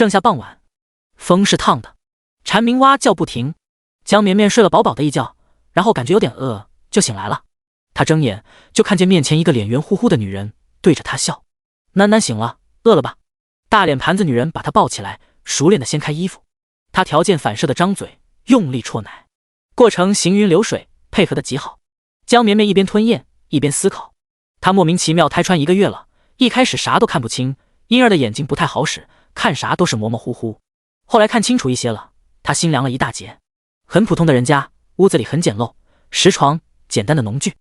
剩下傍晚，风是烫的，蝉鸣蛙叫不停。江绵绵睡了饱饱的一觉，然后感觉有点饿，就醒来了。她睁眼就看见面前一个脸圆乎乎的女人对着她笑。囡囡醒了，饿了吧？大脸盘子女人把她抱起来，熟练的掀开衣服。她条件反射的张嘴，用力啜奶，过程行云流水，配合的极好。江绵绵一边吞咽一边思考，她莫名其妙胎穿1个月了，一开始啥都看不清，婴儿的眼睛不太好使，看啥都是模模糊糊。后来看清楚一些了，她心凉了一大截。很普通的人家，屋子里很简陋，石床，简单的农具。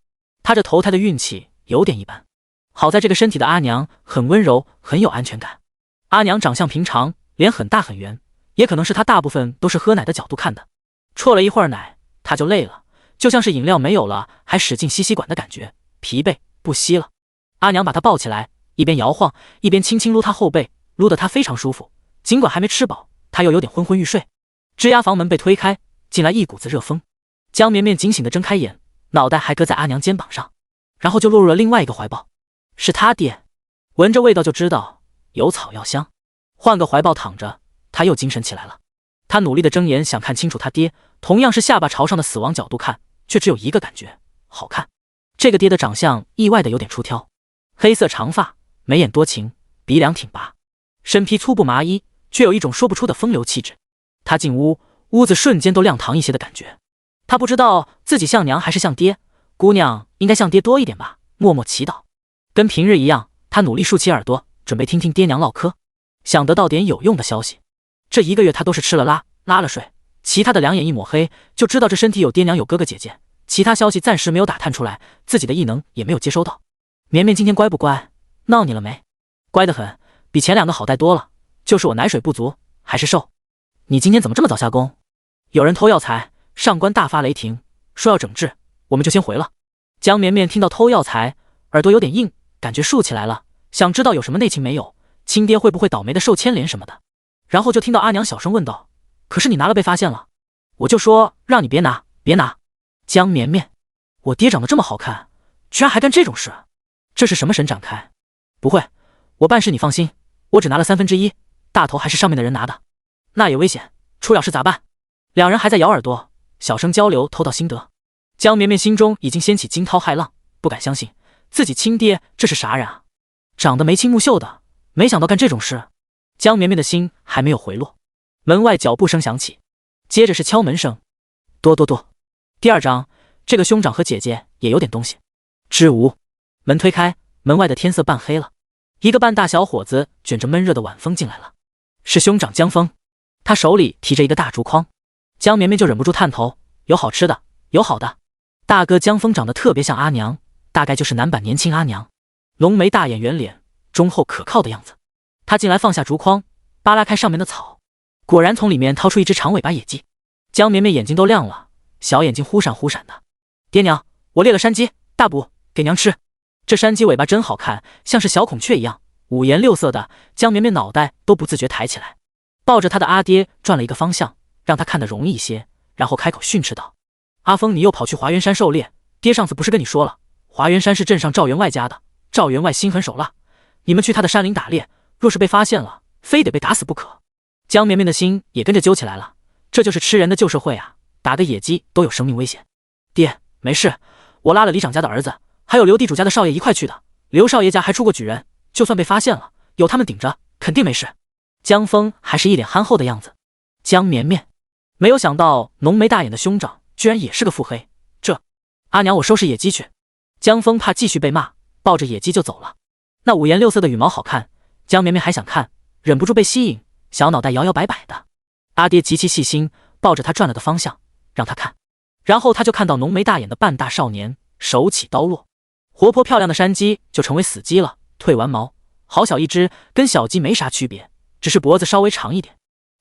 她这投胎的运气有点一般，好在这个身体的阿娘很温柔，很有安全感。阿娘长相平常，脸很大很圆，也可能是她大部分都是喝奶的角度看的。啜了一会儿奶，她就累了，就像是饮料没有了还使劲吸吸管的感觉，疲惫不吸了。阿娘把她抱起来，一边摇晃一边轻轻撸她后背，撸得她非常舒服。尽管还没吃饱，她又有点昏昏欲睡。吱呀，房门被推开，进来一股子热风。江绵绵警醒地睁开眼，脑袋还搁在阿娘肩膀上，然后就落入了另外一个怀抱。是他爹，闻着味道就知道有草药香。换个怀抱躺着，他又精神起来了。他努力地睁眼想看清楚他爹，同样是下巴朝上的死亡角度看，却只有一个感觉，好看。这个爹的长相意外的有点出挑，黑色长发，眉眼多情，鼻梁挺拔，身披粗布麻衣，却有一种说不出的风流气质。他进屋，屋子瞬间都亮堂一些的感觉。他不知道自己像娘还是像爹，姑娘应该像爹多一点吧，默默祈祷。跟平日一样，他努力竖起耳朵，准备听听爹娘唠嗑，想得到点有用的消息。这1个月他都是吃了拉了睡，其他的两眼一抹黑，就知道这身体有爹娘有哥哥姐姐，其他消息暂时没有打探出来，自己的异能也没有接收到。绵绵今天乖不乖？闹你了没？乖得很，比前2个好带多了，就是我奶水不足，还是瘦。你今天怎么这么早下工？有人偷药材，上官大发雷霆，说要整治，我们就先回了。江绵绵听到偷药材，耳朵有点硬，感觉竖起来了，想知道有什么内情没有，亲爹会不会倒霉的受牵连什么的。然后就听到阿娘小声问道，可是你拿了被发现了？我就说让你别拿别拿。江绵绵，我爹长得这么好看，居然还干这种事，这是什么神展开？不会，我办事你放心，我只拿了1/3，大头还是上面的人拿的。那也危险，出了事咋办？两人还在咬耳朵，小声交流偷盗心得。江绵绵心中已经掀起惊涛骇浪，不敢相信自己亲爹这是啥人啊，长得眉清目秀的，没想到干这种事。江绵绵的心还没有回落，门外脚步声响起，接着是敲门声。多。第2章，这个兄长和姐姐也有点东西。支吾，门推开，门外的天色半黑了，一个半大小伙子卷着闷热的晚风进来了，是兄长江峰，他手里提着一个大竹筐。江绵绵就忍不住探头，有好吃的，有好的。大哥江峰长得特别像阿娘，大概就是男版年轻阿娘，浓眉大眼圆脸，忠厚可靠的样子。他进来放下竹筐，扒拉开上面的草，果然从里面掏出一只长尾巴野鸡。江绵绵眼睛都亮了，小眼睛忽闪忽闪的。爹娘，我猎了山鸡，大补给娘吃。这山鸡尾巴真好看，像是小孔雀一样，五颜六色的。江绵绵脑袋都不自觉抬起来，抱着他的阿爹转了一个方向，让他看得容易一些，然后开口训斥道：阿峰，你又跑去华元山狩猎，爹上次不是跟你说了，华元山是镇上赵员外家的，赵员外心狠手辣，你们去他的山林打猎，若是被发现了，非得被打死不可。江绵绵的心也跟着揪起来了，这就是吃人的旧社会啊，打个野鸡都有生命危险。爹，没事，我拉了里长家的儿子，还有刘地主家的少爷一块去的，刘少爷家还出过举人，就算被发现了，有他们顶着，肯定没事。江峰还是一脸憨厚的样子。江绵绵没有想到浓眉大眼的兄长居然也是个腹黑，这阿娘，我收拾野鸡去。江峰怕继续被骂，抱着野鸡就走了。那五颜六色的羽毛好看，江绵绵还想看，忍不住被吸引，小脑袋摇摇摆摆的。阿爹极其细心，抱着他转了个方向，让他看。然后他就看到浓眉大眼的半大少年手起刀落，活泼漂亮的山鸡就成为死鸡了，褪完毛，好小一只，跟小鸡没啥区别，只是脖子稍微长一点。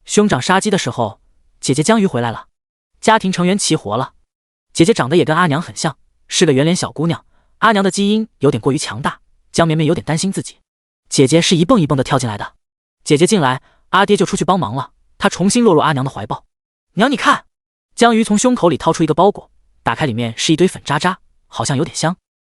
兄长杀鸡的时候，姐姐江鱼回来了，家庭成员齐活了。姐姐长得也跟阿娘很像，是个圆脸小姑娘，阿娘的基因有点过于强大，江绵绵有点担心自己。姐姐是一蹦一蹦的跳进来的，姐姐进来，阿爹就出去帮忙了，他重新落入阿娘的怀抱。娘你看，江鱼从胸口里掏出一个包裹，打开里面是一堆粉渣渣，好像有点香。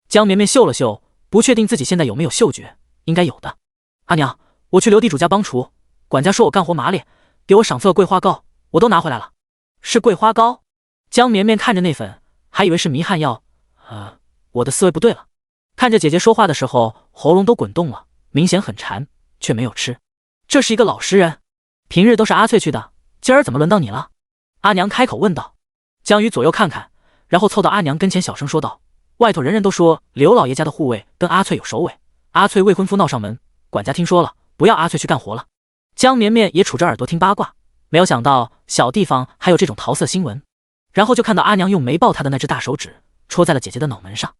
江绵绵嗅了嗅，不确定自己现在有没有嗅觉，应该有的。阿娘，我去刘地主家帮厨，管家说我干活麻利，给我赏赐了桂花糕，我都拿回来了。是桂花糕？江绵绵看着那粉，还以为是迷汗药。我的思维不对了。看着姐姐说话的时候，喉咙都滚动了，明显很馋，却没有吃。这是一个老实人，平日都是阿翠去的，今儿怎么轮到你了？阿娘开口问道。江宇左右看看，然后凑到阿娘跟前小声说道：外头人人都说刘老爷家的护卫跟阿翠有首尾，阿翠未婚夫闹上门，管家听说了，不要阿翠去干活了。江绵绵也杵着耳朵听八卦，没有想到小地方还有这种桃色新闻。然后就看到阿娘用没抱她的那只大手指戳在了姐姐的脑门上。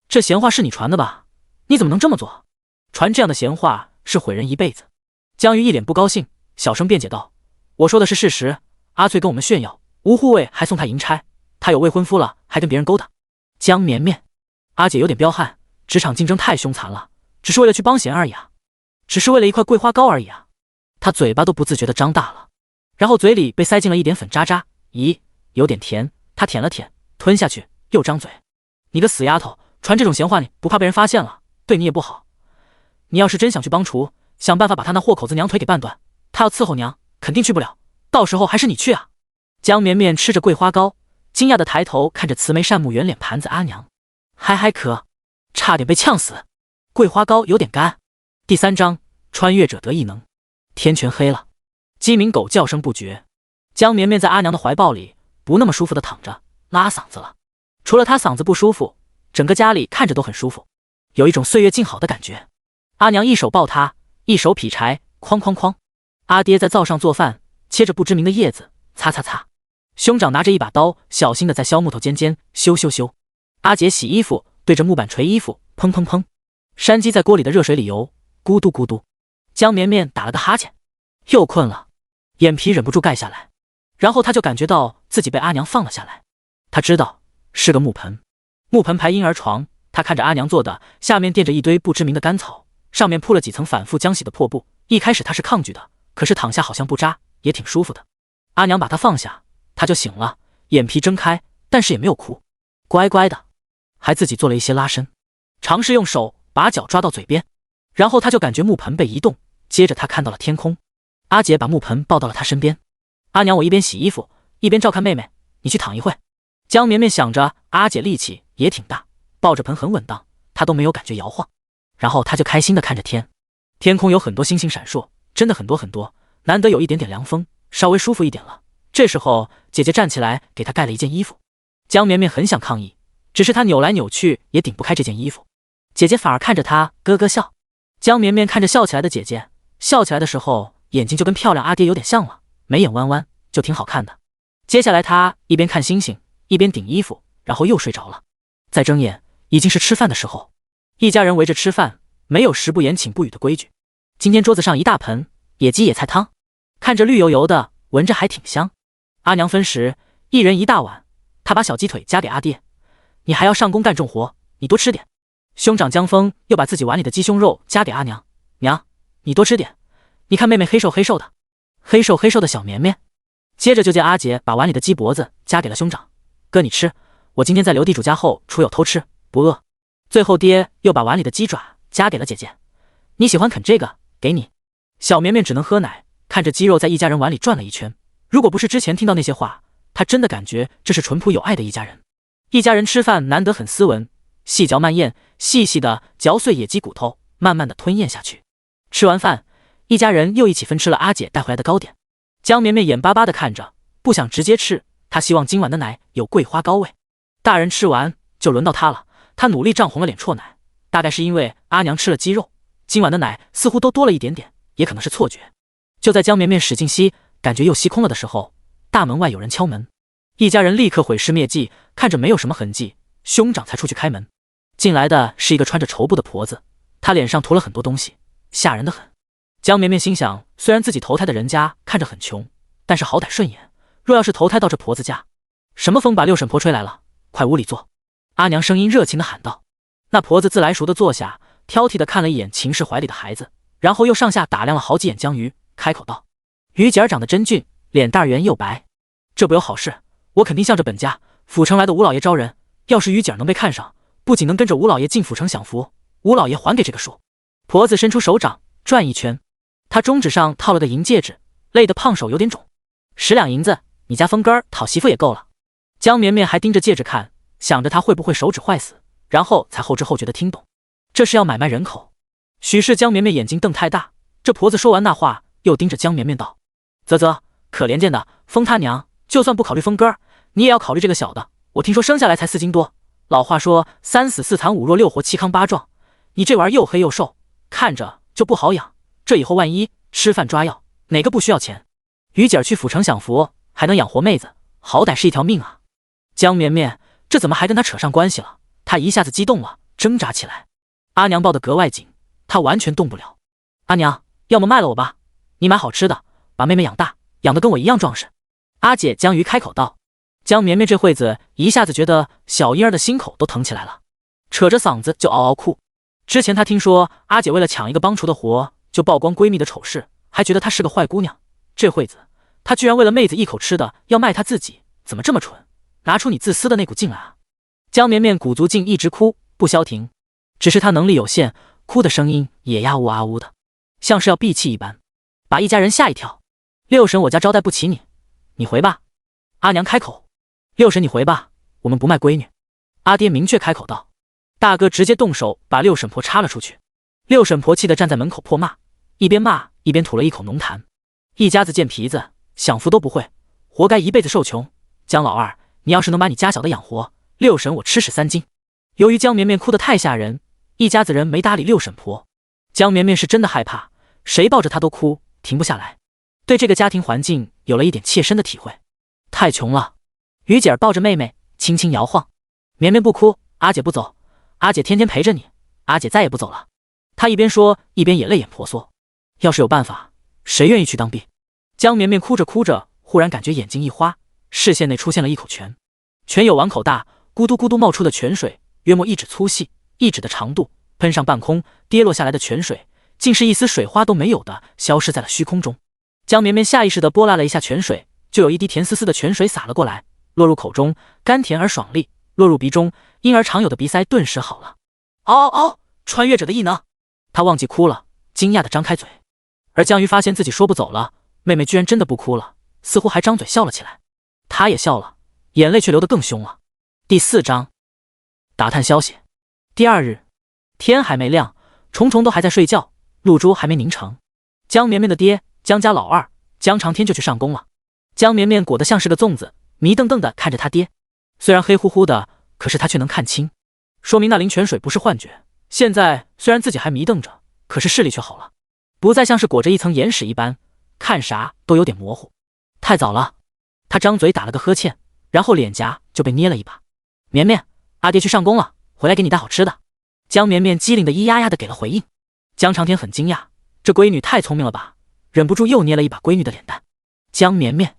这闲话是你传的吧？你怎么能这么做？传这样的闲话是毁人一辈子。江玉一脸不高兴，小声辩解道：我说的是事实，阿翠跟我们炫耀，吴护卫还送她银钗，她有未婚夫了还跟别人勾搭。江绵绵，阿姐有点彪悍，职场竞争太凶残了，只是为了去帮闲而已啊，只是为了一块桂花糕而已啊。她嘴巴都不自觉地张大了，然后嘴里被塞进了一点粉渣渣，咦，有点甜，她舔了舔，吞下去，又张嘴。你个死丫头，传这种闲话你不怕被人发现了，对你也不好。你要是真想去帮厨，想办法把他那货口子娘腿给绊断，他要伺候娘肯定去不了，到时候还是你去啊。江绵绵吃着桂花糕，惊讶地抬头看着慈眉善目圆脸盘子阿娘，还咳，差点被呛死。桂花糕有点干。第3章穿越者得异能。天全黑了，鸡鸣狗叫声不绝。江绵绵在阿娘的怀抱里不那么舒服地躺着，拉嗓子了。除了她嗓子不舒服，整个家里看着都很舒服，有一种岁月静好的感觉。阿娘一手抱她，一手劈柴，哐哐哐。阿爹在灶上做饭，切着不知名的叶子，擦擦擦。兄长拿着一把刀，小心地在削木头尖尖，修修修。阿姐洗衣服，对着木板捶衣服，砰砰砰。山鸡在锅里的热水里游，咕嘟咕嘟。江绵绵打了个哈欠，又困了，眼皮忍不住盖下来，然后她就感觉到自己被阿娘放了下来。她知道是个木盆，木盆排婴儿床。她看着阿娘做的，下面垫着一堆不知名的干草，上面铺了几层反复浆洗的破布。一开始她是抗拒的，可是躺下好像不扎，也挺舒服的。阿娘把她放下，她就醒了，眼皮睁开，但是也没有哭，乖乖的，还自己做了一些拉伸，尝试用手把脚抓到嘴边。然后她就感觉木盆被移动，接着她看到了天空。阿姐把木盆抱到了她身边。阿娘，我一边洗衣服一边照看妹妹，你去躺一会。江绵绵想着阿姐力气也挺大，抱着盆很稳当，她都没有感觉摇晃。然后她就开心地看着天，天空有很多星星闪烁，真的很多很多，难得有一点点凉风，稍微舒服一点了。这时候姐姐站起来给她盖了一件衣服。江绵绵很想抗议，只是她扭来扭去也顶不开这件衣服。姐姐反而看着她咯咯笑。江绵绵看着笑起来的姐姐，笑起来的时候眼睛就跟漂亮阿爹有点像了，眉眼弯弯，就挺好看的。接下来她一边看星星一边顶衣服，然后又睡着了。再睁眼已经是吃饭的时候，一家人围着吃饭，没有食不言寝不语的规矩。今天桌子上一大盆野鸡野菜汤，看着绿油油的，闻着还挺香。阿娘分食，一人一大碗，她把小鸡腿夹给阿爹，你还要上工干重活，你多吃点。兄长江峰又把自己碗里的鸡胸肉夹给阿娘，娘，你多吃点，你看妹妹黑瘦黑瘦的，黑瘦黑瘦的小绵绵。接着就见阿姐把碗里的鸡脖子夹给了兄长，哥你吃，我今天在刘地主家后厨有偷吃，不饿。最后爹又把碗里的鸡爪夹给了姐姐，你喜欢啃这个，给你。小绵绵只能喝奶，看着鸡肉在一家人碗里转了一圈。如果不是之前听到那些话，她真的感觉这是淳朴有爱的一家人。一家人吃饭难得很斯文，细嚼慢咽，细细的嚼碎野鸡骨头，慢慢的吞咽下去。吃完饭，一家人又一起分吃了阿姐带回来的糕点。江绵绵眼巴巴的看着，不想直接吃，她希望今晚的奶有桂花糕味。大人吃完就轮到她了，她努力涨红了脸啜奶，大概是因为阿娘吃了鸡肉，今晚的奶似乎都多了一点点，也可能是错觉。就在江绵绵使劲吸，感觉又吸空了的时候，大门外有人敲门。一家人立刻毁尸灭迹，看着没有什么痕迹，兄长才出去开门。进来的是一个穿着绸布的婆子，她脸上涂了很多东西，吓人的很。江绵绵心想，虽然自己投胎的人家看着很穷，但是好歹顺眼，若要是投胎到这婆子家，什么风把六婶婆吹来了，快屋里坐。阿娘声音热情地喊道。那婆子自来熟地坐下，挑剔地看了一眼秦氏怀里的孩子，然后又上下打量了好几眼江鱼，开口道：鱼姐儿长得真俊，脸蛋圆又白，这不有好事，我肯定向着本家府城来的吴老爷招人，要是鱼姐儿能被看上，不仅能跟着吴老爷进府城享福，吴老爷还给这个数。婆子伸出手掌转一圈，他中指上套了个银戒指，累得胖手有点肿。10两银子，你家峰根讨媳妇也够了。江绵绵还盯着戒指看，想着他会不会手指坏死，然后才后知后觉的听懂，这是要买卖人口。许是江绵绵眼睛瞪太大，这婆子说完那话，又盯着江绵绵道：啧啧，可怜见的峰他娘，就算不考虑峰根，你也要考虑这个小的。我听说生下来才4斤多，老话说3死4残5弱6活7康8壮，你这玩意又黑又瘦，看着就不好养，这以后万一吃饭抓药，哪个不需要钱？于姐儿去府城享福，还能养活妹子，好歹是一条命啊。江绵绵这怎么还跟他扯上关系了？他一下子激动了，挣扎起来。阿娘抱得格外紧，他完全动不了。阿娘，要么卖了我吧，你买好吃的，把妹妹养大，养得跟我一样壮实。阿姐江鱼开口道。江绵绵这会子一下子觉得小婴儿的心口都疼起来了，扯着嗓子就嗷嗷哭。之前他听说阿姐为了抢一个帮厨的活就曝光闺蜜的丑事，还觉得她是个坏姑娘，这会子她居然为了妹子一口吃的要卖她自己，怎么这么蠢？拿出你自私的那股劲来啊！江绵绵鼓足劲一直哭不消停，只是她能力有限，哭的声音也呀呜啊呜的，像是要闭气一般，把一家人吓一跳。六婶，我家招待不起你，你回吧。阿娘开口。六婶你回吧，我们不卖闺女。阿爹明确开口道。大哥直接动手把六婶婆插了出去。六婶婆气得站在门口破骂，一边骂一边吐了一口浓痰。一家子贱皮子，享福都不会，活该一辈子受穷。江老二，你要是能把你家小的养活，六婶我吃屎3斤。由于江绵绵哭得太吓人，一家子人没搭理六婶婆。江绵绵是真的害怕，谁抱着她都哭，停不下来。对这个家庭环境有了一点切身的体会，太穷了。于姐儿抱着妹妹轻轻摇晃，绵绵不哭，阿姐不走，阿姐天天陪着你，阿姐再也不走了。她一边说一边也泪眼婆娑。要是有办法，谁愿意去当兵？江绵绵哭着哭着，忽然感觉眼睛一花，视线内出现了一口泉，泉有碗口大，咕嘟咕嘟冒出的泉水约莫1指粗细，1指的长度，喷上半空，跌落下来的泉水竟是一丝水花都没有的消失在了虚空中。江绵绵下意识地拨拉了一下泉水，就有一滴甜丝丝的泉水洒了过来，落入口中，甘甜而爽利，落入鼻中，因而常有的鼻塞顿时好了。嗷嗷嗷！穿越者的异能！他忘记哭了，惊讶地张开嘴。而江鱼发现自己说不走了，妹妹居然真的不哭了，似乎还张嘴笑了起来。他也笑了，眼泪却流得更凶了。第4章打探消息。第2日，天还没亮，虫虫都还在睡觉，露珠还没凝成。江绵绵的爹江家老二江长天就去上工了。江绵绵裹得像是个粽子，迷瞪瞪地看着他爹，虽然黑乎乎的，可是他却能看清，说明那灵泉水不是幻觉。现在虽然自己还迷瞪着，可是视力却好了，不再像是裹着一层眼屎一般，看啥都有点模糊。太早了，他张嘴打了个呵欠，然后脸颊就被捏了一把。绵绵，阿爹去上工了，回来给你带好吃的。江绵绵机灵的咿呀呀的给了回应。江长天很惊讶，这闺女太聪明了吧，忍不住又捏了一把闺女的脸蛋。江绵绵，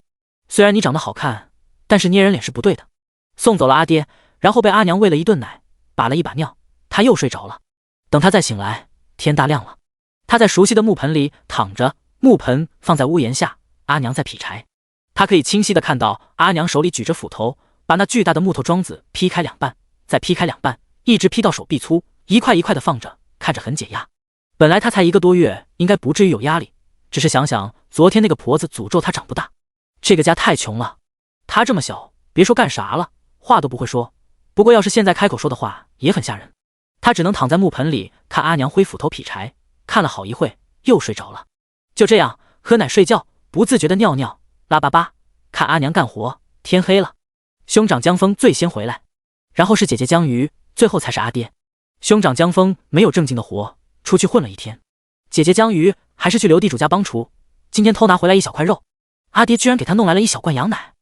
虽然你长得好看，但是捏人脸是不对的。送走了阿爹，然后被阿娘喂了一顿奶，把了一把尿，他又睡着了。等他再醒来，天大亮了。他在熟悉的木盆里躺着，木盆放在屋檐下，阿娘在劈柴。他可以清晰地看到阿娘手里举着斧头，把那巨大的木头桩子劈开2半，再劈开2半，一直劈到手臂粗，一块一块地放着，看着很解压。本来他才1个多月，应该不至于有压力，只是想想昨天那个婆子诅咒他长不大，这个家太穷了。他这么小，别说干啥了，话都不会说。不过要是现在开口说的话，也很吓人。他只能躺在木盆里看阿娘挥斧头劈柴，看了好一会，又睡着了。就这样喝奶睡觉，不自觉的尿尿拉粑粑，看阿娘干活。天黑了，兄长江峰最先回来，然后是姐姐江鱼，最后才是阿爹。兄长江峰没有正经的活，出去混了一天。姐姐江鱼还是去刘地主家帮厨，今天偷拿回来1小块肉，阿爹居然给他弄来了1小罐羊奶。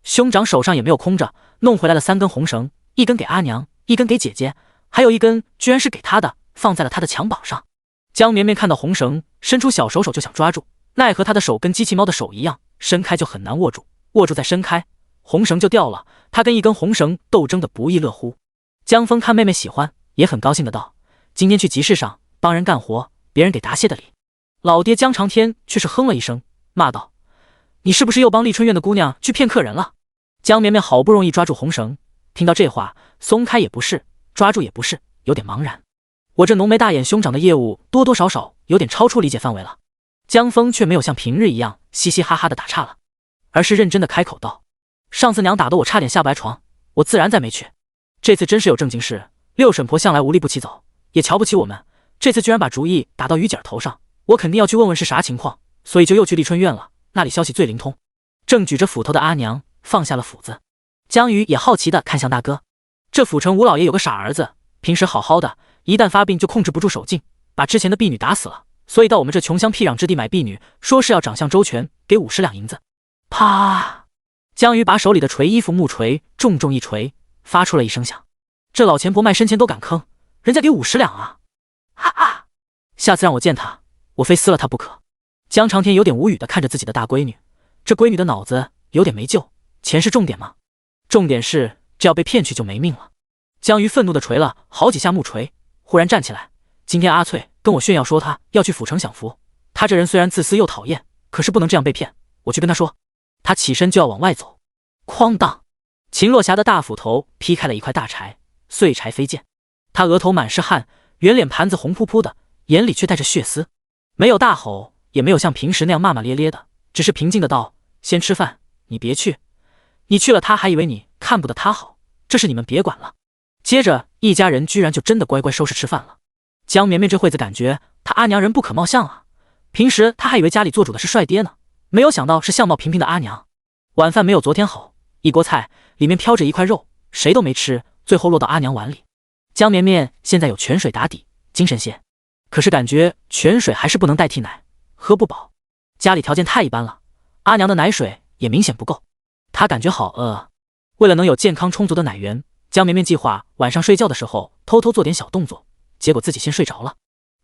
兄长手上也没有空着，弄回来了3根红绳，1根给阿娘，1根给姐姐，还有1根居然是给他的，放在了他的襁褓上。江绵绵看到红绳，伸出小手手就想抓住，奈何他的手跟机器猫的手一样，伸开就很难握住，握住再伸开，红绳就掉了。他跟1根红绳斗争的不亦乐乎。江峰看妹妹喜欢，也很高兴的道：“今天去集市上帮人干活，别人给答谢的礼。”老爹江长天却是哼了一声，骂道：“你是不是又帮丽春院的姑娘去骗客人了？”江绵绵好不容易抓住红绳，听到这话，松开也不是，抓住也不是，有点茫然。我这浓眉大眼兄长的业务多多少少有点超出理解范围了。江峰却没有像平日一样嘻嘻哈哈的打岔了，而是认真的开口道：“上次娘打得我差点下不来床，我自然再没去。这次真是有正经事，六婶婆向来无利不起早，也瞧不起我们，这次居然把主意打到于姐头上，我肯定要去问问是啥情况，所以就又去丽春院了，那里消息最灵通。”正举着斧头的阿娘放下了斧子，江瑜也好奇的看向大哥，这府城吴老爷有个傻儿子，平时好好的，一旦发病就控制不住手劲，把之前的婢女打死了，所以到我们这穷乡僻壤之地买婢女，说是要长相周全，给50两银子。啪！江瑜把手里的锤衣服木锤重重一锤，发出了一声响。这老钱婆卖身钱都敢坑，人家给50两啊！哈哈！下次让我见他，我非撕了他不可。江长天有点无语的看着自己的大闺女，这闺女的脑子有点没救，钱是重点吗？重点是这要被骗去就没命了。江瑜愤怒的捶了好几下木锤，忽然站起来，今天阿翠跟我炫耀说她要去府城享福，她这人虽然自私又讨厌，可是不能这样被骗，我去跟她说。他起身就要往外走，哐当！秦若霞的大斧头劈开了一块大柴，碎柴飞溅。他额头满是汗，圆脸盘子红扑扑的，眼里却带着血丝，没有大吼，也没有像平时那样骂骂咧咧的，只是平静的道：“先吃饭，你别去，你去了他还以为你看不得他好，这事你们别管了。”接着一家人居然就真的乖乖收拾吃饭了。江绵绵这会子感觉他阿娘人不可貌相啊，平时他还以为家里做主的是帅爹呢，没有想到是相貌平平的阿娘。晚饭没有昨天好，一锅菜里面飘着一块肉，谁都没吃，最后落到阿娘碗里。江绵绵现在有泉水打底，精神些，可是感觉泉水还是不能代替奶，喝不饱。家里条件太一般了，阿娘的奶水也明显不够，她感觉好饿。为了能有健康充足的奶源，江绵绵计划晚上睡觉的时候偷偷做点小动作，结果自己先睡着了。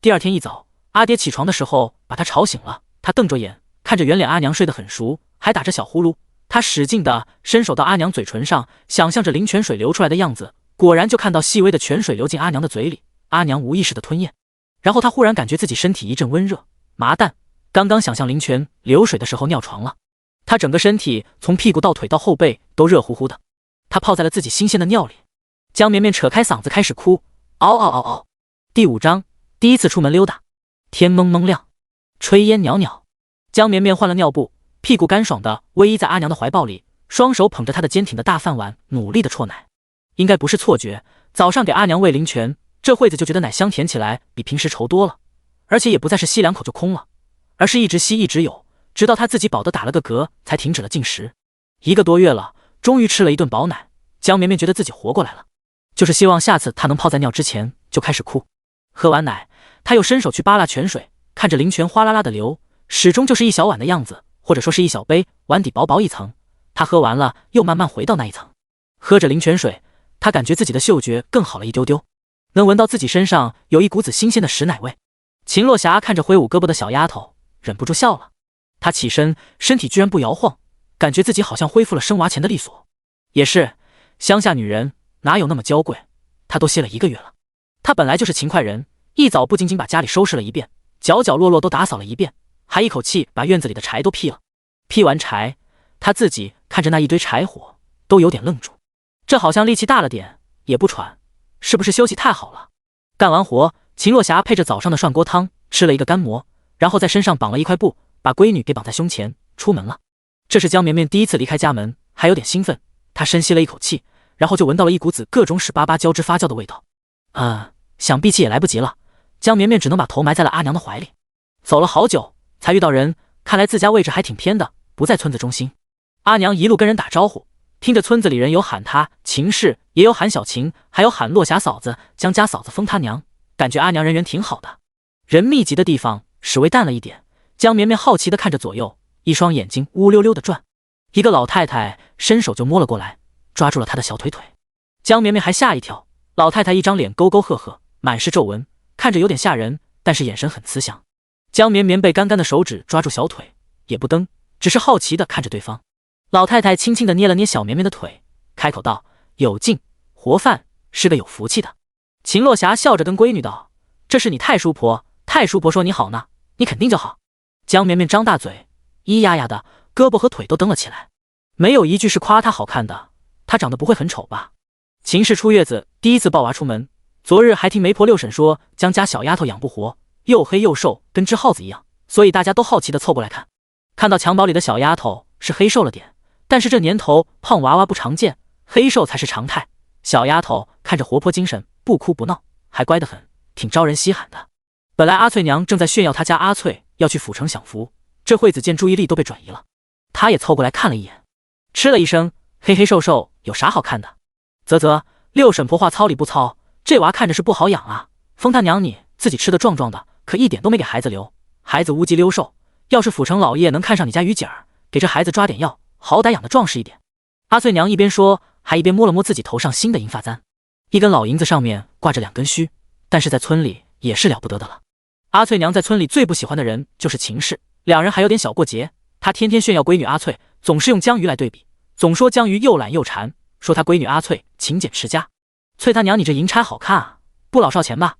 第二天一早，阿爹起床的时候把他吵醒了，他瞪着眼看着圆脸阿娘睡得很熟，还打着小呼噜，他使劲地伸手到阿娘嘴唇上，想象着灵泉水流出来的样子，果然就看到细微的泉水流进阿娘的嘴里，阿娘无意识地吞咽。然后他忽然感觉自己身体一阵温热，麻蛋，刚刚想象灵泉流水的时候尿床了。他整个身体从屁股到腿到后背都热乎乎的，他泡在了自己新鲜的尿里。江绵绵扯开嗓子开始哭，嗷嗷嗷嗷。第5章，第一次出门溜达。天蒙蒙亮，炊烟袅袅。江绵绵换了尿布，屁股干爽的偎依在阿娘的怀抱里，双手捧着她的坚挺的大饭碗，努力的啜奶。应该不是错觉，早上给阿娘喂灵泉，这会子就觉得奶香甜起来，比平时稠多了，而且也不再是吸2口就空了，而是一直吸一直有，直到他自己饱得打了个嗝，才停止了进食。1个多月了，终于吃了一顿饱奶，江绵绵觉得自己活过来了，就是希望下次他能泡在尿之前就开始哭。喝完奶，他又伸手去扒拉泉水，看着灵泉哗啦啦的流，始终就是一小碗的样子，或者说是一小杯，碗底薄薄一层。他喝完了，又慢慢回到那一层。喝着灵泉水，他感觉自己的嗅觉更好了一丢丢，能闻到自己身上有一股子新鲜的屎奶味。秦若霞看着挥舞胳膊的小丫头，忍不住笑了。她起身，身体居然不摇晃，感觉自己好像恢复了生娃前的利索。也是，乡下女人哪有那么娇贵，她都歇了1个月了。她本来就是勤快人，一早不仅仅把家里收拾了一遍，角角落落都打扫了一遍，还一口气把院子里的柴都劈了。劈完柴，她自己看着那一堆柴火，都有点愣住。这好像力气大了点，也不喘，是不是休息太好了？干完活，秦若霞配着早上的涮锅汤，吃了一个干馍，然后在身上绑了一块布，把闺女给绑在胸前，出门了。这是江绵绵第一次离开家门，还有点兴奋。她深吸了一口气，然后就闻到了一股子各种屎巴巴交织发酵的味道。想闭气也来不及了，江绵绵只能把头埋在了阿娘的怀里。走了好久才遇到人，看来自家位置还挺偏的，不在村子中心。阿娘一路跟人打招呼，听着村子里人有喊她秦氏，也有喊小秦，还有喊落霞嫂子，江家嫂子封她娘，感觉阿娘人缘挺好的。人密集的地方屎味淡了一点，江绵绵好奇地看着左右，一双眼睛乌溜溜地转。一个老太太伸手就摸了过来，抓住了她的小腿腿。江绵绵还吓一跳，老太太一张脸沟沟壑壑，满是皱纹，看着有点吓人，但是眼神很慈祥。江绵绵被干干的手指抓住小腿，也不蹬，只是好奇地看着对方。老太太轻轻地捏了捏小绵绵的腿，开口道：“有劲，活泛，是个有福气的。”秦若霞笑着跟闺女道：“这是你太叔婆，太叔婆说你好呢，你肯定就好。”江绵绵张大嘴，咿呀呀的，胳膊和腿都蹬了起来，没有一句是夸她好看的，她长得不会很丑吧？秦氏出月子，第一次抱娃出门，昨日还听媒婆六婶说江家小丫头养不活，又黑又瘦，跟只耗子一样，所以大家都好奇地凑过来看。看到襁褓里的小丫头是黑瘦了点，但是这年头胖娃娃不常见，黑瘦才是常态。小丫头看着活泼精神，不哭不闹，还乖得很，挺招人稀罕的。本来阿翠娘正在炫耀她家阿翠要去府城享福，这惠子见注意力都被转移了，她也凑过来看了一眼，嗤了一声，黑黑瘦瘦有啥好看的？啧啧，六婶婆话糙理不糙，这娃看着是不好养啊。封他娘你自己吃的壮壮的，可一点都没给孩子留，孩子乌鸡溜瘦，要是府城老爷能看上你家于姐儿，给这孩子抓点药，好歹养得壮实一点。阿翠娘一边说，还一边摸了摸自己头上新的银发簪，一根老银子上面挂着2根须，但是在村里也是了不得的了。阿翠娘在村里最不喜欢的人就是秦氏，两人还有点小过节。她天天炫耀闺女阿翠，总是用江鱼来对比，总说江鱼又懒又馋，说她闺女阿翠勤俭持家。翠她娘你这银钗好看啊，不老少钱吧？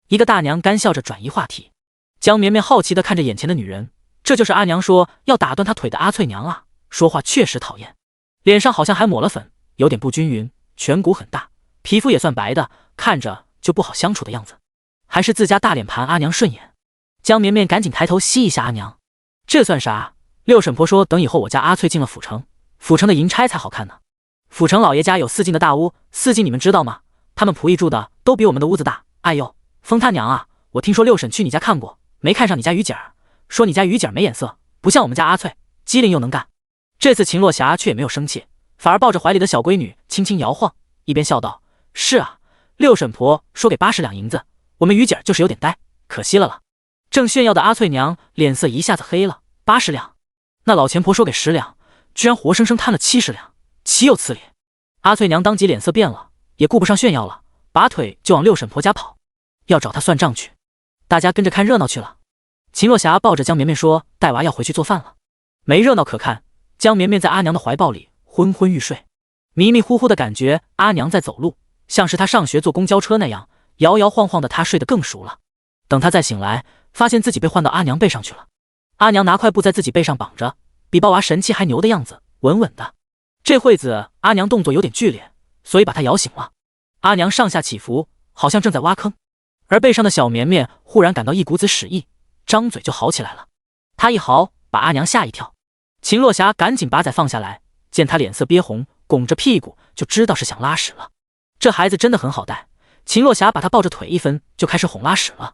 一个大娘干笑着转移话题。江绵绵好奇地看着眼前的女人，这就是阿娘说要打断她腿的阿翠娘啊，说话确实讨厌，脸上好像还抹了粉，有点不均匀，颧骨很大，皮肤也算白的，看着就不好相处的样子，还是自家大脸盘阿娘顺眼。江绵绵赶紧抬头吸一下阿娘，这算啥？六婶婆说等以后我家阿翠进了府城，府城的银钗才好看呢。府城老爷家有4进的大屋，4进你们知道吗？他们仆役住的都比我们的屋子大。哎呦，封他娘啊！我听说六婶去你家看过，没看上你家于姐儿，说你家于姐儿没眼色，不像我们家阿翠，机灵又能干。这次秦落霞却也没有生气，反而抱着怀里的小闺女轻轻摇晃，一边笑道：是啊，六婶婆说给80两银子，我们于姐儿就是有点呆，可惜了。正炫耀的阿翠娘脸色一下子黑了，80两，那老钱婆说给10两，居然活生生摊了70两，岂有此理！阿翠娘当即脸色变了，也顾不上炫耀了，拔腿就往六婶婆家跑，要找她算账去。大家跟着看热闹去了。秦若霞抱着江绵绵说带娃要回去做饭了。没热闹可看，江绵绵在阿娘的怀抱里昏昏欲睡，迷迷糊糊的感觉阿娘在走路，像是她上学坐公交车那样，摇摇晃晃的她睡得更熟了。等她再醒来，发现自己被换到阿娘背上去了。阿娘拿块布在自己背上绑着，比抱娃神气还牛的样子，稳稳的。这会子阿娘动作有点剧烈，所以把她摇醒了。阿娘上下起伏，好像正在挖坑，而背上的小绵绵忽然感到一股子屎意，张嘴就嚎起来了。她一嚎，把阿娘吓一跳。秦若霞赶紧把仔放下来，见她脸色憋红，拱着屁股，就知道是想拉屎了。这孩子真的很好带，秦若霞把她抱着腿一分，就开始哄拉屎了。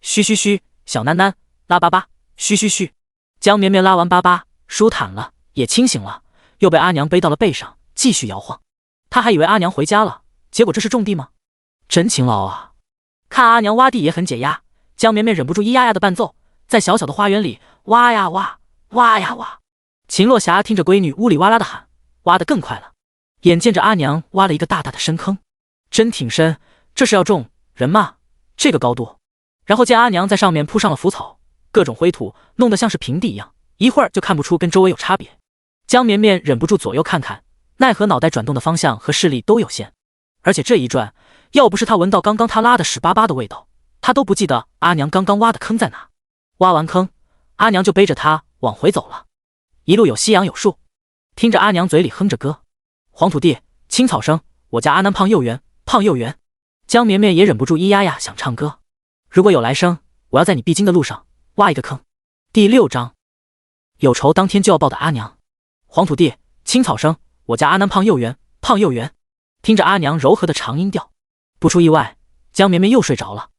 嘘嘘嘘，小囡囡拉粑粑，嘘嘘嘘。江绵绵拉完粑粑，舒坦了，也清醒了，又被阿娘背到了背上，继续摇晃。她还以为阿娘回家了，结果这是种地吗？真勤劳啊！看阿娘挖地也很解压，江绵绵忍不住咿呀呀的伴奏，在小小的花园里挖呀挖，挖呀挖。秦若霞听着闺女呜里哇啦的喊，挖得更快了。眼见着阿娘挖了一个大大的深坑，真挺深，这是要种人吗？这个高度。然后见阿娘在上面铺上了腐草，各种灰土，弄得像是平地一样，一会儿就看不出跟周围有差别。江绵绵忍不住左右看看，奈何脑袋转动的方向和视力都有限，而且这一转，要不是他闻到刚刚他拉的屎巴巴的味道，他都不记得阿娘刚刚挖的坑在哪。挖完坑，阿娘就背着他往回走了。一路有夕阳有树，听着阿娘嘴里哼着歌，黄土地青草生，我家阿南胖又圆，胖又圆。江绵绵也忍不住咿呀呀想唱歌。如果有来生，我要在你必经的路上挖一个坑。第6章，有仇当天就要报的阿娘。黄土地青草生，我家阿南胖又圆，胖又圆。听着阿娘柔和的长音调，不出意外，江绵绵又睡着了。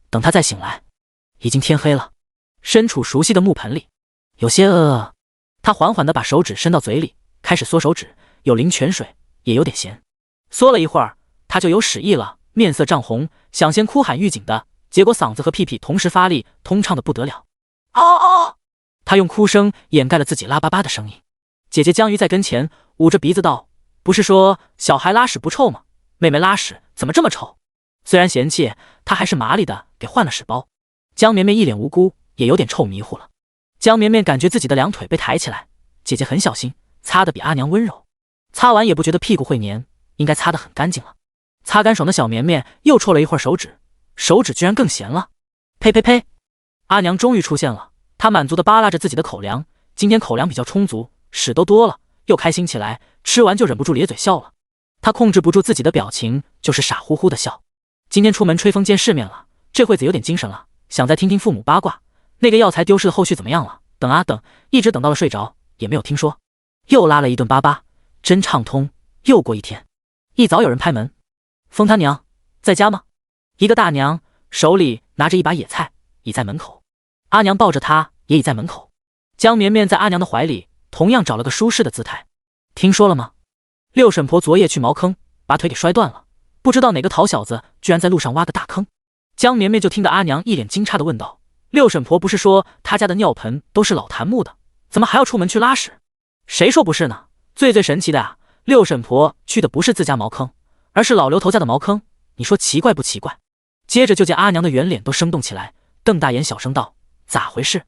等她再醒来，已经天黑了。身处熟悉的木盆里，有些饿。她缓缓地把手指伸到嘴里，开始嗦手指，有灵泉水，也有点咸。嗦了一会儿，她就有屎意了，面色涨红，想先哭喊预警的，结果嗓子和屁屁同时发力，通畅的不得了。嗷嗷！她用哭声掩盖了自己拉粑粑的声音。姐姐江鱼在跟前捂着鼻子道：不是说小孩拉屎不臭吗？妹妹拉屎怎么这么臭？虽然嫌弃，她还是麻利的给换了屎包。江绵绵一脸无辜，也有点臭迷糊了。江绵绵感觉自己的两腿被抬起来，姐姐很小心，擦得比阿娘温柔。擦完也不觉得屁股会黏，应该擦得很干净了。擦干爽的小绵绵又戳了一会儿手指，手指居然更咸了。呸呸呸！阿娘终于出现了，她满足地扒拉着自己的口粮，今天口粮比较充足，屎都多了，又开心起来，吃完就忍不住咧嘴笑了。她控制不住自己的表情，就是傻乎乎的笑。今天出门吹风见世面了，这会子有点精神了，想再听听父母八卦，那个药材丢失的后续怎么样了？等啊等，一直等到了睡着，也没有听说。又拉了一顿粑粑，真畅通。又过一天，一早有人拍门，风他娘在家吗？一个大娘手里拿着一把野菜，倚在门口。阿娘抱着她，也倚在门口。江绵绵在阿娘的怀里，同样找了个舒适的姿态。听说了吗？六婶婆昨夜去茅坑，把腿给摔断了，不知道哪个讨小子居然在路上挖个大坑。江绵绵就听得阿娘一脸惊诧地问道：六婶婆不是说她家的尿盆都是老檀木的，怎么还要出门去拉屎？谁说不是呢？最神奇的啊，六婶婆去的不是自家茅坑，而是老刘头家的茅坑，你说奇怪不奇怪？接着就见阿娘的圆脸都生动起来，瞪大眼小声道：咋回事？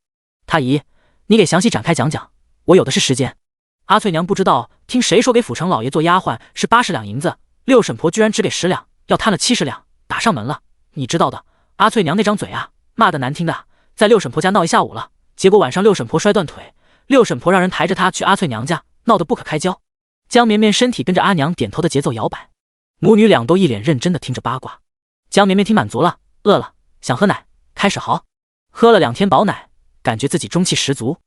太姨，你给详细展开讲讲，我有的是时间。阿翠娘不知道听谁说给府城老爷做丫鬟是80两银子，六婶婆居然只给10两，要贪了70两，打上门了。你知道的，阿翠娘那张嘴啊，骂得难听的，在六婶婆家闹一下午了，结果晚上六婶婆摔断腿，六婶婆让人抬着她去阿翠娘家，闹得不可开交。江绵绵身体跟着阿娘点头的节奏摇摆，母女俩都一脸认真的听着八卦。江绵绵听满足了，饿了，想喝奶，开始嚎，喝了2天饱奶，感觉自己中气十足。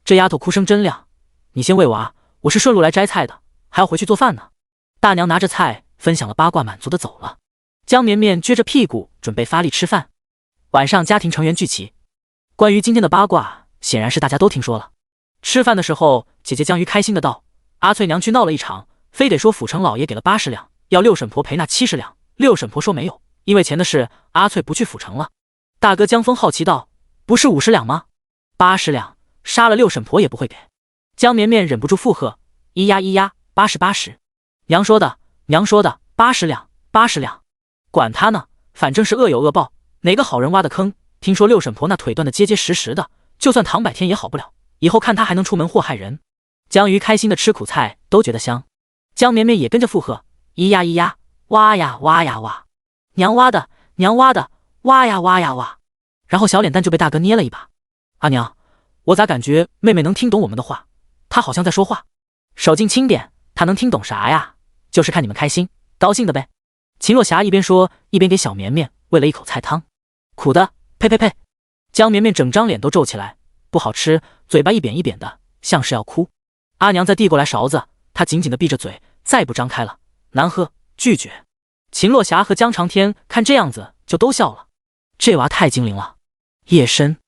这丫头哭声真亮，你先喂我啊，我是顺路来摘菜的，还要回去做饭呢。大娘拿着菜分享了八卦，满足的走了。江绵绵撅着屁股准备发力吃饭。晚上家庭成员聚齐，关于今天的八卦显然是大家都听说了。吃饭的时候，姐姐江鱼开心的道：阿翠娘去闹了一场，非得说府城老爷给了80两，要六婶婆赔那70两，六婶婆说没有，因为钱的事阿翠不去府城了。大哥江峰好奇道：不是50两吗？80两，杀了六婶婆也不会给。江绵绵忍不住附和：咿呀咿呀，80。娘说的，80两，80两，管他呢，反正是恶有恶报，哪个好人挖的坑？听说六婶婆那腿断的结结实实的，就算唐百天也好不了，以后看她还能出门祸害人。江鱼开心的吃苦菜，都觉得香。江绵绵也跟着附和：咿呀咿呀，挖呀挖呀挖，娘挖的，挖呀挖呀挖。然后小脸蛋就被大哥捏了一把。阿娘，我咋感觉妹妹能听懂我们的话？她好像在说话。手劲轻点，她能听懂啥呀？就是看你们开心，高兴的呗。秦若霞一边说，一边给小绵绵喂了一口菜汤。苦的，呸呸呸！江绵绵整张脸都皱起来，不好吃，嘴巴一扁一扁的，像是要哭。阿娘再递过来勺子，她紧紧地闭着嘴，再不张开了，难喝，拒绝。秦若霞和江长天看这样子就都笑了，这娃太精灵了。夜深，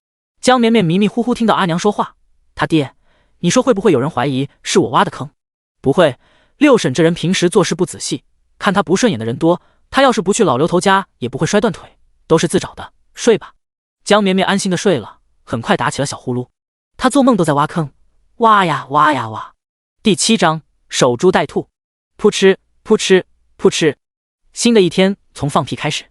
江绵绵迷迷糊糊听到阿娘说话：他爹，你说会不会有人怀疑是我挖的坑？不会，六婶这人平时做事不仔细，看他不顺眼的人多，他要是不去老刘头家也不会摔断腿，都是自找的，睡吧。江绵绵安心的睡了，很快打起了小呼噜。他做梦都在挖坑，挖呀挖呀挖。第7章守株待兔。扑哧扑哧扑哧。新的一天从放屁开始，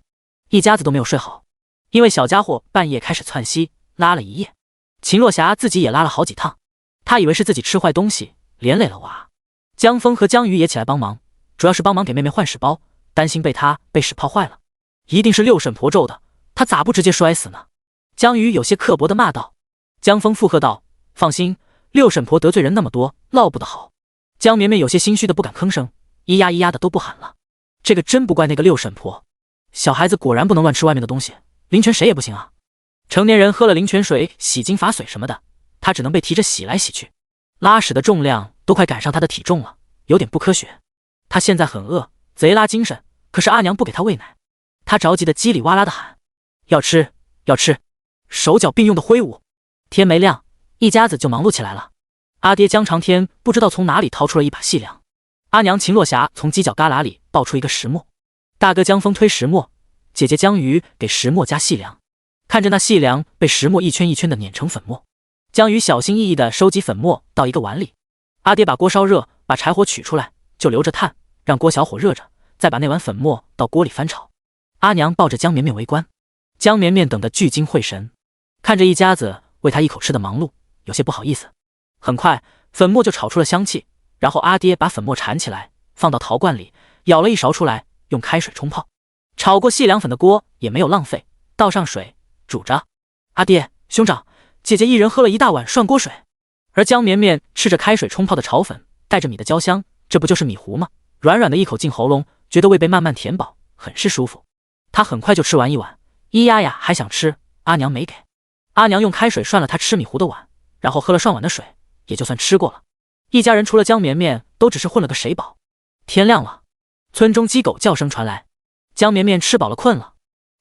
一家子都没有睡好，因为小家伙半夜开始窜稀，拉了一夜。秦若霞自己也拉了好几趟，她以为是自己吃坏东西连累了娃。江峰和江鱼也起来帮忙，主要是帮忙给妹妹换屎包，担心她被屎泡坏了。一定是六婶婆咒的，她咋不直接摔死呢？江鱼有些刻薄地骂道。江峰附和道：放心，六婶婆得罪人那么多，落不得好。江绵绵有些心虚的不敢吭声，咿呀咿呀的都不喊了。这个真不怪那个六婶婆，小孩子果然不能乱吃外面的东西，灵泉谁也不行啊。成年人喝了灵泉水洗精法水什么的，他只能被提着洗来洗去，拉屎的重量都快赶上他的体重了，有点不科学。他现在很饿，贼拉精神，可是阿娘不给他喂奶，他着急的叽里哇啦的喊：要吃要吃，手脚并用的挥舞。天没亮，一家子就忙碌起来了。阿爹江长天不知道从哪里掏出了一把细粮，阿娘秦若霞从犄角旮旯里抱出一个石磨，大哥江峰推石磨，姐姐江鱼给石磨加细粮。看着那细粮被石磨一圈一圈的碾成粉末，江鱼小心翼翼地收集粉末到一个碗里。阿爹把锅烧热，把柴火取出来，就留着炭，让锅小火热着，再把那碗粉末到锅里翻炒。阿娘抱着江绵绵围观，江绵绵等得聚精会神，看着一家子喂她一口吃的忙碌，有些不好意思。很快粉末就炒出了香气，然后阿爹把粉末缠起来，放到陶罐里，舀了一勺出来，用开水冲泡。炒过细粮粉的锅也没有浪费，倒上水煮着。阿爹兄长，姐姐一人喝了一大碗涮锅水，而江绵绵吃着开水冲泡的炒粉，带着米的焦香，这不就是米糊吗？软软的一口进喉咙，觉得胃被慢慢填饱，很是舒服。他很快就吃完一碗，咿呀呀还想吃，阿娘没给。阿娘用开水涮了他吃米糊的碗，然后喝了涮碗的水，也就算吃过了。一家人除了江绵绵，都只是混了个水饱。天亮了，村中鸡狗叫声传来，江绵绵吃饱了困了。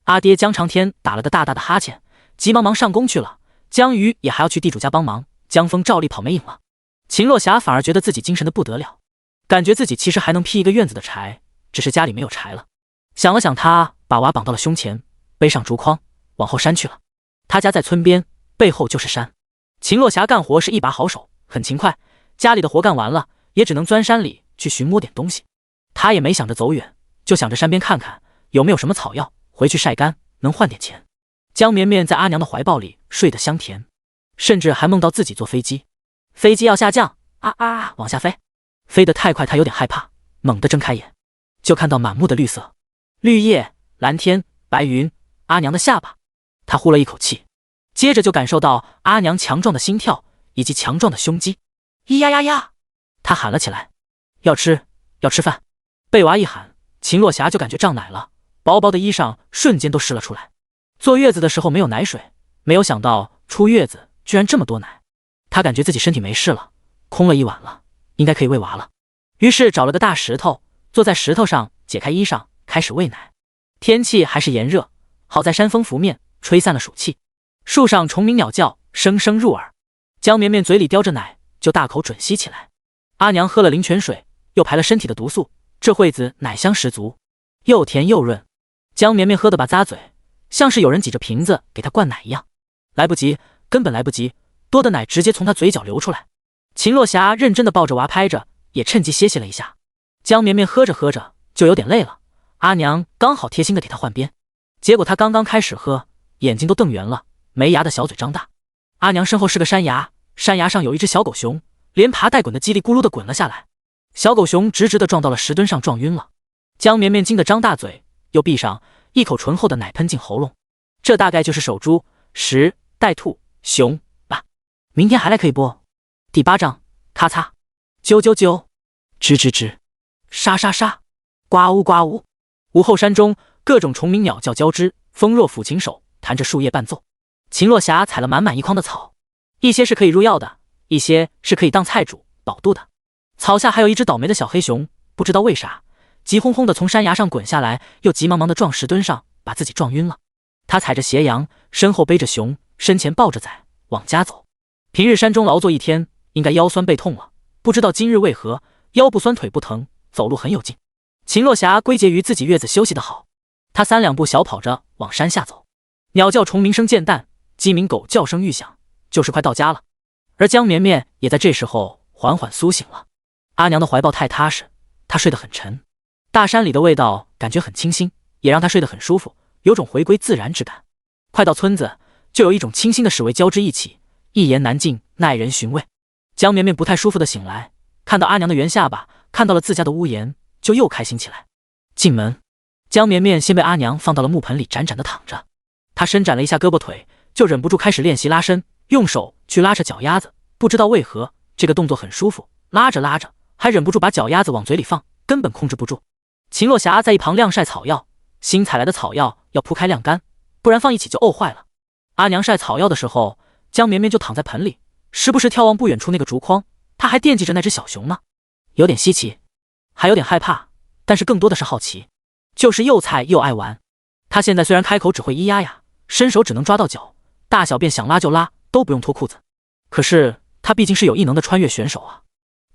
阿爹江长天打了个大大的哈欠，急忙忙上工去了。江鱼也还要去地主家帮忙，江峰照例跑没影了。秦落霞反而觉得自己精神的不得了，感觉自己其实还能劈一个院子的柴，只是家里没有柴了。想了想，他把娃绑到了胸前，背上竹筐往后山去了。他家在村边，背后就是山。秦落霞干活是一把好手，很勤快，家里的活干完了，也只能钻山里去寻摸点东西。他也没想着走远，就想着山边看看有没有什么草药，回去晒干能换点钱。江绵绵在阿娘的怀抱里睡得香甜，甚至还梦到自己坐飞机，飞机要下降，往下飞，飞得太快，他有点害怕，猛地睁开眼，就看到满目的绿色，绿叶、蓝天、白云，阿娘的下巴。他呼了一口气，接着就感受到阿娘强壮的心跳以及强壮的胸肌。咿呀呀呀，他喊了起来，要吃饭。被娃一喊，秦落霞就感觉胀奶了，薄薄的衣裳瞬间都湿了出来。坐月子的时候没有奶水，没有想到出月子居然这么多奶。他感觉自己身体没事了，空了一晚了，应该可以喂娃了。于是找了个大石头，坐在石头上，解开衣裳，开始喂奶。天气还是炎热，好在山风拂面，吹散了暑气。树上虫鸣鸟叫，声声入耳。江绵绵嘴里叼着奶，就大口吮吸起来。阿娘喝了灵泉水，又排了身体的毒素，这会子奶香十足，又甜又润。江绵绵喝得吧咂嘴，像是有人挤着瓶子给她灌奶一样。来不及，根本来不及，多的奶直接从她嘴角流出来。秦落霞认真的抱着娃拍着，也趁机歇息了一下。江绵绵喝着喝着就有点累了，阿娘刚好贴心的给她换边。结果她刚刚开始喝，眼睛都瞪圆了，没牙的小嘴张大。阿娘身后是个山崖，山崖上有一只小狗熊，连爬带滚的叽里咕噜的滚了下来。小狗熊直直的撞到了石墩上，撞晕了。江绵绵惊得张大嘴，又闭上，一口醇厚的奶喷进喉咙。这大概就是守株、时、带兔、熊吧。明天还来可以播。第8章，咔嚓，啾啾啾，吱吱吱，沙沙沙，呱呜呱呜。午后山中各种虫鸣鸟叫交织，风若抚琴手，弹着树叶伴奏。秦落霞采了满满一筐的草，一些是可以入药的，一些是可以当菜煮饱肚的。草下还有一只倒霉的小黑熊，不知道为啥急轰轰的从山崖上滚下来，又急忙忙的撞石墩上，把自己撞晕了。他踩着斜阳，身后背着熊，身前抱着崽，往家走。平日山中劳作一天，应该腰酸背痛了，不知道今日为何腰不酸腿不疼，走路很有劲。秦落霞归结于自己月子休息的好，他3两步小跑着往山下走。鸟叫虫鸣声渐淡，鸡鸣狗叫声愈响，就是快到家了。而江绵绵也在这时候缓缓苏醒了。阿娘的怀抱太踏实，她睡得很沉。大山里的味道感觉很清新，也让她睡得很舒服，有种回归自然之感。快到村子，就有一种清新的屎味交织一起，一言难尽，耐人寻味。江绵绵不太舒服的醒来，看到阿娘的圆下巴，看到了自家的屋檐，就又开心起来。进门，江绵绵先被阿娘放到了木盆里，展展的躺着。她伸展了一下胳膊腿，就忍不住开始练习拉伸，用手去拉扯脚丫子。不知道为何，这个动作很舒服，拉着拉着，还忍不住把脚丫子往嘴里放，根本控制不住。秦落霞在一旁晾晒草药，新采来的草药要铺开晾干，不然放一起就沤坏了。阿娘晒草药的时候，江绵绵就躺在盆里，时不时眺望不远处那个竹筐，她还惦记着那只小熊呢，有点稀奇，还有点害怕，但是更多的是好奇，就是又菜又爱玩。她现在虽然开口只会咿呀呀，伸手只能抓到脚，大小便想拉就拉，都不用脱裤子，可是她毕竟是有异能的穿越选手啊。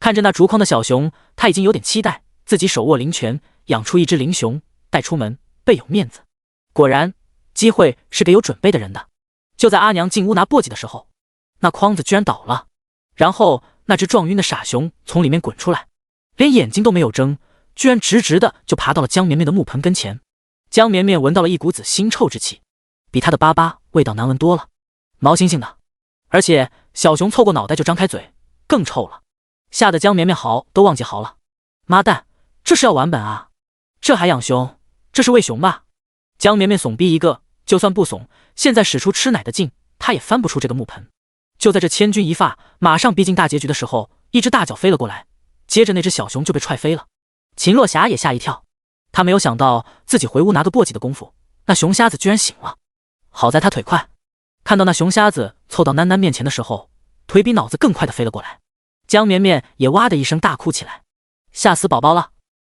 看着那竹筐的小熊，她已经有点期待自己手握灵泉，养出一只灵熊带出门，倍有面子。果然，机会是给有准备的人的。就在阿娘进屋拿簸箕的时候，那筐子居然倒了，然后那只撞晕的傻熊从里面滚出来，连眼睛都没有睁，居然直直的就爬到了江绵绵的木盆跟前。江绵绵闻到了一股子腥臭之气，比她的粑粑味道难闻多了，毛猩猩的，而且小熊凑过脑袋就张开嘴，更臭了，吓得江绵绵嚎都忘记嚎了。妈蛋，这是要完本啊，这还养熊，这是喂熊吧？江绵绵耸逼一个，就算不耸，现在使出吃奶的劲，她也翻不出这个木盆。就在这千钧一发，马上逼近大结局的时候，一只大脚飞了过来，接着那只小熊就被踹飞了。秦落霞也吓一跳，她没有想到自己回屋拿个簸箕的功夫，那熊瞎子居然醒了。好在她腿快，看到那熊瞎子凑到囡囡面前的时候，腿比脑子更快的飞了过来。江绵绵也哇的一声大哭起来，吓死宝宝了！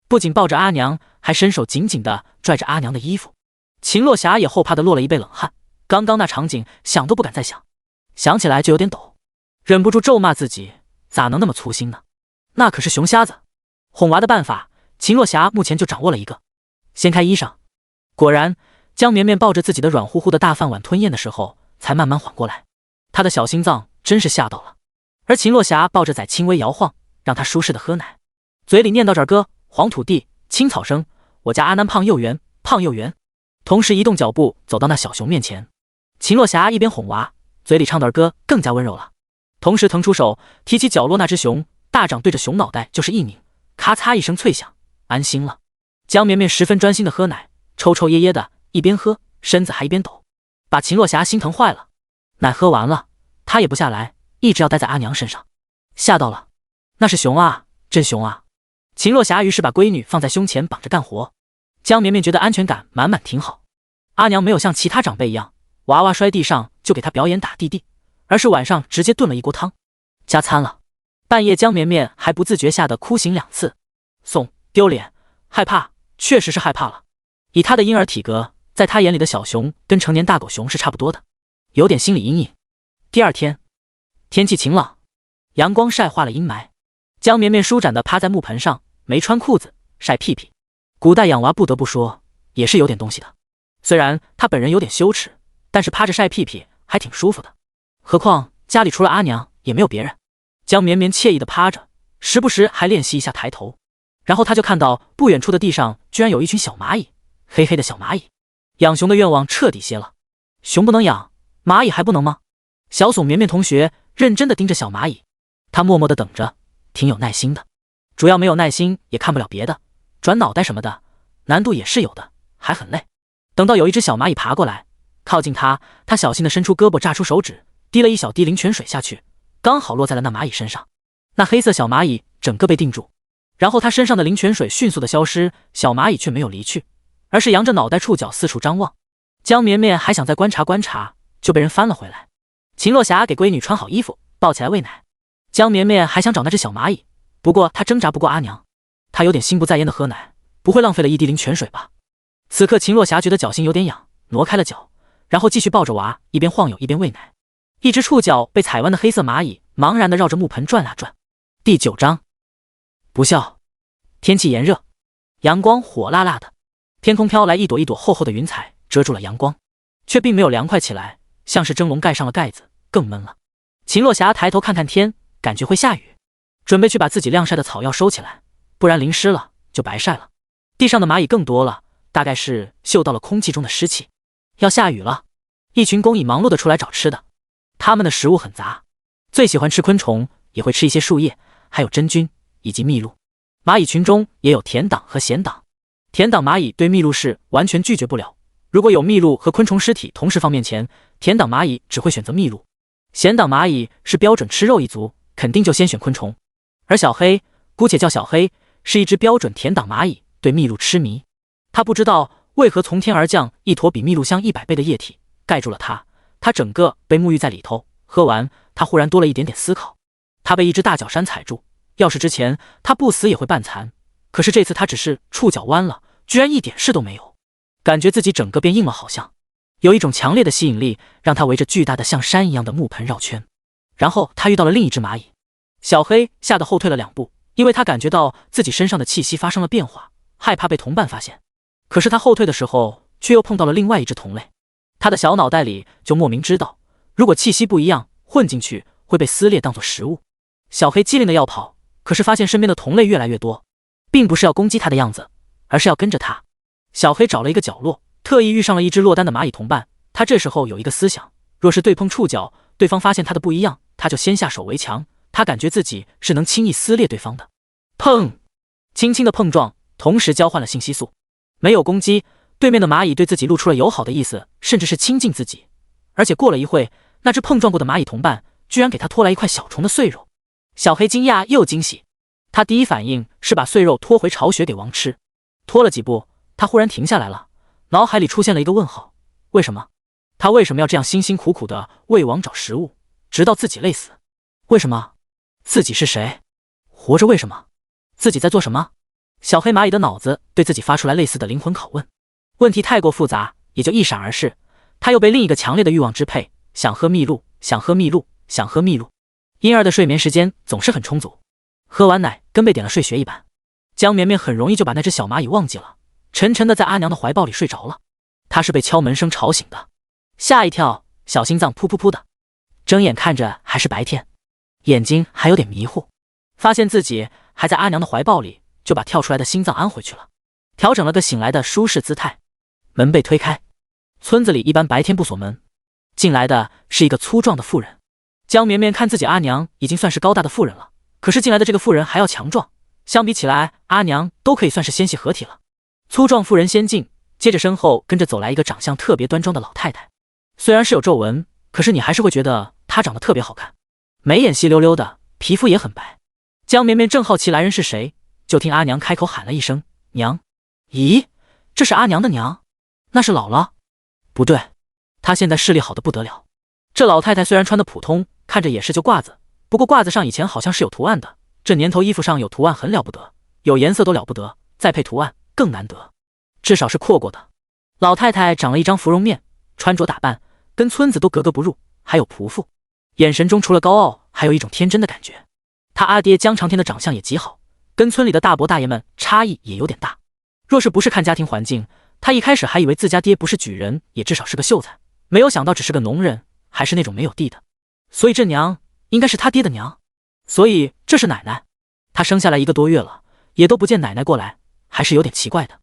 不仅抱着阿娘，还伸手紧紧的拽着阿娘的衣服。秦洛霞也后怕的落了一背冷汗，刚刚那场景想都不敢再想，想起来就有点抖，忍不住咒骂自己咋能那么粗心呢？那可是熊瞎子。哄娃的办法，秦洛霞目前就掌握了一个：掀开衣裳。果然，江绵绵抱着自己的软乎乎的大饭碗吞咽的时候，才慢慢缓过来。她的小心脏真是吓到了。而秦洛霞抱着仔轻微摇晃，让他舒适的喝奶，嘴里念叨着歌：黄土地，青草生，我家阿南胖又圆，胖又圆。同时移动脚步走到那小熊面前。秦洛霞一边哄娃，嘴里唱的儿歌更加温柔了，同时腾出手提起角落那只熊，大掌对着熊脑袋就是一拧，咔嚓一声脆响，安心了。江绵绵十分专心的喝奶，抽抽噎噎的，一边喝身子还一边抖，把秦洛霞心疼坏了。奶喝完了，她也不下来，一直要待在阿娘身上，吓到了。那是熊啊，真熊啊！秦洛霞于是把闺女放在胸前绑着干活。江绵绵觉得安全感满满，挺好。阿娘没有像其他长辈一样，娃娃摔地上就给她表演打弟弟，而是晚上直接炖了一锅汤，加餐了。半夜江绵绵还不自觉吓得哭醒2次，怂、丢脸、害怕，确实是害怕了。以她的婴儿体格，在她眼里的小熊跟成年大狗熊是差不多的，有点心理阴影。第二天，天气晴朗，阳光晒化了阴霾。江绵绵舒展地趴在木盆上，没穿裤子，晒屁屁。古代养娃不得不说也是有点东西的，虽然她本人有点羞耻，但是趴着晒屁屁还挺舒服的。何况家里除了阿娘也没有别人。江绵绵惬意地趴着，时不时还练习一下抬头。然后她就看到不远处的地上居然有一群小蚂蚁，黑黑的小蚂蚁。养熊的愿望彻底歇了。熊不能养，蚂蚁还不能吗？小怂绵绵同学认真地盯着小蚂蚁，他默默地等着，挺有耐心的。主要没有耐心也看不了别的，转脑袋什么的难度也是有的，还很累。等到有一只小蚂蚁爬过来靠近他，他小心地伸出胳膊，榨出手指，滴了一小滴灵泉水下去，刚好落在了那蚂蚁身上。那黑色小蚂蚁整个被定住，然后他身上的灵泉水迅速的消失，小蚂蚁却没有离去，而是扬着脑袋触角四处张望。江绵绵还想再观察观察，就被人翻了回来。秦洛霞给闺女穿好衣服，抱起来喂奶。江绵绵还想找那只小蚂蚁，不过她挣扎不过阿娘，她有点心不在焉的喝奶，不会浪费了一滴灵泉水吧？此刻秦洛霞觉得脚心有点痒，挪开了脚，然后继续抱着娃，一边晃悠一边喂奶。一只触角被踩弯的黑色蚂蚁茫然地绕着木盆转啊转。第9章不孝。天气炎热，阳光火辣辣的，天空飘来一朵一朵厚厚的云彩，遮住了阳光，却并没有凉快起来，像是蒸笼盖上了盖子，更闷了。秦洛霞抬头看看天，感觉会下雨，准备去把自己晾晒的草药收起来，不然淋湿了就白晒了。地上的蚂蚁更多了，大概是嗅到了空气中的湿气，要下雨了。一群工蚁忙碌地出来找吃的，它们的食物很杂，最喜欢吃昆虫，也会吃一些树叶，还有真菌以及蜜鹿。蚂蚁群中也有甜党和咸党，甜党蚂蚁对蜜鹿是完全拒绝不了，如果有蜜鹿和昆虫尸体同时放面前，甜党蚂蚁只会选择蜜鹿。咸党蚂蚁是标准吃肉一族，肯定就先选昆虫。而小黑，姑且叫小黑，是一只标准甜党蚂蚁，对蜜鹿痴迷。他不知道为何从天而降一坨比蜜鹿香100倍的液体，盖住了他，他整个被沐浴在里头。喝完，他忽然多了一点点思考。他被一只大角山踩住，要是之前他不死也会半残，可是这次他只是触角弯了，居然一点事都没有，感觉自己整个变硬了，好像有一种强烈的吸引力，让他围着巨大的像山一样的木盆绕圈。然后他遇到了另一只蚂蚁，小黑吓得后退了2步，因为他感觉到自己身上的气息发生了变化，害怕被同伴发现。可是他后退的时候，却又碰到了另外一只同类，他的小脑袋里就莫名知道，如果气息不一样，混进去会被撕裂当作食物。小黑机灵的要跑，可是发现身边的同类越来越多，并不是要攻击他的样子，而是要跟着他。小黑找了一个角落，特意遇上了一只落单的蚂蚁同伴。他这时候有一个思想，若是对碰触角，对方发现他的不一样，他就先下手为强，他感觉自己是能轻易撕裂对方的。砰！轻轻的碰撞，同时交换了信息素，没有攻击，对面的蚂蚁对自己露出了友好的意思，甚至是亲近自己。而且过了一会，那只碰撞过的蚂蚁同伴居然给他拖来一块小虫的碎肉。小黑惊讶又惊喜，他第一反应是把碎肉拖回巢穴给王吃。拖了几步，他忽然停下来了，脑海里出现了一个问号：为什么？他为什么要这样辛辛苦苦的为王找食物，直到自己累死？为什么？自己是谁？活着为什么？自己在做什么？小黑蚂蚁的脑子对自己发出来类似的灵魂拷问，问题太过复杂，也就一闪而逝。他又被另一个强烈的欲望支配，想喝蜜露，想喝蜜露，想喝蜜露。婴儿的睡眠时间总是很充足，喝完奶跟被点了睡穴一般。江绵绵很容易就把那只小蚂蚁忘记了，沉沉的在阿娘的怀抱里睡着了。她是被敲门声吵醒的，吓一跳，小心脏噗噗噗的。睁眼看着还是白天，眼睛还有点迷糊，发现自己还在阿娘的怀抱里，就把跳出来的心脏安回去了，调整了个醒来的舒适姿态。门被推开，村子里一般白天不锁门，进来的是一个粗壮的妇人。江绵绵看自己阿娘已经算是高大的妇人了，可是进来的这个妇人还要强壮，相比起来，阿娘都可以算是纤细合体了。粗壮妇人先进，接着身后跟着走来一个长相特别端庄的老太太。虽然是有皱纹，可是你还是会觉得她长得特别好看，眉眼细溜溜的，皮肤也很白。江绵绵正好奇来人是谁，就听阿娘开口喊了一声娘。咦，这是阿娘的娘？那是姥姥？不对，她现在视力好得不得了。这老太太虽然穿的普通，看着也是旧褂子，不过褂子上以前好像是有图案的，这年头衣服上有图案很了不得，有颜色都了不得，再配图案更难得，至少是扩过的。老太太长了一张芙蓉面，穿着打扮跟村子都格格不入，还有仆妇，眼神中除了高傲，还有一种天真的感觉。他阿爹江长天的长相也极好，跟村里的大伯大爷们差异也有点大。若是不是看家庭环境，他一开始还以为自家爹不是举人，也至少是个秀才，没有想到只是个农人，还是那种没有地的。所以这娘应该是他爹的娘，所以这是奶奶。他生下来1个多月了，也都不见奶奶过来，还是有点奇怪的。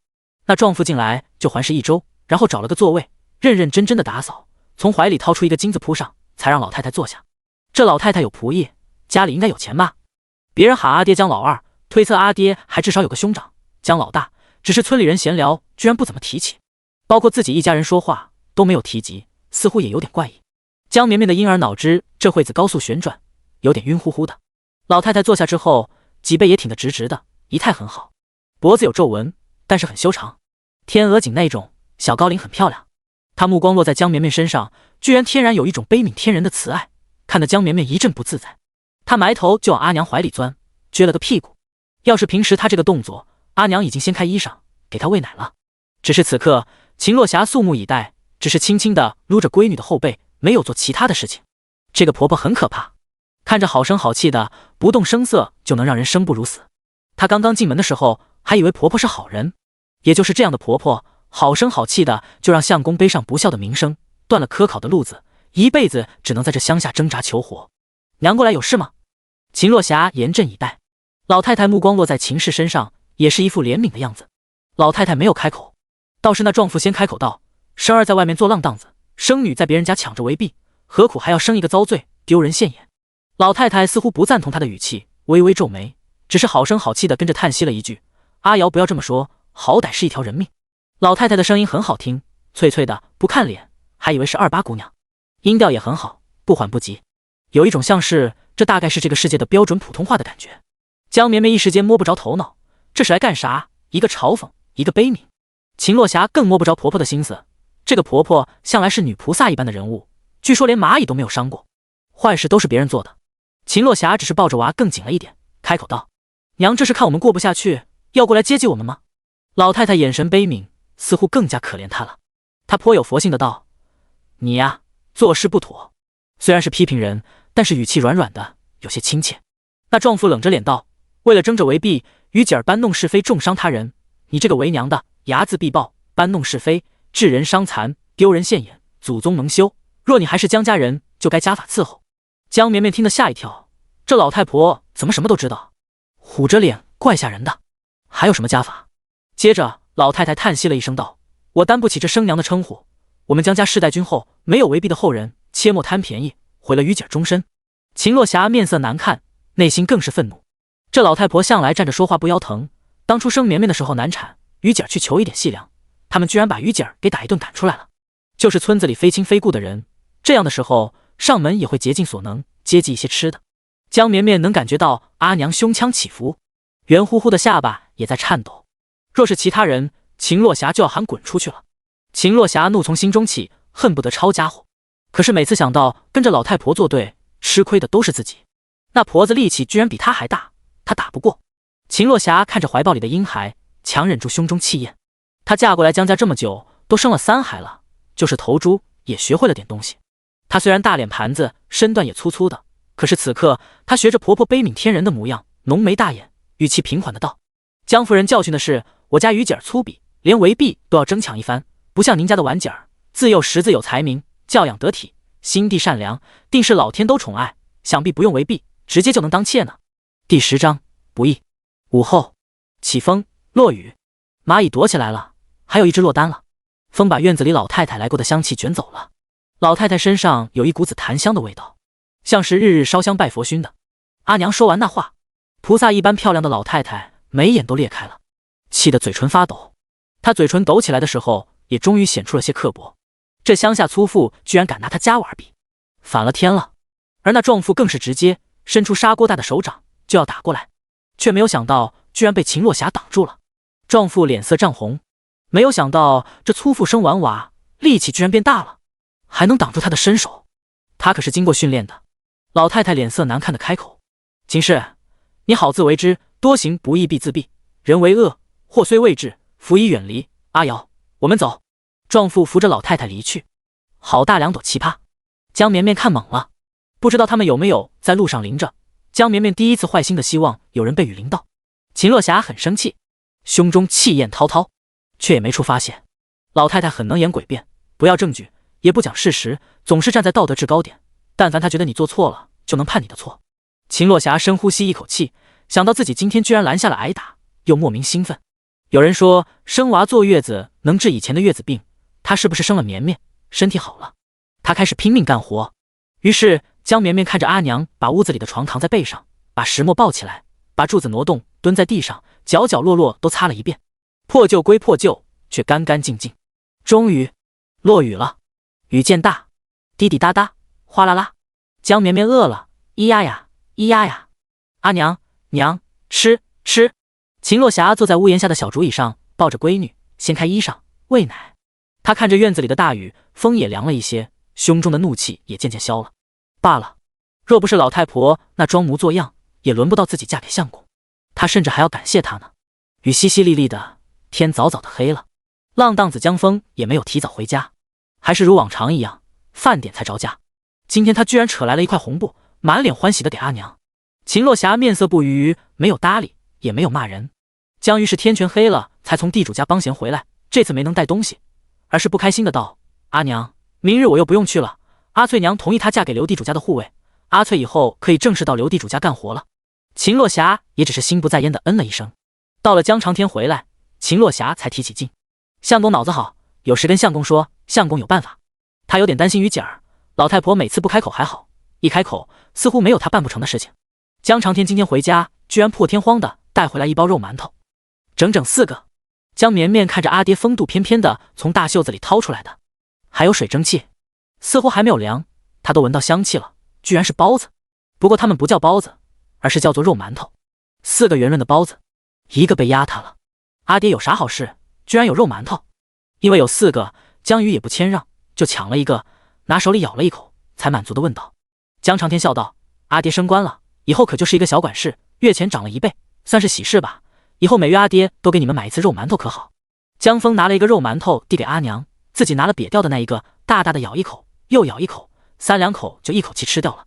那壮妇进来就环视一周，然后找了个座位，认认真真的打扫，从怀里掏出一个金子铺上，才让老太太坐下。这老太太有仆役，家里应该有钱吧？别人喊阿爹江老二，推测阿爹还至少有个兄长江老大，只是村里人闲聊居然不怎么提起，包括自己一家人说话都没有提及，似乎也有点怪异。江绵绵的婴儿脑汁这会子高速旋转，有点晕乎乎的。老太太坐下之后，脊背也挺得直直的，仪态很好，脖子有皱纹，但是很修长，天鹅颈那种，小高领很漂亮。她目光落在江绵绵身上，居然天然有一种悲悯天人的慈爱，看得江绵绵一阵不自在。她埋头就往阿娘怀里钻，撅了个屁股。要是平时她这个动作，阿娘已经掀开衣裳给她喂奶了。只是此刻秦落霞肃穆以待，只是轻轻地撸着闺女的后背，没有做其他的事情。这个婆婆很可怕，看着好声好气的，不动声色就能让人生不如死。她刚刚进门的时候还以为婆婆是好人，也就是这样的婆婆，好声好气的就让相公背上不孝的名声，断了科考的路子，一辈子只能在这乡下挣扎求活。娘过来有事吗？秦落霞严阵以待。老太太目光落在秦氏身上，也是一副怜悯的样子。老太太没有开口，倒是那壮妇先开口道：生儿在外面做浪荡子，生女在别人家抢着为婢，何苦还要生一个遭罪，丢人现眼？老太太似乎不赞同她的语气，微微皱眉，只是好声好气的跟着叹息了一句：阿瑶不要这么说，好歹是一条人命。老太太的声音很好听，脆脆的，不看脸还以为是28姑娘，音调也很好，不缓不急，有一种像是这大概是这个世界的标准普通话的感觉。江绵绵一时间摸不着头脑，这是来干啥？一个嘲讽，一个悲悯。秦落霞更摸不着婆婆的心思，这个婆婆向来是女菩萨一般的人物，据说连蚂蚁都没有伤过，坏事都是别人做的。秦落霞只是抱着娃更紧了一点，开口道：娘这是看我们过不下去，要过来接济我们吗？老太太眼神悲悯，似乎更加可怜她了。她颇有佛性的道：你呀，做事不妥。虽然是批评人，但是语气软软的，有些亲切。那壮妇冷着脸道：为了争着为婢，于姐儿搬弄是非，重伤他人，你这个为娘的睚眦必报，搬弄是非，致人伤残，丢人现眼，祖宗蒙羞。若你还是江家人，就该家法伺候。江绵绵听得吓一跳，这老太婆怎么什么都知道？虎着脸怪吓人的，还有什么家法？接着老太太叹息了一声道：我担不起这生娘的称呼，我们江家世代君后，没有为婢的后人，切莫贪便宜，毁了于姐儿终身。秦落霞面色难看，内心更是愤怒。这老太婆向来站着说话不腰疼，当初生绵绵的时候难产，于姐儿去求一点细粮，他们居然把于姐儿给打一顿赶出来了。就是村子里非亲非故的人，这样的时候上门也会竭尽所能接济一些吃的。江绵绵能感觉到阿娘胸腔起伏，圆乎乎的下巴也在颤抖。若是其他人，秦落霞就要喊滚出去了。秦落霞怒从心中起，恨不得抄家伙。可是每次想到跟着老太婆作对，吃亏的都是自己。那婆子力气居然比他还大，他打不过。秦洛霞看着怀抱里的婴孩，强忍住胸中气焰。她嫁过来江家这么久，都生了3孩了，就是头猪也学会了点东西。她虽然大脸盘子，身段也粗粗的，可是此刻她学着婆婆悲悯天人的模样，浓眉大眼，语气平缓的道：“江夫人教训的是，我家于姐儿粗鄙，连围婢都要争抢一番，不像您家的婉姐儿，自幼识字有才名，教养得体，心地善良，定是老天都宠爱，想必不用围婢，直接就能当妾呢。”第10章不易。午后起风落雨，蚂蚁躲起来了，还有一只落单了。风把院子里老太太来过的香气卷走了。老太太身上有一股子檀香的味道，像是日日烧香拜佛熏的。阿娘说完那话，菩萨一般漂亮的老太太眉眼都裂开了，气得嘴唇发抖。她嘴唇抖起来的时候，也终于显出了些刻薄。这乡下粗妇居然敢拿她家娃比，反了天了。而那壮妇更是直接伸出砂锅大的手掌就要打过来，却没有想到居然被秦洛霞挡住了。壮妇脸色涨红，没有想到这粗妇生完娃力气居然变大了，还能挡住她的身手。她可是经过训练的。老太太脸色难看的开口：“秦氏，你好自为之，多行不义必自毙，人为恶，祸虽未至，福已远离。阿瑶，我们走。”壮妇扶着老太太离去。好大2朵奇葩！江绵绵看懵了，不知道他们有没有在路上淋着。江绵绵第一次坏心的希望有人被雨淋到。秦洛霞很生气，胸中气焰滔滔，却也没处发泄。老太太很能演诡辩，不要证据，也不讲事实，总是站在道德制高点，但凡她觉得你做错了，就能判你的错。秦洛霞深呼吸一口气，想到自己今天居然拦下了挨打，又莫名兴奋。有人说生娃坐月子能治以前的月子病，她是不是生了绵绵，身体好了？她开始拼命干活。于是江绵绵看着阿娘把屋子里的床扛在背上，把石磨抱起来，把柱子挪动，蹲在地上，角角落落都擦了一遍。破旧归破旧，却干干净净。终于落雨了，雨渐大，滴滴答答，哗啦啦。江绵绵饿了，咿呀呀，咿呀呀。阿娘，娘，吃吃。秦洛霞坐在屋檐下的小竹椅上，抱着闺女，掀开衣裳，喂奶。她看着院子里的大雨，风也凉了一些，胸中的怒气也渐渐消了。罢了，若不是老太婆那装模作样，也轮不到自己嫁给相公。她甚至还要感谢她呢。雨淅淅沥沥的，天早早的黑了。浪荡子江峰也没有提早回家，还是如往常一样，饭点才着家。今天他居然扯来了一块红布，满脸欢喜的给阿娘。秦洛霞面色不愉，没有搭理，也没有骂人。江鱼是天全黑了才从地主家帮闲回来，这次没能带东西，而是不开心的道：“阿娘，明日我又不用去了。阿翠娘同意她嫁给刘地主家的护卫，阿翠以后可以正式到刘地主家干活了。”秦洛霞也只是心不在焉的嗯了一声。到了江长天回来，秦洛霞才提起劲：“相公脑子好，有事跟相公说，相公有办法。”他有点担心于姐儿，老太婆每次不开口还好，一开口似乎没有她办不成的事情。江长天今天回家，居然破天荒的带回来一包肉馒头，整整4个。江绵绵看着阿爹风度翩翩的从大袖子里掏出来的，还有水蒸气，似乎还没有凉，他都闻到香气了，居然是包子。不过他们不叫包子，而是叫做肉馒头。4个圆润的包子，一个被压塌了。阿爹有啥好事，居然有肉馒头？因为有4个，江鱼也不谦让，就抢了一个，拿手里咬了一口，才满足的问道。江长天笑道：“阿爹升官了，以后可就是一个小管事，月钱涨了1倍，算是喜事吧。以后每月阿爹都给你们买一次肉馒头可好？”江峰拿了一个肉馒头递给阿娘，自己拿了瘪掉的那一个，大大的咬一口，又咬一口，3两口就一口气吃掉了，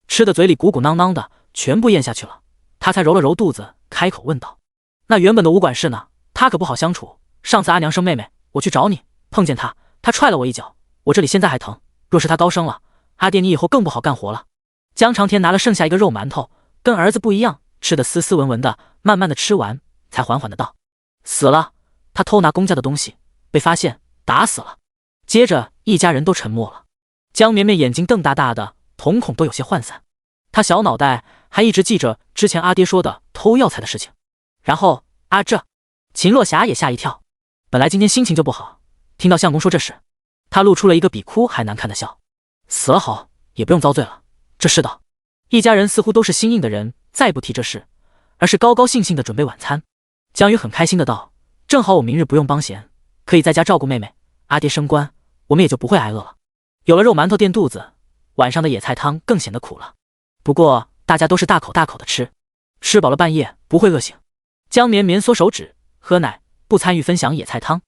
吃的嘴里鼓鼓囊囊的，全部咽下去了。他才揉了揉肚子，开口问道：“那原本的吴管事呢？他可不好相处。上次阿娘生妹妹，我去找你，碰见他，他踹了我一脚，我这里现在还疼。若是他高升了，阿爹你以后更不好干活了。”江长天拿了剩下一个肉馒头，跟儿子不一样，吃得斯斯文文的，慢慢的吃完，才缓缓的道：“死了，他偷拿公家的东西，被发现，打死了。”接着一家人都沉默了。江绵绵眼睛瞪大大的，瞳孔都有些涣散。他小脑袋还一直记着之前阿爹说的偷药材的事情。然后这秦洛霞也吓一跳，本来今天心情就不好，听到相公说这事，他露出了一个比哭还难看的笑。死了好，也不用遭罪了。这世道，一家人似乎都是心硬的人，再不提这事，而是高高兴兴的准备晚餐。江鱼很开心的道：“正好我明日不用帮闲，可以在家照顾妹妹，阿爹升官，我们也就不会挨饿了。”有了肉馒头垫肚子，晚上的野菜汤更显得苦了。不过大家都是大口大口的吃，吃饱了半夜不会饿醒。江绵绵缩手指喝奶，不参与分享野菜汤。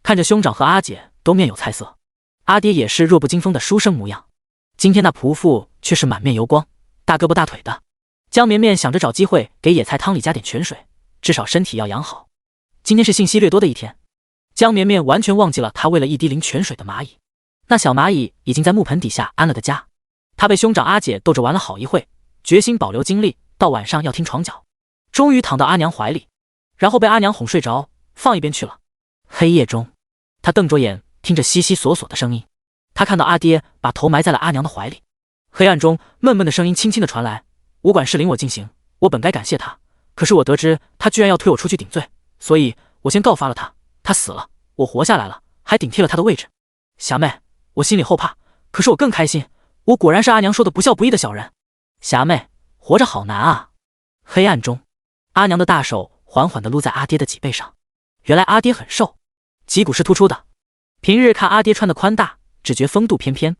看着兄长和阿姐都面有菜色，阿爹也是弱不禁风的书生模样。今天那仆妇却是满面油光，大胳膊大腿的。江绵绵想着找机会给野菜汤里加点泉水，至少身体要养好。今天是信息略多的一天，江绵绵完全忘记了她为了一滴淋泉水的蚂蚁。那小蚂蚁已经在木盆底下安了个家，她被兄长阿姐逗着玩了好一会，决心保留精力，到晚上要听床脚。终于躺到阿娘怀里，然后被阿娘哄睡着，放一边去了。黑夜中，他瞪着眼听着悉悉索索的声音，他看到阿爹把头埋在了阿娘的怀里。黑暗中闷闷的声音轻轻的传来，武管事领我进行，我本该感谢他，可是我得知他居然要推我出去顶罪，所以我先告发了他。他死了，我活下来了，还顶替了他的位置。霞妹，我心里后怕，可是我更开心，我果然是阿娘说的不孝不义的小人。霞妹，活着好难啊。黑暗中，阿娘的大手缓缓地撸在阿爹的脊背上。原来阿爹很瘦，脊骨是突出的。平日看阿爹穿的宽大，只觉风度翩翩。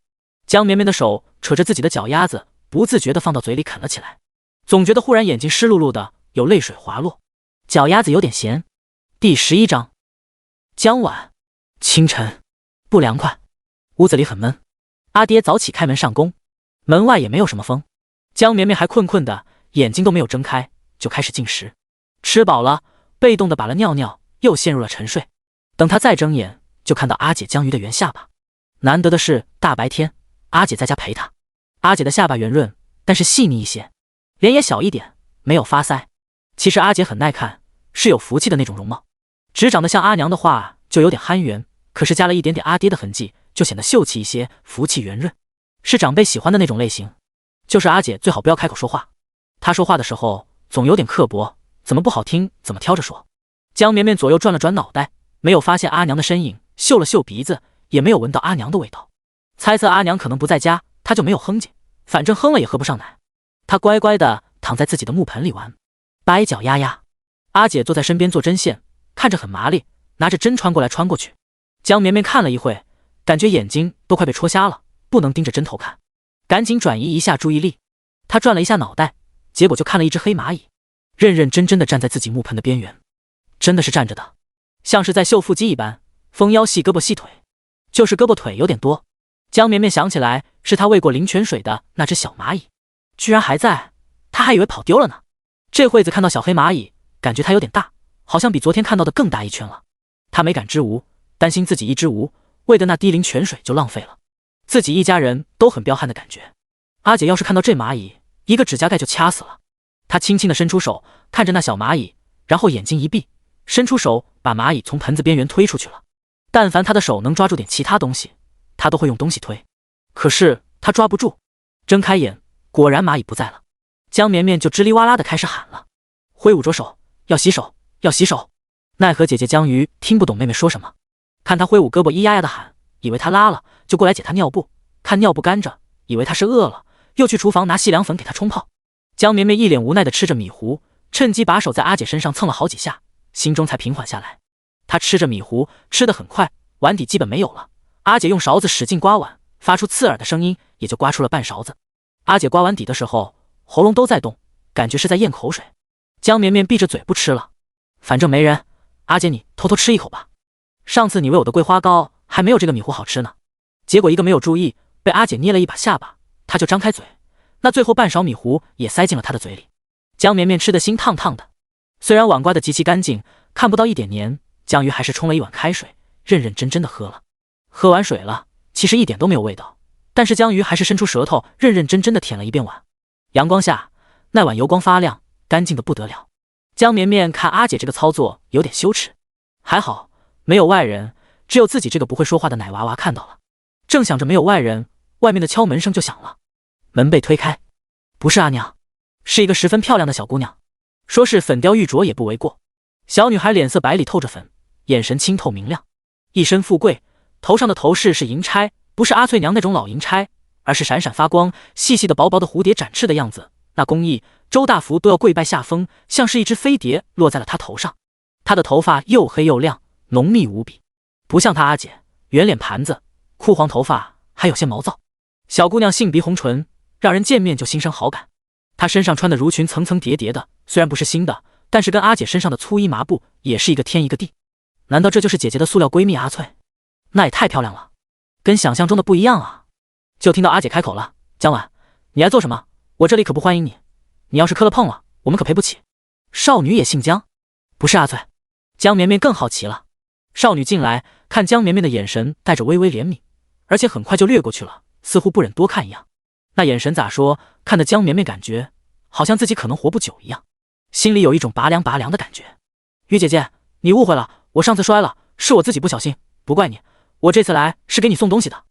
江绵绵的手扯着自己的脚丫子，不自觉地放到嘴里啃了起来，总觉得忽然眼睛湿漉漉的，有泪水滑落，脚丫子有点咸。第11章。将晚，清晨，不凉快，屋子里很闷。阿爹早起开门上工，门外也没有什么风。江绵绵还困困的，眼睛都没有睁开，就开始进食。吃饱了，被动的把了尿尿，又陷入了沉睡。等他再睁眼，就看到阿姐江鱼的圆下巴。难得的是大白天阿姐在家陪他。阿姐的下巴圆润，但是细腻一些，脸也小一点，没有发腮。其实阿姐很耐看，是有福气的那种容貌。只长得像阿娘的话就有点憨圆，可是加了一点点阿爹的痕迹，就显得秀气一些，福气圆润，是长辈喜欢的那种类型。就是阿姐最好不要开口说话，她说话的时候总有点刻薄，怎么不好听怎么挑着说。江绵绵左右转了转脑袋，没有发现阿娘的身影，嗅了嗅鼻子，也没有闻到阿娘的味道。猜测阿娘可能不在家，他就没有哼唧，反正哼了也喝不上奶。他乖乖的躺在自己的木盆里玩，掰脚丫丫。阿姐坐在身边做针线，看着很麻利，拿着针穿过来穿过去。江绵绵看了一会，感觉眼睛都快被戳瞎了，不能盯着针头看，赶紧转移一下注意力。他转了一下脑袋，结果就看了一只黑蚂蚁，认认真真的站在自己木盆的边缘，真的是站着的，像是在绣腹肌一般，丰腰细胳膊细腿，就是胳膊腿有点多。江绵绵想起来是他喂过灵泉水的那只小蚂蚁，居然还在，他还以为跑丢了呢。这会子看到小黑蚂蚁，感觉它有点大，好像比昨天看到的更大一圈了。他没敢支吾，担心自己一支吾，喂的那滴灵泉水就浪费了，自己一家人都很彪悍的感觉。阿姐要是看到这蚂蚁，一个指甲盖就掐死了。她轻轻地伸出手，看着那小蚂蚁，然后眼睛一闭，伸出手把蚂蚁从盆子边缘推出去了。但凡她的手能抓住点其他东西，她都会用东西推，可是她抓不住。睁开眼，果然蚂蚁不在了。江绵绵就吱哩哇啦的开始喊了，挥舞着手，要洗手，要洗手。奈何姐姐江鱼听不懂妹妹说什么，看她挥舞胳膊咿呀呀的喊，以为她拉了，就过来解她尿布，看尿布干着，以为她是饿了，又去厨房拿细凉粉给她冲泡。江绵绵一脸无奈的吃着米糊，趁机把手在阿姐身上蹭了好几下，心中才平缓下来。她吃着米糊，吃得很快，碗底基本没有了。阿姐用勺子使劲刮碗，发出刺耳的声音，也就刮出了半勺子。阿姐刮碗底的时候，喉咙都在动，感觉是在咽口水。江绵绵闭着嘴不吃了，反正没人，阿姐你偷偷吃一口吧，上次你喂我的桂花糕还没有这个米糊好吃呢。结果一个没有注意，被阿姐捏了一把下巴，她就张开嘴，那最后半勺米糊也塞进了她的嘴里。江绵绵吃得心烫烫的，虽然碗刮得极其干净，看不到一点黏，江鱼还是冲了一碗开水，认认真真的喝了。喝完水了，其实一点都没有味道，但是江鱼还是伸出舌头，认认真真的舔了一遍碗。阳光下，那碗油光发亮，干净的不得了。江绵绵看阿姐这个操作有点羞耻，还好没有外人，只有自己这个不会说话的奶娃娃看到了。正想着没有外人，外面的敲门声就响了，门被推开，不是阿娘，是一个十分漂亮的小姑娘，说是粉雕玉琢也不为过。小女孩脸色白里透着粉，眼神清透明亮，一身富贵，头上的头饰是银钗，不是阿翠娘那种老银钗，而是闪闪发光、细细的薄薄的蝴蝶展翅的样子，那工艺周大福都要跪拜下风，像是一只飞碟落在了她头上。她的头发又黑又亮，浓密无比，不像她阿姐圆脸盘子，枯黄头发还有些毛躁。小姑娘杏鼻红唇，让人见面就心生好感。她身上穿的襦裙层层叠叠的，虽然不是新的，但是跟阿姐身上的粗衣麻布也是一个天一个地。难道这就是姐姐的塑料闺蜜阿翠？那也太漂亮了，跟想象中的不一样啊！就听到阿姐开口了：“江晚，你爱做什么？我这里可不欢迎你。你要是磕了碰了，我们可赔不起。”少女也姓江，不是阿翠。江绵绵更好奇了。少女进来，看江绵绵的眼神带着微微怜悯，而且很快就掠过去了，似乎不忍多看一样。那眼神咋说，看得江绵绵感觉好像自己可能活不久一样，心里有一种拔凉拔凉的感觉。于姐姐，你误会了，我上次摔了，是我自己不小心，不怪你。我这次来是给你送东西的。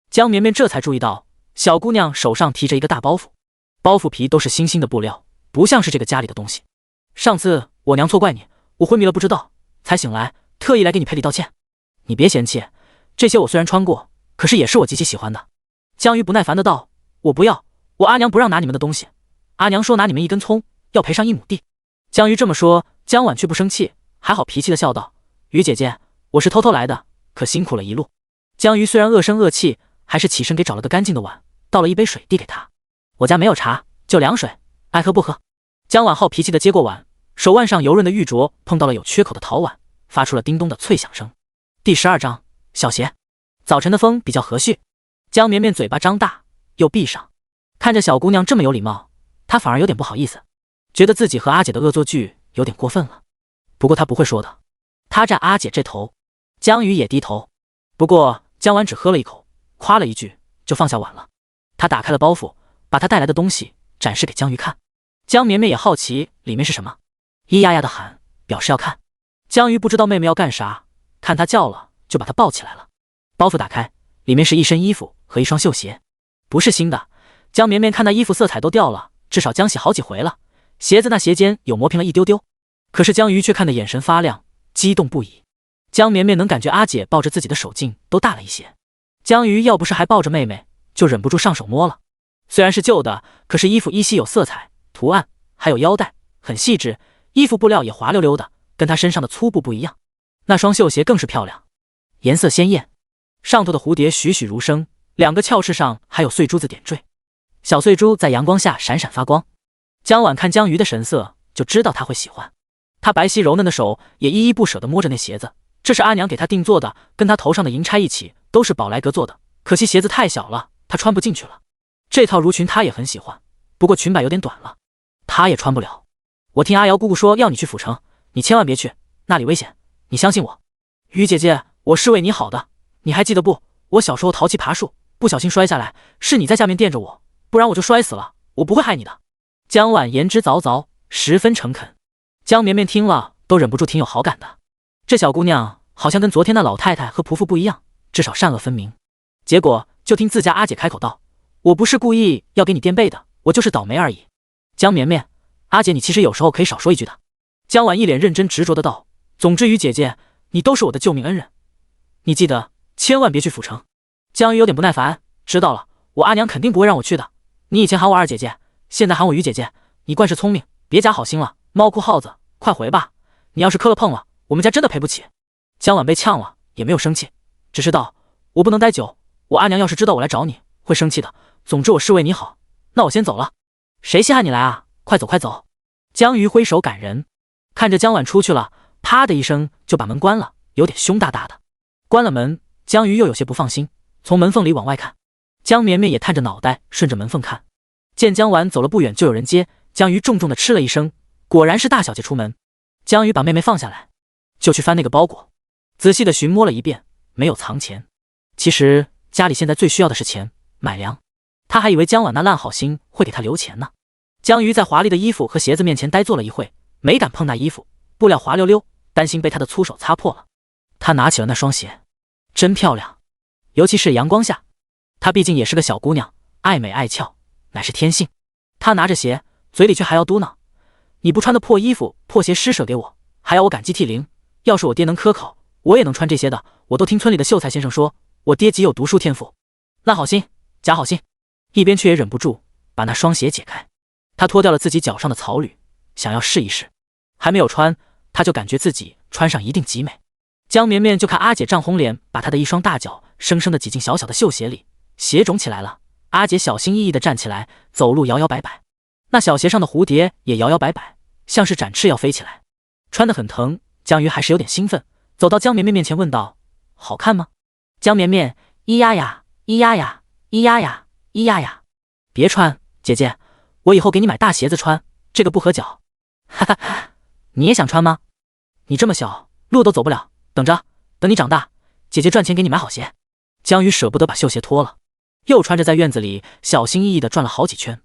江绵绵这才注意到，小姑娘手上提着一个大包袱，包袱皮都是新的布料，不像是这个家里的东西。上次我娘错怪你，我昏迷了不知道，才醒来，特意来给你赔礼道歉。你别嫌弃，这些我虽然穿过，可是也是我极其喜欢的。江鱼不耐烦的道：“我不要，我阿娘不让拿你们的东西，阿娘说拿你们一根葱要赔上1亩地。”江鱼这么说，江晚却不生气，还好脾气的笑道：“鱼姐姐，我是偷偷来的，可辛苦了一路。”江鱼虽然恶声恶气，还是起身给找了个干净的碗，倒了一杯水递给他：“我家没有茶，就凉水，爱喝不喝。”江晚好脾气的接过碗，手腕上油润的玉镯碰到了有缺口的陶碗，发出了叮咚的脆响声。第12章小鞋。早晨的风比较和煦，江绵绵嘴巴张大又闭上，看着小姑娘这么有礼貌，她反而有点不好意思，觉得自己和阿姐的恶作剧有点过分了。不过她不会说的，她站阿姐这头。江鱼也低头，不过江晚只喝了一口，夸了一句就放下碗了。他打开了包袱，把他带来的东西展示给江鱼看。江绵绵也好奇里面是什么，咿呀呀的喊，表示要看。江鱼不知道妹妹要干啥，看她叫了就把她抱起来了。包袱打开，里面是一身衣服和一双绣鞋，不是新的。江绵绵看那衣服色彩都掉了，至少江洗好几回了，鞋子那鞋尖有磨平了一丢丢，可是江鱼却看得眼神发亮，激动不已。江绵绵能感觉阿姐抱着自己的手劲都大了一些，江鱼要不是还抱着妹妹，就忍不住上手摸了。虽然是旧的，可是衣服依稀有色彩图案，还有腰带很细致，衣服布料也滑溜溜的，跟她身上的粗布不一样。那双绣鞋更是漂亮，颜色鲜艳，上头的蝴蝶栩栩如生，2个鞘翅上还有碎珠子点缀，小碎珠在阳光下闪闪发光。江晚看江鱼的神色，就知道他会喜欢。他白皙柔嫩的手也依依不舍地摸着那鞋子，这是阿娘给他定做的，跟他头上的银钗一起，都是宝来格做的，可惜鞋子太小了，他穿不进去了。这套襦裙他也很喜欢，不过裙摆有点短了，他也穿不了。我听阿瑶姑姑说要你去府城，你千万别去，那里危险，你相信我。鱼姐姐，我是为你好的，你还记得不？我小时候淘气爬树，不小心摔下来，是你在下面垫着我，不然我就摔死了，我不会害你的。江晚言之凿凿，十分诚恳。江绵绵听了都忍不住挺有好感的，这小姑娘好像跟昨天那老太太和仆妇不一样，至少善恶分明。结果就听自家阿姐开口道：“我不是故意要给你垫背的，我就是倒霉而已。”江绵绵，阿姐你其实有时候可以少说一句的。江晚一脸认真执着的道：“总之于姐姐，你都是我的救命恩人，你记得千万别去府城。”江鱼有点不耐烦：“知道了，我阿娘肯定不会让我去的。你以前喊我二姐姐，现在喊我于姐姐，你惯是聪明，别假好心了。猫哭耗子，快回吧！你要是磕了碰了，我们家真的赔不起。”江晚被呛了，也没有生气，只是道：“我不能待久，我阿娘要是知道我来找你，会生气的。总之我是为你好，那我先走了。”“谁稀罕你来啊？快走快走！”江鱼挥手赶人，看着江晚出去了，啪的一声就把门关了，有点凶大大的。关了门，江鱼又有些不放心，从门缝里往外看。江绵绵也探着脑袋顺着门缝看，见江晚走了不远就有人接，江鱼重重的嗤了一声，果然是大小姐出门。江鱼把妹妹放下来，就去翻那个包裹，仔细的寻摸了一遍，没有藏钱。其实家里现在最需要的是钱，买粮。他还以为江晚那烂好心会给他留钱呢。江鱼在华丽的衣服和鞋子面前呆坐了一会，没敢碰那衣服，布料滑溜溜，担心被他的粗手擦破了。他拿起了那双鞋，真漂亮，尤其是阳光下。她毕竟也是个小姑娘，爱美爱俏乃是天性。她拿着鞋，嘴里却还要嘟囔：“你不穿的破衣服破鞋施舍给我，还要我感激涕零。要是我爹能科考，我也能穿这些的。我都听村里的秀才先生说，我爹极有读书天赋。烂好心，假好心。”一边却也忍不住把那双鞋解开。他脱掉了自己脚上的草履，想要试一试，还没有穿，他就感觉自己穿上一定极美。江绵绵就看阿姐涨红脸，把她的一双大脚生生的挤进小小的绣鞋里，鞋肿起来了。阿姐小心翼翼地站起来，走路摇摇摆摆，那小鞋上的蝴蝶也摇摇摆摆，像是展翅要飞起来，穿得很疼。江鱼还是有点兴奋，走到江绵绵面前问道：“好看吗？”江绵绵咿呀呀咿呀呀咿呀呀咿呀呀，别穿，姐姐，我以后给你买大鞋子穿，这个不合脚。哈哈哈，你也想穿吗？你这么小，路都走不了，等着，等你长大，姐姐赚钱给你买好鞋。江鱼舍不得把绣鞋脱了，又穿着在院子里小心翼翼地转了好几圈，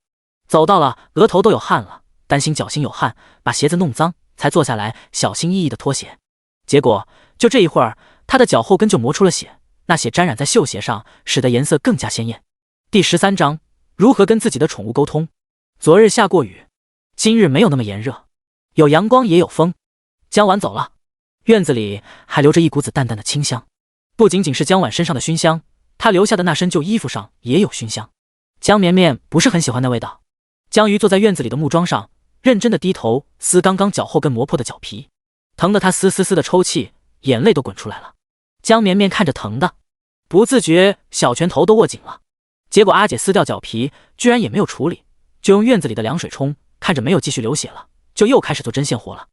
走到了额头都有汗了，担心脚心有汗把鞋子弄脏，才坐下来小心翼翼地脱鞋。结果就这一会儿，他的脚后跟就磨出了血，那血沾染在绣鞋上，使得颜色更加鲜艳。第13章，如何跟自己的宠物沟通。昨日下过雨，今日没有那么炎热，有阳光也有风。江晚走了，院子里还留着一股子淡淡的清香，不仅仅是江晚身上的熏香，他留下的那身旧衣服上也有熏香。江绵绵不是很喜欢那味道。江鱼坐在院子里的木桩上，认真的低头撕刚刚脚后跟磨破的脚皮，疼得他嘶嘶嘶的抽泣，眼泪都滚出来了。江绵绵看着疼的，不自觉小拳头都握紧了。结果阿姐撕掉脚皮，居然也没有处理，就用院子里的凉水冲，看着没有继续流血了，就又开始做针线活了。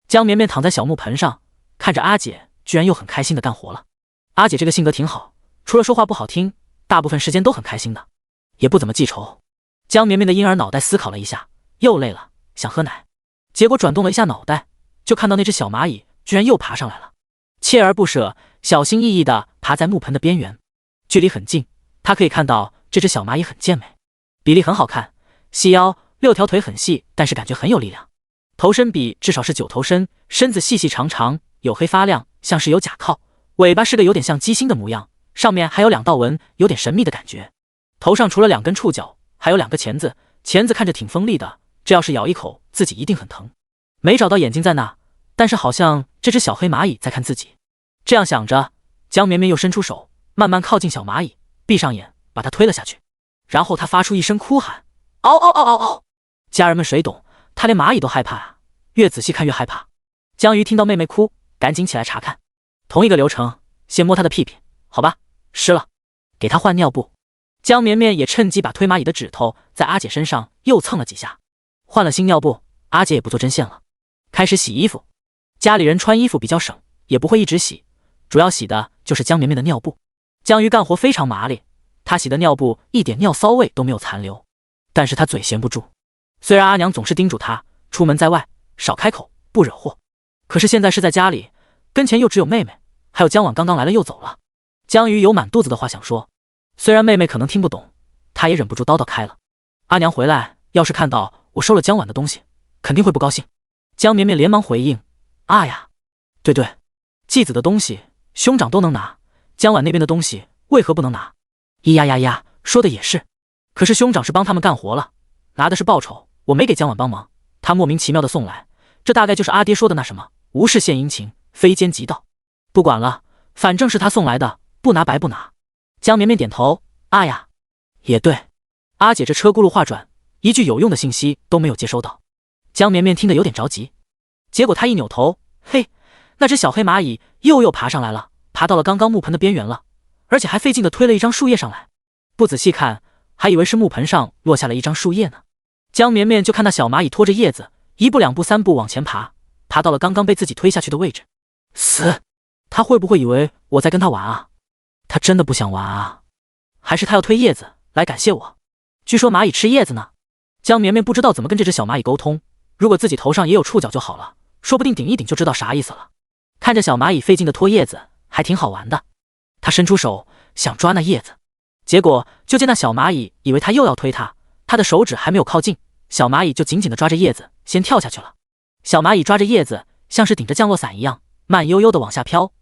江绵绵躺在小木盆上，看着阿姐居然又很开心的干活了。阿姐这个性格挺好，除了说话不好听，大部分时间都很开心的，也不怎么记仇。江绵绵的婴儿脑袋思考了一下，又累了，想喝奶，结果转动了一下脑袋，就看到那只小蚂蚁居然又爬上来了，锲而不舍，小心翼翼地爬在木盆的边缘，距离很近，他可以看到这只小蚂蚁很健美，比例很好看，细腰，6条腿很细，但是感觉很有力量。头身比至少是9头身，身子细细长长，黝黑发亮，像是有甲靠。尾巴是个有点像鸡心的模样，上面还有2道纹，有点神秘的感觉。头上除了2根触角，还有2个钳子，钳子看着挺锋利的，这要是咬一口，自己一定很疼。没找到眼睛在那，但是好像这只小黑蚂蚁在看自己。这样想着，江绵绵又伸出手，慢慢靠近小蚂蚁，闭上眼，把它推了下去。然后他发出一声哭喊：“嗷嗷嗷嗷嗷！”家人们谁懂？他连蚂蚁都害怕啊，越仔细看越害怕。江鱼听到妹妹哭，赶紧起来查看。同一个流程，先摸她的屁屁，好吧，湿了，给她换尿布。江绵绵也趁机把推蚂蚁的指头在阿姐身上又蹭了几下。换了新尿布，阿姐也不做针线了，开始洗衣服。家里人穿衣服比较省，也不会一直洗，主要洗的就是江绵绵的尿布。江鱼干活非常麻利，他洗的尿布一点尿骚味都没有残留，但是他嘴闲不住。虽然阿娘总是叮嘱他出门在外少开口，不惹祸，可是现在是在家里，跟前又只有妹妹，还有江晚刚刚来了又走了。江鱼有满肚子的话想说，虽然妹妹可能听不懂，他也忍不住叨叨开了。阿娘回来要是看到我收了江晚的东西，肯定会不高兴。江绵绵连忙回应：“啊呀，对对，继子的东西兄长都能拿，江晚那边的东西为何不能拿？”咿呀呀呀，说的也是，可是兄长是帮他们干活了，拿的是报酬，我没给江晚帮忙，他莫名其妙的送来，这大概就是阿爹说的那什么无事献殷勤，非奸即盗。不管了，反正是他送来的，不拿白不拿。江绵绵点头：“啊呀，也对。”阿姐这车轱辘话转，一句有用的信息都没有接收到。江绵绵听得有点着急，结果他一扭头，嘿，那只小黑蚂蚁又爬上来了，爬到了刚刚木盆的边缘了，而且还费劲的推了一张树叶上来。不仔细看，还以为是木盆上落下了一张树叶呢。江绵绵就看那小蚂蚁拖着叶子，1步2步3步往前爬，爬到了刚刚被自己推下去的位置。死！他会不会以为我在跟他玩啊？他真的不想玩啊？还是他要推叶子来感谢我？据说蚂蚁吃叶子呢。江绵绵不知道怎么跟这只小蚂蚁沟通，如果自己头上也有触角就好了，说不定顶一顶就知道啥意思了。看着小蚂蚁费劲的拖叶子，还挺好玩的。他伸出手想抓那叶子，结果就见那小蚂蚁以为他又要推他，他的手指还没有靠近，小蚂蚁就紧紧地抓着叶子，先跳下去了。小蚂蚁抓着叶子，像是顶着降落伞一样，慢悠悠地往下飘。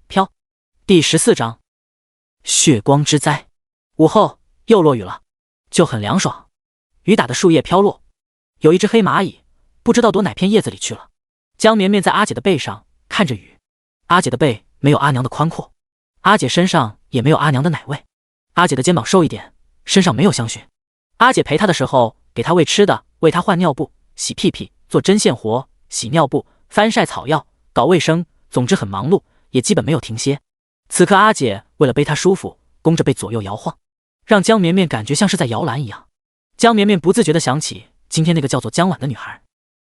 第14章，血光之灾。午后又落雨了，就很凉爽。雨打的树叶飘落，有一只黑蚂蚁不知道躲哪片叶子里去了。江绵绵在阿姐的背上看着雨，阿姐的背没有阿娘的宽阔，阿姐身上也没有阿娘的奶味。阿姐的肩膀瘦一点，身上没有香薰。阿姐陪她的时候，给她喂吃的，为她换尿布，洗屁屁，做针线活，洗尿布，翻晒草药，搞卫生，总之很忙碌，也基本没有停歇。此刻阿姐为了背她舒服，弓着背左右摇晃，让江绵绵感觉像是在摇篮一样。江绵绵不自觉地想起今天那个叫做江婉的女孩，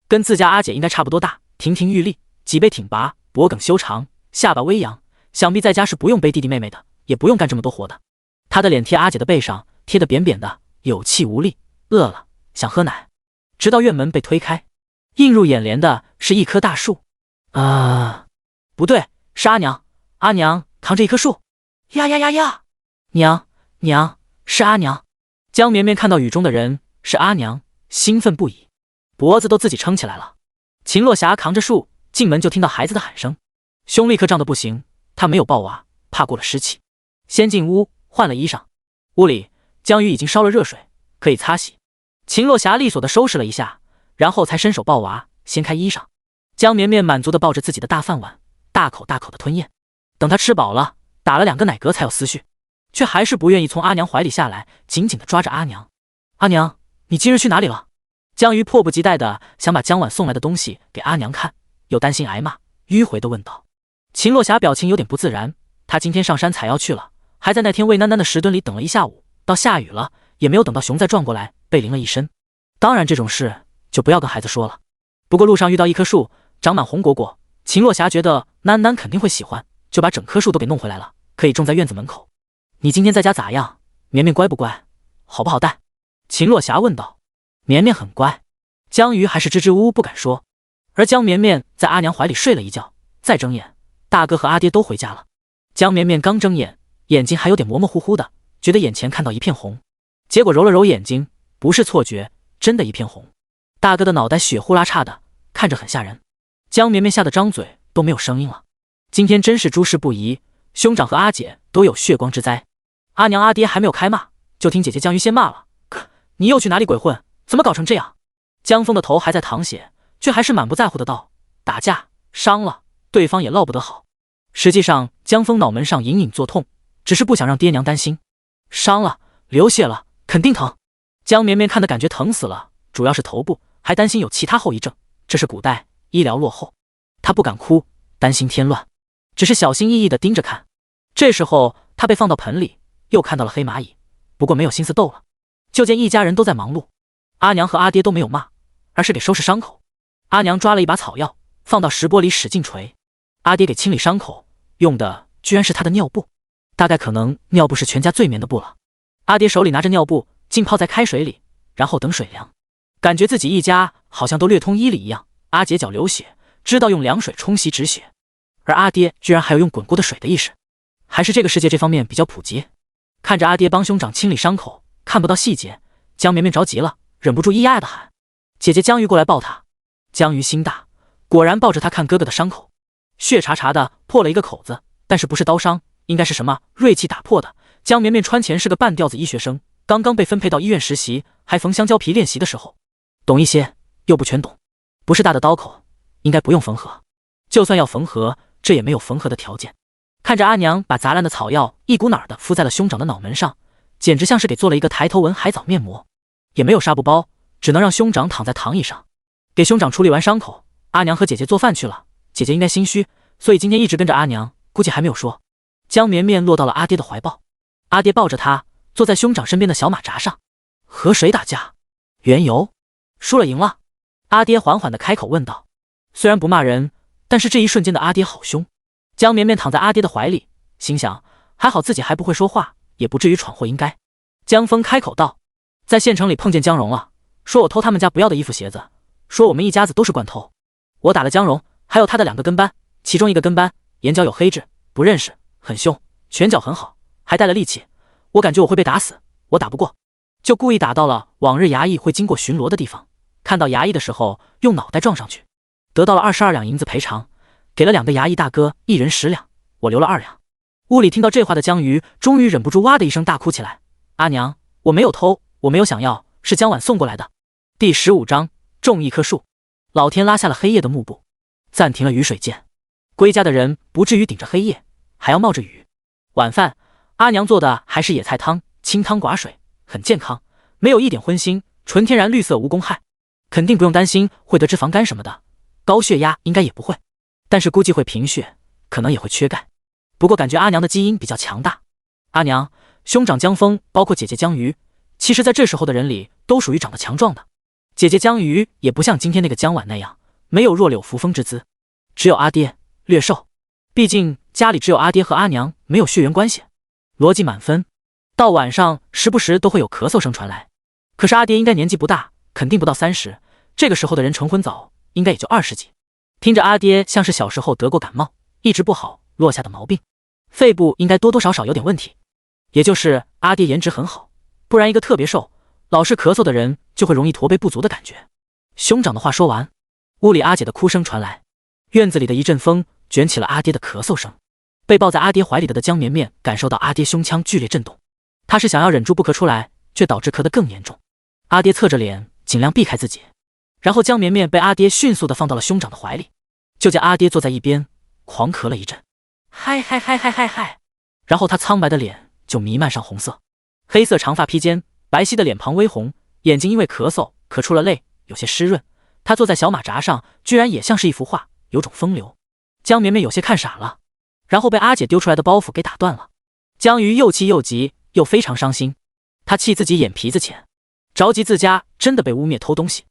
跟自家阿姐应该差不多大，亭亭玉立，脊背挺拔，脖梗修长，下巴微扬，想必在家是不用背弟弟妹妹的，也不用干这么多活的。她的脸贴阿姐的背上，贴得扁扁的，有气无力，饿了想喝奶。直到院门被推开，映入眼帘的是一棵大树。不对，是阿娘。阿娘扛着一棵树。呀呀呀呀！娘，是阿娘。江绵绵看到雨中的人是阿娘，兴奋不已，脖子都自己撑起来了。秦洛霞扛着树进门，就听到孩子的喊声，胸立刻胀得不行。她没有抱娃，怕过了湿气，先进屋换了衣裳。屋里江鱼已经烧了热水，可以擦洗。秦洛霞利索地收拾了一下，然后才伸手抱娃，掀开衣裳。江绵绵满足地抱着自己的大饭碗，大口大口地吞咽。等她吃饱了，打了2个奶嗝才有思绪，却还是不愿意从阿娘怀里下来，紧紧地抓着阿娘。阿娘，你今日去哪里了？江鱼迫不及待地想把江婉送来的东西给阿娘看，又担心挨骂，迂回地问道。秦洛霞表情有点不自然，她今天上山采药去了，还在那天魏囡囡的石墩里等了一下午，到下雨了，也没有等到熊再撞过来，被淋了一身。当然这种事就不要跟孩子说了。不过路上遇到一棵树，长满红果果，秦洛霞觉得囡囡肯定会喜欢，就把整棵树都给弄回来了，可以种在院子门口。你今天在家咋样？绵绵乖不乖？好不好带？秦洛霞问道。绵绵很乖。江鱼还是支支吾吾不敢说。而江绵绵在阿娘怀里睡了一觉，再睁眼，大哥和阿爹都回家了。江绵绵刚睁眼，眼睛还有点模模糊糊的，觉得眼前看到一片红，结果揉了揉眼睛，不是错觉，真的一片红。大哥的脑袋血呼啦叉的，看着很吓人。江绵绵吓得张嘴都没有声音了。今天真是诸事不宜，兄长和阿姐都有血光之灾。阿娘阿爹还没有开骂，就听姐姐江鱼先骂了：你又去哪里鬼混？怎么搞成这样？江峰的头还在淌血，却还是满不在乎的道：打架伤了，对方也落不得好。实际上江峰脑门上隐隐作痛，只是不想让爹娘担心。伤了，流血了，肯定疼。江绵绵看得感觉疼死了，主要是头部，还担心有其他后遗症，这是古代，医疗落后。她不敢哭，担心添乱，只是小心翼翼地盯着看。这时候她被放到盆里，又看到了黑蚂蚁，不过没有心思逗了。就见一家人都在忙碌，阿娘和阿爹都没有骂，而是给收拾伤口。阿娘抓了一把草药，放到石钵里使劲捶。阿爹给清理伤口，用的居然是他的尿布，大概可能尿布是全家最棉的布了。阿爹手里拿着尿布，浸泡在开水里，然后等水凉，感觉自己一家好像都略通医理一样。阿姐脚流血，知道用凉水冲洗止血，而阿爹居然还有用滚过的水的意识，还是这个世界这方面比较普及。看着阿爹帮兄长清理伤口，看不到细节，江绵绵着急了，忍不住咿呀呀的喊：姐姐江鱼过来抱她。江鱼心大，果然抱着他看哥哥的伤口，血查查的破了一个口子，但是不是刀伤，应该是什么锐器打破的。江绵绵穿前是个半吊子医学生，刚刚被分配到医院实习，还缝香蕉皮练习的时候，懂一些又不全懂。不是大的刀口，应该不用缝合，就算要缝合，这也没有缝合的条件。看着阿娘把砸烂的草药一股脑儿的敷在了兄长的脑门上，简直像是给做了一个抬头纹海藻面膜。也没有纱布包，只能让兄长躺在躺椅上。给兄长处理完伤口，阿娘和姐姐做饭去了。姐姐应该心虚，所以今天一直跟着阿娘，估计还没有说。江绵绵落到了阿爹的怀抱，阿爹抱着她坐在兄长身边的小马扎上。和谁打架？缘由？输了赢了？阿爹缓缓地开口问道。虽然不骂人，但是这一瞬间的阿爹好凶。江绵绵躺在阿爹的怀里，心想还好自己还不会说话，也不至于闯祸应该。江峰开口道：在县城里碰见江荣了，说我偷他们家不要的衣服鞋子，说我们一家子都是惯偷。我打了江荣，还有他的2个跟班，其中一个跟班眼角有黑痣，不认识，很凶，拳脚很好，还带了利器。我感觉我会被打死，我打不过，就故意打到了往日衙役会经过巡逻的地方，看到衙役的时候用脑袋撞上去，得到了22两银子赔偿，给了2个衙役大哥1人10两，我留了2两。屋里听到这话的江鱼终于忍不住哇的一声大哭起来。阿娘，我没有偷，我没有想要，是江婉送过来的。第15章种一棵树。老天拉下了黑夜的幕布，暂停了雨水剑。归家的人不至于顶着黑夜，还要冒着雨。晚饭，阿娘做的还是野菜汤，清汤寡水，很健康，没有一点荤腥，纯天然绿色无公害，肯定不用担心会得脂肪肝什么的，高血压应该也不会，但是估计会贫血，可能也会缺钙。不过感觉阿娘的基因比较强大。阿娘，兄长江峰包括姐姐江鱼，其实在这时候的人里都属于长得强壮的。姐姐江鱼也不像今天那个江婉那样没有弱柳扶风之姿，只有阿爹略瘦，毕竟家里只有阿爹和阿娘，没有血缘关系。逻辑满分。到晚上时不时都会有咳嗽声传来，可是阿爹应该年纪不大，肯定不到30，这个时候的人成婚早，应该也就20几。听着阿爹像是小时候得过感冒，一直不好落下的毛病，肺部应该多多少少有点问题。也就是阿爹颜值很好，不然一个特别瘦老是咳嗽的人就会容易驼背不足的感觉。兄长的话说完，屋里阿姐的哭声传来，院子里的一阵风卷起了阿爹的咳嗽声。被抱在阿爹怀里的江绵绵感受到阿爹胸腔剧烈震动，他是想要忍住不咳出来，却导致咳得更严重。阿爹侧着脸尽量避开自己，然后江绵绵被阿爹迅速地放到了兄长的怀里，就见阿爹坐在一边狂咳了一阵，嗨嗨嗨嗨嗨嗨，然后他苍白的脸就弥漫上红色，黑色长发披肩，白皙的脸庞微红，眼睛因为咳嗽咳出了泪，有些湿润。他坐在小马扎上，居然也像是一幅画，有种风流。江绵绵有些看傻了，然后被阿姐丢出来的包袱给打断了。江鱼又气又急，又非常伤心，他气自己眼皮子浅，着急自家真的被污蔑偷东西，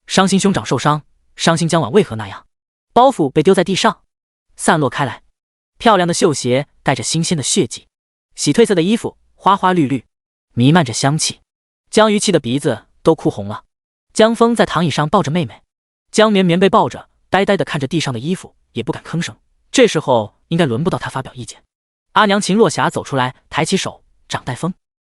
伤心兄长受伤，伤心江婉为何那样。包袱被丢在地上，散落开来，漂亮的绣鞋带着新鲜的血迹，洗褪色的衣服花花绿绿，弥漫着香气。江鱼气的鼻子都哭红了。江峰在躺椅上抱着妹妹，江绵绵被抱着，呆呆地看着地上的衣服，也不敢吭声。这时候应该轮不到他发表意见。阿娘秦落霞走出来，抬起手，掌带风。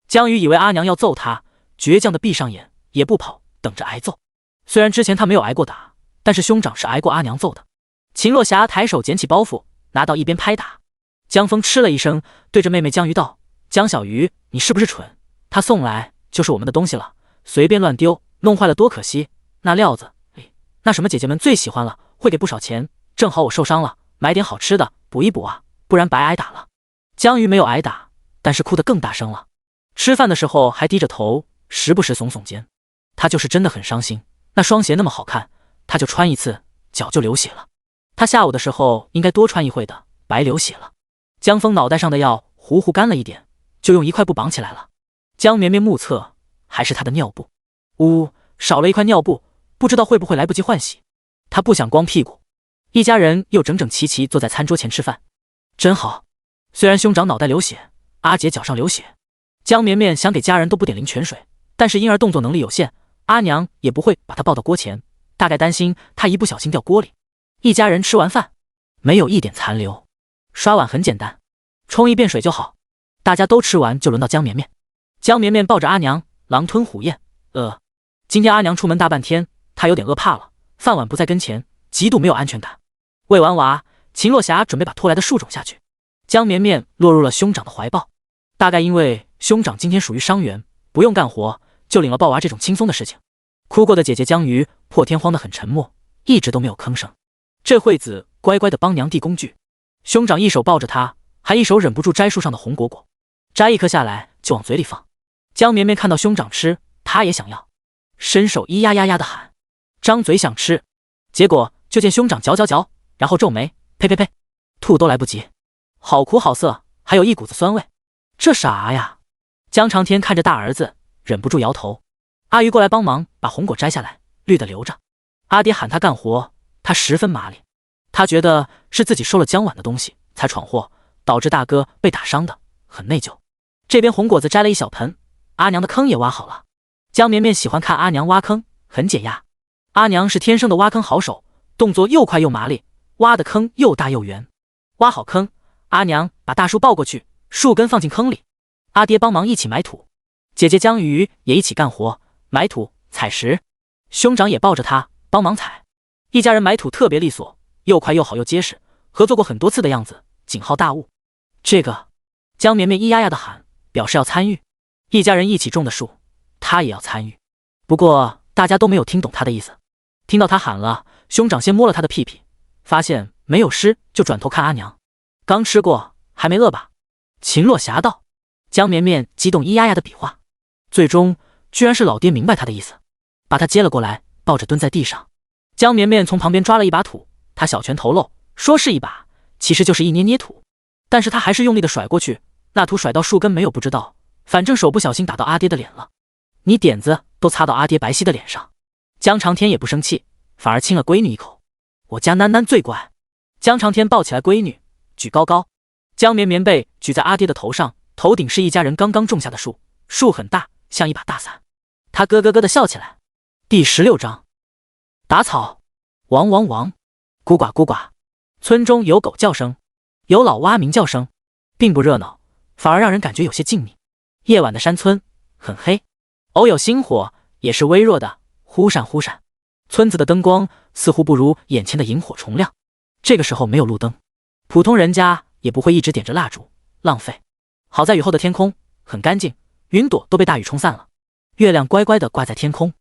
江鱼以为阿娘要揍他，倔强地闭上眼，也不跑，等着挨揍。虽然之前他没有挨过打，但是兄长是挨过阿娘揍的。秦落霞抬手捡起包袱，拿到一边拍打。江峰嗤了一声，对着妹妹江鱼道：江小鱼，你是不是蠢？他送来就是我们的东西了，随便乱丢，弄坏了多可惜。那料子，那什么姐姐们最喜欢了，会给不少钱，正好我受伤了，买点好吃的补一补啊，不然白挨打了。江鱼没有挨打，但是哭得更大声了，吃饭的时候还低着头，时不时耸耸肩。他就是真的很伤心，那双鞋那么好看，他就穿一次脚就流血了。他下午的时候应该多穿一会的，白流血了。江峰脑袋上的药糊干了一点，就用一块布绑起来了。江绵绵目测还是他的尿布，少了一块尿布，不知道会不会来不及换洗。他不想光屁股。一家人又整整齐齐坐在餐桌前吃饭，真好。虽然兄长脑袋流血，阿姐脚上流血，江绵绵想给家人都补点灵泉水，但是婴儿动作能力有限，阿娘也不会把他抱到锅前，大概担心他一不小心掉锅里。一家人吃完饭，没有一点残留。刷碗很简单，冲一遍水就好。大家都吃完，就轮到江绵绵。江绵绵抱着阿娘，狼吞虎咽。今天阿娘出门大半天，她有点饿怕了，饭碗不在跟前，极度没有安全感。喂完娃，秦落霞准备把拖来的树种下去。江绵绵落入了兄长的怀抱，大概因为兄长今天属于伤员，不用干活，就领了抱娃这种轻松的事情。哭过的姐姐江鱼破天荒的很沉默，一直都没有吭声。这会子乖乖的帮娘递工具，兄长一手抱着她，还一手忍不住摘树上的红果果，摘一颗下来就往嘴里放。江绵绵看到兄长吃，她也想要，伸手咿呀呀呀的喊，张嘴想吃，结果就见兄长嚼，然后皱眉，呸呸呸，吐都来不及，好苦好涩，还有一股子酸味，这啥呀？江长天看着大儿子，忍不住摇头。阿鱼过来帮忙把红果摘下来，绿的留着。阿爹喊他干活，他十分麻利，他觉得是自己收了江婉的东西才闯祸，导致大哥被打伤的，很内疚。这边红果子摘了一小盆，阿娘的坑也挖好了。江绵绵喜欢看阿娘挖坑，很解压。阿娘是天生的挖坑好手，动作又快又麻利，挖的坑又大又圆。挖好坑，阿娘把大树抱过去，树根放进坑里，阿爹帮忙一起埋土，姐姐江鱼也一起干活，埋土采石，兄长也抱着他帮忙采。一家人埋土特别利索，又快又好又结实，合作过很多次的样子，景浩大悟。这个江绵绵咿呀呀的喊，表示要参与。一家人一起种的树，他也要参与。不过大家都没有听懂他的意思。听到他喊了，兄长先摸了他的屁屁，发现没有湿，就转头看阿娘。刚吃过，还没饿吧？秦落霞道。江绵绵激动咿呀呀的比划，最终居然是老爹明白他的意思，把他接了过来，抱着蹲在地上。江绵绵从旁边抓了一把土，他小拳头露，说是一把，其实就是一捏土，但是他还是用力的甩过去，那土甩到树根没有不知道，反正手不小心打到阿爹的脸了，你点子都擦到阿爹白皙的脸上。江长天也不生气，反而亲了闺女一口。我家囡囡最乖。江长天抱起来闺女，举高高。江绵绵被举在阿爹的头上，头顶是一家人刚刚种下的树，树很大，像一把大伞。他咯咯咯地笑起来。第16章，打草。汪汪汪，咕呱咕呱。村中有狗叫声，有老蛙鸣叫声，并不热闹，反而让人感觉有些静谧。夜晚的山村很黑，偶有星火，也是微弱的，忽闪忽闪。村子的灯光似乎不如眼前的萤火虫亮。这个时候没有路灯，普通人家也不会一直点着蜡烛，浪费。好在雨后的天空很干净，云朵都被大雨冲散了，月亮乖乖地挂在天空，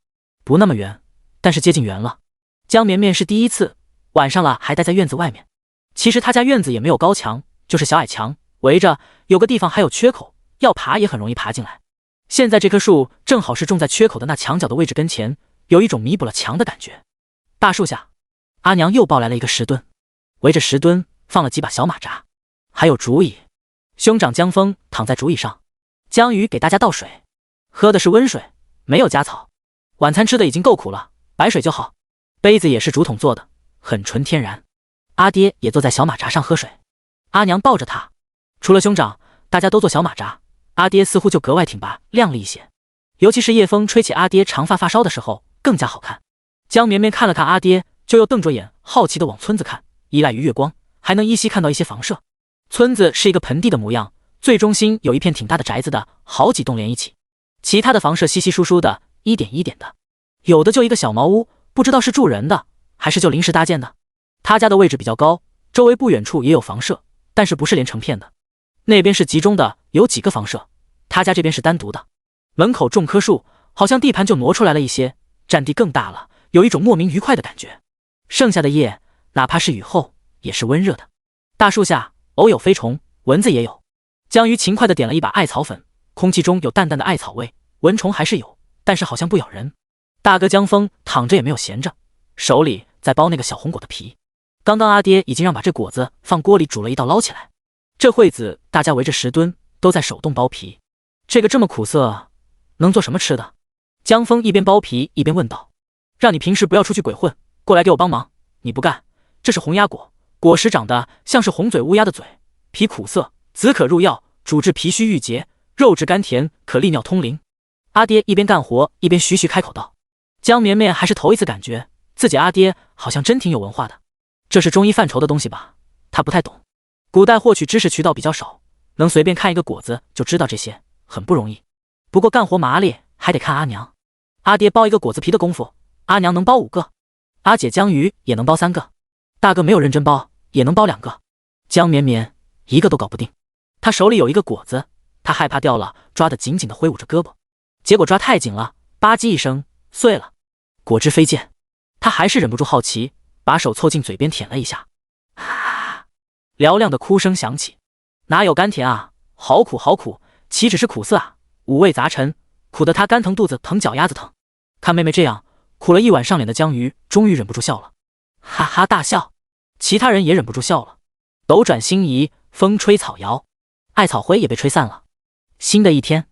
不那么圆，但是接近圆了。江绵绵是第一次，晚上了还待在院子外面。其实他家院子也没有高墙，就是小矮墙，围着有个地方还有缺口，要爬也很容易爬进来。现在这棵树正好是种在缺口的那墙角的位置跟前，有一种弥补了墙的感觉。大树下，阿娘又抱来了一个石墩，围着石墩放了几把小马扎，还有竹椅。兄长江峰躺在竹椅上，江鱼给大家倒水，喝的是温水，没有加草。晚餐吃的已经够苦了，白水就好。杯子也是竹筒做的，很纯天然。阿爹也坐在小马扎上喝水，阿娘抱着他。除了兄长，大家都坐小马扎，阿爹似乎就格外挺拔靓丽一些，尤其是夜风吹起阿爹长发发梢的时候更加好看。江绵绵看了看阿爹，就又瞪着眼好奇地往村子看，依赖于月光还能依稀看到一些房舍。村子是一个盆地的模样，最中心有一片挺大的宅子的，好几栋连一起，其他的房舍稀稀疏疏的，一点一点的，有的就一个小茅屋，不知道是住人的还是就临时搭建的。他家的位置比较高，周围不远处也有房舍，但是不是连成片的，那边是集中的，有几个房舍，他家这边是单独的。门口种棵树，好像地盘就挪出来了一些，占地更大了，有一种莫名愉快的感觉。剩下的夜，哪怕是雨后也是温热的。大树下偶有飞虫，蚊子也有。江鱼勤快地点了一把艾草粉，空气中有淡淡的艾草味，蚊虫还是有，但是好像不咬人。大哥江峰躺着也没有闲着，手里在剥那个小红果的皮。刚刚阿爹已经让把这果子放锅里煮了一道捞起来，这会子大家围着石墩都在手动剥皮。这个这么苦涩，能做什么吃的？江峰一边剥皮一边问道。让你平时不要出去鬼混，过来给我帮忙。你不干，这是红鸭果，果实长得像是红嘴乌鸦的嘴，皮苦涩，籽可入药，主治脾虚郁结，肉质甘甜，可利尿通淋。阿爹一边干活一边徐徐开口道。江绵绵还是头一次感觉自己阿爹好像真挺有文化的。这是中医范畴的东西吧？他不太懂，古代获取知识渠道比较少，能随便看一个果子就知道这些，很不容易。不过干活麻利，还得看阿娘。阿爹剥一个果子皮的功夫，阿娘能剥5个，阿姐江鱼也能剥3个，大哥没有认真剥，也能剥2个。江绵绵一个都搞不定，他手里有一个果子，他害怕掉了，抓得紧紧地挥舞着胳膊，结果抓太紧了，吧唧一声碎了，果汁飞溅。他还是忍不住好奇，把手凑近嘴边舔了一下，啊！嘹亮的哭声响起。哪有甘甜啊，好苦好苦，岂止是苦涩啊，五味杂陈，苦得他肝疼肚子疼脚丫子疼。看妹妹这样苦了一晚上脸的江鱼终于忍不住笑了，哈哈大笑。其他人也忍不住笑了。斗转星移，风吹草摇，艾草灰也被吹散了。新的一天，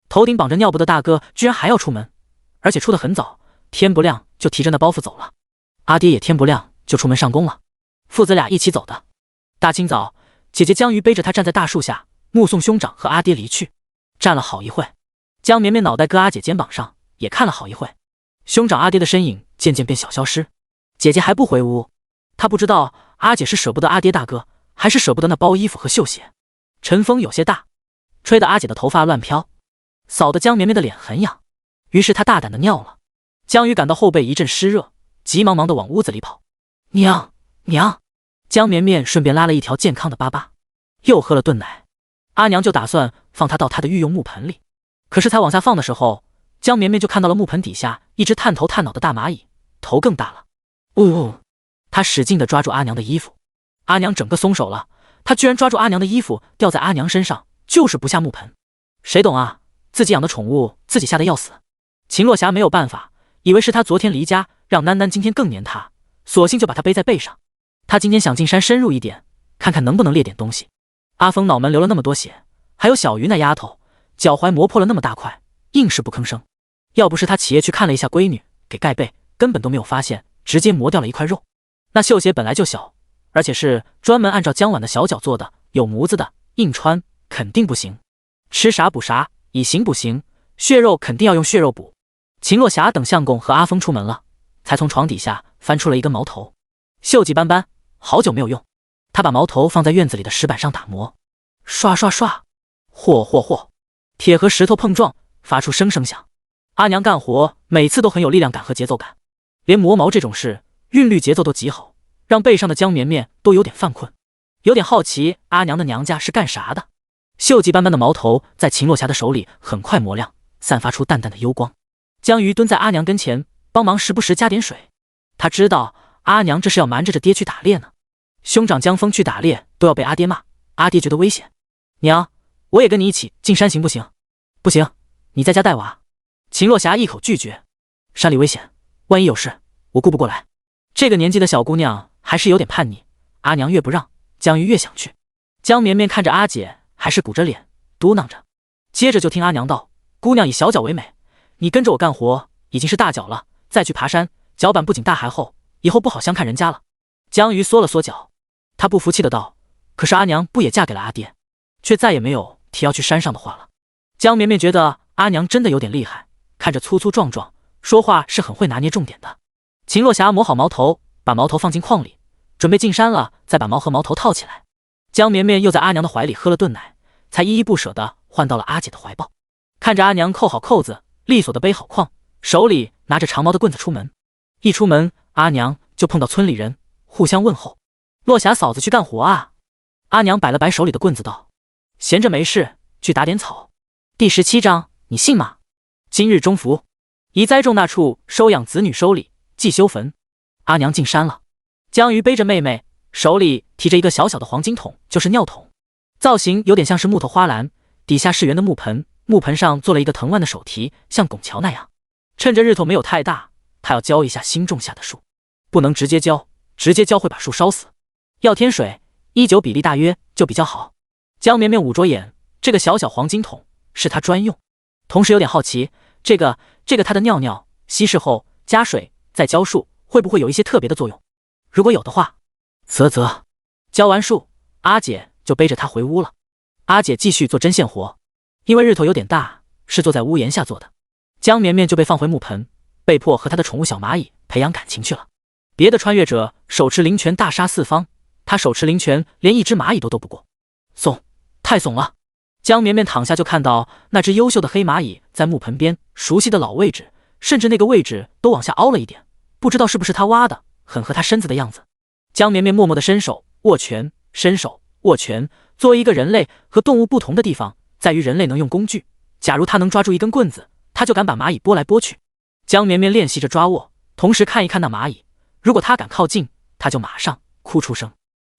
头顶绑着尿布的大哥居然还要出门，而且出得很早，天不亮就提着那包袱走了。阿爹也天不亮就出门上工了，父子俩一起走的。大清早，姐姐江鱼背着他站在大树下，目送兄长和阿爹离去，站了好一会。江绵绵脑袋搁阿姐肩膀上，也看了好一会。兄长阿爹的身影渐渐变小消失，姐姐还不回屋，她不知道阿姐是舍不得阿爹大哥，还是舍不得那包衣服和绣鞋。晨风有些大，吹得阿姐的头发乱飘，扫得江绵绵的脸很痒，于是她大胆的尿了。江鱼感到后背一阵湿热，急忙忙地往屋子里跑。娘娘，江绵绵顺便拉了一条健康的粑粑，又喝了顿奶。阿娘就打算放她到她的御用木盆里，可是才往下放的时候，江绵绵就看到了木盆底下一只探头探脑的大蚂蚁，头更大了。她使劲地抓住阿娘的衣服，阿娘整个松手了，她居然抓住阿娘的衣服吊在阿娘身上，就是不下木盆。谁懂啊，自己养的宠物自己吓得要死。秦洛霞没有办法，以为是他昨天离家，让囡囡今天更黏他，索性就把他背在背上。他今天想进山深入一点，看看能不能猎点东西。阿峰脑门流了那么多血，还有小鱼那丫头，脚踝磨破了那么大块，硬是不吭声。要不是他起夜去看了一下闺女，给盖被，根本都没有发现，直接磨掉了一块肉。那绣鞋本来就小，而且是专门按照江婉的小脚做的，有模子的，硬穿肯定不行。吃啥补啥，以形补形，血肉肯定要用血肉补。秦洛霞等相公和阿峰出门了，才从床底下翻出了一根毛头，锈迹斑斑，好久没有用。他把毛头放在院子里的石板上打磨，刷刷刷，嚯嚯嚯，铁和石头碰撞，发出声声响。阿娘干活每次都很有力量感和节奏感，连磨毛这种事韵律节奏都极好，让背上的江绵绵都有点犯困，有点好奇阿娘的娘家是干啥的。锈迹斑斑的毛头在秦洛霞的手里很快磨亮，散发出淡淡的幽光。江鱼蹲在阿娘跟前，帮忙时不时加点水。他知道阿娘这是要瞒着这爹去打猎呢，兄长江峰去打猎都要被阿爹骂，阿爹觉得危险。娘，我也跟你一起进山行不行？不行，你在家带娃。秦洛霞一口拒绝，山里危险，万一有事，我顾不过来。这个年纪的小姑娘还是有点叛逆，阿娘越不让，江鱼越想去。江绵绵看着阿姐，还是鼓着脸嘟囔着，接着就听阿娘道：姑娘以小脚为美，你跟着我干活已经是大脚了，再去爬山，脚板不仅大还厚，以后不好相看人家了。江鱼缩了缩脚，他不服气的道：可是阿娘不也嫁给了阿爹，却再也没有提要去山上的话了。江绵绵觉得阿娘真的有点厉害，看着粗粗壮壮，说话是很会拿捏重点的。秦洛霞磨好毛头，把毛头放进筐里，准备进山了，再把毛和毛头套起来。江绵绵又在阿娘的怀里喝了顿奶，才依依不舍地换到了阿姐的怀抱。看着阿娘扣好扣子，利索地背好筐，手里拿着长毛的棍子出门。一出门，阿娘就碰到村里人，互相问候：洛霞嫂子去干活啊？阿娘摆了摆手里的棍子道：闲着没事，去打点草。第17章，你信吗？今日中伏，宜栽种那处，收养子女，收礼，祭修坟。阿娘进山了，江鱼背着妹妹，手里提着一个小小的黄金桶，就是尿桶，造型有点像是木头花篮，底下是圆的木盆，木盆上做了一个藤蔓的手提，像拱桥那样。趁着日头没有太大，他要浇一下新种下的树，不能直接浇，直接浇会把树烧死。要添水，1:9比例大约就比较好。江绵绵捂着眼，这个小小黄金桶是他专用，同时有点好奇，这个他的尿尿稀释后加水再浇树，会不会有一些特别的作用？如果有的话，啧。浇完树，阿姐就背着他回屋了。阿姐继续做针线活，因为日头有点大，是坐在屋檐下做的。江绵绵就被放回木盆，被迫和他的宠物小蚂蚁培养感情去了。别的穿越者手持灵拳大杀四方，他手持灵拳连一只蚂蚁都斗不过，太怂了。江绵绵躺下就看到那只优秀的黑蚂蚁在木盆边熟悉的老位置，甚至那个位置都往下凹了一点，不知道是不是他挖的，很合他身子的样子。江绵绵默默地伸手握拳，伸手握拳。作为一个人类，和动物不同的地方在于人类能用工具，假如他能抓住一根棍子，他就敢把蚂蚁拨来拨去。江绵绵练习着抓握，同时看一看那蚂蚁，如果他敢靠近，他就马上哭出声。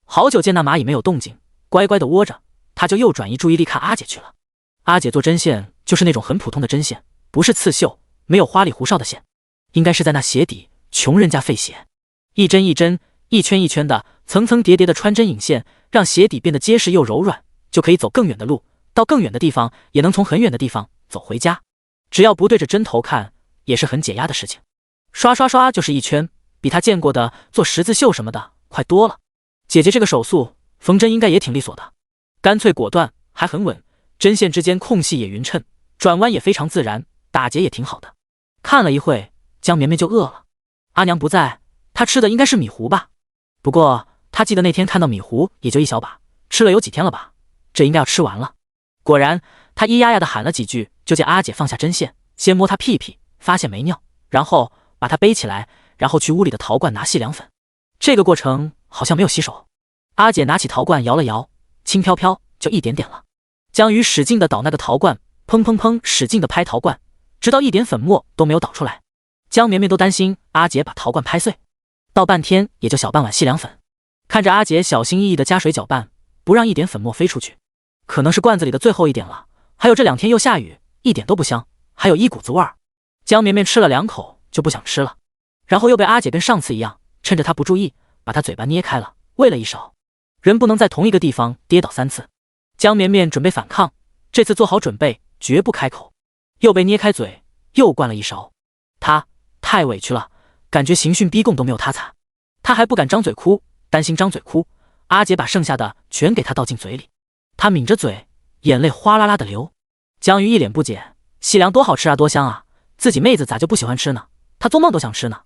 好久见那蚂蚁没有动静，乖乖地窝着，他就又转移注意力看阿姐去了。阿姐做针线就是那种很普通的针线，不是刺绣，没有花里胡哨的线，应该是在那鞋底穷人家费鞋，一针一针，一圈一圈的，层层叠叠的穿针引线，让鞋底变得结实又柔软，就可以走更远的路，到更远的地方，也能从很远的地方走回家。只要不对着针头看，也是很解压的事情。刷刷刷就是一圈，比他见过的做十字绣什么的快多了。姐姐这个手速，缝针应该也挺利索的，干脆果断，还很稳，针线之间空隙也匀称，转弯也非常自然，打结也挺好的。看了一会，江绵绵就饿了。阿娘不在，她吃的应该是米糊吧？不过她记得那天看到米糊也就一小把，吃了有几天了吧？这应该要吃完了。果然，她咿呀呀的喊了几句，就见阿姐放下针线，先摸她屁屁，发现没尿，然后把她背起来，然后去屋里的陶罐拿细凉粉。这个过程好像没有洗手。阿姐拿起陶罐摇了摇，轻飘飘就一点点了。江鱼使劲的捣那个陶罐，砰砰砰使劲的拍陶罐，直到一点粉末都没有倒出来。江绵绵都担心阿姐把陶罐拍碎，倒半天也就小半碗细凉粉。看着阿姐小心翼翼的加水搅拌，不让一点粉末飞出去，可能是罐子里的最后一点了，还有这2天又下雨，一点都不香，还有一股子味儿。江绵绵吃了2口就不想吃了，然后又被阿姐跟上次一样，趁着她不注意，把她嘴巴捏开了，喂了一勺。人不能在同一个地方跌倒3次。江绵绵准备反抗，这次做好准备，绝不开口。又被捏开嘴，又灌了一勺。他太委屈了，感觉刑讯逼供都没有他惨。他还不敢张嘴哭，担心张嘴哭，阿姐把剩下的全给他倒进嘴里。他抿着嘴，眼泪哗啦啦的流。江鱼一脸不解，细粮多好吃啊，多香啊，自己妹子咋就不喜欢吃呢？他做梦都想吃呢。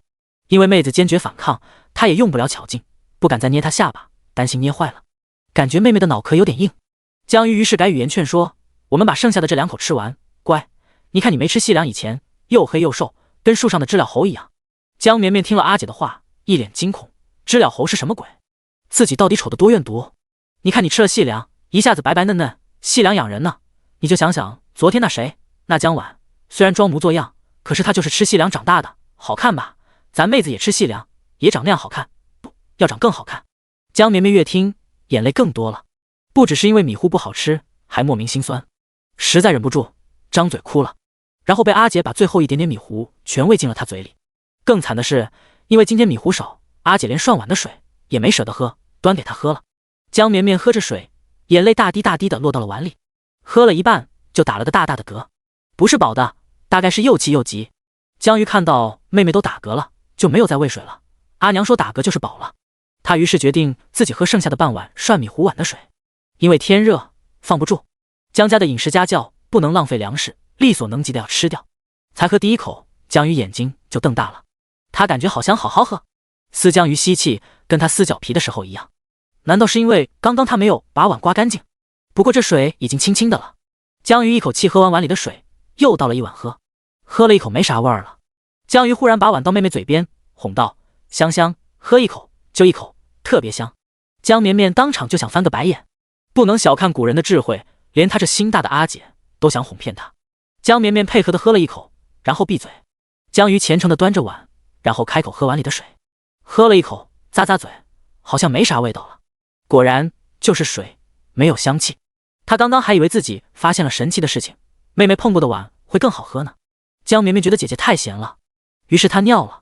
因为妹子坚决反抗，他也用不了巧劲，不敢再捏她下巴，担心捏坏了。感觉妹妹的脑壳有点硬。江鱼于是改语言劝说，我们把剩下的这2口吃完，乖，你看你没吃细粮以前又黑又瘦，跟树上的知了猴一样。江绵绵听了阿姐的话，一脸惊恐，知了猴是什么鬼？自己到底丑得多怨毒？你看你吃了细粮，一下子白白嫩嫩，细粮养人呢。你就想想昨天那谁，那江晚，虽然装模作样，可是他就是吃细粮长大的，好看吧？咱妹子也吃细粮，也长那样好看，不要长更好看。江绵绵越听眼泪更多了，不只是因为米糊不好吃，还莫名心酸，实在忍不住张嘴哭了。然后被阿姐把最后一点点米糊全喂进了她嘴里。更惨的是，因为今天米糊少，阿姐连涮碗的水也没舍得喝，端给她喝了。江绵绵喝着水，眼泪大滴大滴的落到了碗里，喝了一半就打了个大大的嗝，不是饱的，大概是又气又急。江鱼看到妹妹都打嗝了，就没有再喂水了。阿娘说打嗝就是饱了，他于是决定自己喝剩下的半碗涮米糊碗的水。因为天热放不住，江家的饮食家教不能浪费粮食，力所能及的要吃掉。才喝第1口，江鱼眼睛就瞪大了，他感觉好香好好喝，撕江鱼吸气跟他撕脚皮的时候一样。难道是因为刚刚他没有把碗刮干净？不过这水已经清清的了。江鱼一口气喝完碗里的水，又倒了一碗喝，喝了一口没啥味儿了。江鱼忽然把碗到妹妹嘴边，哄道：香香，喝一口就一口，特别香。江绵绵当场就想翻个白眼，不能小看古人的智慧，连她这心大的阿姐都想哄骗她。江绵绵配合的喝了一口，然后闭嘴。江鱼虔诚的端着碗，然后开口喝碗里的水，喝了一口，咂咂嘴，好像没啥味道了。果然就是水，没有香气。他刚刚还以为自己发现了神奇的事情，妹妹碰过的碗会更好喝呢。江绵绵觉得姐姐太闲了，于是她尿了。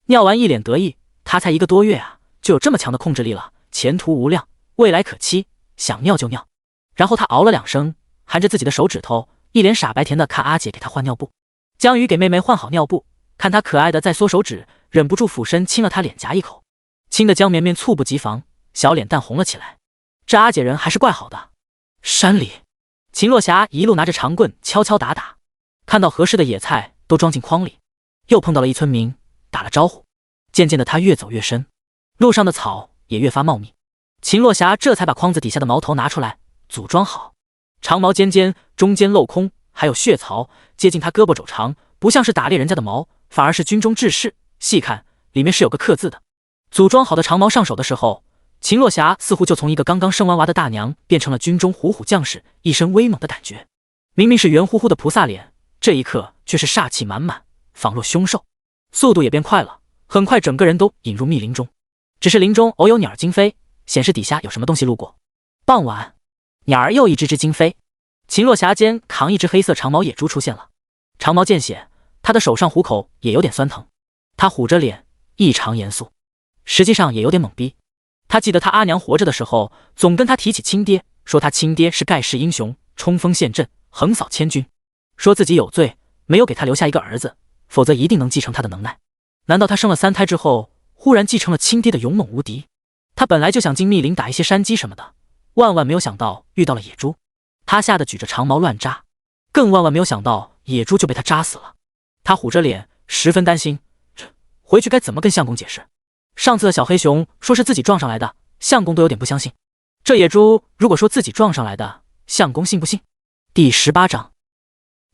尿完一脸得意，她才1个多月啊，就有这么强的控制力了，前途无量，未来可期，想尿就尿。然后她嗷了2声，含着自己的手指头，一脸傻白甜的看阿姐给她换尿布。江鱼给妹妹换好尿布，看她可爱的在缩手指，忍不住俯身亲了她脸颊一口，亲的江绵绵猝不及防，小脸蛋红了起来。这阿姐人还是怪好的。山里，秦落霞一路拿着长棍敲敲打打，看到合适的野菜都装进筐里，又碰到了一村民，打了招呼。渐渐的他越走越深，路上的草也越发茂密。秦落霞这才把筐子底下的矛头拿出来组装好，长矛尖尖，中间镂空，还有血槽，接近他胳膊肘长，不像是打猎人家的矛，反而是军中制式，细看里面是有个刻字的。组装好的长矛上手的时候，秦落霞似乎就从一个刚刚生完娃的大娘变成了军中虎虎将士，一身威猛的感觉。明明是圆乎乎的菩萨脸，这一刻却是煞气满满，仿若凶兽。速度也变快了，很快整个人都引入密林中。只是林中偶有鸟儿惊飞，显示底下有什么东西路过。傍晚，鸟儿又一只只惊飞，秦落霞肩扛一只黑色长毛野猪出现了。长毛见血，他的手上虎口也有点酸疼，他虎着脸，异常严肃，实际上也有点懵逼。他记得他阿娘活着的时候，总跟他提起亲爹，说他亲爹是盖世英雄，冲锋陷阵，横扫千军，说自己有罪，没有给他留下一个儿子，否则一定能继承他的能耐。难道他生了3胎之后，忽然继承了亲爹的勇猛无敌？他本来就想进密林打一些山鸡什么的，万万没有想到遇到了野猪，他吓得举着长矛乱扎，更万万没有想到野猪就被他扎死了。他虎着脸，十分担心，回去该怎么跟相公解释？上次的小黑熊说是自己撞上来的，相公都有点不相信。这野猪如果说自己撞上来的，相公信不信？第18章，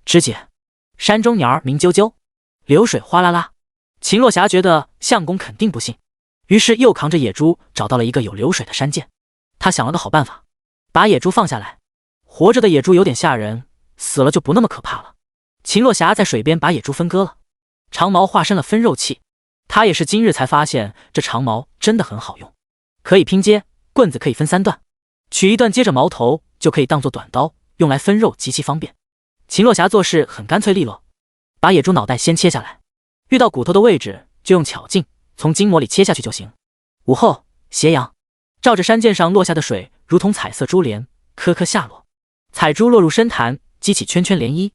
肢解。山中鸟儿鸣啾啾，流水哗啦啦。秦落霞觉得相公肯定不信，于是又扛着野猪找到了一个有流水的山涧。他想了个好办法，把野猪放下来。活着的野猪有点吓人，死了就不那么可怕了。秦落霞在水边把野猪分割了，长矛化身了分肉器。他也是今日才发现，这长矛真的很好用，可以拼接，棍子可以分3段，取一段接着矛头就可以当做短刀，用来分肉极其方便。秦落霞做事很干脆利落，把野猪脑袋先切下来，遇到骨头的位置就用巧劲从筋膜里切下去就行。午后，斜阳照着山涧上落下的水，如同彩色珠帘，颗颗下落。彩珠落入深潭，激起圈圈涟漪。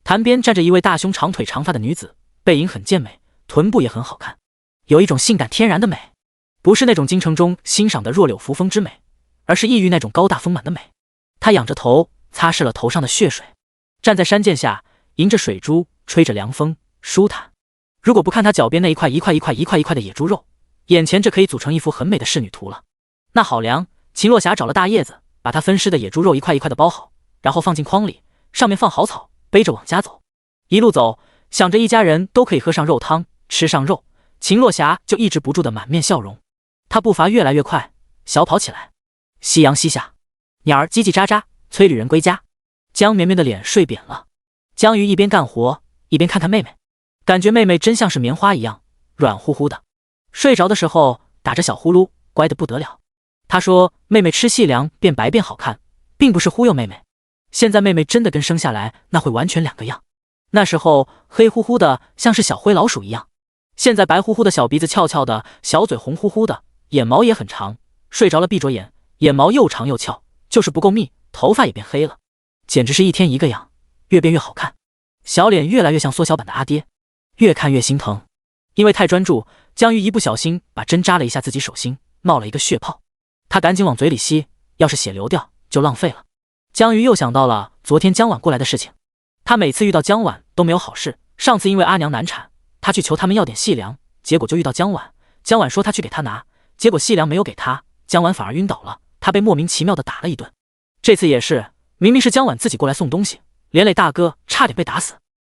潭边站着一位大胸长腿长发的女子，背影很健美，臀部也很好看，有一种性感天然的美，不是那种京城中欣赏的弱柳扶风之美，而是异域那种高大丰满的美。她仰着头，擦拭了头上的血水，站在山涧下，迎着水珠，吹着凉风，舒坦。如果不看她脚边那一块的野猪肉，眼前这可以组成一幅很美的仕女图了。那好凉！秦洛霞找了大叶子，把她分尸的野猪肉一块一块的包好，然后放进筐里，上面放好草，背着往家走。一路走，想着一家人都可以喝上肉汤，吃上肉，秦洛霞就抑制不住的满面笑容。她步伐越来越快，小跑起来。夕阳西下，鸟儿叽叽喳喳，催旅人归家。江绵绵的脸睡扁了，江鱼一边干活一边看看妹妹，感觉妹妹真像是棉花一样软乎乎的。睡着的时候打着小呼噜，乖得不得了。他说妹妹吃细粮变白变好看，并不是忽悠妹妹。现在妹妹真的跟生下来那会完全两个样。那时候黑乎乎的像是小灰老鼠一样，现在白乎乎的小鼻子翘翘的，小嘴红乎乎的，眼毛也很长，睡着了闭着眼，眼毛又长又翘，就是不够密，头发也变黑了，简直是一天一个样，越变越好看。小脸越来越像缩小版的阿爹，越看越心疼。因为太专注，江鱼一不小心把针扎了一下自己手心，冒了一个血泡。他赶紧往嘴里吸，要是血流掉就浪费了。江鱼又想到了昨天江婉过来的事情，他每次遇到江婉都没有好事。上次因为阿娘难产，他去求他们要点细粮，结果就遇到江婉。江婉说他去给他拿，结果细粮没有给他，江婉反而晕倒了，他被莫名其妙的打了一顿。这次也是，明明是江婉自己过来送东西，连累大哥差点被打死。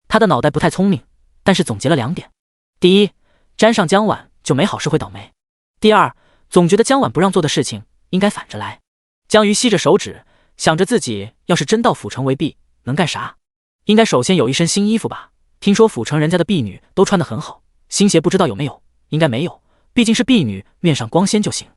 他的脑袋不太聪明，但是总结了2点：第一，沾上江婉就没好事会倒霉；第二，总觉得江婉不让做的事情应该反着来。江鱼吸着手指，想着自己要是真到府城为婢，能干啥？应该首先有一身新衣服吧，听说府城人家的婢女都穿得很好，新鞋不知道有没有，应该没有，毕竟是婢女，面上光鲜就行。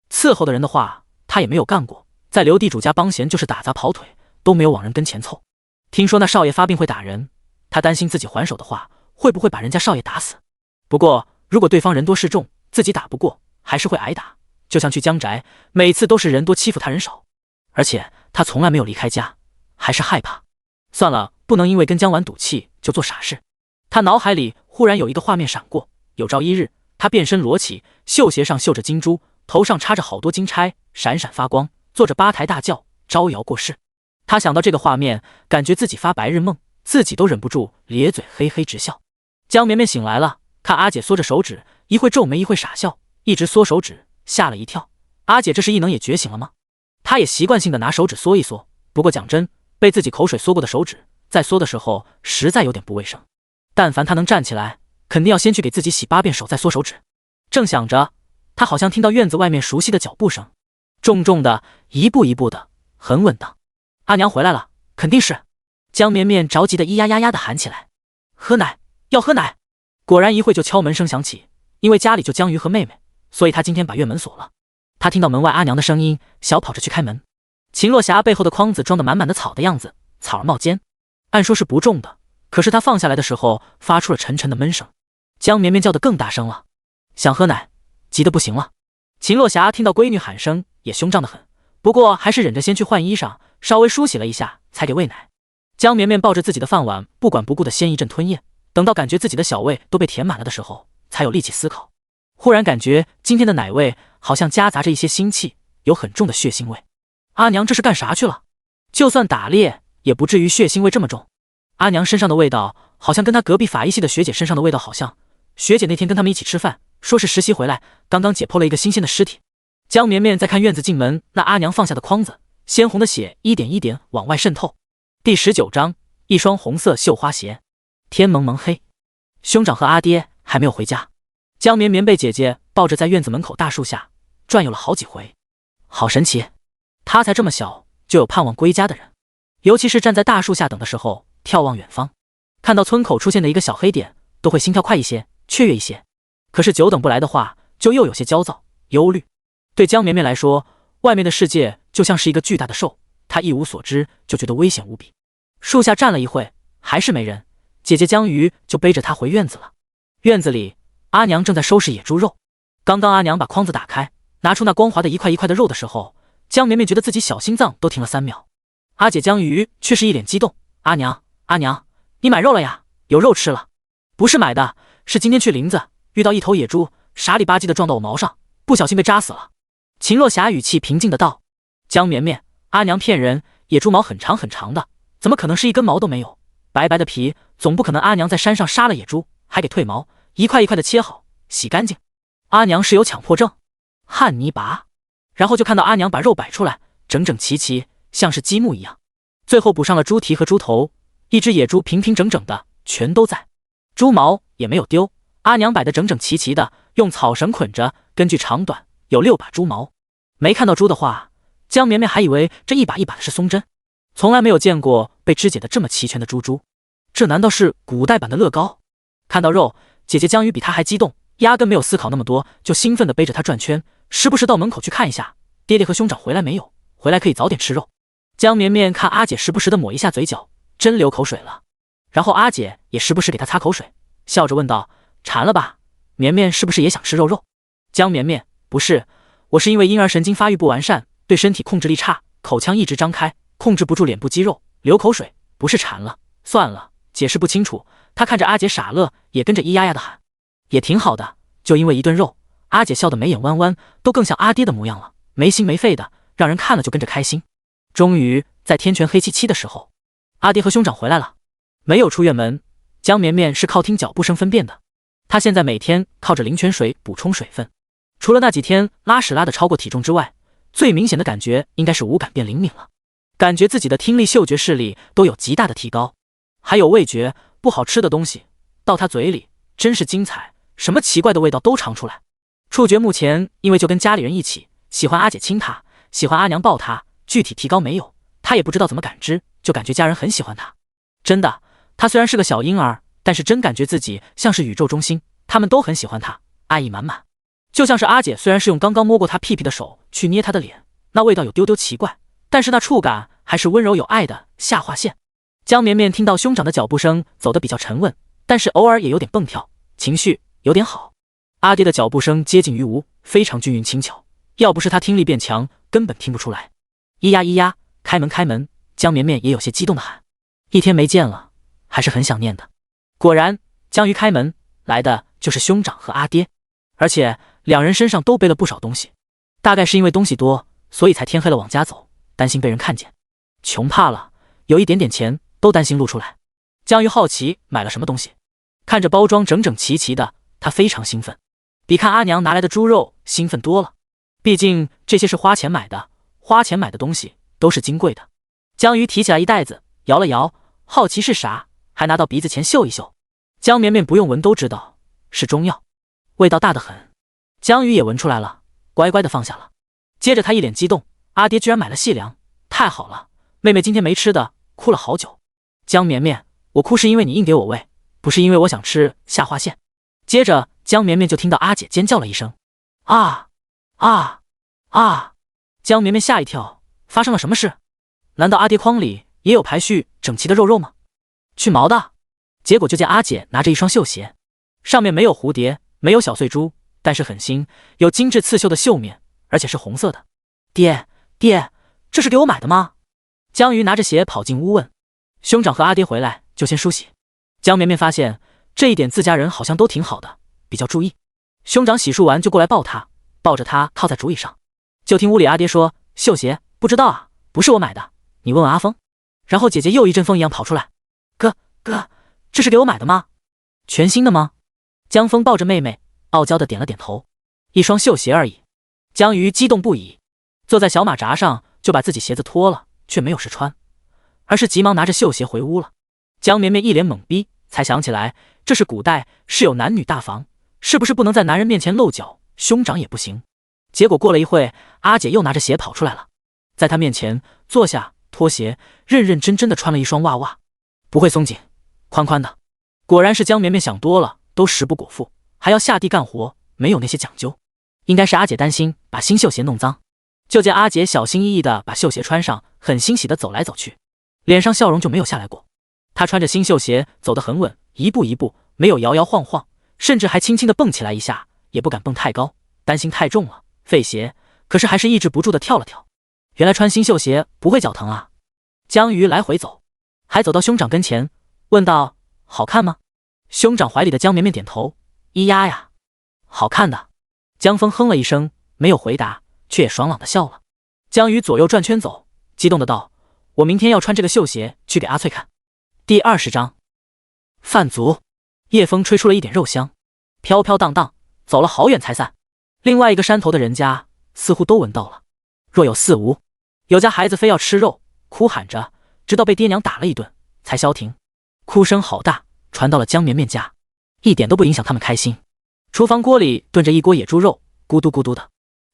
伺候的人的话他也没有干过，在刘地主家帮闲就是打杂跑腿，都没有往人跟前凑。听说那少爷发病会打人，他担心自己还手的话会不会把人家少爷打死。不过如果对方人多势众，自己打不过还是会挨打，就像去江宅，每次都是人多欺负他人少。而且他从来没有离开家，还是害怕。算了，不能因为跟江婉赌气就做傻事。他脑海里忽然有一个画面闪过，有朝一日他变身裸起，绣鞋上绣着金珠，头上插着好多金钗，闪闪发光，坐着八抬大轿招摇过市。他想到这个画面，感觉自己发白日梦，自己都忍不住咧嘴嘿嘿直笑。江绵绵醒来了，看阿姐缩着手指，一会皱眉一会傻笑，一直缩手指，吓了一跳。阿姐这是异能也觉醒了吗？他也习惯性的拿手指缩一缩，不过讲真，被自己口水缩过的手指在缩的时候实在有点不卫生。但凡他能站起来，肯定要先去给自己洗8遍手再缩手指。正想着，他好像听到院子外面熟悉的脚步声，重重的，一步一步的，很稳当。阿娘回来了，肯定是。江绵绵着急的咿呀呀呀的喊起来，喝奶，要喝奶。果然一会就敲门声响起，因为家里就江鱼和妹妹，所以他今天把院门锁了。他听到门外阿娘的声音，小跑着去开门。秦洛霞背后的筐子装得满满的草的样子，草儿冒尖，按说是不重的，可是他放下来的时候发出了沉沉的闷声。江绵绵叫得更大声了，想喝奶，急得不行了。秦洛霞听到闺女喊声也凶仗得很，不过还是忍着先去换衣裳，稍微梳洗了一下才给喂奶。江绵绵抱着自己的饭碗不管不顾的先一阵吞咽，等到感觉自己的小胃都被填满了的时候才有力气思考。忽然感觉今天的奶味好像夹杂着一些腥气，有很重的血腥味。阿娘这是干啥去了？就算打猎也不至于血腥味这么重。阿娘身上的味道好像跟她隔壁法医系的学姐身上的味道好像，学姐那天跟他们一起吃饭，说是实习回来刚刚解剖了一个新鲜的尸体。江绵绵在看院子进门那阿娘放下的筐子，鲜红的血一点一点往外渗透。第19章，一双红色绣花鞋。天蒙蒙黑，兄长和阿爹还没有回家，江绵绵被姐姐抱着在院子门口大树下转悠了好几回，好神奇，他才这么小就有盼望归家的人。尤其是站在大树下等的时候，眺望远方，看到村口出现的一个小黑点，都会心跳快一些，雀跃一些。可是久等不来的话，就又有些焦躁忧虑。对江绵绵来说，外面的世界就像是一个巨大的兽，她一无所知就觉得危险无比。树下站了一会，还是没人，姐姐江鱼就背着她回院子了。院子里，阿娘正在收拾野猪肉。刚刚阿娘把筐子打开，拿出那光滑的一块一块的肉的时候，江绵绵觉得自己小心脏都停了3秒。阿姐江鱼却是一脸激动，阿娘，阿娘，你买肉了呀？有肉吃了。不是买的，是今天去林子遇到一头野猪，傻里吧唧的撞到我毛上，不小心被扎死了。秦若霞语气平静的道。江绵绵，阿娘骗人，野猪毛很长很长的，怎么可能是一根毛都没有？白白的皮，总不可能阿娘在山上杀了野猪，还给退毛，一块一块的切好，洗干净。阿娘是有强迫症。汉尼拔。然后就看到阿娘把肉摆出来，整整齐齐，像是积木一样。最后补上了猪蹄和猪头，一只野猪平平整整的，全都在。猪毛也没有丢，阿娘摆得整整齐齐的，用草绳捆着，根据长短有6把猪毛。没看到猪的话，江绵绵还以为这一把一把的是松针，从来没有见过被肢解的这么齐全的猪。这难道是古代版的乐高？看到肉，姐姐江鱼比她还激动，压根没有思考那么多，就兴奋地背着她转圈，时不时到门口去看一下爹爹和兄长回来没有，回来可以早点吃肉。江绵绵看阿姐时不时地抹一下嘴角，真流口水了。然后阿姐也时不时给她擦口水，笑着问道：馋了吧？绵绵是不是也想吃肉？江绵绵，不是，我是因为婴儿神经发育不完善，对身体控制力差，口腔一直张开，控制不住脸部肌肉，流口水，不是馋了。算了，解释不清楚。他看着阿姐傻乐，也跟着咿呀呀的喊。也挺好的，就因为一顿肉，阿姐笑得眉眼弯弯，都更像阿爹的模样了，没心没肺的，让人看了就跟着开心。终于在天全黑漆漆的时候，阿爹和兄长回来了。没有出院门，江绵绵是靠听脚步声分辨的。她现在每天靠着灵泉水补充水分，除了那几天拉屎拉得超过体重之外，最明显的感觉应该是五感变灵敏了，感觉自己的听力、嗅觉、视力都有极大的提高。还有味觉，不好吃的东西到她嘴里真是精彩，什么奇怪的味道都尝出来。触觉目前因为就跟家里人一起，喜欢阿姐亲她，喜欢阿娘抱她，具体提高没有，她也不知道怎么感知，就感觉家人很喜欢她。真的，她虽然是个小婴儿，但是真感觉自己像是宇宙中心，他们都很喜欢她，爱意满满。就像是阿姐虽然是用刚刚摸过她屁屁的手去捏她的脸，那味道有丢丢奇怪，但是那触感还是温柔有爱的下划线。江绵绵听到兄长的脚步声走得比较沉稳，但是偶尔也有点蹦跳，情绪有点好。阿爹的脚步声接近于无，非常均匀轻巧，要不是他听力变强，根本听不出来。咿呀咿呀，开门开门，江绵绵也有些激动的喊。一天没见了，还是很想念的。果然，江鱼开门，来的就是兄长和阿爹，而且两人身上都背了不少东西，大概是因为东西多，所以才天黑了往家走，担心被人看见。穷怕了，有一点点钱都担心露出来。江鱼好奇买了什么东西，看着包装整整齐齐的，他非常兴奋，比看阿娘拿来的猪肉兴奋多了。毕竟这些是花钱买的，花钱买的东西都是金贵的。江鱼提起来一袋子，摇了摇，好奇是啥，还拿到鼻子前嗅一嗅。江绵绵不用闻都知道是中药，味道大得很。江鱼也闻出来了，乖乖的放下了。接着他一脸激动，阿爹居然买了细粮，太好了，妹妹今天没吃的，哭了好久。江绵绵，我哭是因为你硬给我喂，不是因为我想吃下划线。接着江绵绵就听到阿姐尖叫了一声，啊啊啊！江绵绵吓一跳，发生了什么事？难道阿爹筐里也有排序整齐的肉吗？去毛的。结果就见阿姐拿着一双绣鞋，上面没有蝴蝶，没有小碎珠，但是很新，有精致刺绣的绣面，而且是红色的。爹，这是给我买的吗？江鱼拿着鞋跑进屋问。兄长和阿爹回来就先梳洗。江绵绵发现这一点自家人好像都挺好的，比较注意。兄长洗漱完就过来抱他，抱着他靠在竹椅上。就听屋里阿爹说，绣鞋不知道啊，不是我买的，你问问阿峰。然后姐姐又一阵风一样跑出来，哥，这是给我买的吗？全新的吗？江峰抱着妹妹傲娇的点了点头，一双绣鞋而已。江鱼激动不已，坐在小马扎上就把自己鞋子脱了，却没有试穿，而是急忙拿着绣鞋回屋了。江绵绵一脸懵逼，才想起来这是古代，是有男女大房，是不是不能在男人面前露脚，兄长也不行。结果过了一会，阿姐又拿着鞋跑出来了，在她面前坐下脱鞋，认认真真的穿了一双袜袜，不会松紧，宽宽的。果然是江绵绵想多了，都食不果腹，还要下地干活，没有那些讲究。应该是阿姐担心把新绣鞋弄脏，就见阿姐小心翼翼地把绣鞋穿上，很欣喜地走来走去，脸上笑容就没有下来过。她穿着新绣鞋走得很稳，一步一步，没有摇摇晃晃，甚至还轻轻地蹦起来一下，也不敢蹦太高，担心太重了费鞋，可是还是抑制不住地跳了跳。原来穿新绣鞋不会脚疼啊。江鱼来回走，还走到兄长跟前，问道：“好看吗？”兄长怀里的江绵绵点头：“咿呀呀，好看的。”江枫哼了一声，没有回答，却也爽朗的笑了。江鱼左右转圈走，激动的道：“我明天要穿这个绣鞋去给阿翠看。”第20章，饭足。夜风吹出了一点肉香，飘飘荡荡，走了好远才散。另外一个山头的人家似乎都闻到了，若有似无。有家孩子非要吃肉，哭喊着，直到被爹娘打了一顿才消停。哭声好大，传到了江绵绵家，一点都不影响他们开心。厨房锅里炖着一锅野猪肉，咕嘟咕嘟的。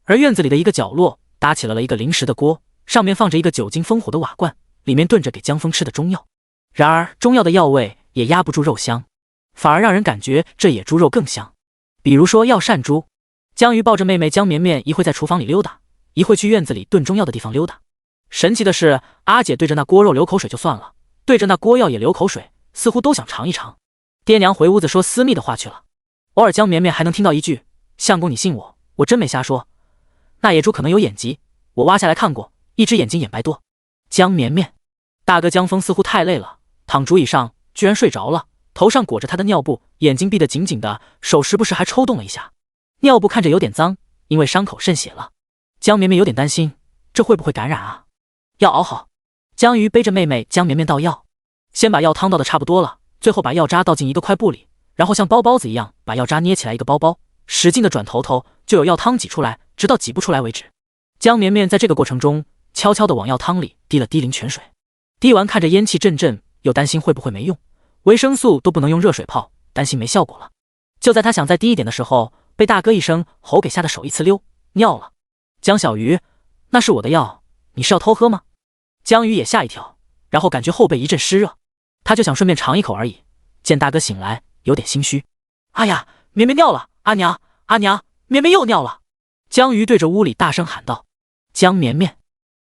而院子里的一个角落搭起了一个临时的锅，上面放着一个久经烽火的瓦罐，里面炖着给江枫吃的中药。然而中药的药味也压不住肉香，反而让人感觉这野猪肉更香。比如说药膳猪。江鱼抱着妹妹江绵绵，一会在厨房里溜达，一会去院子里炖中药的地方溜达。神奇的是，阿姐对着那锅肉流口水就算了，对着那锅药也流口水，似乎都想尝一尝。爹娘回屋子说私密的话去了，偶尔江绵绵还能听到一句：“相公你信我，我真没瞎说。那野猪可能有眼疾，我挖下来看过，一只眼睛眼白多。”江绵绵，大哥江枫似乎太累了，躺竹椅上居然睡着了，头上裹着他的尿布，眼睛闭得紧紧的，手时不时还抽动了一下。尿布看着有点脏，因为伤口渗血了。江绵绵有点担心，这会不会感染啊？药熬好。江鱼背着妹妹江绵绵倒药，先把药汤倒的差不多了，最后把药渣倒进一个块布里，然后像包包子一样把药渣捏起来一个包包，使劲的转头头，就有药汤挤出来，直到挤不出来为止。江绵绵在这个过程中悄悄地往药汤里滴了滴灵泉水，滴完看着烟气阵阵，又担心会不会没用，维生素都不能用热水泡，担心没效果了。就在他想再滴一点的时候，被大哥一声吼给吓得手一呲溜，尿了。江小鱼，那是我的药，你是要偷喝吗？江鱼也吓一跳，然后感觉后背一阵湿热，他就想顺便尝一口而已。见大哥醒来，有点心虚。哎呀，绵绵尿了，阿娘，阿娘，绵绵又尿了。江鱼对着屋里大声喊道。江绵绵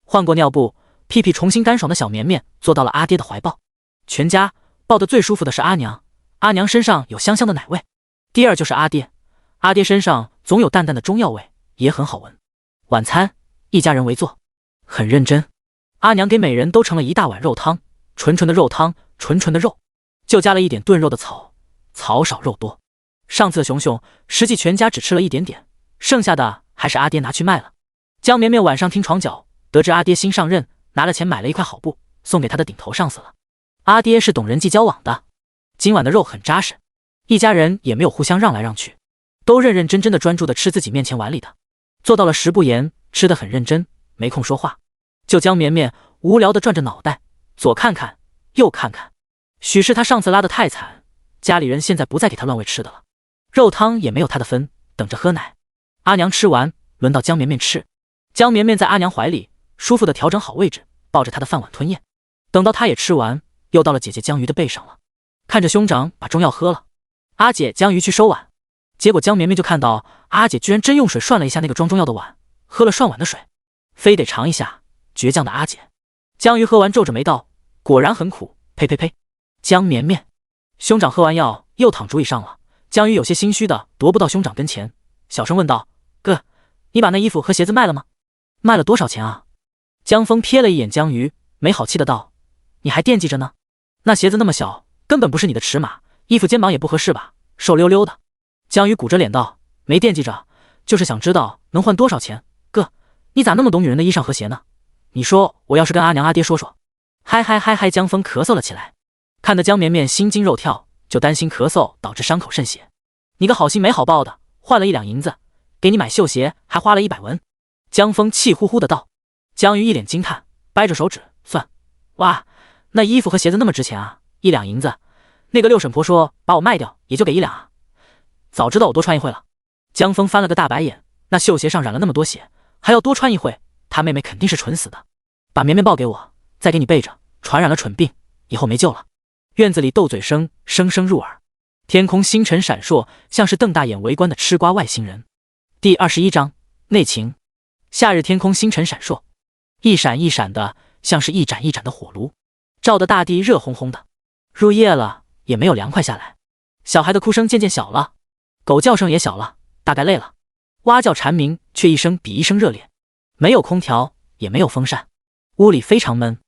换过尿布，屁屁重新干爽的小绵绵坐到了阿爹的怀抱。全家抱得最舒服的是阿娘，阿娘身上有香香的奶味。第二就是阿爹，阿爹身上总有淡淡的中药味，也很好闻。晚餐一家人围坐，很认真。阿娘给每人都盛了一大碗肉汤，纯纯的肉汤，纯纯的肉，就加了一点炖肉的草，草少肉多。上次的熊熊实际全家只吃了一点点，剩下的还是阿爹拿去卖了。江绵绵晚上听床脚，得知阿爹新上任，拿了钱买了一块好布送给他的顶头上司了。阿爹是懂人际交往的，今晚的肉很扎实，一家人也没有互相让来让去，都认认真真的专注的吃自己面前碗里的，做到了食不言，吃得很认真，没空说话。就江绵绵无聊的转着脑袋，左看看右看看，许是他上次拉得太惨，家里人现在不再给他乱喂吃的了，肉汤也没有他的分，等着喝奶。阿娘吃完，轮到江绵绵吃。江绵绵在阿娘怀里舒服的调整好位置，抱着她的饭碗吞咽。等到她也吃完，又到了姐姐江鱼的背上了。看着兄长把中药喝了，阿姐江鱼去收碗，结果江绵绵就看到阿姐居然真用水涮了一下那个装中药的碗，喝了涮碗的水，非得尝一下，倔强的阿姐。江鱼喝完皱着眉道：“果然很苦，呸呸呸。”江绵绵，兄长喝完药又躺竹椅上了。江鱼有些心虚的踱不到兄长跟前，小声问道：“哥，你把那衣服和鞋子卖了吗？卖了多少钱啊？”江枫瞥了一眼江鱼，没好气的道：“你还惦记着呢？那鞋子那么小，根本不是你的尺码，衣服肩膀也不合适吧，瘦溜溜的。”江鱼鼓着脸道：“没惦记着，就是想知道能换多少钱。哥，你咋那么懂女人的衣裳和鞋呢？你说我要是跟阿娘阿爹说说。”嗨嗨嗨嗨！江枫咳嗽了起来，看得江绵绵心惊肉跳，就担心咳嗽导致伤口渗血。你个好心没好报的，换了1两银子，给你买绣鞋还花了100文。江枫气呼呼的道。江鱼一脸惊叹，掰着手指算，哇，那衣服和鞋子那么值钱啊，1两银子，那个六婶婆说把我卖掉也就给1两啊，早知道我多穿一会了。江枫翻了个大白眼，那绣鞋上染了那么多血，还要多穿一会，他妹妹肯定是蠢死的。把绵绵抱给我，再给你备着，传染了蠢病，以后没救了。院子里斗嘴声声声入耳，天空星辰闪烁，像是瞪大眼围观的吃瓜外星人。第21章内情。夏日天空星辰闪烁，一闪一闪的，像是一盏一盏的火炉，照得大地热烘烘的。入夜了，也没有凉快下来。小孩的哭声渐渐小了，狗叫声也小了，大概累了。蛙叫蝉鸣却一声比一声热烈。没有空调，也没有风扇，屋里非常闷。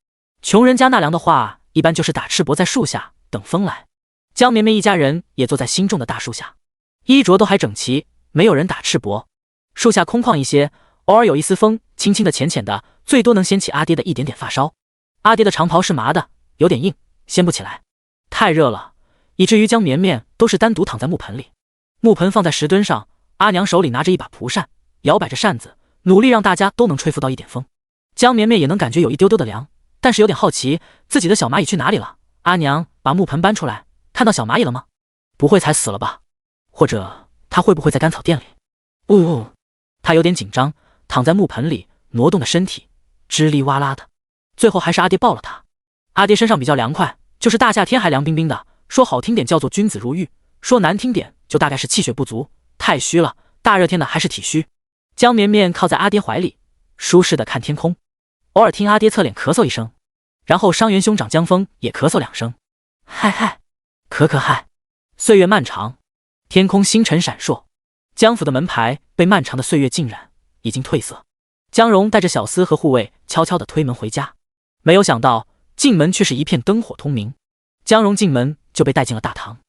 穷人家纳凉的话，一般就是打赤膊在树下等风来。江绵绵一家人也坐在新种的大树下，衣着都还整齐，没有人打赤膊。树下空旷一些，偶尔有一丝风，轻轻的浅浅的，最多能掀起阿爹的一点点发梢。阿爹的长袍是麻的，有点硬，掀不起来。太热了，以至于江绵绵都是单独躺在木盆里。木盆放在石墩上，阿娘手里拿着一把蒲扇，摇摆着扇子，努力让大家都能吹拂到一点风。江绵绵也能感觉有一丢丢的凉，但是有点好奇，自己的小蚂蚁去哪里了？阿娘把木盆搬出来，看到小蚂蚁了吗？不会才死了吧？或者它会不会在干草店里？他有点紧张，躺在木盆里，挪动的身体吱哩哇啦的。最后还是阿爹抱了他。阿爹身上比较凉快，就是大夏天还凉冰冰的，说好听点叫做君子如玉，说难听点就大概是气血不足，太虚了，大热天的还是体虚。江绵绵靠在阿爹怀里，舒适的看天空，偶尔听阿爹侧脸咳嗽一声，然后伤员兄长江峰也咳嗽2声，嗨嗨，咳咳嗨。岁月漫长，天空星辰闪烁，江府的门牌被漫长的岁月浸染，已经褪色。江蓉带着小厮和护卫悄悄地推门回家，没有想到进门却是一片灯火通明。江蓉进门就被带进了大堂，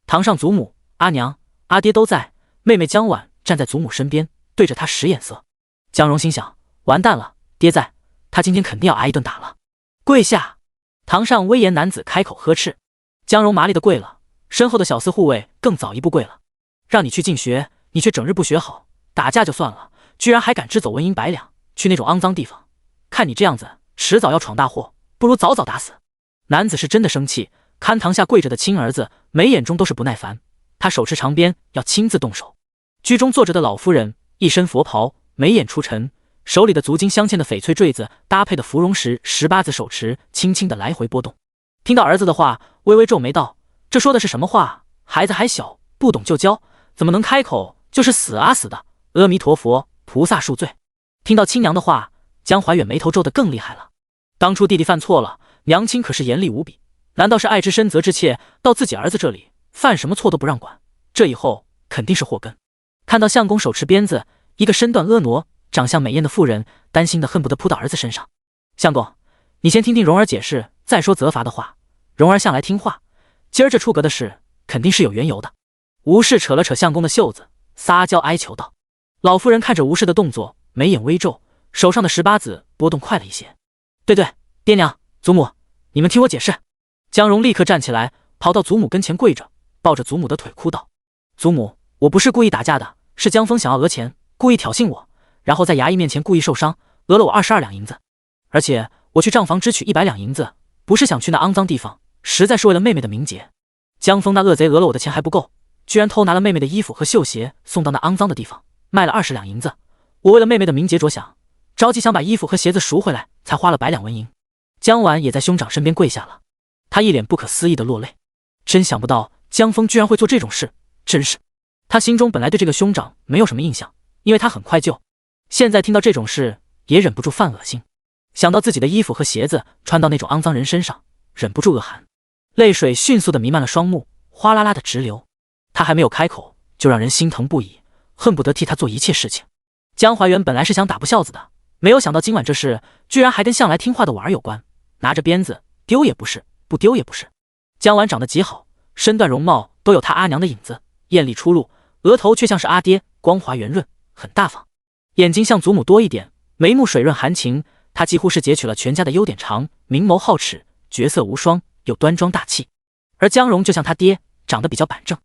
堂上祖母、阿娘、阿爹都在，妹妹江婉站在祖母身边，对着她使眼色。江蓉心想，完蛋了，爹在，他今天肯定要挨一顿打了。跪下！堂上威严男子开口呵斥。江蓉麻利的跪了，身后的小厮护卫更早一步跪了。让你去进学，你却整日不学好，打架就算了，居然还敢支走文银100两，去那种肮脏地方，看你这样子，迟早要闯大祸，不如早早打死。男子是真的生气，看堂下跪着的亲儿子，眉眼中都是不耐烦，他手持长鞭，要亲自动手。居中坐着的老夫人一身佛袍，眉眼出尘，手里的足金镶嵌的翡翠坠子搭配的芙蓉石18字手持，轻轻的来回波动。听到儿子的话，微微皱眉道：这说的是什么话？孩子还小，不懂就教，怎么能开口就是死啊死的？阿弥陀佛，菩萨恕罪。听到亲娘的话，江怀远眉头皱得更厉害了。当初弟弟犯错了，娘亲可是严厉无比，难道是爱之深责之切，到自己儿子这里犯什么错都不让管？这以后肯定是祸根。看到相公手持鞭子，一个身段婀娜、长相美艳的妇人，担心的恨不得扑到儿子身上。相公，你先听听蓉儿解释，再说责罚的话。蓉儿向来听话，今儿这出格的事肯定是有缘由的。吴氏扯了扯相公的袖子，撒娇哀求道。老夫人看着吴氏的动作，眉眼微皱，手上的18字波动快了一些。对，爹娘、祖母，你们听我解释。江蓉立刻站起来，跑到祖母跟前跪着，抱着祖母的腿哭道：祖母，我不是故意打架的，是江峰想要讹钱，故意挑衅我，然后在衙役面前故意受伤，讹了我22两银子。而且我去账房支取100两银子，不是想去那肮脏地方，实在是为了妹妹的名节。江峰那恶贼讹了我的钱还不够，居然偷拿了妹妹的衣服和绣鞋送到那肮脏的地方，卖了20两银子。我为了妹妹的名节着想，着急想把衣服和鞋子赎回来，才花了100两纹银。江婉也在兄长身边跪下了，他一脸不可思议的落泪，真想不到江峰居然会做这种事，真是。他心中本来对这个兄长没有什么印象，因为他很快就，现在听到这种事也忍不住犯恶心，想到自己的衣服和鞋子穿到那种肮脏人身上，忍不住恶寒，泪水迅速的弥漫了双目，哗啦啦的直流。他还没有开口，就让人心疼不已，恨不得替他做一切事情。江怀远本来是想打不孝子的，没有想到今晚这事居然还跟向来听话的婉儿有关，拿着鞭子丢也不是，不丢也不是。江婉长得极好，身段容貌都有他阿娘的影子，艳丽出露，额头却像是阿爹，光滑圆润，很大方。眼睛像祖母多一点，眉目水润含情，他几乎是截取了全家的优点长，明眸皓齿，绝色无双，又端庄大气。而江蓉就像他爹，长得比较板正，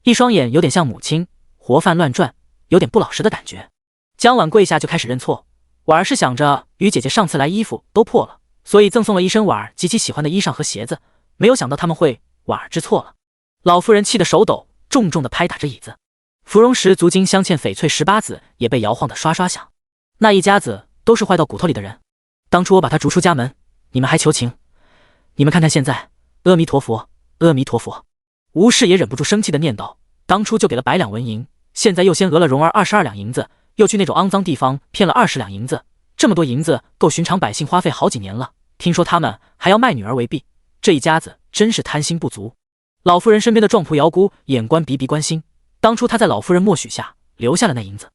一双眼有点像母亲，活泛乱转，有点不老实的感觉。江婉跪下就开始认错，婉儿是想着与姐姐上次来衣服都破了，所以赠送了一身婉儿极其喜欢的衣裳和鞋子，没有想到他们会婉儿知错了。老夫人气得手抖，重重地拍打着椅子，芙蓉石足金镶嵌翡翠18字也被摇晃得刷刷响。那一家子都是坏到骨头里的人，当初我把他逐出家门，你们还求情，你们看看现在，阿弥陀佛，阿弥陀佛。吴氏也忍不住生气的念叨，当初就给了100两纹银，现在又先讹了蓉儿22两银子，又去那种肮脏地方骗了20两银子，这么多银子够寻常百姓花费好几年了，听说他们还要卖女儿为婢，这一家子真是贪心不足。老夫人身边的壮仆姚姑眼观鼻鼻关心，当初她在老夫人默许下留下了那银子，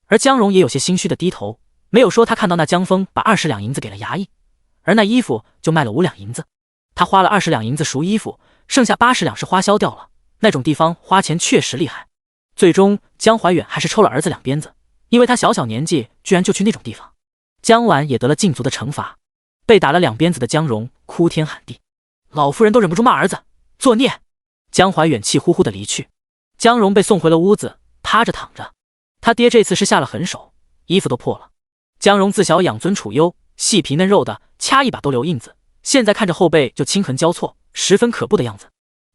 而江蓉也有些心虚的低头，没有说她看到那江峰把20两银子给了衙役，而那衣服就卖了5两银子。他花了20两银子赎衣服，剩下80两是花销掉了。那种地方花钱确实厉害。最终江怀远还是抽了儿子2鞭子，因为他小小年纪居然就去那种地方。江婉也得了禁足的惩罚，被打了2鞭子的江蓉哭天喊地，老夫人都忍不住骂儿子作孽。江怀远气呼呼的离去，江蓉被送回了屋子，趴着躺着。他爹这次是下了狠手，衣服都破了。江蓉自小养尊处优，细皮嫩肉的，掐一把都留印子，现在看着后背就青痕交错，十分可怖的样子。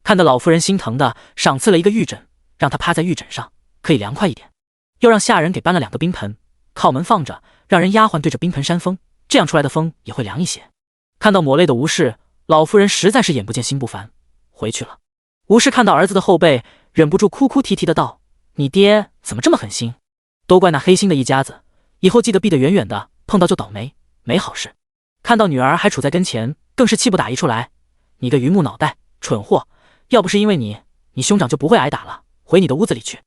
看得老夫人心疼的，赏赐了一个玉枕，让他趴在玉枕上可以凉快一点，又让下人给搬了2个冰盆，靠门放着，让人丫鬟对着冰盆扇风，这样出来的风也会凉一些。看到抹泪的吴氏，老夫人实在是眼不见心不烦，回去了。吴氏看到儿子的后背，忍不住哭哭啼啼的道：“你爹怎么这么狠心？都怪那黑心的一家子，以后记得避得远远的，碰到就倒霉，没好事。”看到女儿还处在跟前，更是气不打一处来：“你个榆木脑袋，蠢货！要不是因为你兄长就不会挨打了，回你的屋子里去。”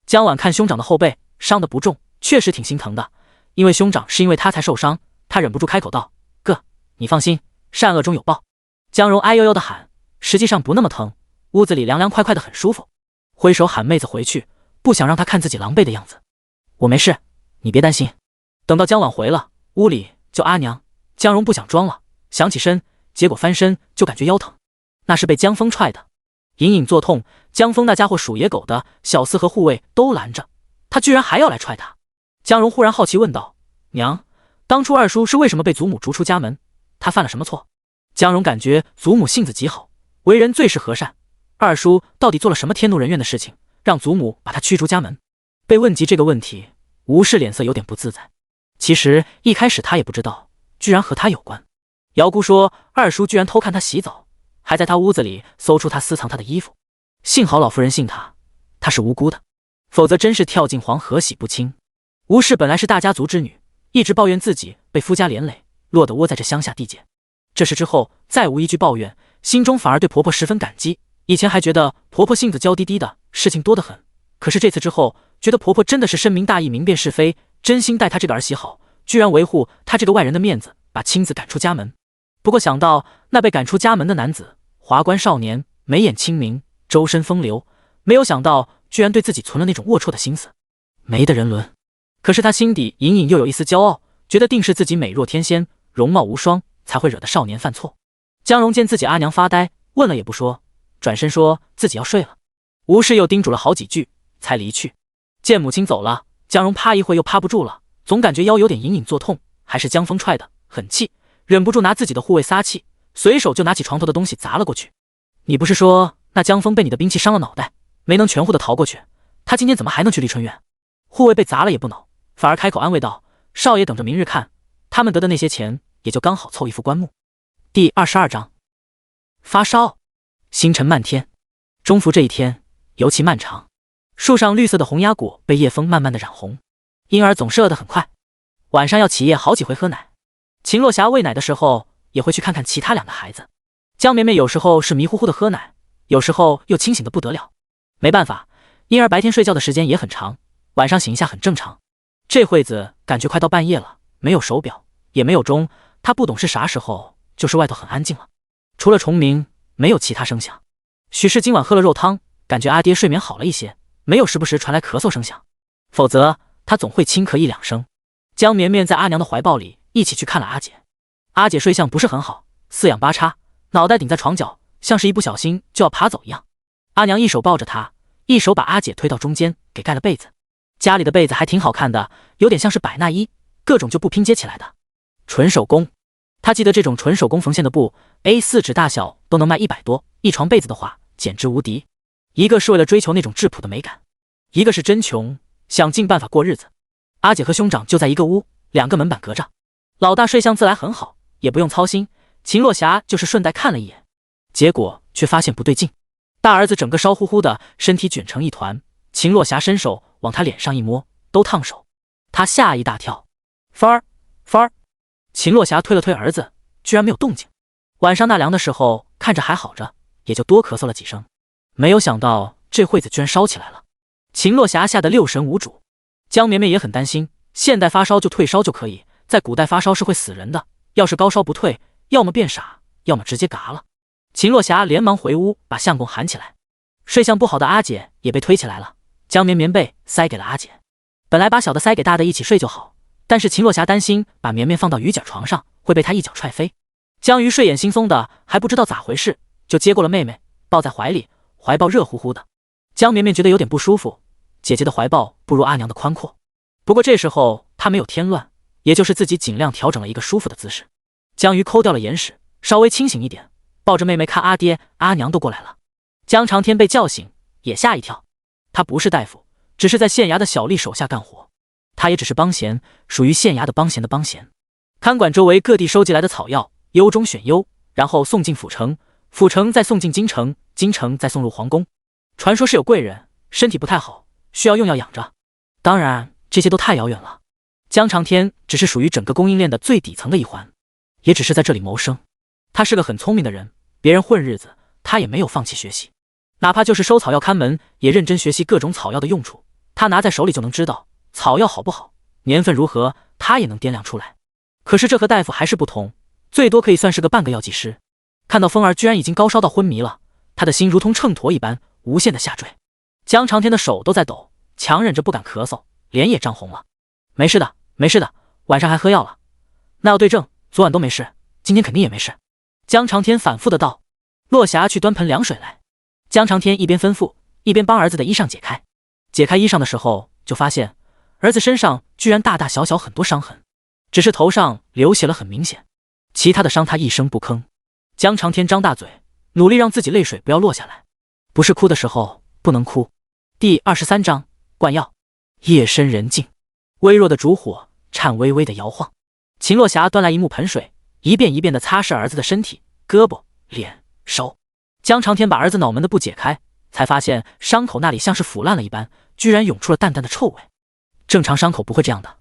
江婉看兄长的后背伤得不重，确实挺心疼的，因为兄长是因为他才受伤，他忍不住开口道：“哥，你放心，善恶终有报。”江蓉哎呦呦的喊，实际上不那么疼，屋子里凉凉快快的很舒服，挥手喊妹子回去，不想让她看自己狼狈的样子。我没事，你别担心。等到江婉回了，屋里就阿娘。江蓉不想装了，想起身，结果翻身就感觉腰疼，那是被江峰踹的，隐隐作痛。江峰那家伙属野狗的，小厮和护卫都拦着，他居然还要来踹他。江蓉忽然好奇问道：“娘，当初二叔是为什么被祖母逐出家门？他犯了什么错？”江蓉感觉祖母性子极好，为人最是和善，二叔到底做了什么天怒人怨的事情，让祖母把他驱逐家门？被问及这个问题，吴氏脸色有点不自在。其实一开始他也不知道，居然和他有关。姚姑说二叔居然偷看他洗澡，还在他屋子里搜出他私藏他的衣服。幸好老夫人信他，他是无辜的，否则真是跳进黄河洗不清。吴氏本来是大家族之女，一直抱怨自己被夫家连累，落得窝在这乡下地界。这事之后再无一句抱怨，心中反而对婆婆十分感激。以前还觉得婆婆性子娇滴滴的，事情多得很，可是这次之后觉得婆婆真的是深明大义，明辨是非，真心待她这个儿媳好，居然维护她这个外人的面子，把亲子赶出家门。不过想到那被赶出家门的男子，华冠少年，眉眼清明，周身风流，没有想到居然对自己存了那种龌龊的心思，没得人伦。可是他心底隐隐又有一丝骄傲，觉得定是自己美若天仙，容貌无双，才会惹得少年犯错。江蓉见自己阿娘发呆，问了也不说，转身说自己要睡了。吴氏又叮嘱了好几句，才离去。见母亲走了，江蓉趴一会又趴不住了，总感觉腰有点隐隐作痛，还是江峰踹的，很气，忍不住拿自己的护卫撒气，随手就拿起床头的东西砸了过去。你不是说那江峰被你的兵器伤了脑袋，没能全乎的逃过去，他今天怎么还能去丽春院？护卫被砸了也不恼，反而开口安慰道：“少爷等着明日看，他们得的那些钱也就刚好凑一副棺木。”第22章发烧。星辰漫天，中伏这一天尤其漫长，树上绿色的红鸭果被夜风慢慢的染红，婴儿总是饿得很快。晚上要起夜好几回喝奶，秦洛霞喂奶的时候也会去看看其他2个孩子。江绵绵有时候是迷糊糊的喝奶，有时候又清醒的不得了。没办法，婴儿白天睡觉的时间也很长，晚上醒一下很正常。这会子感觉快到半夜了，没有手表，也没有钟，他不懂是啥时候，就是外头很安静了，除了虫鸣，没有其他声响。许是今晚喝了肉汤，感觉阿爹睡眠好了一些，没有时不时传来咳嗽声响，否则他总会轻咳1-2声。江绵绵在阿娘的怀抱里一起去看了阿姐。阿姐睡相不是很好，四仰八叉，脑袋顶在床角，像是一不小心就要爬走一样。阿娘一手抱着她，一手把阿姐推到中间，给盖了被子。家里的被子还挺好看的，有点像是百纳衣，各种就布拼接起来的，纯手工。他记得这种纯手工缝线的布 A4 纸大小都能卖100多，一床被子的话简直无敌。一个是为了追求那种质朴的美感，一个是真穷，想尽办法过日子。阿姐和兄长就在一个屋，2个门板隔着。老大睡相自来很好，也不用操心，秦洛霞就是顺带看了一眼，结果却发现不对劲。大儿子整个烧乎乎的，身体卷成一团，秦洛霞伸手往他脸上一摸，都烫手。他吓一大跳，芳儿，芳儿。秦洛霞推了推儿子，居然没有动静。晚上纳凉的时候看着还好着，也就多咳嗽了几声，没有想到这会子居然烧起来了。秦洛霞吓得6神无主。江绵绵也很担心，现代发烧就退烧就可以，在古代发烧是会死人的，要是高烧不退，要么变傻，要么直接嘎了。秦洛霞连忙回屋把相公喊起来。睡相不好的阿姐也被推起来了，将棉被塞给了阿姐。本来把小的塞给大的一起睡就好，但是秦洛霞担心把棉放到于姐床上会被她一脚踹飞。江鱼睡眼惺忪的还不知道咋回事，就接过了妹妹，抱在怀里，怀抱热乎乎的。江绵绵觉得有点不舒服，姐姐的怀抱不如阿娘的宽阔。不过这时候她没有添乱，也就是自己尽量调整了一个舒服的姿势。江鱼抠掉了眼屎，稍微清醒一点，抱着妹妹看阿爹阿娘都过来了。江长天被叫醒也吓一跳，他不是大夫，只是在县衙的小吏手下干活，他也只是帮闲，属于县衙的帮闲的帮闲，看管周围各地收集来的草药，优中选优，然后送进府城，府城再送进京城，京城再送入皇宫。传说是有贵人身体不太好，需要用药养着，当然这些都太遥远了。江长天只是属于整个供应链的最底层的一环，也只是在这里谋生。他是个很聪明的人，别人混日子，他也没有放弃学习，哪怕就是收草药看门，也认真学习各种草药的用处。他拿在手里就能知道草药好不好，年份如何，他也能掂量出来。可是这和大夫还是不同，最多可以算是个半个药剂师。看到风儿居然已经高烧到昏迷了，他的心如同秤砣一般无限的下坠。江长天的手都在抖，强忍着不敢咳嗽，脸也涨红了。没事的，没事的，晚上还喝药了。那要对症，昨晚都没事，今天肯定也没事。江长天反复的道。落霞去端盆凉水来，江长天一边吩咐，一边帮儿子的衣裳解开。解开衣裳的时候，就发现儿子身上居然大大小小很多伤痕，只是头上流血了很明显，其他的伤他一声不吭。江长天张大嘴，努力让自己泪水不要落下来，不是哭的时候不能哭。第23章灌药。夜深人静，微弱的烛火颤巍巍的摇晃。秦落霞端来一木盆水，一遍一遍的擦拭儿子的身体、胳膊、脸、手。江长天把儿子脑门的布解开，才发现伤口那里像是腐烂了一般，居然涌出了淡淡的臭味。正常伤口不会这样的，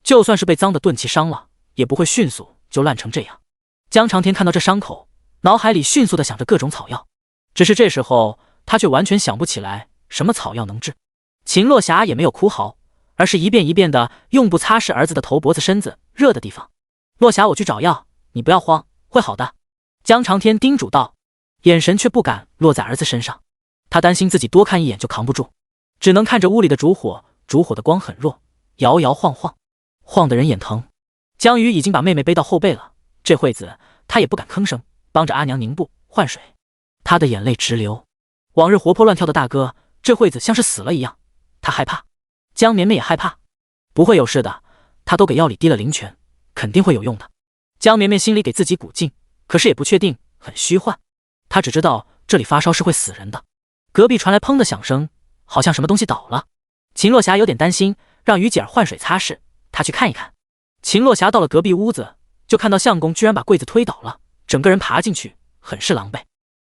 就算是被脏的钝器伤了，也不会迅速就烂成这样。江长天看到这伤口，脑海里迅速的想着各种草药，只是这时候他却完全想不起来什么草药能治。秦落霞也没有哭嚎，而是一遍一遍的用布擦拭儿子的头、脖子、身子热的地方。落霞，我去找药，你不要慌，会好的。江长天叮嘱道，眼神却不敢落在儿子身上，他担心自己多看一眼就扛不住，只能看着屋里的烛火，烛火的光很弱，摇摇晃晃，晃得人眼疼。江鱼已经把妹妹背到后背了，这会子他也不敢吭声，帮着阿娘拧布换水。他的眼泪直流，往日活泼乱跳的大哥，这会子像是死了一样，他害怕。江绵绵也害怕，不会有事的，他都给药里滴了灵泉，肯定会有用的。江绵绵心里给自己鼓劲，可是也不确定，很虚幻。他只知道这里发烧是会死人的。隔壁传来砰的响声，好像什么东西倒了。秦落霞有点担心，让于姐儿换水擦拭，他去看一看。秦落霞到了隔壁屋子，就看到相公居然把柜子推倒了，整个人爬进去，很是狼狈。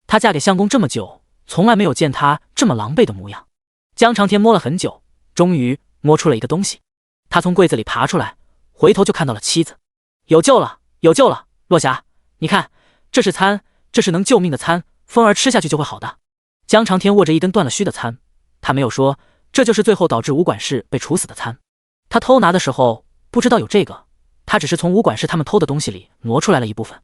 她嫁给相公这么久，从来没有见他这么狼狈的模样。江长天摸了很久，终于摸出了一个东西。他从柜子里爬出来，回头就看到了妻子。有救了，有救了，落霞，你看，这是餐，这是能救命的餐，风儿吃下去就会好的。江长天握着一根断了须的餐，他没有说这就是最后导致吴管事被处死的餐。他偷拿的时候不知道有这个，他只是从吴管事他们偷的东西里挪出来了一部分。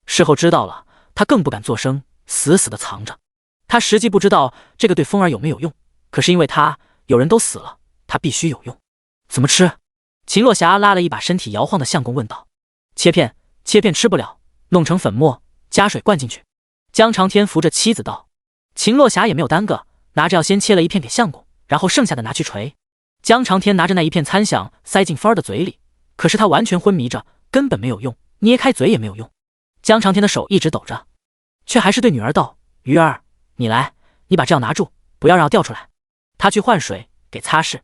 事后知道了，他更不敢作声，死死的藏着。他实际不知道这个对风儿有没有用，可是因为他有人都死了，他必须有用。怎么吃？秦落霞拉了一把身体摇晃的相公问道。切片，切片吃不了，弄成粉末，加水灌进去。江长天扶着妻子道。秦落霞也没有耽搁，拿着药先切了一片给相公，然后剩下的拿去捶。江长天拿着那一片参想塞进风儿的嘴里，可是他完全昏迷着，根本没有用，捏开嘴也没有用。江长天的手一直抖着，却还是对女儿道：鱼儿，你来，你把这药拿住，不要让药掉出来。他去换水给擦拭。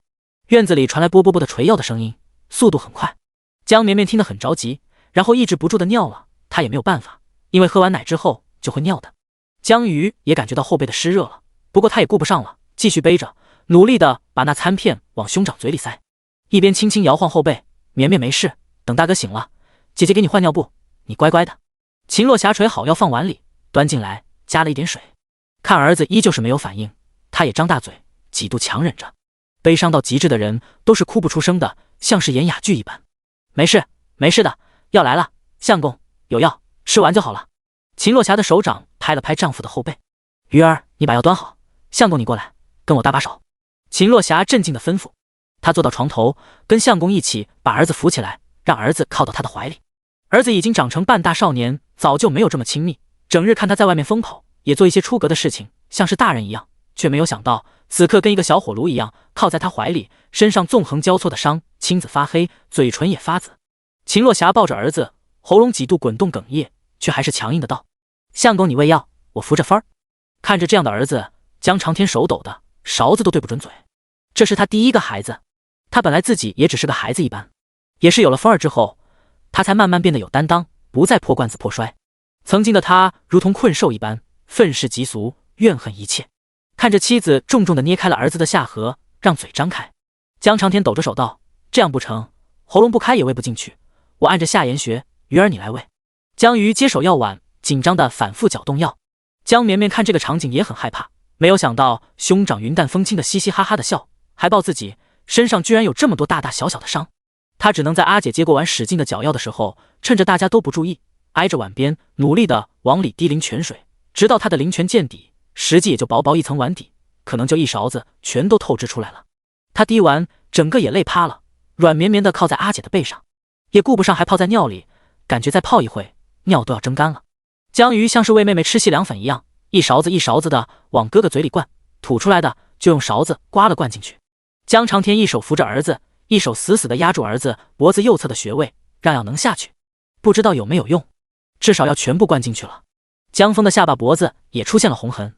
院子里传来啵啵啵的捶药的声音，速度很快。江绵绵听得很着急，然后抑制不住的尿了，他也没有办法，因为喝完奶之后就会尿的。江鱼也感觉到后背的湿热了，不过他也顾不上了，继续背着，努力的把那餐片往兄长嘴里塞，一边轻轻摇晃后背。绵绵没事，等大哥醒了，姐姐给你换尿布，你乖乖的。秦落霞捶好药放碗里，端进来，加了一点水。看儿子依旧是没有反应，他也张大嘴，几度强忍着。悲伤到极致的人都是哭不出声的，像是演哑剧一般。没事，没事的，药来了，相公有药，吃完就好了。秦洛霞的手掌拍了拍丈夫的后背，鱼儿，你把药端好，相公你过来，跟我搭把手。秦洛霞镇静地吩咐。她坐到床头，跟相公一起把儿子扶起来，让儿子靠到她的怀里。儿子已经长成半大少年，早就没有这么亲密，整日看他在外面疯跑，也做一些出格的事情，像是大人一样，却没有想到此刻跟一个小火炉一样靠在他怀里，身上纵横交错的伤，青紫发黑，嘴唇也发紫。秦洛霞抱着儿子，喉咙几度滚动哽咽，却还是强硬的道：相公你喂药，我扶着分儿。看着这样的儿子，江长天手抖的勺子都对不准嘴。这是他第一个孩子，他本来自己也只是个孩子一般，也是有了风儿之后，他才慢慢变得有担当，不再破罐子破摔。曾经的他如同困兽一般，愤世嫉俗，怨恨一切。看着妻子重重地捏开了儿子的下颌，让嘴张开，江长天抖着手道：这样不成，喉咙不开也喂不进去，我按着下言学，鱼儿你来喂。江鱼接手药碗，紧张地反复搅动药。江绵绵看这个场景也很害怕，没有想到兄长云淡风轻的嘻嘻哈哈的笑，还抱自己，身上居然有这么多大大小小的伤。他只能在阿姐接过碗使劲的搅药的时候，趁着大家都不注意，挨着碗边努力的往里滴灵泉水，直到他的灵泉见底，实际也就薄薄一层碗底，可能就一勺子全都透支出来了。他滴完，整个也累趴了，软绵绵的靠在阿姐的背上，也顾不上还泡在尿里，感觉再泡一会，尿都要蒸干了。江鱼像是喂妹妹吃细凉粉一样，一勺子一勺子的往哥哥嘴里灌，吐出来的就用勺子刮了灌进去。江长天一手扶着儿子，一手死死地压住儿子脖子右侧的穴位，让药能下去。不知道有没有用，至少要全部灌进去了。江峰的下巴脖子也出现了红痕。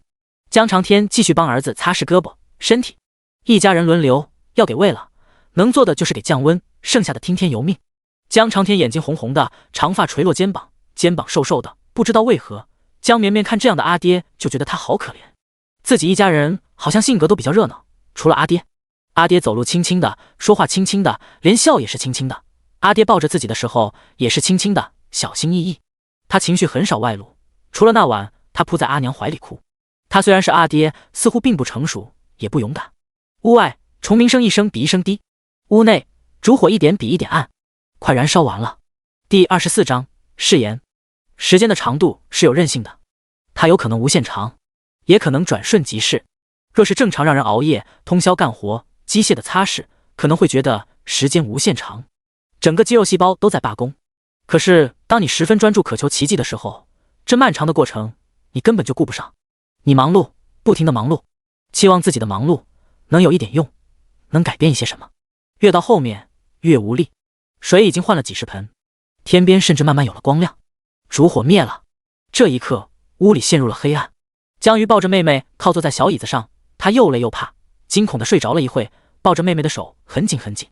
江长天继续帮儿子擦拭胳膊身体，一家人轮流，药给喂了，能做的就是给降温，剩下的听天由命。江长天眼睛红红的，长发垂落肩膀，肩膀瘦瘦的，不知道为何，江绵绵看这样的阿爹就觉得他好可怜。自己一家人好像性格都比较热闹，除了阿爹。阿爹走路轻轻的，说话轻轻的，连笑也是轻轻的。阿爹抱着自己的时候也是轻轻的，小心翼翼。他情绪很少外露，除了那晚他扑在阿娘怀里哭。他虽然是阿爹，似乎并不成熟，也不勇敢。屋外虫鸣声一声比一声低，屋内烛火一点比一点暗，快燃烧完了。第24章誓言。时间的长度是有韧性的，它有可能无限长，也可能转瞬即逝。若是正常让人熬夜通宵干活，机械的擦拭，可能会觉得时间无限长，整个肌肉细胞都在罢工。可是当你十分专注渴求奇迹的时候，这漫长的过程你根本就顾不上。你忙碌，不停的忙碌，期望自己的忙碌能有一点用，能改变一些什么。越到后面越无力，水已经换了几十盆，天边甚至慢慢有了光亮。烛火灭了，这一刻屋里陷入了黑暗。江鱼抱着妹妹靠坐在小椅子上，他又累又怕，惊恐的睡着了一会，抱着妹妹的手很紧很紧。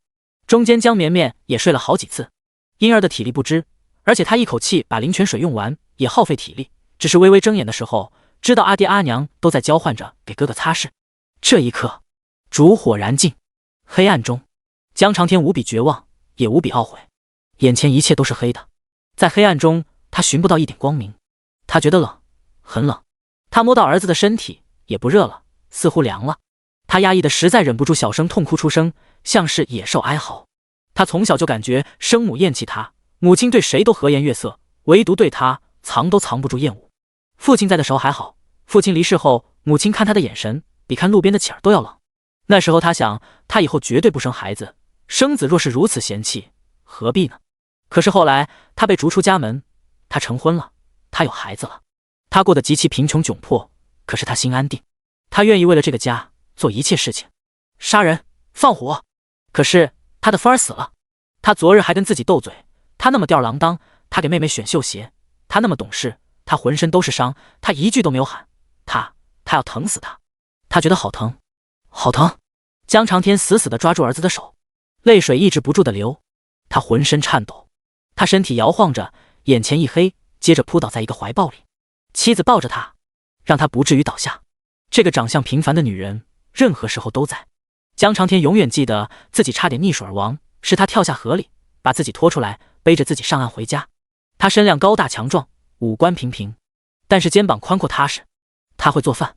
中间江绵绵也睡了好几次，婴儿的体力不支，而且他一口气把灵泉水用完也耗费体力，只是微微睁眼的时候，知道阿爹阿娘都在交换着给哥哥擦拭。这一刻烛火燃尽，黑暗中江长天无比绝望，也无比懊悔，眼前一切都是黑的。在黑暗中他寻不到一点光明，他觉得冷，很冷。他摸到儿子的身体也不热了，似乎凉了。他压抑的实在忍不住小声痛哭出声，像是野兽哀嚎。他从小就感觉生母厌弃他，母亲对谁都和颜悦色，唯独对他藏都藏不住厌恶。父亲在的时候还好，父亲离世后，母亲看他的眼神比看路边的乞儿都要冷。那时候他想，他以后绝对不生孩子，生子若是如此嫌弃，何必呢？可是后来他被逐出家门，他成婚了，他有孩子了，他过得极其贫穷窘迫，可是他心安定，他愿意为了这个家做一切事情，杀人放火。可是他的芬儿死了，他昨日还跟自己斗嘴，他那么吊儿郎当，他给妹妹选绣鞋，他那么懂事，他浑身都是伤，他一句都没有喊，他要疼死他，他觉得好疼好疼。江长天死死地抓住儿子的手，泪水抑制不住的流，他浑身颤抖，他身体摇晃着，眼前一黑，接着扑倒在一个怀抱里。妻子抱着他，让他不至于倒下。这个长相平凡的女人任何时候都在。江长天永远记得自己差点溺水而亡，是他跳下河里把自己拖出来，背着自己上岸回家。他身量高大强壮，五官平平，但是肩膀宽阔踏实。他会做饭，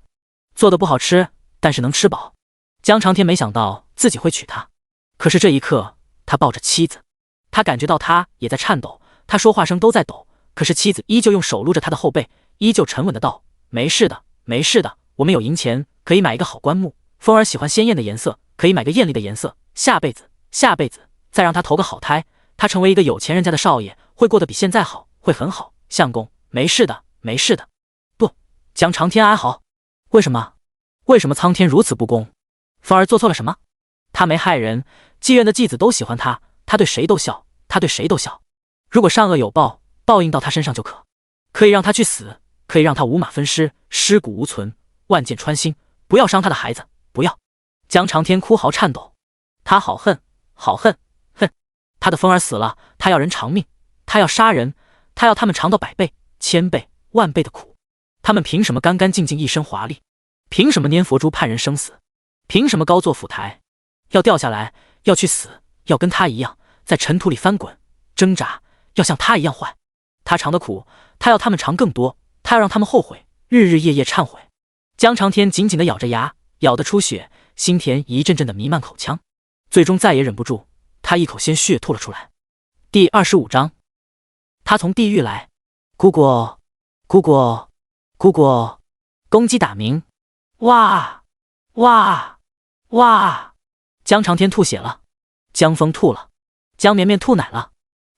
做的不好吃，但是能吃饱。江长天没想到自己会娶她，可是这一刻他抱着妻子，他感觉到她也在颤抖，他说话声都在抖，可是妻子依旧用手撸着他的后背，依旧沉稳的道：“没事的，没事的，我们有银钱，可以买一个好棺木。风儿喜欢鲜艳的颜色，可以买个艳丽的颜色。下辈子，下辈子再让他投个好胎，他成为一个有钱人家的少爷，会过得比现在好，会很好。相公，没事的，没事的。”不，江长天哀嚎：“为什么？为什么苍天如此不公？风儿做错了什么？他没害人，妓院的妓子都喜欢他，他对谁都笑，他对谁都笑。如果善恶有报，报应到他身上就可以让他去死，可以让他五马分尸，尸骨无存，万箭穿心，不要伤他的孩子，不要！”江长天哭嚎颤抖，他好恨，好恨，恨！他的风儿死了，他要人偿命，他要杀人，他要他们尝到100倍、1000倍、万倍的苦。他们凭什么干干净净一身华丽？凭什么拈佛珠判人生死？凭什么高坐府台？要掉下来，要去死，要跟他一样在尘土里翻滚挣扎，要像他一样坏。他尝的苦，他要他们尝更多，他要让他们后悔，日日夜夜忏悔。江长天紧紧地咬着牙，咬得出血，心田一阵阵的弥漫口腔，最终再也忍不住，他一口鲜血吐了出来。第25章，他从地狱来。姑姑，姑姑，姑姑，公鸡打鸣，哇哇哇！江长天吐血了，江峰吐了，江绵绵吐奶了。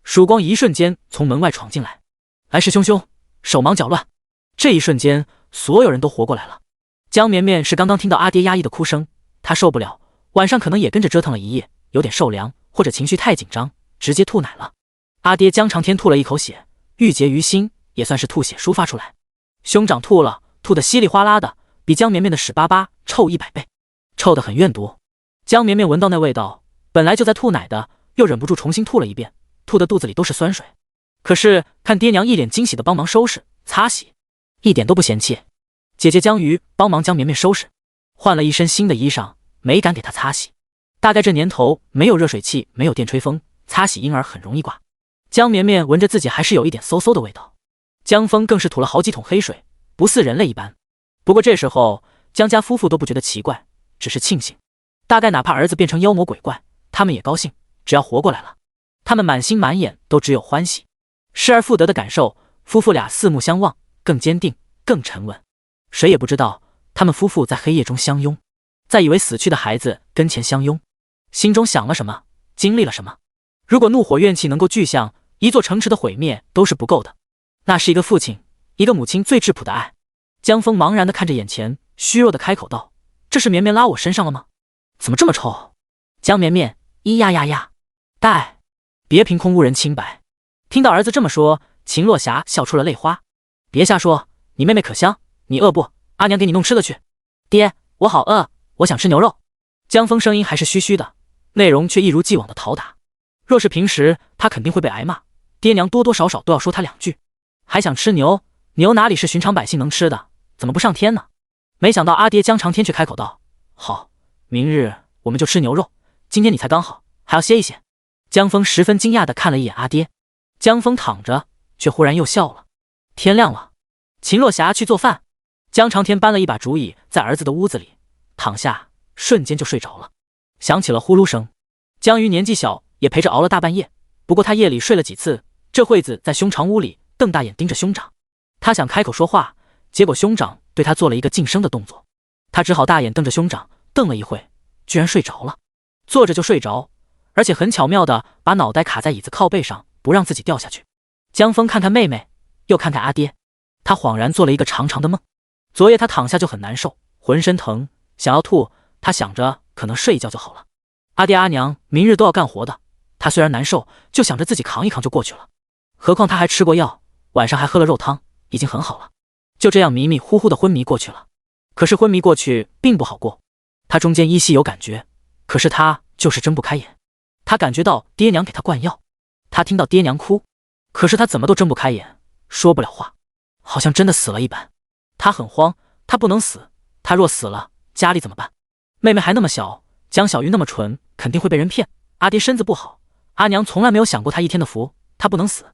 曙光一瞬间从门外闯进来，来势汹汹，手忙脚乱。这一瞬间，所有人都活过来了。江绵绵是刚刚听到阿爹压抑的哭声，她受不了，晚上可能也跟着折腾了一夜，有点受凉，或者情绪太紧张，直接吐奶了。阿爹江长天吐了一口血，郁结于心，也算是吐血抒发出来。兄长吐了，吐得稀里哗啦的，比江绵绵的屎巴巴臭100倍，臭得很怨毒。江绵绵闻到那味道，本来就在吐奶的，又忍不住重新吐了一遍，吐得肚子里都是酸水。可是看爹娘一脸惊喜的帮忙收拾擦洗，一点都不嫌弃。姐姐江鱼帮忙将绵绵收拾，换了一身新的衣裳，没敢给她擦洗。大概这年头没有热水器，没有电吹风，擦洗婴儿很容易挂。江绵绵闻着自己还是有一点馊馊的味道。江峰更是吐了好几桶黑水，不似人类一般。不过这时候江家夫妇都不觉得奇怪，只是庆幸。大概哪怕儿子变成妖魔鬼怪，他们也高兴，只要活过来了，他们满心满眼都只有欢喜。失而复得的感受，夫妇俩四目相望，更坚定，更沉稳。谁也不知道他们夫妇在黑夜中相拥，在以为死去的孩子跟前相拥，心中想了什么，经历了什么。如果怒火怨气能够具象，一座城池的毁灭都是不够的。那是一个父亲，一个母亲最质朴的爱。江峰茫然地看着眼前，虚弱地开口道：“这是绵绵拉我身上了吗？怎么这么臭？”江绵绵，咿呀呀呀，带，别凭空污人清白。听到儿子这么说，秦落霞笑出了泪花。别瞎说，你妹妹可香，你饿不？阿娘给你弄吃的去。爹，我好饿，我想吃牛肉。江峰声音还是虚虚的，内容却一如既往的讨打。若是平时，他肯定会被挨骂，爹娘多多少少都要说他2句。还想吃牛？牛哪里是寻常百姓能吃的？怎么不上天呢？没想到阿爹江长天却开口道：“好，明日我们就吃牛肉。今天你才刚好，还要歇一歇。”江峰十分惊讶地看了一眼阿爹。江峰躺着，却忽然又笑了。天亮了，秦落霞去做饭。江长天搬了一把竹椅在儿子的屋子里躺下，瞬间就睡着了。响起了呼噜声。江鱼年纪小，也陪着熬了大半夜，不过他夜里睡了几次，这会子在兄长屋里瞪大眼盯着兄长。他想开口说话，结果兄长对他做了一个噤声的动作，他只好大眼瞪着兄长，瞪了一会，居然睡着了。坐着就睡着，而且很巧妙地把脑袋卡在椅子靠背上，不让自己掉下去。江峰看看妹妹，又看看阿爹，他恍然做了一个长长的梦。昨夜他躺下就很难受，浑身疼，想要吐，他想着可能睡一觉就好了。阿爹阿娘明日都要干活的，他虽然难受，就想着自己扛一扛就过去了。何况他还吃过药，晚上还喝了肉汤，已经很好了。就这样迷迷糊糊的昏迷过去了。可是昏迷过去并不好过，他中间依稀有感觉，可是他就是睁不开眼。他感觉到爹娘给他灌药，他听到爹娘哭，可是他怎么都睁不开眼，说不了话，好像真的死了一般。他很慌，他不能死，他若死了，家里怎么办？妹妹还那么小，江小鱼那么蠢，肯定会被人骗。阿爹身子不好，阿娘从来没有享过他一天的福，他不能死。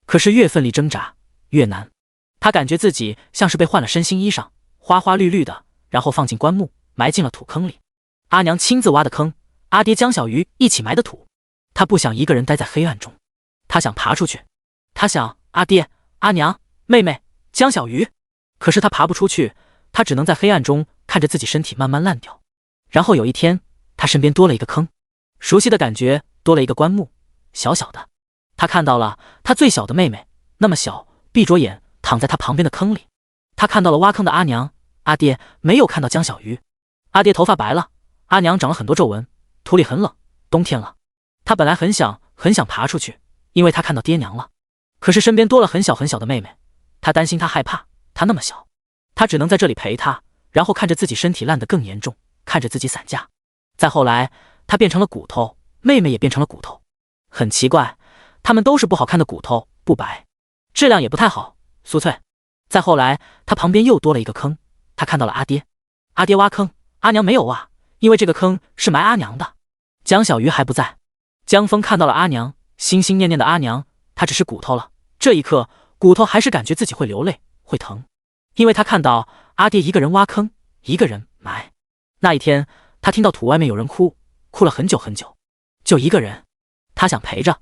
可是越奋力挣扎越难，他感觉自己像是被换了身新衣裳，花花绿绿的，然后放进棺木，埋进了土坑里。阿娘亲自挖的坑，阿爹江小鱼一起埋的土。他不想一个人待在黑暗中，他想爬出去。他想，阿爹阿娘，妹妹，江小鱼。可是他爬不出去，他只能在黑暗中看着自己身体慢慢烂掉。然后有一天，他身边多了一个坑，熟悉的感觉多了一个棺木，小小的。他看到了他最小的妹妹，那么小，闭着眼躺在他旁边的坑里。他看到了挖坑的阿娘，阿爹没有看到江小鱼。阿爹头发白了，阿娘长了很多皱纹，土里很冷，冬天了。他本来很想爬出去，因为他看到爹娘了。可是身边多了很小很小的妹妹，他担心她害怕，她那么小，他只能在这里陪她，然后看着自己身体烂得更严重，看着自己散架。再后来，他变成了骨头，妹妹也变成了骨头。很奇怪，他们都是不好看的骨头，不白，质量也不太好，酥脆。再后来，他旁边又多了一个坑，他看到了阿爹。阿爹挖坑，阿娘没有挖，因为这个坑是埋阿娘的。江小鱼还不在。江峰看到了阿娘，心心念念的阿娘，她只是骨头了。这一刻，骨头还是感觉自己会流泪，会疼，因为他看到阿爹一个人挖坑，一个人埋。那一天，他听到土外面有人哭，哭了很久很久，就一个人。他想陪着，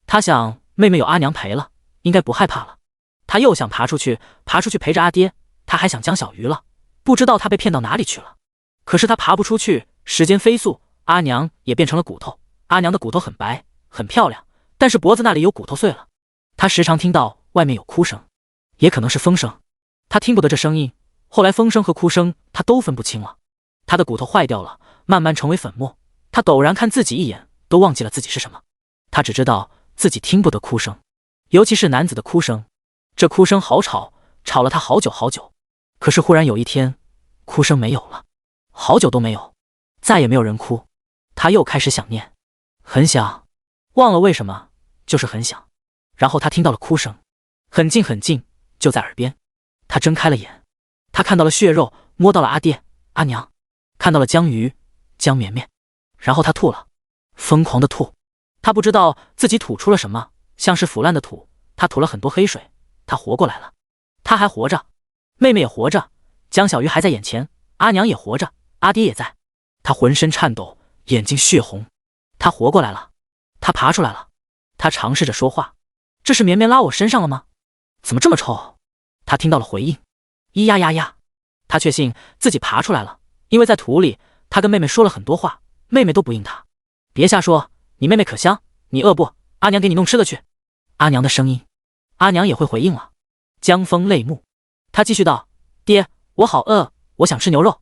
他想妹妹有阿娘陪了，应该不害怕了。他又想爬出去陪着阿爹，他还想江小鱼了，不知道他被骗到哪里去了。可是他爬不出去，时间飞速，阿娘也变成了骨头。阿娘的骨头很白，很漂亮，但是脖子那里有骨头碎了。他时常听到外面有哭声，也可能是风声，他听不得这声音。后来风声和哭声他都分不清了。他的骨头坏掉了，慢慢成为粉末。他陡然看自己一眼，都忘记了自己是什么。他只知道自己听不得哭声，尤其是男子的哭声。这哭声好吵，吵了他好久好久。可是忽然有一天，哭声没有了，好久都没有，再也没有人哭。他又开始想念，很想，忘了为什么，就是很想。然后他听到了哭声，很近很近，就在耳边。他睁开了眼，他看到了血肉，摸到了阿爹、阿娘，看到了江鱼、江绵绵。然后他吐了，疯狂的吐。他不知道自己吐出了什么，像是腐烂的土。他吐了很多黑水，他活过来了，他还活着，妹妹也活着，江小鱼还在眼前，阿娘也活着，阿爹也在。他浑身颤抖，眼睛血红。他活过来了，他爬出来了。他尝试着说话，这是绵绵拉我身上了吗？怎么这么臭？他听到了回应，咿呀呀呀。他确信自己爬出来了，因为在土里，他跟妹妹说了很多话，妹妹都不应他。别瞎说，你妹妹可香，你饿不？阿娘给你弄吃的去。阿娘的声音，阿娘也会回应了。江枫泪目，他继续道：爹，我好饿，我想吃牛肉。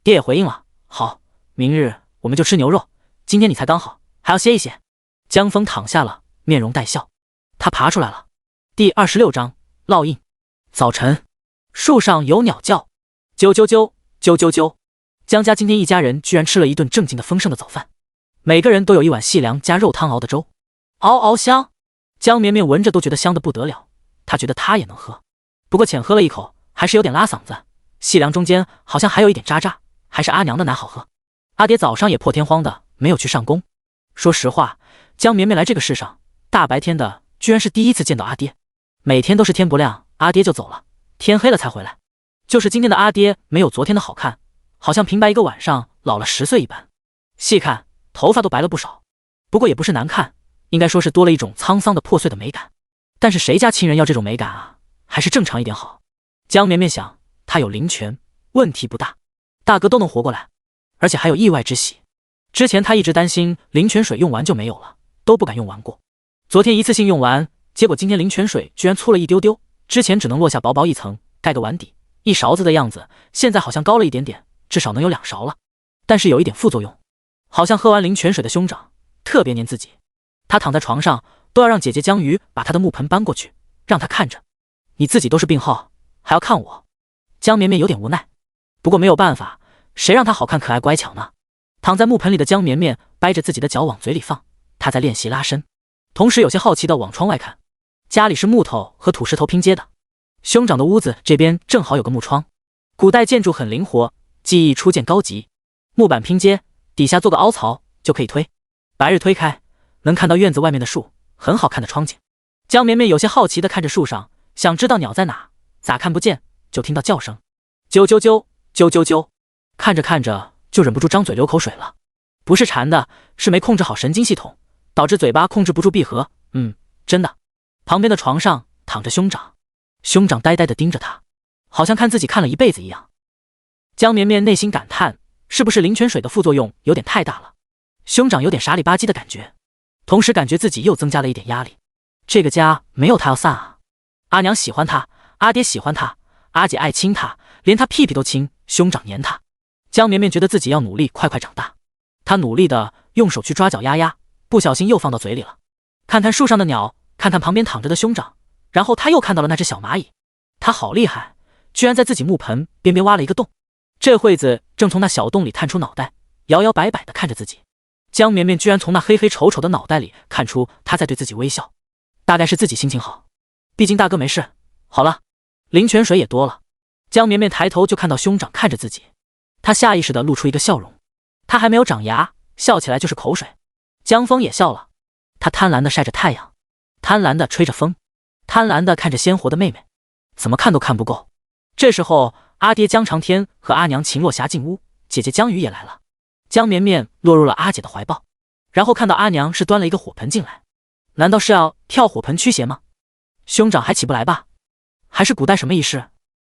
爹也回应了，好，明日我们就吃牛肉，今天你才刚好，还要歇一歇。江枫躺下了，面容带笑。他爬出来了。第26章烙印。早晨，树上有鸟叫，啾啾啾，啾啾啾。江家今天一家人居然吃了一顿正经的丰盛的早饭，每个人都有一碗细粮加肉汤熬的粥，嗷嗷香。江绵绵闻着都觉得香得不得了，她觉得她也能喝，不过浅喝了一口，还是有点拉嗓子。细粮中间好像还有一点渣渣，还是阿娘的奶好喝。阿爹早上也破天荒的没有去上工。说实话，江绵绵来这个世上，大白天的居然是第一次见到阿爹。每天都是天不亮，阿爹就走了，天黑了才回来。就是今天的阿爹没有昨天的好看，好像平白一个晚上老了10岁一般。细看，头发都白了不少，不过也不是难看，应该说是多了一种沧桑的破碎的美感。但是谁家亲人要这种美感啊？还是正常一点好。江绵绵想，他有灵泉，问题不大，大哥都能活过来，而且还有意外之喜。之前他一直担心灵泉水用完就没有了，都不敢用完过。昨天一次性用完，结果今天灵泉水居然粗了一丢丢，之前只能落下薄薄一层，盖个碗底，一勺子的样子，现在好像高了一点点，至少能有2勺了。但是有一点副作用，好像喝完灵泉水的兄长特别黏自己。他躺在床上都要让姐姐江鱼把他的木盆搬过去，让他看着。你自己都是病号，还要看我？江绵绵有点无奈，不过没有办法，谁让他好看可爱乖巧呢？躺在木盆里的江绵绵掰着自己的脚往嘴里放，他在练习拉伸，同时有些好奇地往窗外看。家里是木头和土石头拼接的，兄长的屋子这边正好有个木窗。古代建筑很灵活，技艺初见高级，木板拼接，底下做个凹槽就可以推。白日推开，能看到院子外面的树，很好看的窗景。江绵绵有些好奇地看着树上，想知道鸟在哪，咋看不见，就听到叫声，啾啾啾，啾啾啾。看着看着就忍不住张嘴流口水了，不是馋的，是没控制好神经系统，导致嘴巴控制不住闭合。真的。旁边的床上躺着兄长，兄长呆呆地盯着他，好像看自己看了一辈子一样。江绵绵内心感叹，是不是灵泉水的副作用有点太大了？兄长有点傻里吧唧的感觉，同时感觉自己又增加了一点压力。这个家没有他要散啊！阿娘喜欢他，阿爹喜欢他，阿姐爱亲他，连他屁屁都亲，兄长黏他。江绵绵觉得自己要努力快快长大，她努力的用手去抓脚丫丫，不小心又放到嘴里了。看看树上的鸟，看看旁边躺着的兄长，然后他又看到了那只小蚂蚁。他好厉害，居然在自己木盆边边挖了一个洞，这会子正从那小洞里探出脑袋，摇摇摆摆的看着自己。江绵绵居然从那黑黑丑丑的脑袋里看出他在对自己微笑，大概是自己心情好，毕竟大哥没事。好了，灵泉水也多了。江绵绵抬头就看到兄长看着自己，他下意识的露出一个笑容。他还没有长牙，笑起来就是口水。江枫也笑了，他贪婪的晒着太阳，贪婪的吹着风，贪婪的看着鲜活的妹妹，怎么看都看不够。这时候阿爹江长天和阿娘秦落霞进屋，姐姐江雨也来了。江绵绵落入了阿姐的怀抱，然后看到阿娘是端了一个火盆进来，难道是要跳火盆驱邪吗？兄长还起不来吧？还是古代什么仪式？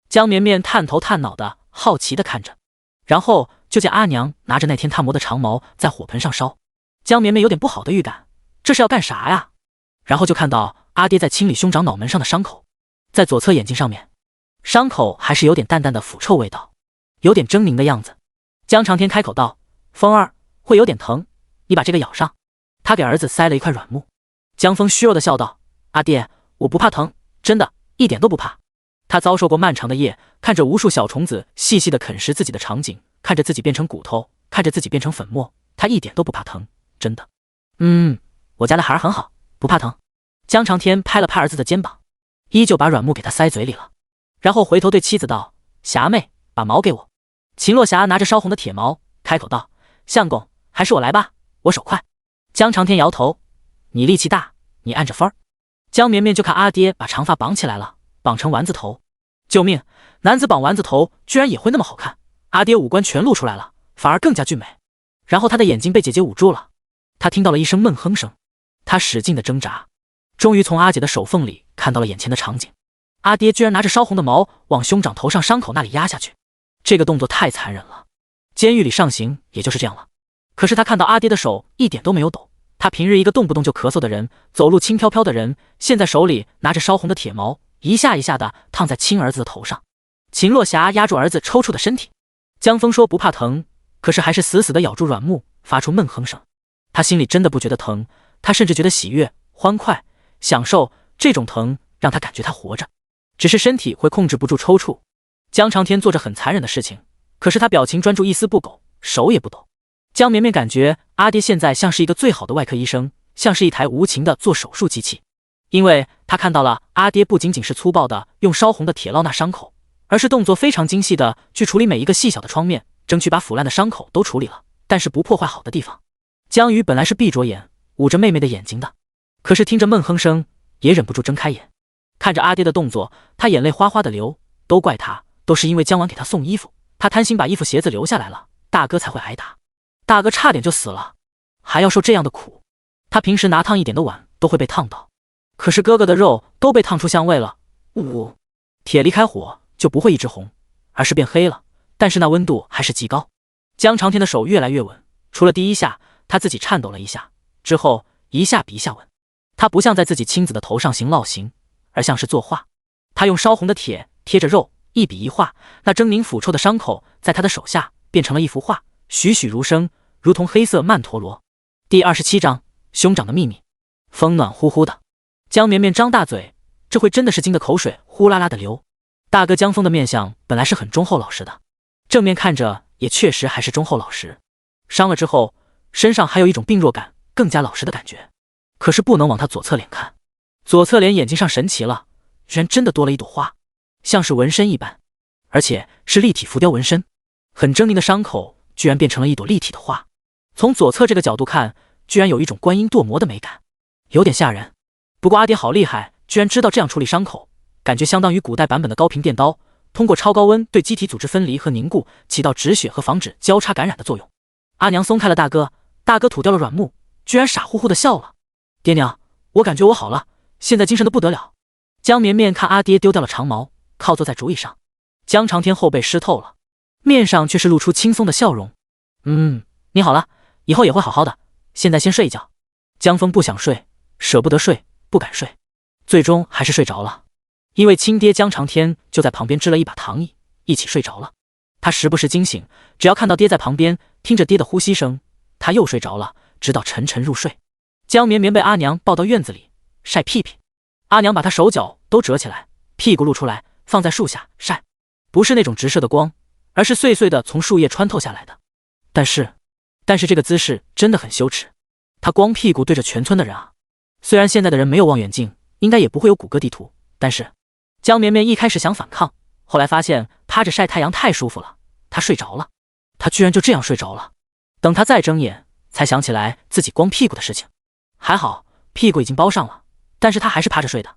江绵绵探头探脑的好奇的看着，然后就见阿娘拿着那天她磨的长矛在火盆上烧。江绵绵有点不好的预感，这是要干啥呀？然后就看到阿爹在清理兄长脑门上的伤口，在左侧眼睛上面，伤口还是有点淡淡的腐臭味道，有点狰狞的样子。江长天开口道：风儿，会有点疼，你把这个咬上。他给儿子塞了一块软木。江枫虚弱的笑道：阿爹，我不怕疼，真的一点都不怕。他遭受过漫长的夜，看着无数小虫子细细的啃食自己的场景，看着自己变成骨头，看着自己变成粉末，他一点都不怕疼，真的。我家的孩儿很好，不怕疼。江长天拍了拍儿子的肩膀，依旧把软木给他塞嘴里了，然后回头对妻子道：霞妹，把矛给我。秦落霞拿着烧红的铁矛，开口道：相公，还是我来吧，我手快。江长天摇头：你力气大，你按着分儿。江绵绵就看阿爹把长发绑起来了，绑成丸子头。救命，男子绑丸子头居然也会那么好看。阿爹五官全露出来了，反而更加俊美。然后他的眼睛被姐姐捂住了，他听到了一声闷哼声，他使劲的挣扎，终于从阿姐的手缝里看到了眼前的场景。阿爹居然拿着烧红的矛往兄长头上伤口那里压下去，这个动作太残忍了，监狱里上刑也就是这样了。可是他看到阿爹的手一点都没有抖，他平日一个动不动就咳嗽的人，走路轻飘飘的人，现在手里拿着烧红的铁矛，一下一下的烫在亲儿子的头上。秦落霞压住儿子抽搐的身体，江枫说不怕疼，可是还是死死的咬住软木，发出闷哼声。他心里真的不觉得疼，他甚至觉得喜悦、欢快、享受，这种疼让他感觉他活着，只是身体会控制不住抽搐。江长天做着很残忍的事情，可是他表情专注，一丝不苟，手也不抖。江绵绵感觉阿爹现在像是一个最好的外科医生，像是一台无情的做手术机器，因为他看到了阿爹不仅仅是粗暴的用烧红的铁烙那伤口，而是动作非常精细的去处理每一个细小的创面，争取把腐烂的伤口都处理了，但是不破坏好的地方。江雨本来是闭着眼捂着妹妹的眼睛的，可是听着闷哼声也忍不住睁开眼，看着阿爹的动作，他眼泪哗哗的流。都怪他，都是因为江晚给他送衣服，他贪心把衣服鞋子留下来了，大哥才会挨打，大哥差点就死了，还要受这样的苦。他平时拿烫一点的碗都会被烫到，可是哥哥的肉都被烫出香味了。铁离开火就不会一直红，而是变黑了，但是那温度还是极高。江长天的手越来越稳，除了第一下他自己颤抖了一下，之后一下比一下稳。他不像在自己亲子的头上行烙刑，而像是作画。他用烧红的铁贴着肉，一笔一画，那狰狞腐臭的伤口在他的手下变成了一幅画，栩栩如生，如同黑色曼陀罗。第27章，兄长的秘密。风暖乎乎的，江绵绵张大嘴，这回真的是惊得口水呼啦啦的流。大哥江枫的面相本来是很忠厚老实的，正面看着也确实还是忠厚老实，伤了之后身上还有一种病弱感，更加老实的感觉。可是不能往他左侧脸看，左侧脸眼睛上神奇了，居然真的多了一朵花，像是纹身一般，而且是立体浮雕纹身，很狰狞的伤口居然变成了一朵立体的花。从左侧这个角度看，居然有一种观音堕魔的美感，有点吓人。不过阿爹好厉害，居然知道这样处理伤口，感觉相当于古代版本的高频电刀，通过超高温对机体组织分离和凝固，起到止血和防止交叉感染的作用。阿娘松开了大哥，大哥吐掉了软木，居然傻乎乎的笑了。爹娘，我感觉我好了，现在精神的不得了。江绵绵看阿爹丢掉了长矛，靠坐在竹椅上，江长天后背湿透了，面上却是露出轻松的笑容。你好了，以后也会好好的，现在先睡一觉。江峰不想睡，舍不得睡，不敢睡，最终还是睡着了。因为亲爹江长天就在旁边支了一把躺椅，一起睡着了。他时不时惊醒，只要看到爹在旁边，听着爹的呼吸声，他又睡着了，直到沉沉入睡。江绵绵被阿娘抱到院子里晒屁屁，阿娘把他手脚都折起来，屁股露出来，放在树下晒，不是那种直射的光，而是碎碎的从树叶穿透下来的。但是这个姿势真的很羞耻，他光屁股对着全村的人啊！虽然现在的人没有望远镜，应该也不会有谷歌地图，但是江绵绵一开始想反抗，后来发现趴着晒太阳太舒服了，他睡着了。他居然就这样睡着了。等他再睁眼，才想起来自己光屁股的事情。还好屁股已经包上了，但是他还是趴着睡的，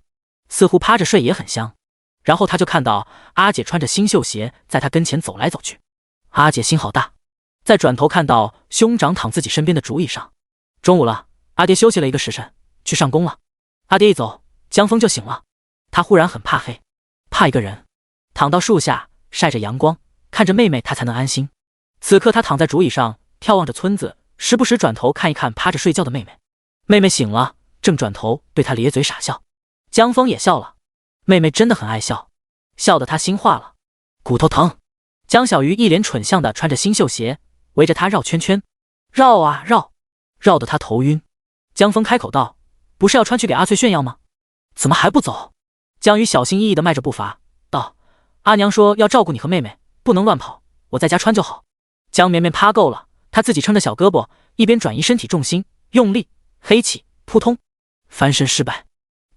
似乎趴着睡也很香。然后他就看到阿姐穿着新绣鞋在他跟前走来走去。阿姐心好大。再转头看到兄长躺自己身边的竹椅上。中午了，阿爹休息了一个时辰，去上工了。阿爹一走，江峰就醒了。他忽然很怕黑，怕一个人。躺到树下晒着阳光，看着妹妹他才能安心。此刻他躺在竹椅上，眺望着村子，时不时转头看一看趴着睡觉的妹妹。妹妹醒了，正转头对他咧嘴傻笑。江峰也笑了，妹妹真的很爱笑，笑得他心化了。骨头疼。江小鱼一脸蠢相的穿着新绣鞋，围着他绕圈圈，绕啊绕，绕得他头晕。江峰开口道：“不是要穿去给阿翠炫耀吗？怎么还不走？”江鱼小心翼翼地迈着步伐道：“阿娘说要照顾你和妹妹，不能乱跑，我在家穿就好。”江绵绵趴够了，他自己撑着小胳膊，一边转移身体重心，用力黑起，扑通，翻身失败。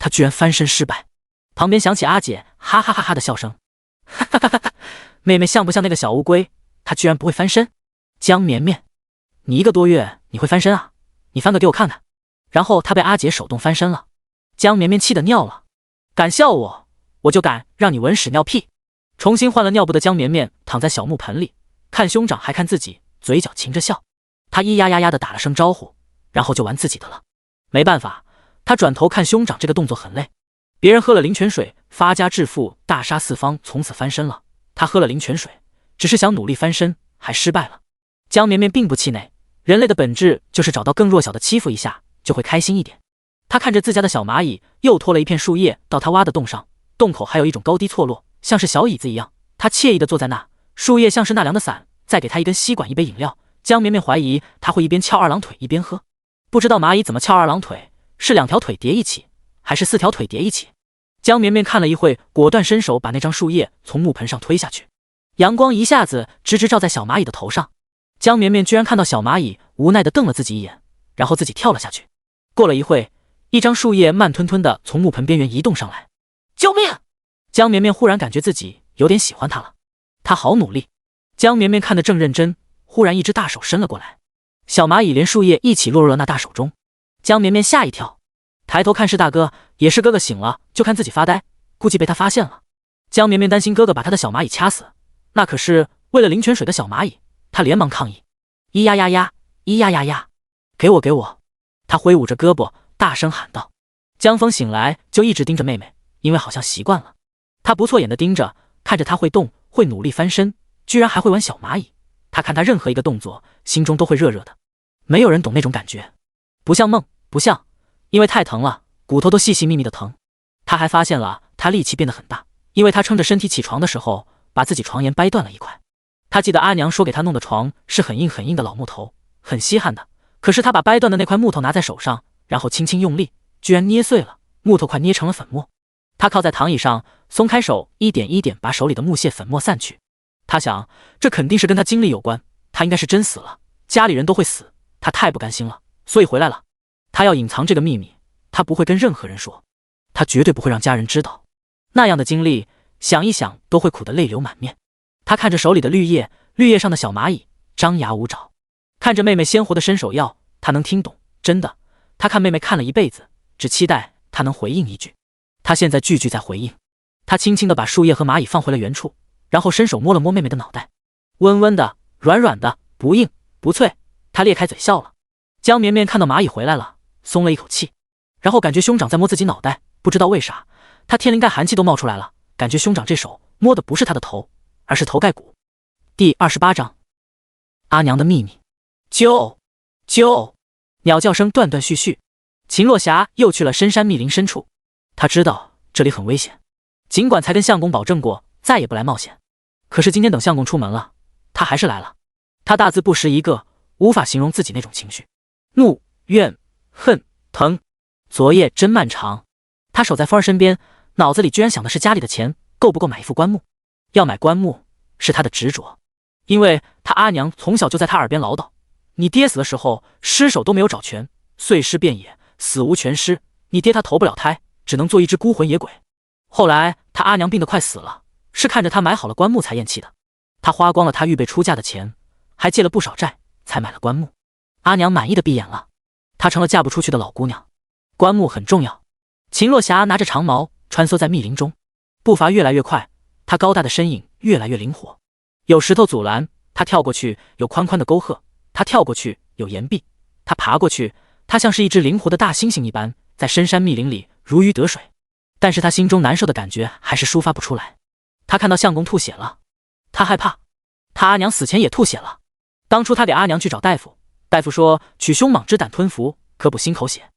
他居然翻身失败。旁边响起阿姐哈哈哈哈的笑声。哈哈哈哈哈！妹妹像不像那个小乌龟？她居然不会翻身。江绵绵，你1个多月你会翻身啊？你翻个给我看看。然后他被阿姐手动翻身了。江绵绵气得尿了，敢笑我，我就敢让你闻屎尿屁。重新换了尿布的江绵绵躺在小木盆里，看兄长还看自己，嘴角噙着笑。他咿呀呀呀的打了声招呼，然后就玩自己的了。没办法，他转头看兄长，这个动作很累。别人喝了灵泉水发家致富，大杀四方，从此翻身了。他喝了灵泉水，只是想努力翻身，还失败了。江绵绵并不气馁，人类的本质就是找到更弱小的欺负一下，就会开心一点。他看着自家的小蚂蚁又拖了一片树叶到他挖的洞上，洞口还有一种高低错落，像是小椅子一样。他惬意地坐在那，树叶像是纳凉的伞，再给他一根吸管一杯饮料。江绵绵怀疑他会一边翘二郎腿一边喝，不知道蚂蚁怎么翘二郎腿，是2条腿叠一起，还是4条腿叠一起？江绵绵看了一会，果断伸手把那张树叶从木盆上推下去，阳光一下子直直照在小蚂蚁的头上。江绵绵居然看到小蚂蚁无奈地瞪了自己一眼，然后自己跳了下去。过了一会，一张树叶慢吞吞地从木盆边缘移动上来。救命！江绵绵忽然感觉自己有点喜欢他了，他好努力。江绵绵看得正认真，忽然一只大手伸了过来，小蚂蚁连树叶一起落入了那大手中。江绵绵吓一跳，抬头看是大哥，也是哥哥醒了就看自己发呆，估计被他发现了。江绵绵担心哥哥把他的小蚂蚁掐死，那可是为了灵泉水的小蚂蚁，他连忙抗议：咿呀呀呀，咿呀呀呀，给我给我！他挥舞着胳膊大声喊道。江峰醒来就一直盯着妹妹，因为好像习惯了。他不错眼的盯着，看着他会动，会努力翻身，居然还会玩小蚂蚁。他看他任何一个动作，心中都会热热的。没有人懂那种感觉，不像梦，不像，因为太疼了，骨头都细细密密的疼。他还发现了他力气变得很大，因为他撑着身体起床的时候，把自己床沿掰断了一块。他记得阿娘说给他弄的床是很硬很硬的老木头，很稀罕的。可是他把掰断的那块木头拿在手上，然后轻轻用力，居然捏碎了，木头块捏成了粉末。他靠在躺椅上，松开手，一点一点把手里的木屑粉末散去。他想，这肯定是跟他经历有关，他应该是真死了，家里人都会死，他太不甘心了，所以回来了。他要隐藏这个秘密，他不会跟任何人说，他绝对不会让家人知道。那样的经历，想一想都会苦得泪流满面。他看着手里的绿叶，绿叶上的小蚂蚁张牙舞爪，看着妹妹鲜活的伸手要，他能听懂，真的，他看妹妹看了一辈子，只期待他能回应一句。他现在句句在回应。他轻轻地把树叶和蚂蚁放回了原处，然后伸手摸了摸妹妹的脑袋，温温的，软软的，不硬不脆。他裂开嘴笑了。江绵绵看到蚂蚁回来了，松了一口气，然后感觉兄长在摸自己脑袋，不知道为啥，他天灵盖寒气都冒出来了，感觉兄长这手摸的不是他的头，而是头盖骨。第28章，阿娘的秘密。啾啾，鸟叫声断断续续。秦洛霞又去了深山密林深处，他知道这里很危险，尽管才跟相公保证过再也不来冒险，可是今天等相公出门了，他还是来了。他大字不识一个，无法形容自己那种情绪：怒、怨、恨、疼。昨夜真漫长。他守在风儿身边，脑子里居然想的是家里的钱够不够买一副棺木。要买棺木是他的执着，因为他阿娘从小就在他耳边唠叨：你爹死的时候尸首都没有找全，碎尸遍野，死无全尸，你爹他投不了胎，只能做一只孤魂野鬼。后来他阿娘病得快死了，是看着他买好了棺木才咽气的。他花光了他预备出嫁的钱，还借了不少债才买了棺木。阿娘满意的闭眼了，她成了嫁不出去的老姑娘。棺木很重要。秦洛霞拿着长矛穿梭在密林中，步伐越来越快，她高大的身影越来越灵活。有石头阻拦，她跳过去；有宽宽的沟壑，她跳过去；有岩壁，她爬过去。她像是一只灵活的大猩猩一般，在深山密林里如鱼得水。但是她心中难受的感觉还是抒发不出来。她看到相公吐血了，她害怕。她阿娘死前也吐血了。当初她给阿娘去找大夫，大夫说取凶蟒之胆吞服，可补心口血。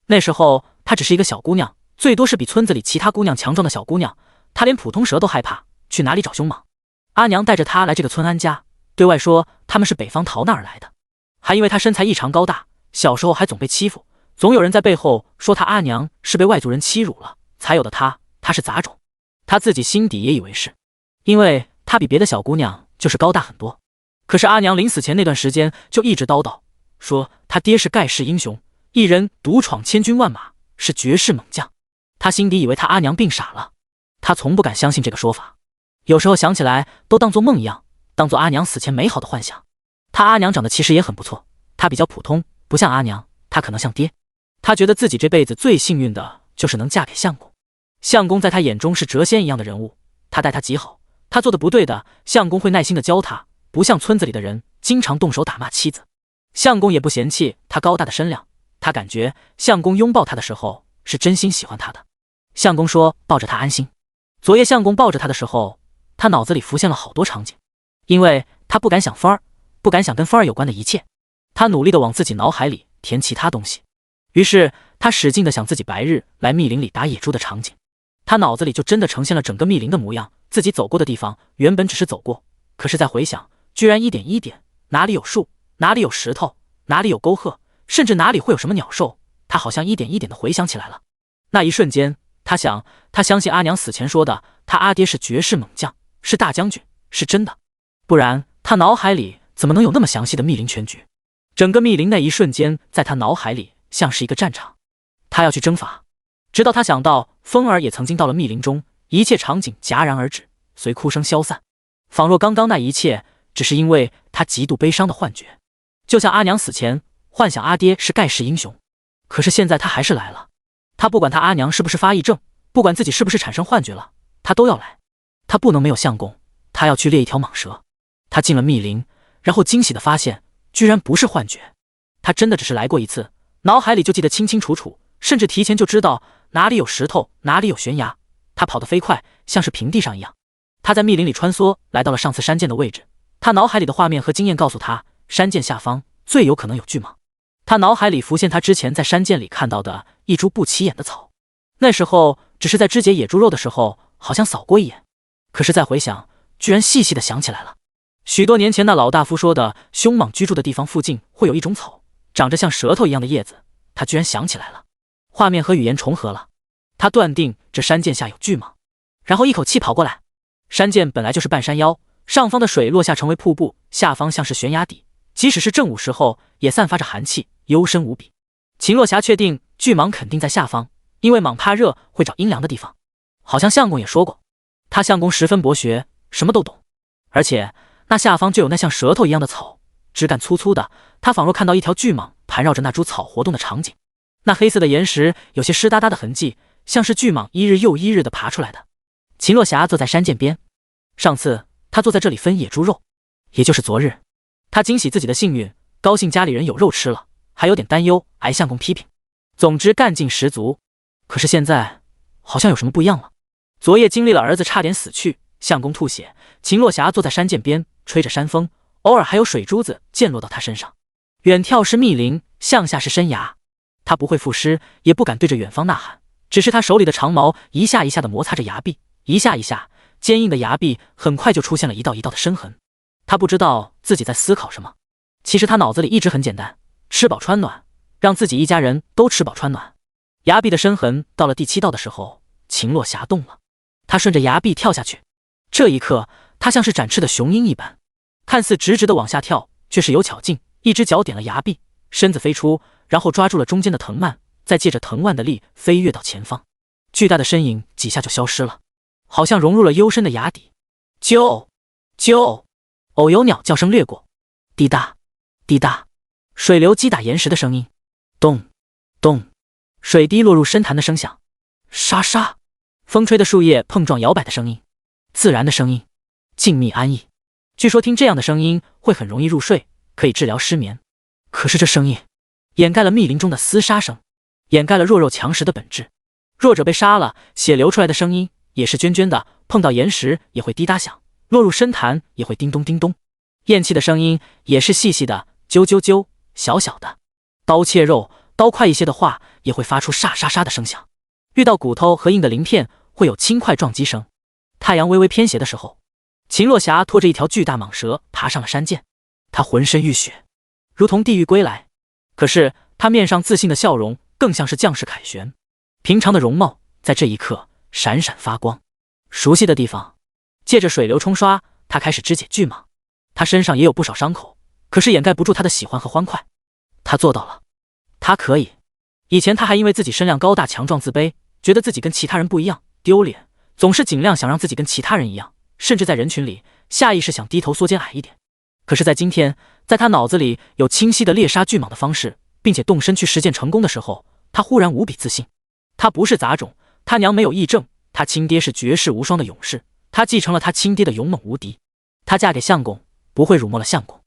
那时候她只是一个小姑娘，最多是比村子里其他姑娘强壮的小姑娘，她连普通蛇都害怕，去哪里找凶蟒？阿娘带着她来这个村安家，对外说他们是北方逃难而来的，还因为她身材异常高大，小时候还总被欺负，总有人在背后说她阿娘是被外族人欺辱了才有的她是杂种。她自己心底也以为是，因为她比别的小姑娘就是高大很多。可是阿娘临死前那段时间就一直叨叨，说她爹是盖世英雄，一人独闯千军万马，是绝世猛将。他心底以为他阿娘病傻了，他从不敢相信这个说法，有时候想起来都当作梦一样，当作阿娘死前美好的幻想。他阿娘长得其实也很不错，他比较普通，不像阿娘，他可能像爹。他觉得自己这辈子最幸运的就是能嫁给相公。相公在他眼中是谪仙一样的人物，他待他极好，他做的不对的，相公会耐心的教他，不像村子里的人经常动手打骂妻子。相公也不嫌弃他高大的身量，他感觉相公拥抱他的时候是真心喜欢他的。相公说抱着他安心。昨夜相公抱着他的时候，他脑子里浮现了好多场景，因为他不敢想风儿，不敢想跟风儿有关的一切，他努力的往自己脑海里填其他东西。于是他使劲的想自己白日来密林里打野猪的场景，他脑子里就真的呈现了整个密林的模样，自己走过的地方原本只是走过，可是再回想，居然一点一点，哪里有树，哪里有石头，哪里有沟壑，甚至哪里会有什么鸟兽，他好像一点一点的回想起来了。那一瞬间，他相信阿娘死前说的，他阿爹是绝世猛将，是大将军，是真的，不然他脑海里怎么能有那么详细的密林全局？整个密林那一瞬间，在他脑海里像是一个战场，他要去征伐。直到他想到风儿也曾经到了密林中，一切场景戛然而止，随哭声消散，仿若刚刚那一切只是因为他极度悲伤的幻觉。就像阿娘死前幻想阿爹是盖世英雄，可是现在他还是来了。他不管他阿娘是不是发癔症，不管自己是不是产生幻觉了，他都要来。他不能没有相公，他要去猎一条蟒蛇。他进了密林，然后惊喜地发现居然不是幻觉，他真的只是来过一次，脑海里就记得清清楚楚，甚至提前就知道哪里有石头，哪里有悬崖。他跑得飞快，像是平地上一样。他在密林里穿梭，来到了上次山涧的位置。他脑海里的画面和经验告诉他，山涧下方最有可能有巨蟒。他脑海里浮现他之前在山涧里看到的一株不起眼的草，那时候只是在肢解野猪肉的时候好像扫过一眼，可是再回想，居然细细的想起来了。许多年前那老大夫说的凶蟒居住的地方附近会有一种草，长着像舌头一样的叶子，他居然想起来了，画面和语言重合了。他断定这山涧下有巨蟒，然后一口气跑过来。山涧本来就是半山腰，上方的水落下成为瀑布，下方像是悬崖底，即使是正午时候也散发着寒气，幽深无比。秦若霞确定巨蟒肯定在下方，因为蟒怕热，会找阴凉的地方。好像相公也说过，他相公十分博学，什么都懂。而且那下方就有那像舌头一样的草，枝干粗粗的，他仿若看到一条巨蟒盘绕着那株草活动的场景。那黑色的岩石有些湿哒哒的痕迹，像是巨蟒一日又一日的爬出来的。秦若霞坐在山涧边，上次他坐在这里分野猪肉，也就是昨日。他惊喜自己的幸运，高兴家里人有肉吃了，还有点担忧挨相公批评。总之干劲十足。可是现在好像有什么不一样了。昨夜经历了儿子差点死去，相公吐血，秦落霞坐在山涧边，吹着山风，偶尔还有水珠子溅落到他身上。远眺是密林，向下是深崖。他不会赋诗，也不敢对着远方呐喊，只是他手里的长矛一下一下地摩擦着崖壁，一下一下，坚硬的崖壁很快就出现了一道一道的深痕。他不知道自己在思考什么，其实他脑子里一直很简单，吃饱穿暖，让自己一家人都吃饱穿暖。崖壁的深痕到了第7道的时候，秦落霞动了，他顺着崖壁跳下去。这一刻，他像是展翅的雄鹰一般，看似直直的往下跳，却是有巧劲，一只脚点了崖壁，身子飞出，然后抓住了中间的藤蔓，再借着藤蔓的力飞跃到前方。巨大的身影几下就消失了，好像融入了幽深的崖底。啾啾，偶有鸟叫声掠过，滴答滴答，水流击打岩石的声音，咚咚，水滴落入深潭的声响，沙沙，风吹的树叶碰撞摇摆的声音，自然的声音，静谧安逸。据说听这样的声音会很容易入睡，可以治疗失眠。可是这声音掩盖了密林中的厮杀声，掩盖了弱肉强食的本质。弱者被杀了，血流出来的声音也是涓涓的，碰到岩石也会滴答响，落入深潭也会叮咚叮咚。咽气的声音也是细细的，啾啾啾，小小的。刀切肉，刀快一些的话也会发出沙沙沙的声响。遇到骨头和硬的鳞片会有轻快撞击声。太阳微微偏斜的时候，秦落霞拖着一条巨大蟒蛇爬上了山涧，她浑身浴血，如同地狱归来。可是她面上自信的笑容更像是将士凯旋，平常的容貌在这一刻闪闪发光。熟悉的地方，借着水流冲刷，她开始肢解巨蟒。她身上也有不少伤口，可是掩盖不住她的喜欢和欢快。她做到了，她可以。以前她还因为自己身量高大强壮自卑，觉得自己跟其他人不一样，丢脸，总是尽量想让自己跟其他人一样，甚至在人群里下意识想低头缩肩矮一点。可是在今天，在他脑子里有清晰的猎杀巨蟒的方式，并且动身去实践成功的时候，他忽然无比自信。他不是杂种，他娘没有癔症，他亲爹是绝世无双的勇士，他继承了他亲爹的勇猛无敌。他嫁给相公，不会辱没了相公。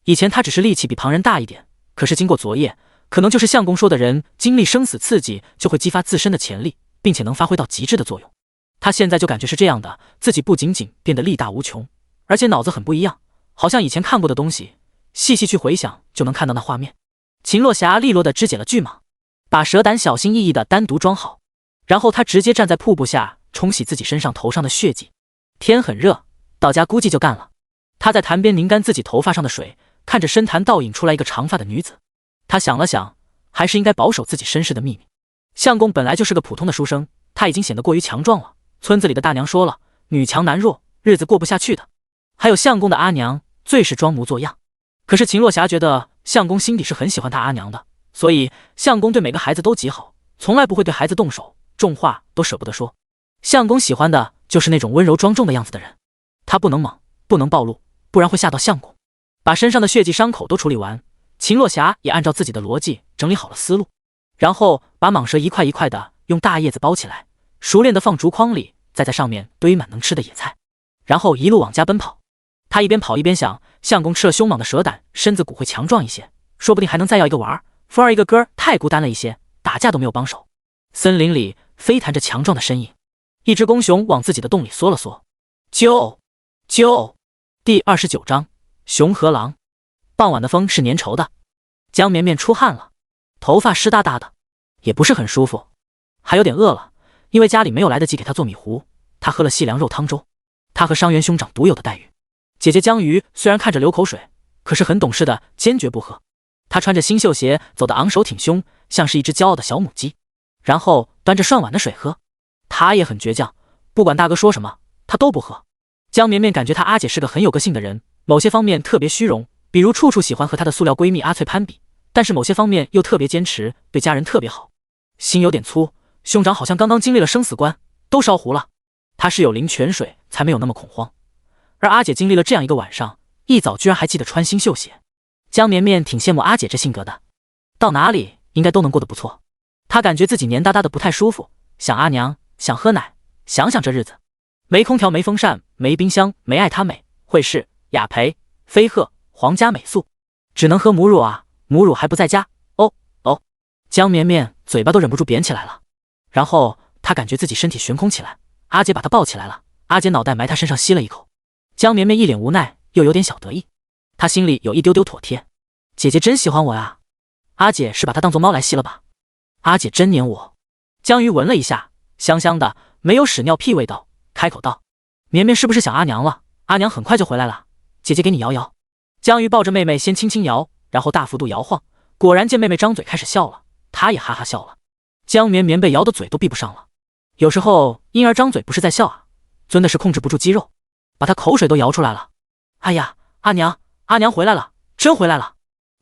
以前他只是力气比旁人大一点，可是经过昨夜，可能就是相公说的人经历生死刺激就会激发自身的潜力，并且能发挥到极致的作用。他现在就感觉是这样的，自己不仅仅变得力大无穷，而且脑子很不一样，好像以前看过的东西，细细去回想就能看到那画面。秦落霞利落地肢解了巨蟒，把蛇胆小心翼翼地单独装好，然后他直接站在瀑布下冲洗自己身上头上的血迹。天很热，到家估计就干了。他在潭边拧干自己头发上的水，看着深潭倒影出来一个长发的女子。他想了想，还是应该保守自己身世的秘密。相公本来就是个普通的书生，他已经显得过于强壮了。村子里的大娘说了，女强男弱，日子过不下去的。还有相公的阿娘，最是装模作样。可是秦落霞觉得相公心底是很喜欢他阿娘的，所以相公对每个孩子都极好，从来不会对孩子动手，重话都舍不得说。相公喜欢的就是那种温柔庄重的样子的人。他不能莽，不能暴露，不然会吓到相公。把身上的血迹伤口都处理完，秦落霞也按照自己的逻辑整理好了思路，然后把蟒蛇一块一块的用大叶子包起来，熟练的放竹筐里，再在上面堆满能吃的野菜，然后一路往家奔跑。他一边跑一边想，相公吃了凶猛的蛇胆，身子骨会强壮一些，说不定还能再要一个玩。风儿一个哥太孤单了一些，打架都没有帮手。森林里飞弹着强壮的身影，一只公熊往自己的洞里缩了缩。啾啾，第29章熊和狼。傍晚的风是粘稠的，江绵绵出汗了，头发湿哒哒的，也不是很舒服，还有点饿了，因为家里没有来得及给他做米糊，他喝了细粮肉汤粥，他和伤员兄长独有的待遇。姐姐江鱼虽然看着流口水，可是很懂事的，坚决不喝。她穿着新绣鞋，走得昂首挺胸，像是一只骄傲的小母鸡，然后端着涮碗的水喝。她也很倔强，不管大哥说什么，她都不喝。江绵绵感觉她阿姐是个很有个性的人，某些方面特别虚荣，比如处处喜欢和她的塑料闺蜜阿翠攀比，但是某些方面又特别坚持，对家人特别好。心有点粗，兄长好像刚刚经历了生死关，都烧糊了。他是有灵泉水，才没有那么恐慌。而阿姐经历了这样一个晚上，一早居然还记得穿新绣鞋。江绵绵挺羡慕阿姐这性格的，到哪里应该都能过得不错。她感觉自己黏哒哒的不太舒服，想阿娘，想喝奶，想想这日子，没空调，没风扇，没冰箱，没爱她美、惠氏、雅培、飞鹤、皇家美素，只能喝母乳啊，母乳还不在家。哦哦，江绵绵嘴巴都忍不住扁起来了。然后他感觉自己身体悬空起来，阿姐把他抱起来了，阿姐脑袋埋他身上吸了一口。江绵绵一脸无奈，又有点小得意，她心里有一丢丢妥帖。姐姐真喜欢我呀，阿姐是把她当作猫来吸了吧？阿姐真黏我。江鱼闻了一下，香香的，没有屎尿屁味道，开口道：绵绵是不是想阿娘了？阿娘很快就回来了，姐姐给你摇摇。江鱼抱着妹妹先轻轻摇，然后大幅度摇晃，果然见妹妹张嘴开始笑了，她也哈哈笑了。江绵绵被摇的嘴都闭不上了。有时候婴儿张嘴不是在笑啊，尊的是控制不住肌肉，把他口水都摇出来了。哎呀，阿娘，阿娘回来了，真回来了！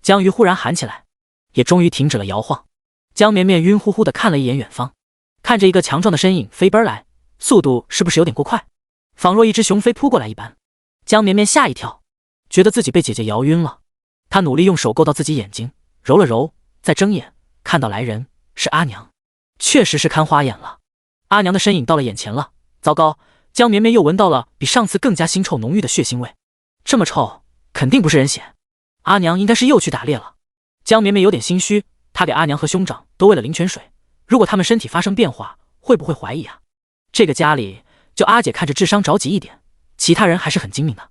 江鱼忽然喊起来，也终于停止了摇晃。江绵绵晕乎乎的看了一眼远方，看着一个强壮的身影飞奔来，速度是不是有点过快？仿若一只雄飞扑过来一般。江绵绵吓一跳，觉得自己被姐姐摇晕了。她努力用手够到自己眼睛，揉了揉，再睁眼，看到来人是阿娘，确实是看花眼了。阿娘的身影到了眼前了，糟糕！江绵绵又闻到了比上次更加腥臭浓郁的血腥味，这么臭，肯定不是人血。阿娘应该是又去打猎了。江绵绵有点心虚，她给阿娘和兄长都喂了灵泉水，如果他们身体发生变化，会不会怀疑啊？这个家里就阿姐看着智商着急一点，其他人还是很精明的，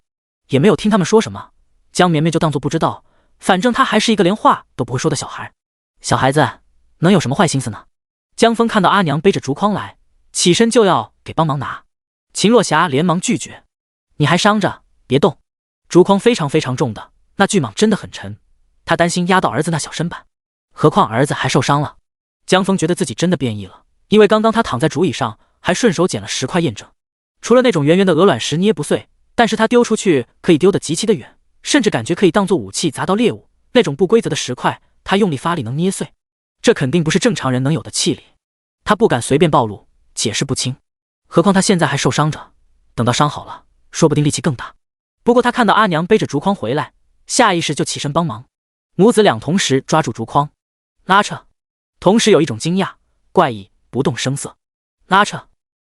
也没有听他们说什么。江绵绵就当作不知道，反正她还是一个连话都不会说的小孩。小孩子能有什么坏心思呢？江峰看到阿娘背着竹筐来，起身就要给帮忙拿。秦若霞连忙拒绝：你还伤着，别动。竹筐非常非常重的，那巨蟒真的很沉，他担心压到儿子那小身板，何况儿子还受伤了。江峰觉得自己真的变异了，因为刚刚他躺在竹椅上，还顺手捡了10块验证，除了那种圆圆的鹅卵石捏不碎，但是他丢出去可以丢得极其的远，甚至感觉可以当作武器砸到猎物。那种不规则的石块，他用力发力能捏碎，这肯定不是正常人能有的气力。他不敢随便暴露，解释不清，何况他现在还受伤着，等到伤好了，说不定力气更大。不过他看到阿娘背着竹筐回来，下意识就起身帮忙，母子俩同时抓住竹筐，拉扯，同时有一种惊讶、怪异、不动声色。拉扯，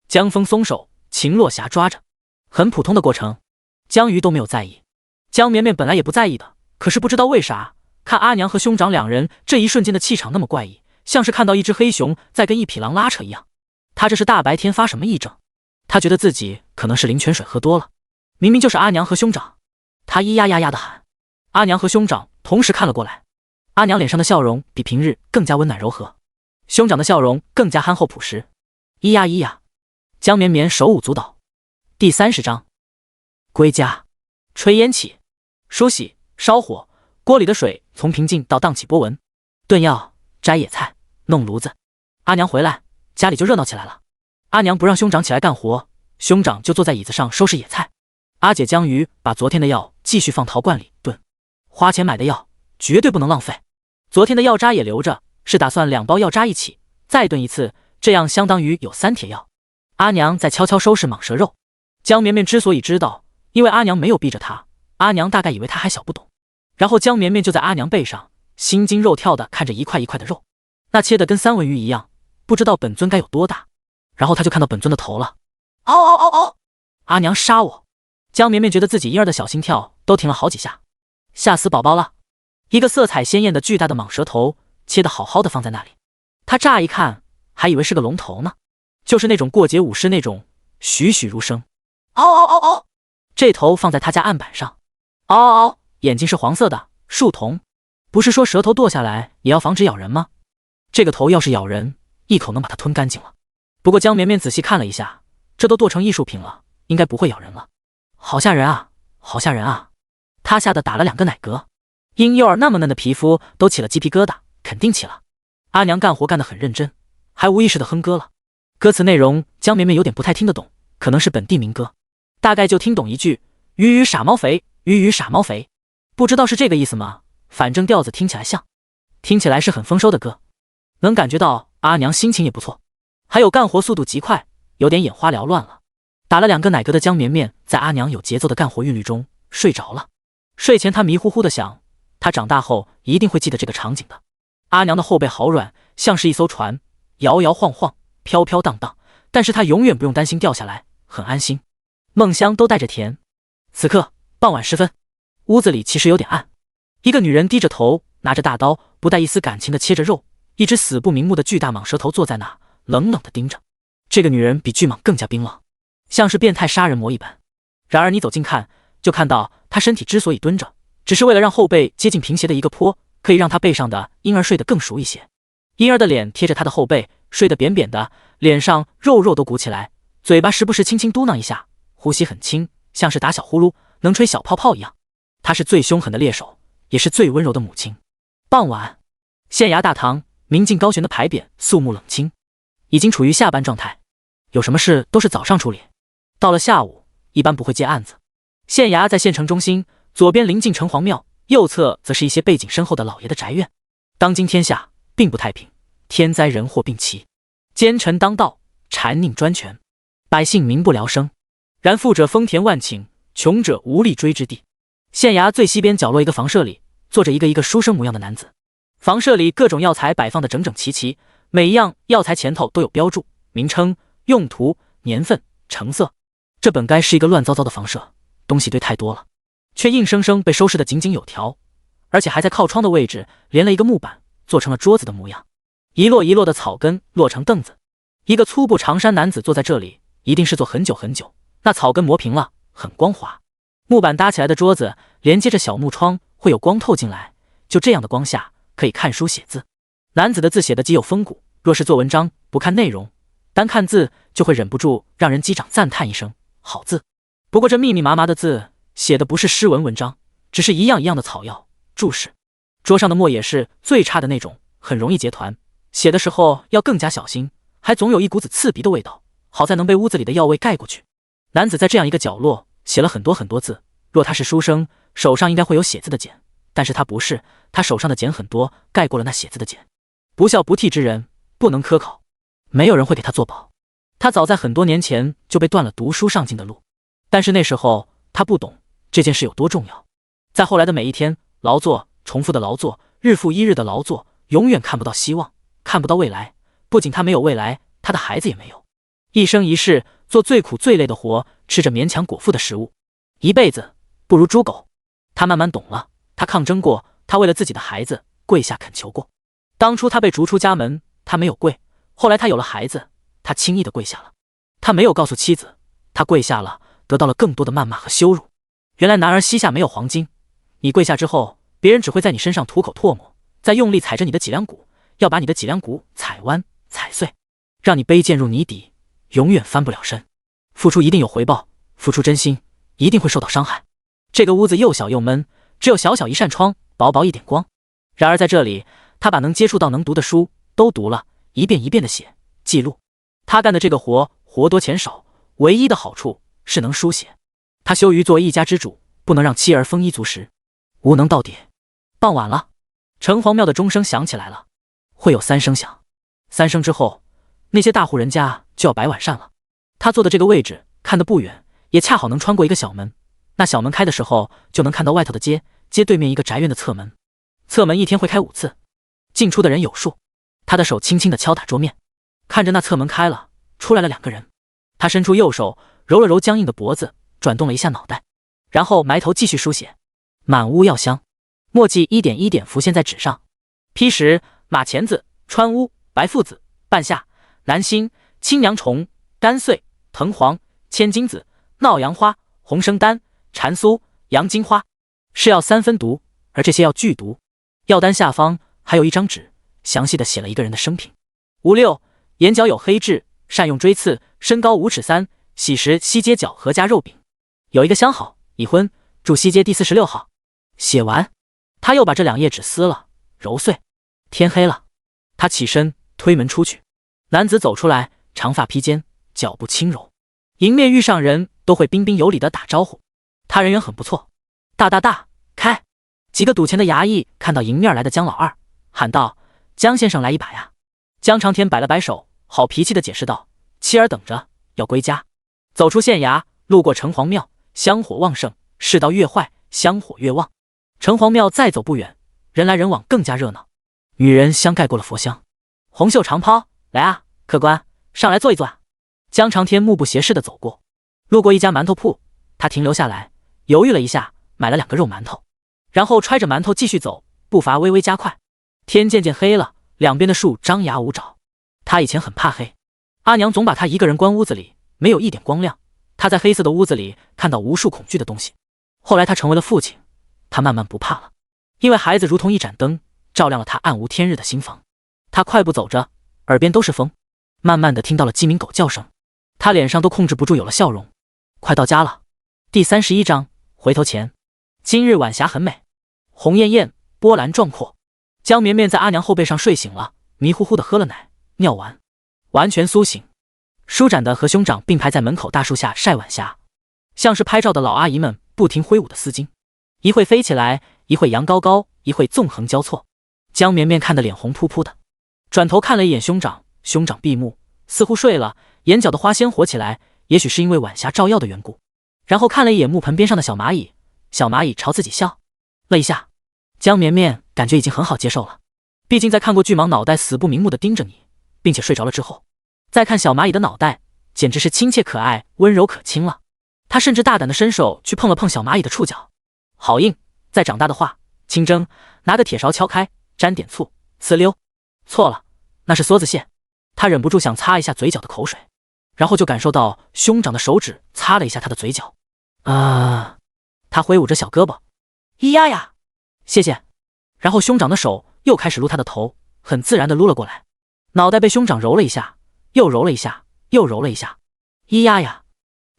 江峰松手，秦若霞抓着，很普通的过程，江鱼都没有在意。江绵绵本来也不在意的，可是不知道为啥，看阿娘和兄长两人这一瞬间的气场那么怪异，像是看到一只黑熊在跟一匹狼拉扯一样。他这是大白天发什么癔症？他觉得自己可能是灵泉水喝多了，明明就是阿娘和兄长。他咿呀呀呀的喊，阿娘和兄长同时看了过来。阿娘脸上的笑容比平日更加温暖柔和，兄长的笑容更加憨厚朴实。咿呀咿呀，江绵绵手舞足蹈。第30章，归家。炊烟起，梳洗，烧火，锅里的水从平静到荡起波纹。炖药，摘野菜，弄炉子。阿娘回来，家里就热闹起来了。阿娘不让兄长起来干活，兄长就坐在椅子上收拾野菜。阿姐江鱼把昨天的药继续放陶罐里炖，花钱买的药绝对不能浪费。昨天的药渣也留着，是打算2包药渣一起再炖一次，这样相当于有3帖药。阿娘在悄悄收拾蟒蛇肉。江绵绵之所以知道，因为阿娘没有逼着她，阿娘大概以为她还小不懂。然后江绵绵就在阿娘背上心惊肉跳的看着一块一块的肉，那切得跟三文鱼一样，不知道本尊该有多大。然后他就看到本尊的头了。嗷嗷嗷嗷！阿娘杀我！江绵绵觉得自己婴儿的小心跳都停了好几下，吓死宝宝了。一个色彩鲜艳的巨大的蟒蛇头切得好好的放在那里，他乍一看还以为是个龙头呢，就是那种过节舞狮那种，栩栩如生。嗷嗷嗷嗷！这头放在他家案板上，嗷嗷嗷！眼睛是黄色的，树瞳。不是说蛇头剁下来也要防止咬人吗？这个头要是咬人，一口能把它吞干净了。不过江绵绵仔细看了一下，这都剁成艺术品了，应该不会咬人了。好吓人啊，好吓人啊！他吓得打了2个奶嗝，婴幼儿那么嫩的皮肤都起了鸡皮疙瘩，肯定起了。阿娘干活干得很认真，还无意识地哼歌了。歌词内容江绵绵有点不太听得懂，可能是本地民歌，大概就听懂一句鱼鱼傻猫肥，鱼鱼傻猫肥，不知道是这个意思吗？反正调子听起来像，听起来是很丰收的歌，能感觉到阿娘心情也不错，还有干活速度极快，有点眼花缭乱了。打了2个奶嗝的江绵绵在阿娘有节奏的干活韵律中睡着了。睡前她迷糊糊的想，她长大后一定会记得这个场景的。阿娘的后背好软，像是一艘船，摇摇晃晃，飘飘荡荡，但是她永远不用担心掉下来，很安心。梦乡都带着甜。此刻傍晚时分，屋子里其实有点暗，一个女人低着头，拿着大刀，不带一丝感情的切着肉，一只死不瞑目的巨大蟒蛇头坐在那，冷冷的盯着。这个女人比巨蟒更加冰冷，像是变态杀人魔一般。然而你走近看，就看到她身体之所以蹲着，只是为了让后背接近平斜的一个坡，可以让她背上的婴儿睡得更熟一些。婴儿的脸贴着她的后背，睡得扁扁的，脸上肉肉都鼓起来，嘴巴时不时轻轻嘟囔一下，呼吸很轻，像是打小呼噜，能吹小泡泡一样。她是最凶狠的猎手，也是最温柔的母亲。傍晚，县衙大堂明镜高悬的牌匾肃穆冷清，已经处于下班状态，有什么事都是早上处理，到了下午一般不会接案子。县衙在县城中心，左边临近城隍庙，右侧则是一些背景深厚的老爷的宅院。当今天下并不太平，天灾人祸并齐，奸臣当道，谗佞专权，百姓民不聊生。然富者丰田万顷，穷者无立锥之地。县衙最西边角落一个房舍里，坐着一个书生模样的男子。房舍里各种药材摆放得整整齐齐，每一样药材前头都有标注，名称、用途、年份、成色。这本该是一个乱糟糟的房舍，东西堆太多了，却硬生生被收拾得井井有条，而且还在靠窗的位置连了一个木板，做成了桌子的模样。一摞一摞的草根摞成凳子，一个粗布长衫男子坐在这里，一定是坐很久很久，那草根磨平了，很光滑。木板搭起来的桌子连接着小木窗，会有光透进来，就这样的光下可以看书写字。男子的字写得极有风骨，若是做文章不看内容，单看字就会忍不住让人击掌赞叹一声好字。不过这密密麻麻的字写的不是诗文文章，只是一样一样的草药注释。桌上的墨也是最差的那种，很容易结团，写的时候要更加小心，还总有一股子刺鼻的味道，好在能被屋子里的药味盖过去。男子在这样一个角落写了很多很多字，若他是书生，手上应该会有写字的茧，但是他不是，他手上的茧很多，盖过了那写字的茧。不孝不悌之人不能科考，没有人会给他做保。他早在很多年前就被断了读书上进的路，但是那时候他不懂这件事有多重要。在后来的每一天，劳作，重复的劳作，日复一日的劳作，永远看不到希望，看不到未来。不仅他没有未来，他的孩子也没有。一生一世做最苦最累的活，吃着勉强果腹的食物，一辈子不如猪狗。他慢慢懂了，他抗争过，他为了自己的孩子跪下恳求过。当初他被逐出家门，他没有跪，后来他有了孩子，他轻易的跪下了。他没有告诉妻子，他跪下了，得到了更多的谩骂和羞辱。原来男儿膝下没有黄金，你跪下之后，别人只会在你身上吐口唾沫，再用力踩着你的脊梁骨，要把你的脊梁骨踩弯踩碎，让你卑贱入泥底，永远翻不了身。付出一定有回报，付出真心一定会受到伤害。这个屋子又小又闷，只有小小一扇窗，薄薄一点光。然而在这里，他把能接触到能读的书都读了，一遍一遍的写记录。他干的这个活多钱少，唯一的好处是能书写。他羞于作为一家之主，不能让妻儿丰衣足食，无能到底。傍晚了，城隍庙的钟声响起来了，会有3声响。3声之后，那些大户人家就要摆晚膳了。他坐的这个位置看得不远，也恰好能穿过一个小门。那小门开的时候，就能看到外头的街对面一个宅院的侧门。侧门一天会开5次，进出的人有数。他的手轻轻地敲打桌面，看着那侧门开了，出来了2个人。他伸出右手揉了揉僵硬的脖子，转动了一下脑袋，然后埋头继续书写。满屋药香，墨迹一点一点浮现在纸上。批实、马钱子、川乌、白附子、半夏、南星、青娘虫、甘穗、藤黄、千金子、闹阳花、红生丹、蟾酥、洋金花，是药3分毒，而这些药剧毒。药单下方还有一张纸，详细的写了一个人的生平。56，眼角有黑痣，善用锥刺，身高5尺3，喜食西街角和加肉饼。有一个相好，已婚，住西街第46号。写完，他又把这2页纸撕了，揉碎。天黑了，他起身推门出去。男子走出来，长发披肩，脚步轻柔，迎面遇上人都会彬彬有礼的打招呼。他人缘很不错。大，开！几个赌钱的衙役看到迎面来的姜老二，喊道：“姜先生来一把呀！”姜长天摆了摆手，好脾气的解释道：“妻儿等着，要归家。”走出县衙，路过城隍庙，香火旺盛，世道越坏，香火越旺。城隍庙再走不远，人来人往，更加热闹。女人相盖过了佛香，红袖长袍，来啊，客官，上来坐一坐啊。姜长天目不斜视的走过，路过一家馒头铺，他停留下来，犹豫了一下，买了2个肉馒头，然后揣着馒头继续走，步伐微微加快。天渐渐黑了，两边的树张牙舞爪。他以前很怕黑阿娘总把她一个人关屋子里，没有一点光亮。她在黑色的屋子里看到无数恐惧的东西。后来他成为了父亲，他慢慢不怕了，因为孩子如同一盏灯，照亮了他暗无天日的心房。他快步走着，耳边都是风，慢慢的听到了鸡鸣狗叫声，他脸上都控制不住有了笑容。快到家了。第31章回头前。今日晚霞很美，红艳艳，波澜壮阔。江绵绵在阿娘后背上睡醒了，迷糊糊的喝了奶，尿完，完全苏醒，舒展的和兄长并排在门口大树下晒晚霞，像是拍照的老阿姨们不停挥舞的丝巾，一会飞起来，一会扬高高，一会纵横交错。江绵绵看得脸红扑扑的，转头看了一眼兄长，兄长闭目，似乎睡了，眼角的花鲜活起来，也许是因为晚霞照耀的缘故。然后看了一眼木盆边上的小蚂蚁，小蚂蚁朝自己笑了一下。江绵绵感觉已经很好接受了，毕竟在看过巨蟒脑袋死不瞑目的盯着你，并且睡着了之后，再看小蚂蚁的脑袋，简直是亲切可爱，温柔可亲了。他甚至大胆的伸手去碰了碰小蚂蚁的触角，好硬，再长大的话，清蒸，拿个铁勺敲开，沾点醋，呲溜。错了，那是梭子蟹。他忍不住想擦一下嘴角的口水，然后就感受到兄长的手指擦了一下他的嘴角。他挥舞着小胳膊，咿呀呀，谢谢。然后兄长的手又开始撸他的头，很自然地撸了过来，脑袋被兄长揉了一下，又揉了一下，又揉了一下。咿呀呀，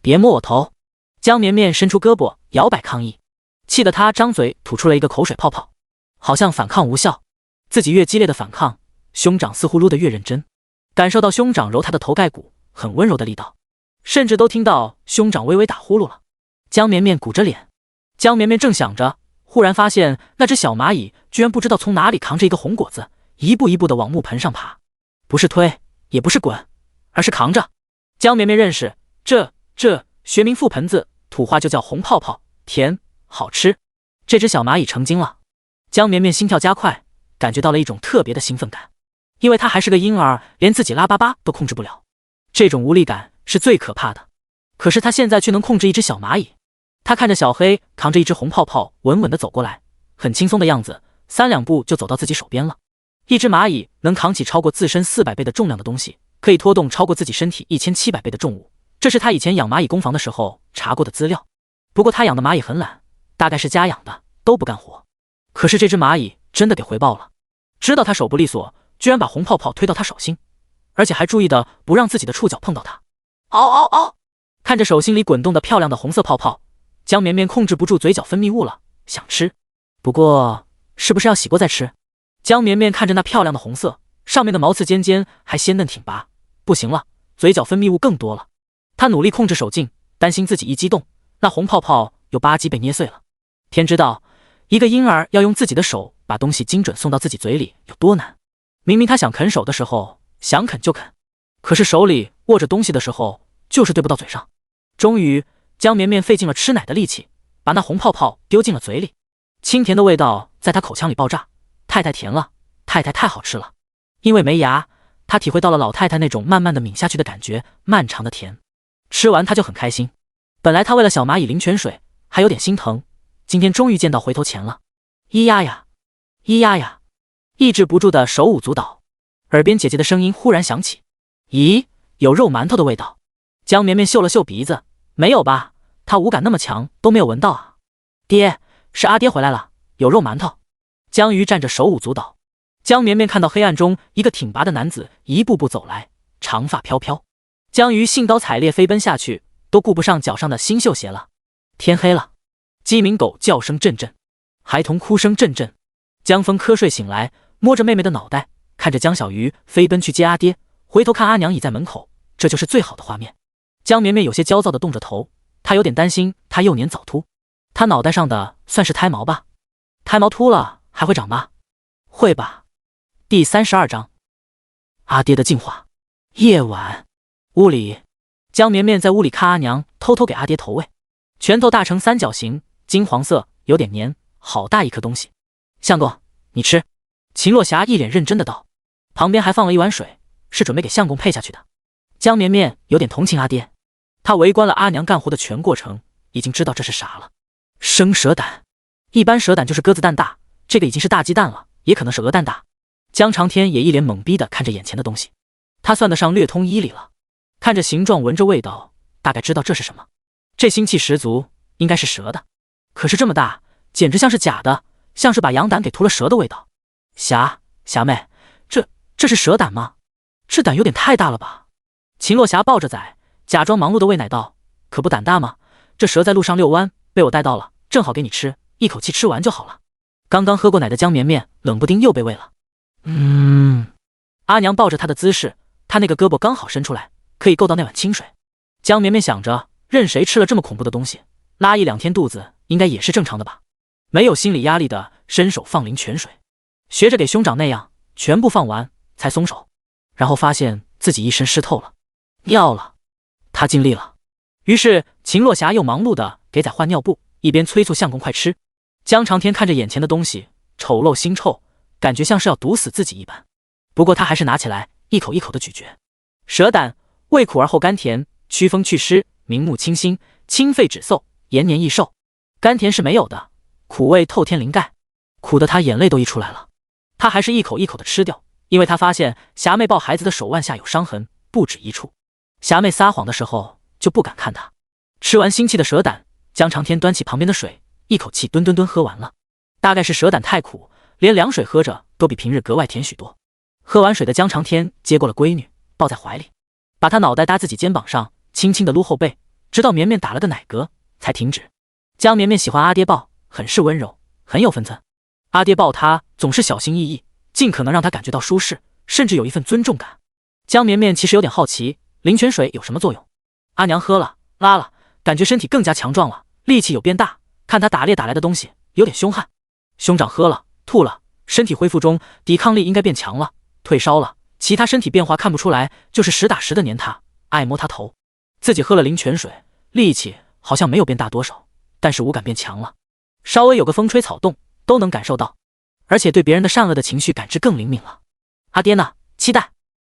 别摸我头！江绵绵伸出胳膊摇摆抗议，气得他张嘴吐出了一个口水泡泡，好像反抗无效。自己越激烈的反抗，兄长似乎撸得越认真，感受到兄长揉他的头盖骨很温柔的力道，甚至都听到兄长微微打呼噜了。江绵绵鼓着脸，江绵绵正想着，忽然发现那只小蚂蚁居然不知道从哪里扛着一个红果子，一步一步的往木盆上爬，不是推，也不是滚，而是扛着。江绵绵认识，这学名覆盆子，土话就叫红泡泡，甜好吃。这只小蚂蚁成精了，江绵绵心跳加快，感觉到了一种特别的兴奋感，因为她还是个婴儿，连自己拉粑粑都控制不了，这种无力感是最可怕的。可是她现在却能控制一只小蚂蚁。他看着小黑扛着一只红泡泡稳稳地走过来，很轻松的样子，3两步就走到自己手边了。一只蚂蚁能扛起超过自身400倍的重量的东西，可以拖动超过自己身体1700倍的重物，这是他以前养蚂蚁工坊的时候查过的资料。不过他养的蚂蚁很懒，大概是家养的，都不干活。可是这只蚂蚁真的给回报了，知道他手不利索，居然把红泡泡推到他手心，而且还注意的不让自己的触角碰到它。嗷嗷嗷！看着手心里滚动的漂亮的红色泡泡，江绵绵控制不住嘴角分泌物了，想吃。不过是不是要洗过再吃？江绵绵看着那漂亮的红色，上面的毛刺尖尖，还鲜嫩挺拔，不行了，嘴角分泌物更多了。他努力控制手劲，担心自己一激动，那红泡泡又吧唧被捏碎了。天知道，一个婴儿要用自己的手把东西精准送到自己嘴里有多难。明明他想啃手的时候，想啃就啃，可是手里握着东西的时候，就是对不到嘴上。终于江绵绵费尽了吃奶的力气，把那红泡泡丢进了嘴里，清甜的味道在他口腔里爆炸。太甜了，太好吃了。因为没牙，他体会到了老太太那种慢慢的抿下去的感觉，漫长的甜。吃完他就很开心。本来他为了小蚂蚁淋泉水还有点心疼，今天终于见到回头钱了。咿呀呀，咿呀呀，抑制不住的手舞足蹈。耳边姐姐的声音忽然响起，咦，有肉馒头的味道。江绵绵嗅了嗅鼻子，没有吧，他五感那么强都没有闻到啊。爹，是阿爹回来了，有肉馒头。江鱼站着手舞足蹈。江绵绵看到黑暗中一个挺拔的男子一步步走来，长发飘飘。江鱼兴高采烈飞奔下去，都顾不上脚上的新绣鞋了。天黑了，鸡鸣狗叫声阵阵，孩童哭声阵阵。江峰瞌睡醒来，摸着妹妹的脑袋，看着江小鱼飞奔去接阿爹，回头看阿娘倚在门口，这就是最好的画面。江绵绵有些焦躁地动着头，她有点担心他幼年早秃。他脑袋上的算是胎毛吧？胎毛秃了还会长吗？会吧。第32章，阿爹的进化。夜晚，屋里，江绵绵在屋里看阿娘偷偷给阿爹投喂，拳头大成三角形，金黄色，有点黏，好大一颗东西。相公，你吃。秦若霞一脸认真的道，旁边还放了一碗水，是准备给相公配下去的。江绵绵有点同情阿爹，他围观了阿娘干活的全过程，已经知道这是啥了。生蛇胆，一般蛇胆就是鸽子蛋大，这个已经是大鸡蛋了，也可能是鹅蛋大。江长天也一脸懵逼的看着眼前的东西，他算得上略通医理了，看着形状，闻着味道，大概知道这是什么。这腥气十足，应该是蛇的。可是这么大，简直像是假的，像是把羊胆给涂了蛇的味道。霞妹，这是蛇胆吗？这胆有点太大了吧？秦洛霞抱着崽，假装忙碌的喂奶道：“可不胆大吗？这蛇在路上遛弯，被我带到了，正好给你吃，一口气吃完就好了。”刚刚喝过奶的江绵绵冷不丁又被喂了。阿娘抱着她的姿势，她那个胳膊刚好伸出来，可以够到那碗清水。江绵绵想着，任谁吃了这么恐怖的东西，拉1-2天肚子应该也是正常的吧。没有心理压力的，伸手放灵泉水，学着给兄长那样，全部放完才松手，然后发现自己一身湿透了，尿了。他尽力了。于是秦洛霞又忙碌的给崽换尿布，一边催促相公快吃。江长天看着眼前的东西，丑陋腥臭，感觉像是要毒死自己一般。不过他还是拿起来一口一口的咀嚼。蛇胆味苦而后甘甜，祛风祛湿，明目清新，清肺止嗽，延年益寿。甘甜是没有的，苦味透天灵盖，苦得他眼泪都溢出来了。他还是一口一口的吃掉，因为他发现霞妹抱孩子的手腕下有伤痕，不止一处。霞妹撒谎的时候就不敢看他。吃完腥气的蛇胆，江长天端起旁边的水，一口气吨喝完了。大概是蛇胆太苦，连凉水喝着都比平日格外甜许多。喝完水的江长天接过了闺女，抱在怀里，把她脑袋搭自己肩膀上，轻轻的撸后背，直到绵绵打了个奶嗝才停止。江绵绵喜欢阿爹抱，很是温柔，很有分寸。阿爹抱她总是小心翼翼，尽可能让她感觉到舒适，甚至有一份尊重感。江绵绵其实有点好奇，灵泉水有什么作用？阿娘喝了拉了，感觉身体更加强壮了，力气有变大，看他打猎打来的东西有点凶悍。兄长喝了吐了，身体恢复中，抵抗力应该变强了，退烧了，其他身体变化看不出来，就是实打实的黏他，爱摸他头。自己喝了灵泉水，力气好像没有变大多少，但是五感变强了，稍微有个风吹草动都能感受到，而且对别人的善恶的情绪感知更灵敏了。阿爹呢？期待。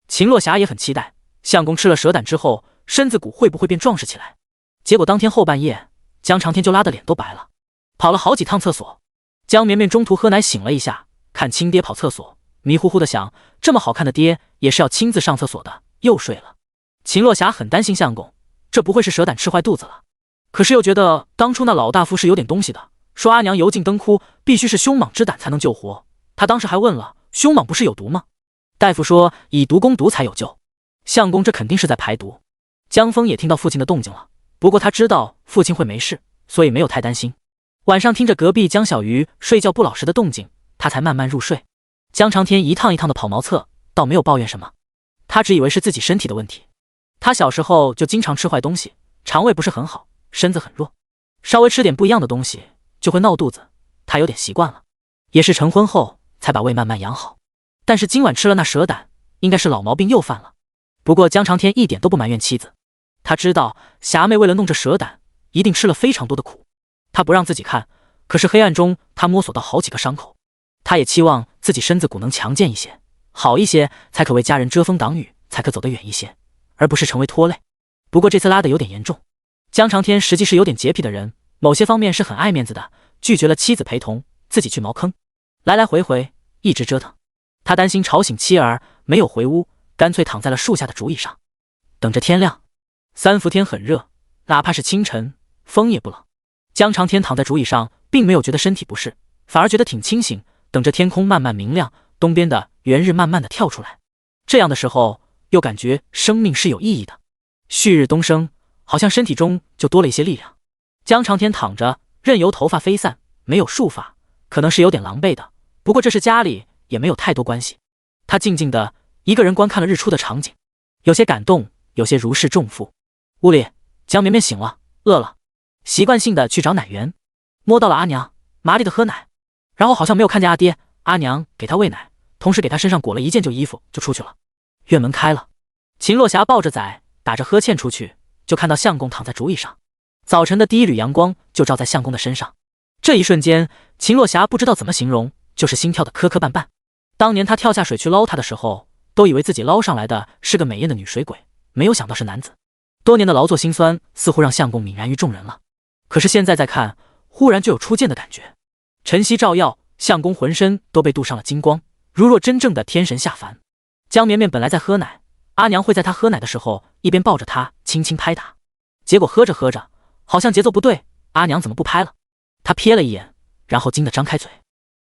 秦洛霞也很期待，相公吃了蛇胆之后，身子骨会不会变壮实起来？结果当天后半夜，江长天就拉得脸都白了，跑了好几趟厕所。江绵绵中途喝奶醒了一下，看亲爹跑厕所，迷糊糊的想，这么好看的爹也是要亲自上厕所的，又睡了。秦洛霞很担心相公，这不会是蛇胆吃坏肚子了？可是又觉得当初那老大夫是有点东西的，说阿娘油尽灯枯，必须是凶蟒之胆才能救活。他当时还问了，凶蟒不是有毒吗？大夫说以毒攻毒才有救。相公这肯定是在排毒。江峰也听到父亲的动静了，不过他知道父亲会没事，所以没有太担心。晚上听着隔壁江小鱼睡觉不老实的动静，他才慢慢入睡。江长天一趟一趟的跑茅厕，倒没有抱怨什么，他只以为是自己身体的问题。他小时候就经常吃坏东西，肠胃不是很好，身子很弱，稍微吃点不一样的东西就会闹肚子，他有点习惯了，也是成婚后才把胃慢慢养好。但是今晚吃了那蛇胆，应该是老毛病又犯了。不过江长天一点都不埋怨妻子，他知道霞妹为了弄这蛇胆，一定吃了非常多的苦。他不让自己看，可是黑暗中他摸索到好几个伤口。他也期望自己身子骨能强健一些，好一些，才可为家人遮风挡雨，才可走得远一些，而不是成为拖累。不过这次拉得有点严重。江长天实际是有点洁癖的人，某些方面是很爱面子的，拒绝了妻子陪同，自己去茅坑，来来回回一直折腾。他担心吵醒妻儿，没有回屋，干脆躺在了树下的竹椅上，等着天亮。三伏天很热，哪怕是清晨，风也不冷。江长天躺在竹椅上，并没有觉得身体不适，反而觉得挺清醒，等着天空慢慢明亮，东边的圆日慢慢的跳出来。这样的时候，又感觉生命是有意义的。旭日东升，好像身体中就多了一些力量。江长天躺着，任由头发飞散，没有束发，可能是有点狼狈的，不过这是家里，也没有太多关系。他静静的一个人观看了日出的场景，有些感动，有些如释重负。屋里，江绵绵醒了，饿了，习惯性的去找奶源，摸到了阿娘，麻利的喝奶，然后好像没有看见阿爹，阿娘给他喂奶，同时给他身上裹了一件旧衣服就出去了。院门开了，秦洛霞抱着崽打着呵欠出去，就看到相公躺在竹椅上，早晨的第一缕阳光就照在相公的身上。这一瞬间，秦洛霞不知道怎么形容，就是心跳的磕磕绊绊。当年他跳下水去捞他的时候，都以为自己捞上来的是个美艳的女水鬼，没有想到是男子。多年的劳作辛酸似乎让相公泯然于众人了，可是现在再看，忽然就有初见的感觉。晨曦照耀，相公浑身都被镀上了金光，如若真正的天神下凡。江绵绵本来在喝奶，阿娘会在他喝奶的时候一边抱着他轻轻拍打，结果喝着喝着好像节奏不对，阿娘怎么不拍了？他瞥了一眼，然后惊得张开嘴。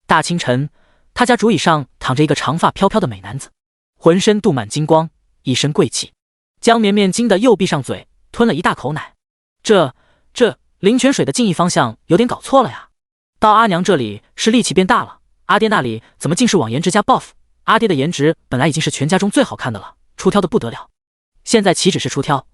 大清晨，他家竹椅上躺着一个长发飘飘的美男子，浑身镀满金光，一身贵气。江绵绵惊得又闭上嘴，吞了一大口奶。这灵泉水的进液方向有点搞错了呀。到阿娘这里是力气变大了，阿爹那里怎么尽是往颜值加 buff？ 阿爹的颜值本来已经是全家中最好看的了，出挑的不得了，现在岂止是出挑？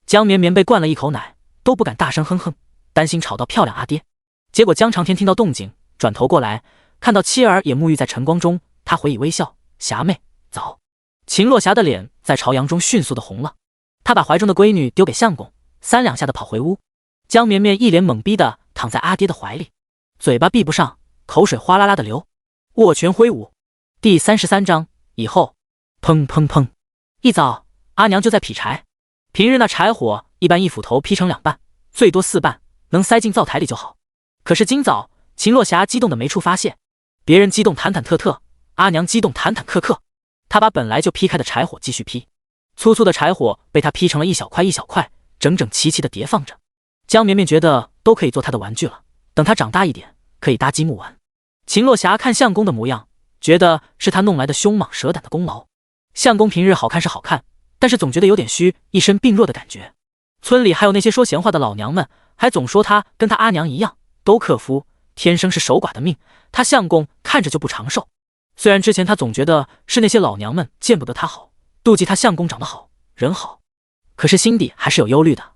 江绵绵被灌了一口奶，都不敢大声哼哼，担心吵到漂亮阿爹。结果江长天听到动静，转头过来，看到妻儿也沐浴在晨光中，他回以微笑：“霞妹早。”秦若霞的脸在朝阳中迅速的红了，她把怀中的闺女丢给相公，3两下的跑回屋。江绵绵一脸懵逼的躺在阿爹的怀里，嘴巴闭不上，口水哗啦啦的流，握拳挥舞。第33章以后。砰砰砰，一早阿娘就在劈柴。平日那柴火一般一斧头劈成2半，最多4半，能塞进灶台里就好。可是今早秦若霞激动的没处发泄，别人激动忐忐忑忑，阿娘激动忐忐忑忑。她把本来就劈开的柴火继续劈，粗粗的柴火被她劈成了一小块一小块，整整齐齐的叠放着。江绵绵觉得都可以做她的玩具了，等她长大一点可以搭积木玩。秦若霞看相公的模样，觉得是他弄来的凶蟒蛇胆的功劳。相公平日好看是好看，但是总觉得有点虚，一身病弱的感觉。村里还有那些说闲话的老娘们，还总说他跟他阿娘一样，都克夫，天生是守寡的命，他相公看着就不长寿。虽然之前他总觉得是那些老娘们见不得他好，妒忌他相公长得好，人好，可是心底还是有忧虑的。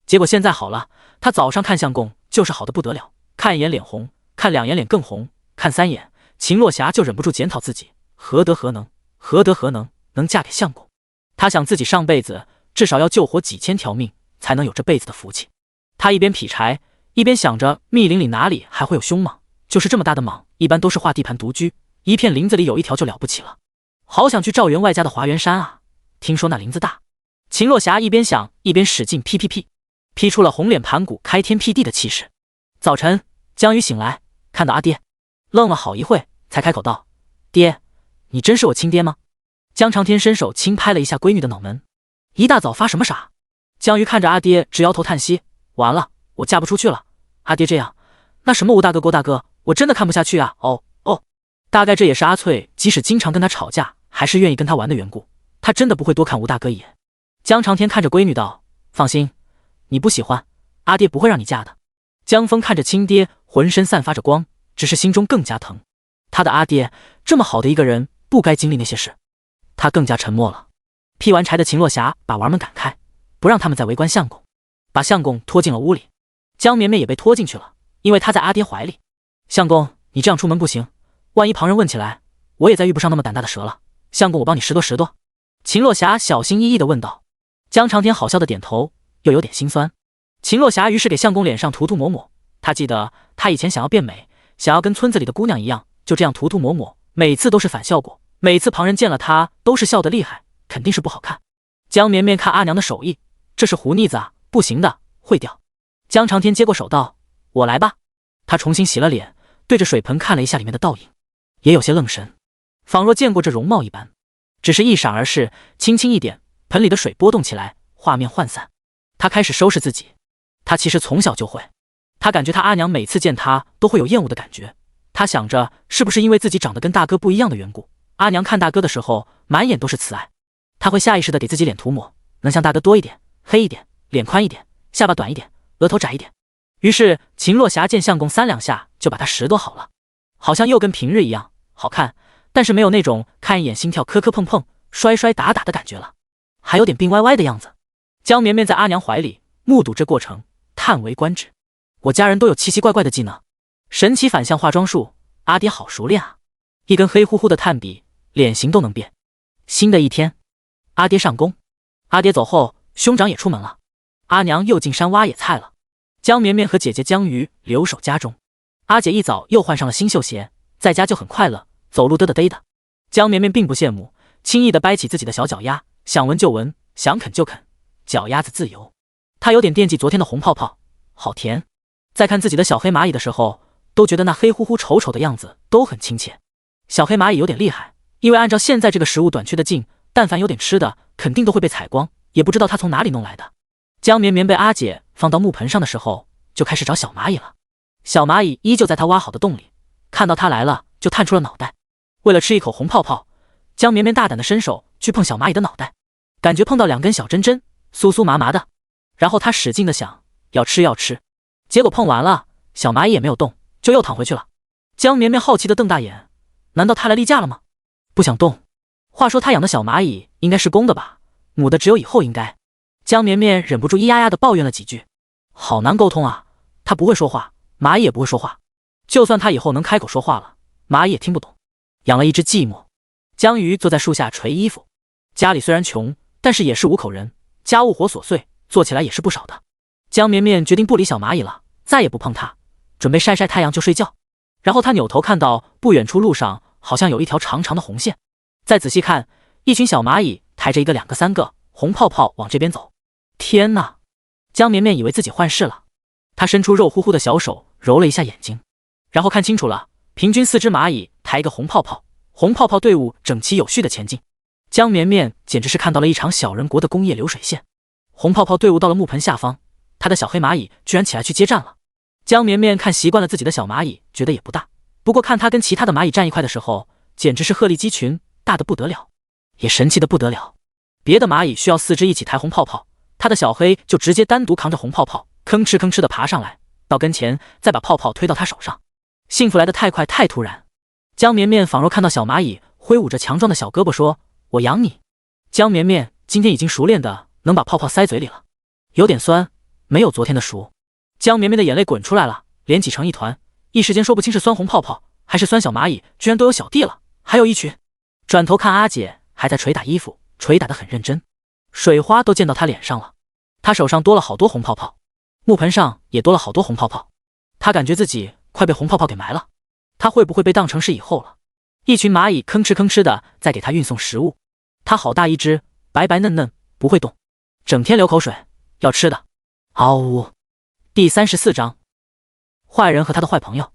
结果现在好了，他早上看相公就是好的不得了，看一眼脸红，看2眼脸更红，看3眼，秦若霞就忍不住检讨自己，何德何能能嫁给相公。他想自己上辈子至少要救活几千条命，才能有这辈子的福气。他一边劈柴，一边想着密林里哪里还会有凶蟒，就是这么大的蟒一般都是划地盘独居，一片林子里有一条就了不起了。好想去赵员外家的华元山啊，听说那林子大。秦若霞一边想一边使劲劈出了红脸盘古开天辟地的气势。早晨，江宇醒来，看到阿爹，愣了好一会，才开口道：“爹，你真是我亲爹吗？”江长天伸手轻拍了一下闺女的脑门：“一大早发什么傻？”江宇看着阿爹直摇头叹息：“完了，我嫁不出去了。阿爹这样，那什么吴大哥郭大哥，我真的看不下去啊！哦，大概这也是阿翠即使经常跟他吵架，还是愿意跟他玩的缘故。他真的不会多看吴大哥一眼。”江长天看着闺女道：“放心，你不喜欢，阿爹不会让你嫁的。”江峰看着亲爹浑身散发着光，只是心中更加疼。他的阿爹这么好的一个人，不该经历那些事。他更加沉默了。劈完柴的秦若霞把娃们赶开，不让他们再围观相公，把相公拖进了屋里。江绵绵也被拖进去了，因为她在阿爹怀里。相公，你这样出门不行，万一旁人问起来，我也再遇不上那么胆大的蛇了。相公，我帮你拾掇。秦若霞小心翼翼地问道。江长天好笑的点头，又有点心酸。秦若霞于是给相公脸上涂抹。她记得她以前想要变美，想要跟村子里的姑娘一样，就这样涂抹，每次都是反效果。每次旁人见了她都是笑得厉害，肯定是不好看。江绵绵看阿娘的手艺，这是糊腻子啊，不行的，会掉。江长天接过手道：“我来吧。”他重新洗了脸，对着水盆看了一下里面的倒影，也有些愣神，仿若见过这容貌一般。只是一闪而逝，轻轻一点，盆里的水波动起来，画面涣散。他开始收拾自己。他其实从小就会，他感觉他阿娘每次见他都会有厌恶的感觉。他想着是不是因为自己长得跟大哥不一样的缘故，阿娘看大哥的时候满眼都是慈爱。他会下意识的给自己脸涂抹，能像大哥多一点，黑一点，脸宽一点，下巴短一点，额头窄一点。于是秦若霞见相公3两下就把他拾掇好了，好像又跟平日一样好看，但是没有那种看一眼心跳磕磕碰碰摔摔打打的感觉了，还有点病歪歪的样子。江绵绵在阿娘怀里目睹这过程，叹为观止。我家人都有奇奇怪怪的技能，神奇反向化妆术，阿爹好熟练啊！一根黑乎乎的炭笔，脸型都能变。新的一天，阿爹上工，阿爹走后，兄长也出门了，阿娘又进山挖野菜了。江绵绵和姐姐江鱼留守家中。阿姐一早又换上了新绣鞋，在家就很快乐，走路嘚嘚嘚的。江绵绵并不羡慕，轻易地掰起自己的小脚丫，想闻就闻，想啃就啃，脚丫子自由。她有点惦记昨天的红泡泡，好甜。在看自己的小黑蚂蚁的时候，都觉得那黑乎乎丑丑的样子都很亲切。小黑蚂蚁有点厉害，因为按照现在这个食物短缺的劲，但凡有点吃的，肯定都会被采光，也不知道他从哪里弄来的。江绵绵被阿姐放到木盆上的时候，就开始找小蚂蚁了。小蚂蚁依旧在他挖好的洞里，看到他来了，就探出了脑袋。为了吃一口红泡泡，江绵绵大胆的伸手去碰小蚂蚁的脑袋，感觉碰到2根小针针，酥酥麻麻的。然后他使劲的想要吃，结果碰完了，小蚂蚁也没有动，就又躺回去了。江绵绵好奇的瞪大眼，难道他来例假了吗？不想动。话说他养的小蚂蚁应该是公的吧，母的只有以后应该。江绵绵忍不住咿呀呀的抱怨了几句，好难沟通啊，他不会说话，蚂蚁也不会说话，就算他以后能开口说话了，蚂蚁也听不懂。养了一只寂寞。江鱼坐在树下捶衣服，家里虽然穷，但是也是5口人，家务活琐碎做起来也是不少的。江绵绵决定不理小蚂蚁了，再也不碰它，准备晒晒太阳就睡觉。然后他扭头看到不远处路上好像有一条长长的红线，再仔细看，一群小蚂蚁抬着1个、2个、3个红泡泡往这边走。天哪！江绵绵以为自己幻视了，他伸出肉乎乎的小手揉了一下眼睛，然后看清楚了，平均4只蚂蚁抬一个红泡泡，红泡泡队伍整齐有序的前进。江绵绵简直是看到了一场小人国的工业流水线。红泡泡队伍到了木盆下方，他的小黑蚂蚁居然起来去接站了。江绵绵看习惯了自己的小蚂蚁，觉得也不大，不过看他跟其他的蚂蚁站一块的时候，简直是鹤立鸡群，大的不得了，也神奇的不得了。别的蚂蚁需要4只一起抬红泡泡，他的小黑就直接单独扛着红泡泡，吭哧吭哧的爬上来，到跟前再把泡泡推到他手上。幸福来得太快太突然，江绵绵仿若看到小蚂蚁挥舞着强壮的小胳膊说：“我养你。”江绵绵今天已经熟练的能把泡泡塞嘴里了，有点酸，没有昨天的熟。江绵绵的眼泪滚出来了，脸挤成一团，一时间说不清是酸红泡泡还是酸小蚂蚁居然都有小弟了，还有一群。转头看阿姐还在捶打衣服，捶打得很认真，水花都溅到她脸上了。她手上多了好多红泡泡，木盆上也多了好多红泡泡，她感觉自己快被红泡泡给埋了，她会不会被当成是蚁后了？一群蚂蚁吭哧吭哧的在给她运送食物，她好大一只，白白嫩嫩，不会动，整天流口水，要吃的。嗷呜！第34章，坏人和他的坏朋友。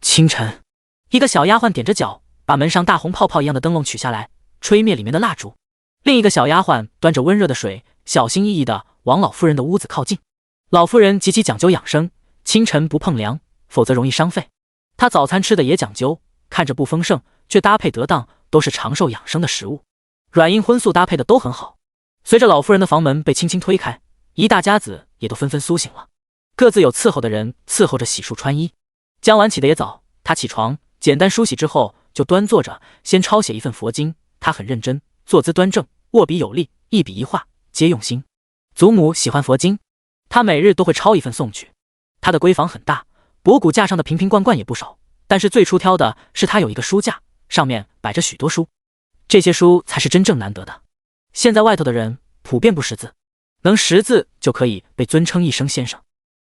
清晨，一个小丫鬟点着脚，把门上大红泡泡一样的灯笼取下来，吹灭里面的蜡烛。另一个小丫鬟端着温热的水，小心翼翼地往老妇人的屋子靠近。老妇人极其讲究养生，清晨不碰凉，否则容易伤肺。她早餐吃的也讲究，看着不丰盛，却搭配得当，都是长寿养生的食物。软硬荤素搭配的都很好。随着老妇人的房门被轻轻推开，一大家子也都纷纷苏醒了。各自有伺候的人伺候着洗漱穿衣。江晚起的也早，他起床简单梳洗之后，就端坐着先抄写一份佛经。他很认真，坐姿端正，握笔有力，一笔一画皆用心。祖母喜欢佛经，他每日都会抄一份送去。他的闺房很大，博古架上的瓶瓶罐罐也不少，但是最出挑的是他有一个书架，上面摆着许多书，这些书才是真正难得的。现在外头的人普遍不识字，能识字就可以被尊称一声先生。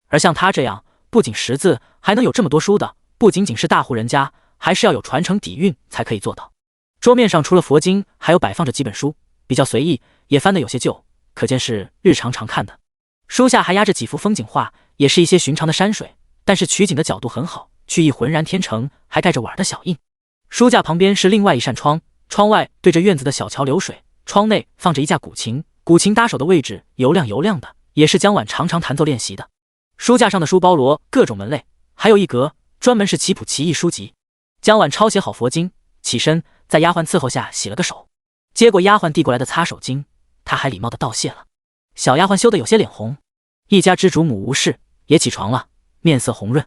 而像他这样不仅识字还能有这么多书的，不仅仅是大户人家，还是要有传承底蕴才可以做到。桌面上除了佛经，还有摆放着几本书，比较随意，也翻得有些旧，可见是日常常看的。书下还压着几幅风景画，也是一些寻常的山水，但是取景的角度很好，去意浑然天成，还带着碗的小印。书架旁边是另外一扇窗，窗外对着院子的小桥流水，窗内放着一架古琴，古琴搭手的位置油亮油亮的，也是江晚常常弹奏练习的。书架上的书包罗各种门类，还有一格专门是棋谱棋艺书籍。江晚抄写好佛经，起身在丫鬟伺候下洗了个手，接过丫鬟递过来的擦手巾，他还礼貌地道谢了。小丫鬟羞得有些脸红。一家之主母吴氏也起床了，面色红润。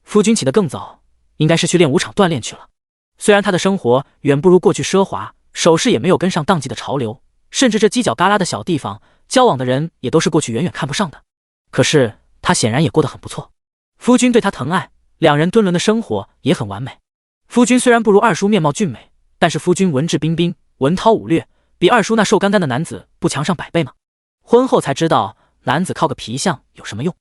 夫君起得更早，应该是去练武场锻炼去了。虽然他的生活远不如过去奢华，首饰也没有跟上当季的潮流，甚至这犄角旮旯的小地方交往的人也都是过去远远看不上的，可是他显然也过得很不错。夫君对他疼爱，两人敦伦的生活也很完美。夫君虽然不如二叔面貌俊美，但是夫君文质彬彬，文韬武略，比二叔那瘦干干的男子不强上100倍吗？婚后才知道男子靠个皮相有什么用。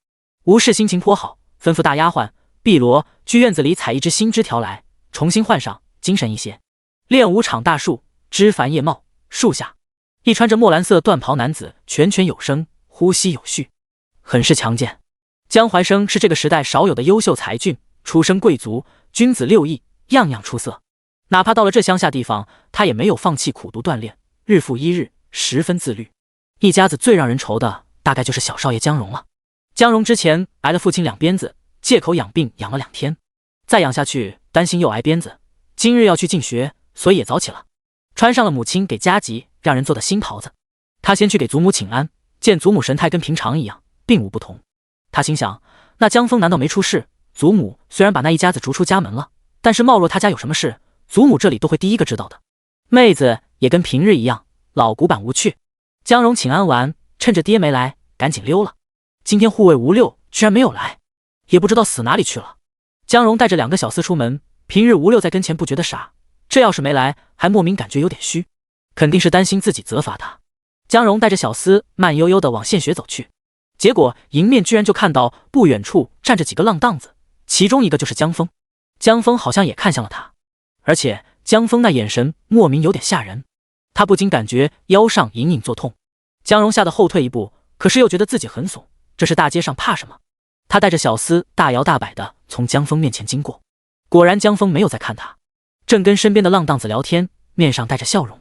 吴氏心情颇好，吩咐大丫鬟碧罗去院子里采一支新枝条来，重新换上，精神一些。练武场大树，枝繁叶茂，树下一穿着墨蓝色缎袍男子拳拳有声，呼吸有序，很是强健。江怀生是这个时代少有的优秀才俊，出身贵族，君子6艺，样样出色。哪怕到了这乡下地方，他也没有放弃苦读锻炼，日复一日，十分自律。一家子最让人愁的大概就是小少爷江荣了。江荣之前挨了父亲2鞭子，借口养病养了2天，再养下去担心又挨鞭子，今日要去进学，所以也早起了，穿上了母亲给加急让人做的新袍子。他先去给祖母请安，见祖母神态跟平常一样，并无不同。他心想，那江峰难道没出事？祖母虽然把那一家子逐出家门了，但是貌若他家有什么事，祖母这里都会第一个知道的。妹子也跟平日一样，老古板无趣。江荣请安完，趁着爹没来，赶紧溜了。今天护卫吴六居然没有来，也不知道死哪里去了。江荣带着2个小厮出门，平日吴六在跟前不觉得傻，这要是没来，还莫名感觉有点虚，肯定是担心自己责罚他。江荣带着小厮慢悠悠地往县学走去，结果迎面居然就看到不远处站着几个浪荡子，其中一个就是江峰。江峰好像也看向了他，而且江峰那眼神莫名有点吓人，他不禁感觉腰上隐隐作痛。江荣吓得后退一步，可是又觉得自己很怂，这是大街上怕什么？他带着小厮大摇大摆地从江峰面前经过，果然江峰没有在看他，正跟身边的浪荡子聊天，面上带着笑容。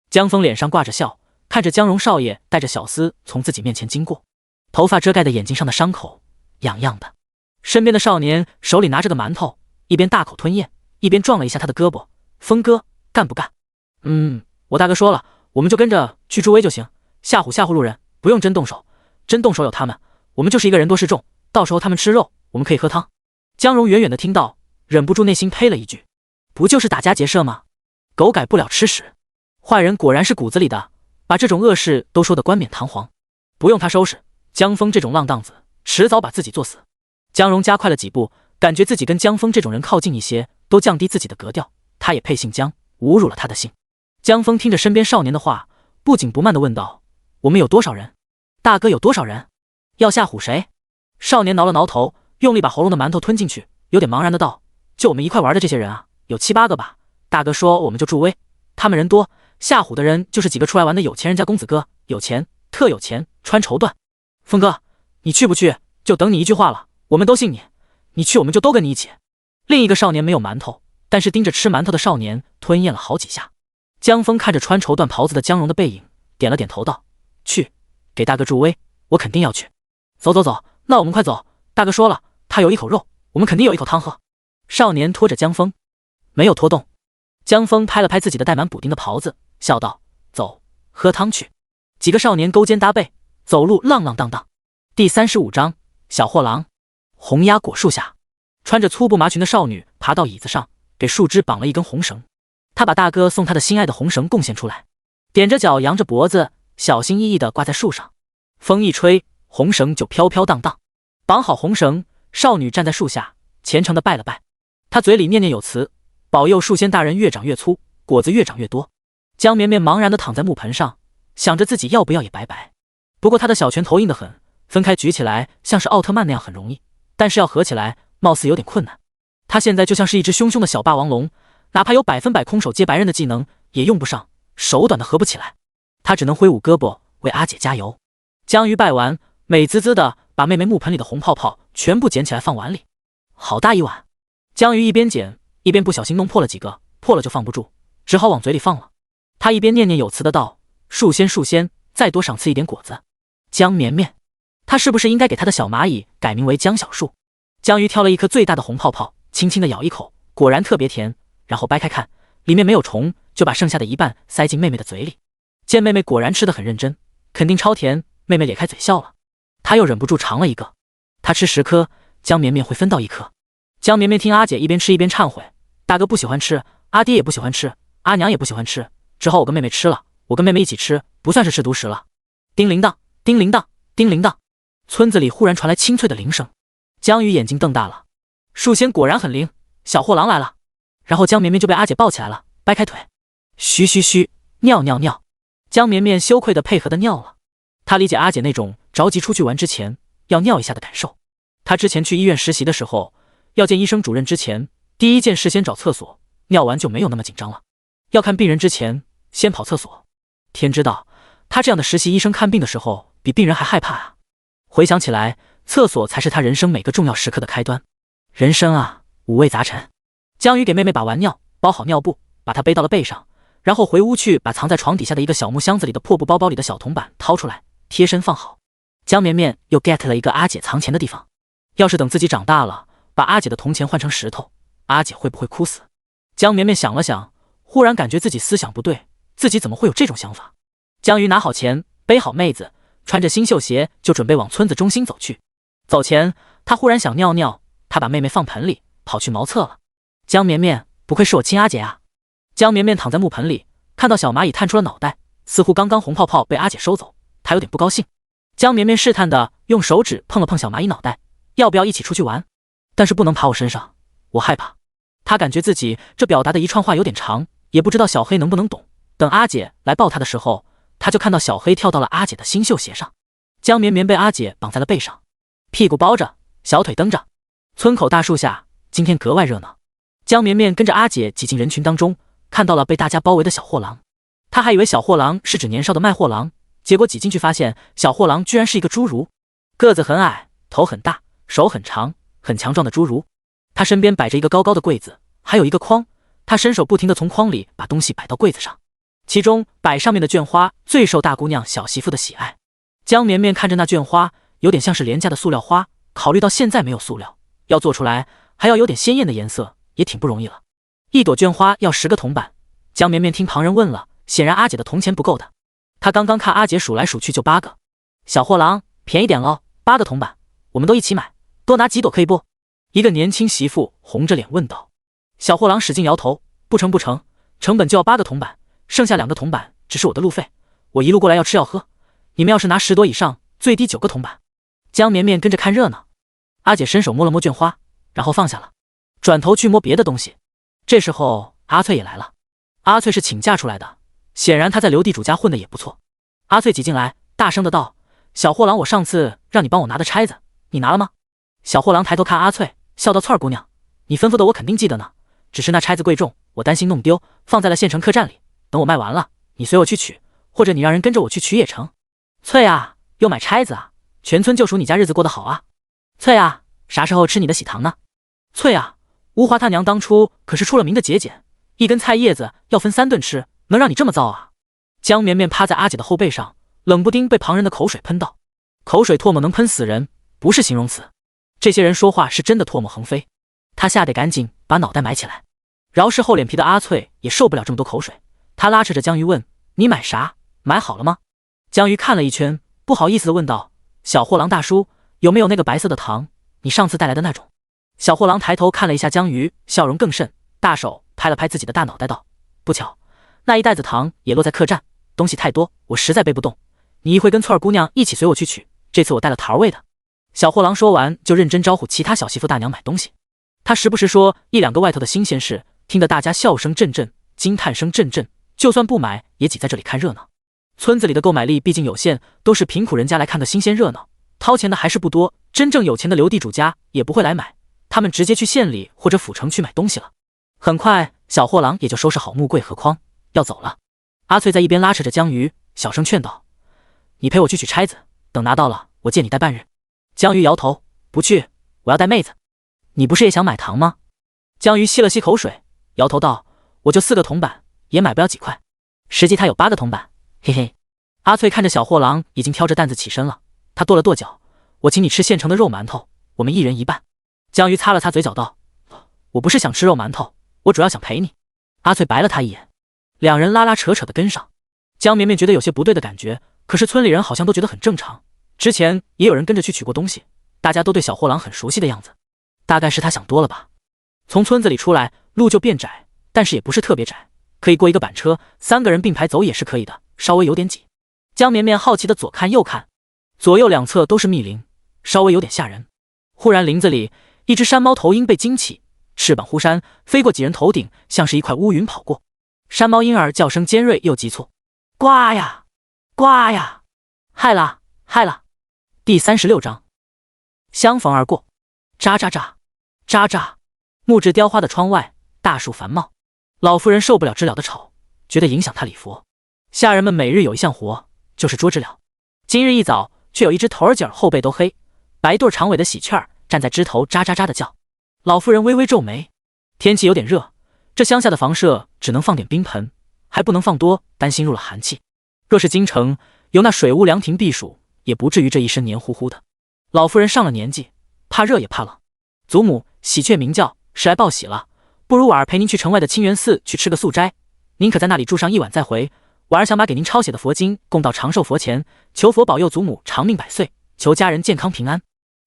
江峰脸上挂着笑，看着江荣少爷带着小厮从自己面前经过，头发遮盖的眼睛上的伤口痒痒的。身边的少年手里拿着个馒头，一边大口吞咽，一边撞了一下他的胳膊。峰哥，干不干？我大哥说了，我们就跟着去助威就行，吓唬路人，不用真动手。真动手有他们，我们就是一个人多势众，到时候他们吃肉，我们可以喝汤。江荣远远的听到，忍不住内心呸了一句，不就是打家劫舍吗？狗改不了吃屎。坏人果然是骨子里的，把这种恶事都说得冠冕堂皇。不用他收拾，江峰这种浪荡子迟早把自己作死。江荣加快了几步，感觉自己跟江峰这种人靠近一些，都降低自己的格调。他也配姓江，侮辱了他的姓。江峰听着身边少年的话，不紧不慢地问道，我们有多少人？大哥有多少人？要吓唬谁？少年挠了挠头，用力把喉咙的馒头吞进去，有点茫然的道，就我们一块玩的这些人啊，有7、8个吧。大哥说我们就助威，他们人多，吓唬的人就是几个出来玩的有钱人家公子哥，有钱，特有钱，穿绸缎。峰哥，你去不去？就等你一句话了，我们都信你，你去我们就都跟你一起。另一个少年没有馒头，但是盯着吃馒头的少年吞咽了好几下。江峰看着穿绸缎袍子的江荣的背影，点了点头道，去，给大哥助威，我肯定要去。走，那我们快走，大哥说了，他有一口肉，我们肯定有一口汤喝。少年拖着江峰，没有拖动。江峰拍了拍自己的带满补丁的袍子，笑道，走，喝汤去。几个少年勾肩搭背，走路浪浪荡荡。第35章小货郎。红鸭果树下，穿着粗布麻裙的少女爬到椅子上，给树枝绑了一根红绳。她把大哥送她的心爱的红绳贡献出来，踮着脚，扬着脖子，小心翼翼地挂在树上。风一吹，红绳就飘飘荡荡。绑好红绳，少女站在树下，虔诚地拜了拜。她嘴里念念有词，保佑树仙大人越长越粗，果子越长越多。江绵绵茫然地躺在木盆上，想着自己要不要也拜拜。不过她的小拳头硬得很，分开举起来像是奥特曼那样很容易，但是要合起来貌似有点困难。她现在就像是一只凶凶的小霸王龙，哪怕有100%空手接白刃的技能也用不上，手短的合不起来。她只能挥舞胳膊为阿姐加油。江鱼拜完，美滋滋的把妹妹木盆里的红泡泡全部捡起来放碗里，好大一碗。江鱼一边捡一边不小心弄破了几个，破了就放不住，只好往嘴里放了。他一边念念有词的道，树仙树仙，再多赏赐一点果子。江绵绵，他是不是应该给他的小蚂蚁改名为江小树？江鱼挑了一颗最大的红泡泡，轻轻的咬一口，果然特别甜，然后掰开看，里面没有虫，就把剩下的一半塞进妹妹的嘴里。见妹妹果然吃得很认真，肯定超甜，妹妹咧开嘴笑了。他又忍不住尝了一个，他吃10颗，江绵绵会分到1颗。江绵绵听阿姐一边吃一边忏悔，大哥不喜欢吃，阿爹也不喜欢吃，阿娘也不喜欢吃，只好我跟妹妹吃了，我跟妹妹一起吃，不算是吃独食了。叮铃当，叮铃当，叮铃当，村子里忽然传来清脆的铃声。江鱼眼睛瞪大了，树仙果然很灵，小货郎来了。然后江绵绵就被阿姐抱起来了，掰开腿，嘘嘘嘘，尿尿尿。江绵绵羞愧地配合地尿了。她理解阿姐那种着急出去玩之前要尿一下的感受。她之前去医院实习的时候，要见医生主任之前，第一件事先找厕所，尿完就没有那么紧张了。要看病人之前，先跑厕所。天知道，她这样的实习医生看病的时候，比病人还害怕啊。回想起来，厕所才是她人生每个重要时刻的开端。人生啊，五味杂陈。江鱼给妹妹把完尿，包好尿布，把她背到了背上，然后回屋去把藏在床底下的一个小木箱子里的破布包包里的小铜板掏出来，贴身放好。江绵绵又 get 了一个阿姐藏钱的地方。要是等自己长大了，把阿姐的铜钱换成石头，阿姐会不会哭死？江绵绵想了想，忽然感觉自己思想不对，自己怎么会有这种想法？江鱼拿好钱，背好妹子，穿着新绣鞋就准备往村子中心走去。走前，他忽然想尿尿，他把妹妹放盆里，跑去茅厕了。江绵绵，不愧是我亲阿姐啊！江绵绵躺在木盆里，看到小蚂蚁探出了脑袋，似乎刚刚红泡泡被阿姐收走，她有点不高兴。江绵绵试探的用手指碰了碰小蚂蚁脑袋，要不要一起出去玩？但是不能爬我身上，我害怕。他感觉自己这表达的一串话有点长，也不知道小黑能不能懂。等阿姐来抱他的时候，他就看到小黑跳到了阿姐的新绣鞋上。江绵绵被阿姐绑在了背上，屁股包着，小腿蹬着。村口大树下，今天格外热闹。江绵绵跟着阿姐挤进人群当中，看到了被大家包围的小货郎。他还以为小货郎是指年少的卖货郎，结果挤进去发现小货郎居然是一个侏儒，个子很矮，头很大，手很长，很强壮的侏儒。他身边摆着一个高高的柜子，还有一个筐，他伸手不停地从筐里把东西摆到柜子上，其中摆上面的绢花最受大姑娘小媳妇的喜爱。江绵绵看着那绢花，有点像是廉价的塑料花，考虑到现在没有塑料，要做出来还要有点鲜艳的颜色，也挺不容易了。一朵绢花要10个铜板，江绵绵听旁人问了，显然阿姐的铜钱不够的。他刚刚看阿姐数来数去就8个。小货郎，便宜点喽，8个铜板，我们都一起买，多拿几朵可以不？一个年轻媳妇红着脸问道。小货郎使劲摇头，不成不成，成本就要8个铜板，剩下2个铜板只是我的路费，我一路过来要吃要喝，你们要是拿10朵以上，最低9个铜板。江绵绵跟着看热闹。阿姐伸手摸了摸绢花，然后放下了，转头去摸别的东西。这时候阿翠也来了。阿翠是请假出来的，显然她在刘地主家混得也不错。阿翠挤进来，大声的道：小货郎，我上次让你帮我拿的钗子，你拿了吗？小货郎抬头看阿翠，笑道：翠儿姑娘，你吩咐的我肯定记得呢，只是那钗子贵重，我担心弄丢，放在了县城客栈里，等我卖完了，你随我去取，或者你让人跟着我去取也成。翠啊，又买钗子啊，全村就属你家日子过得好啊。翠啊，啥时候吃你的喜糖呢？翠啊，吴华他娘当初可是出了名的节俭，一根菜叶子要分3顿吃，能让你这么造啊？江绵绵趴在阿姐的后背上，冷不丁被旁人的口水喷到。口水唾沫能喷死人，不是形容词。这些人说话是真的唾沫横飞，他吓得赶紧把脑袋埋起来。饶是厚脸皮的阿翠也受不了这么多口水，他拉扯着江鱼问：你买啥？买好了吗？江鱼看了一圈，不好意思地问道：小货郎大叔，有没有那个白色的糖？你上次带来的那种？小货郎抬头看了一下江鱼，笑容更甚，大手拍了拍自己的大脑袋道：不巧，那一袋子糖也落在客栈，东西太多，我实在背不动，你一会跟翠儿姑娘一起随我去取，这次我带了桃味的。小货郎说完就认真招呼其他小媳妇大娘买东西，他时不时说1-2个外头的新鲜事，听得大家笑声阵阵，惊叹声阵阵，就算不买也挤在这里看热闹。村子里的购买力毕竟有限，都是贫苦人家来看个新鲜热闹，掏钱的还是不多，真正有钱的刘地主家也不会来买，他们直接去县里或者府城去买东西了。很快小货郎也就收拾好木柜和筐要走了。阿翠在一边拉扯着江鱼，小声劝道：你陪我去取钗子，等拿到了我借你带半日。江鱼摇头：不去，我要带妹子。你不是也想买糖吗？江鱼吸了吸口水，摇头道：我就4个铜板，也买不了几块，实际他有8个铜板，嘿嘿。阿翠看着小货郎已经挑着担子起身了，他跺了跺脚：我请你吃现成的肉馒头，我们1人1半。江鱼擦了擦嘴角道：我不是想吃肉馒头，我主要想陪你。阿翠白了他一眼，两人拉拉扯扯的跟上。江绵绵觉得有些不对的感觉，可是村里人好像都觉得很正常，之前也有人跟着去取过东西，大家都对小货郎很熟悉的样子，大概是他想多了吧。从村子里出来，路就变窄，但是也不是特别窄，可以过一个板车，3个人并排走也是可以的，稍微有点挤。江绵绵好奇的左看右看，左右两侧都是密林，稍微有点吓人。忽然林子里一只山猫头鹰被惊起，翅膀忽扇飞过几人头顶，像是一块乌云跑过。山猫婴儿叫声尖锐又急促：呱呀呱呀，害啦害啦。第36章相逢而过。喳喳喳喳喳，木质雕花的窗外，大树繁茂。老妇人受不了知了的吵，觉得影响她礼佛。下人们每日有一项活，就是捉知了。今日一早，却有一只头儿颈后背都黑，白对长尾的喜鹊儿站在枝头喳喳喳的叫。老妇人微微皱眉，天气有点热，这乡下的房舍只能放点冰盆，还不能放多，担心入了寒气。若是京城有那水屋凉亭避暑，也不至于这一身黏糊糊的。老夫人上了年纪，怕热也怕冷。祖母喜鹊鸣叫，是来报喜了，不如婉儿陪您去城外的清源寺去吃个素斋，您可在那里住上一晚再回。婉儿想把给您抄写的佛经供到长寿佛前，求佛保佑祖母长命百岁，求家人健康平安。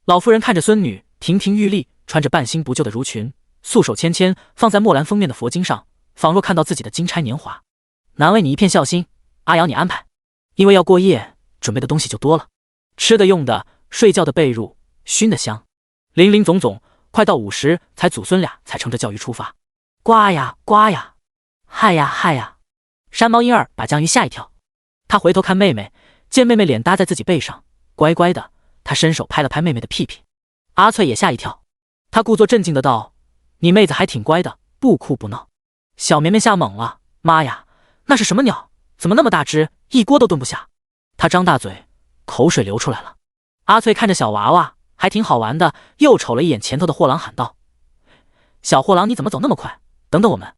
老夫人看着孙女亭亭玉立，穿着半新不旧的襦裙，素手纤纤放在墨兰封面的佛经上，仿若看到自己的金钗年华。难为你一片孝心，阿瑶你安排，因为要过夜，准备的东西就多了，吃的用的，睡觉的被褥，熏的香，林林总总，快到午时，才祖孙俩才乘着教鱼出发。呱呀呱呀，嗨呀嗨呀，山猫婴儿把江鱼吓一跳，他回头看妹妹，见妹妹脸搭在自己背上，乖乖的，他伸手拍了拍妹妹的屁屁。阿翠也吓一跳，他故作镇静的道：“你妹子还挺乖的，不哭不闹。”小绵绵吓懵了，妈呀，那是什么鸟？怎么那么大只，一锅都炖不下？他张大嘴，口水流出来了。阿翠看着小娃娃，还挺好玩的，又瞅了一眼前头的货郎，喊道：“小货郎，你怎么走那么快？等等我们。”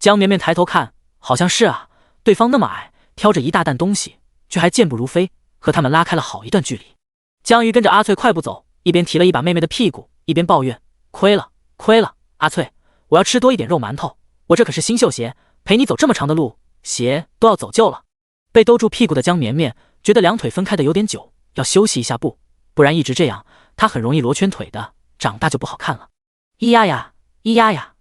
江绵绵抬头看，好像是啊，对方那么矮，挑着一大担东西，却还健步如飞，和他们拉开了好一段距离。江鱼跟着阿翠快步走，一边提了一把妹妹的屁股，一边抱怨：“亏了，亏了，阿翠，我要吃多一点肉馒头，我这可是新绣鞋，陪你走这么长的路，鞋都要走旧了。”被兜住屁股的江绵绵觉得两腿分开的有点久，要休息一下步，不然一直这样，她很容易罗圈腿的，长大就不好看了。咿呀呀，咿呀呀，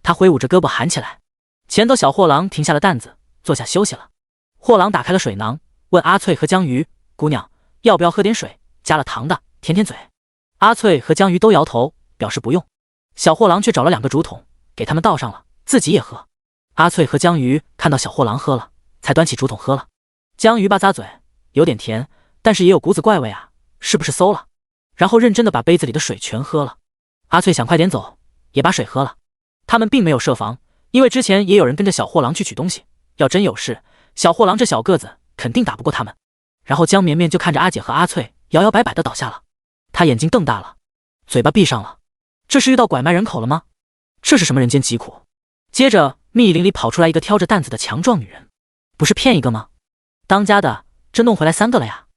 她挥舞着胳膊喊起来。前头小货郎停下了担子，坐下休息了。货郎打开了水囊，问阿翠和江鱼：“姑娘，要不要喝点水？加了糖的，舔舔嘴。”阿翠和江鱼都摇头，表示不用。小货郎却找了2个竹筒，给他们倒上了，自己也喝。阿翠和江鱼看到小货郎喝了，才端起竹筒喝了。江鱼吧咂嘴，有点甜，但是也有股子怪味啊，是不是馊了？然后认真的把杯子里的水全喝了。阿翠想快点走，也把水喝了。他们并没有设防，因为之前也有人跟着小货郎去取东西，要真有事，小货郎这小个子肯定打不过他们。然后江绵绵就看着阿姐和阿翠摇摇摆摆的倒下了，她眼睛瞪大了，嘴巴闭上了。这是遇到拐卖人口了吗？这是什么人间疾苦？接着密林里跑出来一个挑着担子的强壮女人，不是骗一个吗？当家的真弄回来3个了呀！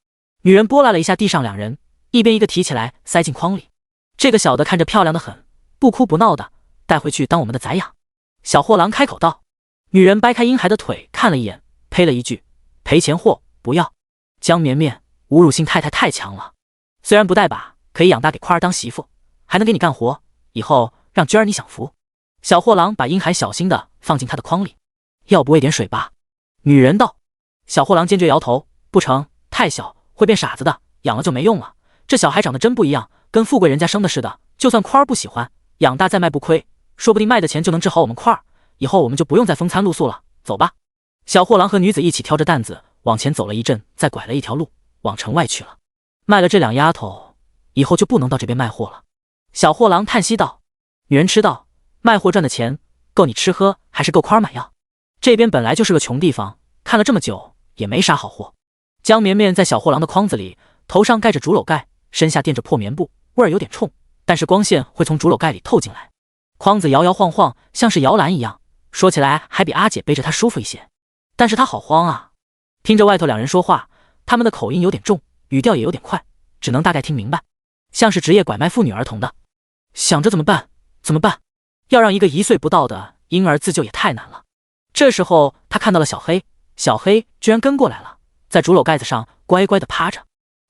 女人拨拉了一下地上2人，一边一个提起来塞进筐里。这个小的看着漂亮的很，不哭不闹的，带回去当我们的宰养。小货郎开口道。女人掰开婴孩的腿看了一眼，呸了一句：“赔钱货，不要。”江绵绵，侮辱性太太太强了，虽然不带把，可以养大给宽儿当媳妇，还能给你干活，以后让娟儿你享福。小货郎把婴孩小心的放进他的筐里。要不喂点水吧？女人道。小货郎坚决摇头，不成，太小，会变傻子的，养了就没用了。这小孩长得真不一样，跟富贵人家生的似的，就算宽儿不喜欢，养大再卖不亏，说不定卖的钱就能治好我们宽儿，以后我们就不用再风餐露宿了，走吧。小货郎和女子一起挑着担子往前走了一阵，再拐了一条路往城外去了。卖了这2丫头，以后就不能到这边卖货了。小货郎叹息道。女人吃道：“卖货赚的钱够你吃喝，还是够宽儿买药？这边本来就是个穷地方，看了这么久也没啥好货。”江绵绵在小货郎的筐子里，头上盖着竹篓盖，身下垫着破棉布，味儿有点冲，但是光线会从竹篓盖里透进来。筐子摇摇晃晃，像是摇篮一样，说起来还比阿姐背着它舒服一些。但是她好慌啊，听着外头2人说话，他们的口音有点重，语调也有点快，只能大概听明白，像是职业拐卖妇女儿童的。想着怎么办？怎么办？要让一个1岁不到的婴儿自救也太难了。这时候他看到了小黑，小黑居然跟过来了，在竹篓盖子上乖乖的趴着，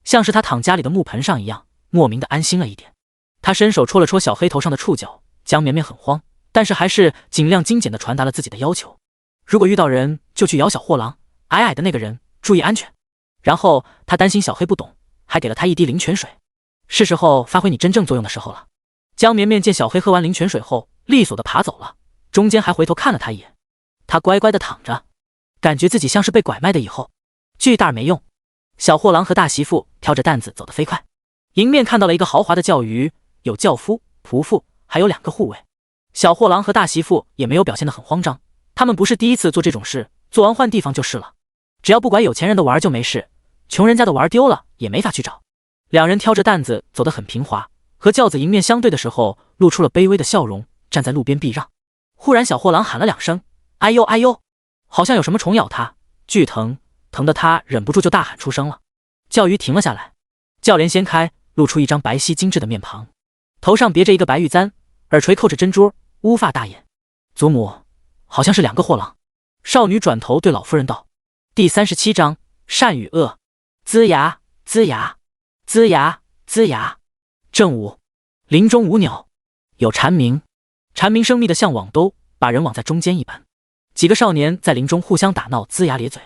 像是他躺家里的木盆上一样，莫名的安心了一点。他伸手戳了戳小黑头上的触角，江绵绵很慌，但是还是尽量精简的传达了自己的要求：如果遇到人就去咬小货郎，矮矮的那个人，注意安全。然后他担心小黑不懂，还给了他一滴灵泉水。是时候发挥你真正作用的时候了。江绵绵见小黑喝完灵泉水后，利索的爬走了，中间还回头看了他一眼。他乖乖的躺着，感觉自己像是被拐卖的以后。巨大没用。小货郎和大媳妇挑着担子走得飞快，迎面看到了一个豪华的轿舆，有轿夫、仆妇，还有2个护卫。小货郎和大媳妇也没有表现得很慌张，他们不是第一次做这种事，做完换地方就是了。只要不拐有钱人的玩就没事，穷人家的玩丢了也没法去找。2人挑着担子走得很平滑，和轿子迎面相对的时候，露出了卑微的笑容，站在路边避让。忽然小货郎喊了2声：“哎呦哎呦！”好像有什么虫咬他，剧疼，疼得他忍不住就大喊出声了。教鱼停了下来，轿帘掀开，露出一张白皙精致的面庞，头上别着一个白玉簪，耳垂扣着珍珠，乌发大眼。祖母，好像是2个货郎。少女转头对老夫人道。第37章善与恶。龇牙，龇牙，龇牙，龇牙。正午，林中无鸟，有蝉鸣，蝉鸣生密的像网兜，把人网在中间一般。几个少年在林中互相打闹，龇牙咧嘴。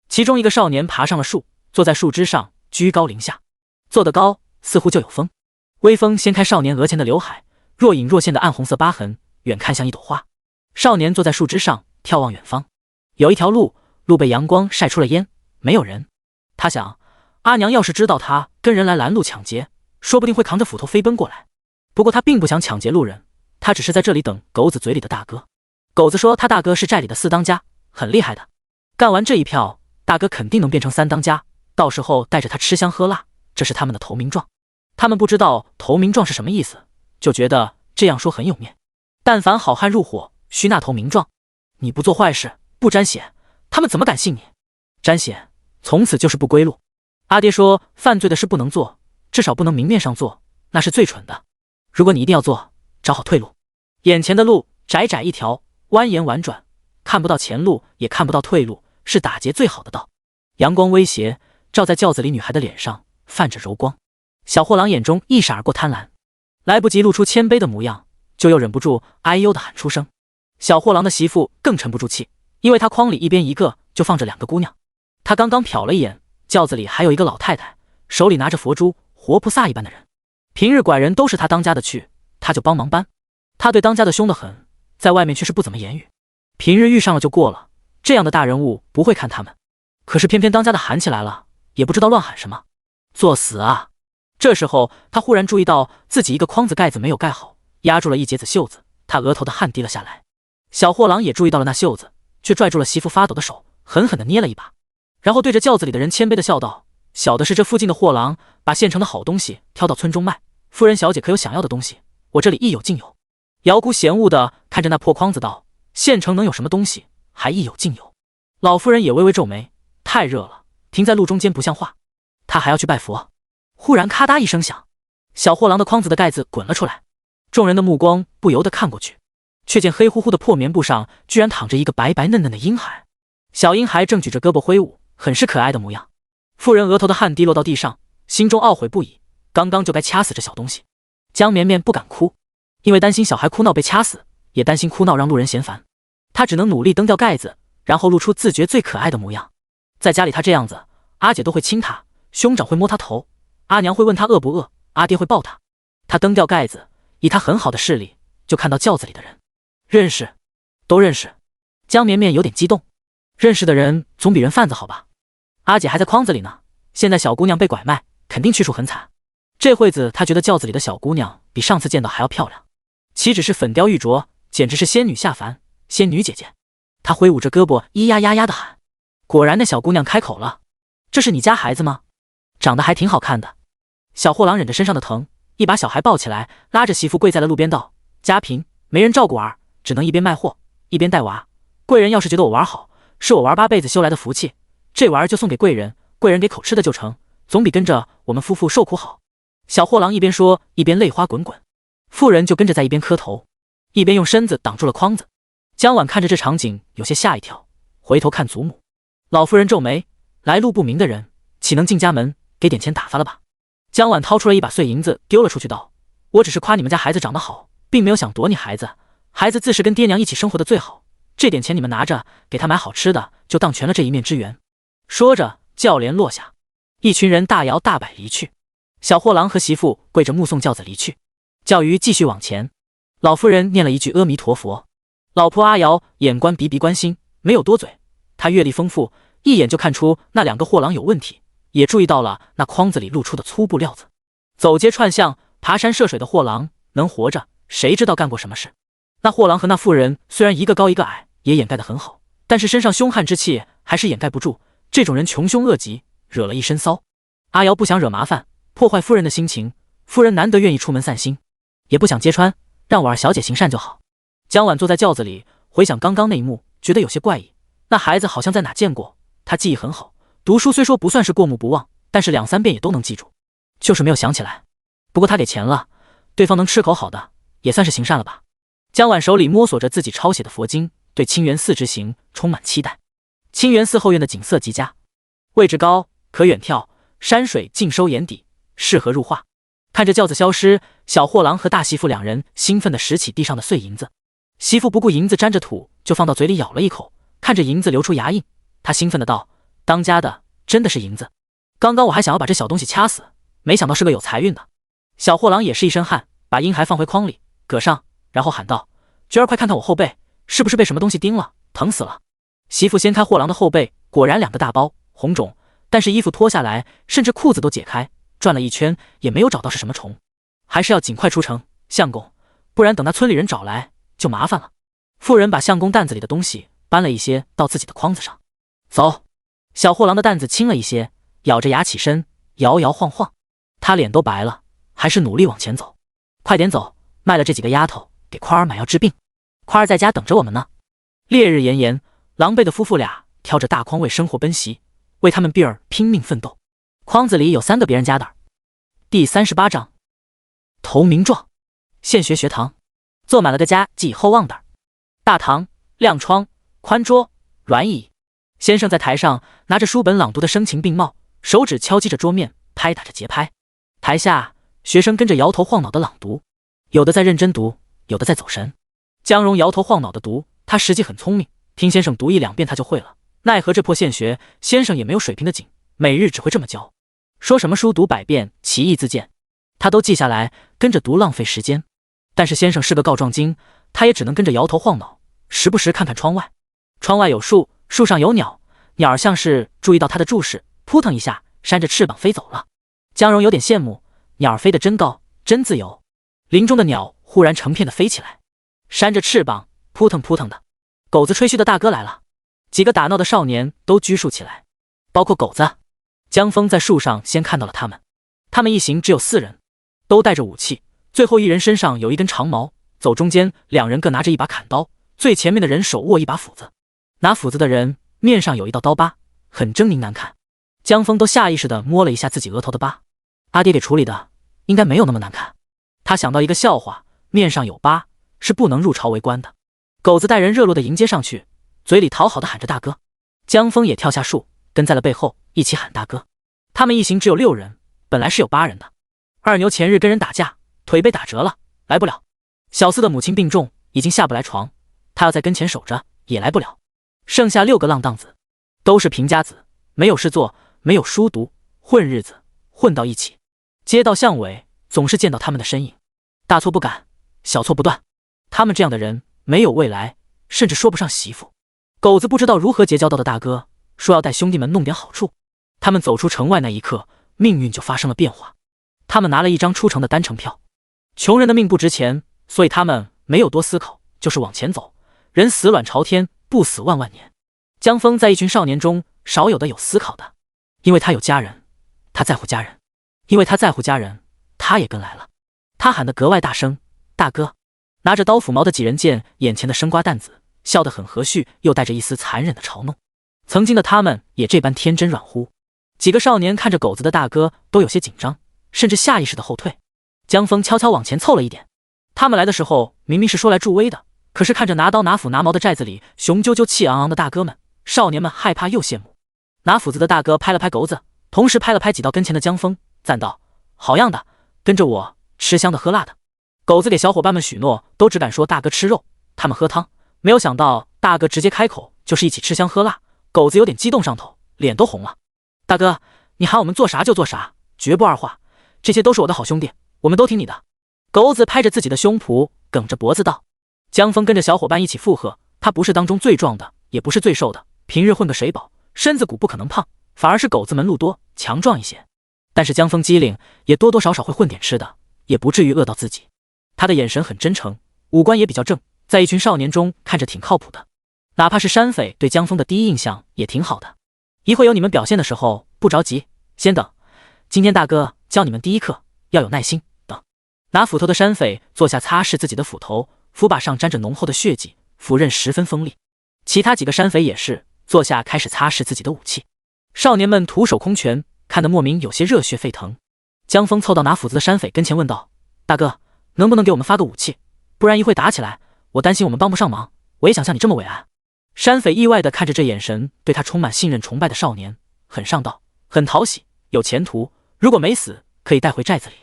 其中一个少年爬上了树，坐在树枝上，居高临下，坐得高，似乎就有风。微风掀开少年额前的刘海，若隐若现的暗红色疤痕，远看像一朵花。少年坐在树枝上，眺望远方，有一条路，路被阳光晒出了烟，没有人。他想，阿娘要是知道他跟人来拦路抢劫，说不定会扛着斧头飞奔过来。不过他并不想抢劫路人，他只是在这里等狗子嘴里的大哥。狗子说他大哥是寨里的4当家，很厉害的，干完这一票，大哥肯定能变成3当家，到时候带着他吃香喝辣，这是他们的投名状。他们不知道投名状是什么意思，就觉得这样说很有面。但凡好汉入伙，需那投名状。你不做坏事，不沾血，他们怎么敢信你？沾血，从此就是不归路。阿爹说，犯罪的事不能做，至少不能明面上做，那是最蠢的。如果你一定要做，找好退路。眼前的路窄窄一条，蜿蜒婉转，看不到前路，也看不到退路，是打劫最好的道。阳光威胁，照在轿子里女孩的脸上，泛着柔光。小货郎眼中一闪而过贪婪，来不及露出谦卑的模样，就又忍不住哎呦的喊出声。小货郎的媳妇更沉不住气，因为她筐里一边一个就放着2个姑娘。她刚刚瞟了一眼，轿子里还有一个老太太，手里拿着佛珠，活菩萨一般的人。平日拐人都是她当家的去，她就帮忙搬。她对当家的凶得很，在外面却是不怎么言语，平日遇上了就过了，这样的大人物不会看他们。可是偏偏当家的喊起来了，也不知道乱喊什么。作死啊！这时候他忽然注意到自己一个筐子盖子没有盖好，压住了一截子袖子，他额头的汗滴了下来。小货郎也注意到了那袖子，却拽住了媳妇发抖的手，狠狠地捏了一把，然后对着轿子里的人谦卑地笑道：小的是这附近的货郎，把县城的好东西挑到村中卖，夫人小姐可有想要的东西？我这里亦有尽有。姚姑嫌恶地看着那破筐子道：县城能有什么东西，还亦有尽有？老夫人也微微皱眉，太热了，停在路中间不像话，她还要去拜佛。忽然咔嗒一声响，小货郎的筐子的盖子滚了出来，众人的目光不由得看过去，却见黑乎乎的破棉布上居然躺着一个白白嫩嫩的婴孩。小婴孩正举着胳膊挥舞，很是可爱的模样。妇人额头的汗滴落到地上，心中懊悔不已，刚刚就该掐死这小东西。江绵绵不敢哭，因为担心小孩哭闹被掐死，也担心哭闹让路人嫌烦，她只能努力蹬掉盖子，然后露出自觉最可爱的模样。在家里她这样子，阿姐都会亲她，兄长会摸她头，阿娘会问她饿不饿，阿爹会抱她。她蹬掉盖子，以她很好的视力，就看到轿子里的人。认识，都认识。江绵绵有点激动，认识的人总比人贩子好吧？阿姐还在筐子里呢，现在小姑娘被拐卖，肯定去处很惨。这会子她觉得轿子里的小姑娘比上次见到还要漂亮，岂止是粉雕玉琢，简直是仙女下凡，仙女姐姐。她挥舞着胳膊咿呀呀呀的喊。果然那小姑娘开口了：这是你家孩子吗？长得还挺好看的。小货郎忍着身上的疼，一把小孩抱起来，拉着媳妇跪在了路边道：家贫，没人照顾儿，只能一边卖货一边带娃。贵人要是觉得我玩好，是我玩8辈子修来的福气，这玩意儿就送给贵人，贵人给口吃的就成，总比跟着我们夫妇受苦好。小货郎一边说一边泪花滚滚，妇人就跟着在一边磕头，一边用身子挡住了筐子。江晚看着这场景有些吓一跳，回头看祖母。老夫人皱眉，来路不明的人岂能进家门，给点钱打发了吧。江晚掏出了一把碎银子丢了出去道：我只是夸你们家孩子长得好，并没有想夺你孩子，孩子自是跟爹娘一起生活的最好，这点钱你们拿着给他买好吃的，就当全了这一面之缘。说着轿帘落下，一群人大摇大摆离去。小货郎和媳妇跪着目送轿子离去，轿鱼继续往前。老夫人念了一句阿弥陀佛，老婆阿瑶眼观鼻鼻关心，没有多嘴，她阅历丰富，一眼就看出那2个货郎有问题，也注意到了那筐子里露出的粗布料子。走街串巷爬山涉水的货郎能活着，谁知道干过什么事。那货郎和那妇人虽然一个高一个矮，也掩盖得很好，但是身上凶悍之气还是掩盖不住，这种人穷凶恶极，惹了一身骚。阿瑶不想惹麻烦，破坏夫人的心情，夫人难得愿意出门散心，也不想揭穿，让我二小姐行善就好。江晚坐在轿子里，回想刚刚那一幕，觉得有些怪异。那孩子好像在哪见过，他记忆很好，读书虽说不算是过目不忘，但是2、3遍也都能记住，就是没有想起来。不过他给钱了，对方能吃口好的，也算是行善了吧。江晚手里摸索着自己抄写的佛经，对清源寺之行充满期待。清源寺后院的景色极佳，位置高，可远眺，山水尽收眼底，适合入画。看着轿子消失，小货郎和大媳妇2人兴奋地拾起地上的碎银子。媳妇不顾银子沾着土，就放到嘴里咬了一口，看着银子流出牙印，她兴奋地道：“当家的，真的是银子！刚刚我还想要把这小东西掐死，没想到是个有财运的。”小货郎也是一身汗，把银还放回筐里，搁上，然后喊道：“娟儿，快看看我后背，是不是被什么东西叮了？疼死了！”媳妇掀开货郎的后背，果然2个大包，红肿，但是衣服脱下来，甚至裤子都解开，转了一圈也没有找到是什么虫，还是要尽快出城相公，不然等那村里人找来就麻烦了。妇人把相公担子里的东西搬了一些到自己的筐子上。走。小货郎的担子轻了一些，咬着牙起身，摇摇晃晃，他脸都白了，还是努力往前走。快点走，卖了这几个丫头，给宽儿买药治病。宽儿在家等着我们呢。烈日炎炎，狼狈的夫妇俩挑着大筐为生活奔袭，为他们婢儿拼命奋斗。筐子里有3个别人家的。第38章，投名状。现学学堂，坐满了个家既厚望的。大堂，亮窗，宽桌，软椅。先生在台上拿着书本朗读的声情并茂，手指敲击着桌面，拍打着节拍。台下学生跟着摇头晃脑的朗读，有的在认真读，有的在走神。江荣摇头晃脑的读，他实际很聪明，听先生读1、2遍他就会了。奈何这破现学，先生也没有水平的紧，每日只会这么教。说什么书读100遍，其义自见，他都记下来，跟着读浪费时间。但是先生是个告状精，他也只能跟着摇头晃脑，时不时看看窗外。窗外有树，树上有鸟，鸟儿像是注意到他的注视，扑腾一下，扇着翅膀飞走了。江荣有点羡慕，鸟儿飞得真高，真自由。林中的鸟忽然成片的飞起来，扇着翅膀，扑腾扑腾的。狗子吹嘘的大哥来了，几个打闹的少年都拘束起来，包括狗子。江峰在树上先看到了他们，他们一行只有4人，都带着武器，最后一人身上有一根长矛，走中间2人各拿着一把砍刀，最前面的人手握一把斧子。拿斧子的人面上有一道刀疤，很狰狞难看。江峰都下意识地摸了一下自己额头的疤，阿爹给处理的应该没有那么难看。他想到一个笑话，面上有疤是不能入朝为官的。狗子带人热络地迎接上去，嘴里讨好地喊着大哥。江峰也跳下树，跟在了背后一起喊大哥。他们一行只有6人，本来是有8人的。二牛前日跟人打架，腿被打折了，来不了。小四的母亲病重，已经下不来床，他要在跟前守着，也来不了。剩下6个浪荡子，都是贫家子，没有事做，没有书读，混日子，混到一起。街道巷尾总是见到他们的身影，大错不敢，小错不断。他们这样的人没有未来，甚至说不上媳妇。狗子不知道如何结交到的大哥，说要带兄弟们弄点好处。他们走出城外那一刻，命运就发生了变化。他们拿了一张出城的单程票。穷人的命不值钱，所以他们没有多思考，就是往前走。人死卵朝天，不死万万年。江峰在一群少年中少有的有思考的，因为他有家人，他在乎家人，因为他在乎家人，他也跟来了。他喊得格外大声：“大哥！”拿着刀斧矛的几人见眼前的生瓜蛋子，笑得很和煦，又带着一丝残忍的嘲弄。曾经的他们也这般天真软乎。几个少年看着狗子的大哥都有些紧张，甚至下意识的后退。江峰悄悄往前凑了一点。他们来的时候明明是说来助威的，可是看着拿刀拿斧拿矛的寨子里雄赳赳气昂昂的大哥们，少年们害怕又羡慕。拿斧子的大哥拍了拍狗子，同时拍了拍挤到跟前的江峰，赞道：“好样的，跟着我吃香的喝辣的。”狗子给小伙伴们许诺，都只敢说大哥吃肉，他们喝汤，没有想到大哥直接开口就是一起吃香喝辣。狗子有点激动上头，脸都红了。大哥，你喊我们做啥就做啥，绝不二话，这些都是我的好兄弟，我们都听你的。狗子拍着自己的胸脯，梗着脖子道。江峰跟着小伙伴一起附和，他不是当中最壮的，也不是最瘦的，平日混个水饱，身子骨不可能胖，反而是狗子门路多，强壮一些。但是江峰机灵，也多多少少会混点吃的，也不至于饿到自己。他的眼神很真诚，五官也比较正，在一群少年中看着挺靠谱的。哪怕是山匪对江峰的第一印象也挺好的。一会有你们表现的时候，不着急，先等。今天大哥教你们第一课，要有耐心，等。拿斧头的山匪坐下擦拭自己的斧头，斧把上沾着浓厚的血迹，斧刃十分锋利。其他几个山匪也是坐下开始擦拭自己的武器。少年们徒手空拳，看得莫名有些热血沸腾。江峰凑到拿斧子的山匪跟前问道：“大哥，能不能给我们发个武器？不然一会打起来，我担心我们帮不上忙。我也想像你这么伟岸。”山匪意外地看着这眼神对他充满信任崇拜的少年，很上道，很讨喜，有前途。如果没死，可以带回寨子里。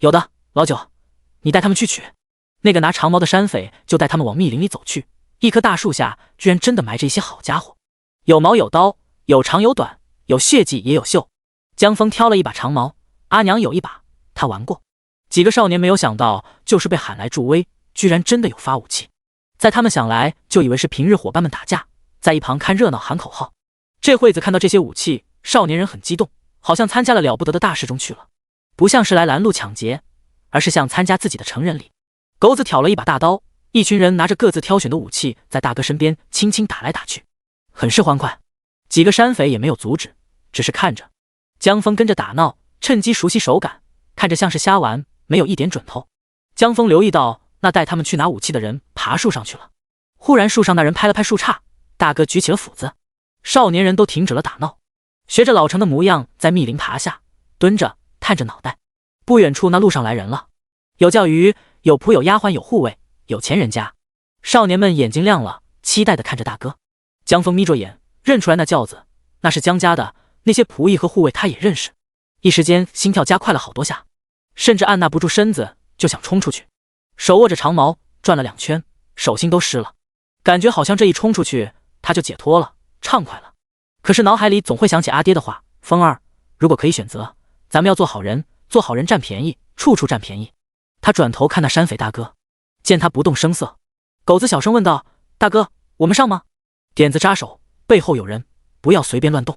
有的，老九，你带他们去取。那个拿长矛的山匪就带他们往密林里走去。一棵大树下居然真的埋着一些好家伙，有矛有刀，有长有短，有血迹也有锈。江峰挑了一把长矛，阿娘有一把，他玩过。几个少年没有想到，就是被喊来助威，居然真的有发武器。在他们想来，就以为是平日伙伴们打架，在一旁看热闹喊口号。这会子看到这些武器，少年人很激动，好像参加了了不得的大事中去了，不像是来拦路抢劫，而是像参加自己的成人礼。狗子挑了一把大刀，一群人拿着各自挑选的武器，在大哥身边轻轻打来打去，很是欢快。几个山匪也没有阻止，只是看着。江峰跟着打闹，趁机熟悉手感，看着像是瞎玩，没有一点准头。江峰留意到那带他们去拿武器的人爬树上去了。忽然树上那人拍了拍树杈，大哥举起了斧子，少年人都停止了打闹，学着老成的模样在密林爬下，蹲着探着脑袋。不远处那路上来人了，有叫鱼，有仆，有丫鬟，有护卫，有钱人家。少年们眼睛亮了，期待地看着大哥。江峰眯着眼，认出来那轿子，那是江家的，那些仆役和护卫他也认识。一时间心跳加快了好多下，甚至按捺不住身子就想冲出去，手握着长矛转了2圈，手心都湿了，感觉好像这一冲出去他就解脱了，畅快了。可是脑海里总会想起阿爹的话：“峰儿，如果可以选择，咱们要做好人，做好人占便宜，处处占便宜。”他转头看那山匪大哥，见他不动声色，狗子小声问道：“大哥，我们上吗？”点子扎手，背后有人，不要随便乱动。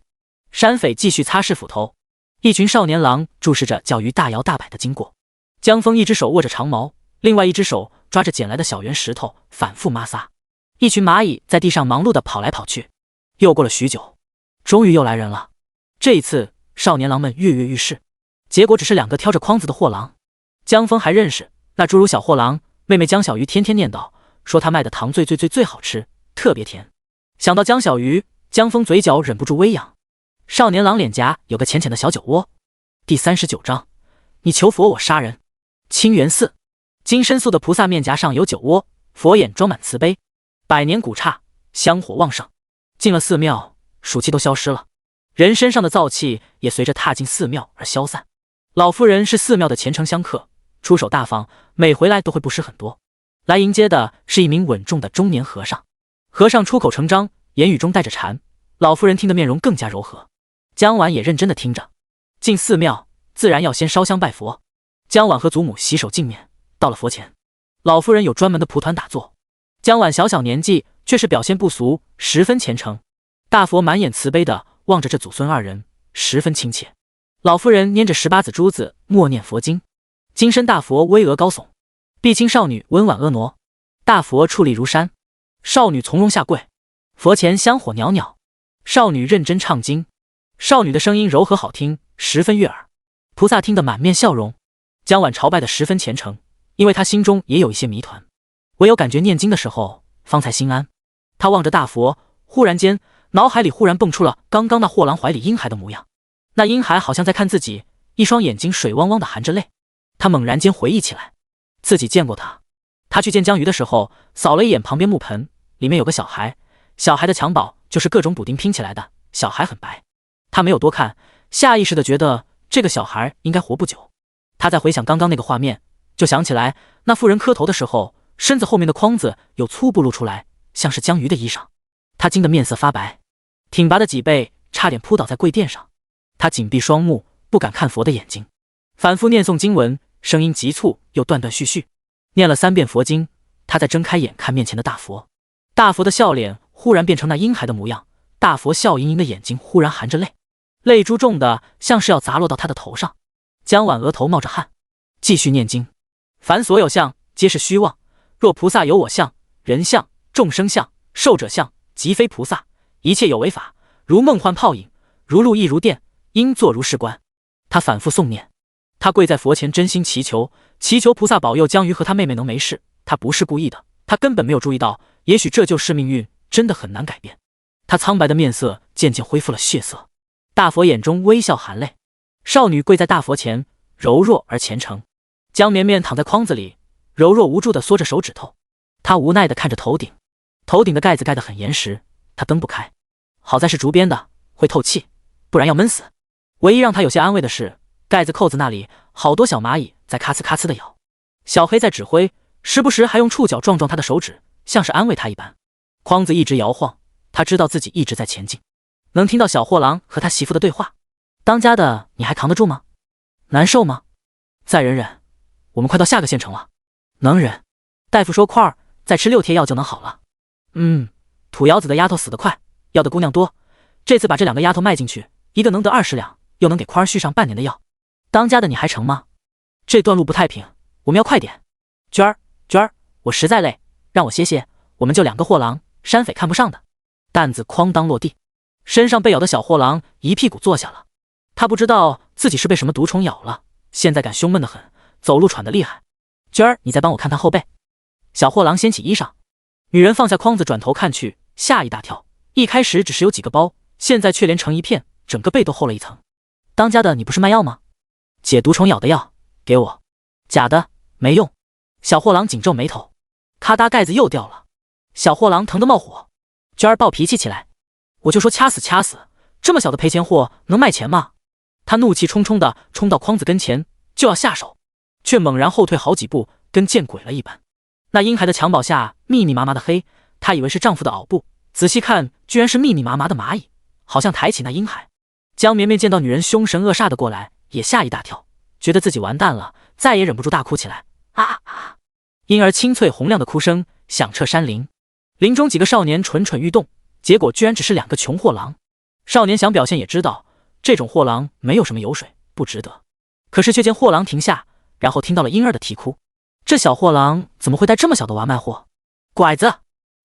山匪继续擦拭斧头，一群少年郎注视着叫鱼大摇大摆的经过。江峰一只手握着长矛，另外一只手抓着捡来的小圆石头，反复摩挲。一群蚂蚁在地上忙碌地跑来跑去。又过了许久，终于又来人了。这一次少年郎们跃跃欲试，结果只是2个挑着筐子的货郎。江峰还认识那侏儒小货郎，妹妹江小鱼天天念叨，说他卖的糖最好吃，特别甜。想到江小鱼，江峰嘴角忍不住微扬。少年郎脸颊有个浅浅的小酒窝。第39章，你求佛我杀人。清源寺，金身塑的菩萨面颊上有酒窝，佛眼装满慈悲，百年古刹，香火旺盛。进了寺庙，暑气都消失了，人身上的燥气也随着踏进寺庙而消散。老夫人是寺庙的虔诚香客，出手大方，每回来都会布施很多。来迎接的是一名稳重的中年和尚，和尚出口成章，言语中带着禅，老夫人听得面容更加柔和。江婉也认真地听着。进寺庙自然要先烧香拜佛，江婉和祖母洗手净面，到了佛前，老夫人有专门的蒲团打坐。江婉小小年纪却是表现不俗，十分虔诚。大佛满眼慈悲地望着这祖孙2人，十分亲切。老夫人拈着18子珠子默念佛经，金身大佛巍峨高耸，碧青少女温婉婀娜，大佛矗立如山，少女从容下跪，佛前香火袅袅，少女认真唱经，少女的声音柔和好听，十分悦耳。菩萨听得满面笑容。江婉朝拜的十分虔诚，因为她心中也有一些谜团，唯有感觉念经的时候方才心安。她望着大佛，忽然间脑海里忽然蹦出了刚刚那货郎怀里婴孩的模样，那婴孩好像在看自己，一双眼睛水汪汪的含着泪。她猛然间回忆起来，自己见过他。他去见江鱼的时候，扫了一眼旁边木盆，里面有个小孩，小孩的襁褓就是各种补丁拼起来的，小孩很白。他没有多看，下意识地觉得这个小孩应该活不久。他在回想刚刚那个画面，就想起来那妇人磕头的时候，身子后面的筐子有粗布露出来，像是江鱼的衣裳。他惊得面色发白，挺拔的脊背差点扑倒在跪垫上。他紧闭双目，不敢看佛的眼睛，反复念诵经文，声音急促又断断续续。念了3遍佛经，他再睁开眼看面前的大佛。大佛的笑脸忽然变成那婴孩的模样，大佛笑盈盈的眼睛忽然含着泪，泪珠重的像是要砸落到他的头上。江婉额头冒着汗，继续念经：凡所有相，皆是虚妄。若菩萨有我相、人相、众生相、寿者相，即非菩萨。一切有为法，如梦幻泡影，如露亦如电，应作如是观。他反复诵念，他跪在佛前真心祈求，祈求菩萨保佑江鱼和他妹妹能没事。他不是故意的，他根本没有注意到，也许这就是命运，真的很难改变。他苍白的面色渐渐恢复了血色。大佛眼中微笑含泪，少女跪在大佛前，柔弱而虔诚。江绵绵躺在筐子里，柔弱无助地缩着手指头。她无奈地看着头顶，头顶的盖子盖得很严实，她蹬不开。好在是竹编的，会透气，不然要闷死。唯一让她有些安慰的是，盖子扣子那里好多小蚂蚁在咔呲咔呲地咬。小黑在指挥，时不时还用触角撞撞她的手指，像是安慰她一般。筐子一直摇晃，他知道自己一直在前进，能听到小货郎和他媳妇的对话。当家的你还扛得住吗？难受吗？再忍忍，我们快到下个县城了。能忍。大夫说块儿再吃6贴药就能好了。土窑子的丫头死得快，要的姑娘多，这次把这2个丫头卖进去，一个能得20两，又能给块儿续上半年的药。当家的你还成吗？这段路不太平，我们要快点。娟儿，我实在累，让我歇歇，我们就2个货郎，山匪看不上的。担子哐当落地，身上被咬的小货郎一屁股坐下了。他不知道自己是被什么毒虫咬了，现在感胸闷得很，走路喘得厉害。娟儿，你再帮我看看后背。小货郎掀起衣裳，女人放下筐子，转头看去，吓一大跳。一开始只是有几个包，现在却连成一片，整个背都厚了一层。当家的，你不是卖药吗？解毒虫咬的药，给我。假的，没用。小货郎紧皱眉头，咔嗒，盖子又掉了。小货郎疼得冒火。娟儿暴脾气起来，我就说掐死，这么小的赔钱货能卖钱吗？他怒气冲冲地冲到筐子跟前，就要下手，却猛然后退好几步，跟见鬼了一般。那婴孩的襁褓下密密麻麻的黑，他以为是丈夫的袄布，仔细看居然是密密麻麻的蚂蚁，好像抬起那婴孩。江绵绵见到女人凶神恶煞的过来，也吓一大跳，觉得自己完蛋了，再也忍不住大哭起来。啊！婴儿清脆洪亮的哭声响彻山林。林中几个少年蠢蠢欲动，结果居然只是2个穷货郎。少年想表现也知道这种货郎没有什么油水，不值得，可是却见货郎停下，然后听到了婴儿的啼哭。这小货郎怎么会带这么小的娃卖货？拐子！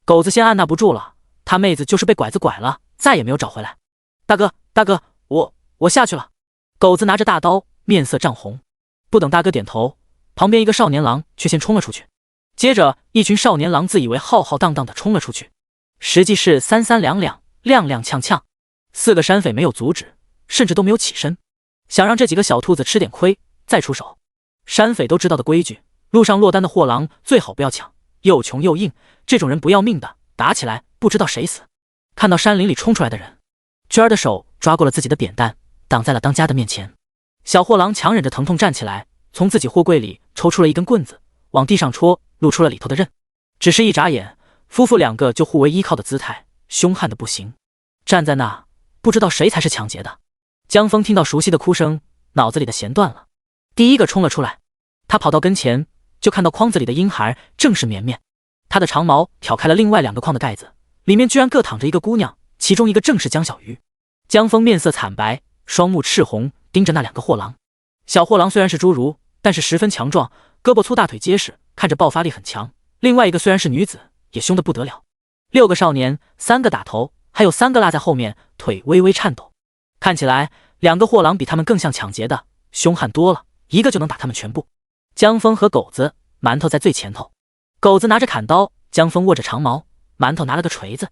狗子先按捺不住了，他妹子就是被拐子拐了，再也没有找回来。大哥，我下去了。狗子拿着大刀，面色涨红。不等大哥点头，旁边一个少年郎却先冲了出去。接着一群少年郎自以为浩浩荡荡地冲了出去，实际是三三两两，踉踉跄跄。4个山匪没有阻止，甚至都没有起身，想让这几个小兔子吃点亏再出手。山匪都知道的规矩，路上落单的货郎最好不要抢，又穷又硬，这种人不要命的，打起来不知道谁死。看到山林里冲出来的人，娟儿的手抓过了自己的扁担，挡在了当家的面前。小货郎强忍着疼痛站起来，从自己货柜里抽出了一根棍子，往地上戳，露出了里头的刃。只是一眨眼，夫妇2个就互为依靠的姿态，凶悍的不行。站在那，不知道谁才是抢劫的。江峰听到熟悉的哭声，脑子里的弦断了。第一个冲了出来，他跑到跟前，就看到筐子里的婴孩正是绵绵。他的长矛挑开了另外2个筐的盖子，里面居然各躺着一个姑娘，其中一个正是江小鱼。江峰面色惨白，双目赤红，盯着那2个货郎。小货郎虽然是侏儒，但是十分强壮，胳膊粗大腿结实，看着爆发力很强。另外一个虽然是女子，也凶得不得了。6个少年，3个打头，还有3个落在后面，腿微微颤抖。看起来2个货郎比他们更像抢劫的，凶悍多了，一个就能打他们全部。江峰和狗子、馒头在最前头，狗子拿着砍刀，江峰握着长矛，馒头拿了个锤子。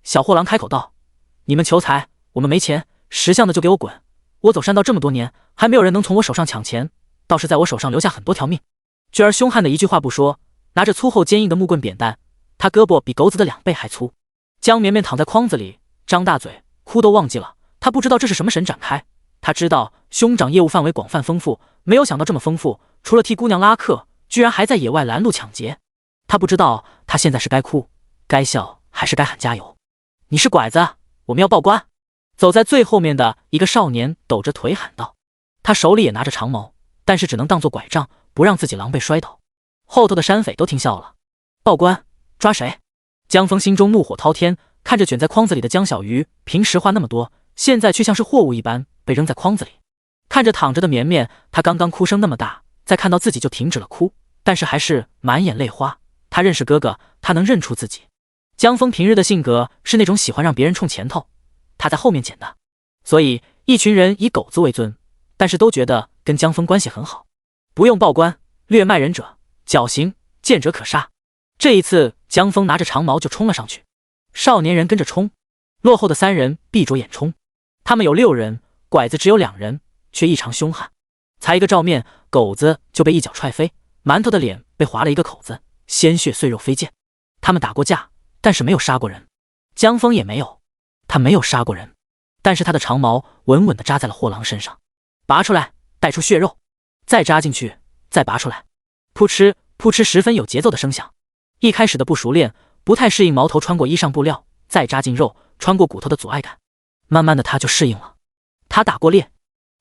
小货郎开口道：你们求财，我们没钱，10项的就给我滚！我走山道这么多年，还没有人能从我手上抢钱，倒是在我手上留下很多条命。娟儿凶悍的一句话不说，拿着粗厚坚硬的木棍扁担，他胳膊比狗子的2倍还粗。江绵绵躺在筐子里，张大嘴，哭都忘记了。他不知道这是什么神展开，他知道兄长业务范围广泛丰富，没有想到这么丰富，除了替姑娘拉客，居然还在野外拦路抢劫。他不知道他现在是该哭、该笑，还是该喊加油。你是拐子，我们要报官！走在最后面的一个少年抖着腿喊道，他手里也拿着长矛，但是只能当作拐杖，不让自己狼狈摔倒。后头的山匪都听笑了。报官？抓谁？江峰心中怒火滔天，看着卷在筐子里的江小鱼，平时话那么多，现在却像是货物一般被扔在筐子里。看着躺着的绵绵，他刚刚哭声那么大，再看到自己就停止了哭，但是还是满眼泪花。他认识哥哥，他能认出自己。江峰平日的性格是那种喜欢让别人冲前头，他在后面捡的，所以一群人以狗子为尊，但是都觉得跟江峰关系很好。不用报官，掠卖人者绞刑，见者可杀。这一次江峰拿着长矛就冲了上去，少年人跟着冲。落后的3人闭着眼冲。他们有6人，拐子只有2人，却异常凶悍。才一个照面，狗子就被一脚踹飞，馒头的脸被划了一个口子，鲜血碎肉飞溅。他们打过架，但是没有杀过人。江峰也没有，他没有杀过人，但是他的长矛稳稳地扎在了货郎身上。拔出来，带出血肉，再扎进去，再拔出来，扑哧扑哧，十分有节奏的声响。一开始的不熟练，不太适应矛头穿过衣上布料，再扎进肉，穿过骨头的阻碍感。慢慢的他就适应了。他打过猎，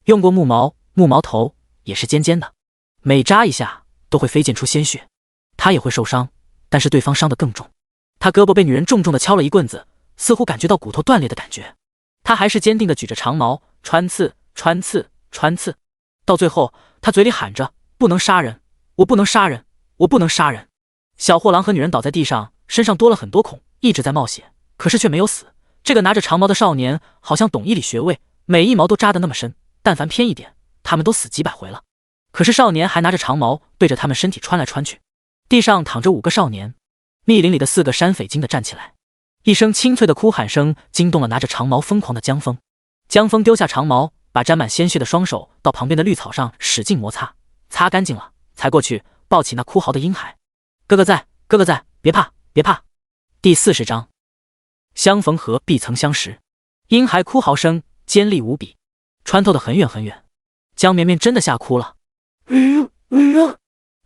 用过木矛，木矛头也是尖尖的，每扎一下都会飞溅出鲜血。他也会受伤，但是对方伤得更重。他胳膊被女人重重的敲了一棍子，似乎感觉到骨头断裂的感觉。他还是坚定地举着长矛，穿刺穿刺穿刺，到最后他嘴里喊着：不能杀人，我不能杀人，我不能杀人。小货郎和女人倒在地上，身上多了很多孔，一直在冒血，可是却没有死。这个拿着长矛的少年好像懂医理穴位，每一矛都扎得那么深，但凡偏一点，他们都死几百回了。可是少年还拿着长矛对着他们身体穿来穿去。地上躺着5个少年，密林里的4个山匪惊地站起来，一声清脆的哭喊声惊动了拿着长矛疯狂的江峰。江峰丢下长矛，把沾满鲜血的双手到旁边的绿草上使劲摩擦，擦干净了，才过去抱起那哭嚎的婴孩。哥哥在，哥哥在，别怕，别怕。第40章，相逢何必曾相识。婴孩哭嚎声尖利无比，穿透得很远很远。江绵绵真的吓哭了，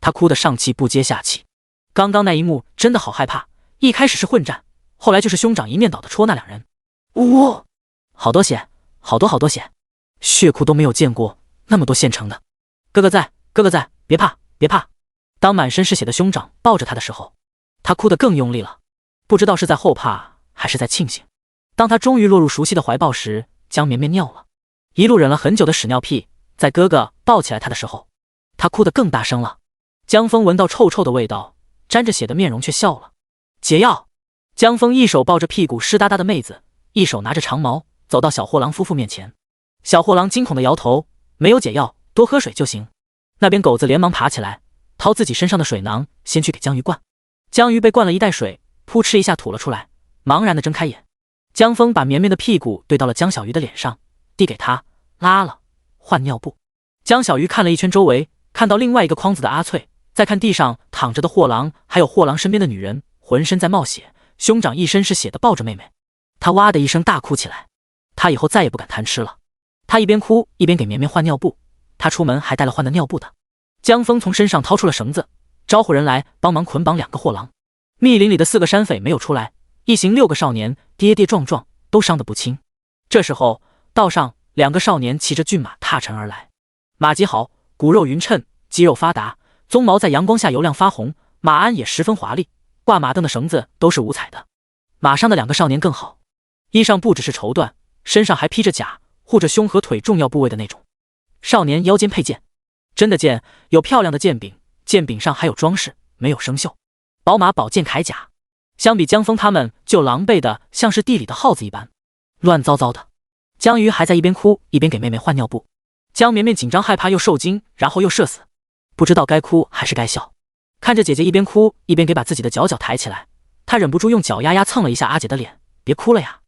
她哭得上气不接下气。刚刚那一幕真的好害怕，一开始是混战，后来就是兄长一面倒的戳那2人。好多血，好多好多血，血库都没有见过那么多现成的。哥哥在，哥哥在，别怕，别怕。当满身是血的兄长抱着他的时候，他哭得更用力了，不知道是在后怕还是在庆幸。当他终于落入熟悉的怀抱时，江绵绵尿了，一路忍了很久的屎尿屁，在哥哥抱起来他的时候，他哭得更大声了。江峰闻到臭臭的味道，沾着血的面容却笑了。解药。江峰一手抱着屁股湿哒哒的妹子，一手拿着长矛，走到小货郎夫妇面前。小货郎惊恐地摇头，没有解药，多喝水就行。那边狗子连忙爬起来，掏自己身上的水囊，先去给江鱼灌。江鱼被灌了一袋水，扑哧一下吐了出来，茫然地睁开眼。江峰把绵绵的屁股对到了江小鱼的脸上，递给她，拉了，换尿布。江小鱼看了一圈周围，看到另外一个筐子的阿翠，再看地上躺着的货郎，还有货郎身边的女人，浑身在冒血，兄长一身是血的抱着妹妹。他哇的一声大哭起来，他以后再也不敢贪吃了。他一边哭一边给绵绵换尿布，他出门还带了换的尿布的。江峰从身上掏出了绳子，招呼人来帮忙捆绑2个货郎。密林里的4个山匪没有出来，一行6个少年跌跌撞撞，都伤得不轻。这时候道上2个少年骑着骏马踏尘而来，马疾好，骨肉匀称，肌肉发达，鬃毛在阳光下油亮发红，马鞍也十分华丽，挂马镫的绳子都是五彩的。马上的2个少年更好，衣上不只是绸缎，身上还披着甲，护着胸和腿重要部位的那种。少年腰间佩剑，真的剑，有漂亮的剑柄，剑柄上还有装饰，没有生锈。宝马宝剑铠甲，相比江峰他们就狼狈的像是地里的耗子一般，乱糟糟的。江鱼还在一边哭一边给妹妹换尿布。江绵绵紧张害怕又受惊，然后又社死，不知道该哭还是该笑。看着姐姐一边哭一边给把自己的脚抬起来，她忍不住用脚丫丫蹭了一下阿姐的脸，别哭了呀。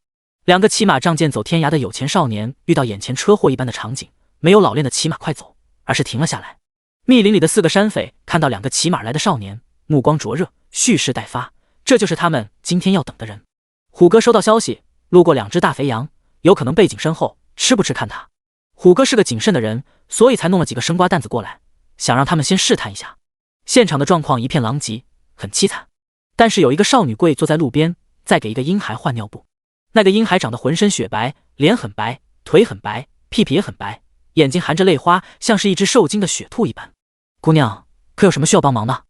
2个骑马仗剑走天涯的有钱少年遇到眼前车祸一般的场景，没有老练的骑马快走，而是停了下来。密林里的4个山匪看到2个骑马来的少年，目光灼热，蓄势待发，这就是他们今天要等的人。虎哥收到消息，路过2只大肥羊，有可能背景身后，吃不吃看他。虎哥是个谨慎的人，所以才弄了几个生瓜蛋子过来，想让他们先试探一下。现场的状况一片狼藉，很凄惨。但是有一个少女跪坐在路边，在给一个婴孩换尿布。那个婴孩长得浑身雪白，脸很白，腿很白，屁屁也很白，眼睛含着泪花，像是一只受惊的雪兔一般。姑娘，可有什么需要帮忙的？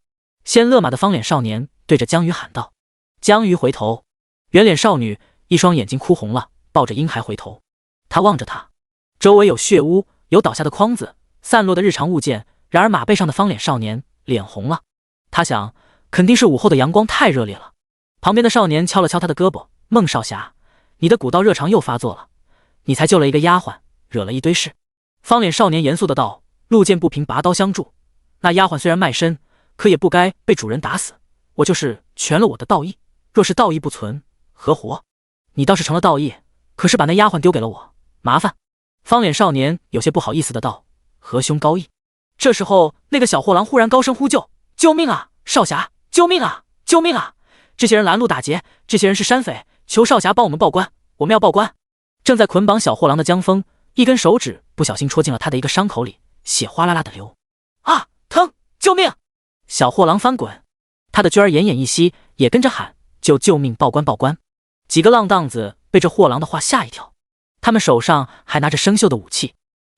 先勒马的方脸少年对着江鱼喊道。江鱼回头，圆脸少女一双眼睛哭红了，抱着婴孩回头。她望着他，周围有血污，有倒下的筐子，散落的日常物件。然而马背上的方脸少年脸红了，他想，肯定是午后的阳光太热烈了。旁边的少年敲了敲他的胳膊，孟少侠，你的古道热肠又发作了，你才救了一个丫鬟，惹了一堆事。方脸少年严肃的道，路见不平拔刀相助，那丫鬟虽然卖身，可也不该被主人打死，我就是全了我的道义，若是道义不存，何活？你倒是成了道义，可是把那丫鬟丢给了我，麻烦。方脸少年有些不好意思的道：“何兄高义。”这时候，那个小货郎忽然高声呼救：“救命啊，少侠！救命啊，救命啊！这些人拦路打劫，这些人是山匪，求少侠帮我们报官，我们要报官。”正在捆绑小货郎的江峰，一根手指不小心戳进了他的一个伤口里，血哗啦啦的流。啊，疼！救命！小货郎翻滚，他的娟儿奄奄一息，也跟着喊：“救命！报官！报官！”几个浪荡子被这货郎的话吓一跳，他们手上还拿着生锈的武器，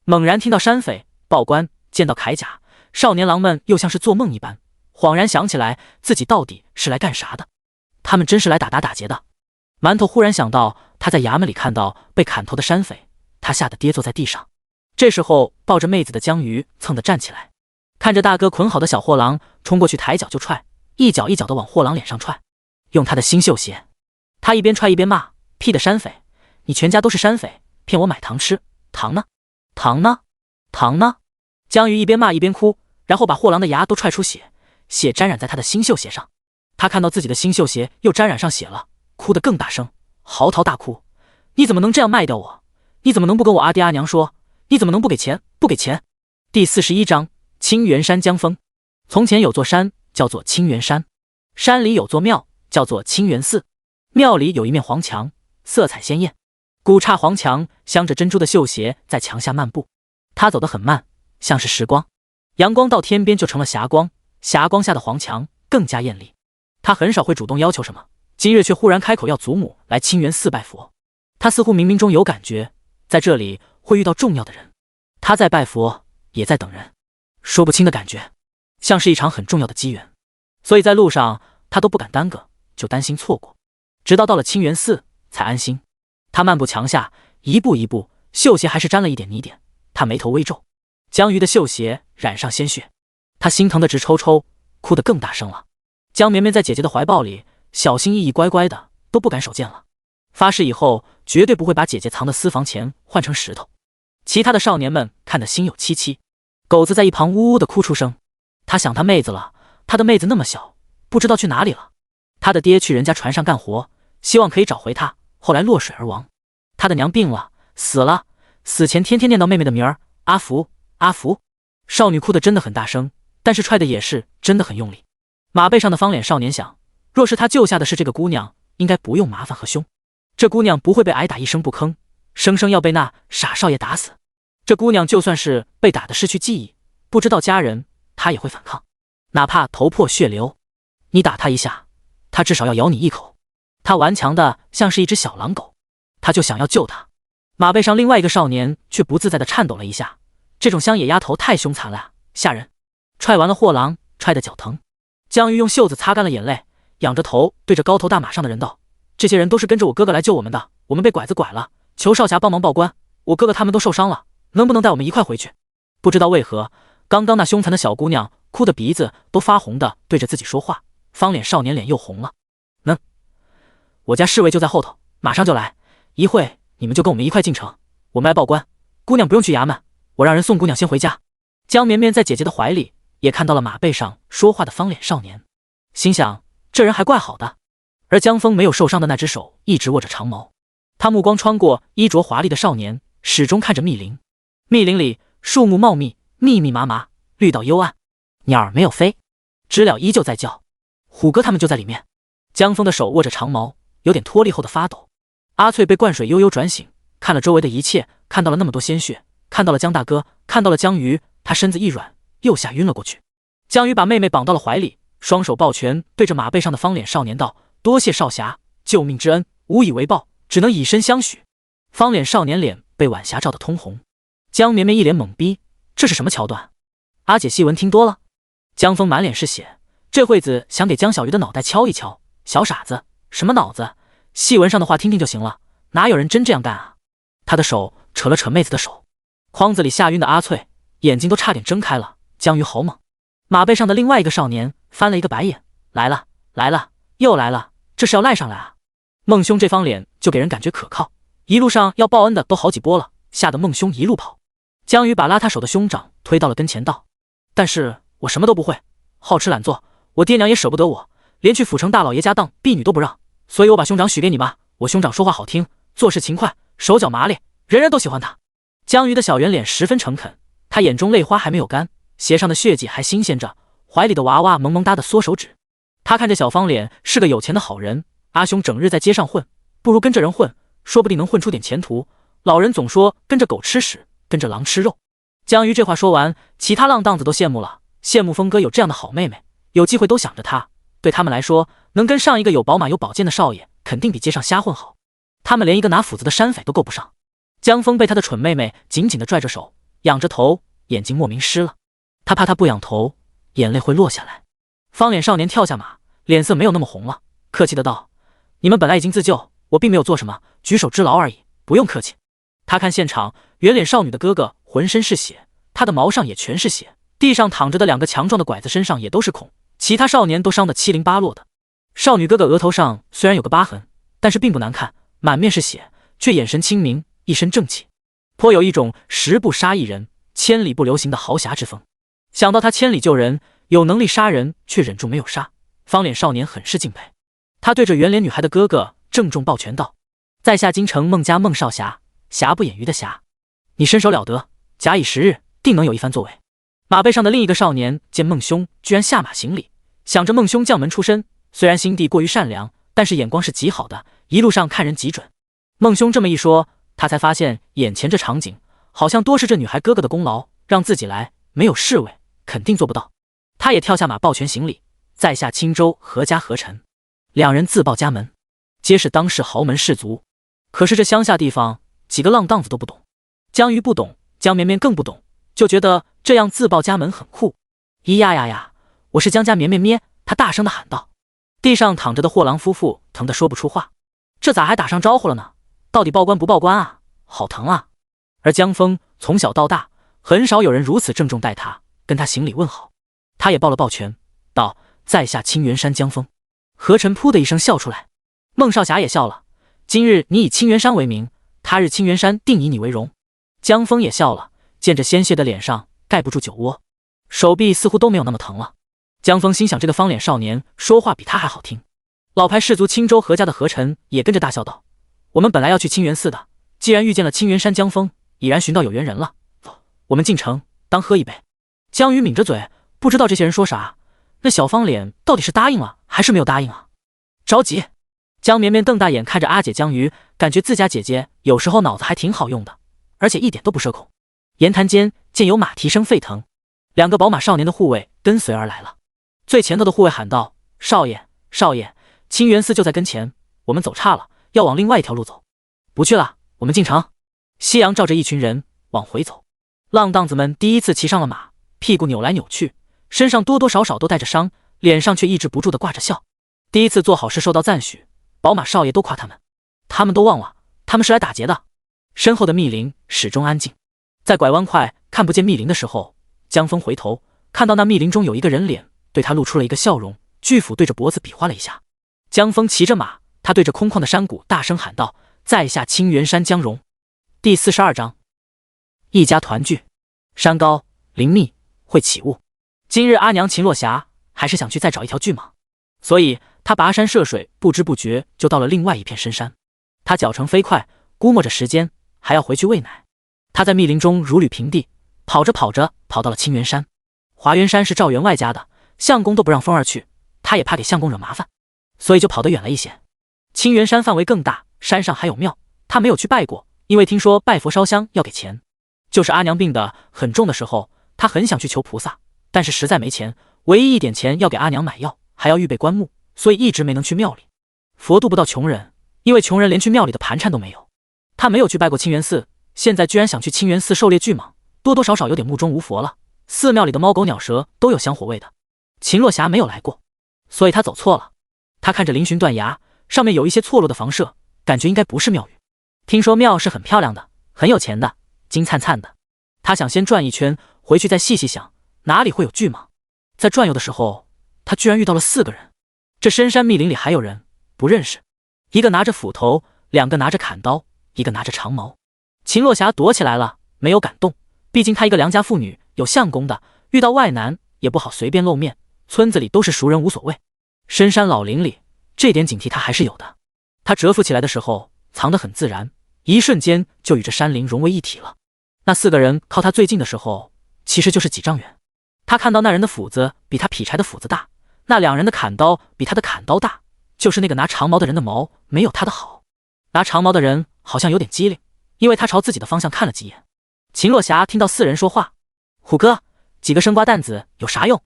猛然听到山匪报官，见到铠甲，少年郎们又像是做梦一般，恍然想起来自己到底是来干啥的。他们真是来打劫的。馒头忽然想到他在衙门里看到被砍头的山匪，他吓得跌坐在地上。这时候抱着妹子的江鱼蹭地站起来，看着大哥捆好的小货郎冲过去，抬脚就踹，一脚一脚地往货郎脸上踹，用他的新绣鞋。他一边踹一边骂：“屁的山匪！你全家都是山匪，骗我买糖吃，糖呢？糖呢？糖呢？”江鱼一边骂一边哭，然后把货郎的牙都踹出血，血沾染在他的新绣鞋上。他看到自己的新绣鞋又沾染上血了，哭得更大声，嚎啕大哭：“你怎么能这样卖掉我？你怎么能不跟我阿爹阿娘说？你怎么能不给钱？不给钱！”第41章清源山江峰。从前有座山叫做清源山，山里有座庙叫做清源寺，庙里有一面黄墙，色彩鲜艳，古刹黄墙镶着珍珠的绣鞋在墙下漫步。他走得很慢，像是时光，阳光到天边就成了霞光，霞光下的黄墙更加艳丽。他很少会主动要求什么，今日却忽然开口要祖母来清源寺拜佛。他似乎冥冥中有感觉，在这里会遇到重要的人。他在拜佛，也在等人，说不清的感觉，像是一场很重要的机缘。所以在路上他都不敢耽搁，就担心错过。直到到了清源寺才安心。他漫步墙下，一步一步，绣鞋还是沾了一点泥点。他眉头微皱，江鱼的绣鞋染上鲜血，他心疼得直抽抽，哭得更大声了。江绵绵在姐姐的怀抱里，小心翼翼乖乖的，都不敢手贱了。发誓以后绝对不会把姐姐藏的私房钱换成石头。其他的少年们看得心有戚戚，狗子在一旁呜呜的哭出声。他想他妹子了，他的妹子那么小，不知道去哪里了。他的爹去人家船上干活，希望可以找回他，后来落水而亡。他的娘病了，死了，死前天天念叨妹妹的名儿，阿福，阿福。少女哭得真的很大声，但是踹的也是真的很用力。马背上的方脸少年想，若是他救下的是这个姑娘，应该不用麻烦和凶。这姑娘不会被挨打一声不吭，生生要被那傻少爷打死。这姑娘就算是被打得失去记忆，不知道家人，她也会反抗，哪怕头破血流。你打她一下，她至少要咬你一口。她顽强的像是一只小狼狗，他就想要救她。马背上另外一个少年却不自在的颤抖了一下，这种乡野丫头太凶残了啊，吓人。踹完了货郎，踹得脚疼。江鱼用袖子擦干了眼泪，仰着头对着高头大马上的人道：“这些人都是跟着我哥哥来救我们的，我们被拐子拐了，求少侠帮忙报官。我哥哥他们都受伤了，能不能带我们一块回去？”不知道为何，刚刚那凶残的小姑娘哭得鼻子都发红的对着自己说话，方脸少年脸又红了。我家侍卫就在后头，马上就来，一会你们就跟我们一块进城，我们来报官。姑娘不用去衙门，我让人送姑娘先回家。江绵绵在姐姐的怀里也看到了马背上说话的方脸少年，心想这人还怪好的。而江峰没有受伤的那只手一直握着长矛，他目光穿过衣着华丽的少年，始终看着密林。密林里树木茂密，密密麻麻，绿到幽暗，鸟儿没有飞，知了依旧在叫。虎哥他们就在里面。江峰的手握着长矛，有点脱力后的发抖。阿翠被灌水悠悠转醒，看了周围的一切，看到了那么多鲜血，看到了江大哥，看到了江鱼，他身子一软，又吓晕了过去。江鱼把妹妹绑到了怀里，双手抱拳，对着马背上的方脸少年道：“多谢少侠，救命之恩无以为报，只能以身相许。”方脸少年脸被晚霞照得通红。江绵绵一脸懵逼，这是什么桥段？阿姐戏文听多了？江峰满脸是血，这会子想给江小鱼的脑袋敲一敲。小傻子，什么脑子？戏文上的话听听就行了，哪有人真这样干啊？他的手扯了扯妹子的手，筐子里吓晕的阿翠眼睛都差点睁开了。江鱼好猛！马背上的另外一个少年翻了一个白眼，来了来了，又来了，这是要赖上来啊！孟兄这方脸就给人感觉可靠，一路上要报恩的都好几波了，吓得孟兄一路跑。江鱼把拉他手的兄长推到了跟前道：“但是我什么都不会，好吃懒做，我爹娘也舍不得我，连去府城大老爷家当婢女都不让，所以我把兄长许给你吧，我兄长说话好听，做事勤快，手脚麻利，人人都喜欢他。江鱼的小圆脸十分诚恳，他眼中泪花还没有干，鞋上的血迹还新鲜着，怀里的娃娃萌萌哒的缩手指。他看着小方脸是个有钱的好人，阿兄整日在街上混，不如跟着人混，说不定能混出点前途。老人总说跟着狗吃屎，跟着狼吃肉。江鱼这话说完，其他浪荡子都羡慕了，羡慕峰哥有这样的好妹妹，有机会都想着他。对他们来说，能跟上一个有宝马有宝剑的少爷，肯定比街上瞎混好。他们连一个拿斧子的山匪都够不上。江峰被他的蠢妹妹紧紧地拽着手，仰着头，眼睛莫名湿了。他怕他不仰头，眼泪会落下来。方脸少年跳下马，脸色没有那么红了，客气的道：“你们本来已经自救，我并没有做什么，举手之劳而已，不用客气。”他看现场，圆脸少女的哥哥浑身是血，他的毛上也全是血，地上躺着的两个强壮的拐子身上也都是孔，其他少年都伤得七零八落的。少女哥哥额头上虽然有个疤痕，但是并不难看，满面是血，却眼神清明，一身正气，颇有一种十步杀一人，千里不留行的豪侠之风。想到他千里救人，有能力杀人，却忍住没有杀，方脸少年很是敬佩。他对着圆脸女孩的哥哥郑重抱拳道：“在下京城孟家孟少侠，瑕不掩瑜的侠，你身手了得，假以时日，定能有一番作为。”马背上的另一个少年见孟兄居然下马行礼，想着孟兄将门出身，虽然心地过于善良，但是眼光是极好的，一路上看人极准。孟兄这么一说，他才发现眼前这场景好像多是这女孩哥哥的功劳，让自己来没有侍卫，肯定做不到。他也跳下马抱拳行礼：“在下青州何家何臣。”两人自报家门，皆是当世豪门士族。可是这乡下地方，几个浪荡子都不懂。江鱼不懂，江绵绵更不懂，就觉得这样自报家门很酷。咿呀呀呀，我是江家绵绵咩！他大声地喊道。地上躺着的货郎夫妇疼得说不出话，这咋还打上招呼了呢？到底报官不报官啊？好疼啊！而江峰从小到大，很少有人如此郑重待他，跟他行礼问好。他也抱了抱拳，道：“在下青源山江峰。”何晨噗的一声笑出来，孟少侠也笑了：“今日你以青源山为名，他日青源山定以你为荣。”江峰也笑了，见着鲜血的脸上盖不住酒窝，手臂似乎都没有那么疼了。江峰心想，这个方脸少年说话比他还好听。老牌氏族青州何家的何晨也跟着大笑道：“我们本来要去清源寺的，既然遇见了青源山江峰，已然寻到有缘人了，我们进城当喝一杯。”江鱼抿着嘴，不知道这些人说啥，那小方脸到底是答应了还是没有答应啊？着急。江绵绵瞪大眼看着阿姐江鱼，感觉自家姐姐有时候脑子还挺好用的，而且一点都不社恐。言谈间见有马蹄声沸腾，两个宝马少年的护卫跟随而来了。最前头的护卫喊道：“少爷，少爷，清源寺就在跟前，我们走岔了，要往另外一条路走。”“不去了，我们进城。”夕阳照着一群人往回走。浪荡子们第一次骑上了马，屁股扭来扭去，身上多多少少都带着伤，脸上却抑制不住的挂着笑。第一次做好事受到赞许，宝马少爷都夸他们，他们都忘了他们是来打劫的。身后的密林始终安静，在拐弯快看不见密林的时候，江峰回头看到那密林中有一个人脸，对他露出了一个笑容，巨斧对着脖子比划了一下。江峰骑着马，他对着空旷的山谷大声喊道：“在下青源山江荣。”第42章，一家团聚。山高林密会起雾，今日阿娘秦落霞还是想去再找一条巨蟒，所以他跋山涉水，不知不觉就到了另外一片深山。他脚程飞快，估摸着时间还要回去喂奶。他在密林中如履平地，跑着跑着跑到了清源山。华元山是赵员外家的，相公都不让风儿去，他也怕给相公惹麻烦，所以就跑得远了一些。清源山范围更大，山上还有庙，他没有去拜过，因为听说拜佛烧香要给钱。就是阿娘病得很重的时候，他很想去求菩萨，但是实在没钱，唯一一点钱要给阿娘买药，还要预备棺木，所以一直没能去庙里。佛渡不到穷人，因为穷人连去庙里的盘缠都没有。他没有去拜过清源寺，现在居然想去清源寺狩猎巨蟒，多多少少有点目中无佛了。寺庙里的猫狗鸟蛇都有香火味的，秦落霞没有来过，所以他走错了。他看着嶙峋断崖，上面有一些错落的房舍，感觉应该不是庙宇。听说庙是很漂亮的，很有钱的，金灿灿的。他想先转一圈，回去再细细想，哪里会有巨蟒。在转悠的时候，他居然遇到了4个人。这深山密林里还有人不认识，一个拿着斧头，2个拿着砍刀，一个拿着长矛。秦落霞躲起来了，没有敢动，毕竟她一个良家妇女，有相公的，遇到外男也不好随便露面，村子里都是熟人无所谓。深山老林里，这点警惕她还是有的。他蛰伏起来的时候藏得很自然，一瞬间就与这山林融为一体了。那4个人靠他最近的时候，其实就是几丈远。他看到那人的斧子比他劈柴的斧子大，那2人的砍刀比他的砍刀大，就是那个拿长矛的人的矛没有他的好。拿长矛的人好像有点机灵，因为他朝自己的方向看了几眼。秦洛霞听到4人说话：“虎哥，几个生瓜蛋子有啥用？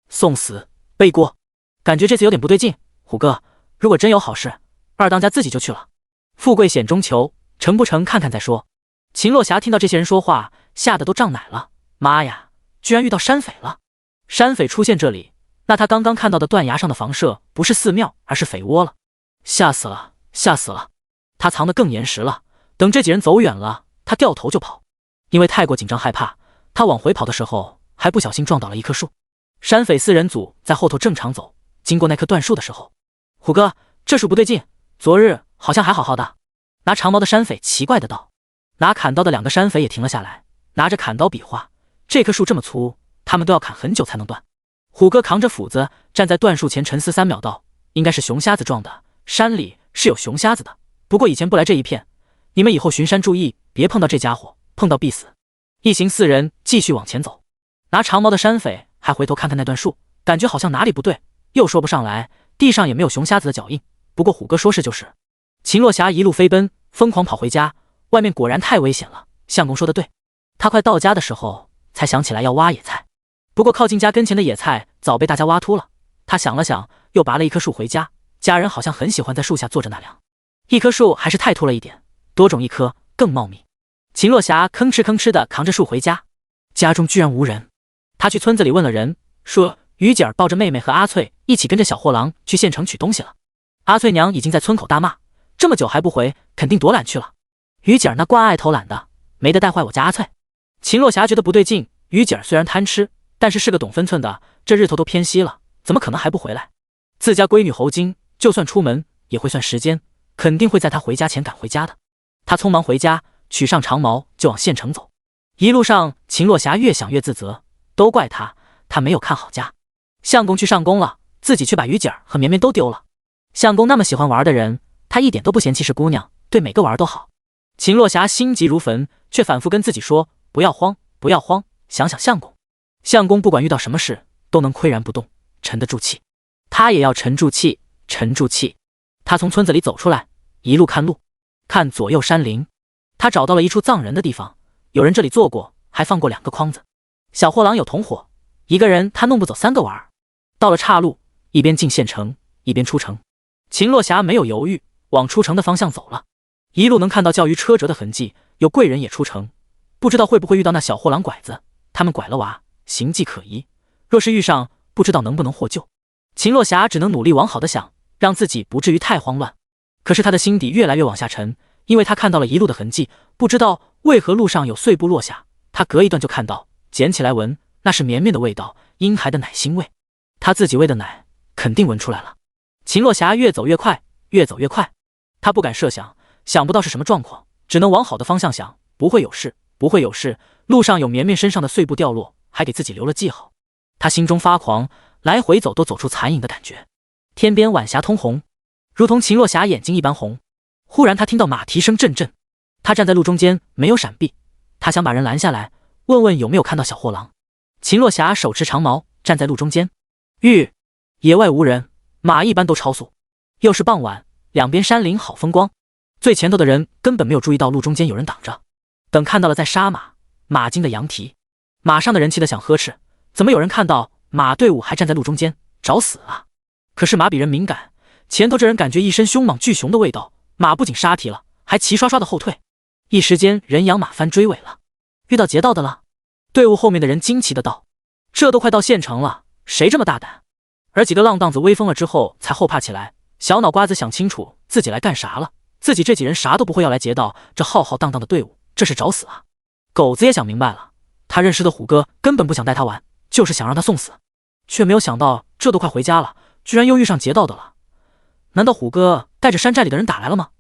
送死背锅！感觉这次有点不对劲。虎哥，如果真有好事，二当家自己就去了。富贵险中求，成不成看看再说。”秦洛霞听到这些人说话，吓得都胀奶了。妈呀，居然遇到山匪了！山匪出现这里，那他刚刚看到的断崖上的房舍不是寺庙，而是匪窝了。吓死了，吓死了！他藏得更严实了，等这几人走远了，他掉头就跑。因为太过紧张害怕，他往回跑的时候还不小心撞倒了一棵树。山匪4人组在后头正常走，经过那棵断树的时候，虎哥，这树不对劲，昨日好像还好好的。拿长矛的山匪奇怪的道。拿砍刀的2个山匪也停了下来，拿着砍刀比划，这棵树这么粗，他们都要砍很久才能断。虎哥扛着斧子站在断树前沉思3秒道：“应该是熊瞎子撞的，山里是有熊瞎子的，不过以前不来这一片，你们以后巡山注意，别碰到这家伙，碰到必死。”一行4人继续往前走，拿长矛的山匪还回头看看那段树，感觉好像哪里不对，又说不上来，地上也没有熊瞎子的脚印，不过虎哥说是就是。秦洛霞一路飞奔，疯狂跑回家，外面果然太危险了，相公说的对。他快到家的时候才想起来要挖野菜，不过靠近家跟前的野菜早被大家挖秃了。他想了想，又拔了一棵树回家，家人好像很喜欢在树下坐着纳凉。一棵树还是太秃了一点，多种一棵更茂密。秦洛霞吭哧吭哧地扛着树回家，家中居然无人。他去村子里问了人，说于姐儿抱着妹妹和阿翠一起跟着小货郎去县城取东西了。阿翠娘已经在村口大骂，这么久还不回，肯定躲懒去了。于姐儿那惯爱偷懒的，没得带坏我家阿翠。秦洛霞觉得不对劲，于姐儿虽然贪吃，但是个懂分寸的，这日头都偏西了，怎么可能还不回来？自家闺女侯晶就算出门也会算时间，肯定会在她回家前赶回家的。她匆忙回家，取上长矛就往县城走。一路上秦洛霞越想越自责，都怪她没有看好家。相公去上工了，自己却把于姐儿和绵绵都丢了。相公那么喜欢玩的人，他一点都不嫌弃是姑娘，对每个玩都好。秦洛霞心急如焚，却反复跟自己说不要慌，不要慌，想想相公。相公不管遇到什么事都能岿然不动，沉得住气。他也要沉住气，沉住气。他从村子里走出来，一路看路，看左右山林。他找到了一处葬人的地方，有人这里坐过，还放过2个筐子。小货郎有同伙，一个人他弄不走3个娃儿。到了岔路，一边进县城，一边出城。秦洛霞没有犹豫，往出城的方向走了。一路能看到教鱼车辙的痕迹，有贵人也出城，不知道会不会遇到那小货郎拐子，他们拐了娃，形迹可疑。若是遇上，不知道能不能获救。秦洛霞只能努力往好的想，让自己不至于太慌乱。可是他的心底越来越往下沉，因为他看到了一路的痕迹，不知道为何路上有碎布落下，他隔一段就看到，捡起来闻，那是绵绵的味道，婴孩的奶腥味。他自己喂的奶肯定闻出来了。秦洛霞越走越快，越走越快。他不敢设想，想不到是什么状况，只能往好的方向想，不会有事，不会有事。路上有绵绵身上的碎布掉落，还给自己留了记号。他心中发狂，来回走都走出残影的感觉。天边晚霞通红，如同秦洛霞眼睛一般红。忽然他听到马蹄声阵阵，他站在路中间没有闪避，他想把人拦下来，问问有没有看到小货郎。秦洛霞手持长矛站在路中间，野外无人，马一般都超速，又是傍晚，两边山林好风光。最前头的人根本没有注意到路中间有人挡着，等看到了再杀马，马惊的扬蹄，马上的人气得想呵斥，怎么有人看到马队伍还站在路中间，找死啊！可是马比人敏感，前头这人感觉一身凶猛巨熊的味道，马不仅刹蹄了，还齐刷刷的后退，一时间人仰马翻追尾了。遇到劫道的了，队伍后面的人惊奇的道：这都快到县城了，谁这么大胆？而几个浪荡子威风了之后才后怕起来，小脑瓜子想清楚自己来干啥了，自己这几人啥都不会要来劫道，这浩浩荡荡的队伍，这是找死啊！狗子也想明白了，他认识的虎哥根本不想带他玩，就是想让他送死，却没有想到这都快回家了，居然又遇上劫道的了。难道虎哥带着山寨里的人打来了吗？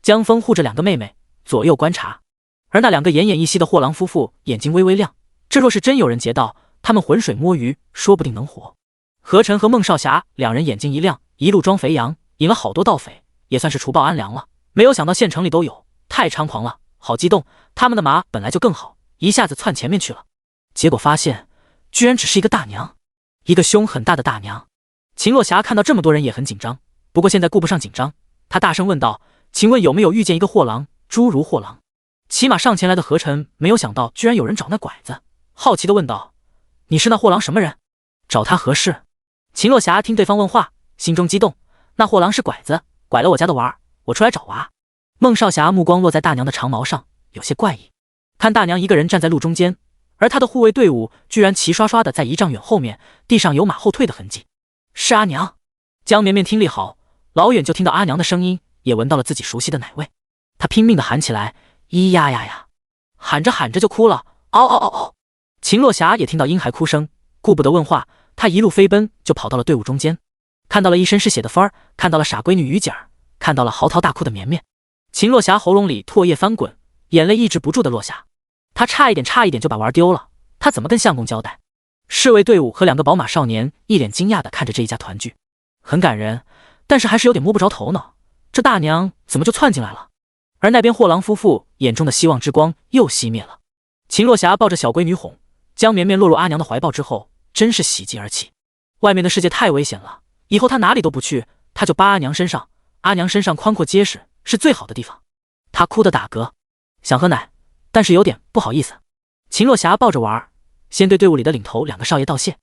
江峰护着两个妹妹左右观察，而那两个奄奄一息的货郎夫妇眼睛微微亮，这若是真有人劫道，他们浑水摸鱼说不定能活。何晨和孟少霞两人眼睛一亮，一路装肥羊，引了好多盗匪，也算是除暴安良了。没有想到县城里都有，太猖狂了，好激动！他们的马本来就更好，一下子窜前面去了，结果发现居然只是一个大娘，一个胸很大的大娘。秦洛霞看到这么多人也很紧张，不过现在顾不上紧张，她大声问道：“请问有没有遇见一个货郎？诸如货郎？”骑马上前来的何晨没有想到居然有人找那拐子，好奇地问道：“你是那货郎什么人？找他何事？”秦洛霞听对方问话，心中激动，那货郎是拐子，拐了我家的娃，我出来找娃。孟少霞目光落在大娘的长矛上，有些怪异，看大娘一个人站在路中间，而她的护卫队伍居然齐刷刷的在1丈远后面，地上有马后退的痕迹。是阿娘。江绵绵听力好，老远就听到阿娘的声音，也闻到了自己熟悉的奶味。她拼命的喊起来：“咿呀呀呀！”喊着喊着就哭了，嗷嗷嗷嗷！秦洛霞也听到婴孩哭声，顾不得问话，她一路飞奔就跑到了队伍中间，看到了一身是血的芬儿，看到了傻闺女于姐儿，看到了嚎啕大哭的绵绵。秦洛霞喉咙里唾液翻滚，眼泪抑制不住的落下。她差一点就把娃丢了，她怎么跟相公交代？侍卫队伍和2个宝马少年一脸惊讶的看着这一家团聚，很感人，但是还是有点摸不着头脑，这大娘怎么就窜进来了？而那边货郎夫妇眼中的希望之光又熄灭了。秦洛霞抱着小闺女哄，江绵绵落入阿娘的怀抱之后，真是喜极而泣。外面的世界太危险了，以后她哪里都不去，她就扒阿娘身上，阿娘身上宽阔结实，是最好的地方。她哭得打嗝，想喝奶，但是有点不好意思。秦洛霞抱着娃儿，先对队伍里的领头2个少爷道谢。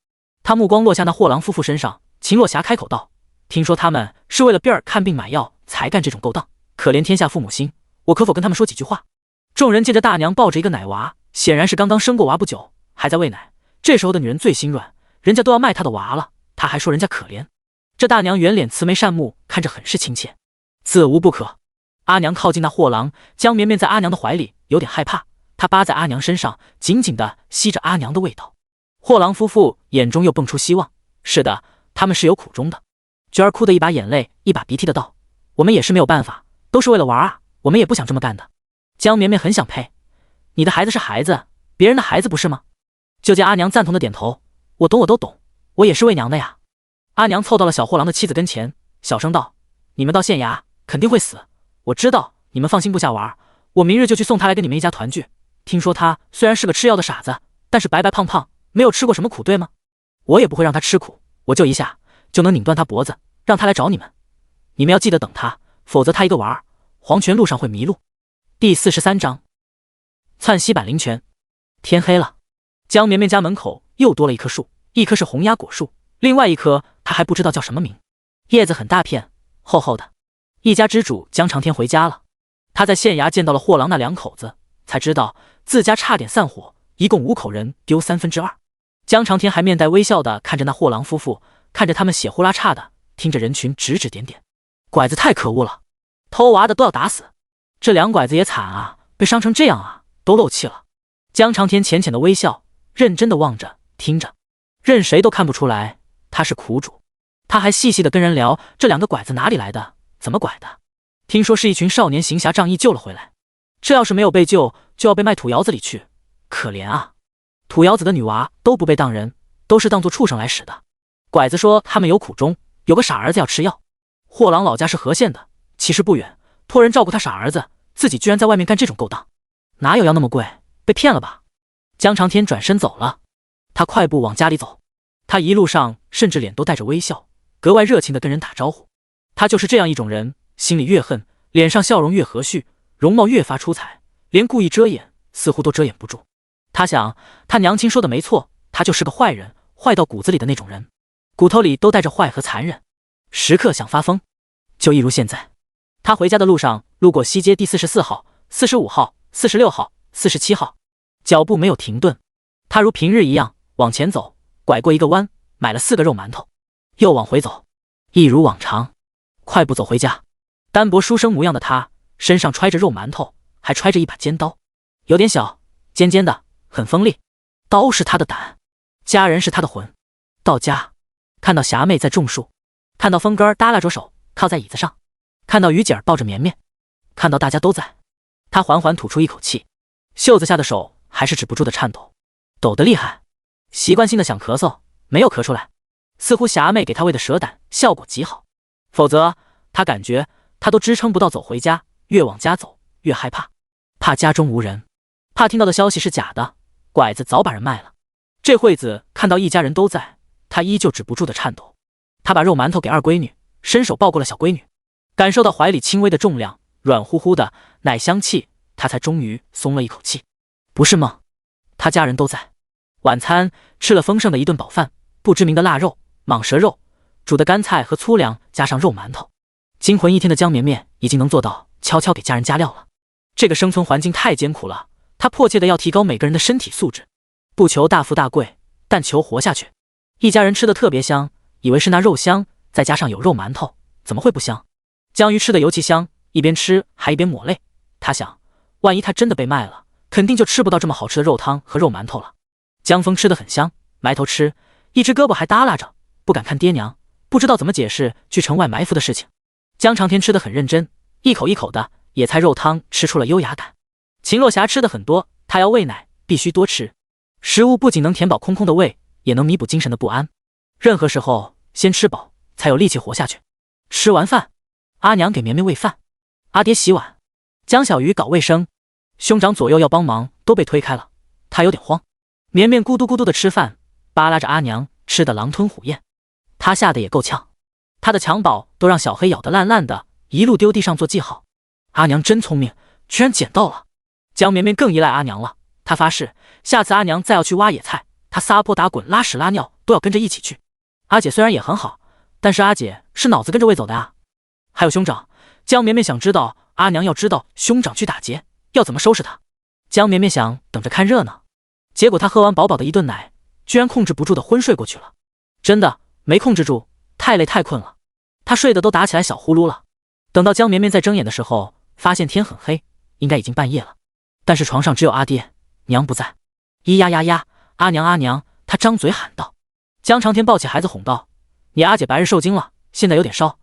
她目光落下那货郎夫妇身上，秦洛霞开口道：“听说他们是为了辫儿看病买药才干这种勾当，可怜天下父母心，我可否跟他们说几句话？”众人见着大娘抱着一个奶娃，显然是刚刚生过娃不久，还在喂奶。这时候的女人最心软，人家都要卖她的娃了，她还说人家可怜。这大娘圆脸慈眉善目，看着很是亲切，自无不可。阿娘靠近那货郎，江绵绵在阿娘的怀里，有点害怕，她扒在阿娘身上，紧紧地吸着阿娘的味道。货郎夫妇眼中又蹦出希望，是的，他们是有苦衷的。娟儿哭得一把眼泪一把鼻涕的道：“我们也是没有办法，都是为了玩啊，我们也不想这么干的。”江绵绵很想呸，你的孩子是孩子，别人的孩子不是吗？就见阿娘赞同的点头，我懂，我都懂，我也是为娘的呀。阿娘凑到了小货郎的妻子跟前，小声道：“你们到县衙肯定会死，我知道你们放心不下玩，我明日就去送他来跟你们一家团聚。听说他虽然是个吃药的傻子，但是白白胖胖，没有吃过什么苦，对吗？我也不会让他吃苦，我就一下就能拧断他脖子，让他来找你们。你们要记得等他，否则他一个娃儿，黄泉路上会迷路。”第43章窜西板灵泉。天黑了，江绵绵家门口又多了一棵树，一棵是红鸭果树，另外一棵他还不知道叫什么名，叶子很大片，厚厚的。一家之主江长天回家了，他在县衙见到了货郎那2口子，才知道自家差点散伙，一共5口人丢2/3。江长天还面带微笑的看着那货郎夫妇，看着他们血呼啦叉的，听着人群指指点点，拐子太可恶了，偷娃的都要打死。这2拐子也惨啊，被伤成这样啊，都漏气了。江长天浅浅的微笑，认真的望着听着，任谁都看不出来他是苦主。他还细细的跟人聊这2个拐子哪里来的，怎么拐的，听说是一群少年行侠仗义救了回来，这要是没有被救，就要被卖土窑子里去，可怜啊。土窑子的女娃都不被当人，都是当作畜生来使的。拐子说他们有苦衷，有个傻儿子要吃药，货郎老家是和县的，其实不远，托人照顾他傻儿子，自己居然在外面干这种勾当，哪有药那么贵，被骗了吧。江长天转身走了，他快步往家里走，他一路上甚至脸都带着微笑，格外热情地跟人打招呼。他就是这样一种人，心里越恨，脸上笑容越和煦，容貌越发出彩，连故意遮掩似乎都遮掩不住。他想，他娘亲说的没错，他就是个坏人，坏到骨子里的那种人，骨头里都带着坏和残忍，时刻想发疯。就一如现在，他回家的路上路过西街第44号、45号、46号、47号，脚步没有停顿。他如平日一样往前走，拐过一个弯，买了4个肉馒头，又往回走，一如往常，快步走回家。单薄书生模样的他，身上揣着肉馒头，还揣着一把尖刀，有点小，尖尖的，很锋利。刀是他的胆，家人是他的魂。到家，看到霞妹在种树，看到风根耷拉着手靠在椅子上，看到于姐儿抱着绵绵，看到大家都在，他缓缓吐出一口气，袖子下的手还是止不住的颤抖，抖得厉害，习惯性的想咳嗽，没有咳出来，似乎霞妹给他喂的蛇胆效果极好，否则他感觉她都支撑不到走回家，越往家走越害怕，怕家中无人，怕听到的消息是假的，拐子早把人卖了。这会子看到一家人都在，她依旧止不住的颤抖。她把肉馒头给二闺女，伸手抱过了小闺女，感受到怀里轻微的重量，软乎乎的奶香气，她才终于松了一口气。不是梦，她家人都在。晚餐吃了丰盛的一顿饱饭，不知名的腊肉、蟒蛇肉、煮的干菜和粗粮，加上肉馒头。惊魂一天的江绵绵已经能做到悄悄给家人加料了。这个生存环境太艰苦了，她迫切的要提高每个人的身体素质，不求大富大贵，但求活下去。一家人吃的特别香，以为是那肉香，再加上有肉馒头，怎么会不香？江鱼吃的尤其香，一边吃还一边抹泪。他想，万一他真的被卖了，肯定就吃不到这么好吃的肉汤和肉馒头了。江峰吃得很香，埋头吃，一只胳膊还耷拉着，不敢看爹娘，不知道怎么解释去城外埋伏的事情。江长天吃得很认真，一口一口的野菜肉汤吃出了优雅感。秦洛霞吃的很多，她要喂奶，必须多吃。食物不仅能填饱空空的胃，也能弥补精神的不安。任何时候先吃饱，才有力气活下去。吃完饭，阿娘给绵绵喂饭，阿爹洗碗，江小鱼搞卫生，兄长左右要帮忙都被推开了，他有点慌。绵绵咕嘟咕嘟的吃饭，扒拉着阿娘吃得狼吞虎咽，他吓得也够呛。他的襁褓都让小黑咬得烂烂的，一路丢地上做记号。阿娘真聪明，居然捡到了。江绵绵更依赖阿娘了，他发誓下次阿娘再要去挖野菜，他撒泼打滚拉屎拉尿都要跟着一起去。阿姐虽然也很好，但是阿姐是脑子跟着喂走的啊。还有兄长，江绵绵想知道阿娘要知道兄长去打劫要怎么收拾他。江绵绵想等着看热闹，结果他喝完饱饱的一顿奶，居然控制不住的昏睡过去了。真的没控制住，太累太困了，他睡得都打起来小呼噜了。等到江绵绵在睁眼的时候，发现天很黑，应该已经半夜了，但是床上只有阿爹，娘不在。咿呀呀呀，阿娘阿娘，他张嘴喊道。江长天抱起孩子哄道，你阿姐白日受惊了，现在有点烧，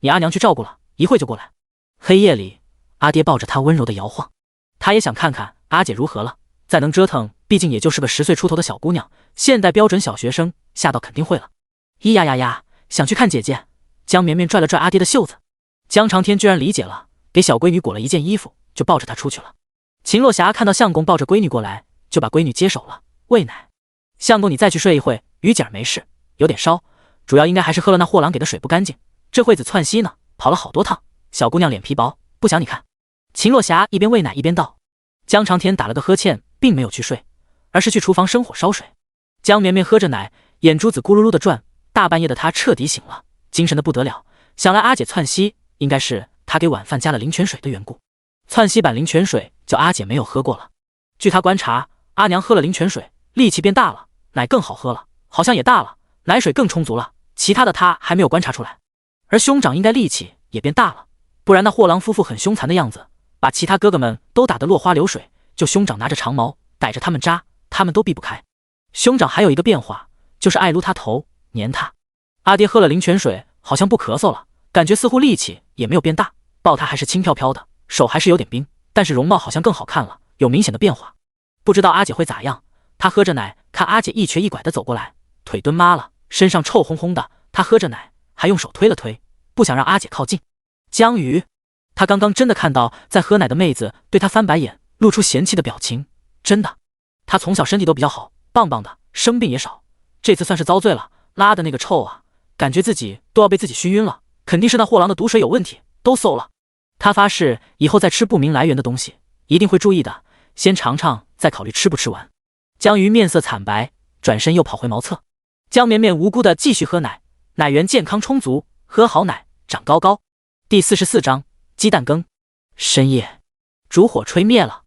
你阿娘去照顾了，一会就过来。黑夜里，阿爹抱着她温柔的摇晃，他也想看看阿姐如何了，再能折腾，毕竟也就是个10岁出头的小姑娘，现代标准小学生，吓到肯定会了。咿呀呀呀，想去看姐姐。江绵绵拽了拽阿爹的袖子，江长天居然理解了，给小闺女裹了一件衣服，就抱着她出去了。秦洛霞看到相公抱着闺女过来，就把闺女接手了，喂奶。相公你再去睡一会，于姐儿没事，有点烧，主要应该还是喝了那货郎给的水不干净，这会子窜稀呢，跑了好多趟，小姑娘脸皮薄，不想你看。秦洛霞一边喂奶一边道。江长天打了个呵欠，并没有去睡，而是去厨房生火烧水。江绵绵喝着奶，眼珠子咕噜噜的转，大半夜的她彻底醒了，精神的不得了，想来阿姐窜稀应该是她给晚饭加了灵泉水的缘故。窜稀版灵泉水叫阿姐没有喝过了，据她观察，阿娘喝了灵泉水，力气变大了，奶更好喝了，好像也大了，奶水更充足了，其他的她还没有观察出来。而兄长应该力气也变大了，不然那货郎夫妇很凶残的样子，把其他哥哥们都打得落花流水，就兄长拿着长矛逮着他们扎，他们都避不开。兄长还有一个变化，就是爱撸他头，粘他。阿爹喝了灵泉水，好像不咳嗽了，感觉似乎力气也没有变大，抱他还是轻飘飘的，手还是有点冰，但是容貌好像更好看了，有明显的变化。不知道阿姐会咋样。他喝着奶，看阿姐一瘸一拐的走过来，腿蹲麻了，身上臭烘烘的，他喝着奶还用手推了推，不想让阿姐靠近。江鱼，他刚刚真的看到在喝奶的妹子对他翻白眼，露出嫌弃的表情，真的。他从小身体都比较好，棒棒的，生病也少，这次算是遭罪了，拉的那个臭啊，感觉自己都要被自己熏晕了，肯定是那货郎的毒水有问题，都馊了。他发誓以后再吃不明来源的东西，一定会注意的，先尝尝，再考虑吃不吃完。江鱼面色惨白，转身又跑回茅厕。江绵绵无辜的继续喝奶，奶源健康充足，喝好奶长高高。第44章鸡蛋羹。深夜，烛火吹灭了，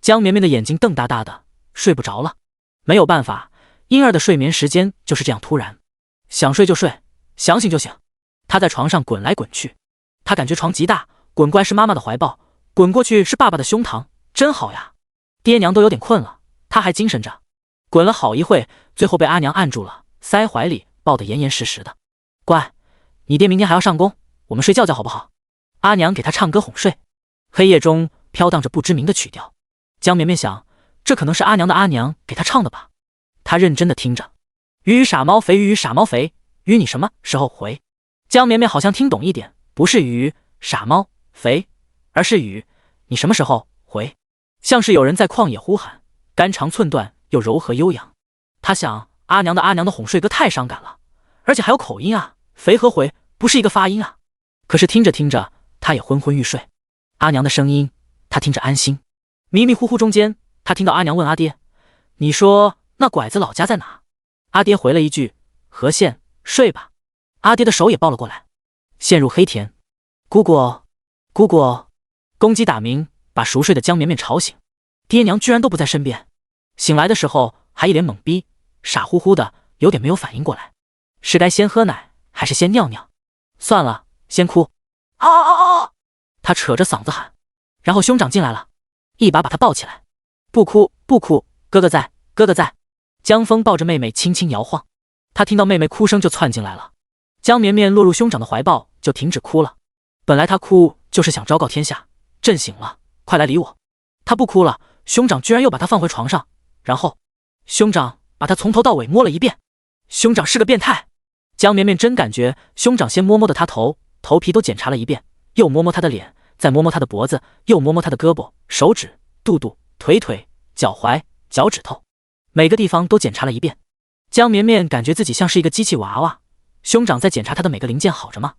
江绵绵的眼睛瞪大大的，睡不着了。没有办法，婴儿的睡眠时间就是这样突然，想睡就睡，想醒就醒。他在床上滚来滚去，他感觉床极大，滚过来是妈妈的怀抱，滚过去是爸爸的胸膛，真好呀。爹娘都有点困了，他还精神着，滚了好一会，最后被阿娘按住了，塞怀里抱得严严实实的。乖，你爹明天还要上工，我们睡觉觉好不好？阿娘给他唱歌哄睡。黑夜中飘荡着不知名的曲调，江绵绵想，这可能是阿娘的阿娘给他唱的吧。他认真的听着，鱼傻猫肥，鱼傻猫肥，鱼你什么时候回？江绵绵好像听懂一点，不是鱼，傻猫，肥，而是雨，你什么时候回？像是有人在旷野呼喊，肝肠寸断又柔和悠扬。他想，阿娘的哄睡歌太伤感了，而且还有口音啊，肥和回不是一个发音啊。可是听着听着，他也昏昏欲睡。阿娘的声音，他听着安心。迷迷糊糊中间，他听到阿娘问阿爹：“你说那拐子老家在哪？”阿爹回了一句：“河县，睡吧。”阿爹的手也抱了过来。陷入黑田，姑姑，姑姑，公鸡打鸣，把熟睡的江绵绵吵醒。爹娘居然都不在身边。醒来的时候还一脸懵逼，傻乎乎的，有点没有反应过来，是该先喝奶还是先尿尿？算了，先哭。啊啊啊啊！他扯着嗓子喊，然后兄长进来了，一把把他抱起来。不哭不哭，哥哥在，哥哥在。江峰抱着妹妹轻轻摇晃，他听到妹妹哭声就窜进来了。江绵绵落入兄长的怀抱就停止哭了。本来他哭就是想昭告天下，朕醒了，快来理我。他不哭了，兄长居然又把他放回床上，然后兄长把他从头到尾摸了一遍。兄长是个变态。江绵绵真感觉兄长先摸摸的他头皮都检查了一遍，又摸摸他的脸，再摸摸他的脖子，又摸摸他的胳膊、手指、肚肚、腿、脚踝、脚趾头，每个地方都检查了一遍。江绵绵感觉自己像是一个机器娃娃，兄长在检查他的每个零件好着吗？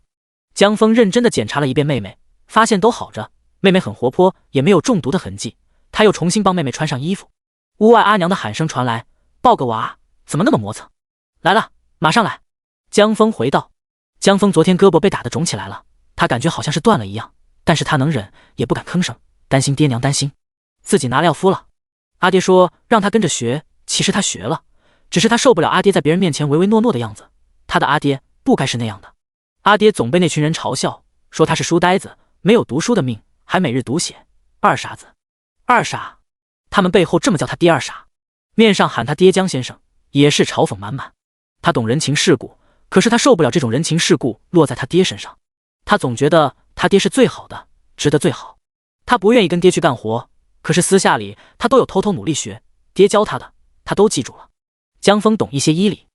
江峰认真的检查了一遍妹妹，发现都好着，妹妹很活泼，也没有中毒的痕迹。他又重新帮妹妹穿上衣服。屋外阿娘的喊声传来：“抱个娃，怎么那么磨蹭？”来了，马上来。江峰回道。江峰昨天胳膊被打得肿起来了，他感觉好像是断了一样，但是他能忍，也不敢吭声，担心爹娘担心，自己拿料敷了。阿爹说让他跟着学，其实他学了，只是他受不了阿爹在别人面前唯唯诺诺的样子，他的阿爹不该是那样的。阿爹总被那群人嘲笑，说他是书呆子，没有读书的命，还每日读写，二傻子，二傻。他们背后这么叫他爹二傻，面上喊他爹江先生，也是嘲讽满满。他懂人情世故，可是他受不了这种人情世故落在他爹身上。他总觉得他爹是最好的，值得最好。他不愿意跟爹去干活，可是私下里他都有偷偷努力学，爹教他的他都记住了。江峰懂一些医理，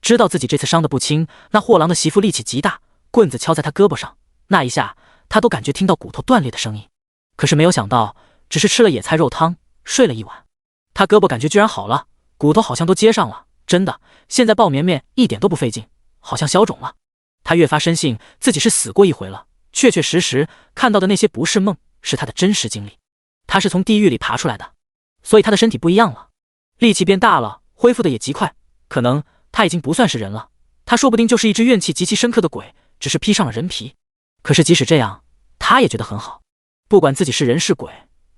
知道自己这次伤得不轻，那货郎的媳妇力气极大，棍子敲在他胳膊上，那一下他都感觉听到骨头断裂的声音。可是没有想到，只是吃了野菜肉汤，睡了一晚，他胳膊感觉居然好了，骨头好像都接上了，真的，现在抱绵绵一点都不费劲，好像消肿了。他越发深信自己是死过一回了，确确实实看到的那些不是梦，是他的真实经历。他是从地狱里爬出来的，所以他的身体不一样了，力气变大了，恢复的也极快。可能他已经不算是人了，他说不定就是一只怨气极其深刻的鬼，只是披上了人皮。可是即使这样，他也觉得很好，不管自己是人是鬼，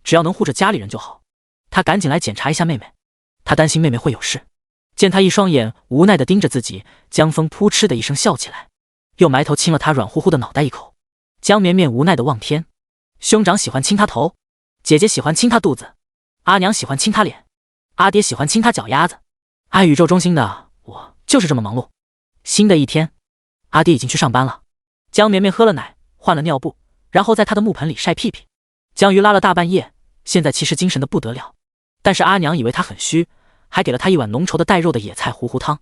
只要能护着家里人就好。他赶紧来检查一下妹妹，他担心妹妹会有事。见他一双眼无奈地盯着自己，江峰扑哧的一声笑起来，又埋头亲了他软乎乎的脑袋一口。江绵绵无奈地望天，兄长喜欢亲他头，姐姐喜欢亲他肚子，阿娘喜欢亲他脸，阿爹喜欢亲他脚丫子。爱宇宙中心的我就是这么忙碌。新的一天，阿爹已经去上班了。江绵绵喝了奶，换了尿布，然后在他的木盆里晒屁屁。江鱼拉了大半夜，现在其实精神的不得了，但是阿娘以为他很虚，还给了他一碗浓稠的带肉的野菜糊糊汤。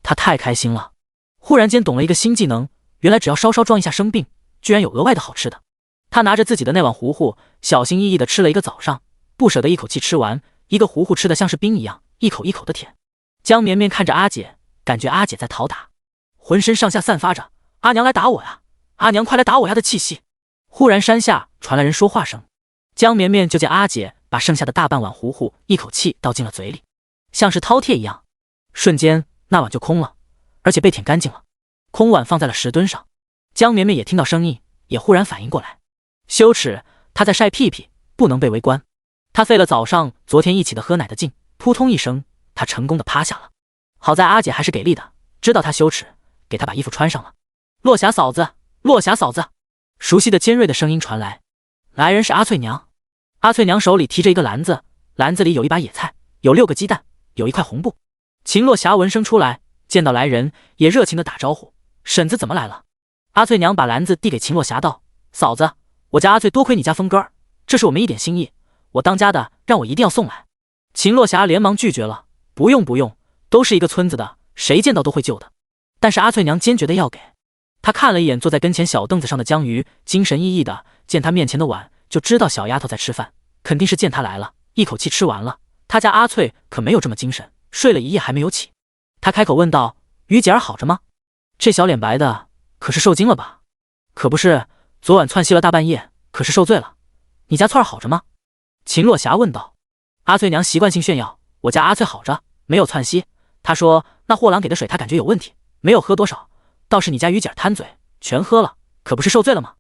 他太开心了，忽然间懂了一个新技能，原来只要稍稍装一下生病，居然有额外的好吃的。他拿着自己的那碗糊糊，小心翼翼地吃了一个早上，不舍得一口气吃完，一个糊糊吃得像是冰一样，一口一口的舔。江绵绵看着阿姐，感觉阿姐在讨打，浑身上下散发着阿娘来打我呀，阿娘快来打我呀的气息。忽然山下传来人说话声，江绵绵就见阿姐把剩下的大半碗糊糊一口气倒进了嘴里，像是饕餮一样，瞬间那碗就空了，而且被舔干净了。空碗放在了石墩上，江绵绵也听到声音，也忽然反应过来，羞耻，她在晒屁屁，不能被围观。她费了早上昨天一起的喝奶的劲，扑通一声，她成功的趴下了。好在阿姐还是给力的，知道她羞耻，给她把衣服穿上了。落霞嫂子，落霞嫂子，熟悉的尖锐的声音传来，来人是阿翠娘。阿翠娘手里提着一个篮子，篮子里有一把野菜，有6个鸡蛋，有一块红布。秦落霞闻声出来，见到来人也热情的打招呼，婶子怎么来了？阿翠娘把篮子递给秦落霞道，嫂子，我家阿翠多亏你家峰哥，这是我们一点心意，我当家的让我一定要送来。秦落霞连忙拒绝了，不用不用，都是一个村子的，谁见到都会救的。但是阿翠娘坚决的要给。他看了一眼坐在跟前小凳子上的江鱼，精神奕奕的，见他面前的碗，就知道小丫头在吃饭，肯定是见他来了，一口气吃完了。他家阿翠可没有这么精神，睡了一夜还没有起。他开口问道：“于姐儿好着吗？这小脸白的，可是受惊了吧？”“可不是，昨晚窜稀了大半夜，可是受罪了。你家翠儿好着吗？”秦若霞问道。阿翠娘习惯性炫耀：“我家阿翠好着，没有窜稀。她说那货郎给的水她感觉有问题，没有喝多少，倒是你家于姐儿贪嘴，全喝了，可不是受罪了吗？”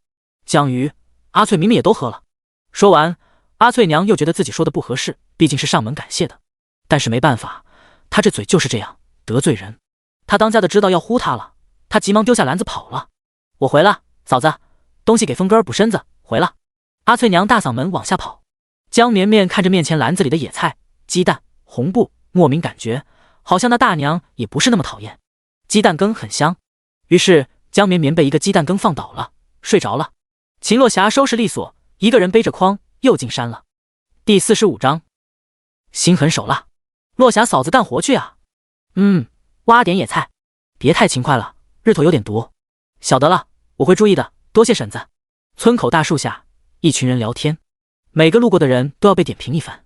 江鱼，阿翠明明也都喝了。说完，阿翠娘又觉得自己说的不合适，毕竟是上门感谢的，但是没办法，她这嘴就是这样，得罪人。她当家的知道要呼她了，她急忙丢下篮子跑了。“我回了，嫂子，东西给峰哥儿补身子，回了。”阿翠娘大嗓门往下跑。江绵绵看着面前篮子里的野菜、鸡蛋、红布，莫名感觉好像那大娘也不是那么讨厌。鸡蛋羹很香，于是江绵绵被一个鸡蛋羹放倒了，睡着了。秦若霞收拾利索，一个人背着筐又进山了。第45章，心狠手辣。若霞嫂子干活去啊。挖点野菜，别太勤快了，日头有点毒。晓得了，我会注意的，多谢婶子。村口大树下，一群人聊天，每个路过的人都要被点评一番。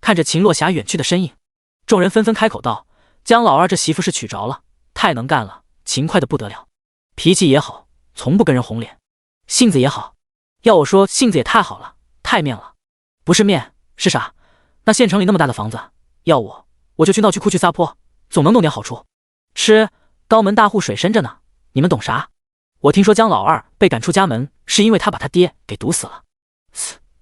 看着秦若霞远去的身影，众人纷纷开口道：“江老二这媳妇是娶着了，太能干了，勤快的不得了，脾气也好，从不跟人红脸，性子也好。要我说，性子也太好了，太面了。不是面是啥？那县城里那么大的房子，要我就去闹区库去撒泼，总能弄点好处。吃，高门大户水深着呢，你们懂啥？我听说江老二被赶出家门，是因为他把他爹给毒死了。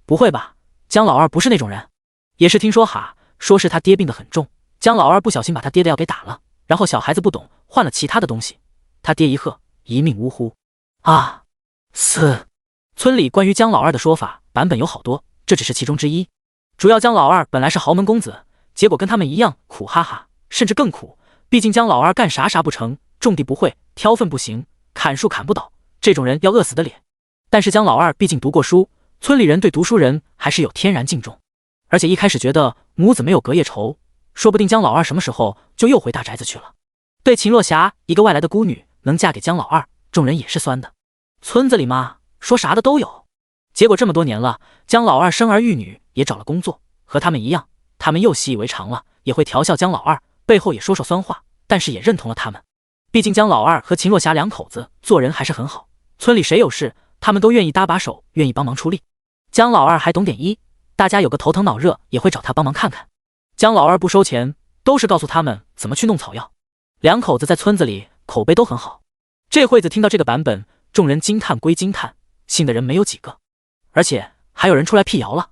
不会吧？江老二不是那种人。也是听说哈，说是他爹病得很重，江老二不小心把他爹的药给打了，然后小孩子不懂，换了其他的东西，他爹一喝，一命呜呼。啊，村里关于江老二的说法版本有好多，这只是其中之一。主要江老二本来是豪门公子，结果跟他们一样苦哈哈，甚至更苦。毕竟江老二干啥不成，种地不会，挑粪不行，砍树砍不倒，这种人要饿死的脸。但是江老二毕竟读过书，村里人对读书人还是有天然敬重。而且一开始觉得母子没有隔夜仇，说不定江老二什么时候就又回大宅子去了。对秦若霞一个外来的孤女能嫁给江老二，众人也是酸的。村子里嘛，说啥的都有。结果这么多年了，江老二生儿育女，也找了工作，和他们一样，他们又习以为常了，也会调笑江老二，背后也说说酸话，但是也认同了他们。毕竟江老二和秦若霞两口子做人还是很好，村里谁有事，他们都愿意搭把手，愿意帮忙出力。江老二还懂点医，大家有个头疼脑热也会找他帮忙看看。江老二不收钱，都是告诉他们怎么去弄草药。两口子在村子里口碑都很好。这会子听到这个版本，众人惊叹归惊叹，信的人没有几个，而且还有人出来辟谣了。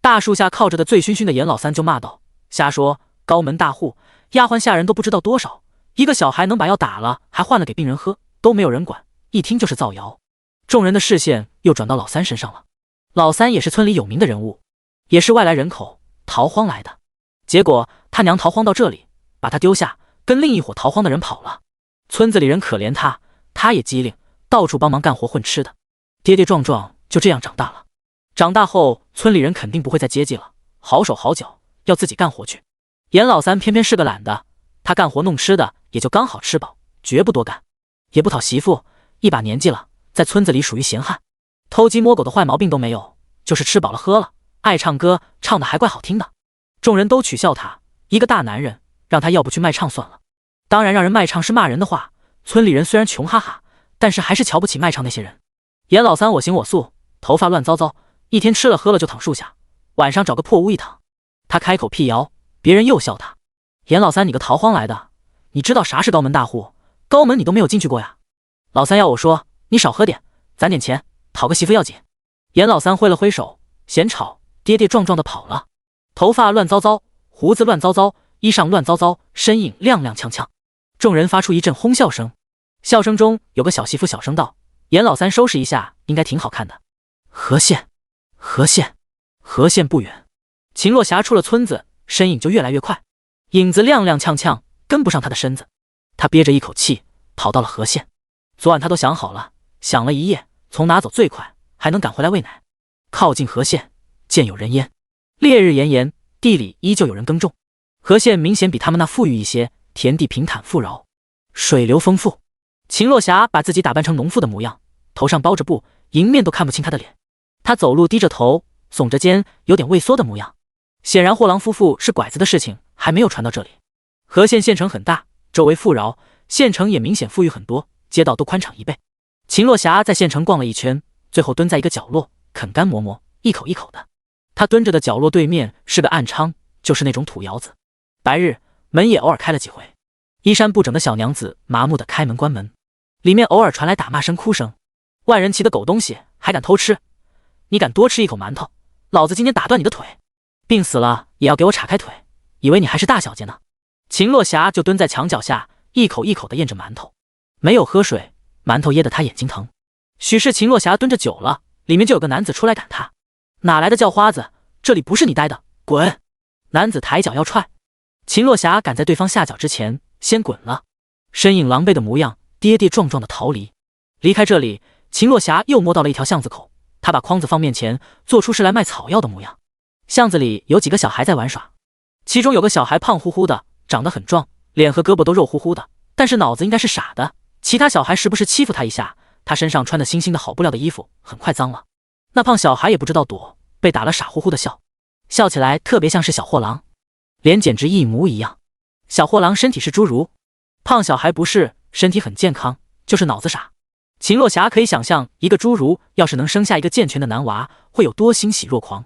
大树下靠着的醉醺醺的严老三就骂道：“瞎说，高门大户，丫鬟下人都不知道多少，一个小孩能把药打了还换了给病人喝，都没有人管，一听就是造谣。”众人的视线又转到老三身上了。老三也是村里有名的人物，也是外来人口，逃荒来的。结果他娘逃荒到这里，把他丢下，跟另一伙逃荒的人跑了。村子里人可怜他，他也机灵，到处帮忙干活混吃的，跌跌撞撞就这样长大了。长大后，村里人肯定不会再接济了，好手好脚，要自己干活去。严老三偏偏是个懒的，他干活弄吃的也就刚好吃饱，绝不多干，也不讨媳妇，一把年纪了，在村子里属于闲汉，偷鸡摸狗的坏毛病都没有，就是吃饱了喝了，爱唱歌，唱的还怪好听的。众人都取笑他，一个大男人，让他要不去卖唱算了。当然让人卖唱是骂人的话，村里人虽然穷哈哈，但是还是瞧不起卖唱那些人。严老三我行我素，头发乱糟糟，一天吃了喝了就躺树下，晚上找个破屋一躺。他开口辟谣，别人又笑他：“严老三你个逃荒来的，你知道啥是高门大户？高门你都没有进去过呀。”老三要我说，你少喝点，攒点钱，讨个媳妇要紧。严老三挥了挥手，嫌吵，跌跌撞撞的跑了。头发乱糟糟，胡子乱糟糟，衣裳乱糟糟，身影踉踉跄跄。众人发出一阵哄笑声，笑声中有个小媳妇小声道：“严老三收拾一下，应该挺好看的。”河县不远。秦若霞出了村子，身影就越来越快，影子踉踉跄跄，跟不上她的身子。她憋着一口气，跑到了河县。昨晚她都想好了，想了一夜，从哪走最快，还能赶回来喂奶。靠近河县，见有人烟。烈日炎炎，地里依旧有人耕种。河县明显比他们那富裕一些，田地平坦富饶，水流丰富。秦洛霞把自己打扮成农妇的模样，头上包着布，迎面都看不清她的脸。她走路低着头，耸着肩，有点畏缩的模样。显然货郎夫妇是拐子的事情还没有传到这里。和县县城很大，周围富饶，县城也明显富裕很多，街道都宽敞1倍。秦洛霞在县城逛了一圈，最后蹲在一个角落啃干馍馍，一口一口的。她蹲着的角落对面是个暗娼，就是那种土窑子。白日门也偶尔开了几回，衣衫不整的小娘子麻木的开门关门，里面偶尔传来打骂声哭声。万人骑的狗东西还敢偷吃，你敢多吃一口馒头，老子今天打断你的腿，病死了也要给我岔开腿，以为你还是大小姐呢。秦洛霞就蹲在墙角下，一口一口的咽着馒头，没有喝水，馒头噎得她眼睛疼。许是秦洛霞蹲着久了，里面就有个男子出来赶她，哪来的叫花子，这里不是你待的，滚！男子抬脚要踹，秦洛霞赶在对方下脚之前先滚了，身影狼狈的模样，跌跌撞撞的逃离。离开这里，秦洛霞又摸到了一条巷子口，她把筐子放面前，做出是来卖草药的模样。巷子里有几个小孩在玩耍，其中有个小孩胖乎乎的，长得很壮，脸和胳膊都肉乎乎的，但是脑子应该是傻的。其他小孩时不时欺负他一下，他身上穿的新新的好布料的衣服很快脏了。那胖小孩也不知道躲，被打了傻乎乎的笑，笑起来特别像是小货郎，脸简直一模一样。小货郎身体是侏儒，胖小孩不是，身体很健康，就是脑子傻。秦洛霞可以想象，一个侏儒要是能生下一个健全的男娃，会有多欣喜若狂。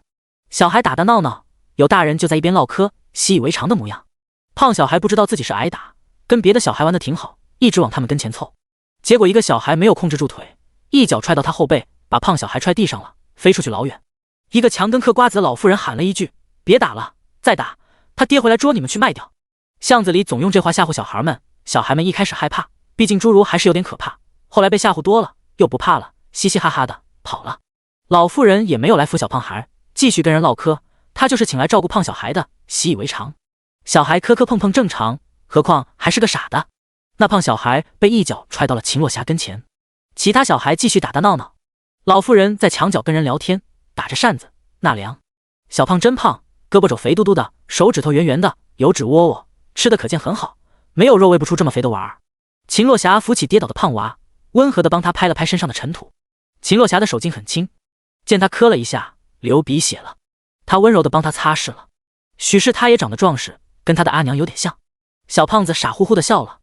小孩打打闹闹，有大人就在一边唠嗑，习以为常的模样。胖小孩不知道自己是挨打，跟别的小孩玩得挺好，一直往他们跟前凑。结果一个小孩没有控制住腿，一脚踹到他后背，把胖小孩踹地上了，飞出去老远。一个墙根嗑瓜子的老妇人喊了一句：“别打了，再打，他爹回来捉你们去卖掉。”巷子里总用这话吓唬小孩们，小孩们一开始害怕，毕竟侏儒还是有点可怕，后来被吓唬多了，又不怕了，嘻嘻哈哈的跑了。老妇人也没有来扶小胖孩，继续跟人唠嗑，她就是请来照顾胖小孩的，习以为常。小孩磕磕碰碰正常，何况还是个傻的。那胖小孩被一脚踹到了秦洛霞跟前，其他小孩继续打打闹闹。老妇人在墙角跟人聊天，打着扇子纳凉。小胖真胖，胳膊肘肥嘟嘟的，手指头圆圆的，油脂窝窝，吃的可见很好，没有肉喂不出这么肥的娃儿。秦洛霞扶起跌倒的胖娃，温和地帮他拍了拍身上的尘土。秦洛霞的手劲很轻，见他磕了一下，流鼻血了，他温柔地帮他擦拭了。许是他也长得壮实，跟他的阿娘有点像。小胖子傻乎乎地笑了，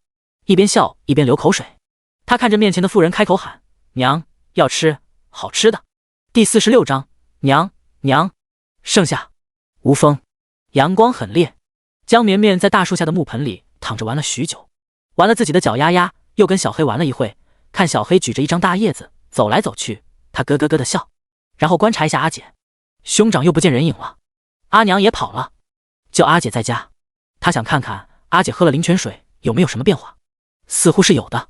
一边笑一边流口水。他看着面前的妇人开口喊：“娘，要吃好吃的。”第46章，娘娘。盛夏无风，阳光很烈。江绵绵在大树下的木盆里躺着玩了许久，玩了自己的脚丫丫，又跟小黑玩了一会。看小黑举着一张大叶子走来走去，他咯咯咯的笑，然后观察一下阿姐，兄长又不见人影了，阿娘也跑了，就阿姐在家。他想看看阿姐喝了灵泉水有没有什么变化，似乎是有的。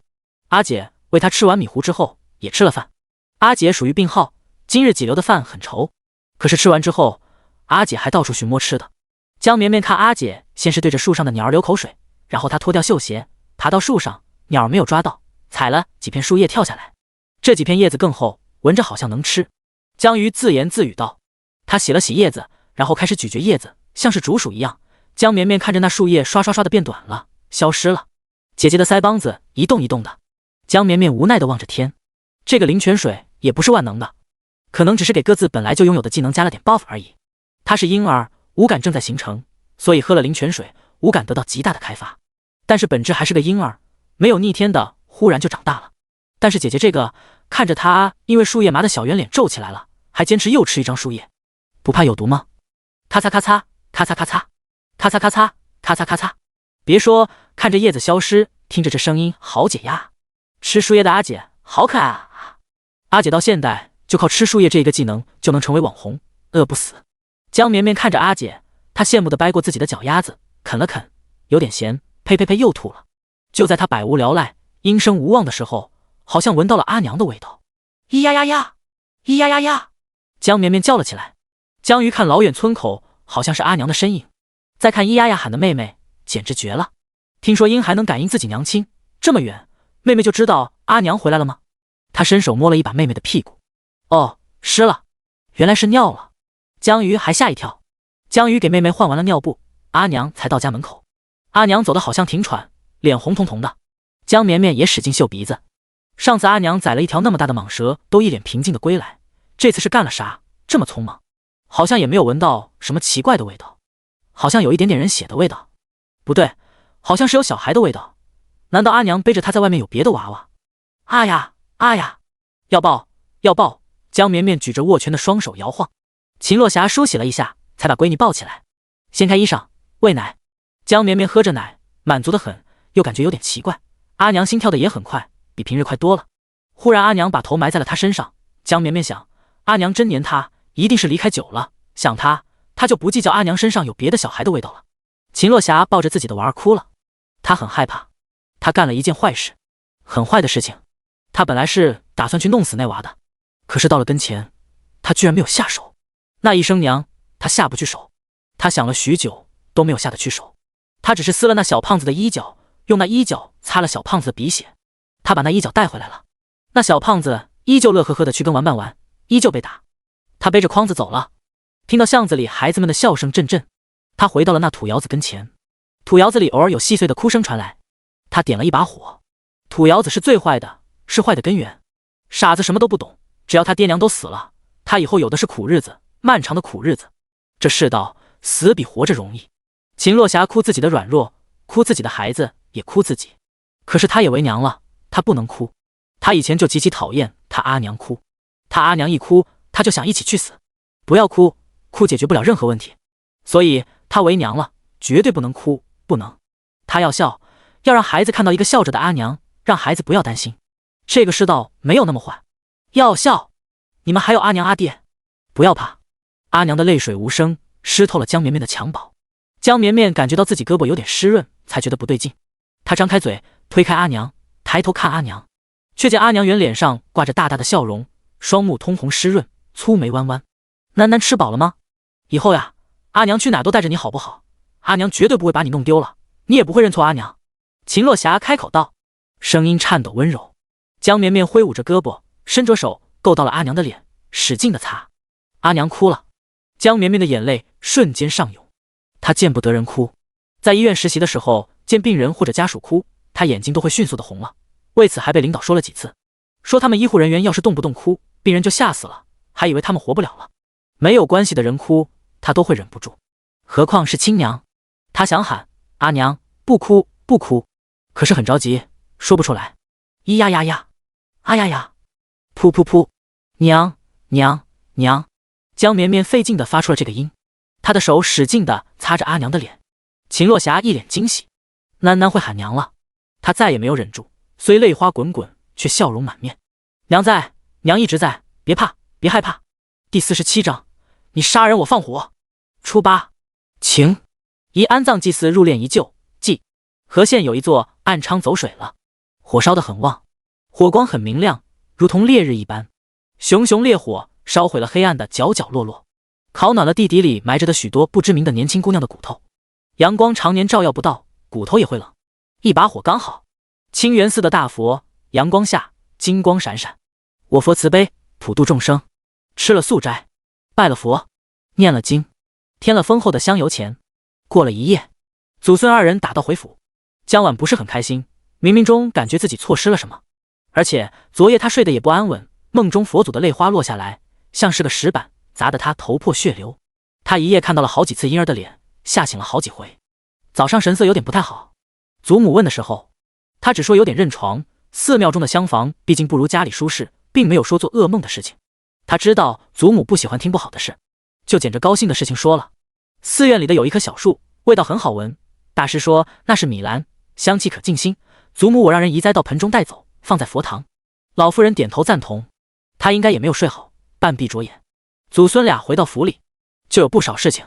阿姐喂他吃完米糊之后也吃了饭。阿姐属于病号，今日几流的饭很稠，可是吃完之后阿姐还到处寻摸吃的。江绵绵看阿姐先是对着树上的鸟儿流口水，然后她脱掉绣鞋爬到树上，鸟儿没有抓到，踩了几片树叶跳下来，这几片叶子更厚，闻着好像能吃。江鱼自言自语道，他洗了洗叶子，然后开始咀嚼叶子，像是竹鼠一样。江绵绵看着那树叶刷刷刷的变短了，消失了。姐姐的腮帮子一动一动的，江绵绵无奈地望着天。这个灵泉水也不是万能的，可能只是给各自本来就拥有的技能加了点 buff 而已。他是婴儿，五感正在形成，所以喝了灵泉水，五感得到极大的开发。但是本质还是个婴儿，没有逆天的忽然就长大了。但是姐姐这个看着他因为树叶麻的小圆脸皱起来了，还坚持又吃一张树叶，不怕有毒吗？咔嚓咔嚓咔嚓咔嚓咔嚓咔嚓咔嚓咔嚓，别说看着叶子消失，听着这声音好解压。吃树叶的阿姐好可爱啊！阿姐到现代就靠吃树叶这一个技能就能成为网红，饿不死。江绵绵看着阿姐，她羡慕地掰过自己的脚丫子，啃了啃，有点咸，呸呸呸又吐了。就在她百无聊赖、阴声无望的时候，好像闻到了阿娘的味道。咿呀呀呀，咿呀呀呀，江绵绵叫了起来。江鱼看老远村口好像是阿娘的身影，再看咿呀呀喊的妹妹，简直绝了。听说婴孩能感应自己娘亲，这么远，妹妹就知道阿娘回来了吗？他伸手摸了一把妹妹的屁股，哦，湿了，原来是尿了。江鱼还吓一跳。江鱼给妹妹换完了尿布，阿娘才到家门口。阿娘走得好像挺喘，脸红彤彤的。江绵绵也使劲嗅鼻子。上次阿娘宰了一条那么大的蟒蛇，都一脸平静的归来，这次是干了啥？这么匆忙，好像也没有闻到什么奇怪的味道，好像有一点点人血的味道，不对，好像是有小孩的味道。难道阿娘背着她在外面有别的娃娃？啊呀啊呀！要抱要抱！江绵绵举着握拳的双手摇晃。秦洛霞梳洗了一下，才把闺女抱起来，掀开衣裳，喂奶。江绵绵喝着奶，满足的很，又感觉有点奇怪。阿娘心跳的也很快，比平日快多了。忽然阿娘把头埋在了她身上，江绵绵想，阿娘真黏她，一定是离开久了，想她就不计较阿娘身上有别的小孩的味道了。秦洛霞抱着自己的娃儿哭了，她很害怕，她干了一件坏事，很坏的事情。她本来是打算去弄死那娃的，可是到了跟前，她居然没有下手。那一声娘，她下不去手。她想了许久都没有下得去手，她只是撕了那小胖子的衣角，用那衣角擦了小胖子的鼻血。她把那衣角带回来了，那小胖子依旧乐呵呵的去跟玩伴玩，依旧被打。她背着筐子走了，听到巷子里孩子们的笑声阵阵。她回到了那土窑子跟前，土窑子里偶尔有细碎的哭声传来。她点了一把火，土窑子是最坏的，是坏的根源。傻子什么都不懂，只要他爹娘都死了，他以后有的是苦日子，漫长的苦日子。这世道，死比活着容易。秦洛霞哭自己的软弱，哭自己的孩子，也哭自己。可是她也为娘了，她不能哭。她以前就极其讨厌她阿娘哭，她阿娘一哭，她就想一起去死。不要哭，哭解决不了任何问题。所以她为娘了，绝对不能哭，不能。她要笑，要让孩子看到一个笑着的阿娘，让孩子不要担心。这个世道没有那么坏，要笑，你们还有阿娘阿爹，不要怕。阿娘的泪水无声，湿透了江绵绵的襁褓。江绵绵感觉到自己胳膊有点湿润，才觉得不对劲。她张开嘴推开阿娘，抬头看阿娘，却见阿娘圆脸上挂着大大的笑容，双目通红湿润，粗眉弯弯。囡囡吃饱了吗？以后呀，阿娘去哪都带着你好不好？阿娘绝对不会把你弄丢了，你也不会认错阿娘。秦洛霞开口道，声音颤抖温柔。江绵绵挥舞着胳膊，伸着手够到了阿娘的脸，使劲的擦。阿娘哭了，江绵绵的眼泪瞬间上涌。她见不得人哭，在医院实习的时候，见病人或者家属哭，她眼睛都会迅速的红了。为此还被领导说了几次，说他们医护人员要是动不动哭，病人就吓死了，还以为他们活不了了。没有关系的人哭，她都会忍不住，何况是亲娘。她想喊阿娘不哭不哭，可是很着急，说不出来。咿呀呀呀，啊呀呀，噗噗噗，娘娘娘。江绵绵费劲地发出了这个音，她的手使劲地擦着阿娘的脸。秦洛霞一脸惊喜，囡囡会喊娘了。她再也没有忍住，虽泪花滚滚，却笑容满面。娘在，娘一直在，别怕，别害怕。第47章，你杀人我放火。初八，晴，宜安葬祭祀入殓一旧，祭和县有一座暗娼走水了，火烧得很旺，火光很明亮，如同烈日一般，熊熊烈火烧毁了黑暗的角角落落，烤暖了地底里埋着的许多不知名的年轻姑娘的骨头。阳光常年照耀不到，骨头也会冷。一把火刚好，清源寺的大佛，阳光下金光闪闪。我佛慈悲，普度众生。吃了素斋，拜了佛，念了经，添了丰厚的香油钱。过了一夜，祖孙二人打道回府。江晚不是很开心，冥冥中感觉自己错失了什么，而且昨夜他睡得也不安稳，梦中佛祖的泪花落下来，像是个石板，砸得他头破血流。他一夜看到了好几次婴儿的脸，吓醒了好几回。早上神色有点不太好，祖母问的时候，他只说有点认床，寺庙中的厢房毕竟不如家里舒适，并没有说做噩梦的事情。他知道祖母不喜欢听不好的事，就捡着高兴的事情说了。寺院里的有一棵小树，味道很好闻，大师说那是米兰，香气可静心。祖母我让人移栽到盆中带走，放在佛堂。老妇人点头赞同，她应该也没有睡好，半闭着眼。祖孙俩回到府里，就有不少事情。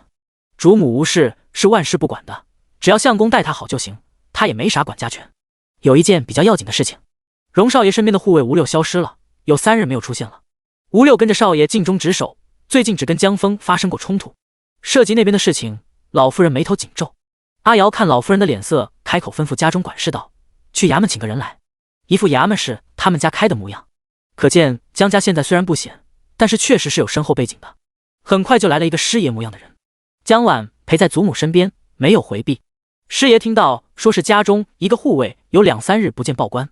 主母无事，是万事不管的，只要相公待她好就行，她也没啥管家权。有一件比较要紧的事情，荣少爷身边的护卫吴六消失了，有3日没有出现了。吴六跟着少爷尽忠职守，最近只跟江峰发生过冲突。涉及那边的事情，老夫人眉头紧皱。阿瑶看老夫人的脸色，开口吩咐家中管事道：“去衙门请个人来。”一副衙门是他们家开的模样。可见江家现在虽然不显，但是确实是有深厚背景的。很快就来了一个师爷模样的人。江晚陪在祖母身边，没有回避。师爷听到说是家中一个护卫有2、3日不见报官，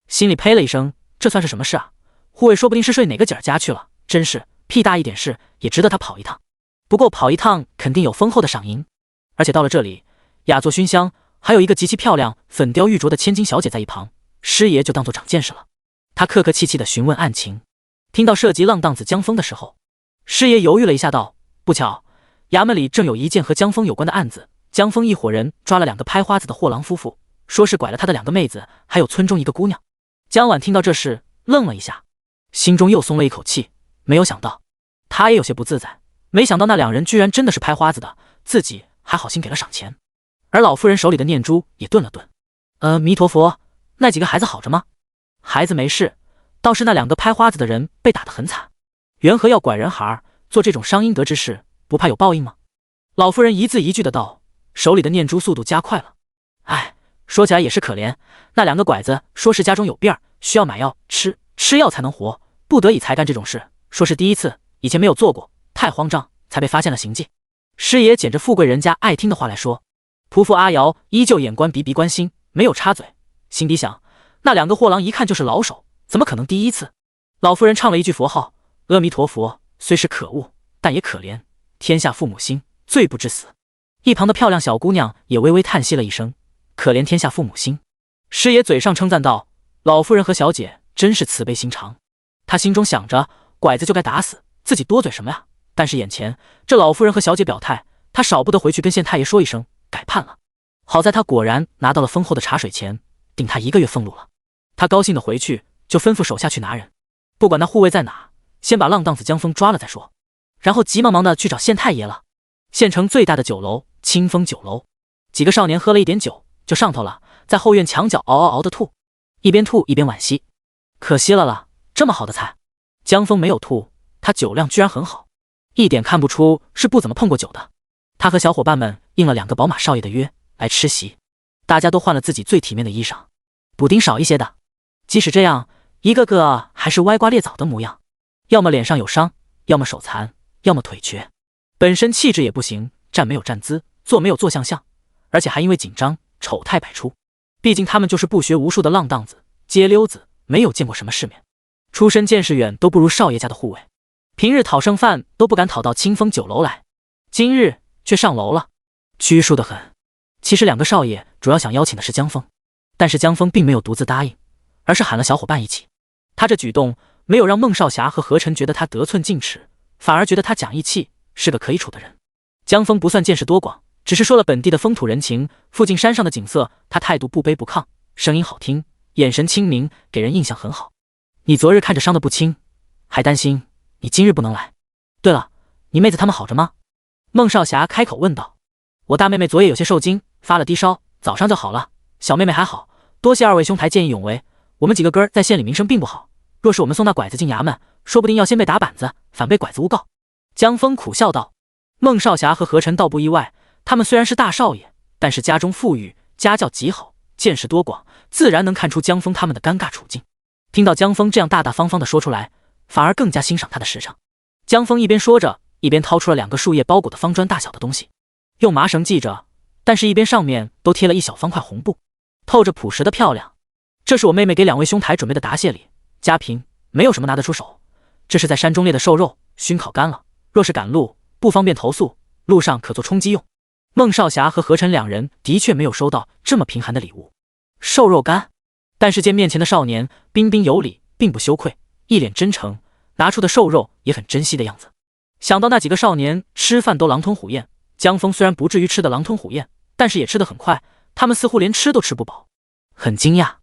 心里呸了一声，这算是什么事啊？护卫说不定是睡哪个姐儿家去了，真是屁大一点事也值得他跑一趟。不过跑一趟肯定有丰厚的赏银，而且到了这里，雅座熏香，还有一个极其漂亮、粉雕玉琢的千金小姐在一旁，师爷就当作长见识了。他客客气气地询问案情。听到涉及浪荡子江峰的时候，师爷犹豫了一下，道：“不巧，衙门里正有一件和江峰有关的案子。江峰一伙人抓了2个拍花子的货郎夫妇，说是拐了他的2个妹子，还有村中一个姑娘。”江晚听到这事，愣了一下，心中又松了一口气。没有想到，他也有些不自在。没想到那2人居然真的是拍花子的，自己还好心给了赏钱。而老夫人手里的念珠也顿了顿。弥陀佛，那几个孩子好着吗？孩子没事，倒是那2个拍花子的人被打得很惨。缘何要拐人孩，做这种伤阴德之事，不怕有报应吗？老夫人一字一句的道，手里的念珠速度加快了。哎，说起来也是可怜，那2个拐子说是家中有病儿，需要买药吃，吃药才能活，不得已才干这种事，说是第一次，以前没有做过，太慌张，才被发现了行迹。师爷捡着富贵人家爱听的话来说。仆妇阿瑶依旧眼观鼻鼻关心，没有插嘴，心底想，那2个货郎一看就是老手，怎么可能第一次？老夫人唱了一句佛号，阿弥陀佛，虽是可恶，但也可怜，天下父母心，罪不至死。一旁的漂亮小姑娘也微微叹息了一声，可怜天下父母心。师爷嘴上称赞道，老夫人和小姐真是慈悲心肠。他心中想着，拐子就该打死，自己多嘴什么呀？但是眼前这老夫人和小姐表态，他少不得回去跟县太爷说一声，改判了。好在他果然拿到了丰厚的茶水钱，顶他1个月俸禄了。他高兴的回去，就吩咐手下去拿人，不管那护卫在哪，先把浪荡子江峰抓了再说。然后急忙忙的去找县太爷了。县城最大的酒楼清风酒楼，几个少年喝了一点酒就上头了，在后院墙角嗷嗷嗷的吐，一边吐一边惋惜，可惜了，这么好的菜。江峰没有吐，他酒量居然很好，一点看不出是不怎么碰过酒的。他和小伙伴们应了2个宝马少爷的约来吃席，大家都换了自己最体面的衣裳，补丁少一些的。即使这样，一个个还是歪瓜裂枣的模样，要么脸上有伤，要么手残，要么腿瘸，本身气质也不行，站没有站姿，坐没有坐像，而且还因为紧张丑态百出。毕竟他们就是不学无术的浪荡子街溜子，没有见过什么世面，出身见识远都不如少爷家的护卫，平日讨剩饭都不敢讨到清风酒楼来，今日却上楼了，拘束得很。其实2个少爷主要想邀请的是江峰，但是江峰并没有独自答应，而是喊了小伙伴一起。他这举动没有让孟少侠和何晨觉得他得寸进尺，反而觉得他讲义气，是个可以处的人。江峰不算见识多广，只是说了本地的风土人情，附近山上的景色，他态度不卑不亢，声音好听，眼神清明，给人印象很好。你昨日看着伤得不轻，还担心你今日不能来。对了，你妹子他们好着吗？孟少侠开口问道。我大妹妹昨夜有些受惊，发了低烧，早上就好了。小妹妹还好，多谢2位兄台见义勇为。我们几个哥在县里名声并不好，若是我们送那拐子进衙门，说不定要先被打板子，反被拐子诬告。江峰苦笑道。孟少侠和何晨倒不意外，他们虽然是大少爷，但是家中富裕，家教极好，见识多广，自然能看出江峰他们的尴尬处境。听到江峰这样大大方方的说出来，反而更加欣赏他的实诚。江峰一边说着，一边掏出了2个树叶包裹的方砖大小的东西，用麻绳系着，但是一边上面都贴了一小方块红布，透着朴实的漂亮。这是我妹妹给2位兄台准备的答谢礼，家贫，没有什么拿得出手。这是在山中猎的瘦肉，熏烤干了，若是赶路不方便投宿，路上可做充饥用。孟少侠和何晨2人的确没有收到这么贫寒的礼物，瘦肉干。但是见面前的少年彬彬有礼，并不羞愧，一脸真诚，拿出的瘦肉也很珍惜的样子。想到那几个少年吃饭都狼吞虎咽，江峰虽然不至于吃得狼吞虎咽，但是也吃得很快，他们似乎连吃都吃不饱，很惊讶。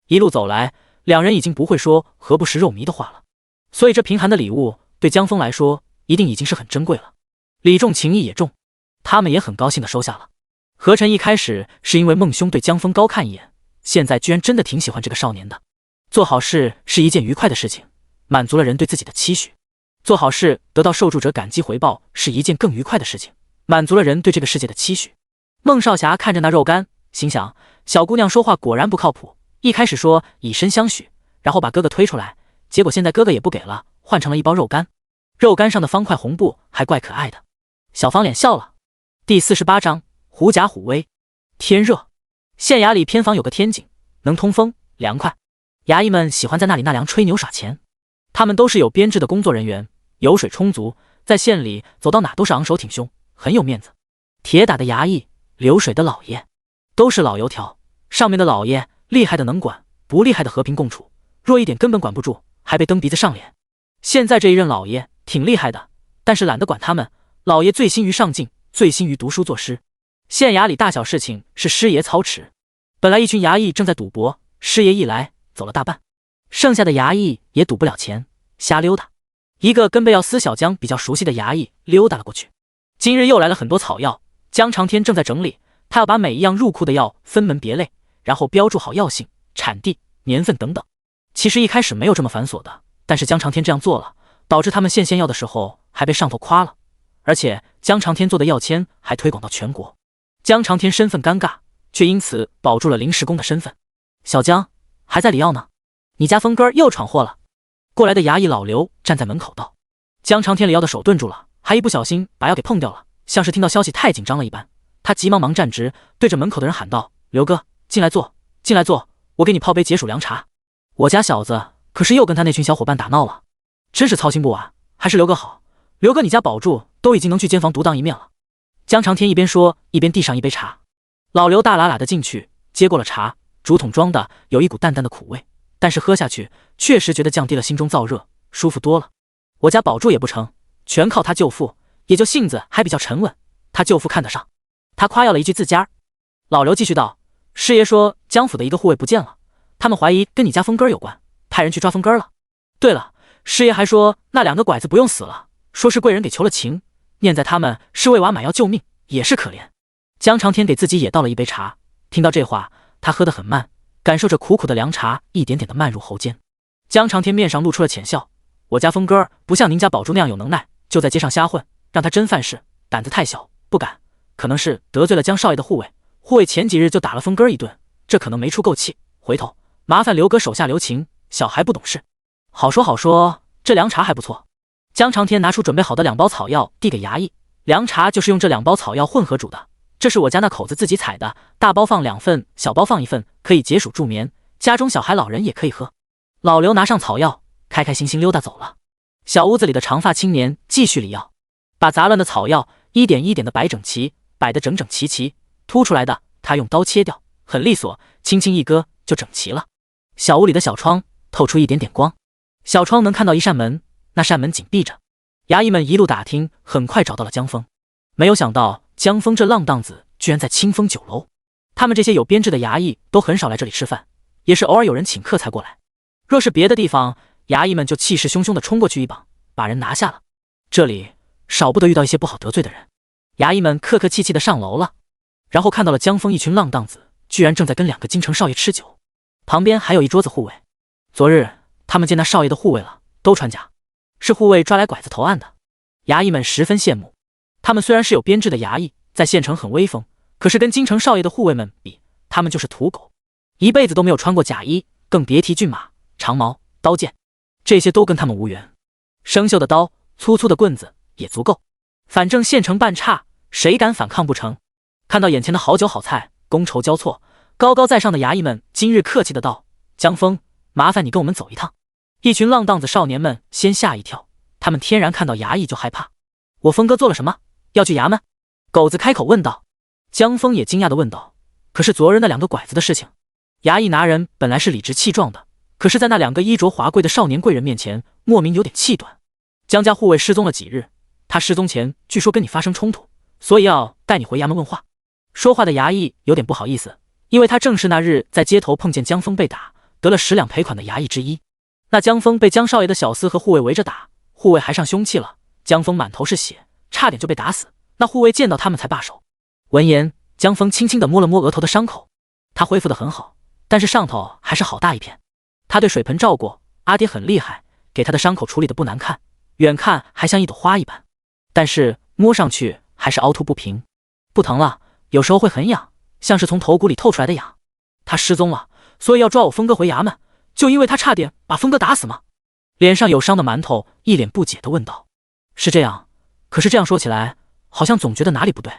一路走来，2人已经不会说何不食肉糜的话了，所以这贫寒的礼物对江峰来说一定已经是很珍贵了。礼重情义也重，他们也很高兴地收下了。何晨一开始是因为孟兄对江峰高看一眼，现在居然真的挺喜欢这个少年的。做好事是一件愉快的事情，满足了人对自己的期许；做好事得到受助者感激回报是一件更愉快的事情，满足了人对这个世界的期许。孟少侠看着那肉干，心想小姑娘说话果然不靠谱，一开始说以身相许，然后把哥哥推出来，结果现在哥哥也不给了，换成了一包肉干。肉干上的方块红布还怪可爱的。小方脸笑了。第48章狐假虎威。天热，县衙里偏房有个天井，能通风，凉快。衙役们喜欢在那里纳凉吹牛耍钱。他们都是有编制的工作人员，油水充足，在县里走到哪都是昂首挺胸，很有面子。铁打的衙役，流水的老爷，都是老油条。上面的老爷厉害的能管，不厉害的和平共处，弱一点根本管不住，还被蹬鼻子上脸。现在这一任老爷挺厉害的，但是懒得管他们。老爷醉心于上进，醉心于读书作诗。县衙里大小事情是师爷操持。本来一群衙役正在赌博，师爷一来走了大半，剩下的衙役也赌不了钱，瞎溜达。一个跟贝要斯小江比较熟悉的衙役溜达了过去。今日又来了很多草药，江长天正在整理，他要把每一样入库的药分门别类，然后标注好药性、产地、年份等等。其实一开始没有这么繁琐的，但是江长天这样做了，导致他们县药的时候还被上头夸了，而且江长天做的药签还推广到全国。江长天身份尴尬，却因此保住了临时工的身份。小江还在理药呢，你家峰哥又闯祸了。过来的衙役老刘站在门口道。江长天理药的手顿住了，还一不小心把药给碰掉了，像是听到消息太紧张了一般。他急忙站直，对着门口的人喊道：刘哥，进来坐，进来坐，我给你泡杯解暑凉茶。我家小子可是又跟他那群小伙伴打闹了，真是操心不完。还是刘哥好，刘哥你家保住都已经能去监房独当一面了。江长天一边说一边递上一杯茶。老刘大喇喇的进去接过了茶，竹筒装的有一股淡淡的苦味，但是喝下去确实觉得降低了心中燥热，舒服多了。我家保住也不成，全靠他舅父，也就性子还比较沉稳，他舅父看得上。他夸耀了一句自家。老刘继续道：师爷说江府的一个护卫不见了，他们怀疑跟你家峰哥有关，派人去抓峰哥了。对了，师爷还说那两个拐子不用死了，说是贵人给求了情，念在他们是为娃买药救命，也是可怜。江长天给自己也倒了一杯茶，听到这话，他喝得很慢，感受着苦苦的凉茶一点点的漫入喉间。江长天面上露出了浅笑：我家峰哥不像您家宝珠那样有能耐，就在街上瞎混，让他真犯事，胆子太小，不敢。可能是得罪了江少爷的护卫，护卫前几日就打了峰哥一顿，这可能没出够气，回头麻烦刘哥手下留情，小孩不懂事。好说好说，这凉茶还不错。江长天拿出准备好的2包草药递给衙役，凉茶就是用这2包草药混合煮的，这是我家那口子自己采的，大包放2份，小包放1份，可以解暑助眠，家中小孩老人也可以喝。老刘拿上草药，开开心心溜达走了。小屋子里的长发青年继续理药，把杂乱的草药一点一点的摆整齐，摆得整整齐齐，凸出来的他用刀切掉，很利索，轻轻一割就整齐了。小屋里的小窗透出一点点光，小窗能看到一扇门，那扇门紧闭着。衙役们一路打听，很快找到了江峰。没有想到江峰这浪荡子居然在清风酒楼。他们这些有编制的衙役都很少来这里吃饭，也是偶尔有人请客才过来。若是别的地方，衙役们就气势汹汹地冲过去一棒，把人拿下了。这里少不得遇到一些不好得罪的人。衙役们客客气气地上楼了，然后看到了江峰一群浪荡子居然正在跟2个京城少爷吃酒，旁边还有一桌子护卫。昨日他们见那少爷的护卫了，都穿甲，是护卫抓来拐子投案的。衙役们十分羡慕，他们虽然是有编制的衙役，在县城很威风，可是跟京城少爷的护卫们比，他们就是土狗，一辈子都没有穿过甲衣，更别提骏马、长矛、刀剑，这些都跟他们无缘。生锈的刀，粗粗的棍子也足够，反正县城半差，谁敢反抗不成？看到眼前的好酒好菜，觥筹交错，高高在上的衙役们今日客气的道：江峰，麻烦你跟我们走一趟。一群浪荡子少年们先吓一跳，他们天然看到衙役就害怕。我峰哥做了什么？要去衙门？狗子开口问道。江峰也惊讶的问道：可是昨日那2个拐子的事情？衙役拿人本来是理直气壮的，可是在那2个衣着华贵的少年贵人面前，莫名有点气短。江家护卫失踪了几日，他失踪前据说跟你发生冲突，所以要带你回衙门问话。说话的衙役有点不好意思，因为他正是那日在街头碰见江峰被打，得了10两赔款的衙役之一。那江峰被江少爷的小厮和护卫围着打，护卫还上凶器了，江峰满头是血，差点就被打死，那护卫见到他们才罢手。闻言，江峰轻轻地摸了摸额头的伤口，他恢复得很好，但是上头还是好大一片。他对水盆照过，阿爹很厉害，给他的伤口处理得不难看，远看还像一朵花一般，但是摸上去还是凹凸不平。不疼了，有时候会很痒，像是从头骨里透出来的痒。他失踪了，所以要抓我峰哥回衙门，就因为他差点把峰哥打死吗？脸上有伤的馒头一脸不解地问道。是这样，可是这样说起来，好像总觉得哪里不对。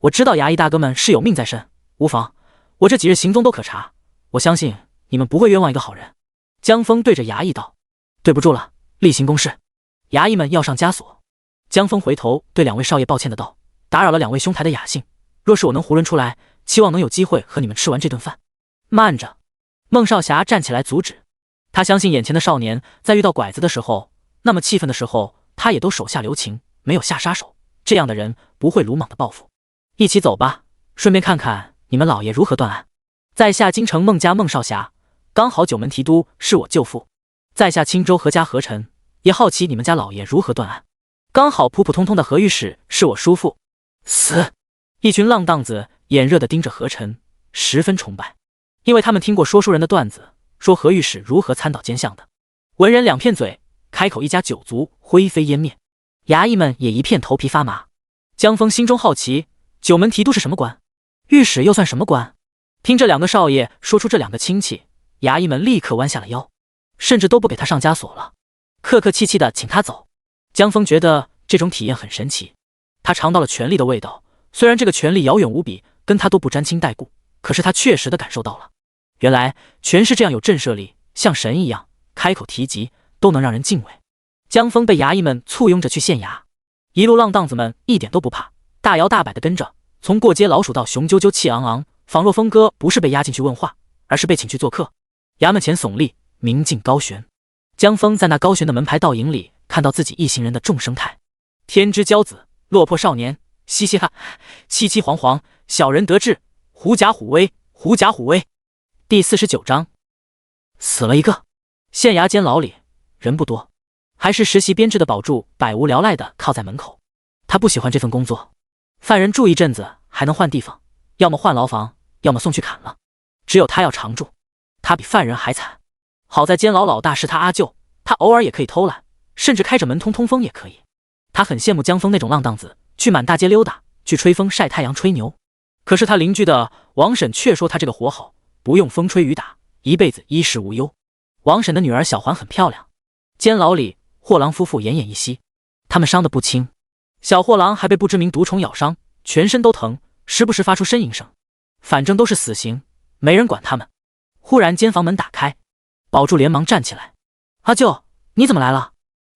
我知道衙役大哥们是有命在身，无妨，我这几日行踪都可查，我相信你们不会冤枉一个好人。江峰对着衙役道：“对不住了，例行公事。”衙役们要上枷锁。江峰回头对两位少爷抱歉的道：“打扰了两位兄台的雅兴，若是我能囫囵出来，期望能有机会和你们吃完这顿饭。”慢着！孟少侠站起来阻止。他相信眼前的少年在遇到拐子的时候，那么气愤的时候，他也都手下留情，没有下杀手。这样的人不会鲁莽的报复。一起走吧，顺便看看你们老爷如何断案。在下京城孟家孟少侠，刚好九门提督是我舅父。在下青州何家何臣，也好奇你们家老爷如何断案。刚好普普通通的何御史是我叔父。死！一群浪荡子眼热地盯着何臣，十分崇拜，因为他们听过说书人的段子，说何御史如何参倒奸相的。文人两片嘴，开口一家九族灰飞烟灭。衙役们也一片头皮发麻。江峰心中好奇，九门提督是什么官？御史又算什么官？听这两个少爷说出这两个亲戚，衙役们立刻弯下了腰，甚至都不给他上枷锁了，客客气气的请他走。江峰觉得这种体验很神奇，他尝到了权力的味道，虽然这个权力遥远无比，跟他都不沾亲带故，可是他确实的感受到了，原来权势这样有震慑力，像神一样，开口提及都能让人敬畏。江峰被衙役们簇拥着去县衙，一路浪荡子们一点都不怕，大摇大摆的跟着，从过街老鼠到雄赳赳气昂昂，仿若峰哥不是被押进去问话，而是被请去做客。衙门前耸立，明镜高悬。江峰在那高悬的门牌倒影里，看到自己一行人的众生态：天之骄子，落魄少年，嘻嘻哈，凄凄惶惶，小人得志，狐假虎威，狐假虎威。第49章，死了一个。县衙监牢里人不多，还是实习编制的保柱百无聊赖的靠在门口。他不喜欢这份工作，犯人住一阵子还能换地方，要么换牢房，要么送去砍了，只有他要常住。他比犯人还惨，好在监牢老大是他阿舅，他偶尔也可以偷懒，甚至开着门通通风也可以。他很羡慕江峰那种浪荡子，去满大街溜达，去吹风晒太阳吹牛。可是他邻居的王婶却说他这个活好，不用风吹雨打，一辈子衣食无忧。王婶的女儿小环很漂亮。监牢里货郎夫妇奄奄一息，他们伤得不轻，小货郎还被不知名毒虫咬伤，全身都疼，时不时发出呻吟声。反正都是死刑，没人管他们。忽然监房门打开，保柱连忙站起来：“阿舅，你怎么来了？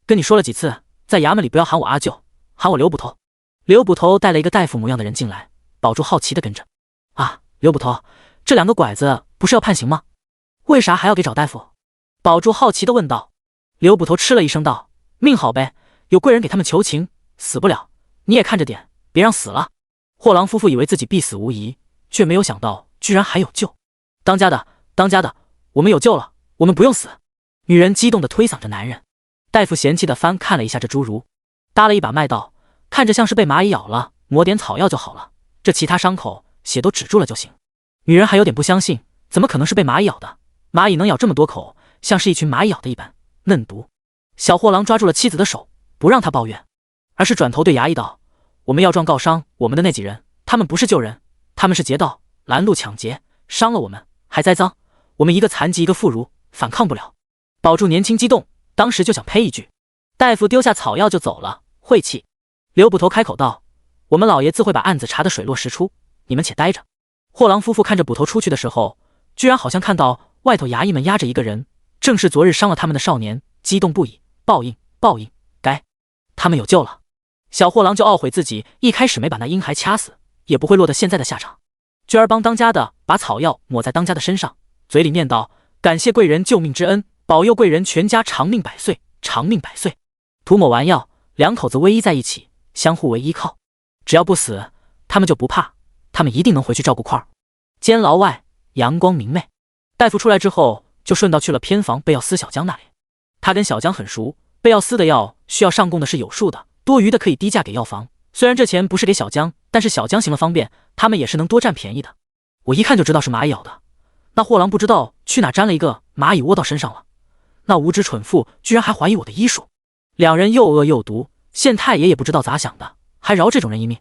跟你说了几次，在衙门里不要喊我阿舅，喊我刘捕头。”刘捕头带了一个大夫模样的人进来，保柱好奇的跟着：“啊，刘捕头，这两个拐子不是要判刑吗？为啥还要给找大夫？”保柱好奇的问道。刘捕头嗤了一声道：“命好呗，有贵人给他们求情，死不了，你也看着点，别让死了。”货郎夫妇以为自己必死无疑，却没有想到居然还有救。当家的，当家的，我们有救了，我们不用死。女人激动地推搡着男人。大夫嫌弃地翻看了一下这侏儒，搭了一把脉道，看着像是被蚂蚁咬了，抹点草药就好了，这其他伤口血都止住了就行。女人还有点不相信，怎么可能是被蚂蚁咬的？蚂蚁能咬这么多口，像是一群蚂蚁咬的一般嫩毒。小货郎抓住了妻子的手，不让他抱怨，而是转头对衙役道：“我们要状告伤我们的那几人，他们不是救人，他们是劫盗、拦路抢劫，伤了我们，还栽赃，我们一个残疾一个妇孺，反抗不了。”保柱年轻激动，当时就想呸一句。大夫丢下草药就走了，晦气。刘捕头开口道：“我们老爷自会把案子查得水落石出，你们且待着。”货郎夫妇看着捕头出去的时候，居然好像看到外头衙役们押着一个人，正是昨日伤了他们的少年，激动不已。报应，报应，该，他们有救了。小货郎就懊悔自己一开始没把那婴孩掐死，也不会落得现在的下场。娟儿帮当家的把草药抹在当家的身上，嘴里念道：“感谢贵人救命之恩，保佑贵人全家长命百岁，长命百岁。”涂抹完药，两口子偎依在一起，相互为依靠。只要不死，他们就不怕，他们一定能回去照顾块儿。监牢外阳光明媚，大夫出来之后就顺道去了偏房贝药司小江那里。他跟小江很熟，贝药司的药需要上供的是有数的，多余的可以低价给药房。虽然这钱不是给小江，但是小江行了方便，他们也是能多占便宜的。我一看就知道是蚂蚁咬的，那货郎不知道去哪沾了一个蚂蚁窝到身上了。那无知蠢妇居然还怀疑我的医术，两人又饿又毒，县太爷也不知道咋想的，还饶这种人一命。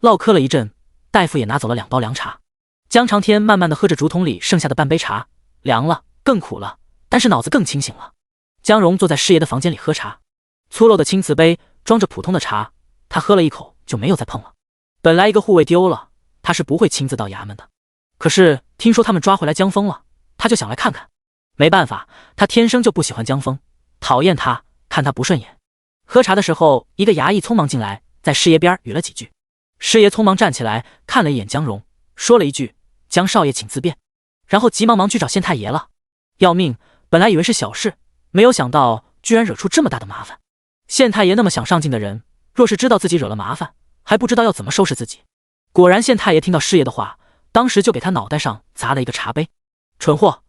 唠嗑了一阵，大夫也拿走了2包凉茶。江长天慢慢地喝着竹筒里剩下的半杯茶，凉了，更苦了，但是脑子更清醒了。江荣坐在师爷的房间里喝茶，粗陋的青瓷杯装着普通的茶，他喝了一口就没有再碰了。本来一个护卫丢了，他是不会亲自到衙门的。可是听说他们抓回来江峰了，他就想来看看。没办法，他天生就不喜欢江峰，讨厌他，看他不顺眼。喝茶的时候，一个衙役匆忙进来，在师爷边语了几句。师爷匆忙站起来看了一眼江蓉，说了一句：“江少爷请自便。”然后急忙去找县太爷了。要命！本来以为是小事，没有想到居然惹出这么大的麻烦。县太爷那么想上进的人，若是知道自己惹了麻烦，还不知道要怎么收拾自己。果然，县太爷听到师爷的话，当时就给他脑袋上砸了一个茶杯。蠢货！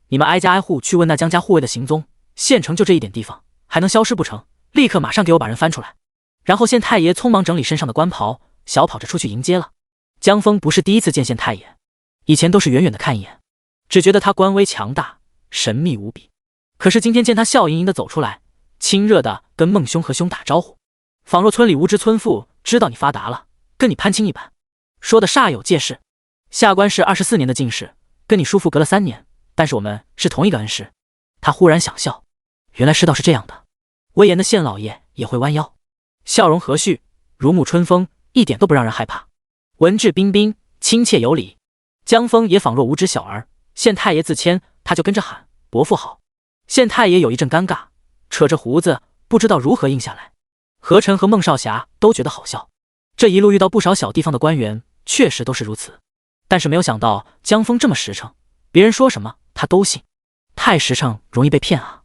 你们挨家挨户去问那江家护卫的行踪，县城就这一点地方，还能消失不成？立刻马上给我把人翻出来！然后县太爷匆忙整理身上的官袍，小跑着出去迎接了。江峰不是第一次见县太爷，以前都是远远的看一眼，只觉得他官威强大，神秘无比。可是今天见他笑盈盈的走出来，亲热的跟孟兄和兄打招呼，仿若村里无知村妇知道你发达了，跟你攀亲一般，说的煞有介事。下官是24年的进士，跟你叔父隔了3年，但是我们是同一个恩师。他忽然想笑，原来世道是这样的，威严的县老爷也会弯腰，笑容和煦，如沐春风，一点都不让人害怕，文质彬彬，亲切有礼。江峰也仿若无知小儿，县太爷自谦，他就跟着喊伯父好。县太爷有一阵尴尬，扯着胡子不知道如何应下来。何晨和孟少侠都觉得好笑，这一路遇到不少小地方的官员，确实都是如此。但是没有想到江峰这么实诚，别人说什么他都信，太实诚容易被骗啊。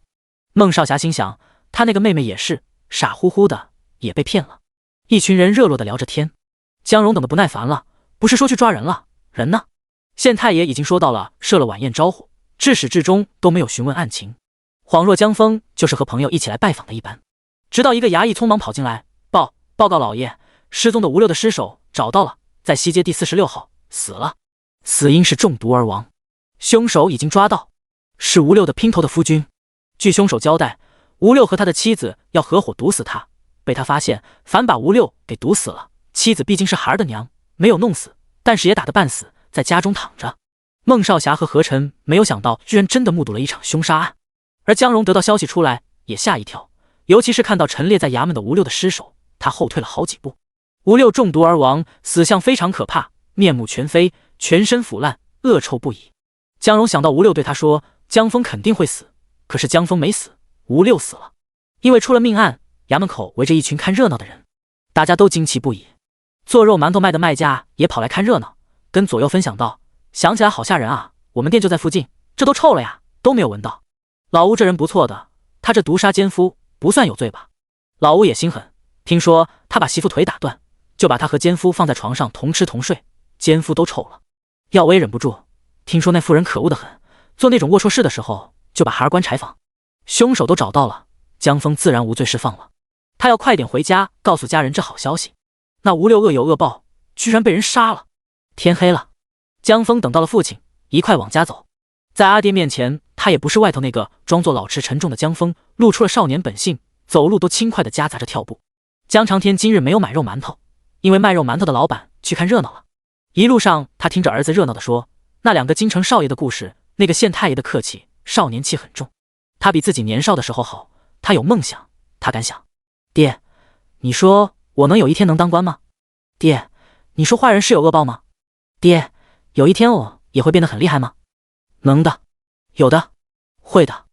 孟少侠心想，他那个妹妹也是傻乎乎的，也被骗了。一群人热络的聊着天，江蓉等得不耐烦了，不是说去抓人了，人呢？县太爷已经说到了设了晚宴招呼，至始至终都没有询问案情，恍若江峰就是和朋友一起来拜访的一般。直到一个衙役匆忙跑进来，报告老爷，失踪的吴六的尸首找到了，在西街第46号，死了，死因是中毒而亡，凶手已经抓到，是吴六的姘头的夫君。据凶手交代，吴六和他的妻子要合伙毒死他，被他发现，反把吴六给毒死了。妻子毕竟是孩儿的娘，没有弄死，但是也打得半死，在家中躺着。孟少侠和何晨没有想到，居然真的目睹了一场凶杀案。而江蓉得到消息出来，也吓一跳，尤其是看到陈列在衙门的吴六的尸首，他后退了好几步。吴六中毒而亡，死相非常可怕，面目全非，全身腐烂，恶臭不已。江蓉想到吴六对他说，江峰肯定会死，可是江峰没死，吴六死了。因为出了命案，衙门口围着一群看热闹的人，大家都惊奇不已。做肉馒头卖的卖家也跑来看热闹，跟左右分享道，想起来好吓人啊，我们店就在附近，这都臭了呀，都没有闻到。老吴这人不错的，他这毒杀奸夫不算有罪吧？老吴也心狠，听说他把媳妇腿打断，就把他和奸夫放在床上同吃同睡，奸夫都臭了。耀威忍不住，听说那妇人可恶得很，做那种龌龊事的时候就把孩儿关柴房。凶手都找到了，江峰自然无罪释放了。他要快点回家告诉家人这好消息。那吴六恶有恶报，居然被人杀了。天黑了，江峰等到了父亲，一块往家走。在阿爹面前，他也不是外头那个装作老实沉重的江峰，露出了少年本性，走路都轻快地夹杂着跳步。江长天今日没有买肉馒头，因为卖肉馒头的老板去看热闹了。一路上他听着儿子热闹地说，那2个京城少爷的故事，那个县太爷的客气，少年气很重。他比自己年少的时候好，他有梦想，他敢想。爹，你说我能有一天能当官吗？爹，你说坏人是有恶报吗？爹，有一天我也会变得很厉害吗？能的，有的，会的。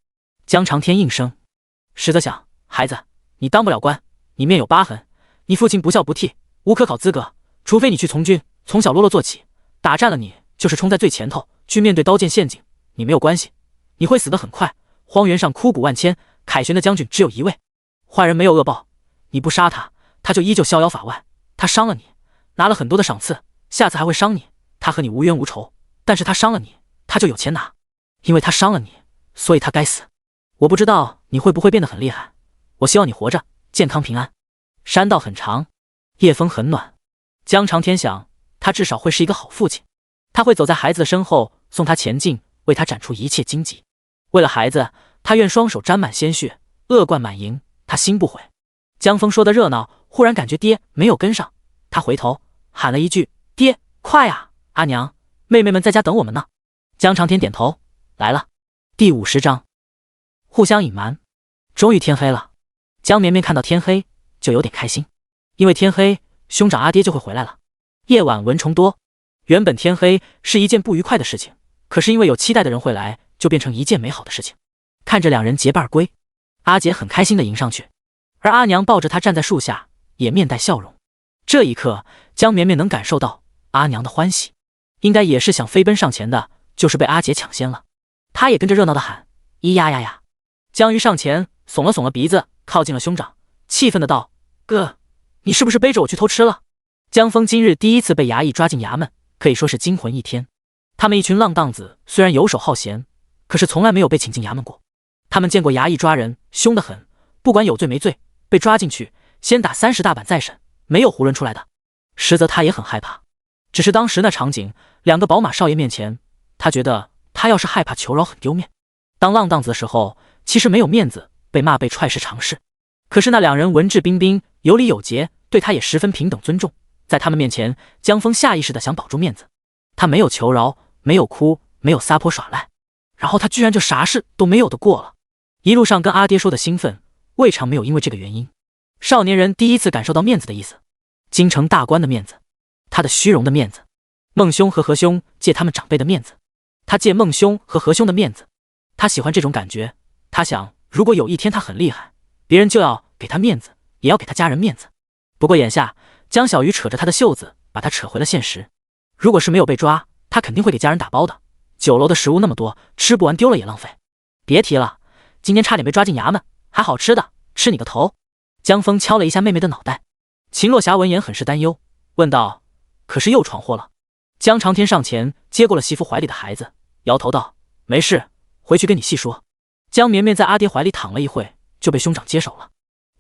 江长天应声。实则想，孩子，你当不了官，你面有疤痕，你父亲不孝不悌，无可考资格，除非你去从军，从小喽啰做起，打战了你就是冲在最前头，去面对刀剑陷阱，你没有关系，你会死得很快。荒原上枯骨万千，凯旋的将军只有一位。坏人没有恶报，你不杀他，他就依旧逍遥法外。他伤了你，拿了很多的赏赐，下次还会伤你。他和你无冤无仇，但是他伤了你，他就有钱拿。因为他伤了你，所以他该死。我不知道你会不会变得很厉害，我希望你活着，健康平安。山道很长，夜风很暖。江长天想，他至少会是一个好父亲，他会走在孩子的身后，送他前进，为他展出一切荆棘。为了孩子，他愿双手沾满鲜血，恶贯满盈，他心不悔。江峰说的热闹，忽然感觉爹没有跟上，他回头喊了一句，爹，快啊，阿娘，妹妹们在家等我们呢。江长天点头，来了。第50章，互相隐瞒。终于天黑了，江绵绵看到天黑就有点开心，因为天黑，兄长阿爹就会回来了。夜晚蚊虫多，原本天黑是一件不愉快的事情，可是因为有期待的人会来，就变成一件美好的事情。看着两人结伴归，阿杰很开心地迎上去，而阿娘抱着他站在树下，也面带笑容。这一刻，江绵绵能感受到阿娘的欢喜，应该也是想飞奔上前的，就是被阿杰抢先了。他也跟着热闹地喊：“咿呀呀呀！”江鱼上前耸了耸了鼻子，靠近了兄长，气愤地道：“哥，你是不是背着我去偷吃了？”江峰今日第一次被衙役抓进衙门，可以说是惊魂一天。他们一群浪荡子虽然游手好闲，可是从来没有被请进衙门过。他们见过衙役抓人，凶得很，不管有罪没罪，被抓进去先打30大板再审，没有囫囵出来的。实则他也很害怕，只是当时那场景，2个宝马少爷面前，他觉得他要是害怕求饶很丢面。当浪荡子的时候，其实没有面子，被骂被踹是常事。可是那2人文质彬彬，有礼有节，对他也十分平等尊重。在他们面前，江峰下意识地想保住面子，他没有求饶，没有哭，没有撒泼耍赖，然后他居然就啥事都没有的过了。一路上跟阿爹说的兴奋，未尝没有因为这个原因。少年人第一次感受到面子的意思，京城大官的面子，他的虚荣的面子，孟兄和何兄借他们长辈的面子，他借孟兄和何兄的面子。他喜欢这种感觉，他想如果有一天他很厉害，别人就要给他面子，也要给他家人面子。不过眼下江小鱼扯着他的袖子，把他扯回了现实。如果是没有被抓，他肯定会给家人打包的。酒楼的食物那么多，吃不完丢了也浪费。别提了，今天差点被抓进衙门，还好吃的，吃你个头！江峰敲了一下妹妹的脑袋。秦洛霞闻言很是担忧，问道：“可是又闯祸了？”江长天上前接过了媳妇怀里的孩子，摇头道：“没事，回去跟你细说。”江绵绵在阿爹怀里躺了一会，就被兄长接手了。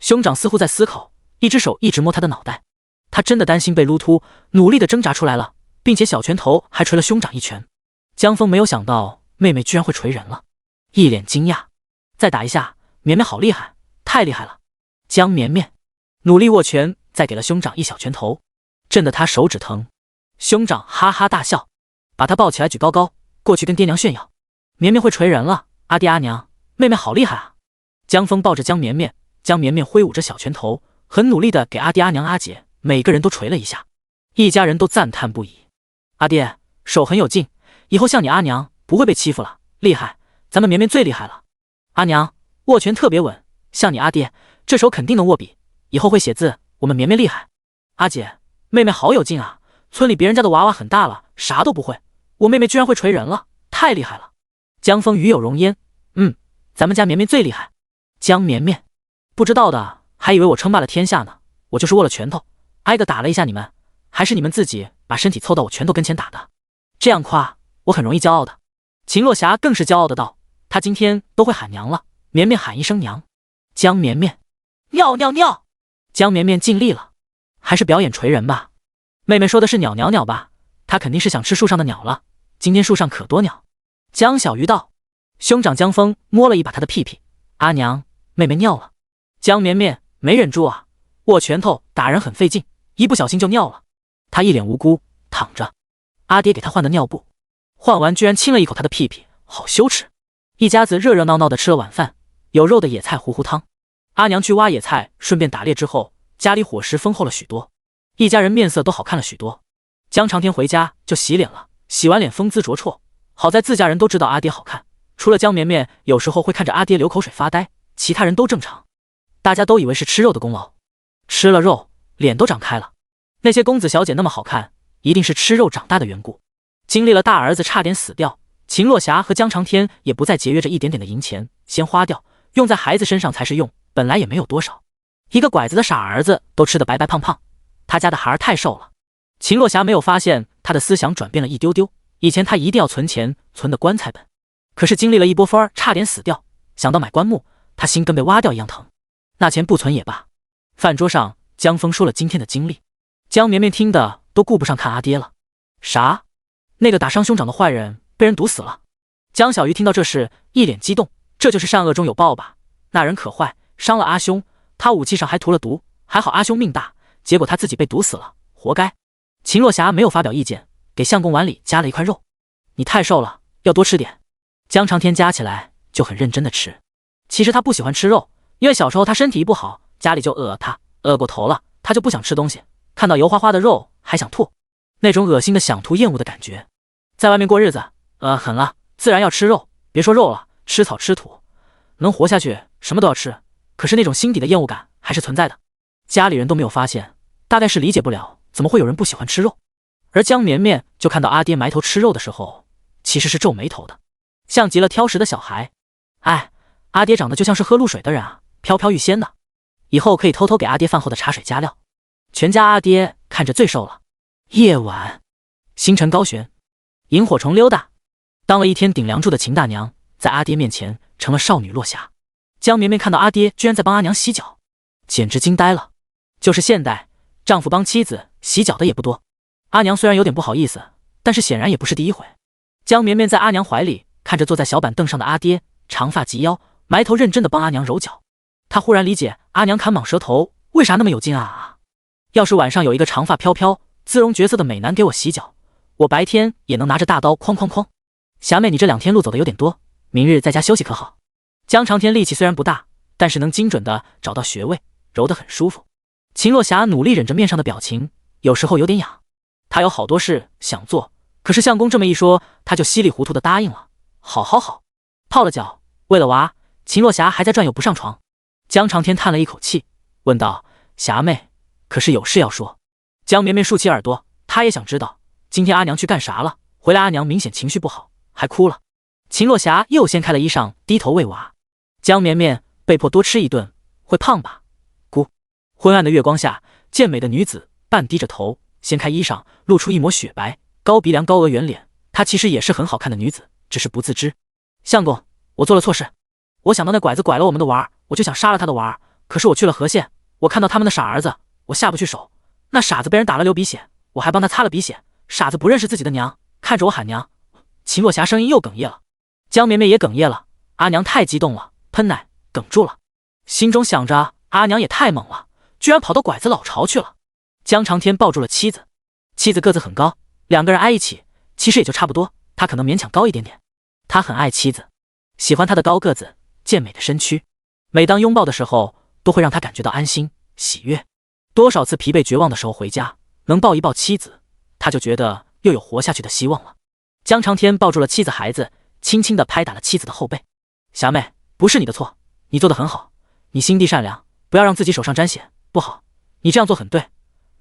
兄长似乎在思考，一只手一直摸他的脑袋。他真的担心被撸秃，努力地挣扎出来了，并且小拳头还捶了兄长一拳。江峰没有想到妹妹居然会捶人了，一脸惊讶。再打一下，绵绵好厉害，太厉害了！江绵绵努力握拳，再给了兄长一小拳头，震得他手指疼。兄长哈哈大笑，把他抱起来举高高，过去跟爹娘炫耀：“绵绵会捶人了，阿爹阿娘，妹妹好厉害啊！”江峰抱着江绵绵，江绵绵挥舞着小拳头，很努力地给阿爹阿娘阿姐每个人都捶了一下。一家人都赞叹不已：“阿爹手很有劲，以后像你阿娘不会被欺负了，厉害，咱们绵绵最厉害了。阿娘握拳特别稳，像你阿爹这手肯定能握笔，以后会写字，我们绵绵厉害。阿姐妹妹好有劲啊，村里别人家的娃娃很大了，啥都不会，我妹妹居然会捶人了，太厉害了。”江峰与有容焉：“咱们家绵绵最厉害。”江绵绵不知道的还以为我称霸了天下呢，我就是握了拳头，挨个打了一下你们，还是你们自己把身体凑到我拳头跟前打的。这样夸我很容易骄傲的。秦洛霞更是骄傲的道：“她今天都会喊娘了，绵绵喊一声娘。”江绵绵尿尿尿。江绵绵尽力了，还是表演捶人吧。妹妹说的是鸟鸟鸟吧，她肯定是想吃树上的鸟了，今天树上可多鸟。江小鱼道。兄长江峰摸了一把他的屁屁：“阿娘，妹妹尿了。”江绵绵没忍住啊，握拳头打人很费劲，一不小心就尿了。他一脸无辜躺着，阿爹给他换的尿布，换完居然亲了一口他的屁屁，好羞耻。一家子热热闹闹的吃了晚饭，有肉的野菜糊糊汤。阿娘去挖野菜顺便打猎之后，家里伙食丰厚了许多，一家人面色都好看了许多。江长天回家就洗脸了，洗完脸风姿灼绰，好在自家人都知道阿爹好看，除了江绵绵有时候会看着阿爹流口水发呆，其他人都正常。大家都以为是吃肉的功劳，吃了肉脸都长开了。那些公子小姐那么好看，一定是吃肉长大的缘故。经历了大儿子差点死掉，秦洛霞和江长天也不再节约着一点点的银钱，先花掉，用在孩子身上才是用，本来也没有多少。一个拐子的傻儿子都吃得白白胖胖，他家的孩儿太瘦了。秦洛霞没有发现他的思想转变了一丢丢，以前他一定要存钱，存的棺材本，可是经历了一波风儿差点死掉，想到买棺木，他心跟被挖掉一样疼。那钱不存也罢。饭桌上江峰说了今天的经历，江绵绵听的都顾不上看阿爹了。啥？那个打伤兄长的坏人被人毒死了？江小鱼听到这事一脸激动，这就是善恶中有报吧，那人可坏，伤了阿兄，他武器上还涂了毒，还好阿兄命大，结果他自己被毒死了，活该。秦洛霞没有发表意见，给相公碗里夹了一块肉。你太瘦了，要多吃点。江长天夹起来就很认真的吃。其实他不喜欢吃肉，因为小时候他身体一不好，家里就饿他，饿过头了，他就不想吃东西，看到油花花的肉还想吐。那种恶心的想吐厌恶的感觉。在外面过日子，狠了，自然要吃肉，别说肉了，吃草吃土，能活下去什么都要吃。可是那种心底的厌恶感还是存在的。家里人都没有发现，大概是理解不了怎么会有人不喜欢吃肉。而江绵绵就看到阿爹埋头吃肉的时候，其实是皱眉头的，像极了挑食的小孩。哎，阿爹长得就像是喝露水的人啊，飘飘欲仙的，以后可以偷偷给阿爹饭后的茶水加料。全家阿爹看着最瘦了。夜晚，星辰高悬，萤火虫溜达。当了一天顶梁柱的秦大娘，在阿爹面前成了少女落霞。江绵绵看到阿爹居然在帮阿娘洗脚，简直惊呆了。就是现代，丈夫帮妻子洗脚的也不多。阿娘虽然有点不好意思，但是显然也不是第一回。江绵绵在阿娘怀里看着坐在小板凳上的阿爹，长发及腰，埋头认真地帮阿娘揉脚。她忽然理解阿娘砍蟒蛇头为啥那么有劲啊！要是晚上有一个长发飘飘、姿容绝色的美男给我洗脚，我白天也能拿着大刀哐哐哐。霞妹，你这2天路走的有点多，明日在家休息可好？江长天力气虽然不大，但是能精准地找到穴位，揉得很舒服。秦若霞努力忍着面上的表情，有时候有点痒。她有好多事想做，可是相公这么一说，她就稀里糊涂地答应了。好，泡了脚，喂了娃，秦若霞还在转悠不上床。江长天叹了一口气，问道：霞妹，可是有事要说？江绵绵竖起耳朵，她也想知道今天阿娘去干啥了。回来阿娘明显情绪不好，还哭了。秦若霞又掀开了衣裳，低头喂娃。江绵绵被迫多吃一顿，会胖吧？咕。昏暗的月光下，健美的女子半低着头，掀开衣裳，露出一抹雪白，高鼻梁高额圆脸。她其实也是很好看的女子，只是不自知。相公，我做了错事。我想到那拐子拐了我们的娃儿，我就想杀了他的娃儿。可是我去了河县，我看到他们的傻儿子，我下不去手。那傻子被人打了流鼻血，我还帮他擦了鼻血。傻子不认识自己的娘，看着我喊娘。秦若霞声音又哽咽了，江绵绵也哽咽了。阿娘太激动了，喷奶哽住了，心中想着阿娘也太猛了，居然跑到拐子老巢去了。江长天抱住了妻子，妻子个子很高，2个人挨一起，其实也就差不多，他可能勉强高一点点。他很爱妻子，喜欢她的高个子、健美的身躯，每当拥抱的时候，都会让他感觉到安心、喜悦。多少次疲惫绝望的时候回家，能抱一抱妻子，他就觉得又有活下去的希望了。江长天抱住了妻子孩子，轻轻地拍打了妻子的后背。霞妹，不是你的错，你做得很好，你心地善良，不要让自己手上沾血，不好，你这样做很对。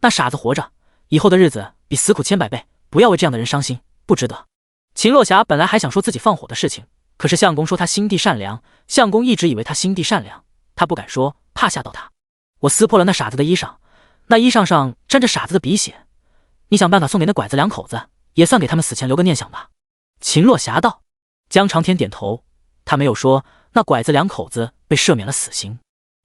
那傻子活着，以后的日子比死苦千百倍，不要为这样的人伤心，不值得。秦若霞本来还想说自己放火的事情，可是相公说他心地善良，相公一直以为他心地善良，他不敢说，怕吓到他。我撕破了那傻子的衣裳，那衣裳上沾着傻子的鼻血，你想办法送给那拐子2口子，也算给他们死前留个念想吧。秦若霞道。江长天点头，他没有说那拐子2口子被赦免了死刑，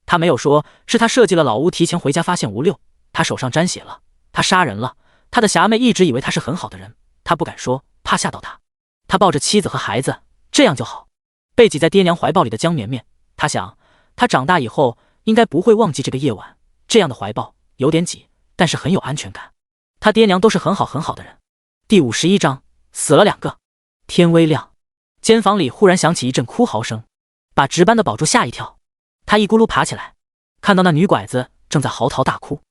他没有说是他设计了老屋提前回家发现无六，他手上沾血了，他杀人了。他的霞妹一直以为他是很好的人，他不敢说，怕吓到他。他抱着妻子和孩子，这样就好。被挤在爹娘怀抱里的江绵绵，他想他长大以后应该不会忘记这个夜晚，这样的怀抱有点挤，但是很有安全感。他爹娘都是很好的人。第51章，死了2个。天微亮，间房里忽然响起一阵哭嚎声，把值班的宝珠吓一跳。他一咕噜爬起来，看到那女拐子正在嚎啕大哭，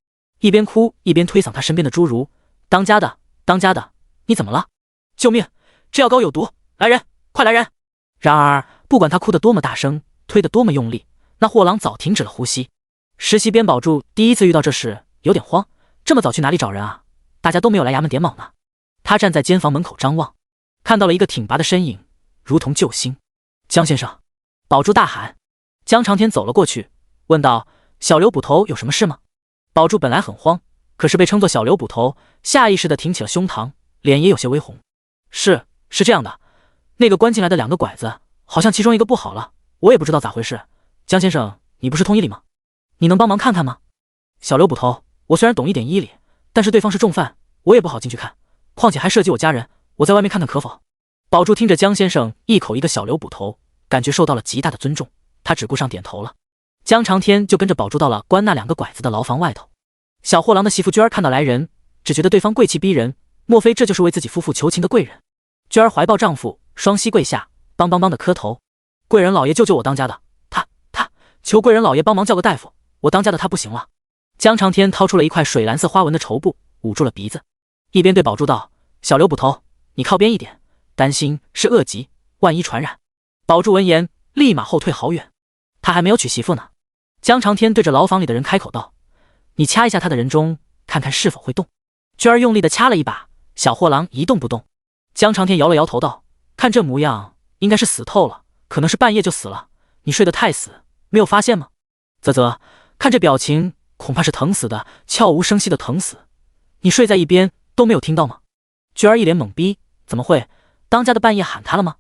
一边哭一边推搡他身边的侏儒：当家的，你怎么了？救命，这药膏有毒，来人，快来人！然而不管他哭得多么大声，推得多么用力，那货郎早停止了呼吸。实习编宝柱第一次遇到这事，有点慌，这么早去哪里找人啊？大家都没有来衙门点卯呢。他站在监房门口张望，看到了一个挺拔的身影，如同救星。江先生！宝柱大喊。江长天走了过去，问道：小刘捕头有什么事吗？宝柱本来很慌，可是被称作小刘捕头，下意识地挺起了胸膛，脸也有些微红。是这样的，那个关进来的2个拐子，好像其中一个不好了，我也不知道咋回事。江先生，你不是通医理吗？你能帮忙看看吗？小刘捕头，我虽然懂一点医理，但是对方是重犯，我也不好进去看，况且还涉及我家人，我在外面看看可否？宝柱听着江先生一口一个小刘捕头，感觉受到了极大的尊重，他只顾上点头了。江长天就跟着宝柱到了关那2个拐子的牢房外头。小货郎的媳妇娟儿看到来人，只觉得对方贵气逼人，莫非这就是为自己夫妇求情的贵人？娟儿怀抱丈夫，双膝跪下，梆梆梆的磕头：贵人老爷救救我当家的，他求贵人老爷帮忙叫个大夫，我当家的他不行了。江长天掏出了一块水蓝色花纹的绸布，捂住了鼻子。一边对宝珠道：“小刘捕头，你靠边一点，担心是恶疾，万一传染。”宝珠闻言，立马后退好远。他还没有娶媳妇呢。江长天对着牢房里的人开口道：“你掐一下他的人中，看看是否会动。”娟儿用力的掐了一把，小货郎一动不动。江长天摇了摇头道：“看这模样，应该是死透了，可能是半夜就死了。你睡得太死，没有发现吗？”啧啧，看这表情，恐怕是疼死的，悄无声息的疼死。你睡在一边都没有听到吗？娟儿一脸懵逼，怎么会？当家的半夜喊他了吗？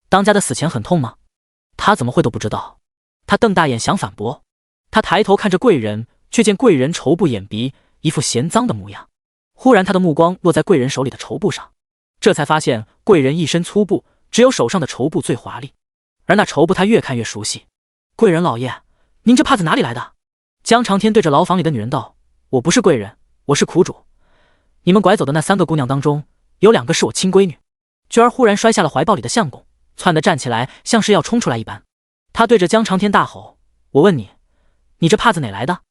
当家的死前很痛吗？他怎么会都不知道？他瞪大眼想反驳，他抬头看着贵人，却见贵人绸布掩鼻，一副嫌脏的模样。忽然他的目光落在贵人手里的绸布上，这才发现贵人一身粗布，只有手上的绸布最华丽，而那绸布他越看越熟悉。贵人老爷，您这帕子哪里来的？江长天对着牢房里的女人道：“我不是贵人，我是苦主。你们拐走的那3个姑娘当中，有2个是我亲闺女。”娟儿忽然摔下了怀抱里的相公，窜地站起来，像是要冲出来一般。他对着江长天大吼：“我问你，你这帕子哪来的？”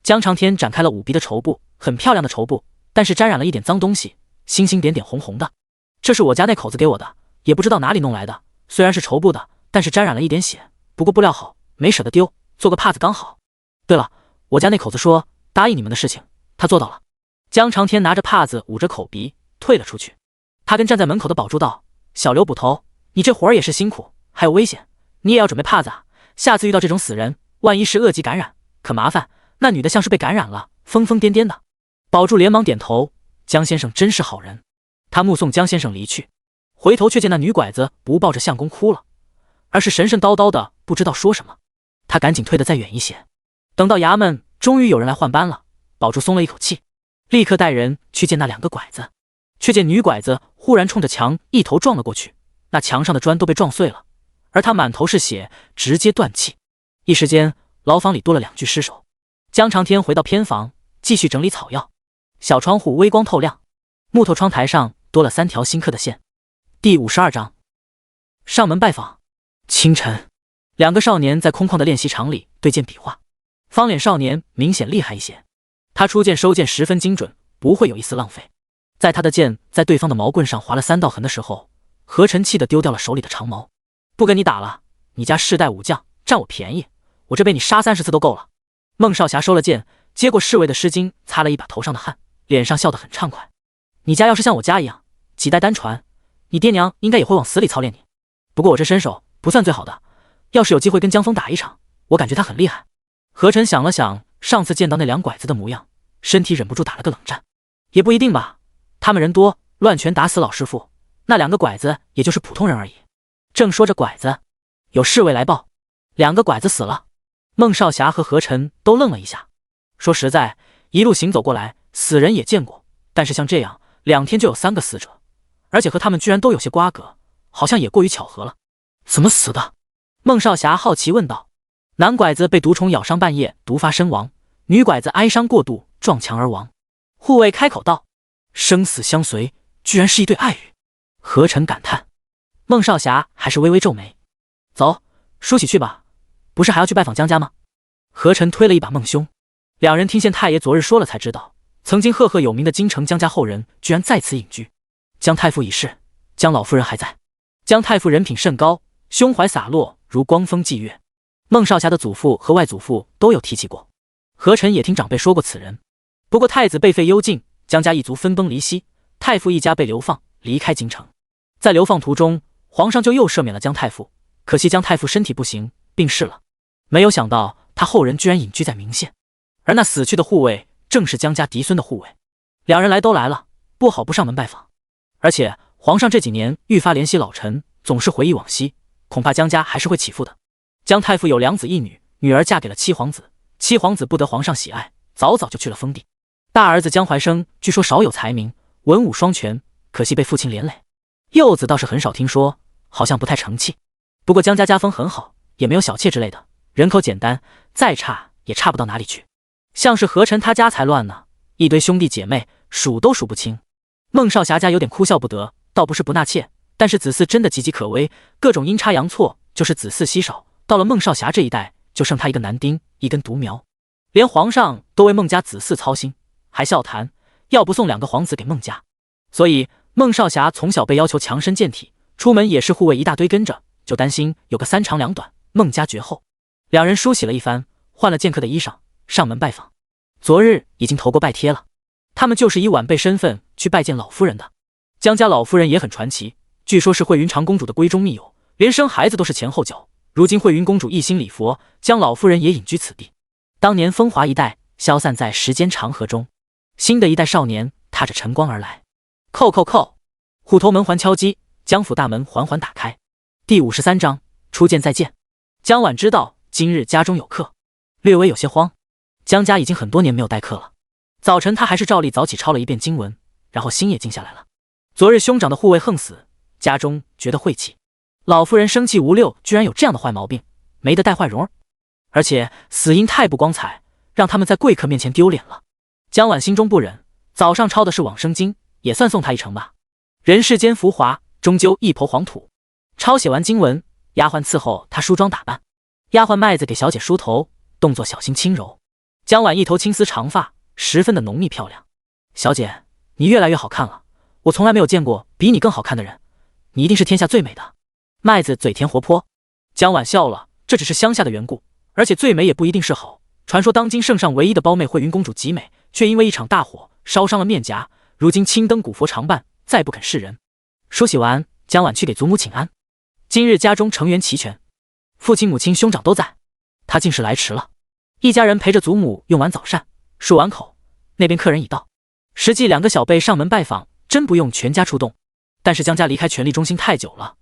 江长天展开了捂鼻的绸布，很漂亮的绸布，但是沾染了一点脏东西，星星点点红红的。这是我家那口子给我的，也不知道哪里弄来的，虽然是绸布的，但是沾染了一点血，不过布料好，没舍得丢，做个帕子刚好。对了，我家那口子说答应你们的事情，他做到了。江长天拿着帕子捂着口鼻退了出去。他跟站在门口的宝珠道：“小刘捕头，你这活儿也是辛苦，还有危险，你也要准备帕子啊，下次遇到这种死人，万一是恶疾感染，可麻烦。那女的像是被感染了，疯疯癫癫的。”宝珠连忙点头，江先生真是好人。他目送江先生离去，回头却见那女拐子不抱着相公哭了，而是神神叨叨的，不知道说什么。他赶紧退得再远一些。等到衙门终于有人来换班了，宝珠松了一口气，立刻带人去见那2个拐子，却见女拐子忽然冲着墙一头撞了过去，那墙上的砖都被撞碎了，而他满头是血，直接断气。一时间，牢房里多了2具尸首。江长天回到偏房，继续整理草药。小窗户微光透亮，木头窗台上多了3条新刻的线。第52章，上门拜访。清晨，2个少年在空旷的练习场里对剑比划。方脸少年明显厉害一些，他出剑收剑十分精准，不会有一丝浪费。在他的剑在对方的毛棍上划了3道痕的时候，何晨气得丢掉了手里的长矛。不跟你打了，你家世代武将，占我便宜，我这被你杀30次都够了。孟少侠收了剑，接过侍卫的湿巾，擦了一把头上的汗，脸上笑得很畅快。你家要是像我家一样，几代单传，你爹娘应该也会往死里操练你。不过我这身手不算最好的，要是有机会跟江峰打一场，我感觉他很厉害。何晨想了想上次见到那2拐子的模样，身体忍不住打了个冷战。也不一定吧，他们人多，乱拳打死老师傅，那2个拐子也就是普通人而已。正说着拐子，有侍卫来报，2个拐子死了。孟少侠和何晨都愣了一下。说实在，一路行走过来，死人也见过，但是像这样2天就有3个死者，而且和他们居然都有些瓜葛，好像也过于巧合了。怎么死的？孟少侠好奇问道。男拐子被毒虫咬伤，半夜毒发身亡，女拐子哀伤过度，撞墙而亡。护卫开口道：“生死相随，居然是一对爱侣。”何晨感叹。孟少侠还是微微皱眉。走，梳洗去吧，不是还要去拜访江家吗？何晨推了一把孟兄。2人听县太爷昨日说了才知道，曾经赫赫有名的京城江家后人居然在此隐居。江太傅已逝，江老夫人还在。江太傅人品甚高，胸怀洒落，如光风霁月。孟少侠的祖父和外祖父都有提起过，何晨也听长辈说过此人。不过太子被废幽禁，江家一族分崩离析，太傅一家被流放离开京城。在流放途中，皇上就又赦免了江太傅，可惜江太傅身体不行，病逝了。没有想到他后人居然隐居在明县，而那死去的护卫正是江家嫡孙的护卫。2人来都来了，不好不上门拜访。而且皇上这几年愈发怜惜老臣，总是回忆往昔，恐怕江家还是会起复的。江太傅有2子1女，女儿嫁给了七皇子，七皇子不得皇上喜爱，早早就去了封地。大儿子江怀生据说少有才名，文武双全，可惜被父亲连累。幼子倒是很少听说，好像不太成器。不过江家家风很好，也没有小妾之类的，人口简单，再差也差不到哪里去。像是何晨他家才乱呢，一堆兄弟姐妹数都数不清。孟少侠家有点哭笑不得，倒不是不纳妾，但是子嗣真的岌岌可危，各种阴差阳错，就是子嗣稀少。到了孟少侠这一代，就剩他一个男丁，一根独苗，连皇上都为孟家子嗣操心，还笑谈要不送2个皇子给孟家。所以孟少侠从小被要求强身健体，出门也是护卫一大堆跟着，就担心有个3长2短，孟家绝后。两人梳洗了一番，换了剑客的衣裳，上门拜访。昨日已经投过拜帖了，他们就是以晚辈身份去拜见老夫人的。江家老夫人也很传奇，据说是慧云长公主的闺中密友，连生孩子都是前后脚。如今慧云公主一心礼佛，江老夫人也隐居此地。当年风华一代消散在时间长河中，新的一代少年踏着晨光而来。叩叩叩，虎头门环敲击，江府大门缓缓打开。第53章初见再见。江晚知道今日家中有客，略微有些慌。江家已经很多年没有待客了。早晨他还是照例早起抄了一遍经文，然后心也静下来了。昨日兄长的护卫横死，家中觉得晦气。老夫人生气无六，居然有这样的坏毛病，没得带坏容儿，而且死因太不光彩，让他们在贵客面前丢脸了。江晚心中不忍，早上抄的是往生经，也算送他一程吧。人世间浮华，终究一抔黄土。抄写完经文，丫鬟伺候他梳妆打扮。丫鬟麦子给小姐梳头，动作小心轻柔。江晚一头青丝长发，十分的浓密漂亮。小姐，你越来越好看了，我从来没有见过比你更好看的人，你一定是天下最美的。麦子嘴甜活泼。江晚笑了，这只是乡下的缘故，而且最美也不一定是好。传说当今圣上唯一的胞妹慧云公主极美，却因为一场大火烧伤了面颊，如今青灯古佛常伴，再不肯示人。梳洗完，江晚去给祖母请安。今日家中成员齐全，父亲母亲兄长都在，他竟是来迟了。一家人陪着祖母用完早膳，漱完口，那边客人已到。实际2个小辈上门拜访，真不用全家出动，但是江家离开权力中心太久了，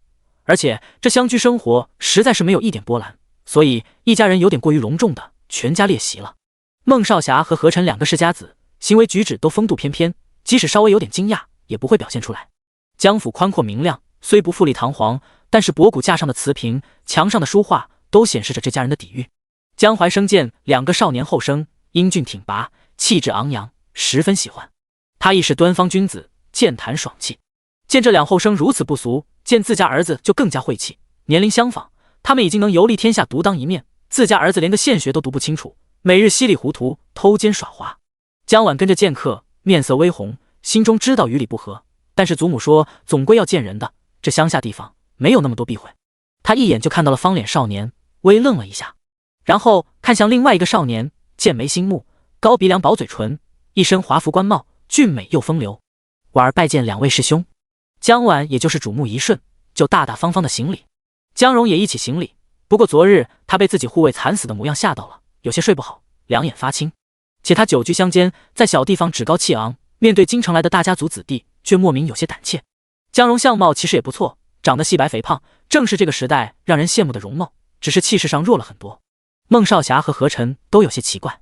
而且这乡居生活实在是没有一点波澜，所以一家人有点过于隆重的全家列席了。孟少侠和何晨2个世家子，行为举止都风度翩翩，即使稍微有点惊讶也不会表现出来。江府宽阔明亮，虽不富丽堂皇，但是博古架上的瓷瓶，墙上的书画都显示着这家人的底蕴。江淮生见2个少年后生，英俊挺拔，气质昂扬，十分喜欢。他亦是端方君子，健谈爽气。见这2后生如此不俗，见自家儿子就更加晦气。年龄相仿，他们已经能游历天下独当一面，自家儿子连个现学都读不清楚，每日稀里糊涂偷奸耍滑。江晚跟着见客，面色微红，心中知道与理不合，但是祖母说总归要见人的，这乡下地方没有那么多避讳。他一眼就看到了方脸少年，微愣了一下，然后看向另外一个少年，剑眉星目，高鼻梁薄嘴唇，一身华服官帽，俊美又风流。婉儿拜见2位师兄。江晚也就是瞩目一瞬，就大大方方的行礼。江蓉也一起行礼，不过昨日他被自己护卫惨死的模样吓到了，有些睡不好，两眼发青。且他久居乡间，在小地方趾高气昂，面对京城来的大家族子弟，却莫名有些胆怯。江蓉相貌其实也不错，长得细白肥胖，正是这个时代让人羡慕的容貌，只是气势上弱了很多。孟少侠和何晨都有些奇怪，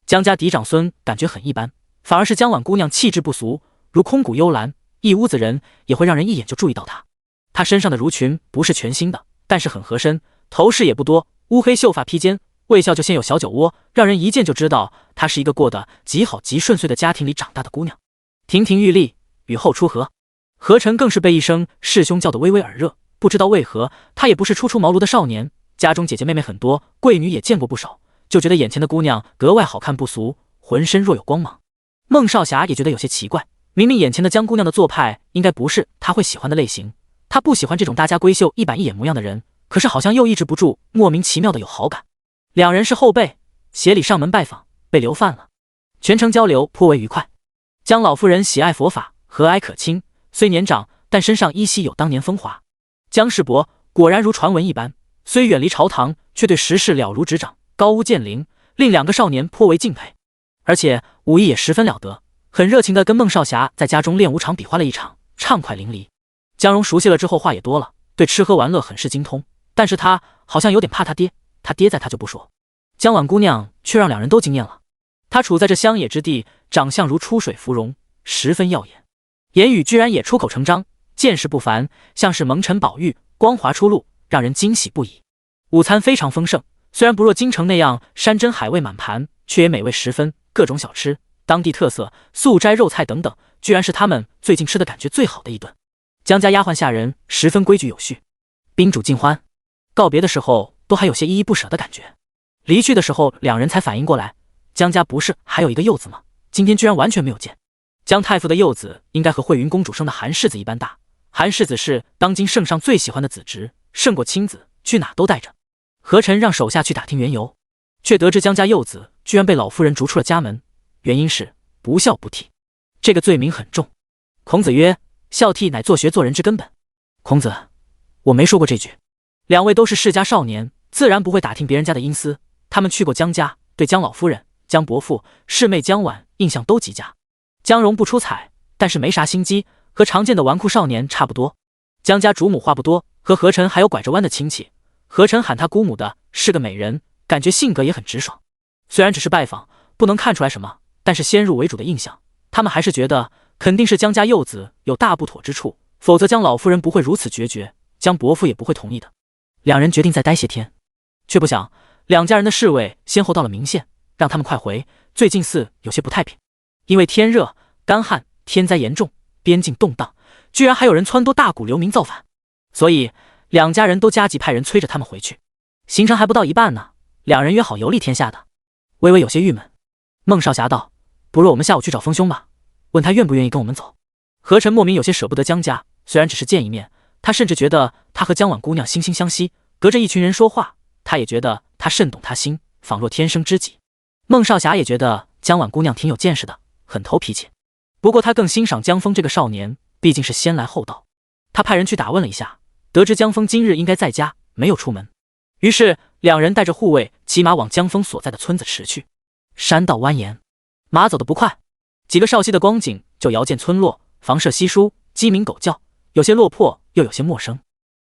江家嫡长孙感觉很一般，反而是江晚姑娘气质不俗，如空谷幽兰，一屋子人也会让人一眼就注意到她。她身上的襦裙不是全新的，但是很合身，头饰也不多，乌黑秀发披肩，卫校就先有小酒窝，让人一见就知道她是一个过得极好极顺遂的家庭里长大的姑娘。亭亭玉立，雨后初荷。何晨更是被一声师兄叫得微微耳热，不知道为何他也不是初出茅庐的少年，家中姐姐妹妹很多，贵女也见过不少，就觉得眼前的姑娘格外好看不俗，浑身若有光芒。孟少侠也觉得有些奇怪，明明眼前的江姑娘的做派应该不是他会喜欢的类型，他不喜欢这种大家闺秀一板一眼模样的人，可是好像又抑制不住莫名其妙的有好感。两人是后辈，协理上门拜访，被留饭了，全程交流颇为愉快。江老夫人喜爱佛法，和蔼可亲，虽年长，但身上依稀有当年风华。江世伯果然如传闻一般，虽远离朝堂，却对时事了如指掌，高屋建瓴，令2个少年颇为敬佩。而且武艺也十分了得，很热情地跟孟少侠在家中练武场比划了一场，畅快淋漓。江蓉熟悉了之后话也多了，对吃喝玩乐很是精通，但是他好像有点怕他爹在他就不说。江晚姑娘却让2人都惊艳了，她处在这乡野之地，长相如出水芙蓉，十分耀眼，言语居然也出口成章，见识不凡，像是蒙尘宝玉，光滑出露，让人惊喜不已。午餐非常丰盛，虽然不若京城那样山珍海味满盘，却也美味十分，各种小吃、当地特色、素斋肉菜等等，居然是他们最近吃的感觉最好的一顿。江家丫鬟下人十分规矩有序，宾主尽欢。告别的时候都还有些依依不舍的感觉，离去的时候2人才反应过来，江家不是还有一个柚子吗？今天居然完全没有见。姜太傅的幼子应该和惠云公主生的韩世子一般大，韩世子是当今圣上最喜欢的子侄，胜过亲子，去哪都带着。何臣让手下去打听缘由，却得知姜家幼子居然被老夫人逐出了家门，原因是不孝不悌，这个罪名很重。孔子曰：孝悌乃做学做人之根本。孔子，我没说过这句。两位都是世家少年，自然不会打听别人家的阴私。他们去过姜家，对姜老夫人、姜伯父、侍妹姜婉印象都极佳。姜蓉不出彩，但是没啥心机，和常见的纨绔少年差不多。姜家主母话不多，和何臣还有拐着弯的亲戚。何臣喊她姑母的是个美人，感觉性格也很直爽。虽然只是拜访，不能看出来什么，但是先入为主的印象，他们还是觉得肯定是姜家幼子有大不妥之处，否则姜老夫人不会如此决绝，姜伯父也不会同意的。两人决定再待些天，却不想两家人的侍卫先后到了明县，让他们快回，最近似有些不太平。因为天热干旱，天灾严重，边境动荡，居然还有人撺掇大贾流民造反，所以两家人都加急派人催着他们回去。行程还不到一半呢，两人约好游历天下的。微微有些郁闷，孟少侠道：不如我们下午去找丰兄吧，问他愿不愿意跟我们走。何臣莫名有些舍不得姜家，虽然只是见一面，他甚至觉得他和姜婉姑娘惺惺相惜，隔着一群人说话，他也觉得他甚懂他心，仿若天生知己。孟少侠也觉得姜婉姑娘挺有见识的，很投脾气。不过他更欣赏姜峰这个少年，毕竟是先来后到。他派人去打问了一下，得知姜峰今日应该在家，没有出门。于是两人带着护卫骑马往姜峰所在的村子驰去。山道蜿蜒，马走得不快，几个少息的光景就遥见村落，房舍稀疏，鸡鸣狗叫，有些落魄又有些陌生。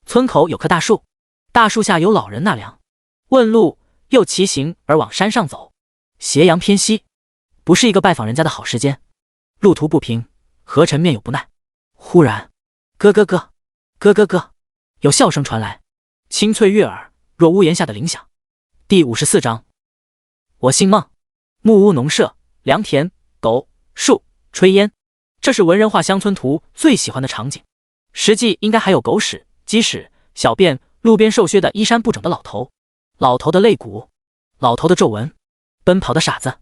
村口有棵大树，大树下有老人纳凉。问路，又骑行而往山上走。斜阳偏西，不是一个拜访人家的好时间。路途不平，何臣面有不耐。忽然，咯咯咯，咯咯咯，有笑声传来，清脆悦耳，若屋檐下的铃响。第54章，我姓孟，木屋农舍，良田，狗、树、炊烟，这是文人画乡村图最喜欢的场景。实际应该还有狗屎、鸡屎、小便，路边瘦削的衣衫不整的老头，老头的肋骨，老头的皱纹，奔跑的傻子。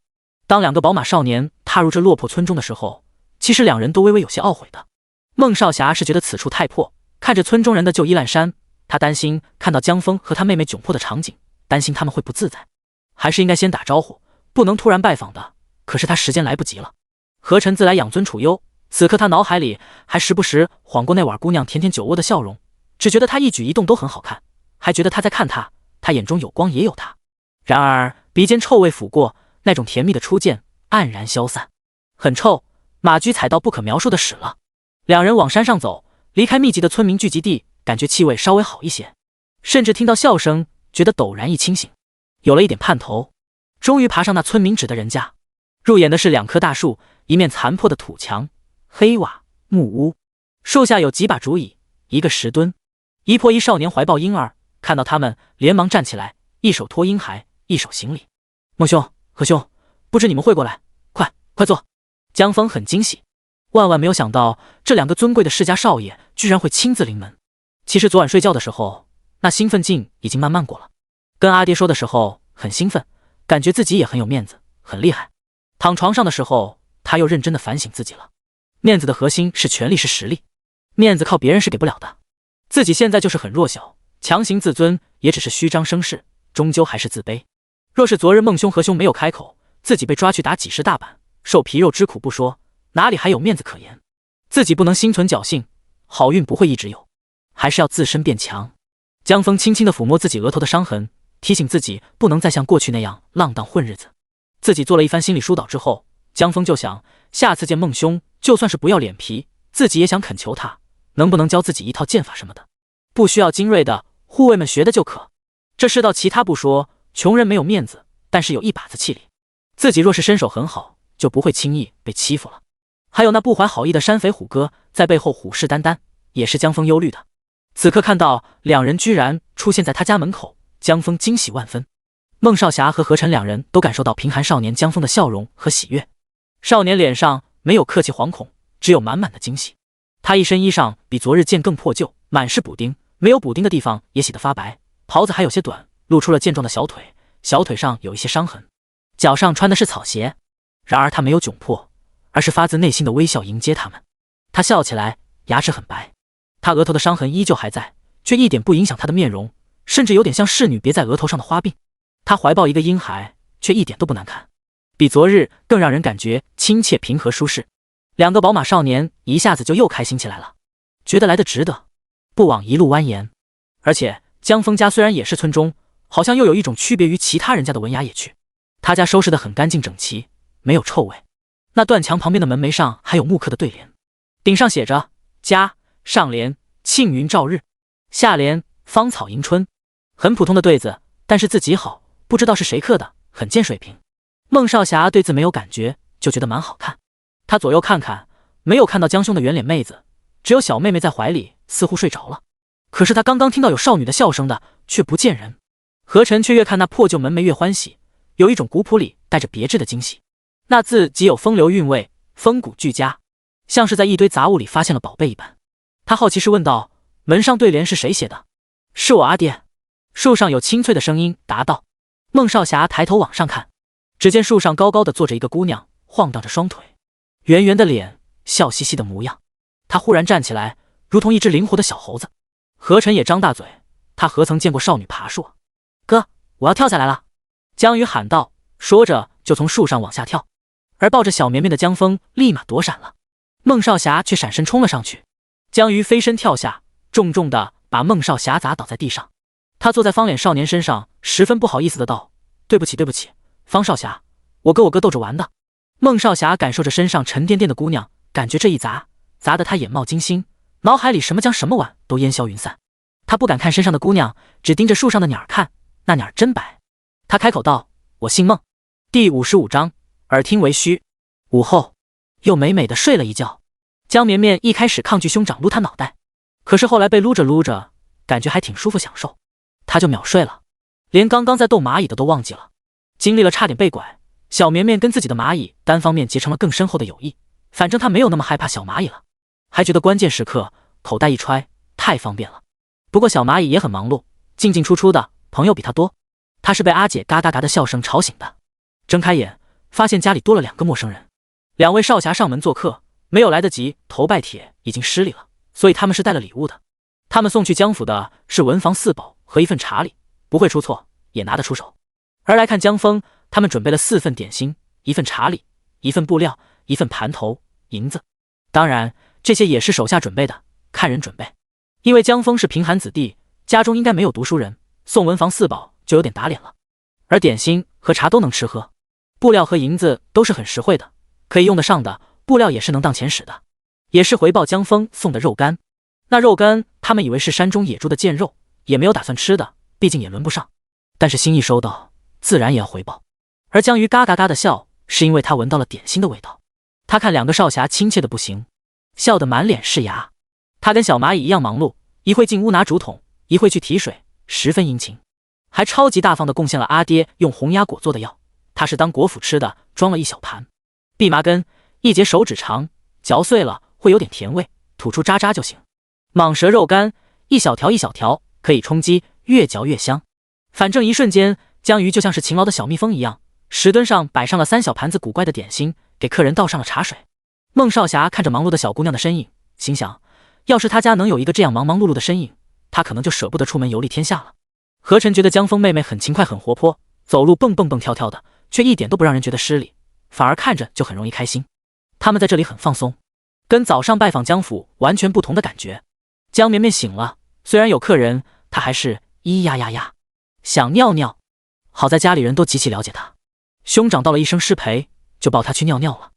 当两个宝马少年踏入这落魄村中的时候，其实两人都微微有些懊悔的。孟少侠是觉得此处太破，看着村中人的旧衣烂衫，他担心看到姜峰和他妹妹窘迫的场景，担心他们会不自在，还是应该先打招呼，不能突然拜访的。可是他时间来不及了。何臣自来养尊处优，此刻他脑海里还时不时晃过那碗姑娘甜甜酒窝的笑容，只觉得她一举一动都很好看，还觉得他在看他，他眼中有光也有他。然而鼻尖臭味抚过，那种甜蜜的初见黯然消散。很臭，马驹踩到不可描述的屎了。两人往山上走，离开密集的村民聚集地，感觉气味稍微好一些，甚至听到笑声，觉得陡然一清醒，有了一点盼头。终于爬上那村民指的人家，入眼的是两棵大树，一面残破的土墙，黑瓦木屋，树下有几把竹椅，一个石墩。一破衣少年怀抱婴儿，看到他们连忙站起来，一手托婴孩，一手行礼。孟兄，何兄，不知你们会过来，快坐。姜峰很惊喜，万万没有想到这两个尊贵的世家少爷居然会亲自临门。其实昨晚睡觉的时候，那兴奋劲已经慢慢过了。跟阿爹说的时候很兴奋，感觉自己也很有面子，很厉害。躺床上的时候，他又认真的反省自己了。面子的核心是权力，是实力，面子靠别人是给不了的。自己现在就是很弱小，强行自尊也只是虚张声势，终究还是自卑。若是昨日孟兄何兄没有开口，自己被抓去打几十大板，受皮肉之苦不说，哪里还有面子可言？自己不能心存侥幸，好运不会一直有，还是要自身变强。姜峰轻轻地抚摸自己额头的伤痕，提醒自己不能再像过去那样浪荡混日子。自己做了一番心理疏导之后，姜峰就想，下次见孟兄，就算是不要脸皮，自己也想恳求他，能不能教自己一套剑法什么的，不需要精锐的，护卫们学的就可。这世道其他不说，穷人没有面子，但是有一把子气力。自己若是身手很好，就不会轻易被欺负了。还有那不怀好意的山匪虎哥在背后虎视眈眈，也是姜峰忧虑的。此刻看到两人居然出现在他家门口，姜峰惊喜万分。孟少侠和何晨两人都感受到贫寒少年姜峰的笑容和喜悦。少年脸上没有客气惶恐，只有满满的惊喜。他一身衣裳比昨日见更破旧，满是补丁，没有补丁的地方也洗得发白，袍子还有些短，露出了健壮的小腿，小腿上有一些伤痕。脚上穿的是草鞋，然而他没有窘迫，而是发自内心的微笑迎接他们。他笑起来，牙齿很白，他额头的伤痕依旧还在，却一点不影响他的面容，甚至有点像侍女别在额头上的花鬓。他怀抱一个婴孩，却一点都不难看，比昨日更让人感觉亲切平和舒适。两个宝马少年一下子就又开心起来了，觉得来得值得，不枉一路蜿蜒。而且江峰家虽然也是村中，好像又有一种区别于其他人家的文雅野趣。他家收拾得很干净整齐，没有臭味。那断墙旁边的门楣上还有木刻的对联，顶上写着家，上联庆云照日，下联芳草迎春。很普通的对子，但是字极好，不知道是谁刻的，很见水平。孟少侠对字没有感觉，就觉得蛮好看。他左右看看，没有看到江兄的圆脸妹子，只有小妹妹在怀里，似乎睡着了。可是他刚刚听到有少女的笑声的，却不见人。何晨却越看那破旧门楣越欢喜，有一种古朴里带着别致的惊喜。那字极有风流韵味，风骨俱佳，像是在一堆杂物里发现了宝贝一般。他好奇时问道：门上对联是谁写的？是我阿爹。树上有清脆的声音答道。孟少侠抬头往上看，只见树上高高的坐着一个姑娘，晃荡着双腿，圆圆的脸，笑嘻嘻的模样。他忽然站起来，如同一只灵活的小猴子。何晨也张大嘴，他何曾见过少女爬树啊？哥，我要跳下来了！江宇喊道，说着就从树上往下跳。而抱着小绵绵的江峰立马躲闪了，孟少侠却闪身冲了上去。江瑜飞身跳下，重重地把孟少侠砸倒在地上。他坐在方脸少年身上，十分不好意思的道：对不起对不起，方少侠，我跟我哥逗着玩的。孟少侠感受着身上沉甸甸的姑娘，感觉这一砸得他眼冒金星，脑海里什么江什么碗都烟消云散。他不敢看身上的姑娘，只盯着树上的鸟看，那鸟真白。他开口道：我姓孟。第55章耳听为虚。午后又美美的睡了一觉。江绵绵一开始抗拒兄长撸他脑袋，可是后来被撸着撸着，感觉还挺舒服享受，他就秒睡了，连刚刚在逗蚂蚁的都忘记了。经历了差点被拐，小绵绵跟自己的蚂蚁单方面结成了更深厚的友谊，反正他没有那么害怕小蚂蚁了，还觉得关键时刻口袋一揣太方便了。不过小蚂蚁也很忙碌，进进出出的，朋友比他多。他是被阿姐嘎嘎嘎的笑声吵醒的，睁开眼发现家里多了2个陌生人。2位少侠上门做客，没有来得及头拜帖已经失礼了，所以他们是带了礼物的。他们送去江府的是文房4宝和1份茶礼，不会出错，也拿得出手。而来看江峰，他们准备了4份点心，1份茶礼，1份布料，1份盘头，银子。当然这些也是手下准备的，看人准备。因为江峰是贫寒子弟，家中应该没有读书人，送文房4宝就有点打脸了。而点心和茶都能吃喝，布料和银子都是很实惠的，可以用得上的，布料也是能当钱使的。也是回报江峰送的肉干。那肉干他们以为是山中野猪的贱肉，也没有打算吃的，毕竟也轮不上。但是心意收到，自然也要回报。而江鱼嘎嘎嘎的笑，是因为他闻到了点心的味道。他看2个少侠亲切的不行，笑得满脸是牙。他跟小蚂蚁一样忙碌，一会进屋拿竹筒，一会去提水，十分殷勤，还超级大方地贡献了阿爹用红鸭果做的药，他是当果脯吃的，装了1小盘。蓖麻根1节手指长，嚼碎了会有点甜味，吐出渣渣就行。蟒蛇肉干1小条1小条，可以充饥，越嚼越香。反正一瞬间，江鱼就像是勤劳的小蜜蜂一样，石墩上摆上了3小盘子古怪的点心，给客人倒上了茶水。孟少侠看着忙碌的小姑娘的身影，心想要是他家能有一个这样忙忙碌碌的身影，他可能就舍不得出门游历天下了。何晨觉得江峰妹妹很勤快很活泼，走路蹦蹦蹦跳跳的，却一点都不让人觉得失礼，反而看着就很容易开心。他们在这里很放松，跟早上拜访江府完全不同的感觉。江绵绵醒了，虽然有客人，她还是咿呀呀呀想尿尿。好在家里人都极其了解她，兄长道了一声失陪，就抱她去尿尿了。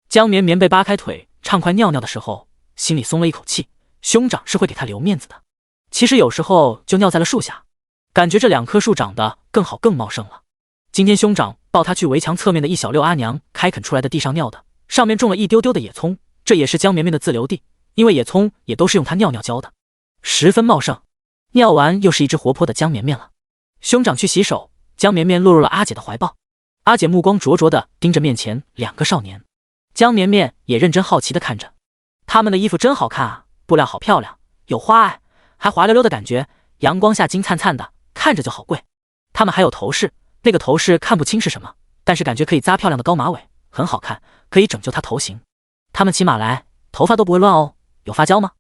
江绵绵被扒开腿畅快尿尿的时候，心里松了一口气，兄长是会给她留面子的。其实有时候就尿在了树下，感觉这2棵树长得更好更茂盛了。今天兄长抱她去围墙侧面的1小溜阿娘开垦出来的地上尿的，上面种了一丢丢的野葱，这也是江绵绵的自留地，因为野葱也都是用她尿尿浇的，十分茂盛。尿完又是一只活泼的江绵绵了。兄长去洗手，江绵绵落入了阿姐的怀抱。阿姐目光灼灼地盯着面前2个少年，江绵绵也认真好奇地看着。他们的衣服真好看啊，布料好漂亮，有花爱，还滑溜溜的感觉，阳光下金灿灿的，看着就好贵。他们还有头饰，那个头饰看不清是什么，但是感觉可以扎漂亮的高马尾，很好看，可以拯救她头型。他们骑马来，头发都不会乱哦，有发胶吗？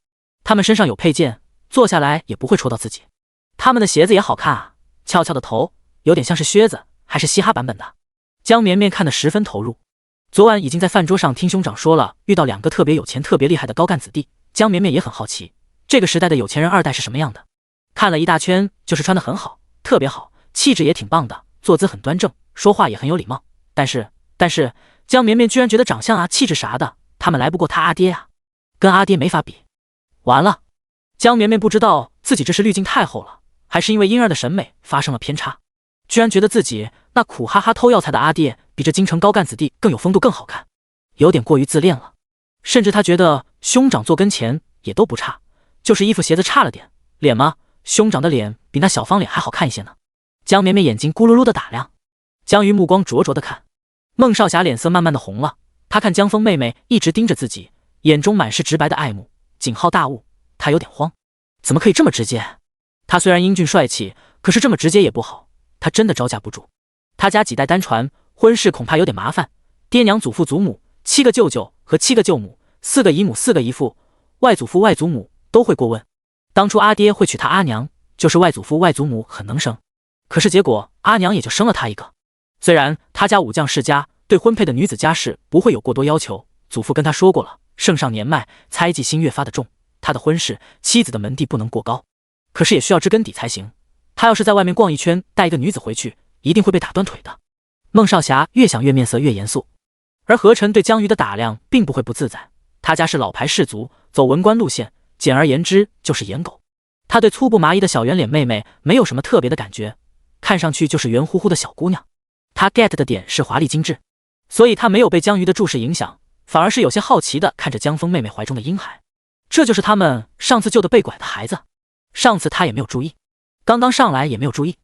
他们身上有佩剑，坐下来也不会戳到自己。他们的鞋子也好看啊，翘翘的头，有点像是靴子，还是嘻哈版本的。江绵绵看得十分投入。昨晚已经在饭桌上听兄长说了，遇到2个特别有钱、特别厉害的高干子弟。江绵绵也很好奇，这个时代的有钱人2代是什么样的。看了一大圈，就是穿得很好，特别好，气质也挺棒的，坐姿很端正，说话也很有礼貌。但是，江绵绵居然觉得长相啊、气质啥的，他们来不过他阿爹啊，跟阿爹没法比。完了，江绵绵不知道自己这是滤镜太厚了，还是因为婴儿的审美发生了偏差，居然觉得自己那苦哈哈偷药材的阿爹比这京城高干子弟更有风度、更好看，有点过于自恋了。甚至他觉得兄长坐跟前也都不差，就是衣服鞋子差了点。脸吗？兄长的脸比那小方脸还好看一些呢。江绵绵眼睛咕噜噜的打量，江瑜目光灼灼的看。孟少霞脸色慢慢的红了，她看江枫妹妹一直盯着自己，眼中满是直白的爱慕，景浩大悟，她有点慌，怎么可以这么直接？他虽然英俊帅气，可是这么直接也不好，他真的招架不住。他家几代单传，婚事恐怕有点麻烦，爹娘、祖父、祖母、7个舅舅和7个舅母，4个姨母、4个姨父，外祖父、外祖母都会过问。当初阿爹会娶他阿娘，就是外祖父、外祖母很能生，可是结果阿娘也就生了他一个。虽然他家武将世家，对婚配的女子家世不会有过多要求，祖父跟他说过了，圣上年迈，猜忌心越发的重，他的婚事，妻子的门第不能过高，可是也需要知根底才行。他要是在外面逛一圈，带一个女子回去，一定会被打断腿的。孟少霞越想越面色越严肃，而何晨对江瑜的打量并不会不自在，他家是老牌士族，走文官路线，简而言之就是颜狗。他对粗布麻衣的小圆脸妹妹没有什么特别的感觉，看上去就是圆乎乎的小姑娘。他 get 的点是华丽精致，所以他没有被江瑜的注视影响，反而是有些好奇的看着江枫妹妹怀中的婴孩。这就是他们上次救的被拐的孩子。上次他也没有注意，刚刚上来也没有注意，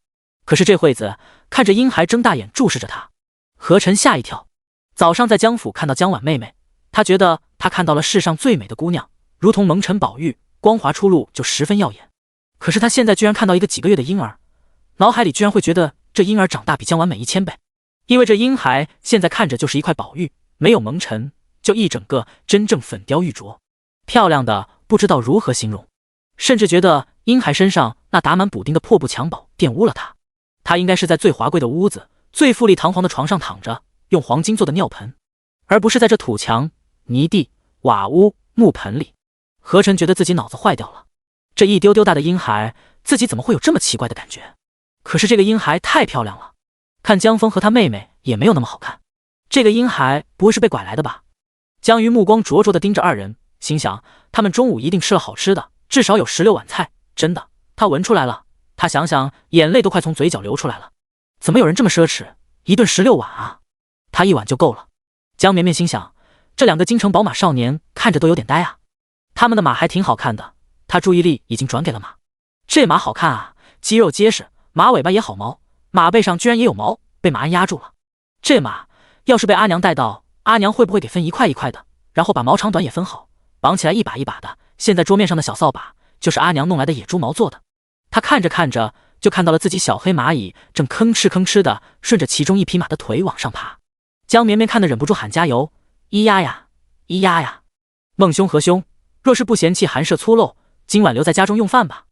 可是这会子看着婴孩睁大眼注视着他，何晨吓一跳。早上在江府看到江婉妹妹，他觉得他看到了世上最美的姑娘，如同蒙尘宝玉，光华出露就十分耀眼。可是他现在居然看到一个几个月的婴儿，脑海里居然会觉得这婴儿长大比江婉美1000倍，因为这婴孩现在看着就是一块宝玉，没有蒙尘，就一整个真正粉雕玉琢，漂亮的不知道如何形容，甚至觉得婴孩身上那打满补丁的破布襁褓玷污了他。他应该是在最华贵的屋子、最富丽堂皇的床上躺着，用黄金做的尿盆，而不是在这土墙、泥地、瓦屋、木盆里。何晨觉得自己脑子坏掉了，这一丢丢大的婴孩，自己怎么会有这么奇怪的感觉？可是这个婴孩太漂亮了，看江枫和他妹妹也没有那么好看。这个婴孩不会是被拐来的吧？江瑜目光灼灼地盯着2人，心想他们中午一定吃了好吃的，至少有16碗菜。真的，他闻出来了。他想想，眼泪都快从嘴角流出来了。怎么有人这么奢侈，一顿16碗啊？他1碗就够了。江绵绵心想，这2个京城宝马少年看着都有点呆啊。他们的马还挺好看的，他注意力已经转给了马。这马好看啊，肌肉结实，马尾巴也好毛，马背上居然也有毛，被马鞍压住了。这马要是被阿娘带到，阿娘会不会给分1块1块的，然后把毛长短也分好，绑起来一把一把的？现在桌面上的小扫把就是阿娘弄来的野猪毛做的。他看着看着，就看到了自己小黑蚂蚁正吭哧吭哧的顺着其中一匹马的腿往上爬。江绵绵看得忍不住喊加油：咿呀呀，咿呀呀！孟兄何兄，若是不嫌弃寒舍粗陋，今晚留在家中用饭吧。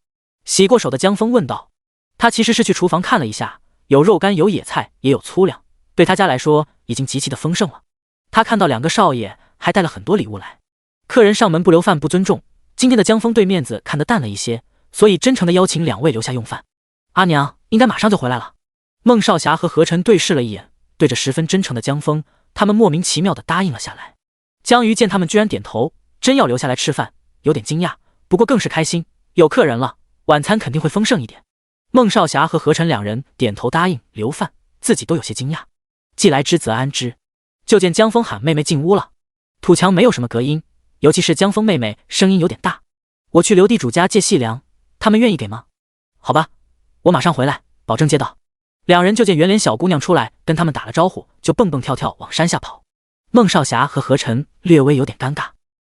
洗过手的江枫问道。他其实是去厨房看了一下，有肉干，有野菜，也有粗粮，对他家来说已经极其的丰盛了。他看到2个少爷还带了很多礼物来，客人上门不留饭不尊重，今天的江枫对面子看得淡了一些，所以真诚地邀请2位留下用饭。阿娘应该马上就回来了。孟少霞和何晨对视了一眼，对着十分真诚的江枫，他们莫名其妙地答应了下来。江瑜见他们居然点头，真要留下来吃饭，有点惊讶，不过更是开心，有客人了，晚餐肯定会丰盛一点。孟少霞和何晨2人点头答应留饭，自己都有些惊讶。既来之则安之。就见江枫喊妹妹进屋了。土墙没有什么隔音，尤其是江枫妹妹声音有点大。我去刘地主家借细粮，他们愿意给吗？好吧，我马上回来，保证接到。2人就见圆脸小姑娘出来跟他们打了招呼，就蹦蹦跳跳往山下跑。孟少霞和何晨略微有点尴尬，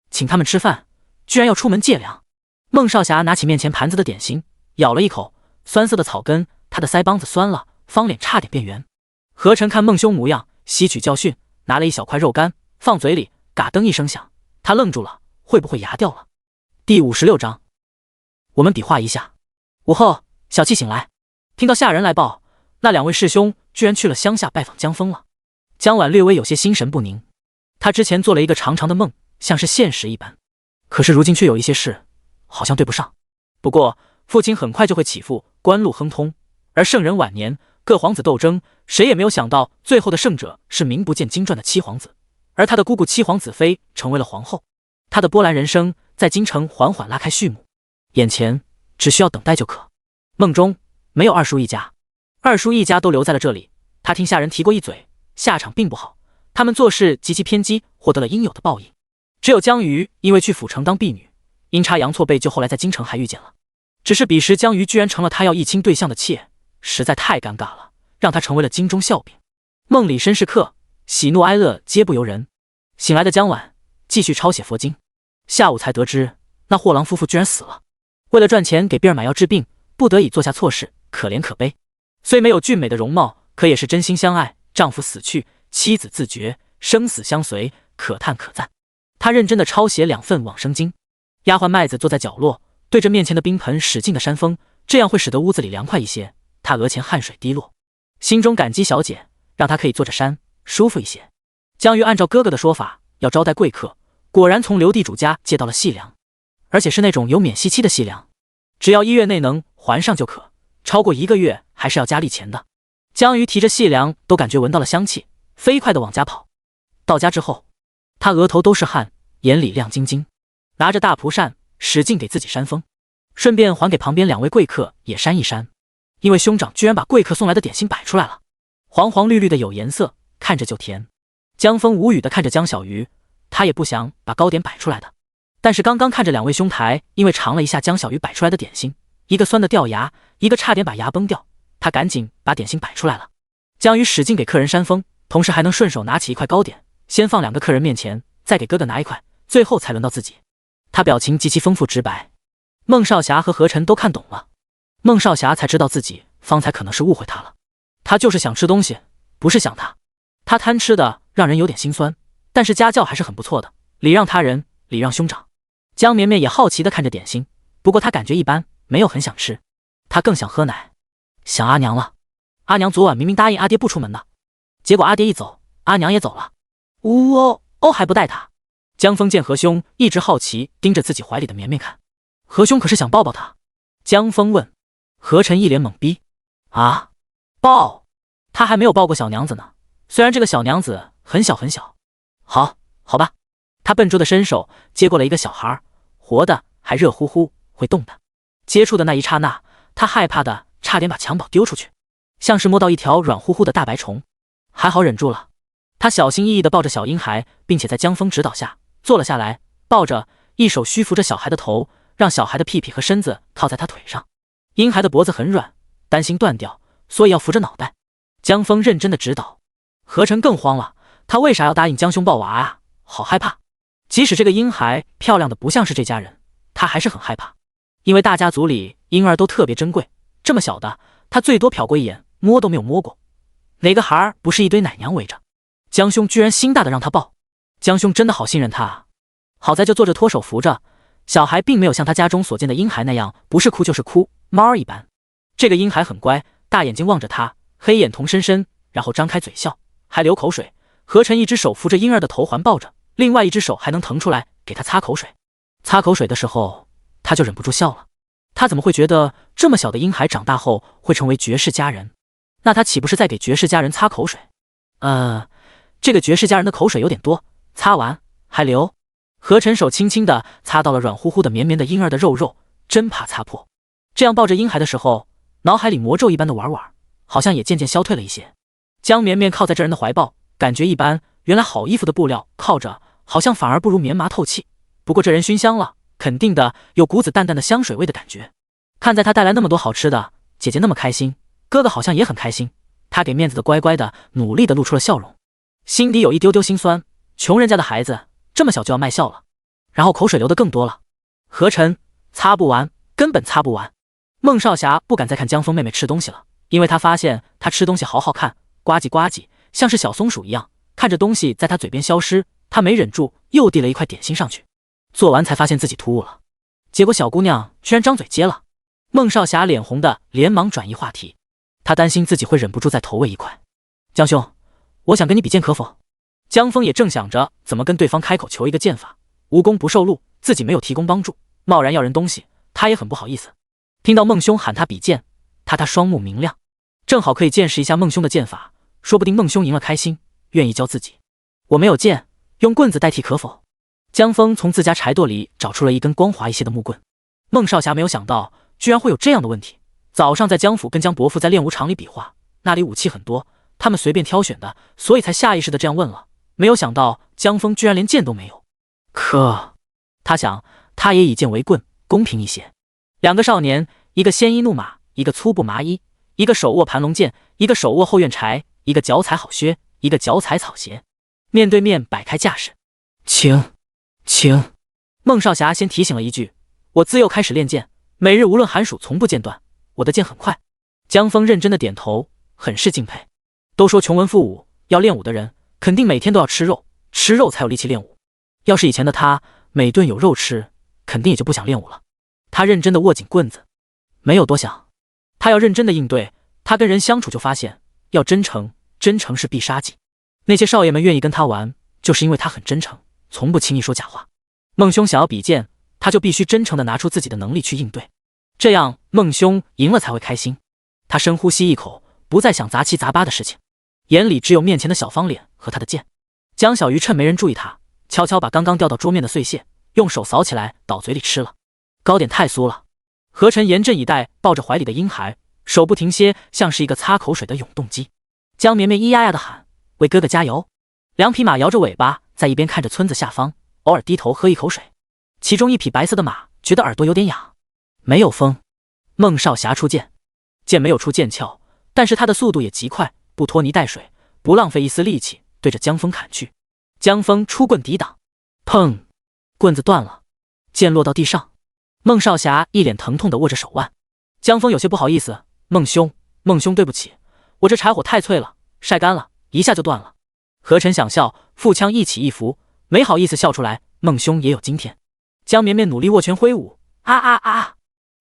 请他们吃饭，居然要出门借粮。孟少霞拿起面前盘子的点心，咬了一口，酸涩的草根，他的腮帮子酸了，方脸差点变圆。何晨看孟兄模样，吸取教训，拿了一小块肉干放嘴里，嘎噔一声响，他愣住了，会不会牙掉了？第56章，我们比划一下。午后，小七醒来，听到下人来报，那2位师兄居然去了乡下拜访江峰了。江晚略微有些心神不宁，他之前做了一个长长的梦，像是现实一般，可是如今却有一些事好像对不上。不过父亲很快就会起复，官路亨通，而圣人晚年，各皇子斗争，谁也没有想到最后的胜者是名不见经传的七皇子，而他的姑姑七皇子妃成为了皇后。他的波澜人生在京城缓缓拉开序幕，眼前只需要等待就可。梦中没有二叔一家，二叔一家都留在了这里。他听下人提过一嘴，下场并不好，他们做事极其偏激，获得了应有的报应。只有江瑜因为去府城当婢女，阴差阳错被救，后来在京城还遇见了。只是彼时江瑜居然成了他要议亲对象的妾，实在太尴尬了，让他成为了京中笑柄。梦里身是客，喜怒哀乐皆不由人。醒来的江晚继续抄写佛经，下午才得知那货郎夫妇居然死了。为了赚钱给病儿买药治病，不得已做下错事，可怜可悲。虽没有俊美的容貌，可也是真心相爱，丈夫死去，妻子自绝，生死相随，可叹可赞。他认真地抄写2份往生经。丫鬟麦子坐在角落，对着面前的冰盆使劲地扇风，这样会使得屋子里凉快一些。他额前汗水滴落，心中感激小姐，让她可以坐着扇，舒服一些。江瑜按照哥哥的说法要招待贵客，果然从刘地主家借到了细粮，而且是那种有免息期的细粮，只要1月内能还上就可，超过1个月还是要加利钱的。江瑜提着细粮都感觉闻到了香气，飞快地往家跑。到家之后，他额头都是汗，眼里亮晶晶，拿着大蒲扇使劲给自己扇风，顺便还给旁边2位贵客也扇一扇。因为兄长居然把贵客送来的点心摆出来了，黄黄绿绿的有颜色，看着就甜。江峰无语地看着江小鱼，他也不想把糕点摆出来的，但是刚刚看着2位兄台因为尝了一下江小鱼摆出来的点心，一个酸得掉牙，一个差点把牙崩掉，他赶紧把点心摆出来了。江鱼使劲给客人扇风，同时还能顺手拿起一块糕点，先放2个客人面前，再给哥哥拿一块，最后才轮到自己。他表情极其丰富直白，孟少侠和何晨都看懂了。孟少侠才知道自己方才可能是误会他了，他就是想吃东西，不是想他。他贪吃的让人有点心酸，但是家教还是很不错的，礼让他人，礼让兄长。江绵绵也好奇地看着点心，不过他感觉一般，没有很想吃。他更想喝奶，想阿娘了。阿娘昨晚明明答应阿爹不出门的，结果阿爹一走，阿娘也走了。呜哦哦，还不带他。江峰见何兄一直好奇盯着自己怀里的绵绵看，何兄可是想抱抱他？江峰问。何晨一脸懵逼，啊，抱？他还没有抱过小娘子呢，虽然这个小娘子很小很小。好吧。他笨拙地伸手接过了一个小孩，活的，还热乎乎，会动的。接触的那一刹那，他害怕的差点把襁褓丢出去，像是摸到一条软乎乎的大白虫，还好忍住了。他小心翼翼地抱着小婴孩，并且在江峰指导下坐了下来，抱着，一手虚扶着小孩的头，让小孩的屁屁和身子靠在他腿上。婴孩的脖子很软，担心断掉，所以要扶着脑袋。江峰认真的指导。何晨更慌了，他为啥要答应江兄抱娃啊？好害怕。即使这个婴孩漂亮的不像是这家人，他还是很害怕，因为大家族里婴儿都特别珍贵，这么小的他最多瞟过一眼，摸都没有摸过，哪个孩儿不是一堆奶娘围着？江兄居然心大的让他抱，江兄真的好信任他啊。好在就坐着脱手扶着，小孩并没有像他家中所见的婴孩那样不是哭就是哭，猫一般。这个婴孩很乖，大眼睛望着他，黑眼瞳深深，然后张开嘴笑，还流口水。何晨一只手扶着婴儿的头环抱着，另外一只手还能腾出来给他擦口水。擦口水的时候，他就忍不住笑了。他怎么会觉得这么小的婴孩长大后会成为绝世佳人？那他岂不是在给绝世佳人擦口水？这个绝世佳人的口水有点多，擦完还流。何晨手轻轻地擦到了软乎乎的绵绵的婴儿的肉，真怕擦破。这样抱着婴孩的时候，脑海里魔咒一般的玩，好像也渐渐消退了一些。江绵绵靠在这人的怀抱，感觉一般，原来好衣服的布料靠着好像反而不如棉麻透气。不过这人熏香了，肯定的有股子淡淡的香水味的感觉。看在他带来那么多好吃的，姐姐那么开心，哥哥好像也很开心。他给面子的乖乖的努力的露出了笑容，心底有一丢丢心酸，穷人家的孩子这么小就要卖笑了。然后口水流得更多了，何晨擦不完，根本擦不完。孟少侠不敢再看江峰妹妹吃东西了，因为他发现她吃东西好好看，呱唧呱唧，像是小松鼠一样，看着东西在她嘴边消失，他没忍住又递了一块点心上去，做完才发现自己突兀了，结果小姑娘居然张嘴接了。孟少侠脸红的连忙转移话题，他担心自己会忍不住再投喂一块。江兄，我想跟你比剑可否？江峰也正想着怎么跟对方开口求一个剑法，无功不受禄，自己没有提供帮助，贸然要人东西，他也很不好意思。听到孟兄喊他比剑，他双目明亮，正好可以见识一下孟兄的剑法，说不定孟兄赢了开心，愿意教自己。我没有剑，用棍子代替可否？江峰从自家柴垛里找出了一根光滑一些的木棍。孟少侠没有想到居然会有这样的问题，早上在江府跟江伯父在练武场里比划，那里武器很多，他们随便挑选的，所以才下意识的这样问了，没有想到江峰居然连剑都没有。可他想，他也以剑为棍，公平一些。两个少年，一个鲜衣怒马，一个粗布麻衣，一个手握盘龙剑，一个手握后院柴，一个脚踩好靴，一个脚踩草鞋，面对面摆开架势。请孟少侠先提醒了一句，我自幼开始练剑，每日无论寒暑从不间断，我的剑很快。江峰认真的点头，很是敬佩。都说穷文富武，要练武的人肯定每天都要吃肉，吃肉才有力气练武。要是以前的他每顿有肉吃，肯定也就不想练武了。他认真的握紧棍子，没有多想，他要认真的应对。他跟人相处就发现，要真诚，真诚是必杀技。那些少爷们愿意跟他玩，就是因为他很真诚，从不轻易说假话。孟兄想要比剑，他就必须真诚的拿出自己的能力去应对，这样孟兄赢了才会开心。他深呼吸一口，不再想杂七杂八的事情，眼里只有面前的小方脸和他的剑。江小鱼趁没人注意他，悄悄把刚刚掉到桌面的碎屑用手扫起来倒嘴里吃了。糕点太酥了。何晨严阵以待，抱着怀里的婴孩，手不停歇，像是一个擦口水的永动机。江绵绵咿呀呀的喊，为哥哥加油。两匹马摇着尾巴在一边看着村子下方，偶尔低头喝一口水。其中一匹白色的马觉得耳朵有点痒。没有风。孟少侠出剑，剑没有出剑鞘，但是他的速度也极快，不拖泥带水，不浪费一丝力气，对着江峰砍去。江峰出棍抵挡，砰，棍子断了，剑落到地上。孟少侠一脸疼痛地握着手腕。江峰有些不好意思，孟兄对不起，我这柴火太脆了，晒干了一下就断了。何晨想笑，腹腔一起一伏，没好意思笑出来，孟兄也有今天。江绵绵努力握拳挥舞，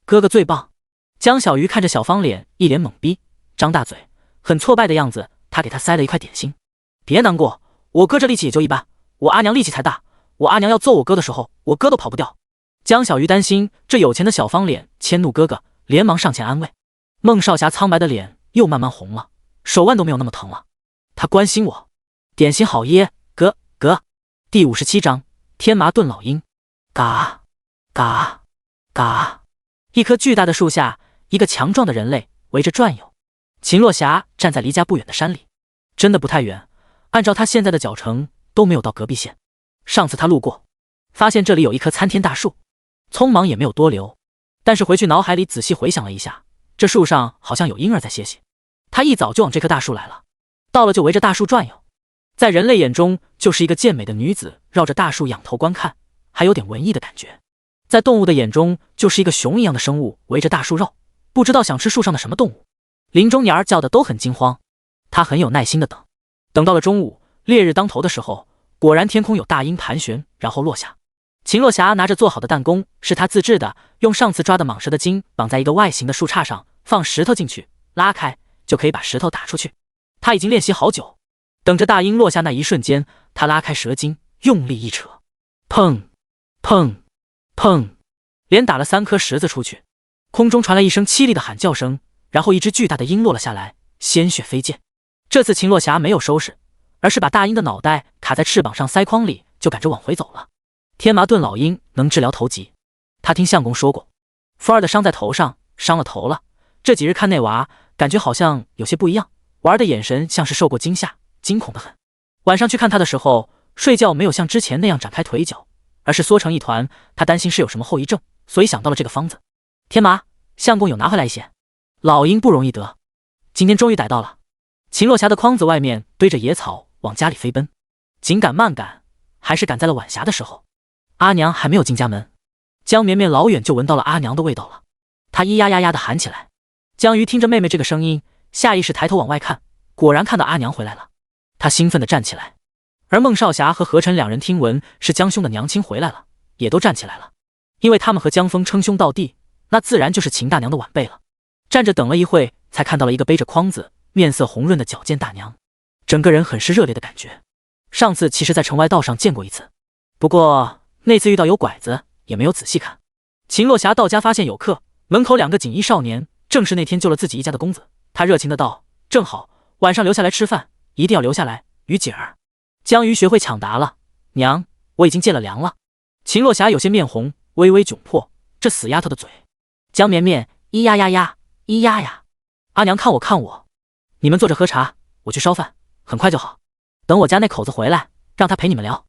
哥哥最棒。江小鱼看着小方脸一脸懵逼，张大嘴，很挫败的样子。他给他塞了一块点心。别难过，我哥这力气也就一般，我阿娘力气才大，我阿娘要揍我哥的时候，我哥都跑不掉。江小鱼担心这有钱的小方脸迁怒哥哥，连忙上前安慰。孟少侠苍白的脸又慢慢红了，手腕都没有那么疼了。他关心我，点心好噎，哥。第57章天麻炖老鹰。嘎嘎嘎！一棵巨大的树下，一个强壮的人类围着转悠。秦洛霞站在离家不远的山里，真的不太远，按照他现在的脚程都没有到隔壁县。上次他路过，发现这里有一棵参天大树，匆忙也没有多留，但是回去脑海里仔细回想了一下，这树上好像有婴儿在歇息。他一早就往这棵大树来了，到了就围着大树转悠。在人类眼中，就是一个健美的女子绕着大树仰头观看，还有点文艺的感觉。在动物的眼中，就是一个熊一样的生物围着大树绕，不知道想吃树上的什么动物。林中鸟儿叫的都很惊慌，他很有耐心的等。等到了中午，烈日当头的时候，果然天空有大鹰盘旋，然后落下。秦洛霞拿着做好的弹弓，是他自制的，用上次抓的蟒蛇的筋绑在一个外形的树杈上，放石头进去，拉开就可以把石头打出去。他已经练习好久，等着大鹰落下那一瞬间，他拉开蛇筋，用力一扯，砰砰砰，连打了3颗石子出去。空中传来一声凄厉的喊叫声，然后一只巨大的鹰落了下来，鲜血飞溅。这次秦洛霞没有收拾，而是把大鹰的脑袋卡在翅膀上腮筐里，就赶着往回走了。天麻炖老鹰能治疗头疾，他听相公说过。富儿的伤在头上，伤了头了。这几日看那娃，感觉好像有些不一样，玩的眼神像是受过惊吓，惊恐的很。晚上去看他的时候，睡觉没有像之前那样展开腿脚，而是缩成一团。他担心是有什么后遗症，所以想到了这个方子。天麻，相公有拿回来一些。老鹰不容易得，今天终于逮到了。秦洛霞的筐子外面堆着野草，往家里飞奔。紧赶慢赶，还是赶在了晚霞的时候。阿娘还没有进家门，江绵绵老远就闻到了阿娘的味道了。她咿呀呀呀的喊起来。江鱼听着妹妹这个声音，下意识抬头往外看，果然看到阿娘回来了。她兴奋地站起来。而孟少霞和何晨两人听闻是江兄的娘亲回来了，也都站起来了，因为他们和江峰称兄道弟，那自然就是秦大娘的晚辈了。站着等了一会，才看到了一个背着筐子、面色红润的矫健大娘，整个人很是热烈的感觉。上次其实在城外道上见过一次，不过那次遇到有拐子，也没有仔细看。秦落霞到家发现有客，门口2个锦衣少年，正是那天救了自己一家的公子。他热情的道：“正好晚上留下来吃饭，一定要留下来与姐儿。”江鱼学会抢答了：“娘，我已经借了粮了。”秦落霞有些面红，微微窘迫，这死丫头的嘴。江绵绵咿呀呀呀，咿呀呀。阿娘看我看我，你们坐着喝茶，我去烧饭，很快就好。等我家那口子回来，让他陪你们聊。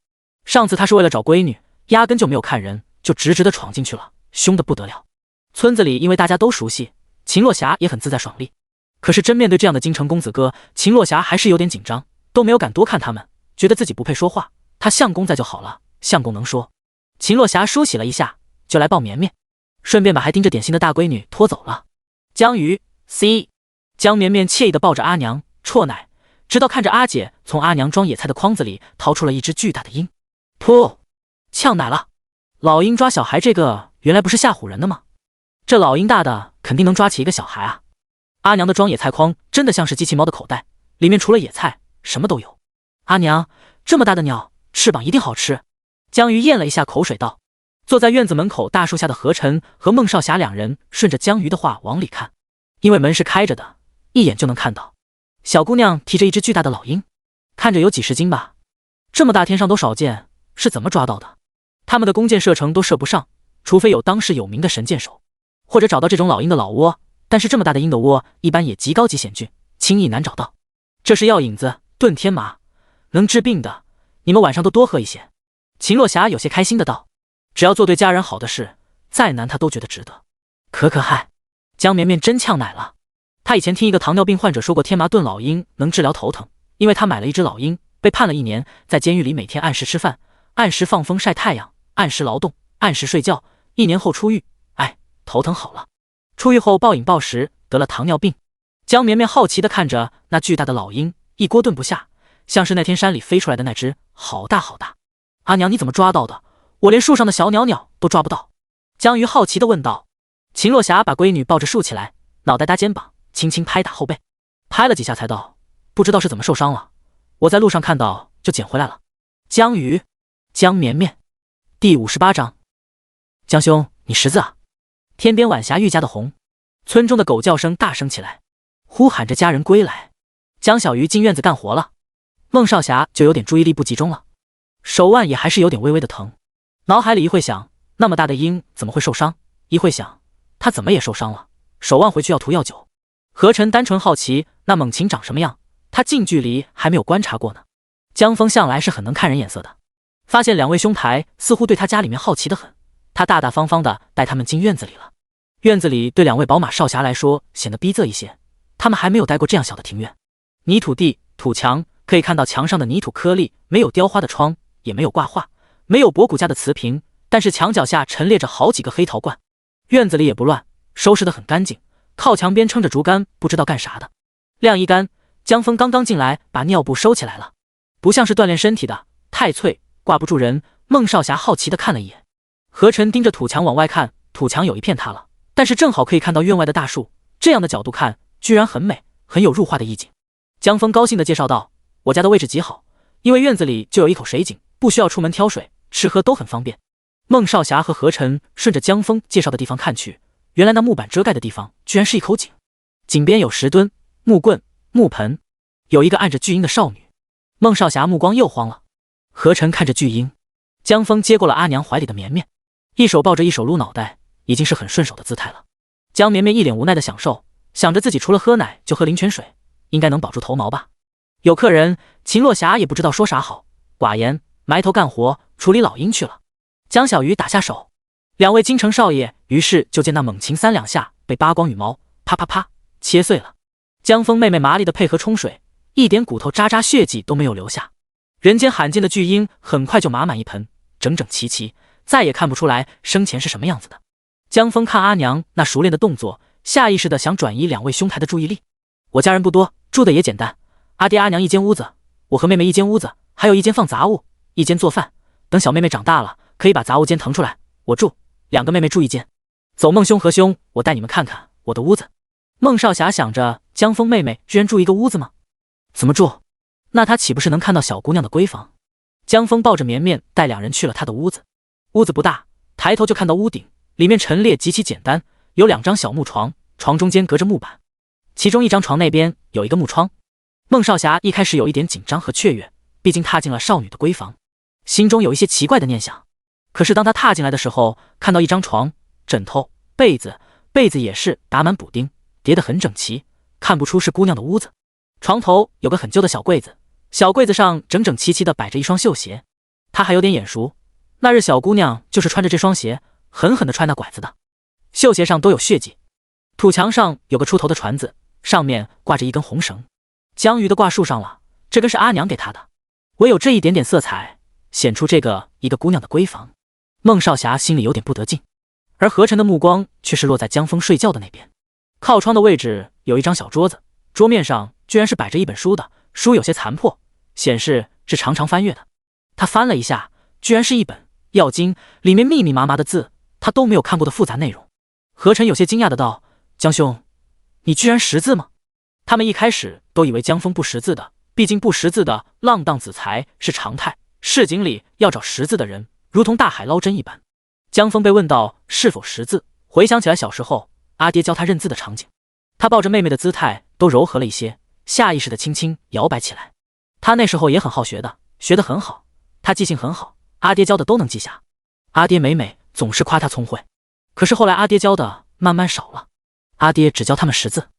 上次他是为了找闺女，压根就没有看人，就直直的闯进去了，凶得不得了。村子里因为大家都熟悉，秦落霞也很自在爽利。可是真面对这样的京城公子哥，秦落霞还是有点紧张，都没有敢多看他们，觉得自己不配说话。他相公在就好了，相公能说。秦落霞梳洗了一下，就来抱绵绵，顺便把还盯着点心的大闺女拖走了。江鱼 C， 江绵绵惬意地抱着阿娘啜奶，直到看着阿姐从阿娘装野菜的筐子里掏出了一只巨大的鹰。噗，呛奶了！老鹰抓小孩，这个原来不是吓唬人的吗？这老鹰大的肯定能抓起一个小孩啊！阿娘的装野菜筐真的像是机器猫的口袋，里面除了野菜什么都有。阿娘，这么大的鸟，翅膀一定好吃。江鱼咽了一下口水道。坐在院子门口大树下的何晨和孟少霞两人顺着江鱼的话往里看，因为门是开着的，一眼就能看到小姑娘提着一只巨大的老鹰，看着有几十斤吧，这么大天上都少见，是怎么抓到的？他们的弓箭射程都射不上，除非有当世有名的神箭手，或者找到这种老鹰的老窝，但是这么大的鹰的窝一般也极高级险峻，轻易难找到。这是药引子炖天麻，能治病的，你们晚上都多喝一些。秦落霞有些开心的道，只要做对家人好的事，再难他都觉得值得。可嗨，江绵绵真呛奶了。他以前听一个糖尿病患者说过，天麻炖老鹰能治疗头疼，因为他买了一只老鹰，被判了1年，在监狱里每天按时吃饭，按时放风晒太阳，按时劳动，按时睡觉，1年后出狱，头疼好了。出狱后暴饮暴食，得了糖尿病。江绵绵好奇地看着那巨大的老鹰，一锅炖不下，像是那天山里飞出来的那只，好大好大。阿娘你怎么抓到的？我连树上的小鸟鸟都抓不到。江鱼好奇地问道。秦落霞把闺女抱着竖起来，脑袋搭肩膀，轻轻拍打后背，拍了几下才道，不知道是怎么受伤了，我在路上看到就捡回来了。江鱼，江绵绵，第58章。江兄，你识字啊！天边晚霞愈加的红，村中的狗叫声大声起来，呼喊着家人归来。江小鱼进院子干活了，孟少霞就有点注意力不集中了，手腕也还是有点微微的疼。脑海里一会想，那么大的鹰怎么会受伤？一会想，他怎么也受伤了，手腕回去要涂药酒。何晨单纯好奇那猛禽长什么样，他近距离还没有观察过呢。江峰向来是很能看人眼色的，发现2位兄台似乎对他家里面好奇的很，他大大方方的带他们进院子里了。院子里对2位宝马少侠来说显得逼仄一些，他们还没有待过这样小的庭院。泥土地、土墙，可以看到墙上的泥土颗粒，没有雕花的窗，也没有挂画，没有博古架的瓷瓶，但是墙角下陈列着好几个黑陶罐。院子里也不乱，收拾得很干净，靠墙边撑着竹竿，不知道干啥的。晾衣杆，江峰刚刚进来把尿布收起来了，不像是锻炼身体的，太脆，挂不住人。孟少霞好奇地看了一眼，何晨盯着土墙往外看，土墙有一片塌了，但是正好可以看到院外的大树，这样的角度看居然很美，很有入画的意境。江峰高兴地介绍道，我家的位置极好，因为院子里就有一口水井，不需要出门挑水，吃喝都很方便。孟少霞和何晨顺着江峰介绍的地方看去，原来那木板遮盖的地方居然是一口井，井边有石墩、木棍、木盆，有一个按着巨婴的少女。孟少霞目光又慌了，何晨看着巨婴，江峰接过了阿娘怀里的绵绵，一手抱着一手撸脑袋，已经是很顺手的姿态了。江绵绵一脸无奈的享受，想着自己除了喝奶就喝灵泉水，应该能保住头毛吧。有客人，秦落霞也不知道说啥好，寡言，埋头干活处理老鹰去了。江小鱼打下手，2位京城少爷于是就见那猛禽3两下被扒光羽毛，啪啪啪切碎了。江峰妹妹麻利的配合冲水，一点骨头渣渣血迹都没有留下。人间罕见的巨鹰很快就码满一盆，整整齐齐，再也看不出来生前是什么样子的。江峰看阿娘那熟练的动作，下意识的想转移2位兄台的注意力。我家人不多，住的也简单，阿爹阿娘一间屋子，我和妹妹一间屋子，还有一间放杂物，一间做饭。等小妹妹长大了，可以把杂物间腾出来，我住，2个妹妹住一间。走，孟兄和兄，我带你们看看我的屋子。孟少侠想着，江枫妹妹居然住一个屋子吗？怎么住？那她岂不是能看到小姑娘的闺房？江枫抱着绵绵带2人去了他的屋子。屋子不大，抬头就看到屋顶，里面陈列极其简单，有2张小木床，床中间隔着木板，其中一张床那边有一个木窗。孟少侠一开始有一点紧张和雀跃，毕竟踏进了少女的闺房，心中有一些奇怪的念想。可是当他踏进来的时候，看到一张床、枕头、被子也是打满补丁，叠得很整齐，看不出是姑娘的屋子。床头有个很旧的小柜子，小柜子上整整齐齐地摆着一双绣鞋，他还有点眼熟，那日小姑娘就是穿着这双鞋狠狠地踹那拐子的，绣鞋上都有血迹。土墙上有个出头的船子，上面挂着一根红绳，江鱼的挂树上了，这根是阿娘给他的。唯有这一点点色彩显出这个一个姑娘的闺房。孟少侠心里有点不得劲，而何晨的目光却是落在江枫睡觉的那边。靠窗的位置有一张小桌子，桌面上居然是摆着一本书的，书有些残破，显示是常常翻阅的。他翻了一下，居然是一本《药经》，里面密密麻麻的字，他都没有看过的复杂内容。何晨有些惊讶的道：“江兄，你居然识字吗？”他们一开始都以为江枫不识字的，毕竟不识字的浪荡子才是常态，市井里要找识字的人如同大海捞针一般。江枫被问到是否识字，回想起来小时候阿爹教他认字的场景，他抱着妹妹的姿态都柔和了一些，下意识的轻轻摇摆起来。他那时候也很好学的，学得很好，他记性很好，阿爹教的都能记下。阿爹每每总是夸他聪慧，可是后来阿爹教的慢慢少了，阿爹只教他们识字。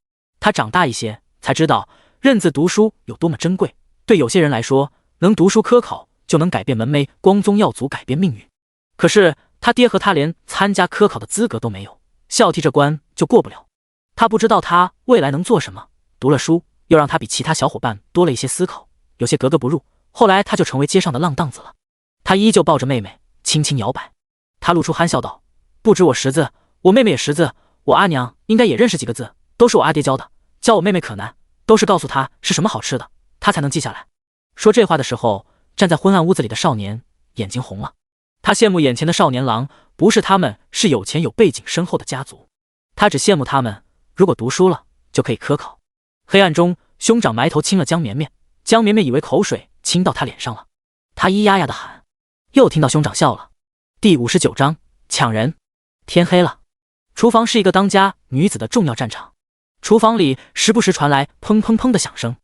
他长大一些才知道认字读书有多么珍贵，对有些人来说，能读书科考就能改变门楣，光宗耀祖，改变命运。可是他爹和他连参加科考的资格都没有，孝悌这关就过不了。他不知道他未来能做什么，读了书又让他比其他小伙伴多了一些思考，有些格格不入。后来他就成为街上的浪荡子了。他依旧抱着妹妹轻轻摇摆，他露出憨笑道：“不止我识字，我妹妹也识字，我阿娘应该也认识几个字，都是我阿爹教的，教我妹妹可难，都是告诉她是什么好吃的，她才能记下来。”说这话的时候，站在昏暗屋子里的少年眼睛红了。他羡慕眼前的少年郎，不是他们是有钱有背景深厚的家族，他只羡慕他们如果读书了就可以科考。黑暗中，兄长埋头亲了江绵绵，江绵绵以为口水亲到他脸上了，他咿呀呀的喊，又听到兄长笑了。第59章抢人。天黑了，厨房是一个当家女子的重要战场，厨房里时不时传来砰砰砰的响声。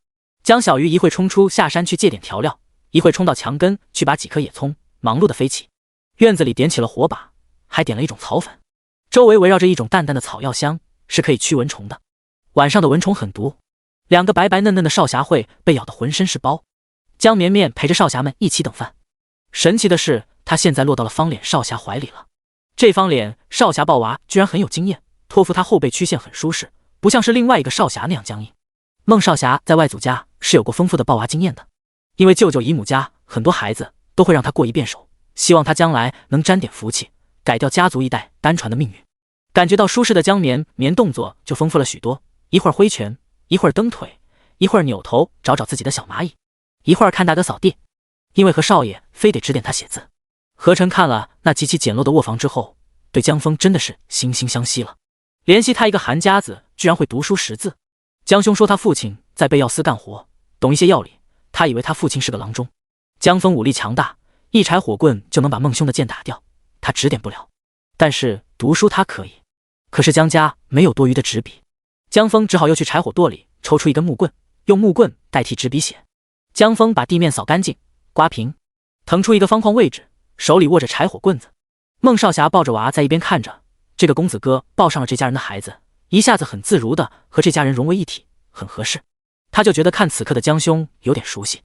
江小鱼一会冲出下山去借点调料，一会冲到墙根去拔几颗野葱，忙碌的飞起。院子里点起了火把，还点了一种草粉，周围围绕着一种淡淡的草药香，是可以驱蚊虫的。晚上的蚊虫很毒，2个白白嫩嫩的少侠会被咬得浑身是包。江绵绵陪着少侠们一起等饭。神奇的是，他现在落到了方脸少侠怀里了。这方脸少侠抱娃居然很有经验，托付他后背曲线很舒适，不像是另外一个少侠那样僵硬。孟少侠在外祖家是有过丰富的抱娃经验的，因为舅舅姨母家很多孩子都会让他过一遍手，希望他将来能沾点福气，改掉家族一代单传的命运。感觉到舒适的江绵绵动作就丰富了许多，一会儿挥拳，一会儿蹬腿，一会儿扭头找自己的小蚂蚁，一会儿看大哥扫地，因为和少爷非得指点他写字。何晨看了那极其简陋的卧房之后，对江枫真的是惺惺相惜了，怜惜他一个韩家子居然会读书识字。江兄说他父亲在备药司干活，懂一些药理，他以为他父亲是个郎中。江枫武力强大，一柴火棍就能把孟兄的剑打掉，他指点不了，但是读书他可以。可是江家没有多余的纸笔，江枫只好又去柴火垛里抽出一根木棍，用木棍代替纸笔写。江枫把地面扫干净，刮平，腾出一个方框位置，手里握着柴火棍子。孟少侠抱着娃在一边看着，这个公子哥抱上了这家人的孩子，一下子很自如的和这家人融为一体，很合适。他就觉得看此刻的江兄有点熟悉，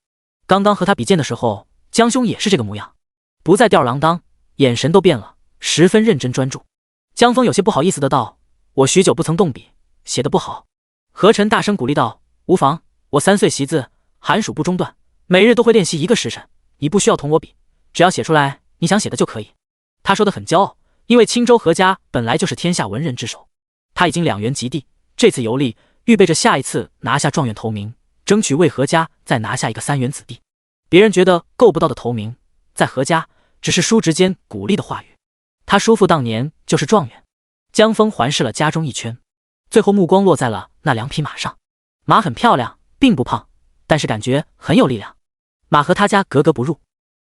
刚刚和他比剑的时候，江兄也是这个模样，不再吊儿郎当，眼神都变了，十分认真专注。江枫有些不好意思的道：“我许久不曾动笔，写得不好。”何晨大声鼓励道：“无妨，我3岁习字，寒暑不中断，每日都会练习1个时辰，你不需要同我比，只要写出来你想写的就可以。”他说得很骄傲，因为青州何家本来就是天下文人之首，他已经2元及第，这次游历预备着下一次拿下状元头名，争取为何家再拿下一个3元子弟。别人觉得够不到的头名，在何家只是叔侄间鼓励的话语。他叔父当年就是状元。江峰环视了家中一圈，最后目光落在了那2匹马上。马很漂亮，并不胖，但是感觉很有力量。马和他家格格不入。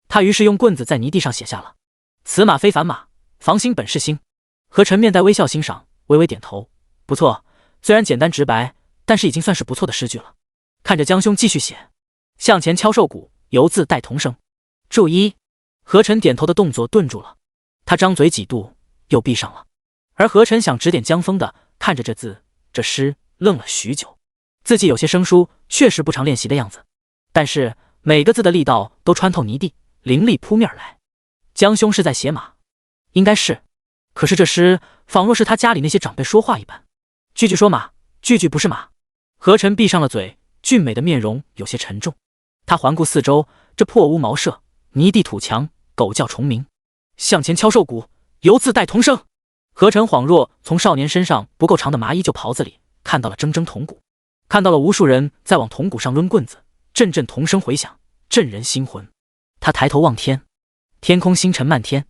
他于是用棍子在泥地上写下了“此马非凡马，房兴本是兴”。何晨面带微笑欣赏，微微点头，不错，虽然简单直白，但是已经算是不错的诗句了。看着江兄继续写，向前敲瘦骨，犹自带铜声。注意，何晨点头的动作顿住了，他张嘴几度，又闭上了。而何晨想指点江峰的，看着这字这诗，愣了许久。字迹有些生疏，确实不常练习的样子，但是每个字的力道都穿透泥地，凌厉扑面而来。江兄是在写马，应该是，可是这诗仿若是他家里那些长辈说话一般，句句说马，句句不是马。何晨闭上了嘴，俊美的面容有些沉重。他环顾四周，这破屋茅舍，泥地土墙，狗叫虫鸣，向前敲瘦骨，犹自带铜声。何晨恍若从少年身上不够长的麻衣旧袍子里看到了铮铮铜鼓，看到了无数人在往铜鼓上抡棍子，阵阵铜声回响，震人心魂。他抬头望天，天空星辰漫天。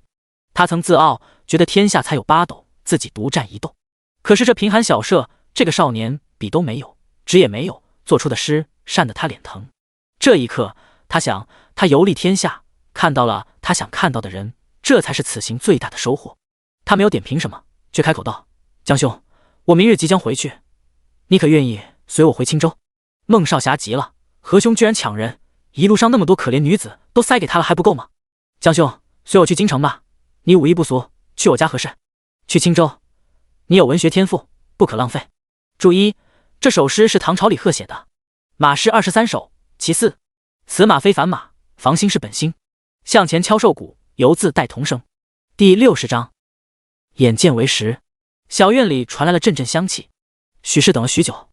他曾自傲，觉得天下才有8斗，自己独占1斗。可是这贫寒小舍，这个少年笔都没有，纸也没有，做出的诗扇得他脸疼。这一刻，他想，他游历天下，看到了他想看到的人，这才是此行最大的收获。他没有点评什么，却开口道：“江兄，我明日即将回去，你可愿意随我回青州？”孟少侠急了，何兄居然抢人，一路上那么多可怜女子都塞给他了，还不够吗？江兄，随我去京城吧，你武艺不俗，去我家合适。去青州，你有文学天赋，不可浪费。注意，这首诗是唐朝李贺写的，马诗23首，其4，此马非凡马，房兴是本兴，向前敲瘦骨，犹自带铜声。第60章，眼见为实。小院里传来了阵阵香气，许氏等了许久。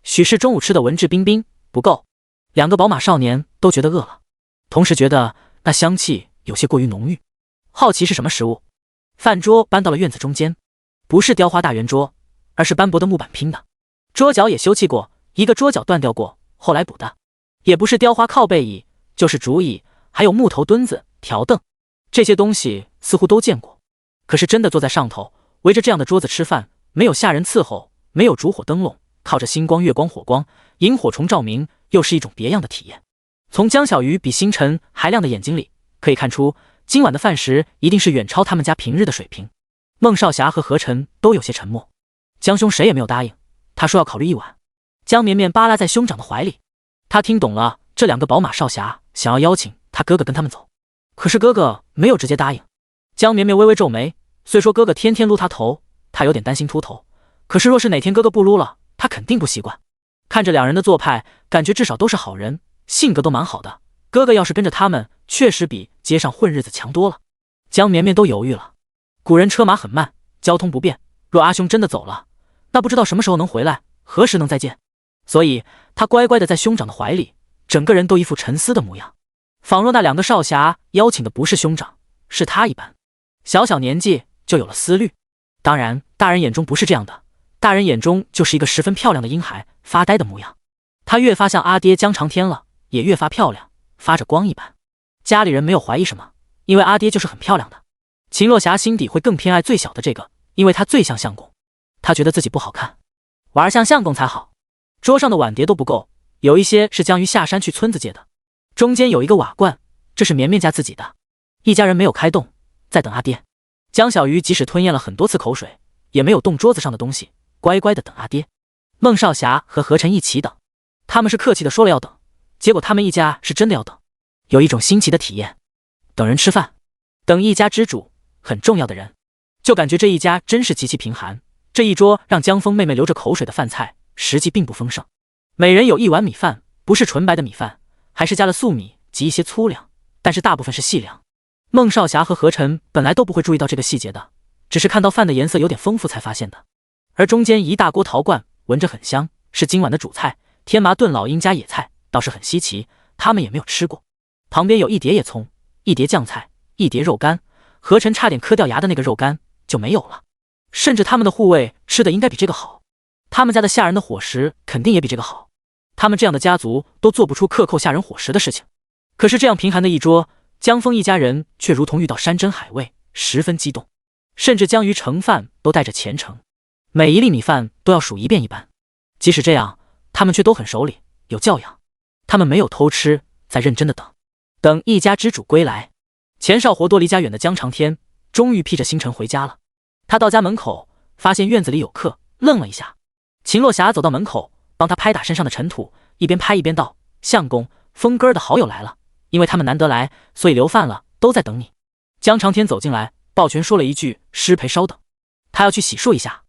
许氏中午吃的文质彬彬，不够。2个宝马少年都觉得饿了，同时觉得那香气有些过于浓郁，好奇是什么食物。饭桌搬到了院子中间，不是雕花大圆桌，而是斑驳的木板拼的。桌角也修葺过，一个桌角断掉过，后来补的。也不是雕花靠背椅，就是竹椅，还有木头墩子、条凳，这些东西似乎都见过。可是真的坐在上头，围着这样的桌子吃饭，没有下人伺候，没有烛火灯笼，靠着星光、月光、火光、萤火虫照明，又是一种别样的体验。从江小鱼比星辰还亮的眼睛里，可以看出今晚的饭食一定是远超他们家平日的水平。孟少侠和何晨都有些沉默，江兄谁也没有答应，他说要考虑一晚。江绵绵扒拉在兄长的怀里，他听懂了这2个宝马少侠想要邀请他哥哥跟他们走，可是哥哥没有直接答应。江绵绵微微皱眉，虽说哥哥天天撸他头，他有点担心秃头，可是若是哪天哥哥不撸了，他肯定不习惯。看着2人的做派，感觉至少都是好人，性格都蛮好的。哥哥要是跟着他们，确实比街上混日子强多了。江绵绵都犹豫了，古人车马很慢，交通不便，若阿兄真的走了，那不知道什么时候能回来，何时能再见。所以他乖乖的在兄长的怀里，整个人都一副沉思的模样，仿若那2个少侠邀请的不是兄长，是他一般。小小年纪就有了思虑，当然大人眼中不是这样的，大人眼中就是一个十分漂亮的婴孩发呆的模样。他越发像阿爹江长天了，也越发漂亮，发着光一般。家里人没有怀疑什么，因为阿爹就是很漂亮的。秦若霞心底会更偏爱最小的这个，因为他最像相公。他觉得自己不好看，玩像相公才好。桌上的碗碟都不够，有一些是江鱼下山去村子借的，中间有一个瓦罐，这是绵绵家自己的。一家人没有开动，在等阿爹。江小鱼即使吞咽了很多次口水，也没有动桌子上的东西，乖乖的等阿爹。孟少侠和何晨一起等，他们是客气的说了要等，结果他们一家是真的要等，有一种新奇的体验。等人吃饭，等一家之主，很重要的人，就感觉这一家真是极其贫寒。这一桌让江峰妹妹流着口水的饭菜，实际并不丰盛。每人有1碗米饭，不是纯白的米饭，还是加了粟米及一些粗粮，但是大部分是细粮。孟少侠和何晨本来都不会注意到这个细节的，只是看到饭的颜色有点丰富才发现的。而中间一大锅陶罐，闻着很香，是今晚的主菜，天麻炖老鹰加野菜，倒是很稀奇，他们也没有吃过。旁边有1碟野葱，1碟酱菜，1碟肉干，何晨差点磕掉牙的那个肉干就没有了。甚至他们的护卫吃的应该比这个好，他们家的下人的伙食肯定也比这个好。他们这样的家族都做不出克扣下人伙食的事情。可是这样贫寒的一桌，江峰一家人却如同遇到山珍海味，十分激动，甚至江鱼盛饭都带着虔诚，每一粒米饭都要数一遍一般。即使这样，他们却都很守礼，有教养。他们没有偷吃，在认真的等一家之主归来。钱少活多离家远的江长天终于披着星辰回家了。他到家门口，发现院子里有客，愣了一下。秦落霞走到门口，帮他拍打身上的尘土，一边拍一边道：“相公，峰哥儿的好友来了，因为他们难得来，所以留饭了，都在等你。”江长天走进来，抱拳说了一句：“师陪稍等。”他要去洗漱一下。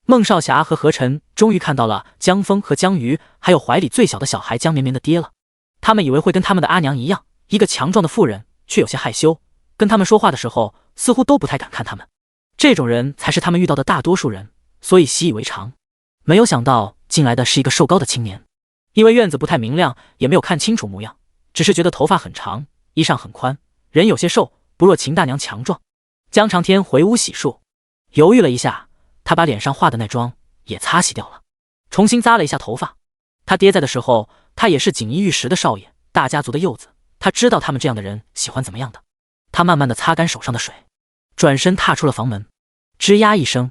孟少霞和何晨终于看到了江峰和江鱼，还有怀里最小的小孩江绵绵的爹了。他们以为会跟他们的阿娘一样，一个强壮的妇人，却有些害羞，跟他们说话的时候似乎都不太敢看他们。这种人才是他们遇到的大多数人，所以习以为常。没有想到进来的是一个瘦高的青年，因为院子不太明亮，也没有看清楚模样，只是觉得头发很长，衣裳很宽，人有些瘦，不若秦大娘强壮。江长天回屋洗漱，犹豫了一下，他把脸上画的那妆也擦洗掉了，重新扎了一下头发。他爹在的时候，他也是锦衣玉食的少爷，大家族的幼子，他知道他们这样的人喜欢怎么样的。他慢慢的擦干手上的水，转身踏出了房门，吱呀一声，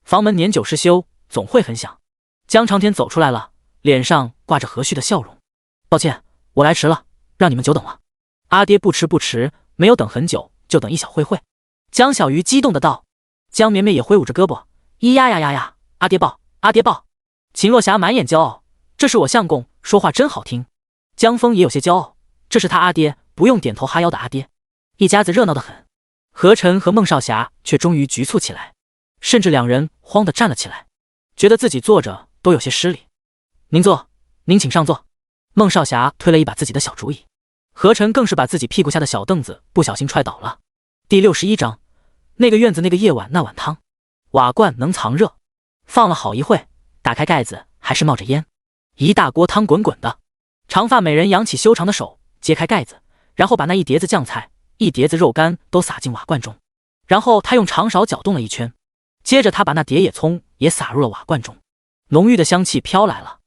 房门年久失修，总会很响。江长天走出来了，脸上挂着和煦的笑容。抱歉，我来迟了，让你们久等了。阿爹不迟，没有等很久，就等一小会。江小鱼激动的道。江绵绵也挥舞着胳膊，咿呀呀呀呀，阿爹抱，阿爹抱。秦落霞满眼骄傲，这是我相公，说话真好听。江峰也有些骄傲，这是他阿爹，不用点头哈腰的阿爹。一家子热闹得很。何晨和孟少霞却终于局促起来，甚至两人慌地站了起来，觉得自己坐着都有些失礼。您坐，您请上座。孟少霞推了一把自己的小竹椅，何晨更是把自己屁股下的小凳子不小心踹倒了。第61章，那个院子那个夜晚那碗汤。瓦罐能藏热，放了好一会，打开盖子还是冒着烟，一大锅汤滚滚的。长发美人扬起修长的手，揭开盖子，然后把那一碟子酱菜、一碟子肉干都撒进瓦罐中，然后他用长勺搅动了一圈，接着他把那碟野葱也撒入了瓦罐中，浓郁的香气飘来了。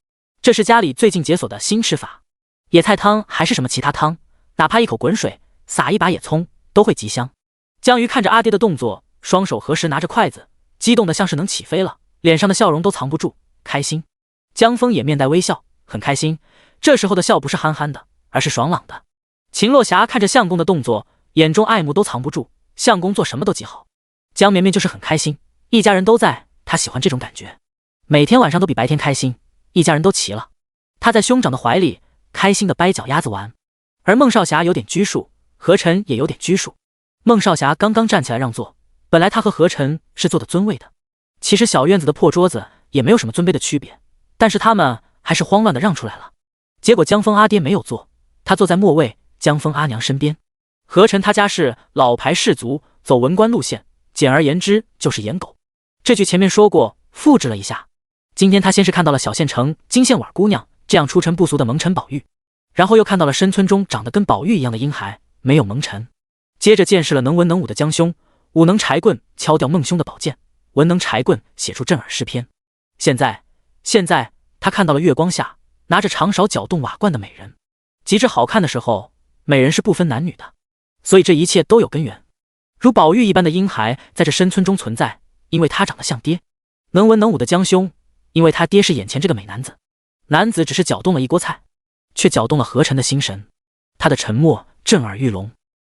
这是家里最近解锁的新吃法，野菜汤还是什么其他汤，哪怕一口滚水，撒一把野葱都会极香。江鱼看着阿爹的动作，双手合十拿着筷子，激动的像是能起飞了，脸上的笑容都藏不住，开心。江峰也面带微笑，很开心，这时候的笑不是憨憨的，而是爽朗的。秦落霞看着相公的动作，眼中爱慕都藏不住，相公做什么都极好。江绵绵就是很开心，一家人都在，他喜欢这种感觉，每天晚上都比白天开心，一家人都齐了。他在兄长的怀里开心的掰脚丫子玩，而孟少霞有点拘束，何晨也有点拘束。孟少霞刚刚站起来让座，本来他和何晨是坐的尊位的，其实小院子的破桌子也没有什么尊卑的区别，但是他们还是慌乱的让出来了。结果江峰阿爹没有坐，他坐在末位江峰阿娘身边。何晨他家是老牌氏族，走文官路线，简而言之就是颜狗。这句前面说过，复制了一下。今天他先是看到了小县城金线碗姑娘这样出尘不俗的蒙尘宝玉，然后又看到了深村中长得跟宝玉一样的婴孩，没有蒙尘。接着见识了能文能武的江兄，武能柴棍敲掉孟兄的宝剑，文能柴棍写出震耳诗篇。现在他看到了月光下拿着长勺搅动瓦罐的美人。极致好看的时候，美人是不分男女的，所以这一切都有根源。如宝玉一般的婴孩在这深村中存在，因为他长得像爹；能文能武的江兄，因为他爹是眼前这个美男子。男子只是搅动了一锅菜，却搅动了何晨的心神。他的沉默震耳欲聋，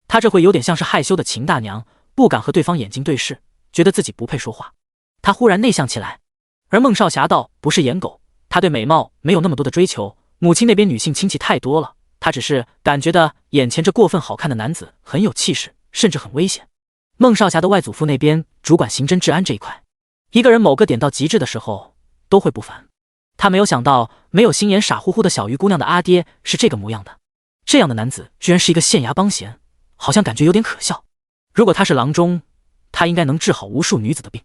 他这会有点像是害羞的秦大娘，不敢和对方眼睛对视，觉得自己不配说话。他忽然内向起来。而孟少霞倒不是颜狗，他对美貌没有那么多的追求，母亲那边女性亲戚太多了，他只是感觉到眼前这过分好看的男子很有气势，甚至很危险。孟少霞的外祖父那边主管刑侦治安这一块，一个人某个点到极致的时候都会不凡。他没有想到没有心眼傻乎乎的小鱼姑娘的阿爹是这个模样的，这样的男子居然是一个县衙帮闲，好像感觉有点可笑。如果他是郎中，他应该能治好无数女子的病。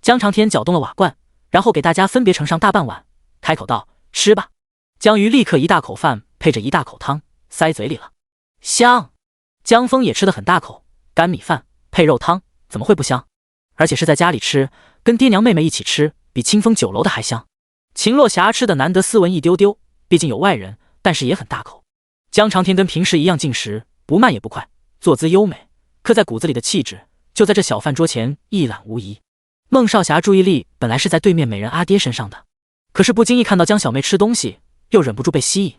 江长天搅动了瓦罐，然后给大家分别盛上大半碗，开口道：“吃吧。”江鱼立刻一大口饭配着一大口汤塞嘴里了，香。江峰也吃得很大口，干米饭配肉汤怎么会不香？而且是在家里吃，跟爹娘妹妹一起吃，比清风酒楼的还香。秦落霞吃的难得斯文一丢丢，毕竟有外人，但是也很大口。江长天跟平时一样进食，不慢也不快，坐姿优美，刻在骨子里的气质就在这小饭桌前一览无遗。孟少霞注意力本来是在对面美人阿爹身上的，可是不经意看到江小妹吃东西，又忍不住被吸引。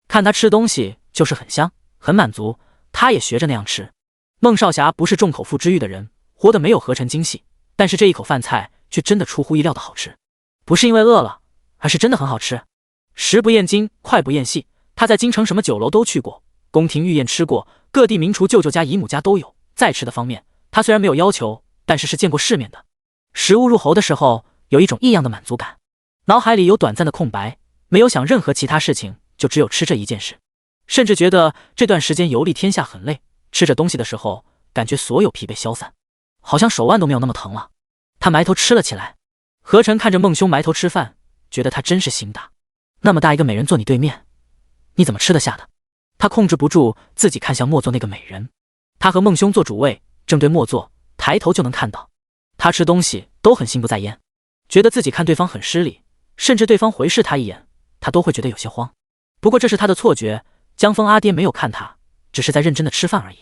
看她吃东西就是很香，很满足，她也学着那样吃。孟少霞不是重口腹之欲的人，活得没有何晨精细，但是这一口饭菜却真的出乎意料的好吃。不是因为饿了，而是真的很好吃。食不厌精，脍不厌细，她在京城什么酒楼都去过，宫廷御宴吃过，各地名厨舅舅家姨母家都有。在吃的方面，她虽然没有要求，但是见过世面的。食物入喉的时候，有一种异样的满足感，脑海里有短暂的空白，没有想任何其他事情，就只有吃这一件事。甚至觉得这段时间游历天下很累，吃着东西的时候，感觉所有疲惫消散，好像手腕都没有那么疼了。他埋头吃了起来。何晨看着孟兄埋头吃饭，觉得他真是心大。那么大一个美人坐你对面，你怎么吃得下的？他控制不住自己看向末座那个美人。他和孟兄坐主位，正对末座，抬头就能看到。他吃东西都很心不在焉，觉得自己看对方很失礼，甚至对方回视他一眼，他都会觉得有些慌。不过这是他的错觉，江峰阿爹没有看他，只是在认真的吃饭而已。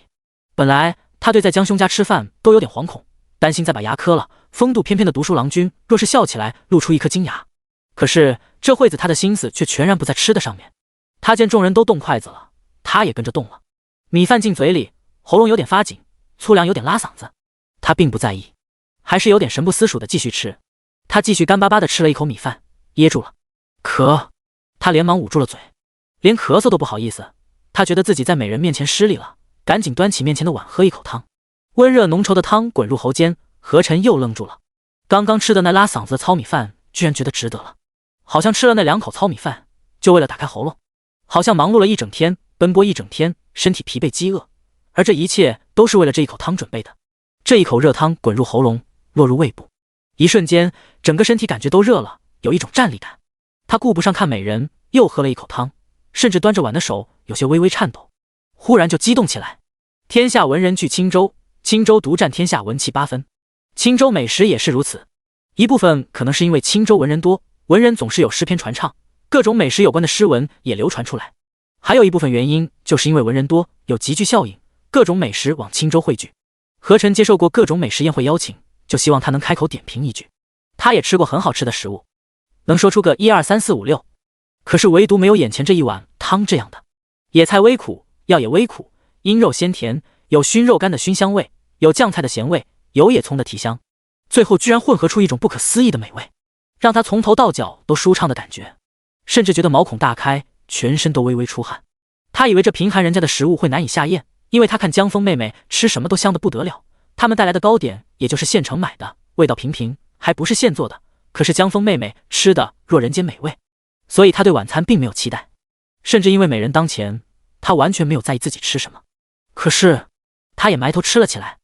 本来他对在江兄家吃饭都有点惶恐，担心再把牙磕了，风度翩翩的读书郎君若是笑起来露出一颗金牙。可是这会子他的心思却全然不在吃的上面。他见众人都动筷子了，他也跟着动了。米饭进嘴里，喉咙有点发紧，粗粮有点拉嗓子，他并不在意，还是有点神不思蜀的继续吃。他继续干巴巴的吃了一口米饭，噎住了，咳。他连忙捂住了嘴，连咳嗽都不好意思。他觉得自己在美人面前失礼了，赶紧端起面前的碗喝一口汤。温热浓稠的汤滚入喉间，何晨又愣住了。刚刚吃的那拉嗓子的糙米饭，居然觉得值得了，好像吃了那2口糙米饭就为了打开喉咙，好像忙碌了一整天，奔波一整天，身体疲惫饥饿，而这一切都是为了这一口汤准备的。这一口热汤滚入喉咙，落入胃部，一瞬间整个身体感觉都热了，有一种战栗感。他顾不上看美人，又喝了一口汤，甚至端着碗的手有些微微颤抖，忽然就激动起来。天下文人聚青州，青州独占天下文气8分。青州美食也是如此，一部分可能是因为青州文人多，文人总是有诗篇传唱，各种美食有关的诗文也流传出来。还有一部分原因就是因为文人多，有集聚效应，各种美食往青州汇聚。何晨接受过各种美食宴会邀请，就希望他能开口点评一句。他也吃过很好吃的食物，能说出个1、2、3、4、5、6，可是唯独没有眼前这一碗汤这样的。野菜微苦，药也微苦，阴肉鲜甜，有熏肉干的熏香味，有酱菜的咸味，有野葱的提香，最后居然混合出一种不可思议的美味，让他从头到脚都舒畅的感觉，甚至觉得毛孔大开，全身都微微出汗。他以为这贫寒人家的食物会难以下咽，因为他看江峰妹妹吃什么都香得不得了，他们带来的糕点也就是现成买的，味道平平，还不是现做的。可是江峰妹妹吃的若人间美味，所以他对晚餐并没有期待，甚至因为美人当前，他完全没有在意自己吃什么。可是他也埋头吃了起来。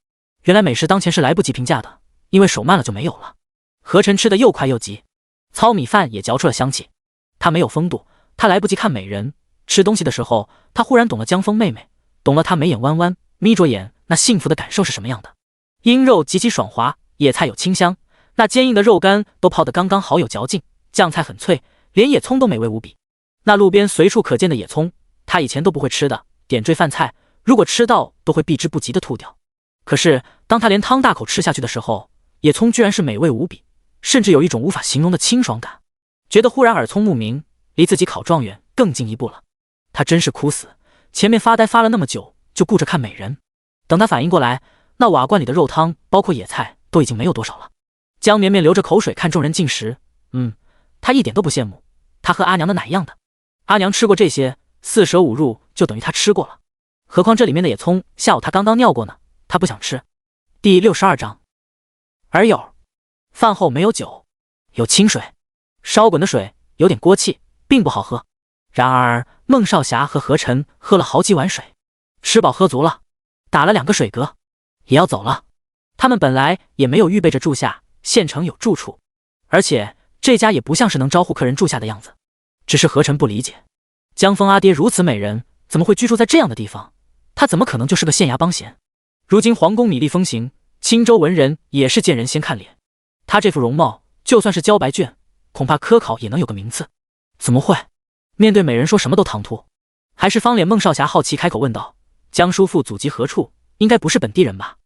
原来美食当前是来不及评价的，因为手慢了就没有了。何晨吃的又快又急，糙米饭也嚼出了香气。他没有风度，他来不及看美人。吃东西的时候，他忽然懂了江峰妹妹，懂了她眉眼弯弯，眯着眼那幸福的感受是什么样的。阴肉极其爽滑，野菜有清香，那坚硬的肉干都泡得刚刚好有嚼劲，酱菜很脆，连野葱都美味无比。那路边随处可见的野葱，他以前都不会吃的，点缀饭菜，如果吃到都会避之不及的吐掉。可是当他连汤大口吃下去的时候，野葱居然是美味无比，甚至有一种无法形容的清爽感，觉得忽然耳聪目明，离自己考状元更进一步了。他真是哭死，前面发呆发了那么久，就顾着看美人。等他反应过来，那瓦罐里的肉汤包括野菜都已经没有多少了。江绵绵流着口水看众人进食，他一点都不羡慕，他和阿娘的哪一样的？阿娘吃过这些，4舍5入就等于他吃过了。何况这里面的野葱，下午他刚刚尿过呢，他不想吃。第62章。而有饭后没有酒，有清水，烧滚的水有点锅气，并不好喝。然而孟少霞和何晨喝了好几碗水，吃饱喝足了，打了2个水嗝，也要走了。他们本来也没有预备着住下，县城有住处，而且这家也不像是能招呼客人住下的样子。只是何晨不理解，江峰阿爹如此美人，怎么会居住在这样的地方？他怎么可能就是个县衙帮闲？如今皇宫米粒风行，青州文人也是见人先看脸，他这副容貌，就算是交白卷，恐怕科考也能有个名次。怎么会？面对美人说什么都唐突。还是方脸孟少侠好奇开口问道：“江叔父祖籍何处？应该不是本地人吧？”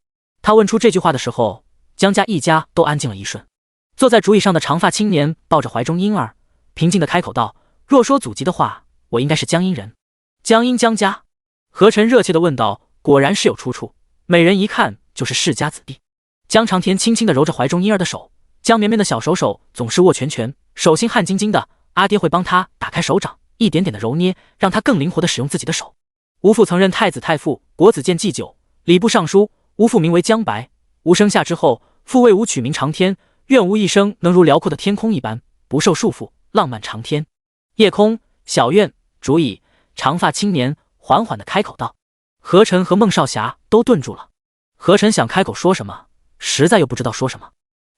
他问出这句话的时候，江家一家都安静了一瞬。坐在竹椅上的长发青年抱着怀中婴儿，平静地开口道：“若说祖籍的话，我应该是江阴人。”江阴江家？何晨热切地问道。果然是有出处，美人一看就是世家子弟。江长天轻轻地揉着怀中婴儿的手，江绵绵的小手总是握拳拳，手心汗津津的。阿爹会帮他打开手掌，一点点的揉捏，让他更灵活地使用自己的手。吴父曾任太子太傅、国子监祭酒、礼部尚书。吴父名为江白，吴生下之后，父为吴取名长天，愿吴一生能如辽阔的天空一般，不受束缚，浪漫长天。夜空、小院、竹椅，长发青年缓缓地开口道。何晨和孟少侠都顿住了。何晨想开口说什么，实在又不知道说什么。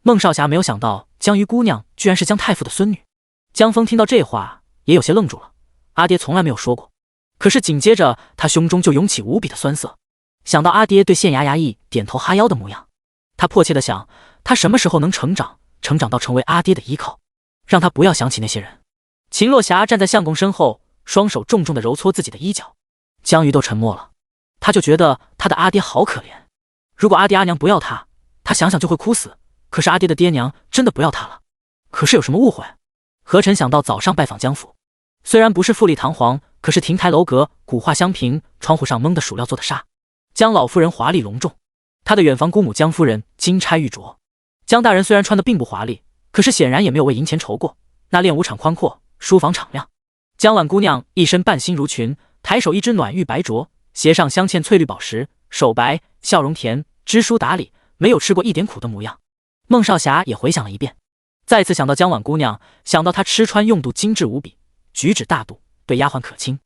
孟少侠没有想到江鱼姑娘居然是江太傅的孙女。江峰听到这话也有些愣住了，阿爹从来没有说过。可是紧接着他胸中就涌起无比的酸涩，想到阿爹对县衙衙役点头哈腰的模样，他迫切地想，他什么时候能成长到成为阿爹的依靠，让他不要想起那些人。秦若霞站在相公身后，双手重重地揉搓自己的衣角。江鱼都沉默了，他就觉得他的阿爹好可怜。如果阿爹阿娘不要他，他想想就会哭死。可是阿爹的爹娘真的不要他了，可是有什么误会？何晨想到早上拜访江府，虽然不是富丽堂皇，可是亭台楼阁、古画香屏，窗户上蒙的鼠料做的纱。江老夫人华丽隆重，她的远房姑母江夫人金钗玉镯。江大人虽然穿的并不华丽，可是显然也没有为银钱愁过。那练武场宽阔，书房敞亮。江婉姑娘一身半新襦裙，抬手一只暖玉白镯，鞋上镶嵌翠绿宝石，手白，笑容甜，知书达理，没有吃过一点苦的模样。孟少侠也回想了一遍，再次想到江婉姑娘，想到她吃穿用度精致无比，举止大度，对丫鬟可亲。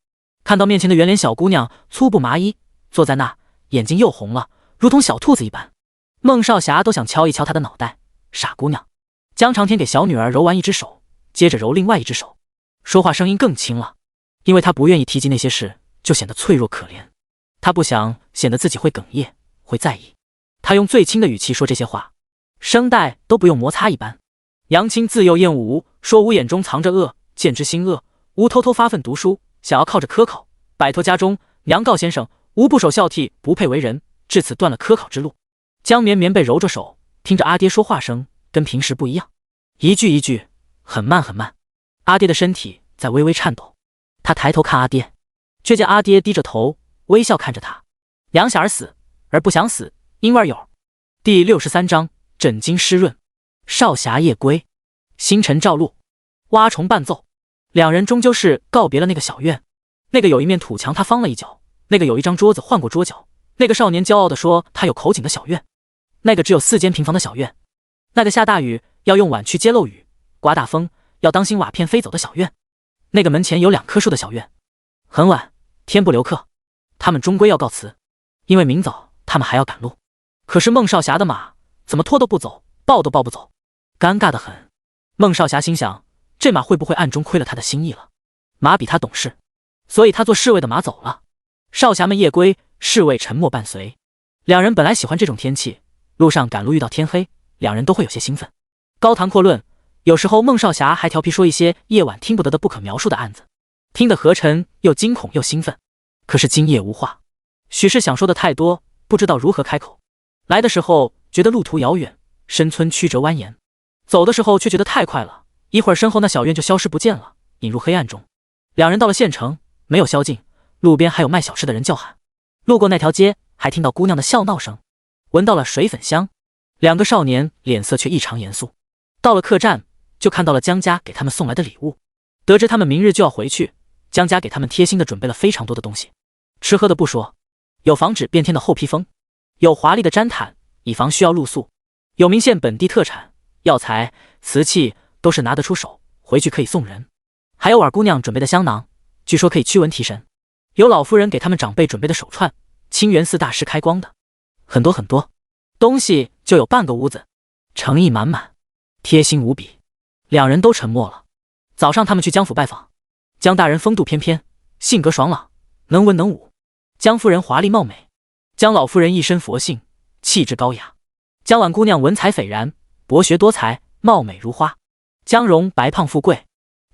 看到面前的圆脸小姑娘，粗布麻衣，坐在那，眼睛又红了，如同小兔子一般。孟少侠都想敲一敲她的脑袋。傻姑娘。江长天给小女儿揉完一只手，接着揉另外一只手，说话声音更轻了，因为他不愿意提及那些事，就显得脆弱可怜。他不想显得自己会哽咽，会在意。他用最轻的语气说这些话，声带都不用摩擦一般。杨青自幼厌恶吴，说吴眼中藏着恶，见之心恶。吴偷偷发奋读书，想要靠着科考摆脱家中。娘告先生，吴不守孝悌，不配为人，至此断了科考之路。江绵绵被揉着手，听着阿爹说话声跟平时不一样，一句一句很慢很慢。阿爹的身体在微微颤抖，他抬头看阿爹，却见阿爹低着头微笑看着他。养小儿死而不想死，因为有。第63章枕巾湿润。少侠夜归，星辰照路，蛙虫伴奏。两人终究是告别了那个小院。那个有一面土墙他方了一脚，那个有一张桌子换过桌角，那个少年骄傲地说他有口井的小院，那个只有4间平房的小院，那个下大雨要用碗去接漏雨，刮大风要当心瓦片飞走的小院，那个门前有2棵树的小院。很晚，天不留客，他们终归要告辞，因为明早他们还要赶路。可是孟少侠的马怎么拖都不走，抱都抱不走，尴尬得很。孟少侠心想，这马会不会暗中亏了他的心意了？马比他懂事，所以他做侍卫的马走了。少侠们夜归，侍卫沉默伴随。两人本来喜欢这种天气，路上赶路遇到天黑，两人都会有些兴奋。高谈阔论，有时候孟少侠还调皮说一些夜晚听不得的不可描述的案子，听得何晨又惊恐又兴奋。可是今夜无话，许是想说的太多，不知道如何开口。来的时候觉得路途遥远，深村曲折蜿蜒，走的时候却觉得太快了，一会儿身后那小院就消失不见了，引入黑暗中。两人到了县城，没有宵禁，路边还有卖小吃的人叫喊。路过那条街，还听到姑娘的笑闹声，闻到了水粉香。2个少年脸色却异常严肃。到了客栈，就看到了江家给他们送来的礼物。得知他们明日就要回去，江家给他们贴心的准备了非常多的东西。吃喝的不说，有防止变天的厚披风，有华丽的毡毯，以防需要露宿，有明县本地特产药材、瓷器，都是拿得出手，回去可以送人。还有婉姑娘准备的香囊，据说可以驱蚊提神。有老夫人给他们长辈准备的手串，清源寺大师开光的，很多很多东西，就有半个屋子，诚意满满，贴心无比。两人都沉默了。早上他们去江府拜访，江大人风度翩翩，性格爽朗，能文能武；江夫人华丽貌美，江老夫人一身佛性，气质高雅；江婉姑娘文采斐然，博学多才，貌美如花；江蓉白胖富贵。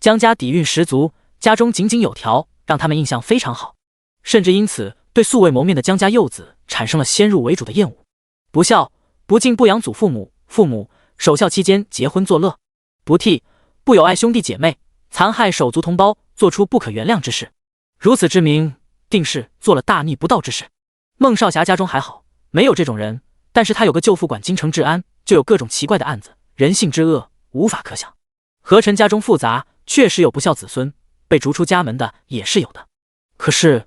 江家底蕴十足，家中井井有条，让他们印象非常好，甚至因此对素未谋面的江家幼子产生了先入为主的厌恶。不孝、不敬、不养祖父母，父母守孝期间结婚作乐，不悌、不友爱兄弟姐妹，残害手足同胞，做出不可原谅之事。如此之名，定是做了大逆不道之事。孟少侠家中还好，没有这种人，但是他有个舅父管京城治安，就有各种奇怪的案子，人性之恶无法可想。何晨家中复杂，确实有不孝子孙，被逐出家门的也是有的。可是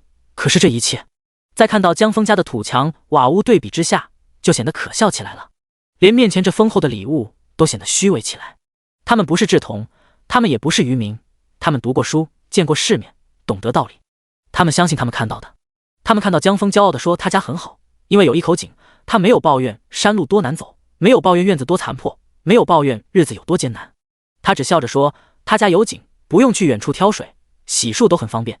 这一切，在看到江峰家的土墙瓦屋对比之下，就显得可笑起来了。连面前这丰厚的礼物都显得虚伪起来。他们不是志同，他们也不是愚民，他们读过书，见过世面，懂得道理。他们相信他们看到的。他们看到江峰骄傲地说他家很好，因为有一口井，他没有抱怨山路多难走，没有抱怨院子多残破，没有抱怨日子有多艰难。他只笑着说他家有井，不用去远处挑水，洗漱都很方便。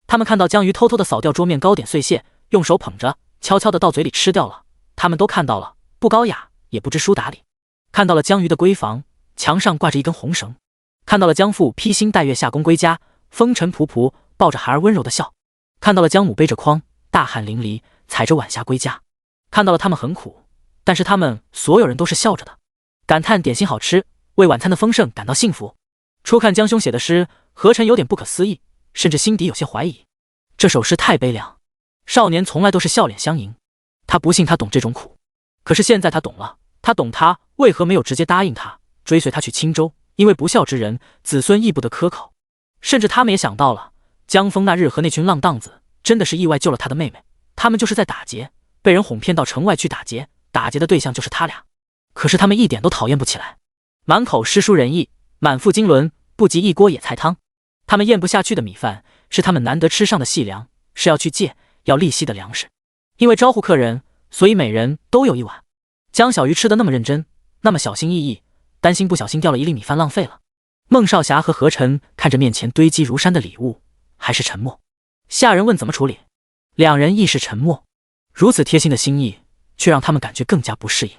他们看到江鱼偷偷地扫掉桌面糕点碎屑，用手捧着，悄悄地到嘴里吃掉了。他们都看到了，不高雅，也不知书达理。看到了江鱼的闺房，墙上挂着一根红绳。看到了江父披星戴月下宫归家，风尘仆仆，抱着孩儿温柔的笑。看到了江母背着筐，大汗淋漓，踩着晚霞归家。看到了他们很苦，但是他们所有人都是笑着的，感叹点心好吃，为晚餐的丰盛感到幸福。初看江兄写的诗，何晨有点不可思议，甚至心底有些怀疑，这首诗太悲凉。少年从来都是笑脸相迎，他不信他懂这种苦，可是现在他懂了。他懂他为何没有直接答应他追随他去青州，因为不孝之人，子孙亦不得科考。甚至他们也想到了，江峰那日和那群浪荡子真的是意外救了他的妹妹，他们就是在打劫，被人哄骗到城外去打劫，打劫的对象就是他俩。可是他们一点都讨厌不起来，满口诗书仁义，满腹经纶，不及一锅野菜汤。他们咽不下去的米饭，是他们难得吃上的细粮，是要去借要利息的粮食。因为招呼客人，所以每人都有一碗。江小鱼吃得那么认真，那么小心翼翼，担心不小心掉了一粒米饭浪费了。孟少侠和何晨看着面前堆积如山的礼物，还是沉默。下人问怎么处理，两人亦是沉默。如此贴心的心意，却让他们感觉更加不适应。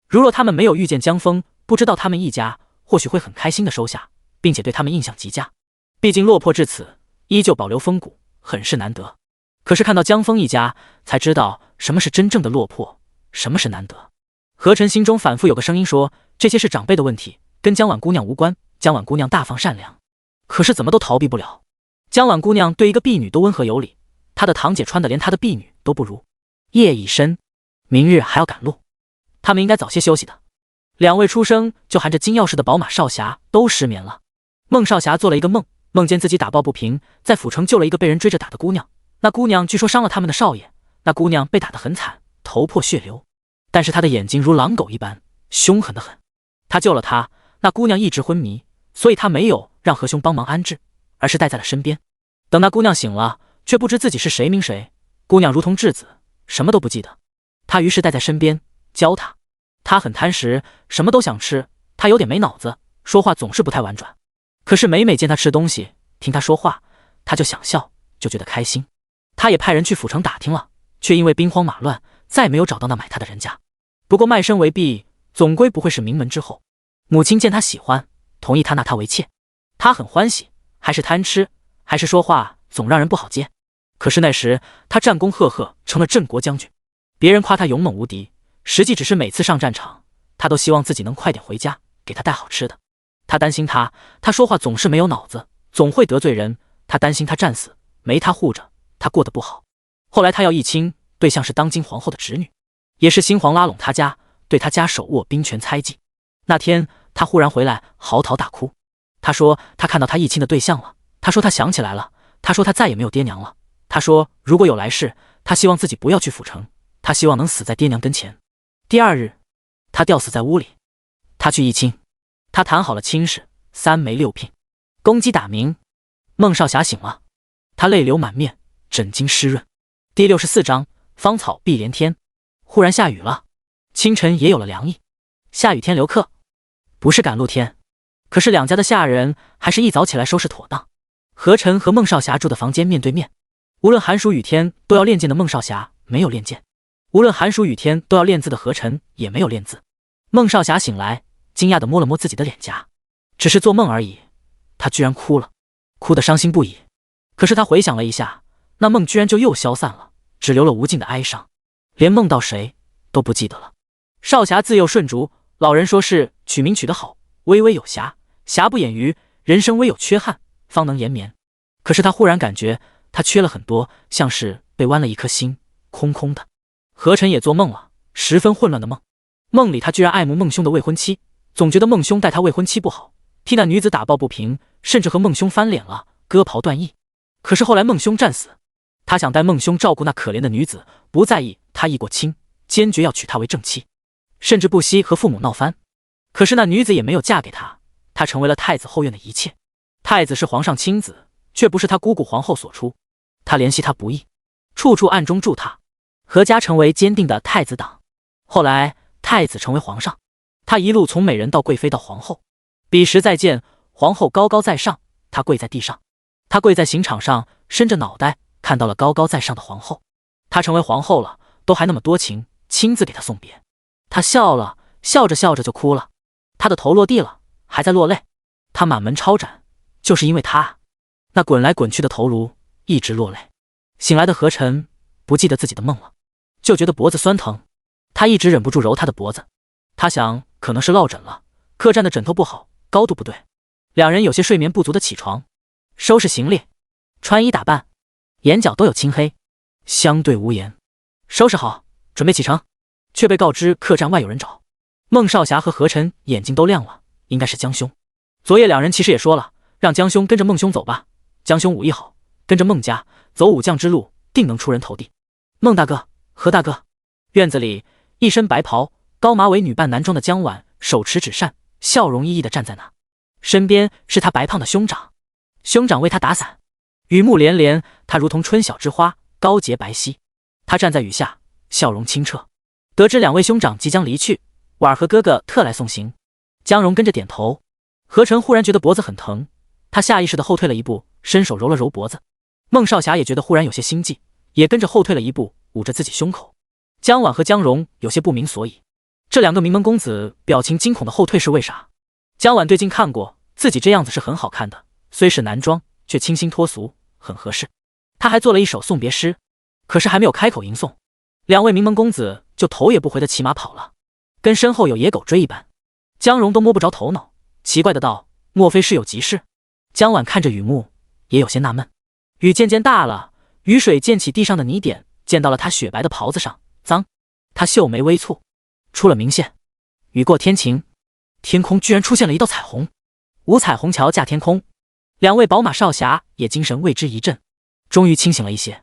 如若他们没有遇见江峰，不知道他们一家或许会很开心的收下，并且对他们印象极佳。毕竟落魄至此，依旧保留风骨，很是难得。可是看到江峰一家，才知道什么是真正的落魄，什么是难得。何晨心中反复有个声音说，这些是长辈的问题，跟江婉姑娘无关。江婉姑娘大方善良，可是怎么都逃避不了。江婉姑娘对一个婢女都温和有礼，她的堂姐穿的连她的婢女都不如。夜已深，明日还要赶路，他们应该早些休息的。两位出生就含着金钥匙的宝马少侠都失眠了。孟少侠做了一个梦，梦见自己打抱不平，在府城救了一个被人追着打的姑娘。那姑娘据说伤了他们的少爷，那姑娘被打得很惨，头破血流，但是她的眼睛如狼狗一般，凶狠得很。他救了她，那姑娘一直昏迷，所以他没有让何兄帮忙安置，而是带在了身边。等那姑娘醒了，却不知自己是谁名谁。姑娘如同稚子，什么都不记得。他于是带在身边，教她。她很贪食，什么都想吃。她有点没脑子，说话总是不太婉转。可是每见她吃东西，听她说话，她就想笑，就觉得开心。他也派人去府城打听了，却因为兵荒马乱，再没有找到那买她的人家。不过卖身为婢，总归不会是名门之后。母亲见他喜欢，同意他纳她为妾。他很欢喜，还是贪吃，还是说话总让人不好接。可是那时他战功赫赫，成了镇国将军，别人夸他勇猛无敌，实际只是每次上战场，他都希望自己能快点回家，给他带好吃的。他担心他说话总是没有脑子，总会得罪人。他担心他战死，没他护着，他过得不好。后来他要议亲，对象是当今皇后的侄女，也是新皇拉拢他家，对他家手握兵权猜忌。那天他忽然回来，嚎啕大哭。他说他看到他议亲的对象了，他说他想起来了，他说他再也没有爹娘了。他说如果有来世，他希望自己不要去府城，他希望能死在爹娘跟前。第二日，他吊死在屋里。他去议亲，他谈好了亲事，3媒6聘，公鸡打鸣。孟少侠醒了，他泪流满面，枕巾湿润。第64章，芳草碧连天。忽然下雨了，清晨也有了凉意。下雨天留客，不是赶路天。可是两家的下人还是一早起来收拾妥当。何晨和孟少侠住的房间面对面，无论寒暑雨天都要练剑的孟少侠没有练剑，无论寒暑雨天都要练字的何晨也没有练字。孟少侠醒来，惊讶地摸了摸自己的脸颊，只是做梦而已，他居然哭了，哭得伤心不已。可是他回想了一下，那梦居然就又消散了，只留了无尽的哀伤，连梦到谁都不记得了。少侠自幼顺竹，老人说是取名取得好，微微有瑕，瑕不掩瑜，人生微有缺憾，方能延绵。可是他忽然感觉他缺了很多，像是被剜了一颗心，空空的。何晨也做梦了，十分混乱的梦。梦里他居然爱慕孟兄的未婚妻，总觉得孟兄待他未婚妻不好，替那女子打抱不平，甚至和孟兄翻脸了，割袍断义。可是后来孟兄战死，他想带孟兄照顾那可怜的女子，不在意他义过亲，坚决要娶她为正妻，甚至不惜和父母闹翻。可是那女子也没有嫁给他，他成为了太子后院的一切。太子是皇上亲子，却不是他姑姑皇后所出，他怜惜他不义，处处暗中助他。何家成为坚定的太子党。后来太子成为皇上，他一路从美人到贵妃到皇后。彼时再见，皇后高高在上，他跪在地上。他跪在刑场上，伸着脑袋看到了高高在上的皇后。他成为皇后了，都还那么多情，亲自给他送别。他笑了，笑着笑着就哭了。他的头落地了，还在落泪。他满门抄斩，就是因为他。那滚来滚去的头颅一直落泪。醒来的何晨不记得自己的梦了，就觉得脖子酸疼。他一直忍不住揉他的脖子，他想可能是落枕了，客栈的枕头不好，高度不对。两人有些睡眠不足的起床，收拾行李，穿衣打扮，眼角都有青黑，相对无言。收拾好，准备启程，却被告知客栈外有人找。孟少侠和何晨眼睛都亮了，应该是江兄。昨夜两人其实也说了，让江兄跟着孟兄走吧，江兄武艺好，跟着孟家走武将之路，定能出人头地。孟大哥，何大哥。院子里一身白袍，高马尾女扮男装的江婉手持纸扇，笑容熠熠地站在那，身边是他白胖的兄长，兄长为他打伞，雨幕连连，他如同春晓之花，高洁白皙。他站在雨下，笑容清澈。得知两位兄长即将离去，婉儿和哥哥特来送行。江蓉跟着点头。何晨忽然觉得脖子很疼，他下意识地后退了一步，伸手揉了揉脖子。孟少侠也觉得忽然有些心悸，也跟着后退了一步，捂着自己胸口。江婉和江蓉有些不明所以，这两个名门公子表情惊恐的后退是为啥？江婉对镜看过，自己这样子是很好看的，虽是男装，却清新脱俗，很合适。他还做了一首送别诗，可是还没有开口吟诵，两位名门公子就头也不回的骑马跑了，跟身后有野狗追一般。江蓉都摸不着头脑，奇怪的道：莫非是有急事？江婉看着雨幕，也有些纳闷。雨渐渐大了，雨水溅起地上的泥点，溅到了他雪白的袍子上，脏。他秀眉微蹙，出了明线。雨过天晴，天空居然出现了一道彩虹，五彩虹桥架天空。两位宝马少侠也精神为之一振，终于清醒了一些。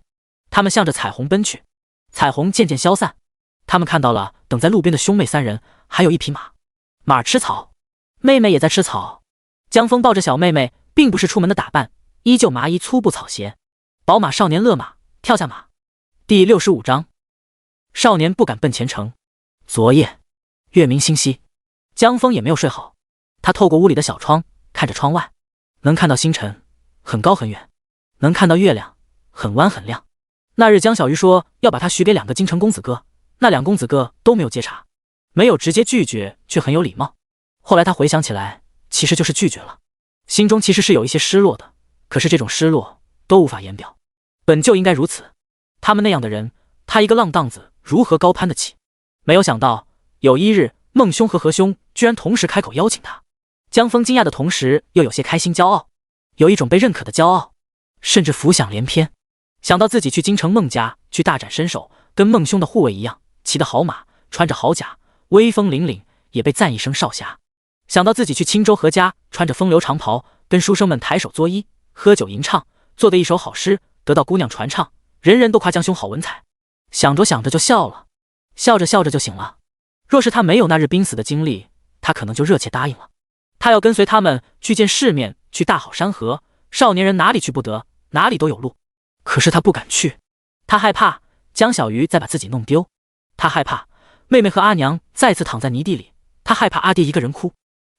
他们向着彩虹奔去，彩虹渐渐消散，他们看到了等在路边的兄妹三人，还有一匹马。马吃草，妹妹也在吃草。江峰抱着小妹妹，并不是出门的打扮，依旧麻衣粗布草鞋。宝马少年勒马，跳下马。第65章，少年不敢奔前程。昨夜月明星稀，江峰也没有睡好。他透过屋里的小窗看着窗外，能看到星辰很高很远，能看到月亮很弯很亮。那日江小鱼说要把他许给两个京城公子哥，那两公子哥都没有接茬，没有直接拒绝，却很有礼貌。后来他回想起来，其实就是拒绝了，心中其实是有一些失落的，可是这种失落都无法言表，本就应该如此。他们那样的人，他一个浪荡子如何高攀得起？没有想到有一日，孟兄和何兄居然同时开口邀请他。江峰惊讶的同时又有些开心骄傲，有一种被认可的骄傲，甚至浮想联翩。想到自己去京城孟家去大展身手，跟孟兄的护卫一样，骑的好马，穿着好甲，威风凛凛，也被赞一声少侠。想到自己去青州何家，穿着风流长袍，跟书生们抬手作揖，喝酒吟唱，做的一首好诗，得到姑娘传唱，人人都夸江兄好文采。想着想着就笑了，笑着笑着就醒了。若是他没有那日濒死的经历，他可能就热切答应了。他要跟随他们去见世面，去大好山河，少年人哪里去不得，哪里都有路。可是他不敢去，他害怕江小鱼再把自己弄丢，他害怕妹妹和阿娘再次躺在泥地里，他害怕阿爹一个人哭。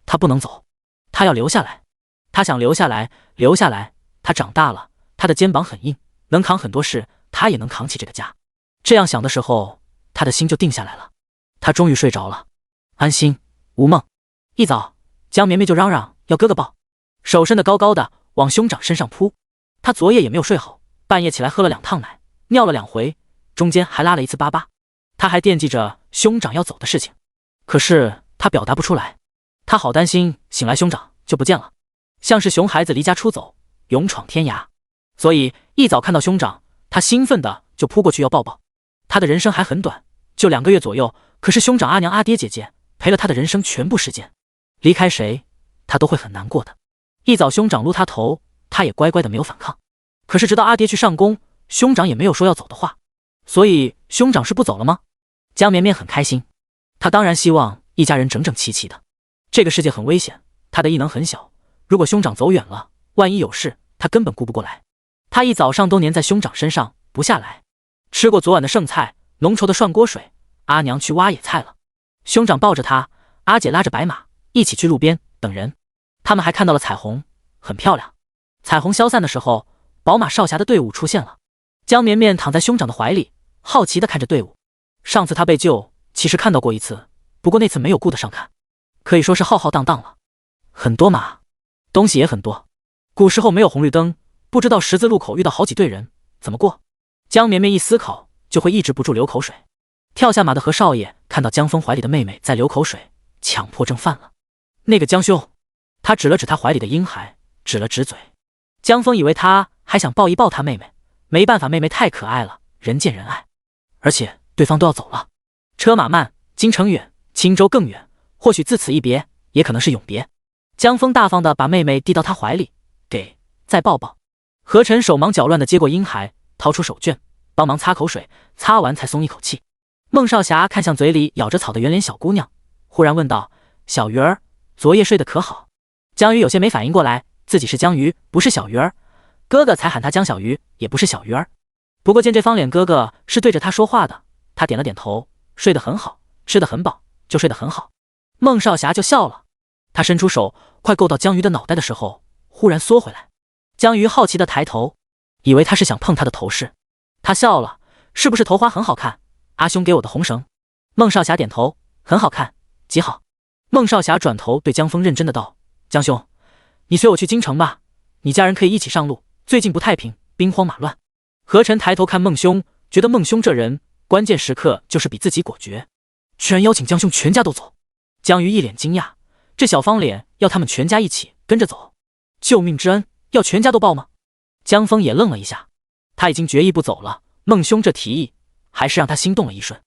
他不能走，他要留下来，他想留下来，留下来。他长大了，他的肩膀很硬，能扛很多事，他也能扛起这个家。这样想的时候，他的心就定下来了。他终于睡着了，安心无梦。一早，江绵绵就嚷嚷要哥哥抱，手伸得高高的往兄长身上扑。他昨夜也没有睡好，半夜起来喝了2趟奶，尿了2回，中间还拉了1次粑粑。他还惦记着兄长要走的事情，可是他表达不出来。他好担心醒来兄长就不见了，像是熊孩子离家出走，勇闯天涯。所以一早看到兄长，他兴奋的就扑过去要抱抱。他的人生还很短，就2个月左右，可是兄长、阿娘、阿爹、姐姐陪了他的人生全部时间，离开谁他都会很难过的。一早兄长撸他头，他也乖乖的没有反抗。可是直到阿爹去上工，兄长也没有说要走的话。所以兄长是不走了吗？江绵绵很开心，他当然希望一家人整整齐齐的。这个世界很危险，他的异能很小，如果兄长走远了，万一有事，他根本顾不过来。他一早上都粘在兄长身上不下来。吃过昨晚的剩菜，浓稠的涮锅水，阿娘去挖野菜了。兄长抱着他，阿姐拉着白马一起去路边等人。他们还看到了彩虹，很漂亮。彩虹消散的时候，宝马少侠的队伍出现了。江绵绵躺在兄长的怀里，好奇地看着队伍。上次他被救，其实看到过一次，不过那次没有顾得上看，可以说是浩浩荡荡了。很多马，东西也很多。古时候没有红绿灯，不知道十字路口遇到好几队人，怎么过？江绵绵一思考，就会抑制不住流口水。跳下马的何少爷看到江峰怀里的妹妹在流口水，强迫症犯了。那个江兄，他指了指他怀里的婴孩，指了指嘴。江峰以为他还想抱一抱他妹妹，没办法，妹妹太可爱了，人见人爱。而且对方都要走了，车马慢，京城远，青州更远，或许自此一别，也可能是永别。江峰大方地把妹妹递到他怀里，给，再抱抱。何晨手忙脚乱地接过婴孩，掏出手绢帮忙擦口水，擦完才松一口气。孟少侠看向嘴里咬着草的圆脸小姑娘，忽然问道：小鱼儿，昨夜睡得可好？江鱼有些没反应过来，自己是江鱼，不是小鱼儿，哥哥才喊他江小鱼，也不是小鱼儿。不过见这方脸哥哥是对着他说话的，他点了点头，睡得很好，吃得很饱，就睡得很好。孟少侠就笑了，他伸出手快够到江鱼的脑袋的时候，忽然缩回来。江鱼好奇地抬头，以为他是想碰他的头饰。他笑了，是不是头花很好看？阿兄给我的红绳。孟少侠点头，很好看，极好。孟少侠转头对江峰认真的道：江兄，你随我去京城吧，你家人可以一起上路，最近不太平，兵荒马乱。何晨抬头看孟兄，觉得孟兄这人关键时刻就是比自己果决，居然邀请江兄全家都走。江鱼一脸惊讶，这小方脸要他们全家一起跟着走，救命之恩要全家都报吗？江峰也愣了一下，他已经决意不走了，孟兄这提议还是让他心动了一瞬。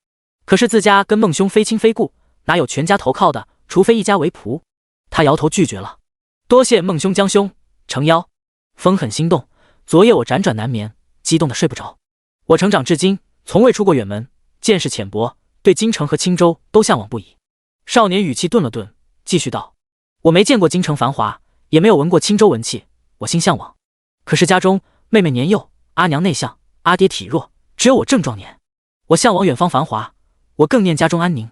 可是自家跟孟兄非亲非故，哪有全家投靠的，除非一家为仆。他摇头拒绝了。多谢孟兄江兄诚邀。风很心动，昨夜我辗转难眠，激动的睡不着。我成长至今从未出过远门，见识浅薄，对京城和青州都向往不已。少年语气顿了顿，继续道：我没见过京城繁华，也没有闻过青州文气，我心向往。可是家中妹妹年幼，阿娘内向，阿爹体弱，只有我正壮年。我向往远方繁华，我更念家中安宁。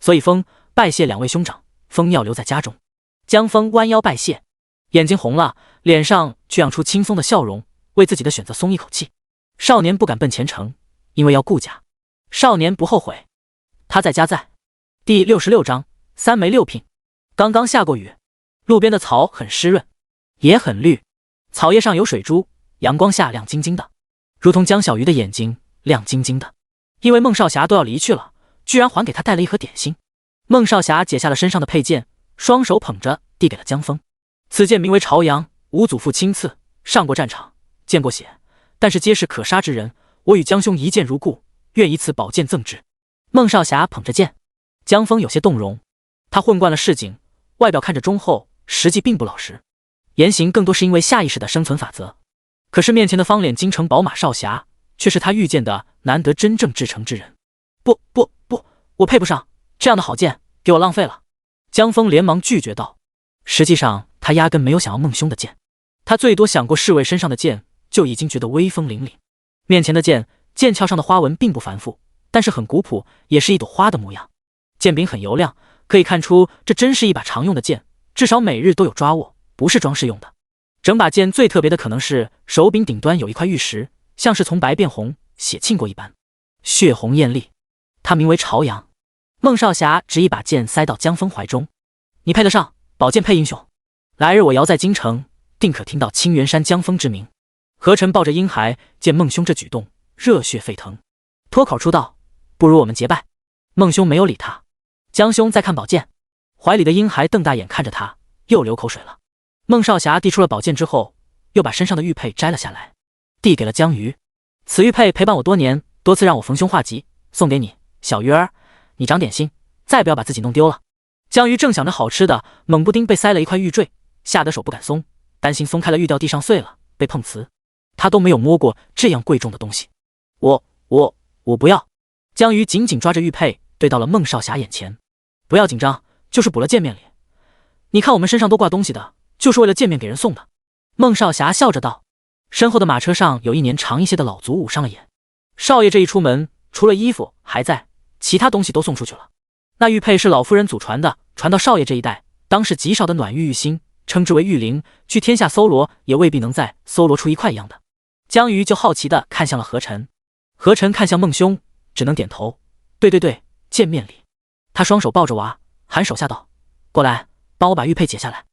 所以风拜谢2位兄长，风要留在家中。江峰弯腰拜谢，眼睛红了，脸上却漾出轻松的笑容，为自己的选择松一口气。少年不敢奔前程，因为要顾家。少年不后悔，他在家在。第66章3媒6聘。刚刚下过雨，路边的草很湿润，也很绿，草叶上有水珠，阳光下亮晶晶的，如同江小鱼的眼睛亮晶晶的。因为孟少侠都要离去了，居然还给他带了一盒点心。孟少侠解下了身上的佩剑，双手捧着递给了江峰。此剑名为朝阳，吾祖父亲赐，上过战场，见过血，但是皆是可杀之人，我与江兄一见如故，愿以此宝剑赠之。孟少侠捧着剑，江峰有些动容。他混惯了市井，外表看着忠厚，实际并不老实，言行更多是因为下意识的生存法则。可是面前的方脸京城宝马少侠，却是他遇见的难得真正至诚之人。不，我配不上这样的好剑，给我浪费了。江峰连忙拒绝道。实际上他压根没有想要孟兄的剑，他最多想过侍卫身上的剑，就已经觉得威风凛凛。面前的剑，剑鞘上的花纹并不繁复，但是很古朴，也是一朵花的模样。剑柄很油亮，可以看出这真是一把常用的剑，至少每日都有抓握，不是装饰用的。整把剑最特别的可能是手柄顶端有一块玉石，像是从白变红，血沁过一般，血红艳丽。它名为朝阳。孟少侠执一把剑塞到江峰怀中，你配得上，宝剑配英雄。来日我遥在京城，定可听到青源山江峰之名。何晨抱着婴孩，见孟兄这举动，热血沸腾，脱口出道：“不如我们结拜。”孟兄没有理他。江兄在看宝剑，怀里的婴孩瞪大眼看着他，又流口水了。孟少侠递出了宝剑之后，又把身上的玉佩摘了下来，递给了江瑜。此玉佩陪伴我多年，多次让我逢凶化吉，送给你，小鱼儿，你长点心，再不要把自己弄丢了。江瑜正想着好吃的，猛不丁被塞了一块玉坠，吓得手不敢松，担心松开了玉掉地上碎了，被碰瓷。他都没有摸过这样贵重的东西。我不要。江瑜紧紧抓着玉佩，对到了孟少侠眼前。不要紧张，就是补了见面礼。你看我们身上都挂东西的，就是为了见面给人送的。孟少侠笑着道。身后的马车上有一年长一些的老族捂上了眼。少爷这一出门，除了衣服还在，其他东西都送出去了。那玉佩是老夫人祖传的，传到少爷这一代，当是极少的暖玉玉心，称之为玉灵，去天下搜罗也未必能再搜罗出一块一样的。江瑜就好奇地看向了何晨，何晨看向孟兄，只能点头，对，见面礼。他双手抱着娃，喊手下道：“过来，帮我把玉佩解下来。”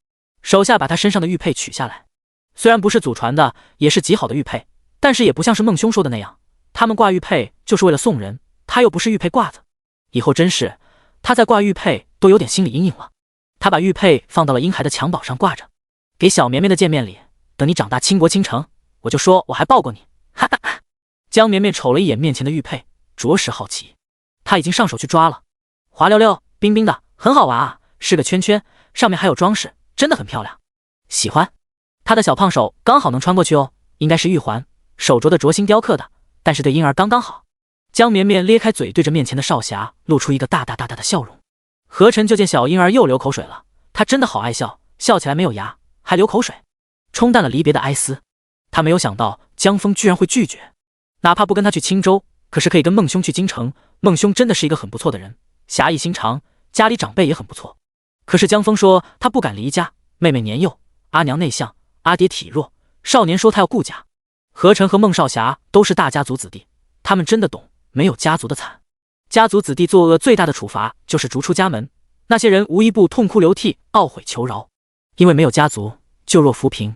手下把他身上的玉佩取下来，虽然不是祖传的，也是极好的玉佩，但是也不像是孟兄说的那样，他们挂玉佩就是为了送人，他又不是玉佩挂子。以后真是他在挂玉佩都有点心理阴影了。他把玉佩放到了婴孩的襁褓上挂着，给小绵绵的见面礼，等你长大倾国倾城，我就说我还抱过你，哈哈哈。江绵绵瞅了一眼面前的玉佩，着实好奇，他已经上手去抓了，滑溜溜冰冰的，很好玩啊，是个圈圈，上面还有装饰，真的很漂亮，喜欢。他的小胖手刚好能穿过去哦，应该是玉环，手镯的镯芯雕刻的，但是对婴儿刚刚好。江绵绵咧开嘴，对着面前的少侠露出一个大大的笑容。何晨就见小婴儿又流口水了，他真的好爱笑，笑起来没有牙，还流口水，冲淡了离别的哀思。他没有想到江峰居然会拒绝，哪怕不跟他去青州，可是可以跟孟兄去京城。孟兄真的是一个很不错的人，侠义心肠，家里长辈也很不错。可是江峰说他不敢离家，妹妹年幼，阿娘内向，阿爹体弱，少年说他要顾家。何晨和孟少侠都是大家族子弟，他们真的懂没有家族的惨。家族子弟作恶最大的处罚就是逐出家门，那些人无一不痛哭流涕，懊悔求饶。因为没有家族，就若浮萍，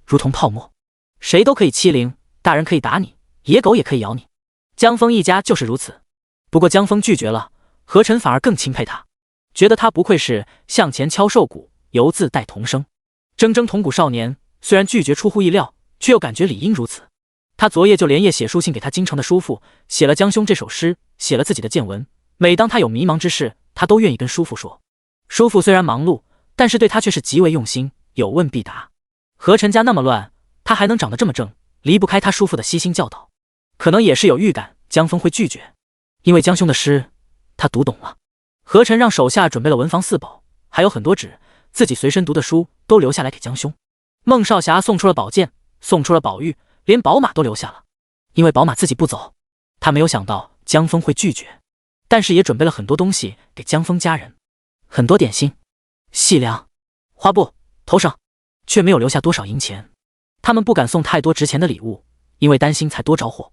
如同泡沫，谁都可以欺凌，大人可以打你，野狗也可以咬你。江峰一家就是如此。不过江峰拒绝了，何晨反而更钦佩他，觉得他不愧是向前敲瘦骨，犹自带童声，铮铮铜骨少年。虽然拒绝出乎意料，却又感觉理应如此。他昨夜就连夜写书信给他京城的叔父，写了江兄这首诗，写了自己的见闻。每当他有迷茫之事，他都愿意跟叔父说。叔父虽然忙碌，但是对他却是极为用心，有问必答。何晨家那么乱，他还能长得这么正，离不开他叔父的悉心教导。可能也是有预感江峰会拒绝，因为江兄的诗他读懂了。何晨让手下准备了文房四宝，还有很多纸，自己随身读的书都留下来给江兄。孟少侠送出了宝剑，送出了宝玉，连宝马都留下了，因为宝马自己不走。他没有想到江峰会拒绝，但是也准备了很多东西给江峰家人，很多点心、细粮、花布、头绳，却没有留下多少银钱。他们不敢送太多值钱的礼物，因为担心才多着火。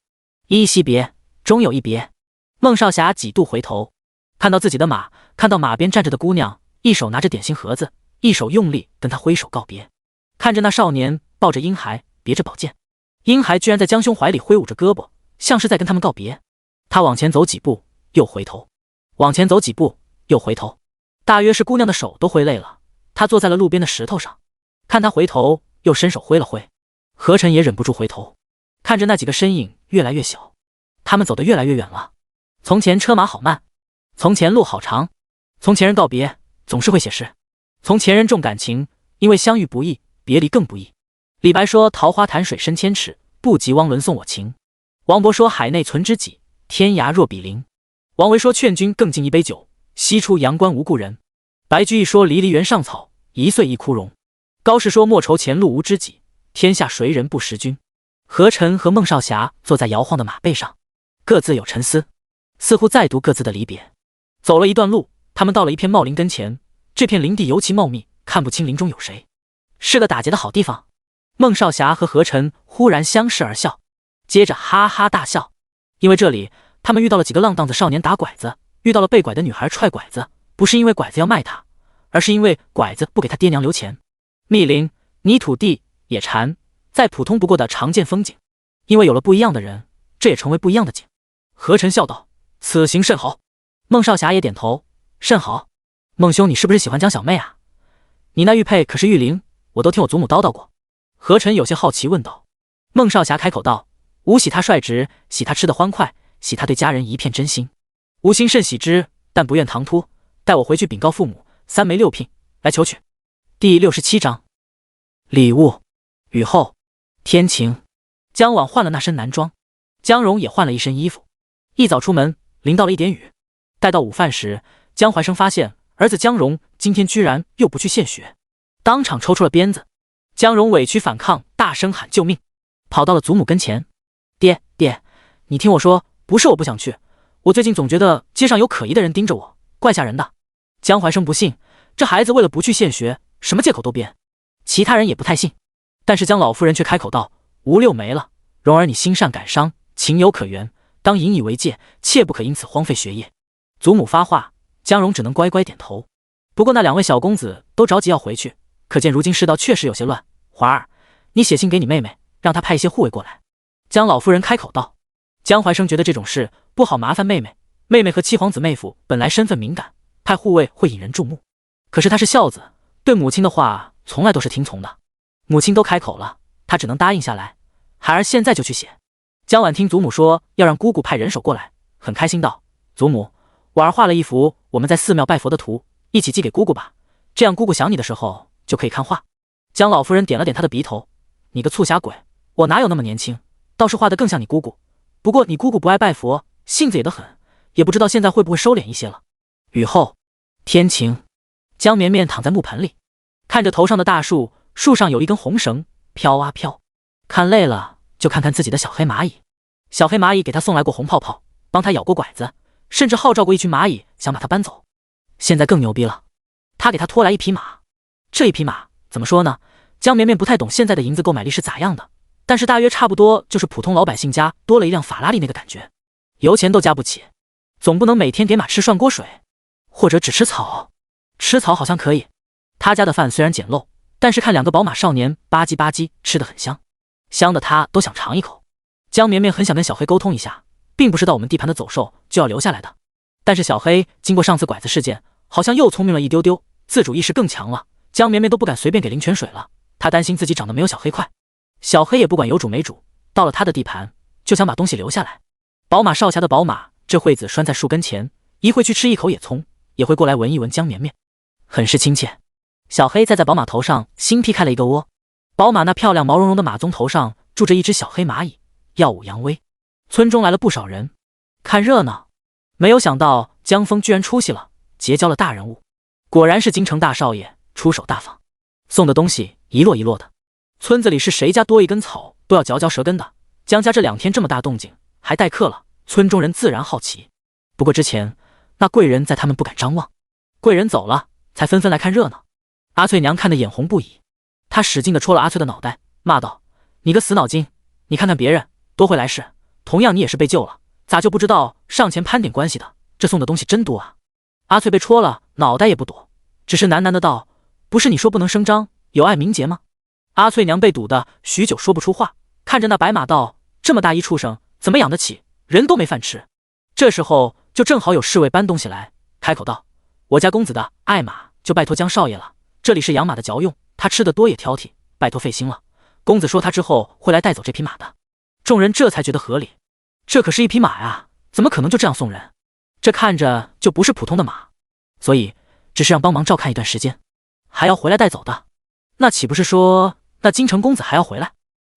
依依惜别，终有一别。孟少侠几度回头，看到自己的马，看到马边站着的姑娘，一手拿着点心盒子，一手用力跟他挥手告别。看着那少年抱着婴孩，别着宝剑，婴孩居然在江兄怀里挥舞着胳膊，像是在跟他们告别。他往前走几步，又回头，往前走几步，又回头，大约是姑娘的手都挥累了。他坐在了路边的石头上，看他回头，又伸手挥了挥。何晨也忍不住回头，看着那几个身影越来越小，他们走得越来越远了。从前车马好慢，从前路好长，从前人告别总是会写诗，从前人重感情，因为相遇不易，别离更不易。李白说桃花潭水深千尺，不及汪伦送我情。王勃说海内存知己，天涯若比邻。王维说劝君更尽一杯酒，西出阳关无故人。白居易说离离原上草，一岁一枯荣。高适说莫愁前路无知己，天下谁人不识君。何晨和孟少侠坐在摇晃的马背上，各自有沉思，似乎在读各自的离别。走了一段路，他们到了一片茂林跟前，这片林地尤其茂密，看不清林中有谁，是个打劫的好地方。孟少侠和何晨忽然相视而笑，接着哈哈大笑，因为这里他们遇到了几个浪荡子少年打拐子，遇到了被拐的女孩踹拐子，不是因为拐子要卖他，而是因为拐子不给他爹娘留钱。密林、泥土地、野蝉、再普通不过的常见风景。因为有了不一样的人，这也成为不一样的景。何晨笑道：“此行甚好。”孟少侠也点头：“甚好。孟兄，你是不是喜欢江小妹啊？你那玉佩可是玉灵，我都听我祖母叨叨过。”何晨有些好奇问道。孟少侠开口道：“吾喜他率直，喜他吃得欢快，喜他对家人一片真心。吾心甚喜之，但不愿唐突。待我回去禀告父母，三媒六聘来求娶。”第67章礼物。雨后天晴，江婉换了那身男装，江蓉也换了一身衣服。一早出门，淋到了一点雨。待到午饭时，江怀生发现儿子江蓉今天居然又不去献血，当场抽出了鞭子。江蓉委屈反抗，大声喊救命，跑到了祖母跟前：“爹，你听我说，不是我不想去，我最近总觉得街上有可疑的人盯着我，怪吓人的。”江怀生不信，这孩子为了不去献血，什么借口都编。其他人也不太信，但是江老夫人却开口道：“吴六没了，蓉儿你心善感伤，情有可原，当引以为戒，切不可因此荒废学业。”祖母发话，江蓉只能乖乖点头。不过那两位小公子都着急要回去，可见如今世道确实有些乱。华儿，你写信给你妹妹，让她派一些护卫过来。江老夫人开口道。江怀生觉得这种事不好麻烦妹妹，妹妹和七皇子妹夫本来身份敏感，派护卫会引人注目。可是他是孝子，对母亲的话从来都是听从的。母亲都开口了，他只能答应下来。孩儿现在就去写。江婉听祖母说要让姑姑派人手过来，很开心道：“祖母，婉儿画了一幅我们在寺庙拜佛的图，一起寄给姑姑吧，这样姑姑想你的时候就可以看画。”江老夫人点了点他的鼻头：“你个促狭鬼，我哪有那么年轻，倒是画得更像你姑姑。不过你姑姑不爱拜佛，性子也得很，也不知道现在会不会收敛一些了。”雨后天晴，江绵绵躺在木盆里，看着头上的大树，树上有一根红绳飘啊飘，看累了就看看自己的小黑蚂蚁。小黑蚂蚁给他送来过红泡泡，帮他咬过拐子，甚至号召过一群蚂蚁想把他搬走。现在更牛逼了，他给他拖来一匹马。这一匹马怎么说呢？江绵绵不太懂现在的银子购买力是咋样的，但是大约差不多就是普通老百姓家多了一辆法拉利那个感觉，油钱都加不起，总不能每天给马吃涮锅水，或者只吃草。吃草好像可以，他家的饭虽然简陋，但是看两个宝马少年吧唧吧唧吃得很香，香的他都想尝一口。江绵绵很想跟小黑沟通一下，并不是到我们地盘的走兽就要留下来的，但是小黑经过上次拐子事件，好像又聪明了一丢丢，自主意识更强了，江绵绵都不敢随便给灵泉水了，他担心自己长得没有小黑快。小黑也不管有主没主，到了他的地盘就想把东西留下来。宝马少侠的宝马这会子拴在树根前，一会去吃一口野葱，也会过来闻一闻江绵绵，很是亲切。小黑在宝马头上新劈开了一个窝，宝马那漂亮毛茸茸的马鬃头上住着一只小黑蚂蚁，耀武扬威。村中来了不少人看热闹，没有想到江峰居然出息了，结交了大人物，果然是京城大少爷，出手大方，送的东西一摞一摞的。村子里是谁家多一根草都要嚼嚼舌根的，江家这2天这么大动静，还待客了，村中人自然好奇。不过之前那贵人在他们不敢张望，贵人走了，才纷纷来看热闹。阿翠娘看得眼红不已，她使劲地戳了阿翠的脑袋，骂道：“你个死脑筋，你看看别人多会来事，同样你也是被救了，咋就不知道上前攀点关系的？这送的东西真多啊！”阿翠被戳了，脑袋也不躲，只是喃喃的道：“不是你说不能声张，有碍名节吗？”阿翠娘被堵得许久说不出话，看着那白马道：“这么大一畜生，怎么养得起？人都没饭吃。”这时候就正好有侍卫搬东西来，开口道：“我家公子的爱马就拜托江少爷了，这里是养马的嚼用，他吃的多也挑剔，拜托费心了。公子说他之后会来带走这匹马的。”众人这才觉得合理，这可是一匹马呀，怎么可能就这样送人？这看着就不是普通的马，所以只是让帮忙照看一段时间，还要回来带走的，那岂不是说那京城公子还要回来？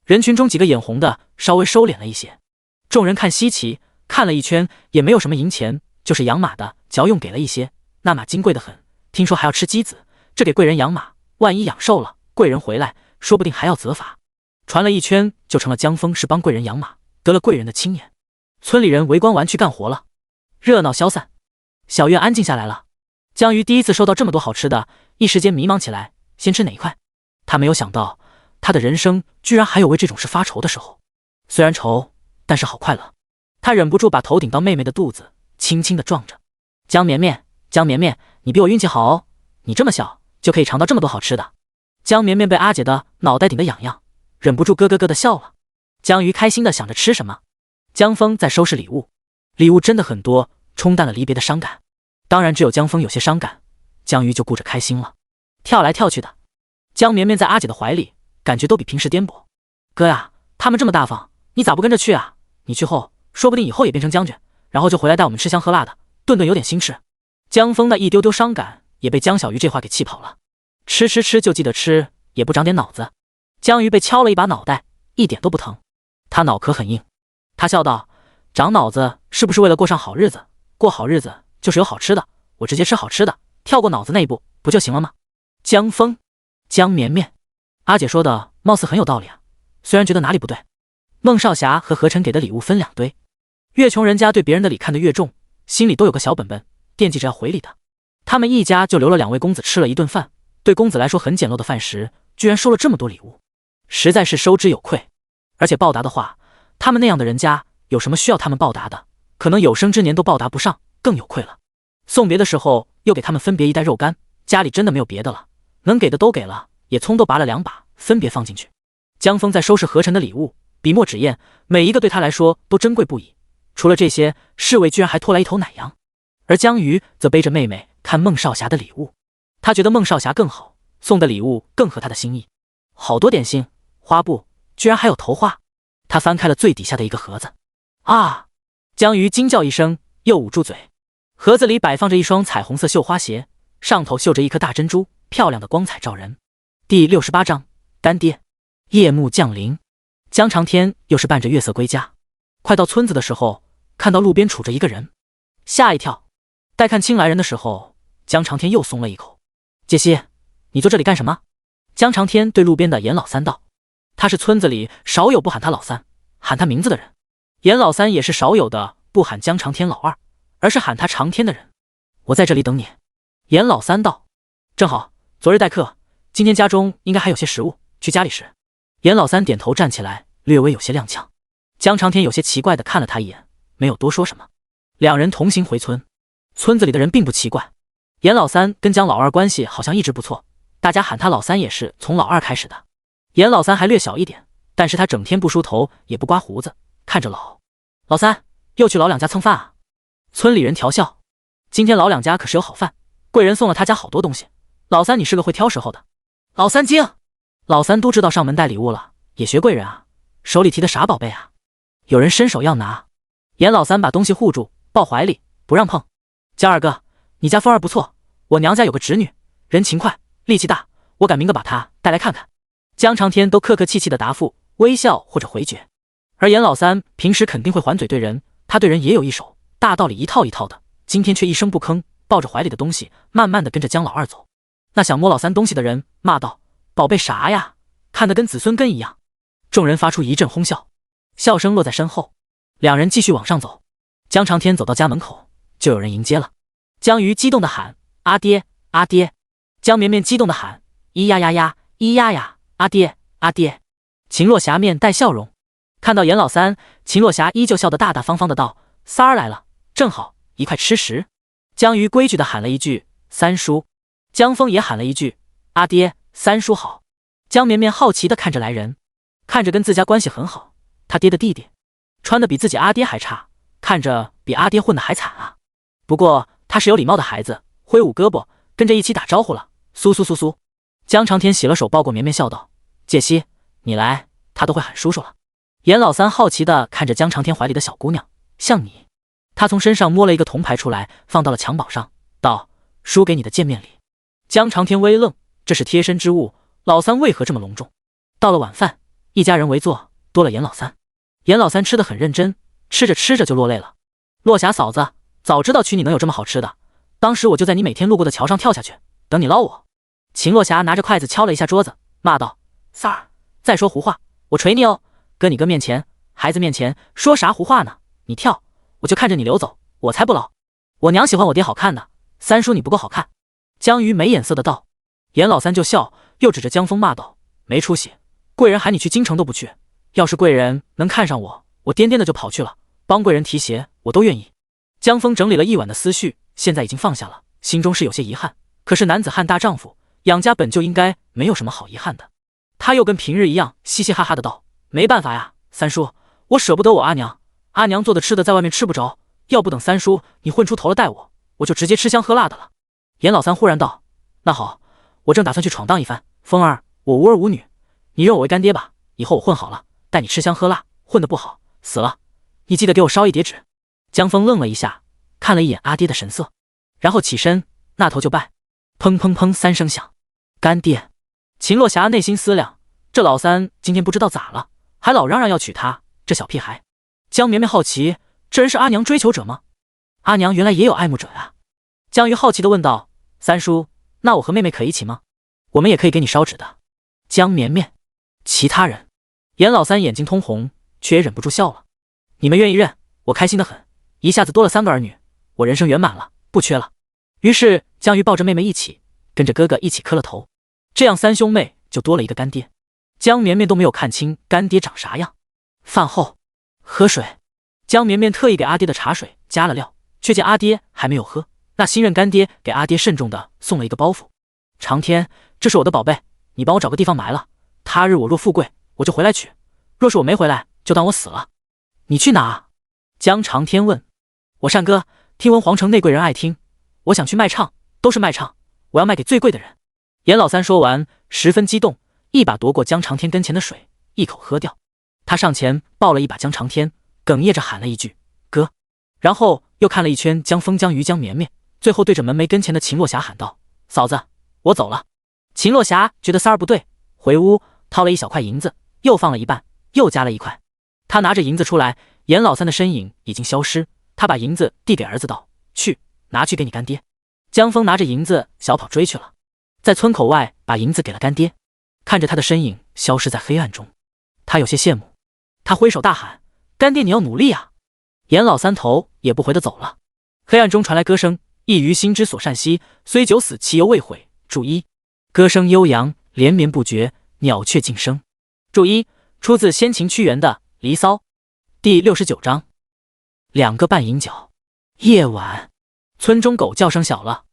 人群中几个眼红的稍微收敛了一些，众人看稀奇，看了一圈也没有什么银钱，就是养马的嚼用给了一些，那马金贵得很，听说还要吃鸡子，这给贵人养马，万一养瘦了，贵人回来说不定还要责罚。传了一圈就成了江峰是帮贵人养马，得了贵人的青眼。村里人围观完去干活了，热闹消散，小院安静下来了。江鱼第一次收到这么多好吃的，一时间迷茫起来，先吃哪一块？他没有想到他的人生居然还有为这种事发愁的时候，虽然愁，但是好快乐。他忍不住把头顶到妹妹的肚子，轻轻地撞着。江绵绵，江绵绵，你比我运气好哦，你这么小就可以尝到这么多好吃的。江绵绵被阿姐的脑袋顶得痒痒，忍不住咯咯咯的笑了。江鱼开心的想着吃什么。江峰在收拾礼物，礼物真的很多，冲淡了离别的伤感。当然只有江峰有些伤感，江鱼就顾着开心了，跳来跳去的。江绵绵在阿姐的怀里，感觉都比平时颠簸。哥呀，他们这么大方，你咋不跟着去啊？你去后，说不定以后也变成将军，然后就回来带我们吃香喝辣的，顿顿有点心吃。江峰的一丢丢伤感也被江小鱼这话给气跑了。吃就记得吃，也不长点脑子。江鱼被敲了一把脑袋，一点都不疼，他脑壳很硬。他笑道：长脑子是不是为了过上好日子？过好日子就是有好吃的，我直接吃好吃的，跳过脑子那一步不就行了吗？江峰，江绵绵，阿姐说的貌似很有道理啊，虽然觉得哪里不对。孟少霞和何晨给的礼物分两堆，越穷人家对别人的礼看得越重，心里都有个小本本，惦记着要回礼的。他们一家就留了2位公子吃了一顿饭，对公子来说很简陋的饭食，居然收了这么多礼物，实在是收之有愧。而且报答的话，他们那样的人家有什么需要他们报答的，可能有生之年都报答不上，更有愧了。送别的时候又给他们分别1袋肉干，家里真的没有别的了，能给的都给了，也葱都拔了2把，分别放进去。江峰在收拾何晨的礼物，笔墨纸砚，每一个对他来说都珍贵不已。除了这些，侍卫居然还拖来1头奶羊。而江鱼则背着妹妹看孟少霞的礼物，他觉得孟少霞更好，送的礼物更合他的心意。好多点心、花布，居然还有头花。他翻开了最底下的一个盒子，啊！江鱼惊叫一声，又捂住嘴。盒子里摆放着一双彩虹色绣花鞋，上头绣着一颗大珍珠，漂亮的光彩照人。第68章，干爹。夜幕降临，江长天又是伴着月色归家。快到村子的时候，看到路边杵着一个人，吓一跳。待看清来人的时候，江长天又松了一口。杰西，你坐这里干什么？江长天对路边的严老三道。他是村子里少有不喊他老三，喊他名字的人。严老三也是少有的不喊江长天老二，而是喊他长天的人。我在这里等你。严老三道。正好，昨日待客，今天家中应该还有些食物，去家里时。严老三点头站起来，略微有些踉跄。江长天有些奇怪地看了他一眼，没有多说什么。两人同行回村。村子里的人并不奇怪，严老三跟江老二关系好像一直不错，大家喊他老三也是从老二开始的。严老三还略小一点，但是他整天不梳头也不刮胡子，看着老三又去老两家蹭饭啊。村里人调笑，今天老两家可是有好饭，贵人送了他家好多东西，老三你是个会挑时候的。老三惊，老三都知道上门带礼物了，也学贵人啊，手里提的啥宝贝啊？有人伸手要拿，严老三把东西护住，抱怀里不让碰。江二哥，你家风儿不错，我娘家有个侄女，人勤快，力气大，我赶明个把她带来看看。江长天都客客气气的答复，微笑或者回绝。而严老三平时肯定会还嘴对人，他对人也有一手，大道理一套一套的，今天却一声不吭，抱着怀里的东西，慢慢的跟着江老二走。那想摸老三东西的人骂道：宝贝啥呀，看得跟子孙根一样。众人发出一阵哄笑，笑声落在身后，两人继续往上走。江长天走到家门口，就有人迎接了。江鱼激动的喊：阿爹阿爹！江绵绵激动的喊：咿呀呀呀，咿呀呀，阿爹阿爹！秦若霞面带笑容，看到严老三，秦若霞依旧笑得大大方方的道：三儿来了，正好一块吃食。江鱼规矩的喊了一句：三叔。江峰也喊了一句：阿爹，三叔好。江绵绵好奇的看着来人，看着跟自家关系很好，他爹的弟弟穿的比自己阿爹还差，看着比阿爹混的还惨啊。不过他是有礼貌的孩子，挥舞胳膊跟着一起打招呼了。苏苏苏苏。江长天洗了手，抱过绵绵笑道：介西，你来他都会喊叔叔了。严老三好奇的看着江长天怀里的小姑娘，像你。他从身上摸了一个铜牌出来，放到了襁褓上，道：叔给你的见面礼。江长天微愣，这是贴身之物，老三为何这么隆重？到了晚饭，一家人围坐，多了严老三。严老三吃得很认真，吃着吃着就落泪了。落霞嫂子，早知道娶你能有这么好吃的，当时我就在你每天路过的桥上跳下去，等你捞我。秦若霞拿着筷子敲了一下桌子，骂道：三儿，再说胡话，我捶你哦！搁你哥面前，孩子面前说啥胡话呢？你跳，我就看着你流走，我才不捞！我娘喜欢我爹好看的，三叔你不够好看。江鱼没眼色的道。严老三就笑，又指着江峰骂道：没出息，贵人喊你去京城都不去，要是贵人能看上我，我颠颠的就跑去了，帮贵人提鞋我都愿意。江峰整理了一晚的思绪，现在已经放下了，心中是有些遗憾，可是男子汉大丈夫，养家本就应该没有什么好遗憾的。他又跟平日一样嘻嘻哈哈的道：“没办法呀，三叔，我舍不得我阿娘，阿娘做的吃的在外面吃不着，要不等三叔你混出头了带我就直接吃香喝辣的了。”严老三忽然道：“那好，我正打算去闯荡一番。风儿，我无儿无女，你认我为干爹吧，以后我混好了，带你吃香喝辣，混得不好死了，你记得给我烧一叠纸。”江峰愣了一下，看了一眼阿爹的神色，然后起身，那头就拜。砰砰砰3声响，干爹。秦洛霞内心思量，这老三今天不知道咋了，还老嚷嚷要娶她，这小屁孩。江绵绵好奇，这人是阿娘追求者吗？阿娘原来也有爱慕者呀。江鱼好奇地问道：“三叔，那我和妹妹可一起吗？我们也可以给你烧纸的。”江绵绵，其他人，严老三眼睛通红，却也忍不住笑了。你们愿意认，我开心得很，一下子多了3个儿女，我人生圆满了，不缺了。于是江鱼抱着妹妹一起，跟着哥哥一起磕了头，这样3兄妹就多了一个干爹。江绵绵都没有看清干爹长啥样。饭后喝水，江绵绵特意给阿爹的茶水加了料，却见阿爹还没有喝，那新任干爹给阿爹慎重的送了一个包袱。长天，这是我的宝贝，你帮我找个地方埋了，他日我若富贵，我就回来取，若是我没回来，就当我死了。你去哪？江长天问。我单哥，听闻皇城内贵人爱听，我想去卖唱，都是卖唱，我要卖给最贵的人。严老三说完，十分激动，一把夺过江长天跟前的水，一口喝掉。他上前抱了一把江长天，哽咽着喊了一句哥，然后又看了一圈江枫、江鱼、江绵绵，最后对着门楣跟前的秦洛霞喊道：“嫂子，我走了。”秦洛霞觉得三儿不对，回屋掏了一小块银子，又放了一半，又加了1块。他拿着银子出来，严老三的身影已经消失，他把银子递给儿子道：“去，拿去给你干爹。”江枫拿着银子小跑追去了，在村口外把银子给了干爹，看着他的身影消失在黑暗中，他有些羡慕。他挥手大喊：“干爹，你要努力啊！”严老三头也不回的走了。黑暗中传来歌声：“一鱼心之所善兮，虽九死其犹未悔。”注一，歌声悠扬，连绵不绝，鸟雀尽声。注一，出自先秦屈原的《离骚》第69章。2个半银角。夜晚，村中狗叫声小了，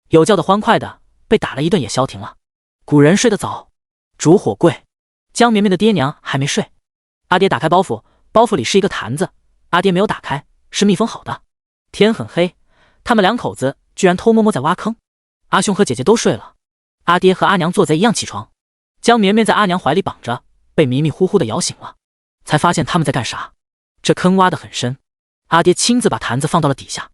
有叫的欢快的，被打了一顿也消停了。古人睡得早，煮火柜。江绵绵的爹娘还没睡。阿爹打开包袱，包袱里是一个坛子，阿爹没有打开，是密封好的。天很黑，他们2口子居然偷摸摸在挖坑。阿兄和姐姐都睡了，阿爹和阿娘做贼一样起床。江绵绵在阿娘怀里绑着，被迷迷糊糊的摇醒了，才发现他们在干啥。这坑挖得很深，阿爹亲自把坛子放到了底下，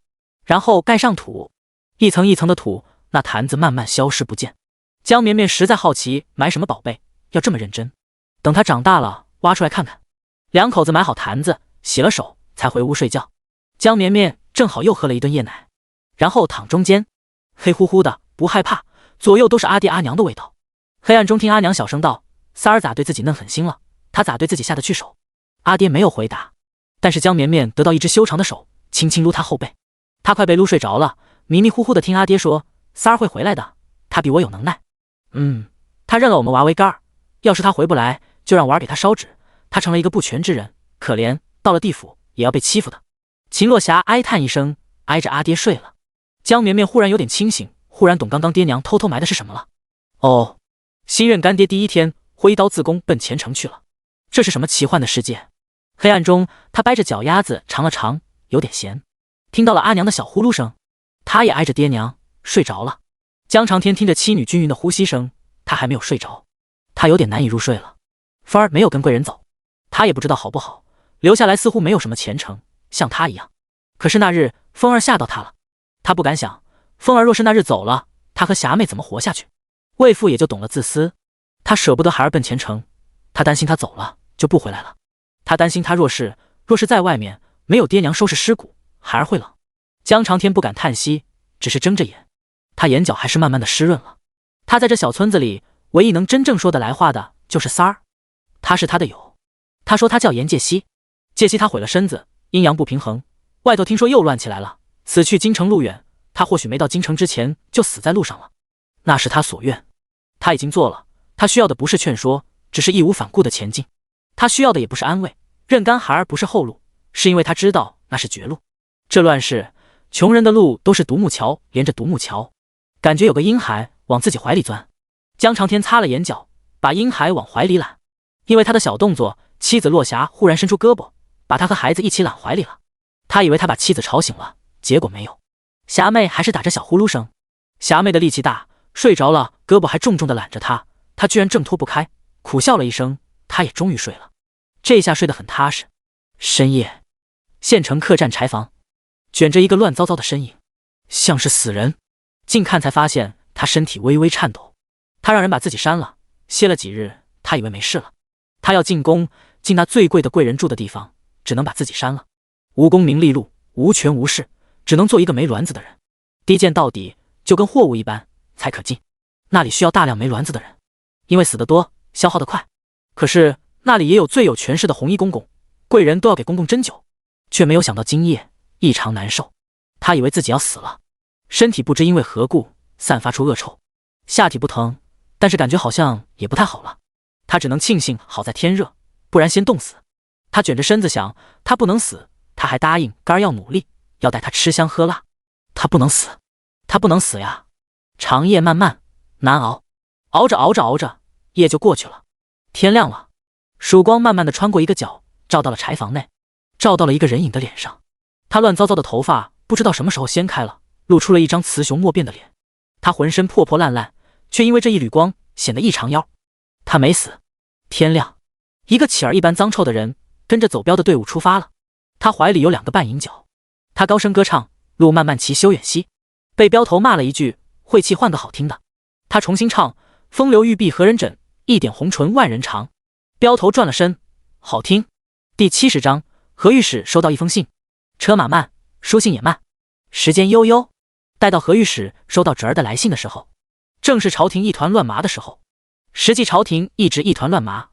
然后盖上土，一层一层的土，那坛子慢慢消失不见。江绵绵实在好奇埋什么宝贝，要这么认真，等他长大了挖出来看看。2口子埋好坛子，洗了手，才回屋睡觉。江绵绵正好又喝了一顿夜奶，然后躺中间，黑乎乎的，不害怕，左右都是阿爹阿娘的味道。黑暗中听阿娘小声道：“三儿咋对自己嫩狠心了？他咋对自己下得去手？”阿爹没有回答，但是江绵绵得到一只修长的手，轻轻撸他后背。他快被撸睡着了，迷迷糊糊的听阿爹说：“三儿会回来的，他比我有能耐。他认了我们娃为干儿，要是他回不来，就让娃儿给他烧纸。他成了一个不全之人，可怜，到了地府也要被欺负的。”秦洛霞哀叹一声，挨着阿爹睡了。江绵绵忽然有点清醒，忽然懂刚刚爹娘偷偷埋的是什么了。哦，新任干爹第1天挥刀自宫奔前城去了。这是什么奇幻的世界？黑暗中，他掰着脚丫子尝了尝，有点咸。听到了阿娘的小呼噜声，他也挨着爹娘睡着了。江长天听着妻女均匀的呼吸声，他还没有睡着，他有点难以入睡了。芬儿没有跟贵人走，他也不知道好不好，留下来似乎没有什么前程，像他一样。可是那日风儿吓到他了，他不敢想，风儿若是那日走了，他和霞妹怎么活下去？魏父也就懂了自私，他舍不得孩儿奔前程，他担心他走了就不回来了，他担心他若是在外面没有爹娘收拾尸骨，孩儿会冷。江长天不敢叹息，只是睁着眼，他眼角还是慢慢的湿润了。他在这小村子里唯一能真正说得来话的就是三儿，他是他的友。他说他叫严介熙，介熙他毁了身子，阴阳不平衡，外头听说又乱起来了，此去京城路远，他或许没到京城之前就死在路上了。那是他所愿，他已经做了，他需要的不是劝说，只是义无反顾的前进。他需要的也不是安慰，认干孩儿不是后路，是因为他知道那是绝路。这乱世，穷人的路都是独木桥连着独木桥，感觉有个婴孩往自己怀里钻。江长天擦了眼角，把婴孩往怀里揽。因为他的小动作，妻子落霞忽然伸出胳膊，把他和孩子一起揽怀里了。他以为他把妻子吵醒了，结果没有，霞妹还是打着小呼噜声。霞妹的力气大，睡着了，胳膊还重重地揽着他，他居然挣脱不开，苦笑了一声，他也终于睡了。这下睡得很踏实。深夜，县城客栈柴房，卷着一个乱糟糟的身影，像是死人。近看才发现他身体微微颤抖。他让人把自己扇了，歇了几日，他以为没事了。他要进宫，进那最贵的贵人住的地方，只能把自己扇了。无功名利禄，无权无势，只能做一个没卵子的人。低贱到底，就跟货物一般才可进。那里需要大量没卵子的人，因为死得多，消耗得快。可是那里也有最有权势的红衣公公，贵人都要给公公针灸，却没有想到今夜异常难受。他以为自己要死了，身体不知因为何故散发出恶臭，下体不疼，但是感觉好像也不太好了。他只能庆幸好在天热，不然先冻死。他卷着身子想，他不能死，他还答应肝儿要努力，要带他吃香喝辣。他不能死，他不能死呀！长夜漫漫，难熬，熬着熬着熬着，夜就过去了。天亮了，曙光慢慢地穿过一个角，照到了柴房内，照到了一个人影的脸上。他乱糟糟的头发不知道什么时候掀开了，露出了一张雌雄莫辨的脸。他浑身破破烂烂，却因为这一缕光显得异常妖。他没死。天亮，一个乞儿一般脏臭的人跟着走镖的队伍出发了。他怀里有2个半银角，他高声歌唱：路漫漫其修远兮。被镖头骂了一句：晦气，换个好听的。他重新唱：风流玉臂何人枕，一点红唇万人尝。镖头转了身，好听。第70章，何御史收到一封信。车马慢，书信也慢，时间悠悠。待到何御史收到侄儿的来信的时候，正是朝廷一团乱麻的时候。实际朝廷一直一团乱麻，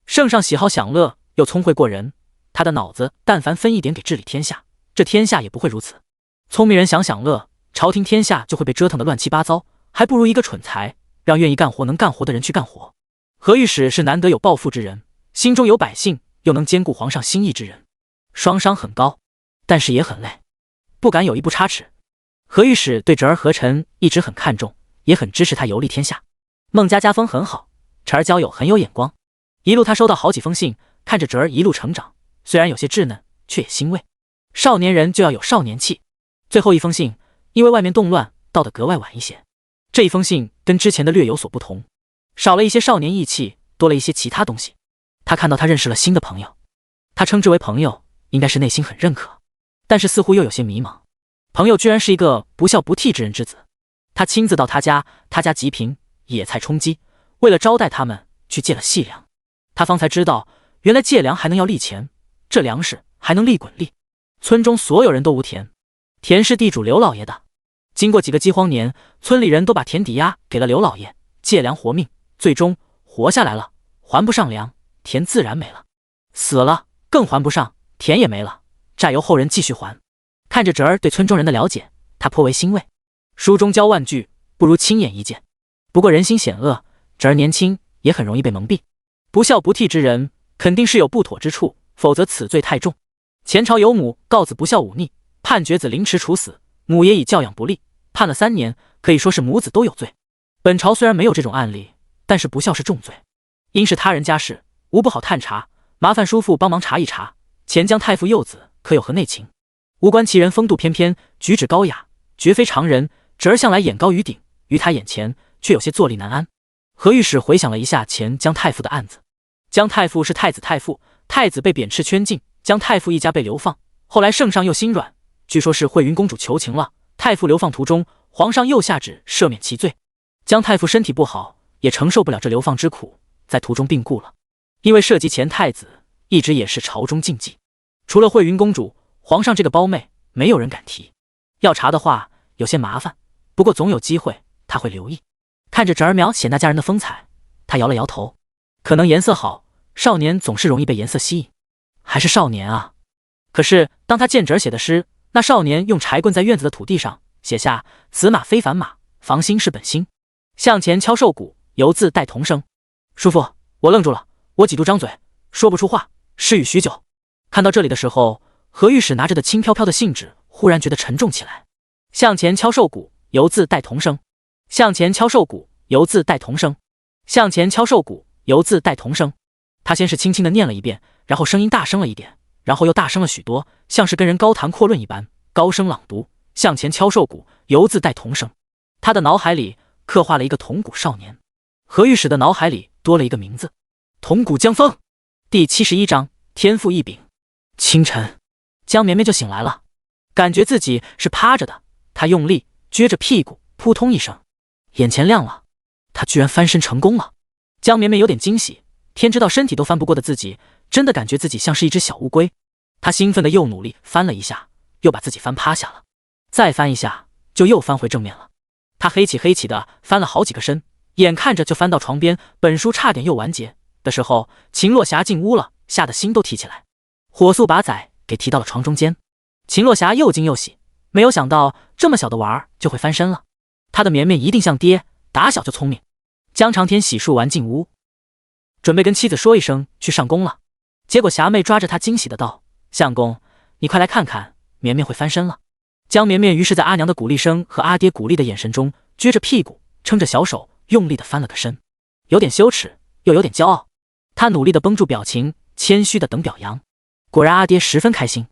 圣上喜好享乐，又聪慧过人，他的脑子但凡分一点给治理天下，这天下也不会如此。聪明人想享乐，朝廷天下就会被折腾得乱七八糟，还不如一个蠢材，让愿意干活能干活的人去干活。何御史是难得有抱负之人，心中有百姓，又能兼顾皇上心意之人，双商很高，但是也很累，不敢有一步差池。何御史对侄儿何晨一直很看重，也很支持他游历天下。孟家家风很好，侄儿交友很有眼光。一路他收到好几封信，看着侄儿一路成长，虽然有些稚嫩，却也欣慰。少年人就要有少年气。最后一封信，因为外面动乱，到得格外晚一些。这一封信跟之前的略有所不同，少了一些少年义气，多了一些其他东西。他看到他认识了新的朋友，他称之为朋友，应该是内心很认可，但是似乎又有些迷茫。朋友居然是一个不孝不悌之人之子。他亲自到他家，他家极贫，野菜充饥，为了招待他们，去借了细粮。他方才知道，原来借粮还能要利钱，这粮食还能利滚利。村中所有人都无田，田是地主刘老爷的。经过几个饥荒年，村里人都把田抵押给了刘老爷，借粮活命，最终活下来了，还不上粮，田自然没了；死了更还不上，田也没了，债由后人继续还。看着侄儿对村中人的了解，他颇为欣慰。书中教万句，不如亲眼一见。不过人心险恶，侄儿年轻，也很容易被蒙蔽。不孝不悌之人，肯定是有不妥之处，否则此罪太重。前朝有母告子不孝忤逆，判绝子凌迟处死，母也以教养不力，判了3年，可以说是母子都有罪。本朝虽然没有这种案例，但是不孝是重罪。因是他人家事，无不好探查，麻烦叔父帮忙查一查，前江太傅幼子可有何内情？无关其人风度翩翩，举止高雅，绝非常人。侄儿向来眼高于顶，于他眼前却有些坐立难安。何御史回想了一下前江太傅的案子，江太傅是太子太傅，太子被贬斥圈禁，江太傅一家被流放。后来圣上又心软，据说是惠云公主求情了，太傅流放途中，皇上又下旨赦免其罪。江太傅身体不好，也承受不了这流放之苦，在途中病故了。因为涉及前太子，一直也是朝中禁忌，除了惠云公主，皇上这个胞妹，没有人敢提。要查的话有些麻烦，不过总有机会，他会留意。看着侄儿描写那家人的风采，他摇了摇头。可能颜色好，少年总是容易被颜色吸引。还是少年啊！可是当他见侄儿写的诗，那少年用柴棍在院子的土地上写下“此马非凡马，房心是本心，向前敲瘦骨，犹自带童声”。叔父，我愣住了，我几度张嘴，说不出话，失语许久。看到这里的时候，何御史拿着的轻飘飘的信纸忽然觉得沉重起来。向前敲瘦骨，犹自带童声，向前敲瘦骨，犹自带童声，向前敲瘦骨，犹自带同声。他先是轻轻地念了一遍，然后声音大声了一点，然后又大声了许多，像是跟人高谈阔论一般，高声朗读，向前敲瘦鼓，犹自带同声。他的脑海里刻画了一个铜鼓少年。何御史的脑海里多了一个名字：铜鼓江风。第71章天赋异禀。清晨，江绵绵就醒来了，感觉自己是趴着的，他用力撅着屁股，扑通一声，眼前亮了，他居然翻身成功了。江绵绵有点惊喜，天知道身体都翻不过的自己，真的感觉自己像是一只小乌龟。他兴奋的又努力翻了一下，又把自己翻趴下了，再翻一下，就又翻回正面了。他黑起的翻了好几个身，眼看着就翻到床边，本书差点又完结的时候，秦落霞进屋了，吓得心都提起来，火速把仔给提到了床中间。秦落霞又惊又喜，没有想到这么小的娃儿就会翻身了，他的绵绵一定像爹，打小就聪明。江长天洗漱完进屋，准备跟妻子说一声去上工了，结果霞妹抓着他惊喜的道：相公，你快来看看，绵绵会翻身了。江绵绵于是在阿娘的鼓励声和阿爹鼓励的眼神中，撅着屁股，撑着小手，用力的翻了个身，有点羞耻，又有点骄傲。他努力的绷住表情，谦虚的等表扬。果然阿爹十分开心，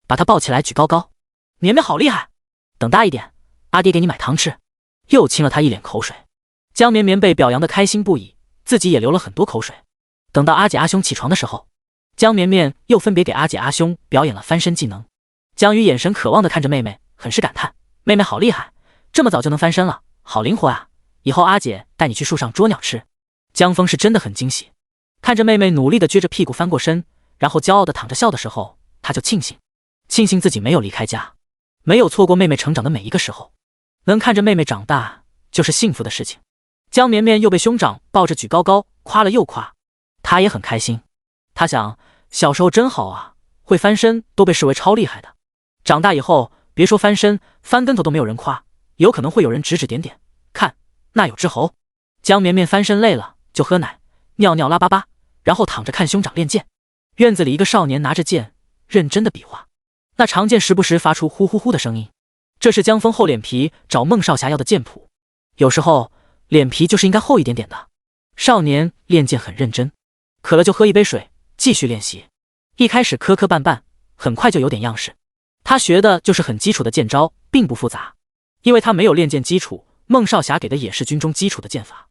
把他抱起来举高高。绵绵好厉害，等大一点，阿爹给你买糖吃。又亲了他一脸口水。江绵绵被表扬的开心不已，自己也流了很多口水。等到阿姐阿兄起床的时候，江绵绵又分别给阿姐阿兄表演了翻身技能。江宇眼神渴望的看着妹妹，很是感叹：妹妹好厉害，这么早就能翻身了，好灵活啊，以后阿姐带你去树上捉鸟吃。江峰是真的很惊喜，看着妹妹努力的撅着屁股翻过身，然后骄傲的躺着笑的时候，他就庆幸自己没有离开家，没有错过妹妹成长的每一个时候，能看着妹妹长大就是幸福的事情。江绵绵又被兄长抱着举高高，夸了又夸，他也很开心。他想，小时候真好啊，会翻身都被视为超厉害的，长大以后别说翻身，翻跟头都没有人夸，有可能会有人指指点点，看那有只猴。江绵绵翻身累了就喝奶，尿尿拉粑粑，然后躺着看兄长练剑。院子里一个少年拿着剑认真的比划，那长剑时不时发出呼呼呼的声音，这是江峰厚脸皮找孟少侠要的剑谱。有时候脸皮就是应该厚一点点的。少年练剑很认真，渴了就喝一杯水，继续练习。一开始磕磕绊绊，很快就有点样式。他学的就是很基础的剑招，并不复杂，因为他没有练剑基础，孟少侠给的也是军中基础的剑法，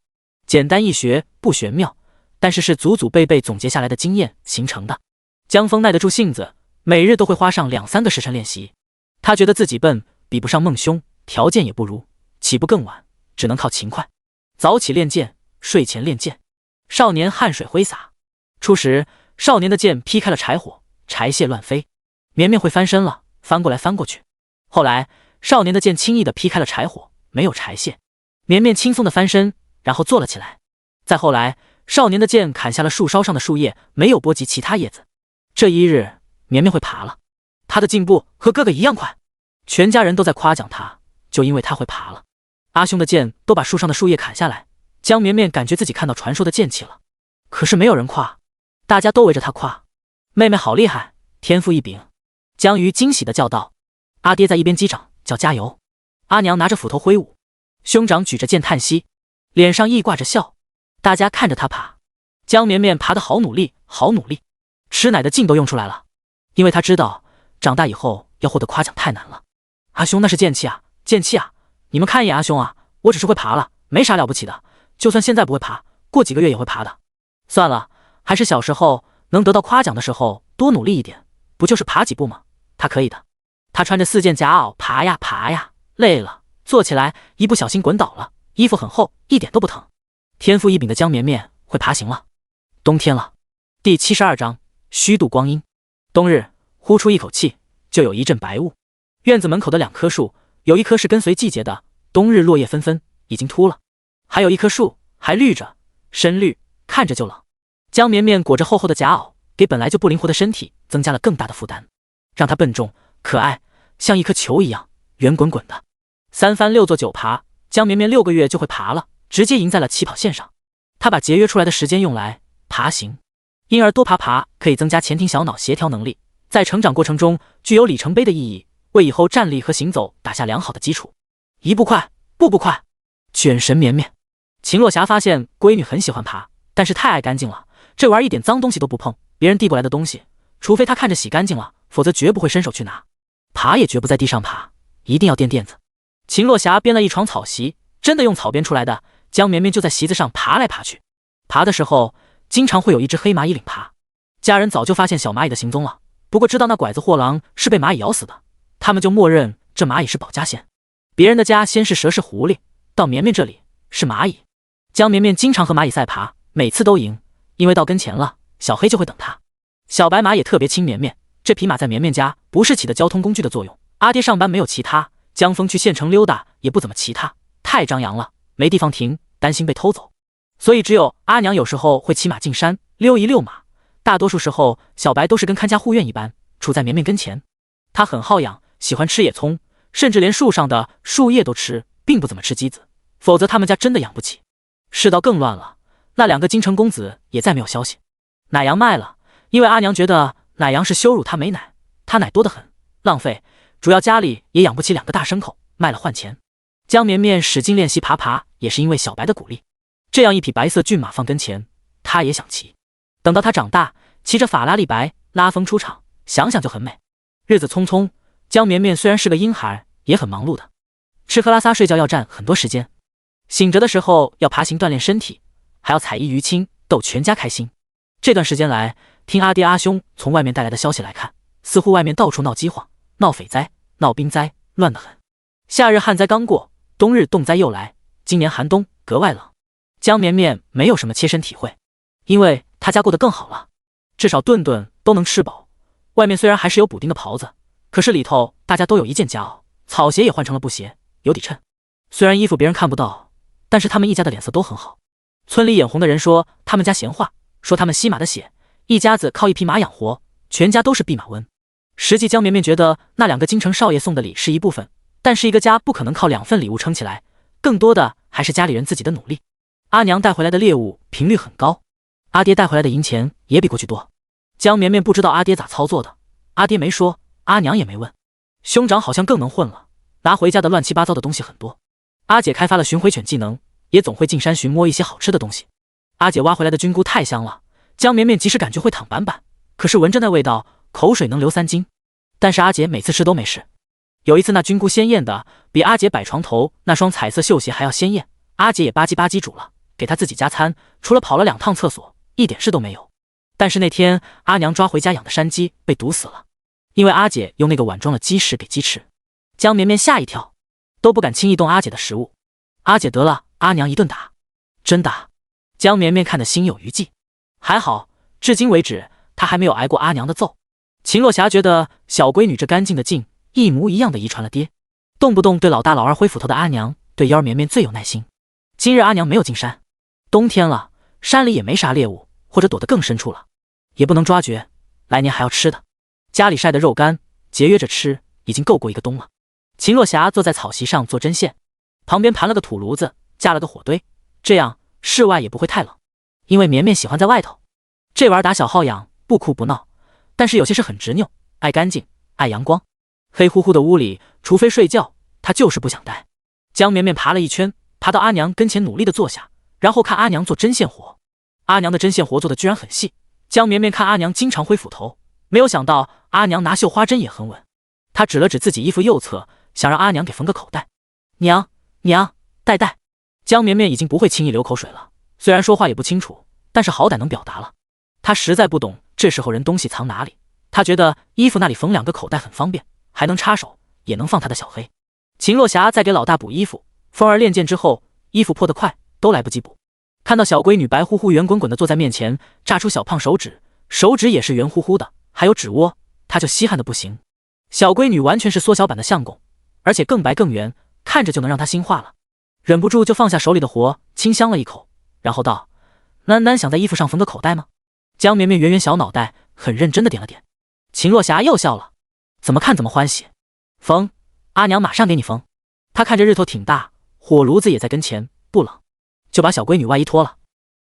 简单易学，不玄妙，但是是祖祖辈辈总结下来的经验形成的。江峰耐得住性子，每日都会花上2-3个时辰练习。他觉得自己笨，比不上孟兄，条件也不如，起步更晚，只能靠勤快。早起练剑，睡前练剑。少年汗水挥洒，初时少年的剑劈开了柴火，柴屑乱飞。绵绵会翻身了，翻过来翻过去。后来少年的剑轻易地劈开了柴火，没有柴屑。绵绵轻松地翻身，然后坐了起来。再后来少年的剑砍下了树梢上的树叶，没有波及其他叶子。这一日绵绵会爬了，他的进步和哥哥一样快，全家人都在夸奖他，就因为他会爬了。阿兄的剑都把树上的树叶砍下来，江绵绵感觉自己看到传说的剑气了，可是没有人夸，大家都围着他夸，妹妹好厉害，天赋异禀。江瑜惊喜地叫道。阿爹在一边击掌叫加油，阿娘拿着斧头挥舞，兄长举着剑叹息，脸上亦挂着笑。大家看着他爬，江绵绵爬得好努力好努力，吃奶的劲都用出来了，因为他知道长大以后要获得夸奖太难了。阿兄那是剑气啊，剑气啊，你们看一眼阿兄啊，我只是会爬了，没啥了不起的，就算现在不会爬，过几个月也会爬的。算了，还是小时候能得到夸奖的时候多努力一点，不就是爬几步吗？他可以的。他穿着4件夹袄爬呀爬呀，累了坐起来一不小心滚倒了，衣服很厚，一点都不疼。天赋异禀的江绵绵会爬行了。冬天了。第72章虚度光阴。冬日呼出一口气，就有一阵白雾。院子门口的2棵树，有一棵是跟随季节的，冬日落叶纷纷，已经秃了，还有一棵树还绿着，深绿，看着就冷。江绵绵裹着厚厚的夹袄，给本来就不灵活的身体增加了更大的负担，让它笨重可爱，像一颗球一样圆滚滚的。3番6座9爬，江绵绵6个月就会爬了，直接赢在了起跑线上。他把节约出来的时间用来爬行，因而多爬可以增加前庭小脑协调能力，在成长过程中具有里程碑的意义，为以后站立和行走打下良好的基础。一步快，步步快，卷神绵绵。秦落霞发现闺女很喜欢爬，但是太爱干净了，这玩意儿一点脏东西都不碰，别人递过来的东西，除非他看着洗干净了，否则绝不会伸手去拿，爬也绝不在地上爬，一定要垫垫子。秦洛霞编了一床草席，真的用草编出来的，江绵绵就在席子上爬来爬去，爬的时候经常会有一只黑蚂蚁领爬。家人早就发现小蚂蚁的行踪了，不过知道那拐子货郎是被蚂蚁咬死的，他们就默认这蚂蚁是保家仙。别人的家先是蛇是狐狸，到绵绵这里是蚂蚁。江绵绵经常和蚂蚁赛爬，每次都赢，因为到跟前了，小黑就会等他。小白马也特别亲绵绵，这匹马在绵绵家不是起的交通工具的作用，阿爹上班没有骑它，江峰去县城溜达也不怎么骑它，太张扬了，没地方停，担心被偷走，所以只有阿娘有时候会骑马进山溜一溜马，大多数时候小白都是跟看家护院一般，处在绵绵跟前。他很好养，喜欢吃野葱，甚至连树上的树叶都吃，并不怎么吃鸡子，否则他们家真的养不起。世道更乱了，那2个京城公子也再没有消息。奶羊卖了，因为阿娘觉得奶羊是羞辱她没奶，她奶多得很，浪费，主要家里也养不起2个大牲口，卖了换钱。江绵绵使劲练习爬，也是因为小白的鼓励。这样一匹白色骏马放跟前，她也想骑。等到她长大，骑着法拉利白拉风出场，想想就很美。日子匆匆，江绵绵虽然是个婴孩，也很忙碌的，吃喝拉撒睡觉要占很多时间。醒着的时候要爬行锻炼身体，还要采衣娱亲，逗全家开心。这段时间来，听阿爹阿兄从外面带来的消息来看，似乎外面到处闹饥荒、闹匪灾、闹兵灾，乱得很。夏日旱灾刚过，冬日冻灾又来，今年寒冬格外冷。江绵绵没有什么切身体会，因为他家过得更好了，至少顿顿都能吃饱。外面虽然还是有补丁的袍子，可是里头大家都有一件夹袄，草鞋也换成了布鞋，有底衬。虽然衣服别人看不到，但是他们一家的脸色都很好。村里眼红的人说他们家闲话，说他们吸马的血，一家子靠一匹马养活，全家都是弼马温。实际江绵绵觉得那2个京城少爷送的礼是一部分，但是一个家不可能靠2份礼物撑起来，更多的还是家里人自己的努力。阿娘带回来的猎物频率很高，阿爹带回来的银钱也比过去多。江绵绵不知道阿爹咋操作的，阿爹没说，阿娘也没问。兄长好像更能混了，拿回家的乱七八糟的东西很多。阿姐开发了寻回犬技能，也总会进山寻摸一些好吃的东西。阿姐挖回来的菌菇太香了，江绵绵即使感觉会躺板板，可是闻着那味道，口水能流3斤。但是阿姐每次吃都没事。有一次那菌菇鲜艳的比阿姐摆床头那双彩色绣鞋还要鲜艳，阿姐也吧唧吧唧煮了，给她自己加餐，除了跑了2趟厕所，一点事都没有。但是那天阿娘抓回家养的山鸡被毒死了，因为阿姐用那个碗装了鸡食给鸡吃。江绵绵吓一跳，都不敢轻易动阿姐的食物。阿姐得了阿娘一顿打，真打。江绵绵看得心有余悸，还好至今为止她还没有挨过阿娘的揍。秦洛霞觉得小闺女这干净的劲，一模一样的遗传了爹，动不动对老大老二挥斧头的阿娘，对妖儿绵绵最有耐心。今日阿娘没有进山，冬天了，山里也没啥猎物，或者躲得更深处了，也不能抓绝，来年还要吃的。家里晒的肉干，节约着吃，已经够过一个冬了。秦洛霞坐在草席上做针线，旁边盘了个土炉子，架了个火堆，这样室外也不会太冷。因为绵绵喜欢在外头，这玩意儿打小好养，不哭不闹，但是有些事很执拗，爱干净，爱阳光。黑乎乎的屋里，除非睡觉，他就是不想待。江绵绵爬了一圈，爬到阿娘跟前努力的坐下，然后看阿娘做针线活。阿娘的针线活做的居然很细，江绵绵看阿娘经常挥斧头，没有想到阿娘拿绣花针也很稳。他指了指自己衣服右侧，想让阿娘给缝个口袋。娘，带。江绵绵已经不会轻易流口水了，虽然说话也不清楚，但是好歹能表达了。他实在不懂这时候人东西藏哪里，他觉得衣服那里缝2个口袋很方便，还能插手，也能放他的小黑。秦洛霞在给老大补衣服，风儿练剑之后，衣服破得快，都来不及补。看到小闺女白乎乎圆滚滚的坐在面前，炸出小胖手指，手指也是圆乎乎的，还有指窝，他就稀罕的不行。小闺女完全是缩小版的相公，而且更白更圆，看着就能让他心化了。忍不住就放下手里的活，清香了一口，然后道：囡想在衣服上缝个口袋吗？江绵绵圆圆小脑袋很认真的点了点。秦洛霞又笑了，怎么看怎么欢喜。缝，阿娘马上给你缝。她看着日头挺大，火炉子也在跟前，不冷，就把小闺女外衣脱了。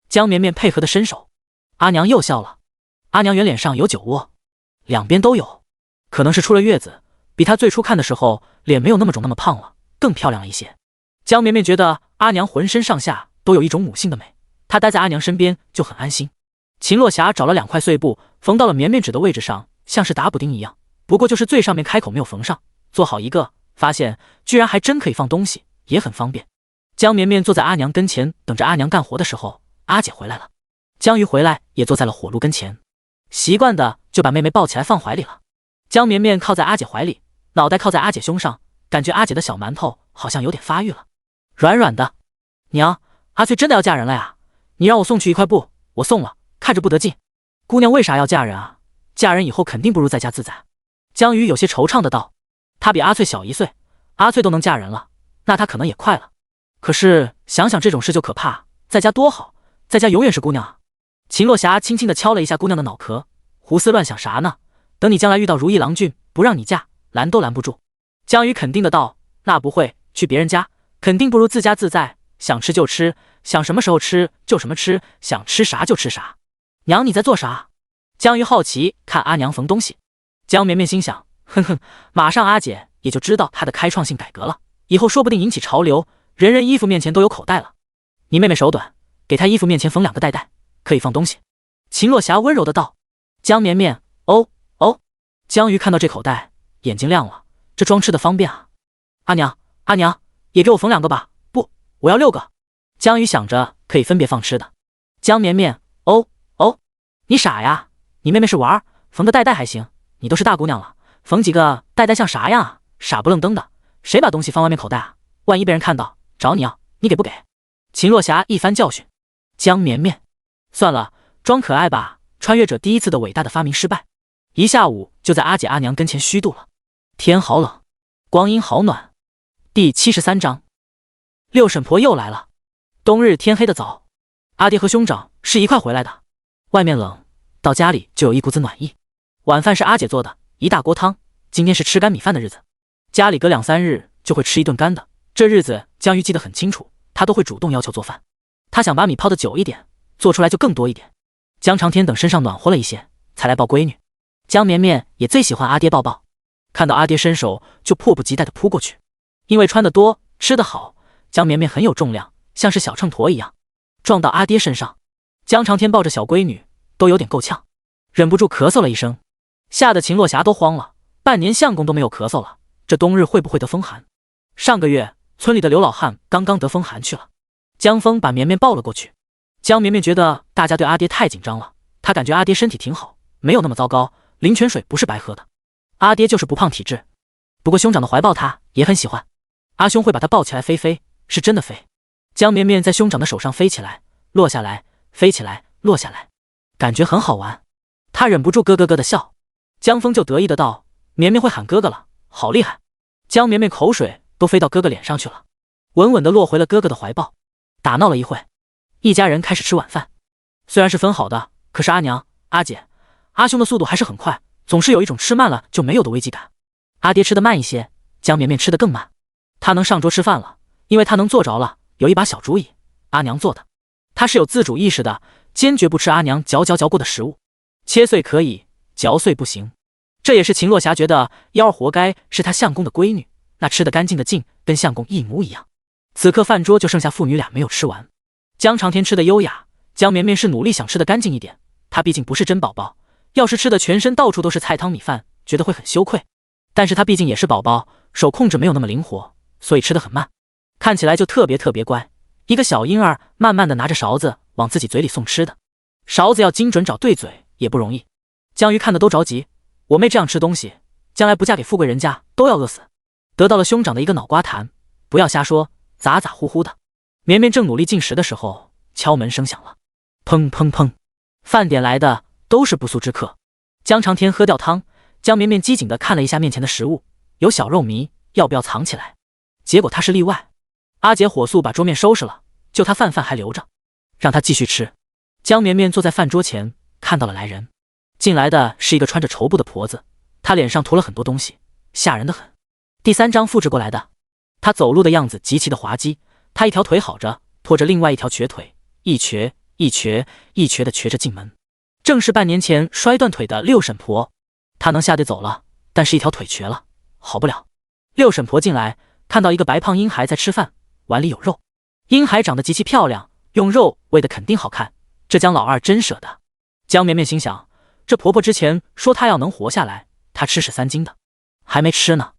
江绵绵配合的伸手。阿娘又笑了。阿娘圆脸上有酒窝，2边都有，可能是出了月子，比她最初看的时候脸没有那么肿那么胖了，更漂亮了一些。江绵绵觉得阿娘浑身上下都有一种母性的美，他待在阿娘身边就很安心。秦洛霞找了2块碎布，缝到了绵绵纸的位置上，像是打补丁一样，不过就是最上面开口没有缝上。做好一个，发现居然还真可以放东西，也很方便。江绵绵坐在阿娘跟前，等着阿娘干活的时候，阿姐回来了。江鱼回来也坐在了火炉跟前，习惯的就把妹妹抱起来放怀里了。江绵绵靠在阿姐怀里，脑袋靠在阿姐胸上，感觉阿姐的小馒头好像有点发育了，软软的。娘，阿翠真的要嫁人了呀？你让我送去1块布，我送了，看着不得劲。姑娘为啥要嫁人啊？嫁人以后肯定不如在家自在。江鱼有些惆怅的道。她比阿翠小1岁，阿翠都能嫁人了，那她可能也快了。可是想想这种事就可怕，在家多好，在家永远是姑娘啊。秦洛霞轻轻地敲了一下姑娘的脑壳，胡思乱想啥呢？等你将来遇到如意郎君，不让你嫁，拦都拦不住。江鱼肯定的道，那不会，去别人家肯定不如自家自在，想吃就吃，想什么时候吃就什么吃，想吃啥就吃啥。娘你在做啥？江鱼好奇看阿娘缝东西。江绵绵心想，哼哼，马上阿姐也就知道她的开创性改革了，以后说不定引起潮流，人人衣服面前都有口袋了。你妹妹手短，给她衣服面前缝2个袋袋，可以放东西。秦洛霞温柔的道。江绵绵，哦哦。江鱼看到这口袋，眼睛亮了，这装吃的方便啊。阿娘，阿娘，也给我缝2个吧，不，我要6个。江鱼想着可以分别放吃的。江绵绵，哦哦，你傻呀？你妹妹是玩，缝个袋袋还行，你都是大姑娘了，缝几个袋袋像啥样啊？傻不愣登的，谁把东西放外面口袋啊？万一被人看到，找你要，你给不给？秦洛霞一番教训。江绵绵，算了，装可爱吧。穿越者第1次的伟大的发明失败，一下午就在阿姐阿娘跟前虚度了。天好冷，光阴好暖。第73章，六婶婆又来了。冬日天黑的早，阿爹和兄长是一块回来的。外面冷，到家里就有一股子暖意。晚饭是阿姐做的，1大锅汤。今天是吃干米饭的日子，家里隔2、3日就会吃一顿干的。这日子江鱼记得很清楚，他都会主动要求做饭。他想把米泡的久一点，做出来就更多一点。江长天等身上暖和了一些，才来抱闺女。江绵绵也最喜欢阿爹抱抱，看到阿爹伸手就迫不及待地扑过去。因为穿得多，吃得好，江绵绵很有重量，像是小秤砣一样，撞到阿爹身上。江长天抱着小闺女，都有点够呛，忍不住咳嗽了一声，吓得秦洛霞都慌了。半年相公都没有咳嗽了，这冬日会不会得风寒？上个月村里的刘老汉刚刚得风寒去了。江峰把绵绵抱了过去。江绵绵觉得大家对阿爹太紧张了，她感觉阿爹身体挺好，没有那么糟糕，灵泉水不是白喝的。阿爹就是不胖体质，不过兄长的怀抱他也很喜欢。阿兄会把他抱起来飞飞，是真的飞。江绵绵在兄长的手上飞起来，落下来，飞起来，落下来，感觉很好玩。他忍不住咯咯咯的笑。江峰就得意的道：绵绵会喊哥哥了，好厉害。江绵绵口水都飞到哥哥脸上去了，稳稳的落回了哥哥的怀抱。打闹了一会，一家人开始吃晚饭。虽然是分好的，可是阿娘、阿姐、阿兄的速度还是很快，总是有一种吃慢了就没有的危机感。阿爹吃得慢一些，江绵绵吃得更慢。他能上桌吃饭了，因为他能坐着了，有一把小主意，阿娘做的。他是有自主意识的，坚决不吃阿娘嚼过的食物，切碎可以，嚼碎不行。这也是秦洛霞觉得幺儿活该是她相公的闺女，那吃得干净的劲跟相公一模一样。此刻饭桌就剩下父女俩没有吃完。江长天吃得优雅，江绵绵是努力想吃得干净一点，她毕竟不是真宝宝，要是吃的全身到处都是菜汤米饭，觉得会很羞愧。但是她毕竟也是宝宝，手控制没有那么灵活，所以吃得很慢，看起来就特别乖，一个小婴儿慢慢的拿着勺子往自己嘴里送吃的。勺子要精准找对嘴也不容易，江鱼看得都着急，我妹这样吃东西，将来不嫁给富贵人家都要饿死。得到了兄长的一个脑瓜弹，不要瞎说，咋呼呼的。绵绵正努力进食的时候，敲门声响了，砰砰砰，饭点来的都是不速之客。江长天喝掉汤，江绵绵机警地看了一下面前的食物，有小肉糜，要不要藏起来？结果他是例外。阿姐火速把桌面收拾了，就他饭还留着，让他继续吃。江绵绵坐在饭桌前，看到了来人。进来的是一个穿着绸布的婆子，她脸上涂了很多东西，吓人的很。第3章复制过来的。她走路的样子极其的滑稽，她一条腿好着，拖着另外一条瘸腿，一瘸的瘸着进门。正是半年前摔断腿的六婶婆。她能下得走了，但是一条腿瘸了，好不了。六婶婆进来，看到一个白胖婴孩在吃饭，碗里有肉。婴孩长得极其漂亮，用肉喂的肯定好看，这江老二真舍得。江绵绵心想，这婆婆之前说她要能活下来，她吃屎3斤的，还没吃呢。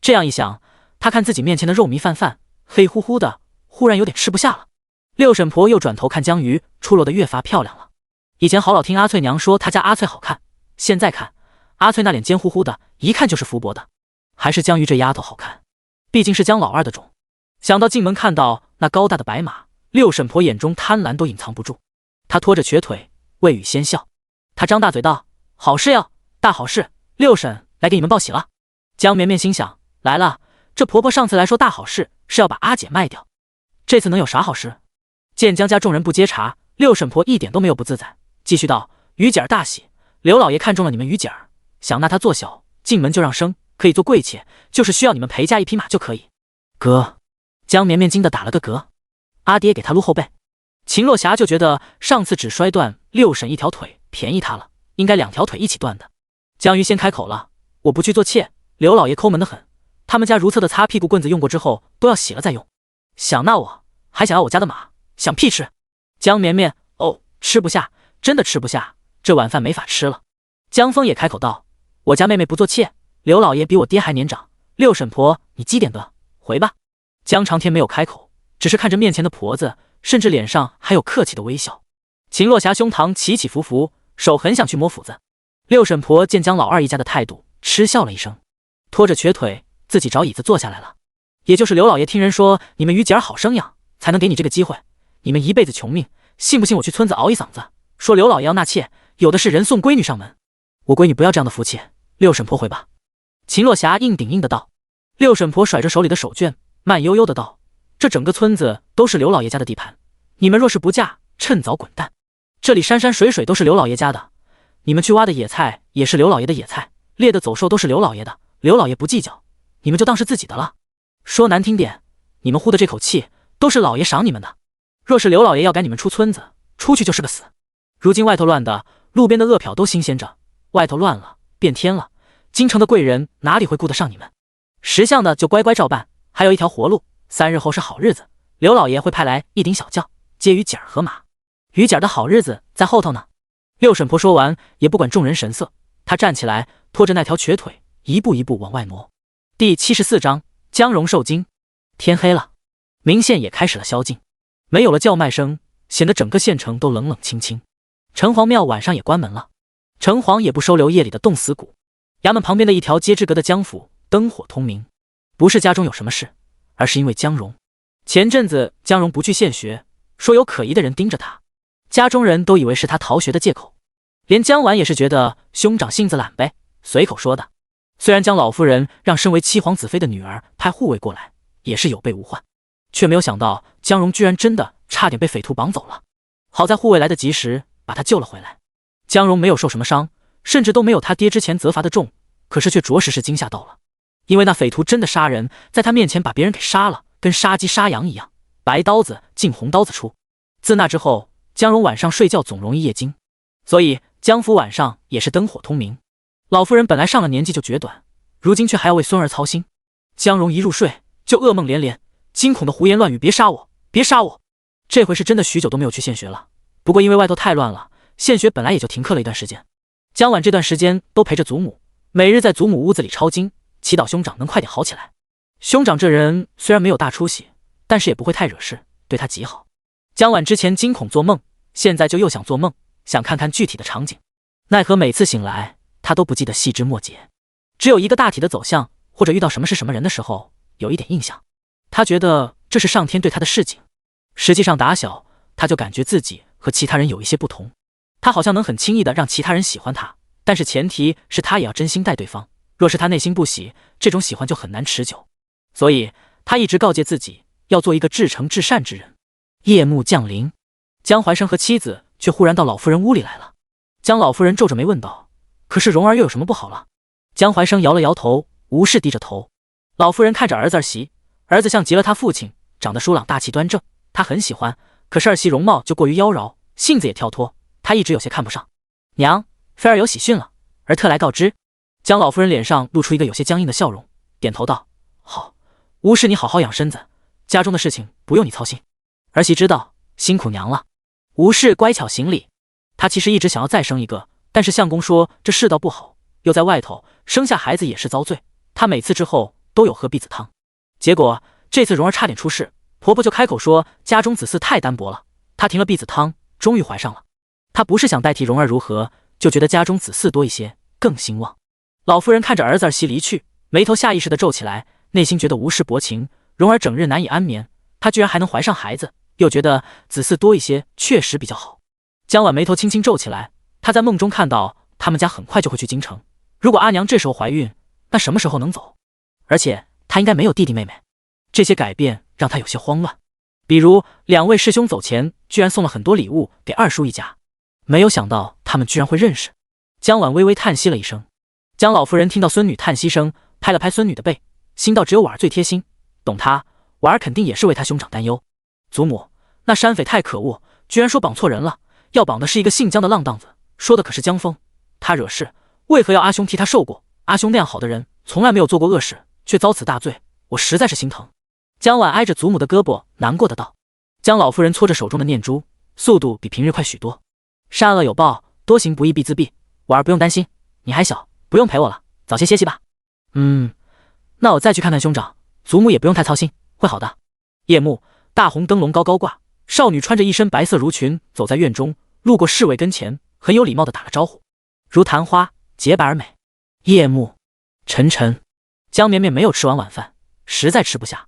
这样一想，她看自己面前的肉糜饭饭，黑乎乎的，忽然有点吃不下了。六婶婆又转头看江鱼，出落得越发漂亮了。以前好老听阿翠娘说她家阿翠好看，现在看阿翠那脸尖乎乎的，一看就是福薄的，还是江鱼这丫头好看，毕竟是江老二的种。想到进门看到那高大的白马，六婶婆眼中贪婪都隐藏不住，她拖着瘸腿，未语先笑。她张大嘴道：“好事哟，大好事！六婶来给你们报喜了。”江绵绵心想：来了，这婆婆上次来说大好事是要把阿姐卖掉，这次能有啥好事？见江家众人不接茬，六婶婆一点都没有不自在，继续道：“于姐儿大喜，刘老爷看中了你们于姐儿，想纳她做小，进门就让生，可以做贵妾，就是需要你们陪嫁1匹马就可以。”哥，江绵绵惊得打了个嗝，阿爹给她撸后背。秦若霞就觉得上次只摔断六婶1条腿便宜她了，应该2条腿一起断的。江鱼先开口了：“我不去做妾，刘老爷抠门的很，他们家如厕的擦屁股棍子用过之后都要洗了再用，想纳我还想要我家的马，想屁吃！”江绵绵：“哦，吃不下，真的吃不下，这晚饭没法吃了。”江峰也开口道：“我家妹妹不做妾，刘老爷比我爹还年长，六婶婆你积点的，回吧。”江长天没有开口，只是看着面前的婆子，甚至脸上还有客气的微笑。秦若霞胸膛起起伏伏，手很想去摸斧子。六婶婆见江老二一家的态度，嗤笑了一声，拖着瘸腿自己找椅子坐下来了。也就是刘老爷听人说你们于姐儿好生养，才能给你这个机会，你们一辈子穷命，信不信我去村子熬一嗓子，说刘老爷要纳妾，有的是人送闺女上门。我闺女不要这样的福气，六婶婆回吧。秦若霞硬顶硬的道。六婶婆甩着手里的手绢，慢悠悠的道：“这整个村子都是刘老爷家的地盘，你们若是不嫁，趁早滚蛋。这里山山水水都是刘老爷家的，你们去挖的野菜也是刘老爷的野菜，猎的走兽都是刘老爷的，刘老爷不计较，你们就当是自己的了。说难听点，你们呼的这口气都是老爷赏你们的，若是刘老爷要赶你们出村子，出去就是个死。如今外头乱的，路边的饿殍都新鲜着，外头乱了，变天了，京城的贵人哪里会顾得上你们？识相的就乖乖照办，还有一条活路，3日后是好日子，刘老爷会派来一顶小轿，接于姐儿和马，于姐儿的好日子在后头呢。”六婶婆说完，也不管众人神色，她站起来，拖着那条瘸腿，一步一步往外挪。第74章江蓉受惊。天黑了，明县也开始了宵禁，没有了叫卖声，显得整个县城都冷冷清清。城隍庙晚上也关门了，城隍也不收留夜里的冻死骨。衙门旁边的一条街之隔的江府灯火通明，不是家中有什么事，而是因为江蓉。前阵子江蓉不去县学，说有可疑的人盯着他，家中人都以为是他逃学的借口，连江婉也是觉得兄长性子懒呗，随口说的。虽然江老夫人让身为七皇子妃的女儿派护卫过来，也是有备无患，却没有想到江蓉居然真的差点被匪徒绑走了。好在护卫来得及时，把他救了回来。江蓉没有受什么伤，甚至都没有他爹之前责罚的重，可是却着实是惊吓到了，因为那匪徒真的杀人，在他面前把别人给杀了，跟杀鸡杀羊一样，白刀子进红刀子出。自那之后，江蓉晚上睡觉总容易夜惊，所以江府晚上也是灯火通明。老夫人本来上了年纪就绝短，如今却还要为孙儿操心。江蓉一入睡就噩梦连连，惊恐的胡言乱语：“别杀我，别杀我！”这回是真的许久都没有去县学了，不过因为外头太乱了，县学本来也就停课了一段时间。江晚这段时间都陪着祖母，每日在祖母屋子里抄经，祈祷兄长能快点好起来。兄长这人虽然没有大出息，但是也不会太惹事，对他极好。江晚之前惊恐做梦，现在就又想做梦，想看看具体的场景，奈何每次醒来他都不记得细枝末节，只有一个大体的走向，或者遇到什么是什么人的时候有一点印象。他觉得这是上天对他的示警，实际上打小他就感觉自己和其他人有一些不同，他好像能很轻易的让其他人喜欢他，但是前提是他也要真心待对方，若是他内心不喜，这种喜欢就很难持久。所以他一直告诫自己要做一个至诚至善之人。夜幕降临，江怀生和妻子却忽然到老夫人屋里来了。江老夫人皱着眉问道：“可是蓉儿又有什么不好了？”江怀生摇了摇头，无事低着头。老夫人看着儿子儿媳，儿子像极了他父亲，长得疏朗大气端正，他很喜欢，可是儿媳容貌就过于妖娆，性子也跳脱，他一直有些看不上。娘，菲儿有喜讯了，儿特来告知。江老夫人脸上露出一个有些僵硬的笑容，点头道：“好，无事你好好养身子，家中的事情不用你操心。儿媳知道，辛苦娘了。吴氏乖巧行礼。她其实一直想要再生一个，但是相公说这世道不好，又在外头生下孩子也是遭罪。她每次之后都有喝婢子汤，结果这次蓉儿差点出事，婆婆就开口说家中子嗣太单薄了，她停了婢子汤，终于怀上了。她不是想代替蓉儿如何，就觉得家中子嗣多一些更兴旺。老夫人看着儿子儿媳离去，眉头下意识地皱起来，内心觉得吴氏薄情，蓉儿整日难以安眠，她居然还能怀上孩子，又觉得子嗣多一些确实比较好。江婉眉头轻轻皱起来，她在梦中看到他们家很快就会去京城，如果阿娘这时候怀孕，那什么时候能走？而且她应该没有弟弟妹妹。这些改变让她有些慌乱，比如两位师兄走前居然送了很多礼物给二叔一家，没有想到他们居然会认识。江婉微微叹息了一声。江老夫人听到孙女叹息声，拍了拍孙女的背，心道只有婉儿最贴心，懂她，婉儿肯定也是为她兄长担忧。祖母，那山匪太可恶，居然说绑错人了，要绑的是一个姓江的浪荡子，说的可是江峰。他惹事，为何要阿兄替他受过？阿兄那样好的人，从来没有做过恶事，却遭此大罪，我实在是心疼。江婉挨着祖母的胳膊，难过的道。江老夫人搓着手中的念珠，速度比平日快许多。善恶有报，多行不义必自毙，婉儿不用担心，你还小，不用陪我了，早些歇息吧。那我再去看看兄长，祖母也不用太操心，会好的。夜幕，大红灯笼高高挂，少女穿着一身白色襦裙走在院中，路过侍卫跟前，很有礼貌地打了招呼，如昙花，洁白而美。夜幕沉沉，江绵绵没有吃完晚饭，实在吃不下，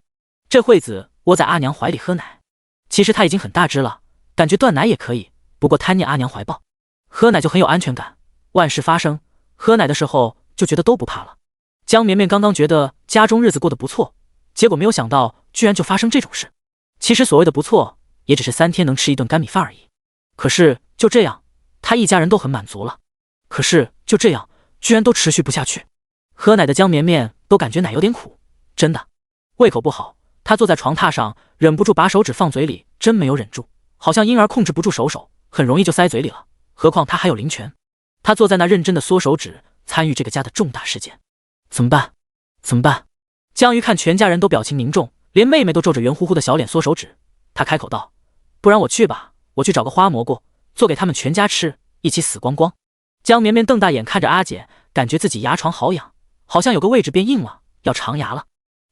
这会子窝在阿娘怀里喝奶。其实她已经很大只了，感觉断奶也可以，不过贪念阿娘怀抱，喝奶就很有安全感。万事发生，喝奶的时候就觉得都不怕了。江绵绵刚刚觉得家中日子过得不错，结果没有想到居然就发生这种事。其实所谓的不错，也只是3天能吃一顿干米饭而已。可是就这样，他一家人都很满足了。可是就这样，居然都持续不下去。喝奶的江绵绵都感觉奶有点苦，真的胃口不好。他坐在床榻上，忍不住把手指放嘴里，真没有忍住，好像婴儿控制不住手，很容易就塞嘴里了。何况他还有灵泉。他坐在那认真的缩手指，参与这个家的重大事件。怎么办？怎么办？江瑜看全家人都表情凝重，连妹妹都皱着圆乎乎的小脸缩手指。他开口道：不然我去吧，我去找个花蘑菇做给他们全家吃，一起死光光。江绵绵瞪大眼看着阿姐，感觉自己牙床好痒，好像有个位置变硬了，要长牙了。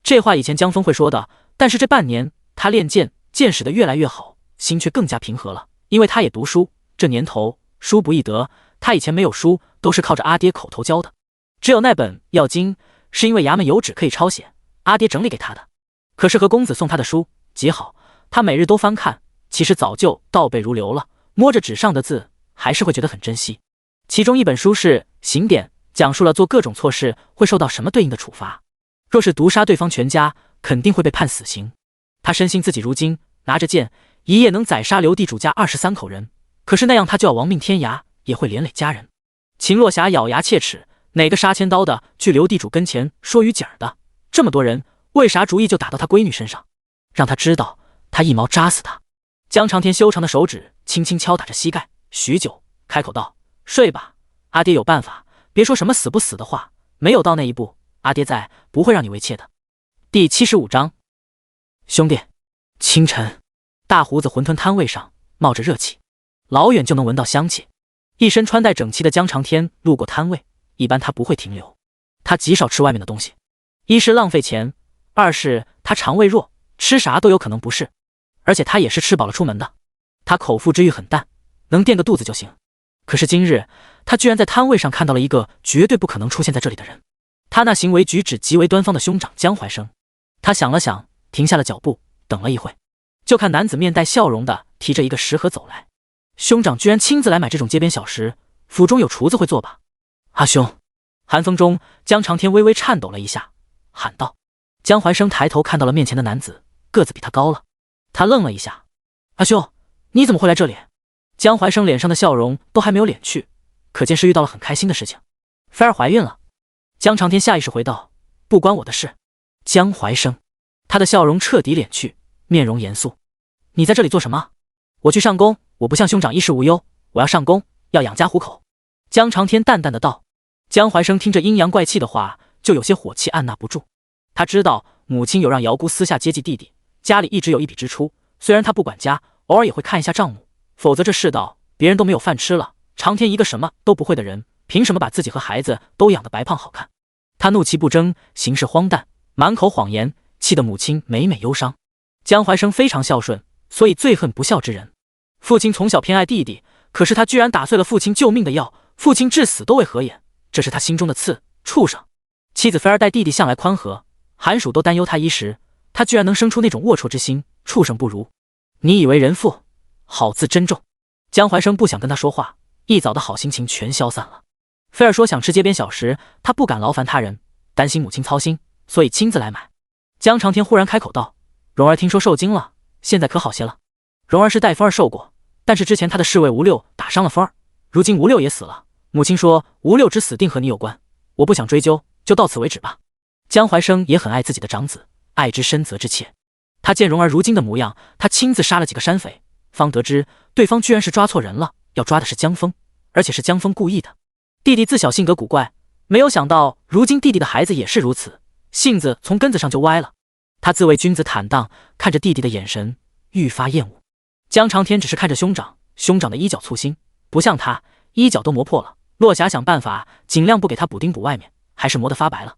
这话以前江峰会说的，但是这半年他练剑，剑使得越来越好，心却更加平和了。因为他也读书，这年头书不易得，他以前没有书，都是靠着阿爹口头教的。只有那本《药经》是因为衙门有纸可以抄写，阿爹整理给他的。可是和公子送他的书极好，他每日都翻看，其实早就倒背如流了，摸着纸上的字还是会觉得很珍惜。其中一本书是《刑典》，讲述了做各种错事会受到什么对应的处罚。若是毒杀对方全家，肯定会被判死刑。他深信自己如今拿着剑，一夜能宰杀刘地主家23口人，可是那样他就要亡命天涯，也会连累家人。秦落霞咬牙切齿，哪个杀千刀的去刘地主跟前说语景的？这么多人，为啥主意就打到他闺女身上？让他知道，他一毛扎死他。江长天修长的手指轻轻敲打着膝盖，许久，开口道：睡吧，阿爹有办法，别说什么死不死的话，没有到那一步，阿爹在，不会让你为妾的。第75章，兄弟。清晨，大胡子馄饨摊位上冒着热气，老远就能闻到香气。一身穿戴整齐的江长天路过摊位，一般他不会停留，他极少吃外面的东西，一是浪费钱，二是他肠胃弱，吃啥都有可能不适，而且他也是吃饱了出门的，他口腹之欲很淡，能垫个肚子就行。可是今日他居然在摊位上看到了一个绝对不可能出现在这里的人，他那行为举止极为端方的兄长江怀生。他想了想，停下了脚步，等了一会，就看男子面带笑容的提着一个食盒走来。兄长居然亲自来买这种街边小食，府中有厨子会做吧？阿兄。寒风中，江长天微微颤抖了一下，喊道。江怀生抬头看到了面前的男子，个子比他高了。他愣了一下：阿兄，你怎么会来这里？江怀生脸上的笑容都还没有敛去，可见是遇到了很开心的事情。菲儿怀孕了。江长天下意识回道：不关我的事。江怀生，他的笑容彻底敛去，面容严肃：你在这里做什么？我去上工，我不像兄长衣食无忧，我要上工，要养家糊口。江长天淡淡的道。江怀生听着阴阳怪气的话，就有些火气按捺不住。他知道母亲有让姚姑私下接济弟弟，家里一直有一笔支出，虽然他不管家，偶尔也会看一下账目，否则这世道别人都没有饭吃了，长天一个什么都不会的人，凭什么把自己和孩子都养得白胖好看？他怒气不争，行事荒诞，满口谎言，气得母亲每每忧伤。江怀生非常孝顺，所以最恨不孝之人。父亲从小偏爱弟弟，可是他居然打碎了父亲救命的药，父亲至死都未合眼，这是他心中的刺。畜生！妻子菲儿待弟弟向来宽和，寒暑都担忧他衣食，他居然能生出那种龌龊之心，畜生不如！你以为人父，好自珍重。江怀生不想跟他说话，一早的好心情全消散了。菲儿说想吃街边小食，他不敢劳烦他人，担心母亲操心，所以亲自来买。江长天忽然开口道：“蓉儿听说受惊了，现在可好些了？”蓉儿是带风儿受过，但是之前他的侍卫吴六打伤了风儿，如今吴六也死了。母亲说吴六之死定和你有关，我不想追究，就到此为止吧。江怀生也很爱自己的长子，爱之深责之切。他见蓉儿如今的模样，他亲自杀了几个山匪，方得知对方居然是抓错人了，要抓的是江峰，而且是江峰故意的。弟弟自小性格古怪，没有想到如今弟弟的孩子也是如此，性子从根子上就歪了。他自谓君子坦荡，看着弟弟的眼神愈发厌恶。江长天只是看着兄长，兄长的衣角粗心，不像他衣角都磨破了。落霞想办法尽量不给他补丁补外面，还是磨得发白了。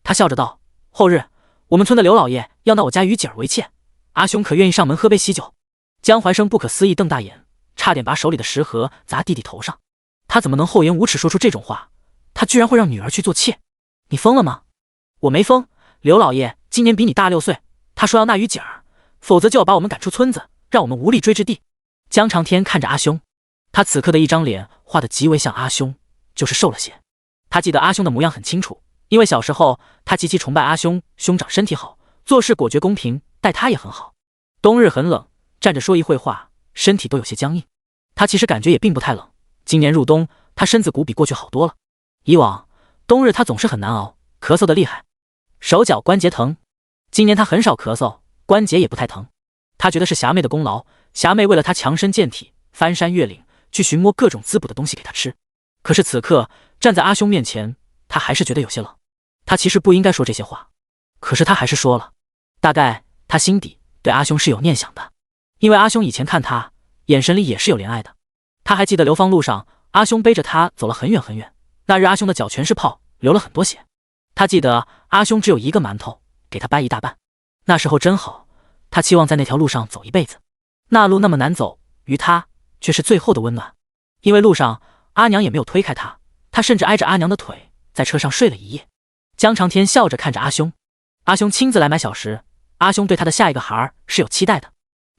他笑着道：“后日我们村的刘老爷要纳我家于姐儿为妾，阿兄可愿意上门喝杯喜酒？”江怀生不可思议瞪大眼，差点把手里的食盒砸弟弟头上。他怎么能厚颜无耻说出这种话？他居然会让女儿去做妾？你疯了吗？我没疯，刘老爷今年比你大6岁，他说要纳于姐儿，否则就要把我们赶出村子，让我们无力追至地。江长天看着阿兄，他此刻的一张脸画得极为像阿兄，就是瘦了些。他记得阿兄的模样很清楚，因为小时候他极其崇拜阿兄，兄长身体好，做事果决公平，待他也很好。冬日很冷，站着说一会话，身体都有些僵硬。他其实感觉也并不太冷，今年入冬，他身子骨比过去好多了。以往冬日他总是很难熬，咳嗽的厉害，手脚关节疼。今年他很少咳嗽，关节也不太疼。他觉得是霞妹的功劳，霞妹为了他强身健体，翻山越岭去寻摸各种滋补的东西给他吃。可是此刻站在阿兄面前，他还是觉得有些冷。他其实不应该说这些话，可是他还是说了。大概他心底对阿兄是有念想的，因为阿兄以前看他眼神里也是有怜爱的。他还记得流芳路上，阿兄背着他走了很远很远，那日阿兄的脚全是泡，流了很多血。他记得阿兄只有一个馒头，给他掰一大半。那时候真好，他期望在那条路上走一辈子。那路那么难走，于他却是最后的温暖。因为路上阿娘也没有推开他，他甚至挨着阿娘的腿在车上睡了一夜。江长天笑着看着阿兄，阿兄亲自来买小食，阿兄对他的下一个孩儿是有期待的。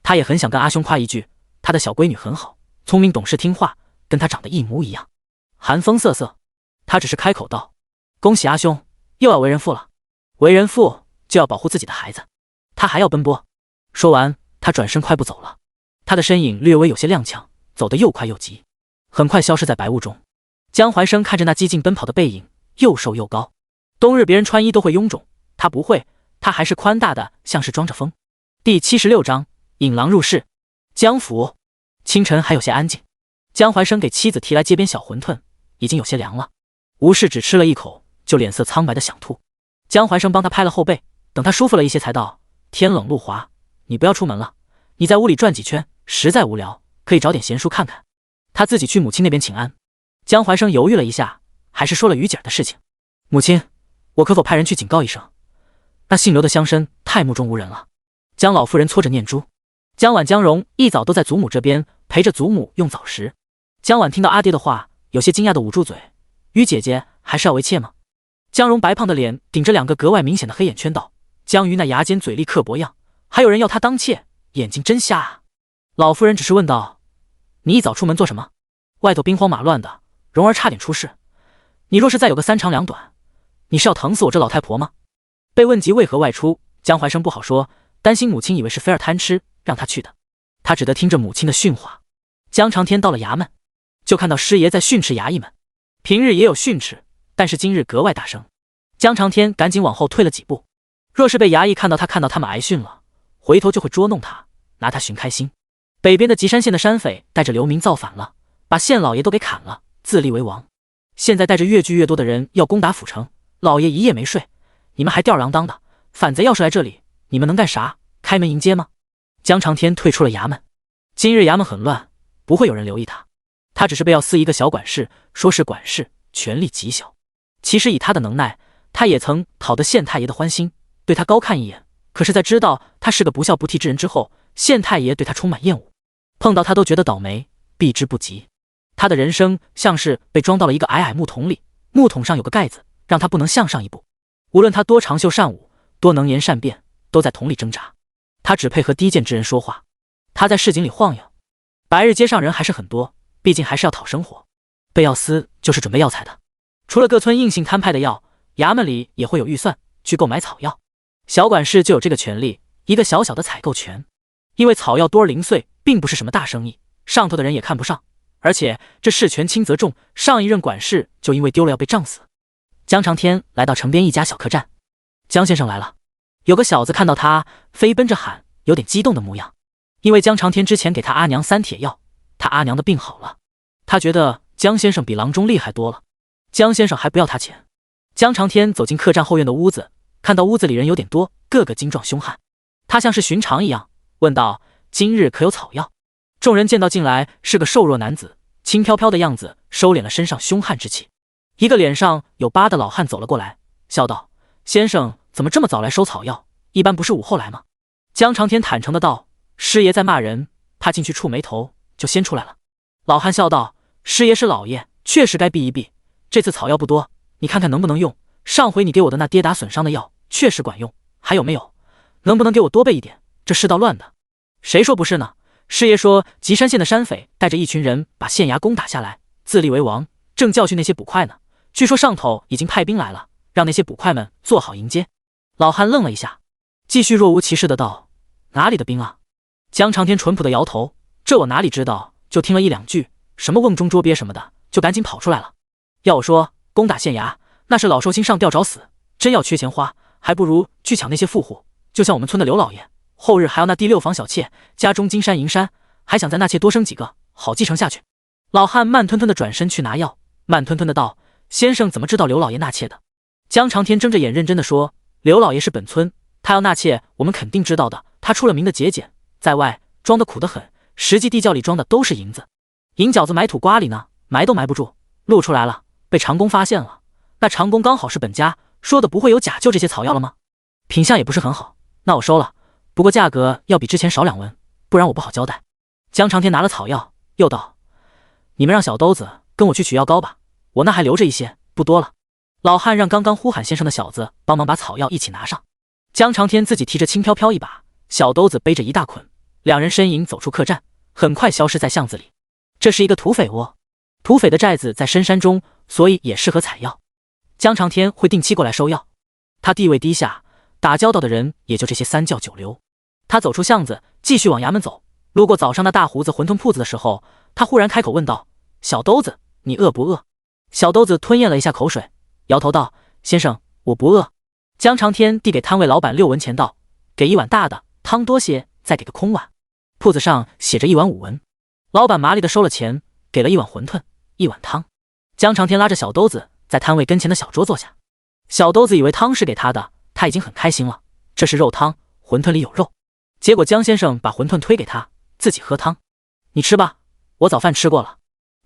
他也很想跟阿兄夸一句，他的小闺女很好，聪明懂事听话，跟他长得一模一样。寒风瑟瑟，他只是开口道：“恭喜阿兄，又要为人父了。为人父就要保护自己的孩子，他还要奔波。”说完，他转身快步走了。他的身影略微有些踉跄，走得又快又急，很快消失在白雾中。江怀生看着那激进奔跑的背影，又瘦又高。冬日别人穿衣都会臃肿，他不会，他还是宽大的，像是装着风。第76章引狼入室。江府清晨还有些安静，江怀生给妻子提来街边小馄饨，已经有些凉了。吴氏只吃了一口，就脸色苍白的想吐。江怀生帮他拍了后背，等他舒服了一些才道：“天冷路滑，你不要出门了，你在屋里转几圈，实在无聊，可以找点闲书看看。”他自己去母亲那边请安。江怀生犹豫了一下，还是说了于姐儿的事情。母亲，我可否派人去警告一声？那姓刘的乡绅太目中无人了。江老夫人搓着念珠。江婉、江蓉一早都在祖母这边陪着祖母用早食。江婉听到阿爹的话，有些惊讶的捂住嘴：“于姐姐还是要为妾吗？”江蓉白胖的脸顶着两个格外明显的黑眼圈道：“江瑜那牙尖嘴利刻薄样，还有人要她当妾，眼睛真瞎啊！”老夫人只是问道：“你一早出门做什么？外头兵荒马乱的，蓉儿差点出事。你若是再有个三长两短，你是要疼死我这老太婆吗？”被问及为何外出，江怀生不好说，担心母亲以为是菲儿贪吃让他去的，他只得听着母亲的训话。江长天到了衙门，就看到师爷在训斥衙役们。平日也有训斥，但是今日格外大声。江长天赶紧往后退了几步，若是被衙役看到他们挨训了，回头就会捉弄他，拿他寻开心。北边的吉山县的山匪带着流民造反了，把县老爷都给砍了，自立为王。现在带着越聚越多的人要攻打府城，老爷一夜没睡，你们还吊儿郎当的，反贼要是来这里，你们能干啥？开门迎接吗？江长天退出了衙门。今日衙门很乱，不会有人留意他。他只是贝奥斯一个小管事，说是管事，权力极小。其实以他的能耐，他也曾讨得县太爷的欢心，对他高看一眼。可是在知道他是个不孝不悌之人之后，县太爷对他充满厌恶，碰到他都觉得倒霉，避之不及。他的人生像是被装到了一个矮矮木桶里，木桶上有个盖子，让他不能向上一步。无论他多长袖善舞，多能言善辩，都在桶里挣扎。他只配和低贱之人说话。他在市井里晃悠，白日街上人还是很多，毕竟还是要讨生活。贝奥斯就是准备药材的，除了各村硬性摊派的药，衙门里也会有预算去购买草药。小管事就有这个权利，一个小小的采购权。因为草药多而零碎，并不是什么大生意，上头的人也看不上。而且这事权轻则重，上一任管事就因为丢了要被杖死。江长天来到城边一家小客栈，江先生来了。有个小子看到他，飞奔着喊，有点激动的模样。因为江长天之前给他阿娘3帖药，他阿娘的病好了。他觉得江先生比郎中厉害多了，江先生还不要他钱。江长天走进客栈后院的屋子，看到屋子里人有点多，个个精壮凶悍。他像是寻常一样问道：今日可有草药？众人见到进来是个瘦弱男子，轻飘飘的样子收敛了身上凶悍之气。一个脸上有疤的老汉走了过来，笑道：先生怎么这么早来收草药？一般不是午后来吗？江长天坦诚的道：师爷在骂人，怕进去触眉头，就先出来了。老汉笑道：师爷是老爷，确实该避一避。这次草药不多，你看看能不能用。上回你给我的那跌打损伤的药确实管用，还有没有？能不能给我多备一点？这世道乱的。谁说不是呢？师爷说吉山县的山匪带着一群人把县衙攻打下来，自立为王，正教训那些捕快呢。据说上头已经派兵来了，让那些捕快们做好迎接。老汉愣了一下，继续若无其事的道：哪里的兵啊？江长天淳朴的摇头：这我哪里知道，就听了1、2句，什么瓮中捉鳖什么的，就赶紧跑出来了。要我说，攻打县衙那是老寿星上吊找死，真要缺钱花，还不如去抢那些富户。就像我们村的刘老爷，后日还要那第6房小妾，家中金山银山，还想在那妾多生几个，好继承下去。老汉慢吞吞的转身去拿药，慢吞吞的道：先生怎么知道刘老爷纳妾的？江长天睁着眼认真的说：刘老爷是本村，他要纳妾，我们肯定知道的。他出了名的节俭，在外装的苦得很，实际地窖里装的都是银子。银饺子埋土瓜里呢，埋都埋不住，露出来了，被长工发现了。那长工刚好是本家，说的不会有假就这些草药了吗？品相也不是很好，那我收了，不过价格要比之前少2文，不然我不好交代。江长天拿了草药，又道：你们让小兜子跟我去取药膏吧，我那还留着一些，不多了。老汉让刚刚呼喊先生的小子帮忙把草药一起拿上。江长天自己提着轻飘飘一把，小兜子背着一大捆，两人身影走出客栈，很快消失在巷子里。这是一个土匪窝，土匪的寨子在深山中，所以也适合采药。江长天会定期过来收药，他地位低下，打交道的人也就这些3教9流。他走出巷子，继续往衙门走，路过早上那大胡子馄饨铺子的时候，他忽然开口问道：小兜子，你饿不饿？小兜子吞咽了一下口水，摇头道：先生，我不饿。江长天递给摊位老板6文钱道：给1碗大的，汤多些，再给个空碗。铺子上写着1碗5文。老板麻利的收了钱，给了1碗馄饨，1碗汤。江长天拉着小兜子在摊位跟前的小桌坐下。小兜子以为汤是给他的，他已经很开心了，这是肉汤，馄饨里有肉。结果江先生把馄饨推给他，自己喝汤。你吃吧，我早饭吃过了。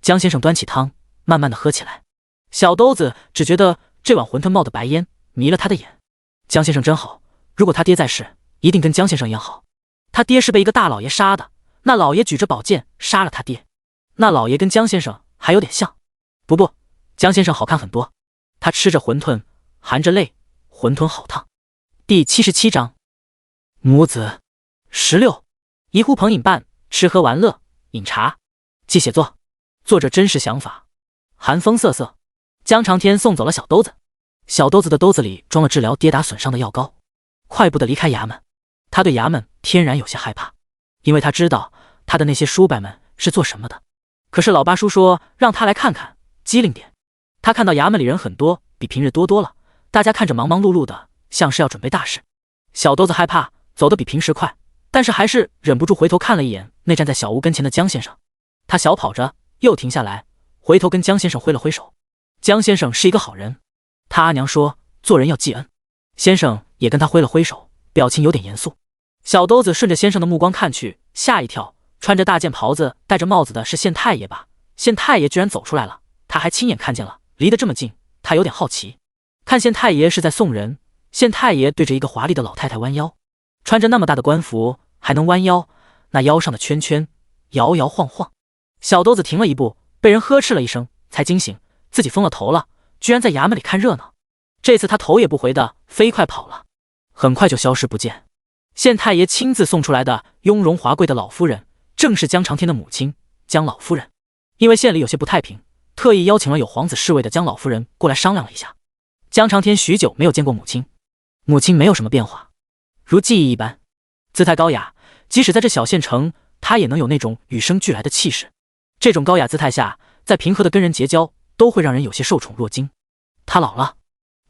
江先生端起汤，慢慢的喝起来。小兜子只觉得这碗馄饨冒的白烟迷了他的眼。江先生真好，如果他爹在世，一定跟江先生一样好。他爹是被一个大老爷杀的，那老爷举着宝剑杀了他爹。那老爷跟江先生还有点像，不，江先生好看很多。他吃着馄饨，含着泪，馄饨好烫。第77章，母子。16，一呼朋引伴，吃喝玩乐，饮茶，既写作。作者真实想法。寒风瑟瑟，江长天送走了小兜子。小兜子的兜子里装了治疗跌打损伤的药膏，快步的离开衙门。他对衙门天然有些害怕，因为他知道他的那些叔伯们是做什么的。可是老八叔说让他来看看，机灵点。他看到衙门里人很多，比平日多了，大家看着忙忙碌碌的，像是要准备大事。小兜子害怕，走得比平时快，但是还是忍不住回头看了一眼那站在小屋跟前的江先生。他小跑着又停下来，回头跟江先生挥了挥手。江先生是一个好人，他阿娘说做人要记恩。先生也跟他挥了挥手，表情有点严肃。小兜子顺着先生的目光看去，吓一跳，穿着大件袍子戴着帽子的是县太爷吧？县太爷居然走出来了，他还亲眼看见了，离得这么近，他有点好奇。看县太爷是在送人，县太爷对着一个华丽的老太太弯腰，穿着那么大的官服还能弯腰，那腰上的圈圈摇摇晃晃。小兜子停了一步，被人呵斥了一声，才惊醒自己疯了头了，居然在衙门里看热闹。这次他头也不回的飞快跑了，很快就消失不见。县太爷亲自送出来的雍容华贵的老夫人，正是江长天的母亲江老夫人。因为县里有些不太平，特意邀请了有皇子侍卫的江老夫人过来商量了一下。江长天许久没有见过母亲，母亲没有什么变化，如记忆一般，姿态高雅，即使在这小县城，她也能有那种与生俱来的气势。这种高雅姿态下，再平和的跟人结交，都会让人有些受宠若惊。他老了，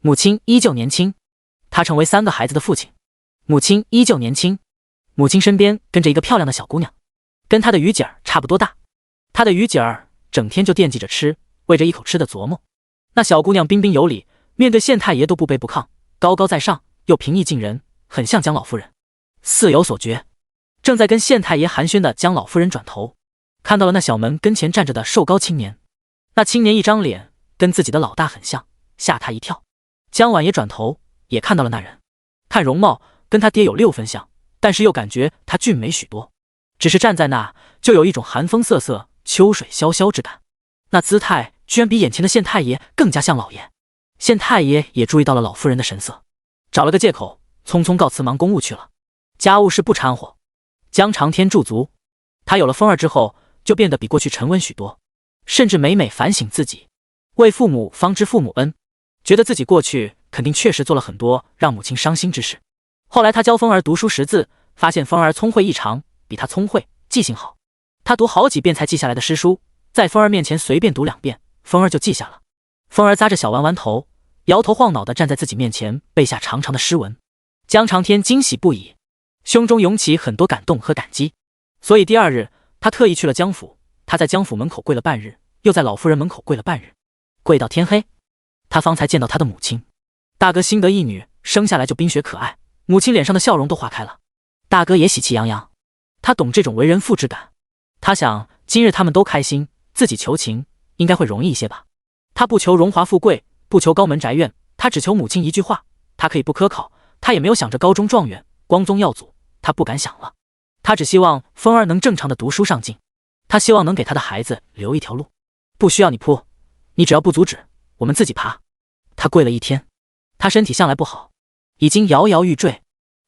母亲依旧年轻。他成为3个孩子的父亲，母亲依旧年轻。母亲身边跟着一个漂亮的小姑娘，跟她的于姐儿差不多大。她的于姐儿整天就惦记着吃，为着一口吃的琢磨。那小姑娘彬彬有礼，面对县太爷都不卑不亢，高高在上，又平易近人，很像江老夫人。似有所觉，正在跟县太爷寒暄的江老夫人转头，看到了那小门跟前站着的瘦高青年。那青年一张脸跟自己的老大很像，吓他一跳。江婉也转头也看到了那人，看容貌跟他爹有6分像，但是又感觉他俊美许多，只是站在那就有一种寒风瑟瑟，秋水潇潇之感。那姿态居然比眼前的县太爷更加像老爷。县太爷也注意到了老夫人的神色，找了个借口匆匆告辞忙公务去了，家务事不掺和。江长天驻足，他有了风儿之后就变得比过去沉稳许多，甚至每每反省自己，为父母方知父母恩，觉得自己过去肯定确实做了很多让母亲伤心之事。后来他教风儿读书识字，发现风儿聪慧异常，比他聪慧，记性好。他读好几遍才记下来的诗书，在风儿面前随便读2遍，风儿就记下了。风儿扎着小弯弯头，摇头晃脑地站在自己面前背下长长的诗文。江长天惊喜不已，胸中涌起很多感动和感激。所以第2日他特意去了江府，他在江府门口跪了半日，又在老夫人门口跪了半日，跪到天黑，他方才见到他的母亲。大哥新得一女，生下来就冰雪可爱，母亲脸上的笑容都化开了。大哥也喜气洋洋，他懂这种为人父之感。他想今日他们都开心，自己求情应该会容易一些吧。他不求荣华富贵，不求高门宅院，他只求母亲一句话。他可以不科考，他也没有想着高中状元、光宗耀祖，他不敢想了。他只希望风儿能正常的读书上进，他希望能给他的孩子留一条路，不需要你铺，你只要不阻止，我们自己爬。他跪了1天，他身体向来不好，已经摇摇欲坠。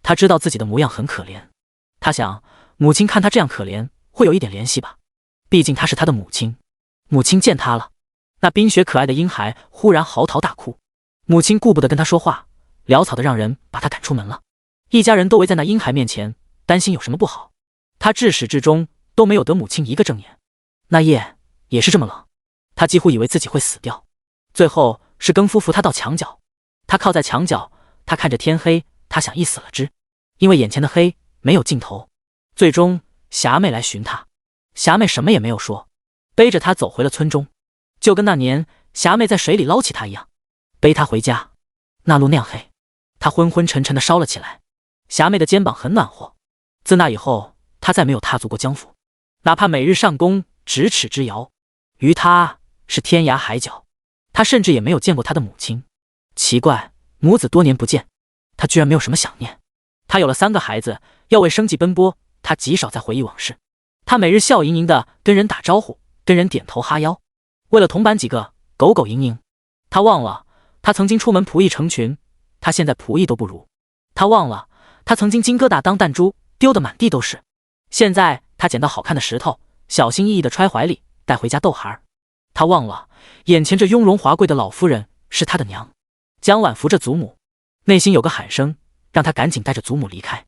他知道自己的模样很可怜，他想母亲看他这样可怜，会有一点怜惜吧，毕竟他是他的母亲。母亲见他了，那冰雪可爱的婴孩忽然嚎啕大哭，母亲顾不得跟他说话，潦草的让人把他赶出门了。一家人都围在那婴孩面前，担心有什么不好。他至始至终都没有得母亲一个正眼。那夜也是这么冷，他几乎以为自己会死掉。最后是更夫扶他到墙角，他靠在墙角，他看着天黑，他想一死了之，因为眼前的黑没有尽头。最终霞妹来寻他，霞妹什么也没有说，背着他走回了村中，就跟那年霞妹在水里捞起他一样，背他回家。那路那样黑，他昏昏沉沉的烧了起来。霞妹的肩膀很暖和。自那以后，他再没有踏足过江府，哪怕每日上宫咫尺之遥，于他是天涯海角。他甚至也没有见过他的母亲。奇怪，母子多年不见，他居然没有什么想念。他有了3个孩子，要为生计奔波，他极少再回忆往事。他每日笑盈盈的跟人打招呼，跟人点头哈腰，为了同伴几个狗狗营营。他忘了他曾经出门仆役成群，他现在仆役都不如。他忘了他曾经金疙瘩当弹珠，丢得满地都是。现在他捡到好看的石头，小心翼翼地揣怀里，带回家逗孩儿。他忘了眼前这雍容华贵的老夫人是他的娘。江婉扶着祖母，内心有个喊声，让他赶紧带着祖母离开，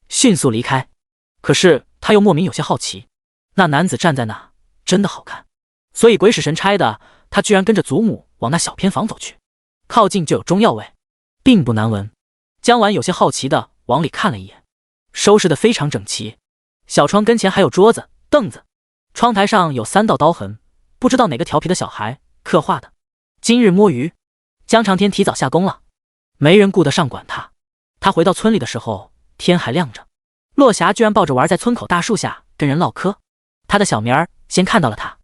迅速离开。可是他又莫名有些好奇，那男子站在那真的好看，所以鬼使神差的，他居然跟着祖母往那小偏房走去。靠近就有中药味，并不难闻。江婉有些好奇的往里看了一眼，收拾得非常整齐。小窗跟前还有桌子、凳子，窗台上有3道刀痕，不知道哪个调皮的小孩刻画的。今日摸鱼，江长天提早下工了，没人顾得上管他。他回到村里的时候，天还亮着，落霞居然抱着玩在村口大树下跟人唠嗑。他的小名儿先看到了他，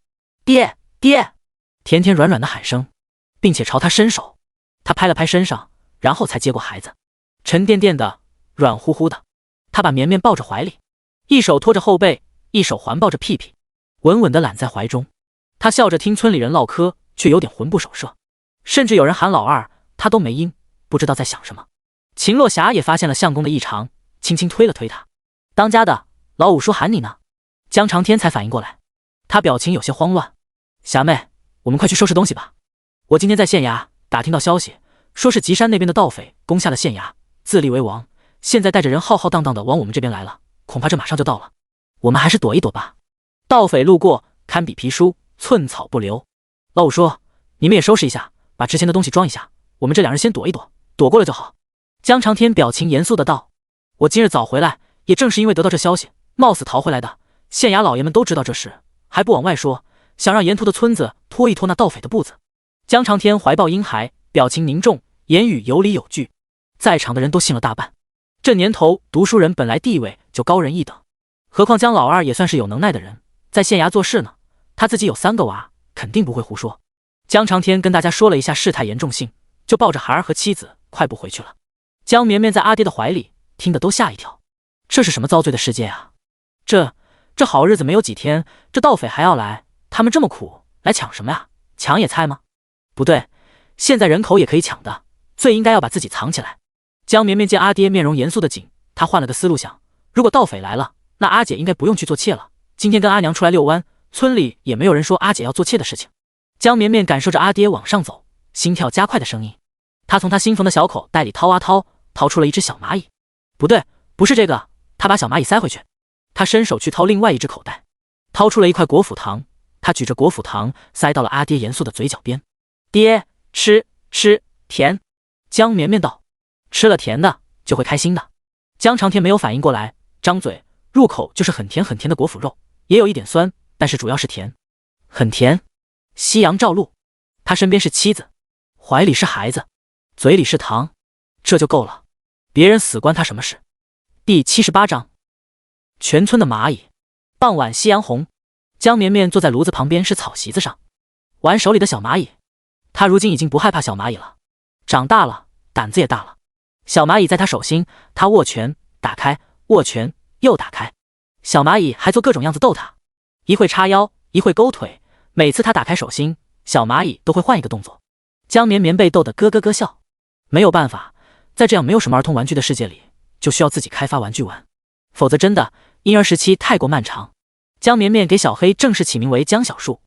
爹爹，甜甜软软的喊声，并且朝他伸手。他拍了拍身上，然后才接过孩子，沉甸甸的，软乎乎的。他把绵绵抱着怀里，一手托着后背，一手环抱着屁屁，稳稳地揽在怀中。他笑着听村里人唠嗑，却有点魂不守舍，甚至有人喊老二，他都没应，不知道在想什么。秦洛霞也发现了相公的异常，轻轻推了推他，当家的，老五叔喊你呢。江长天才反应过来，他表情有些慌乱。霞妹，我们快去收拾东西吧。我今天在县衙打听到消息，说是吉山那边的盗匪攻下了县衙，自立为王，现在带着人浩浩荡荡的往我们这边来了，恐怕这马上就到了。我们还是躲一躲吧。盗匪路过，堪比皮书，寸草不留。老五叔，你们也收拾一下，把值钱的东西装一下，我们这两人先躲一躲，躲过了就好。江长天表情严肃的道：我今日早回来，也正是因为得到这消息，冒死逃回来的。县衙老爷们都知道这事，还不往外说，想让沿途的村子拖一拖那盗匪的步子。江长天怀抱婴孩，表情凝重，言语有理有据，在场的人都信了大半。这年头读书人本来地位就高人一等，何况江老二也算是有能耐的人，在县衙做事呢，他自己有3个娃，肯定不会胡说。江长天跟大家说了一下事态严重性，就抱着孩儿和妻子快步回去了。江绵绵在阿爹的怀里，听得都吓一跳，这是什么遭罪的世界啊？这好日子没有几天，这盗匪还要来，他们这么苦，来抢什么呀？抢野菜吗？不对，现在人口也可以抢的，最应该要把自己藏起来。江绵绵见阿爹面容严肃的紧，他换了个思路想，如果盗匪来了，那阿姐应该不用去做妾了，今天跟阿娘出来遛弯，村里也没有人说阿姐要做妾的事情。江绵绵感受着阿爹往上走，心跳加快的声音，他从他新缝的小口袋里掏啊掏，掏出了一只小蚂蚁。不对，不是这个，他把小蚂蚁塞回去。他伸手去掏另外一只口袋，掏出了一块果脯糖，他举着果脯糖塞到了阿爹严肃的嘴角边。爹，吃，甜。江绵绵道，吃了甜的就会开心的。江长天没有反应过来，张嘴入口就是很甜很甜的果脯肉，也有一点酸，但是主要是甜，很甜。夕阳照露，他身边是妻子，怀里是孩子，嘴里是糖，这就够了，别人死关他什么事。第78章，全村的蚂蚁。傍晚夕阳红，江绵绵坐在炉子旁边是草席子上，玩手里的小蚂蚁。他如今已经不害怕小蚂蚁了，长大了，胆子也大了。小蚂蚁在他手心，他握拳打开，握拳又打开。小蚂蚁还做各种样子逗他，一会叉腰，一会勾腿，每次他打开手心，小蚂蚁都会换一个动作。江绵绵被逗得咯咯咯笑。没有办法，在这样没有什么儿童玩具的世界里，就需要自己开发玩具玩，否则真的婴儿时期太过漫长。江绵绵给小黑正式起名为江小树，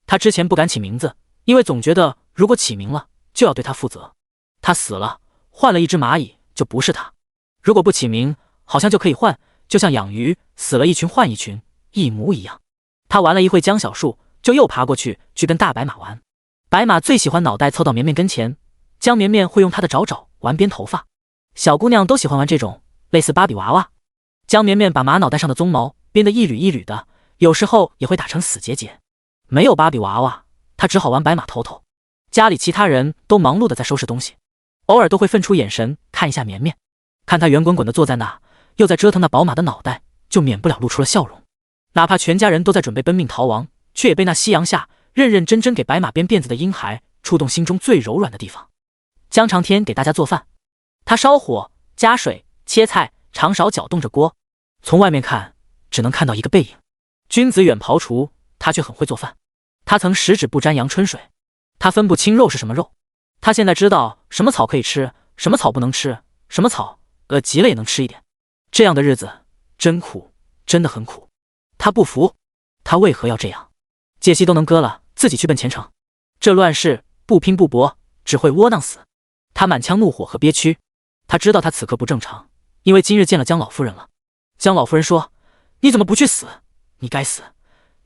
他之前不敢起名字，因为总觉得如果起名了就要对他负责。他死了，换了一只蚂蚁就不是他；如果不起名，好像就可以换，就像养鱼，死了一群换一群，一模一样。他玩了一会江小树，就又爬过去跟大白马玩。白马最喜欢脑袋凑到绵绵跟前，江绵绵会用他的爪爪玩编头发。小姑娘都喜欢玩这种类似芭比娃娃。江绵绵把马脑袋上的鬃毛编得一缕一缕的，有时候也会打成死结结。没有芭比娃娃，他只好玩白马头头。家里其他人都忙碌的在收拾东西，偶尔都会分出眼神看一下绵绵，看他圆滚滚的坐在那，又在折腾那宝马的脑袋，就免不了露出了笑容。哪怕全家人都在准备奔命逃亡，却也被那夕阳下认认真真给白马编辫子的婴孩触动心中最柔软的地方。江长天给大家做饭，他烧火加水切菜，长勺搅动着锅，从外面看只能看到一个背影。君子远庖厨，他却很会做饭。他曾十指不沾阳春水，他分不清肉是什么肉。他现在知道什么草可以吃，什么草不能吃，什么草饿极了也能吃一点。这样的日子真苦，真的很苦。他不服，他为何要这样？戒息都能割了，自己去奔前程，这乱世不拼不搏，只会窝囊死。他满腔怒火和憋屈，他知道他此刻不正常，因为今日见了江老夫人了。江老夫人说：你怎么不去死？你该死，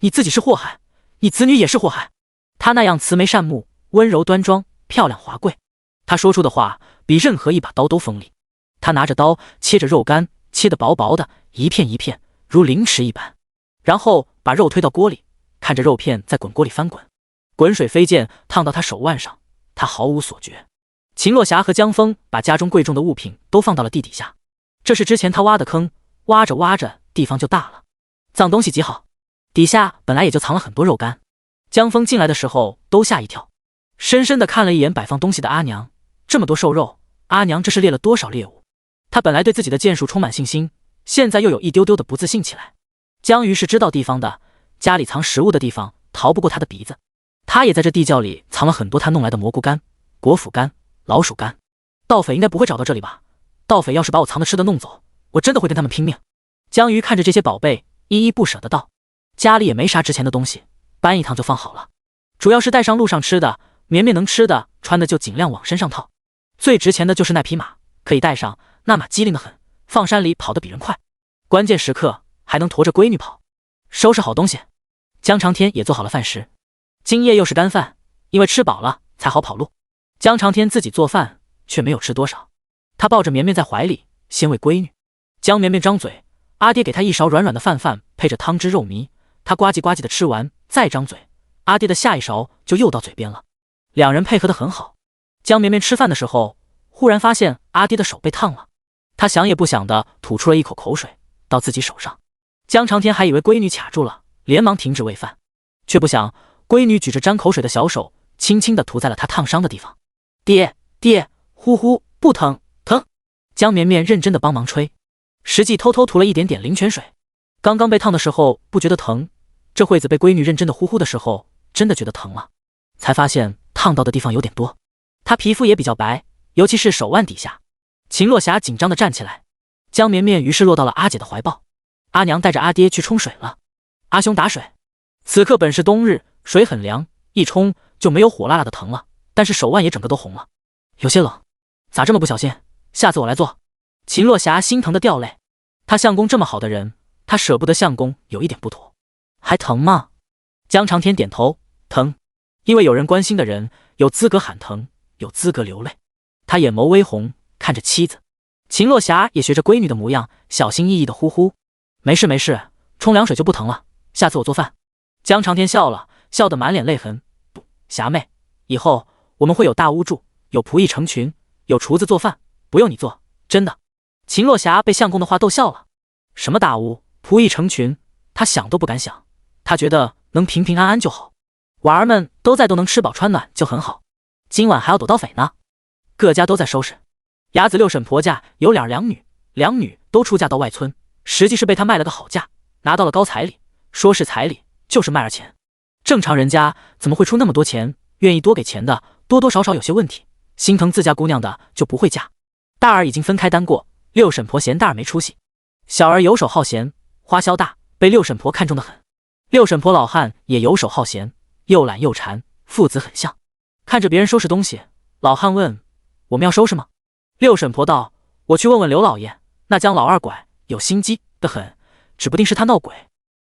你自己是祸害，你子女也是祸害。他那样慈眉善目，温柔端庄，漂亮华贵，他说出的话比任何一把刀都锋利。他拿着刀切着肉干，切得薄薄的，一片一片，如凌迟一般，然后把肉推到锅里，看着肉片在滚锅里翻滚，滚水飞溅，烫到他手腕上，他毫无所觉。秦洛霞和江峰把家中贵重的物品都放到了地底下，这是之前他挖的坑，挖着挖着地方就大了。脏东西极好，底下本来也就藏了很多肉干。江峰进来的时候都吓一跳，深深地看了一眼摆放东西的阿娘，这么多瘦肉，阿娘这是猎了多少猎物？他本来对自己的剑术充满信心，现在又有一丢丢的不自信起来。江鱼是知道地方的，家里藏食物的地方逃不过他的鼻子。他也在这地窖里藏了很多他弄来的蘑菇干、果脯干、老鼠干。盗匪应该不会找到这里吧？盗匪要是把我藏的吃的弄走，我真的会跟他们拼命。江鱼看着这些宝贝，依依不舍的道：家里也没啥值钱的东西，搬一趟就放好了。主要是带上路上吃的，绵绵能吃的穿的就尽量往身上套。最值钱的就是那匹马，可以带上，那马机灵的很，放山里跑得比人快，关键时刻还能驮着闺女跑。收拾好东西，江长天也做好了饭食。今夜又是干饭，因为吃饱了才好跑路。江长天自己做饭却没有吃多少，他抱着绵绵在怀里，先喂闺女。江绵绵张嘴，阿爹给他一勺软软的饭配着汤汁肉糜，他呱唧呱唧的吃完，再张嘴，阿爹的下一勺就又到嘴边了。两人配合得很好。江绵绵吃饭的时候，忽然发现阿爹的手被烫了，他想也不想的吐出了一口口水到自己手上。江长天还以为闺女卡住了，连忙停止喂饭，却不想闺女举着沾口水的小手，轻轻地涂在了他烫伤的地方。爹，呼呼，不疼，疼。江绵绵认真的帮忙吹，实际偷偷涂了一点点灵泉水。刚刚被烫的时候不觉得疼，这会子被闺女认真的呼呼的时候，真的觉得疼了，才发现烫到的地方有点多。她皮肤也比较白，尤其是手腕底下。秦洛霞紧张地站起来，江绵绵于是落到了阿姐的怀抱。阿娘带着阿爹去冲水了。阿兄打水。此刻本是冬日，水很凉，一冲就没有火辣辣的疼了，但是手腕也整个都红了，有些冷。咋这么不小心？下次我来做。秦洛霞心疼的掉泪。他相公这么好的人，他舍不得相公有一点不妥。还疼吗？江长天点头，疼。因为有人关心的人，有资格喊疼，有资格流泪。他眼眸微红，看着妻子。秦洛霞也学着闺女的模样，小心翼翼的呼呼：没事没事，冲凉水就不疼了，下次我做饭。江长天笑了，笑得满脸泪痕。不，霞妹，以后我们会有大屋住，有仆役成群，有厨子做饭，不用你做，真的。秦洛霞被相公的话逗笑了。什么大屋，仆役成群，他想都不敢想，他觉得能平平安安就好，娃儿们都在，都能吃饱穿暖就很好。今晚还要躲盗匪呢。各家都在收拾。雅子六婶婆家有两女都出嫁到外村，实际是被他卖了个好价，拿到了高彩礼，说是彩礼，就是卖了钱。正常人家怎么会出那么多钱？愿意多给钱的多多少少有些问题，心疼自家姑娘的就不会嫁。大儿已经分开单过，六婶婆嫌大儿没出息。小儿游手好闲，花销大，被六婶婆看重的很。六婶婆老汉也游手好闲，又懒又馋，父子很像。看着别人收拾东西，老汉问：我们要收拾吗？六婶婆道：我去问问刘老爷，那江老二拐有心机的很，指不定是他闹鬼。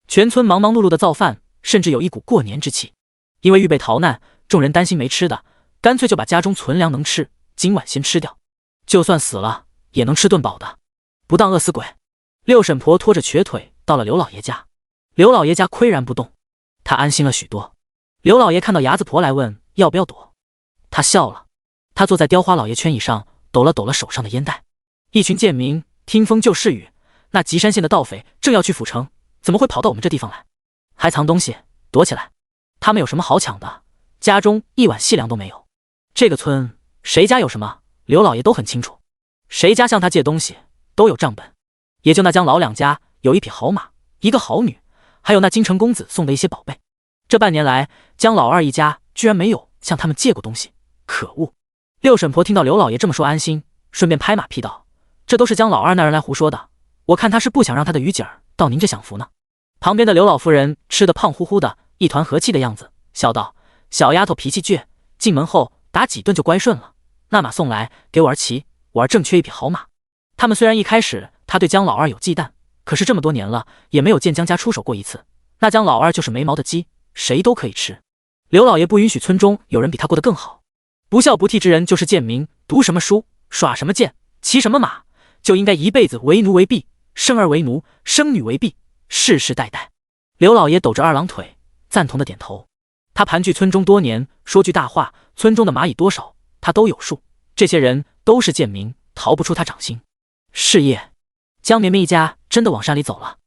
全村忙忙碌碌的造饭，甚至有一股过年之气。因为预备逃难，众人担心没吃的，干脆就把家中存粮能吃，今晚先吃掉，就算死了也能吃顿饱的，不当饿死鬼。六婶婆拖着瘸腿到了刘老爷家，刘老爷家岿然不动，他安心了许多。刘老爷看到伢子婆来问要不要躲，他笑了。他坐在雕花老爷圈椅上，抖了抖了手上的烟袋。一群贱民听风就是雨，那吉山县的盗匪正要去府城，怎么会跑到我们这地方来？还藏东西，躲起来。他们有什么好抢的？家中一碗细粮都没有。这个村谁家有什么，刘老爷都很清楚。谁家向他借东西都有账本。也就那江老两家有一匹好马，一个好女，还有那京城公子送的一些宝贝。这半年来，江老二一家居然没有向他们借过东西，可恶！六婶婆听到刘老爷这么说，安心，顺便拍马屁道：这都是江老二那人来胡说的，我看他是不想让他的鱼姐儿到您这享福呢。旁边的刘老夫人吃得胖乎乎的，一团和气的样子，笑道：小丫头脾气倔，进门后打几顿就乖顺了。那马送来给我儿骑，我儿正缺一匹好马。他们虽然一开始他对江老二有忌惮，可是这么多年了也没有见江家出手过一次。那江老二就是没毛的鸡，谁都可以吃。刘老爷不允许村中有人比他过得更好。不孝不悌之人就是贱民，读什么书，耍什么剑，骑什么马，就应该一辈子为奴为婢，生儿为奴，生女为婢，世世代代。刘老爷抖着二郎腿，赞同的点头。他盘踞村中多年，说句大话，村中的蚂蚁多少他都有数。这些人都是贱民，逃不出他掌心。是夜，江绵绵一家真的往山里走了。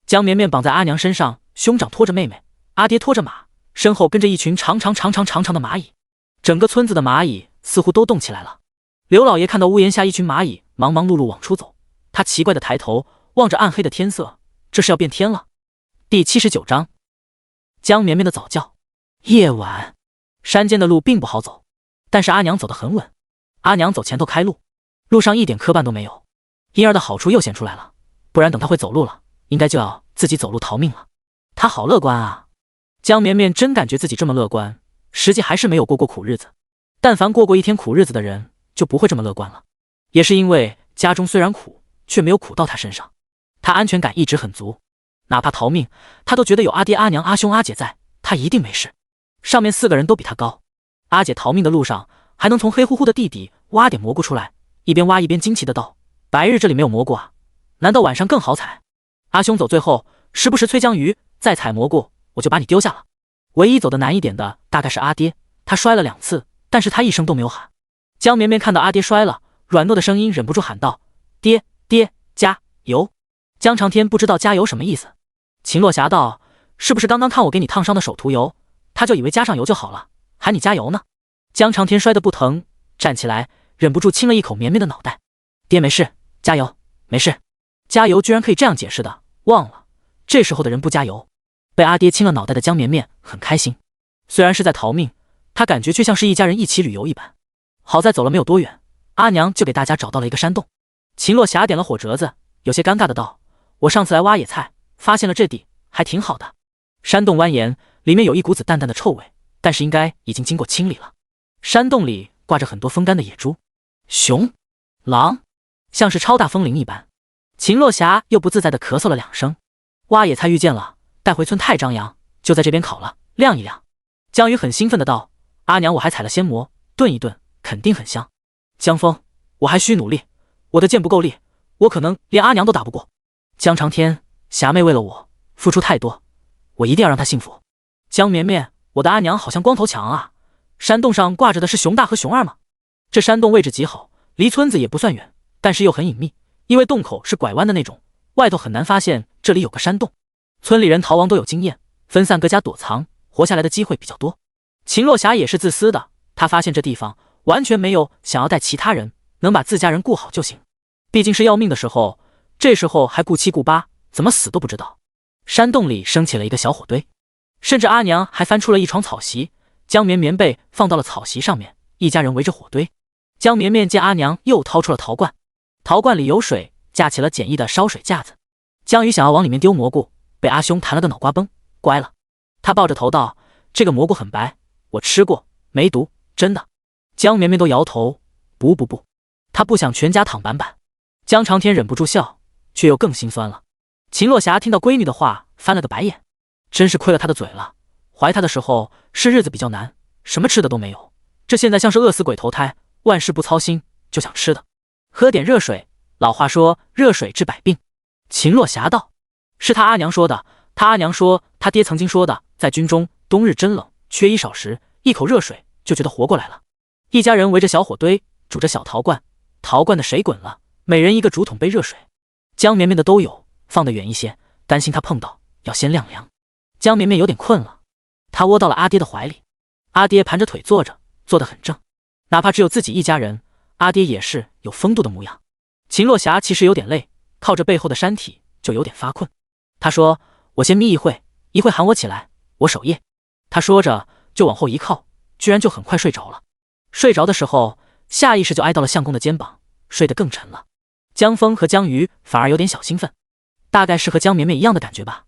江绵绵绑在阿娘身上，兄长拖着妹妹，阿爹拖着马，身后跟着一群长长的蚂蚁。整个村子的蚂蚁似乎都动起来了。刘老爷看到屋檐下一群蚂蚁忙忙碌碌往出走，他奇怪的抬头望着暗黑的天色，这是要变天了。第79章，江绵绵的早教。夜晚，山间的路并不好走，但是阿娘走得很稳。阿娘走前头开路，路上一点磕绊都没有。婴儿的好处又显出来了，不然等他会走路了，应该就要自己走路逃命了。他好乐观啊！江绵绵真感觉自己这么乐观，实际还是没有过苦日子。但凡过一天苦日子的人，就不会这么乐观了。也是因为家中虽然苦，却没有苦到他身上，他安全感一直很足，哪怕逃命，他都觉得有阿爹、阿娘、阿兄、阿姐在，他一定没事。上面4个人都比他高。阿姐逃命的路上，还能从黑乎乎的地底挖点蘑菇出来，一边挖一边惊奇的道：“白日这里没有蘑菇啊，难道晚上更好采？”阿兄走最后，时不时催江鱼：“再采蘑菇，我就把你丢下了。”唯一走得难一点的大概是阿爹，他摔了2次，但是他一声都没有喊。江绵绵看到阿爹摔了，软糯的声音忍不住喊道：“爹，加油！”江长天不知道加油什么意思。秦洛霞道：“是不是刚刚看我给你烫伤的手涂油，他就以为加上油就好了，喊你加油呢？”江长天摔得不疼，站起来忍不住亲了一口绵绵的脑袋：“爹没事，加油，没事。”加油居然可以这样解释的，忘了这时候的人不加油。被阿爹亲了脑袋的江绵绵很开心，虽然是在逃命，他感觉却像是一家人一起旅游一般。好在走了没有多远，阿娘就给大家找到了一个山洞。秦洛霞点了火折子，有些尴尬的道：“我上次来挖野菜，发现了这地，还挺好的。”山洞蜿蜒，里面有一股子淡淡的臭味，但是应该已经经过清理了。山洞里挂着很多风干的野猪、熊、狼，像是超大风铃一般。秦洛霞又不自在的咳嗽了2声。挖野菜遇见了，带回村太张扬，就在这边烤了，晾一晾。江鱼很兴奋的道：“阿娘，我还采了鲜蘑，炖一炖，肯定很香。”江峰，我还需努力，我的剑不够力，我可能连阿娘都打不过。江长天，霞妹为了我付出太多，我一定要让她幸福。江绵绵，我的阿娘好像光头强啊。山洞上挂着的是熊大和熊二吗？这山洞位置极好，离村子也不算远，但是又很隐秘，因为洞口是拐弯的那种，外头很难发现这里有个山洞。村里人逃亡都有经验，分散各家躲藏，活下来的机会比较多。秦洛霞也是自私的，她发现这地方完全没有想要带其他人，能把自家人顾好就行。毕竟是要命的时候，这时候还顾7顾8，怎么死都不知道。山洞里升起了一个小火堆，甚至阿娘还翻出了一床草席，江绵绵被放到了草席上面，一家人围着火堆。江绵绵见阿娘又掏出了陶罐，陶罐里有水，架起了简易的烧水架子。江鱼想要往里面丢蘑菇，被阿兄弹了个脑瓜崩，乖了。他抱着头道：“这个蘑菇很白，我吃过，没毒，真的。”江绵绵都摇头：“不，他不想全家躺板板。”江长天忍不住笑，却又更心酸了。秦洛霞听到闺女的话，翻了个白眼，真是亏了她的嘴了。怀她的时候是日子比较难，什么吃的都没有，这现在像是饿死鬼投胎，万事不操心，就想吃的。喝点热水，老话说热水治百病。秦洛霞道：“是他阿娘说的，他阿娘说他爹曾经说的，在军中冬日真冷，缺衣少食，一口热水就觉得活过来了。”一家人围着小火堆，煮着小陶罐，陶罐的水滚了，每人一个竹筒杯热水。江绵绵的都有，放得远一些，担心他碰到，要先晾凉。江绵绵有点困了，他窝到了阿爹的怀里。阿爹盘着腿坐着，坐得很正，哪怕只有自己一家人，阿爹也是有风度的模样。秦洛霞其实有点累，靠着背后的山体就有点发困。他说：“我先眯一会，一会喊我起来，我守夜。”他说着就往后一靠，居然就很快睡着了。睡着的时候，下意识就挨到了相公的肩膀，睡得更沉了。江峰和江鱼反而有点小兴奋，大概是和江绵绵一样的感觉吧。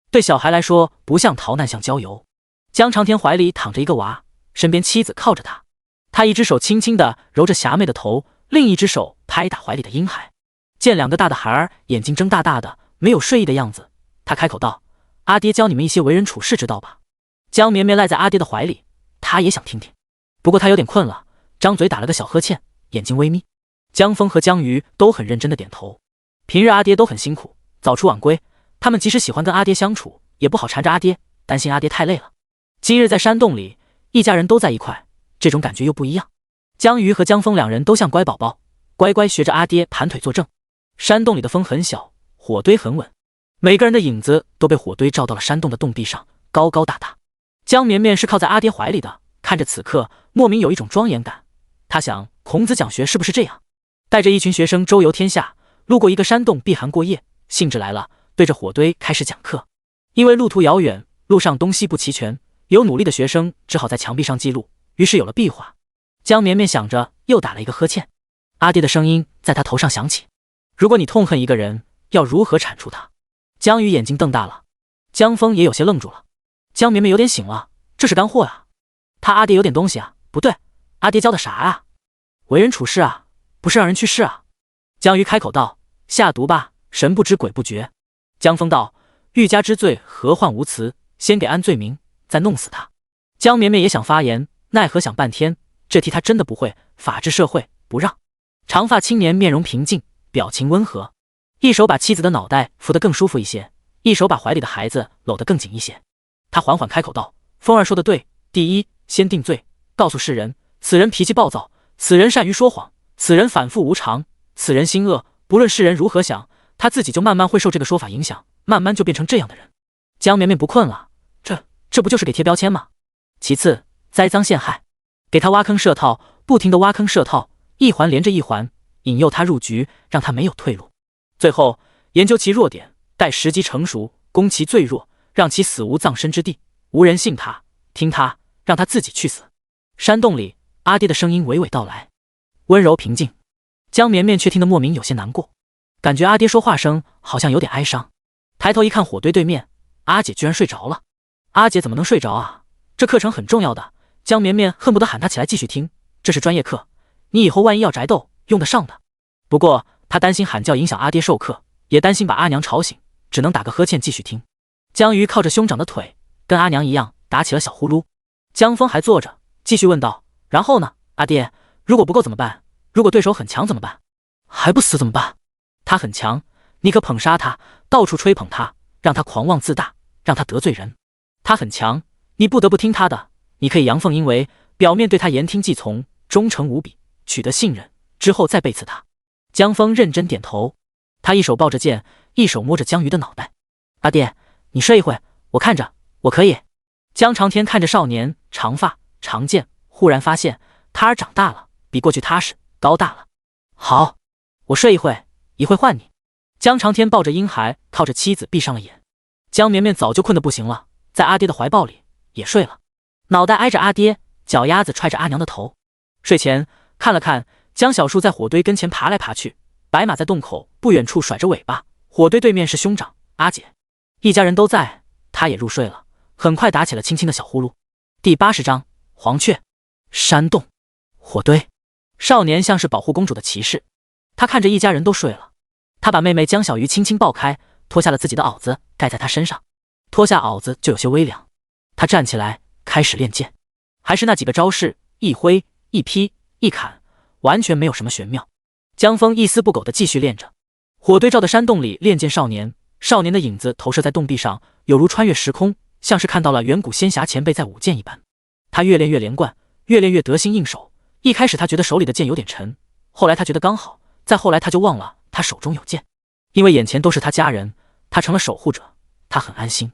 对小孩来说，不像逃难像郊游。江长天怀里躺着一个娃，身边妻子靠着他，他一只手轻轻地揉着霞妹的头，另一只手拍打怀里的婴孩。见2个大的孩儿眼睛睁大大的，没有睡意的样子，他开口道：“阿爹教你们一些为人处事之道吧。”江绵绵赖在阿爹的怀里，他也想听听，不过他有点困了，张嘴打了个小呵欠，眼睛微眯。江峰和江鱼都很认真的点头。平日阿爹都很辛苦，早出晚归，他们即使喜欢跟阿爹相处，也不好缠着阿爹，担心阿爹太累了。今日在山洞里，一家人都在一块，这种感觉又不一样。江鱼和江峰2人都像乖宝宝，乖乖学着阿爹盘腿坐正。山洞里的风很小，火堆很稳。每个人的影子都被火堆照到了山洞的洞壁上，高高大大。江绵绵是靠在阿爹怀里的，看着此刻莫名有一种庄严感。他想，孔子讲学是不是这样？带着一群学生周游天下，路过一个山洞避寒过夜，兴致来了，对着火堆开始讲课。因为路途遥远，路上东西不齐全，有努力的学生只好在墙壁上记录，于是有了壁画。江绵绵想着，又打了一个呵欠。阿爹的声音在他头上响起：如果你痛恨一个人，要如何铲除他？江宇眼睛瞪大了，江峰也有些愣住了。江绵绵有点醒了，这是干货啊！他阿爹有点东西啊，不对，阿爹教的啥啊？为人处事啊，不是让人去世啊！江瑜开口道：下毒吧，神不知鬼不觉。江峰道：欲加之罪，何患无辞？先给安罪名，再弄死他。江绵绵也想发言，奈何想半天，这题他真的不会。法治社会，不让。长发青年面容平静，表情温和，一手把妻子的脑袋扶得更舒服一些，一手把怀里的孩子搂得更紧一些。他缓缓开口道：风儿说的对，第一，先定罪，告诉世人，此人脾气暴躁，此人善于说谎，此人反复无常，此人心恶，不论世人如何想，他自己就慢慢会受这个说法影响，慢慢就变成这样的人。江绵绵不困了，这不就是给贴标签吗？其次，栽赃陷害，给他挖坑设套，不停地挖坑设套，一环连着一环，引诱他入局，让他没有退路。最后，研究其弱点，待时机成熟，攻其最弱，让其死无葬身之地，无人信他，听他，让他自己去死。山洞里，阿爹的声音娓娓道来，温柔平静。江绵绵却听得莫名有些难过，感觉阿爹说话声好像有点哀伤。抬头一看，火堆对面，阿姐居然睡着了。阿姐怎么能睡着啊？这课程很重要的，江绵绵恨不得喊她起来继续听，这是专业课，你以后万一要宅斗，用得上的。不过他担心喊叫影响阿爹授课，也担心把阿娘吵醒，只能打个呵欠继续听。江瑜靠着兄长的腿，跟阿娘一样打起了小呼噜。江峰还坐着，继续问道：然后呢，阿爹，如果不够怎么办？如果对手很强怎么办？还不死怎么办？他很强，你可捧杀他，到处吹捧他，让他狂妄自大，让他得罪人。他很强，你不得不听他的，你可以阳奉阴违，表面对他言听计从，忠诚无比，取得信任之后再背刺他。江峰认真点头，他一手抱着剑，一手摸着江瑜的脑袋。阿爹，你睡一会，我看着，我可以。江长天看着少年，长发长剑，忽然发现他儿长大了，比过去踏实高大了。好，我睡一会，一会换你。江长天抱着婴孩，靠着妻子闭上了眼。江绵绵早就困得不行了，在阿爹的怀抱里也睡了，脑袋挨着阿爹，脚丫子踹着阿娘的头。睡前看了看，江小树在火堆跟前爬来爬去，白马在洞口不远处甩着尾巴。火堆对面是兄长阿姐，一家人都在，他也入睡了，很快打起了轻轻的小呼噜。第80章黄雀。山洞，火堆。少年像是保护公主的骑士，他看着一家人都睡了，他把妹妹江小鱼轻轻抱开，脱下了自己的袄子盖在她身上，脱下袄子就有些微凉。他站起来开始练剑，还是那几个招式，一挥一劈一砍，完全没有什么玄妙。江峰一丝不苟地继续练着。火堆照的山洞里练剑少年，少年的影子投射在洞壁上，有如穿越时空，像是看到了远古仙侠前辈在舞剑一般。他越练越连贯，越练越得心应手。一开始他觉得手里的剑有点沉，后来他觉得刚好，再后来他就忘了他手中有剑。因为眼前都是他家人，他成了守护者，他很安心。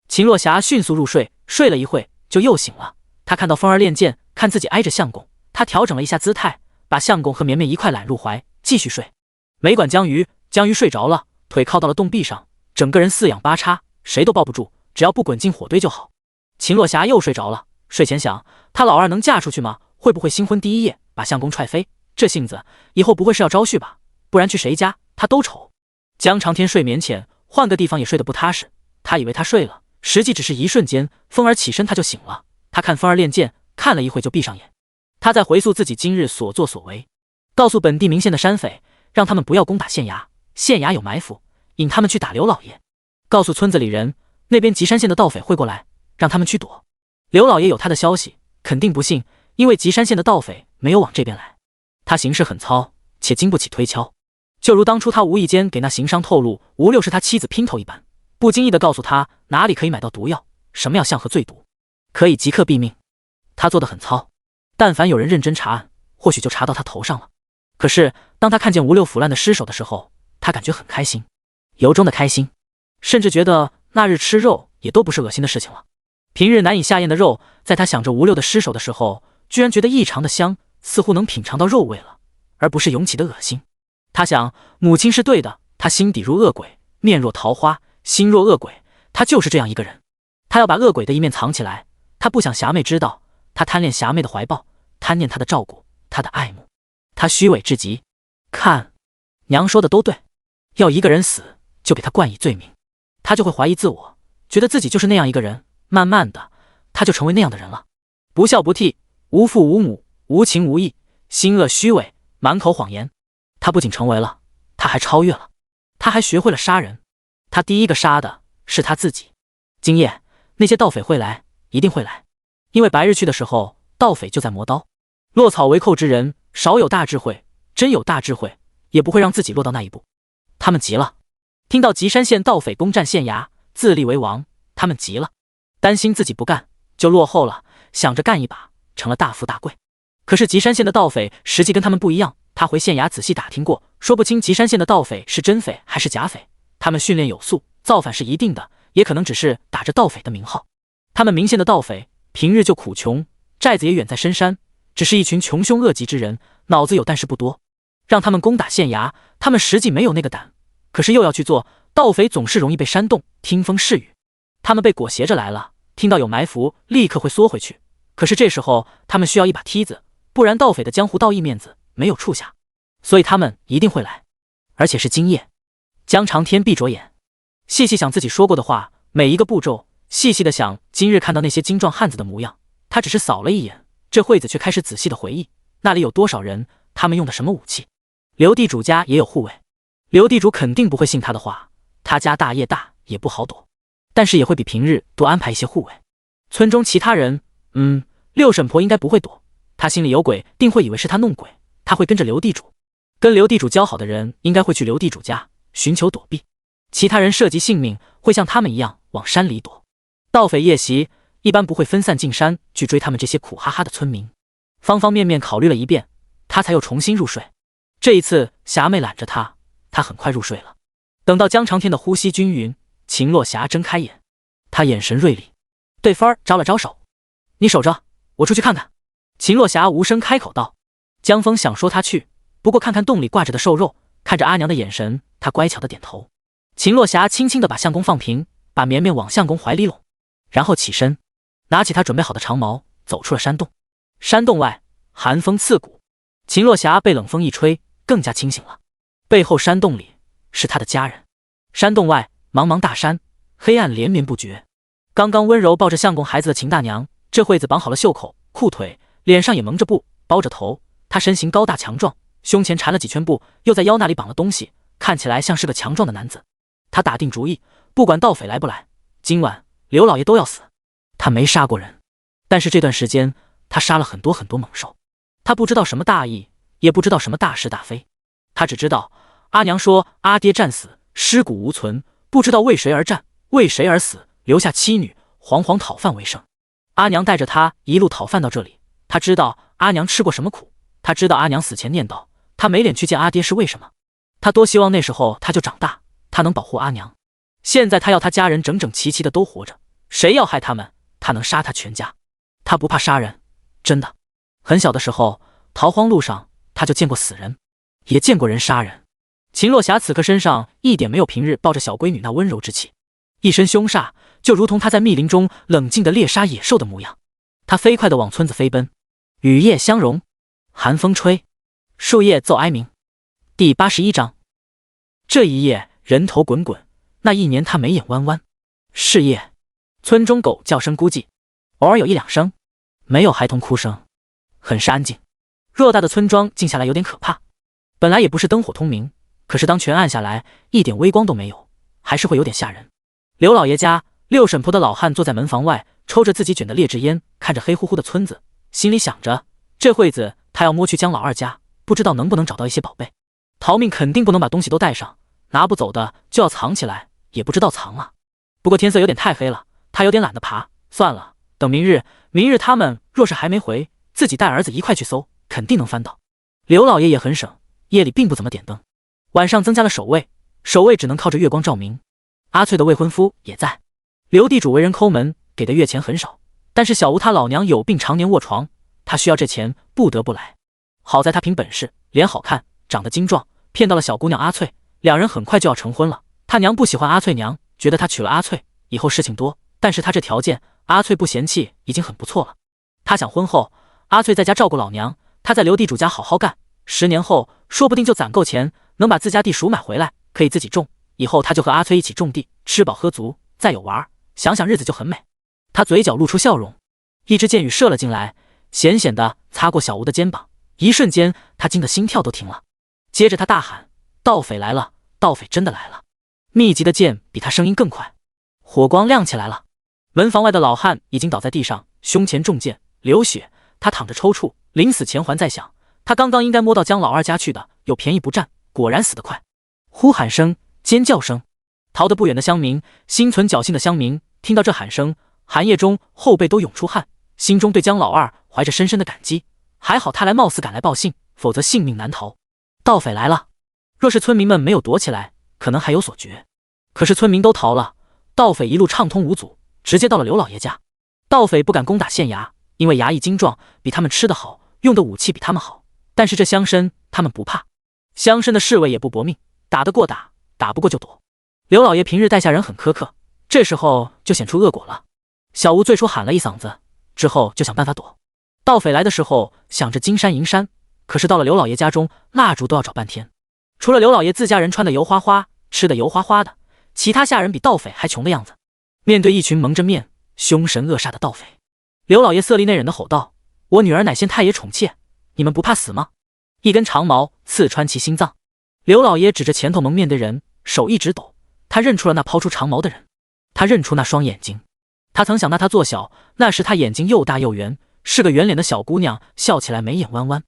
秦若霞迅速入睡，睡了一会就又醒了。他看到风儿练剑，看自己挨着相公，他调整了一下姿态，把相公和绵绵一块揽入怀，继续睡。没管江瑜，江瑜睡着了，腿靠到了洞壁上，整个人四仰八叉，谁都抱不住，只要不滚进火堆就好。秦若霞又睡着了，睡前想，他老二能嫁出去吗？会不会新婚第一夜把相公踹飞？这性子以后不会是要招婿吧？不然去谁家他都愁。江长天睡眠浅，换个地方也睡得不踏实，他以为他睡了，实际只是一瞬间，风儿起身他就醒了。他看风儿练剑，看了一会就闭上眼。他在回溯自己今日所作所为，告诉本地明县的山匪，让他们不要攻打县衙，县衙有埋伏，引他们去打刘老爷。告诉村子里人，那边吉山县的盗匪会过来，让他们去躲。刘老爷有他的消息，肯定不信，因为吉山县的盗匪没有往这边来。他行事很糙，且经不起推敲，就如当初他无意间给那行商透露吴六是他妻子姘头一般，不经意地告诉他哪里可以买到毒药，什么药像和最毒，可以即刻毙命。他做得很糙，但凡有人认真查案，或许就查到他头上了。可是当他看见吴六腐烂的尸首的时候，他感觉很开心，由衷的开心。甚至觉得那日吃肉也都不是恶心的事情了。平日难以下咽的肉，在他想着无六的尸首的时候，居然觉得异常的香，似乎能品尝到肉味了，而不是涌起的恶心。他想，母亲是对的，他心底如恶鬼，面若桃花，心若恶鬼，他就是这样一个人。他要把恶鬼的一面藏起来，他不想霞妹知道，他贪恋霞妹的怀抱，贪念她的照顾，她的爱慕。他虚伪至极，看，娘说的都对，要一个人死，就给他冠以罪名，他就会怀疑自我，觉得自己就是那样一个人，慢慢的，他就成为那样的人了。不孝不悌，无父无母，无情无义，心恶虚伪，满口谎言。他不仅成为了，他还超越了，他还学会了杀人。他第一个杀的是他自己。今夜那些盗匪会来，一定会来，因为白日去的时候，盗匪就在磨刀。落草为寇之人，少有大智慧，真有大智慧，也不会让自己落到那一步。他们急了，听到吉山县盗匪攻占县衙，自立为王，他们急了，担心自己不干就落后了，想着干一把，成了大富大贵。可是吉山县的盗匪实际跟他们不一样，他回县衙仔细打听过，说不清吉山县的盗匪是真匪还是假匪，他们训练有素，造反是一定的，也可能只是打着盗匪的名号。他们明县的盗匪平日就苦穷，寨子也远在深山，只是一群穷凶恶极之人，脑子有但是不多。让他们攻打县衙，他们实际没有那个胆，可是又要去做，盗匪总是容易被煽动，听风是雨。他们被裹挟着来了，听到有埋伏，立刻会缩回去。可是这时候他们需要一把梯子，不然盗匪的江湖道义面子没有处下，所以他们一定会来，而且是今夜。江长天闭着眼，细细想自己说过的话，每一个步骤，细细的想今日看到那些精壮汉子的模样。他只是扫了一眼，这会子却开始仔细的回忆，那里有多少人，他们用的什么武器。刘地主家也有护卫，刘地主肯定不会信他的话，他家大业大，也不好躲，但是也会比平日多安排一些护卫。村中其他人，六婶婆应该不会躲，他心里有鬼，定会以为是他弄鬼，他会跟着刘地主。跟刘地主交好的人应该会去刘地主家寻求躲避，其他人涉及性命会像他们一样往山里躲。盗匪夜袭一般不会分散进山去追他们这些苦哈哈的村民。方方面面考虑了一遍，他才又重新入睡。这一次霞妹揽着他，他很快入睡了。等到江长天的呼吸均匀，秦落霞睁开眼，他眼神锐利，对芬儿招了招手，你守着，我出去看看。秦落霞无声开口道。江峰想说他去，不过看看洞里挂着的瘦肉，看着阿娘的眼神，他乖巧的点头。秦落霞轻轻的把相公放平，把绵绵往相公怀里拢，然后起身，拿起他准备好的长矛，走出了山洞。山洞外寒风刺骨，秦落霞被冷风一吹，更加清醒了。背后山洞里是他的家人，山洞外茫茫大山，黑暗连绵不绝。刚刚温柔抱着相公孩子的秦大娘，这会子绑好了袖口、裤腿，脸上也蒙着布，包着头。她身形高大强壮，胸前缠了几圈布，又在腰那里绑了东西，看起来像是个强壮的男子。他打定主意，不管盗匪来不来，今晚刘老爷都要死。他没杀过人，但是这段时间他杀了很多很多猛兽。他不知道什么大义，也不知道什么大是大非，他只知道阿娘说阿爹战死，尸骨无存，不知道为谁而战，为谁而死，留下妻女，惶惶讨饭为生。阿娘带着他一路讨饭到这里，他知道阿娘吃过什么苦，他知道阿娘死前念叨他没脸去见阿爹是为什么。他多希望那时候他就长大，他能保护阿娘。现在他要他家人整整齐齐的都活着，谁要害他们，他能杀他全家。他不怕杀人，真的。很小的时候，逃荒路上他就见过死人，也见过人杀人。秦落霞此刻身上一点没有平日抱着小闺女那温柔之气，一身凶煞，就如同她在密林中冷静的猎杀野兽的模样。她飞快地往村子飞奔，雨夜相融，寒风吹，树叶奏哀鸣。第81章。这一夜人头滚滚，那一年他眉眼弯弯。是夜，村中狗叫声孤寂，偶尔有一两声，没有孩童哭声，很是安静。偌大的村庄静下来有点可怕。本来也不是灯火通明，可是当全暗下来，一点微光都没有，还是会有点吓人。刘老爷家，六婶婆的老汉坐在门房外，抽着自己卷的劣质烟，看着黑乎乎的村子，心里想着这会子他要摸去江老二家，不知道能不能找到一些宝贝。逃命肯定不能把东西都带上，拿不走的就要藏起来，也不知道藏了。不过天色有点太黑了，他有点懒得爬，算了，等明日他们若是还没回，自己带儿子一块去搜，肯定能翻到。刘老爷也很省，夜里并不怎么点灯，晚上增加了守卫，守卫只能靠着月光照明。阿翠的未婚夫也在。刘地主为人抠门，给的月钱很少，但是小吴他老娘有病，常年卧床，他需要这钱，不得不来。好在他凭本事，脸好看，长得精壮，骗到了小姑娘阿翠，两人很快就要成婚了。他娘不喜欢阿翠娘，觉得他娶了阿翠以后事情多，但是他这条件阿翠不嫌弃已经很不错了。他想婚后阿翠在家照顾老娘，他在刘地主家好好干，10年后说不定就攒够钱，能把自家地赎买回来，可以自己种，以后他就和阿翠一起种地，吃饱喝足，再有玩，想想日子就很美。他嘴角露出笑容，一支箭雨射了进来，险险地擦过小吴的肩膀，一瞬间他惊得心跳都停了。接着他大喊：盗匪来了！盗匪真的来了！密集的箭比他声音更快，火光亮起来了。门房外的老汉已经倒在地上，胸前中箭流血，他躺着抽搐，临死前还在想，他刚刚应该摸到江老二家去的，有便宜不占，果然死得快。呼喊声，尖叫声，逃得不远的乡民，心存侥幸的乡民听到这喊声，寒夜中后背都涌出汗，心中对江老二怀着深深的感激，还好他来冒死赶来报信，否则性命难逃。盗匪来了！若是村民们没有躲起来，可能还有所觉，可是村民都逃了，盗匪一路畅通无阻，直接到了刘老爷家。盗匪不敢攻打县衙，因为衙役精壮，比他们吃得好，用的武器比他们好，但是这乡绅他们不怕，乡绅的侍卫也不搏命，打得过打，打不过就躲。刘老爷平日待下人很苛刻，这时候就显出恶果了。小吴最初喊了一嗓子，之后就想办法躲。盗匪来的时候想着金山银山，可是到了刘老爷家中，蜡烛都要找半天。除了刘老爷自家人穿的油花花，吃的油花花的，其他下人比盗匪还穷的样子。面对一群蒙着面凶神恶煞的盗匪，刘老爷色厉内荏地吼道：我女儿乃县太爷宠妾，你们不怕死吗？一根长矛刺穿其心脏。刘老爷指着前头蒙面的人，手一直抖，他认出了那抛出长矛的人，他认出那双眼睛。他曾想到他做小那时，他眼睛又大又圆，是个圆脸的小姑娘，笑起来眉眼弯弯。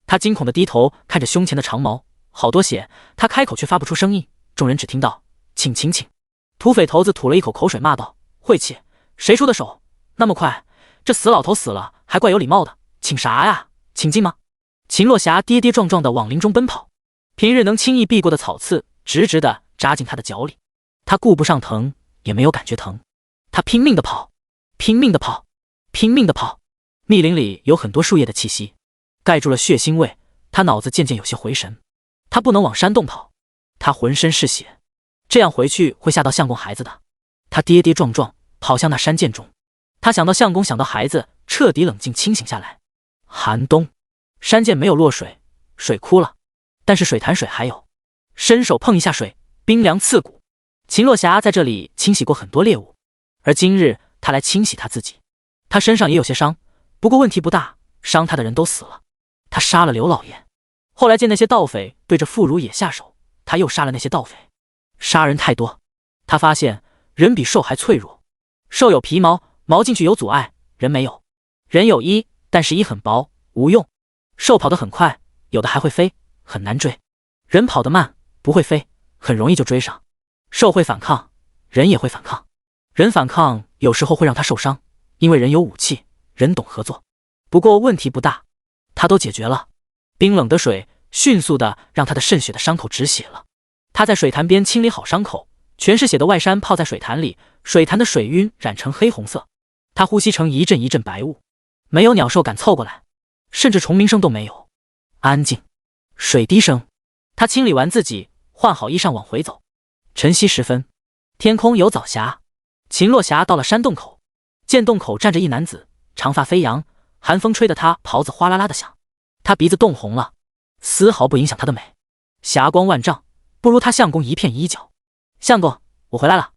他惊恐地低头看着胸前的长矛，好多血，他开口却发不出声音。众人只听到请。土匪头子吐了一口口水，骂道：晦气，谁出的手？那么快，这死老头死了还怪有礼貌的，请啥呀？请进吗？秦落霞跌跌撞撞地往林中奔跑，平日能轻易避过的草刺直直地扎进他的脚里，他顾不上疼，也没有感觉疼，他拼命地跑，拼命地跑，拼命地跑。密林里有很多树叶的气息盖住了血腥味，他脑子渐渐有些回神。他不能往山洞跑，他浑身是血，这样回去会吓到相公孩子的。他跌跌撞撞跑向那山涧中，他想到相公，想到孩子，彻底冷静清醒下来。寒冬，山涧没有落水，水枯了，但是水潭水还有。伸手碰一下水，冰凉刺骨。秦落霞在这里清洗过很多猎物，而今日他来清洗他自己。他身上也有些伤，不过问题不大，伤他的人都死了。他杀了刘老爷，后来见那些盗匪对着妇孺也下手，他又杀了那些盗匪。杀人太多，他发现人比兽还脆弱。兽有皮毛，毛进去有阻碍，人没有。人有衣，但是衣很薄，无用。兽跑得很快，有的还会飞，很难追。人跑得慢，不会飞，很容易就追上。兽会反抗，人也会反抗。人反抗有时候会让他受伤，因为人有武器，人懂合作。不过问题不大，他都解决了。冰冷的水迅速地让他的渗血的伤口止血了。他在水潭边清理好伤口，全是血的外衫泡在水潭里，水潭的水晕染成黑红色。他呼吸成一阵一阵白雾，没有鸟兽敢凑过来，甚至虫鸣声都没有，安静。水滴声。他清理完自己，换好衣裳往回走。晨曦时分，天空有早霞。秦落霞到了山洞口，见洞口站着一男子，长发飞扬，寒风吹得他袍子哗啦啦的响，他鼻子冻红了，丝毫不影响他的美，霞光万丈，不如他相公一片衣角。相公，我回来了。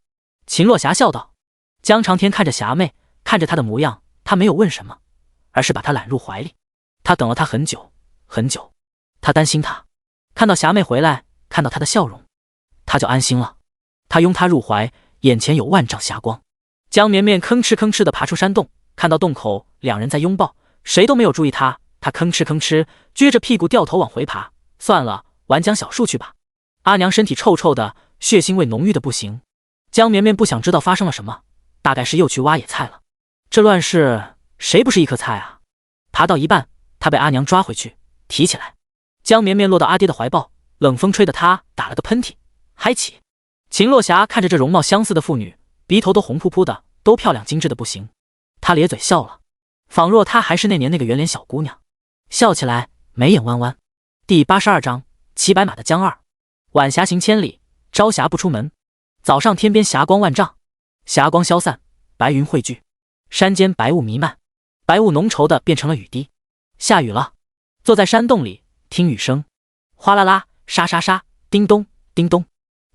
秦落霞笑道。江长天看着霞妹，看着她的模样，他没有问什么，而是把她揽入怀里。他等了她很久很久，他担心她，看到霞妹回来，看到她的笑容，他就安心了。他拥她入怀，眼前有万丈霞光。江绵绵吭哧吭哧地爬出山洞，看到洞口两人在拥抱，谁都没有注意他，他吭哧吭哧撅着屁股掉头往回爬。算了，玩讲小树去吧。阿娘身体臭臭的，血腥味浓郁的不行。江绵绵不想知道发生了什么，大概是又去挖野菜了。这乱世谁不是一颗菜啊？爬到一半，他被阿娘抓回去，提起来。江绵绵落到阿爹的怀抱，冷风吹得他打了个喷嚏，嗨起。秦落霞看着这容貌相似的妇女，鼻头都红扑扑的，都漂亮精致的不行。她咧嘴笑了，仿若她还是那年那个圆脸小姑娘，笑起来眉眼弯弯。第82章骑白马的江二。晚霞行千里，朝霞不出门。早上天边霞光万丈，霞光消散，白云汇聚，山间白雾弥漫，白雾浓稠的变成了雨滴。下雨了，坐在山洞里听雨声，哗啦啦，沙沙沙，叮咚叮咚，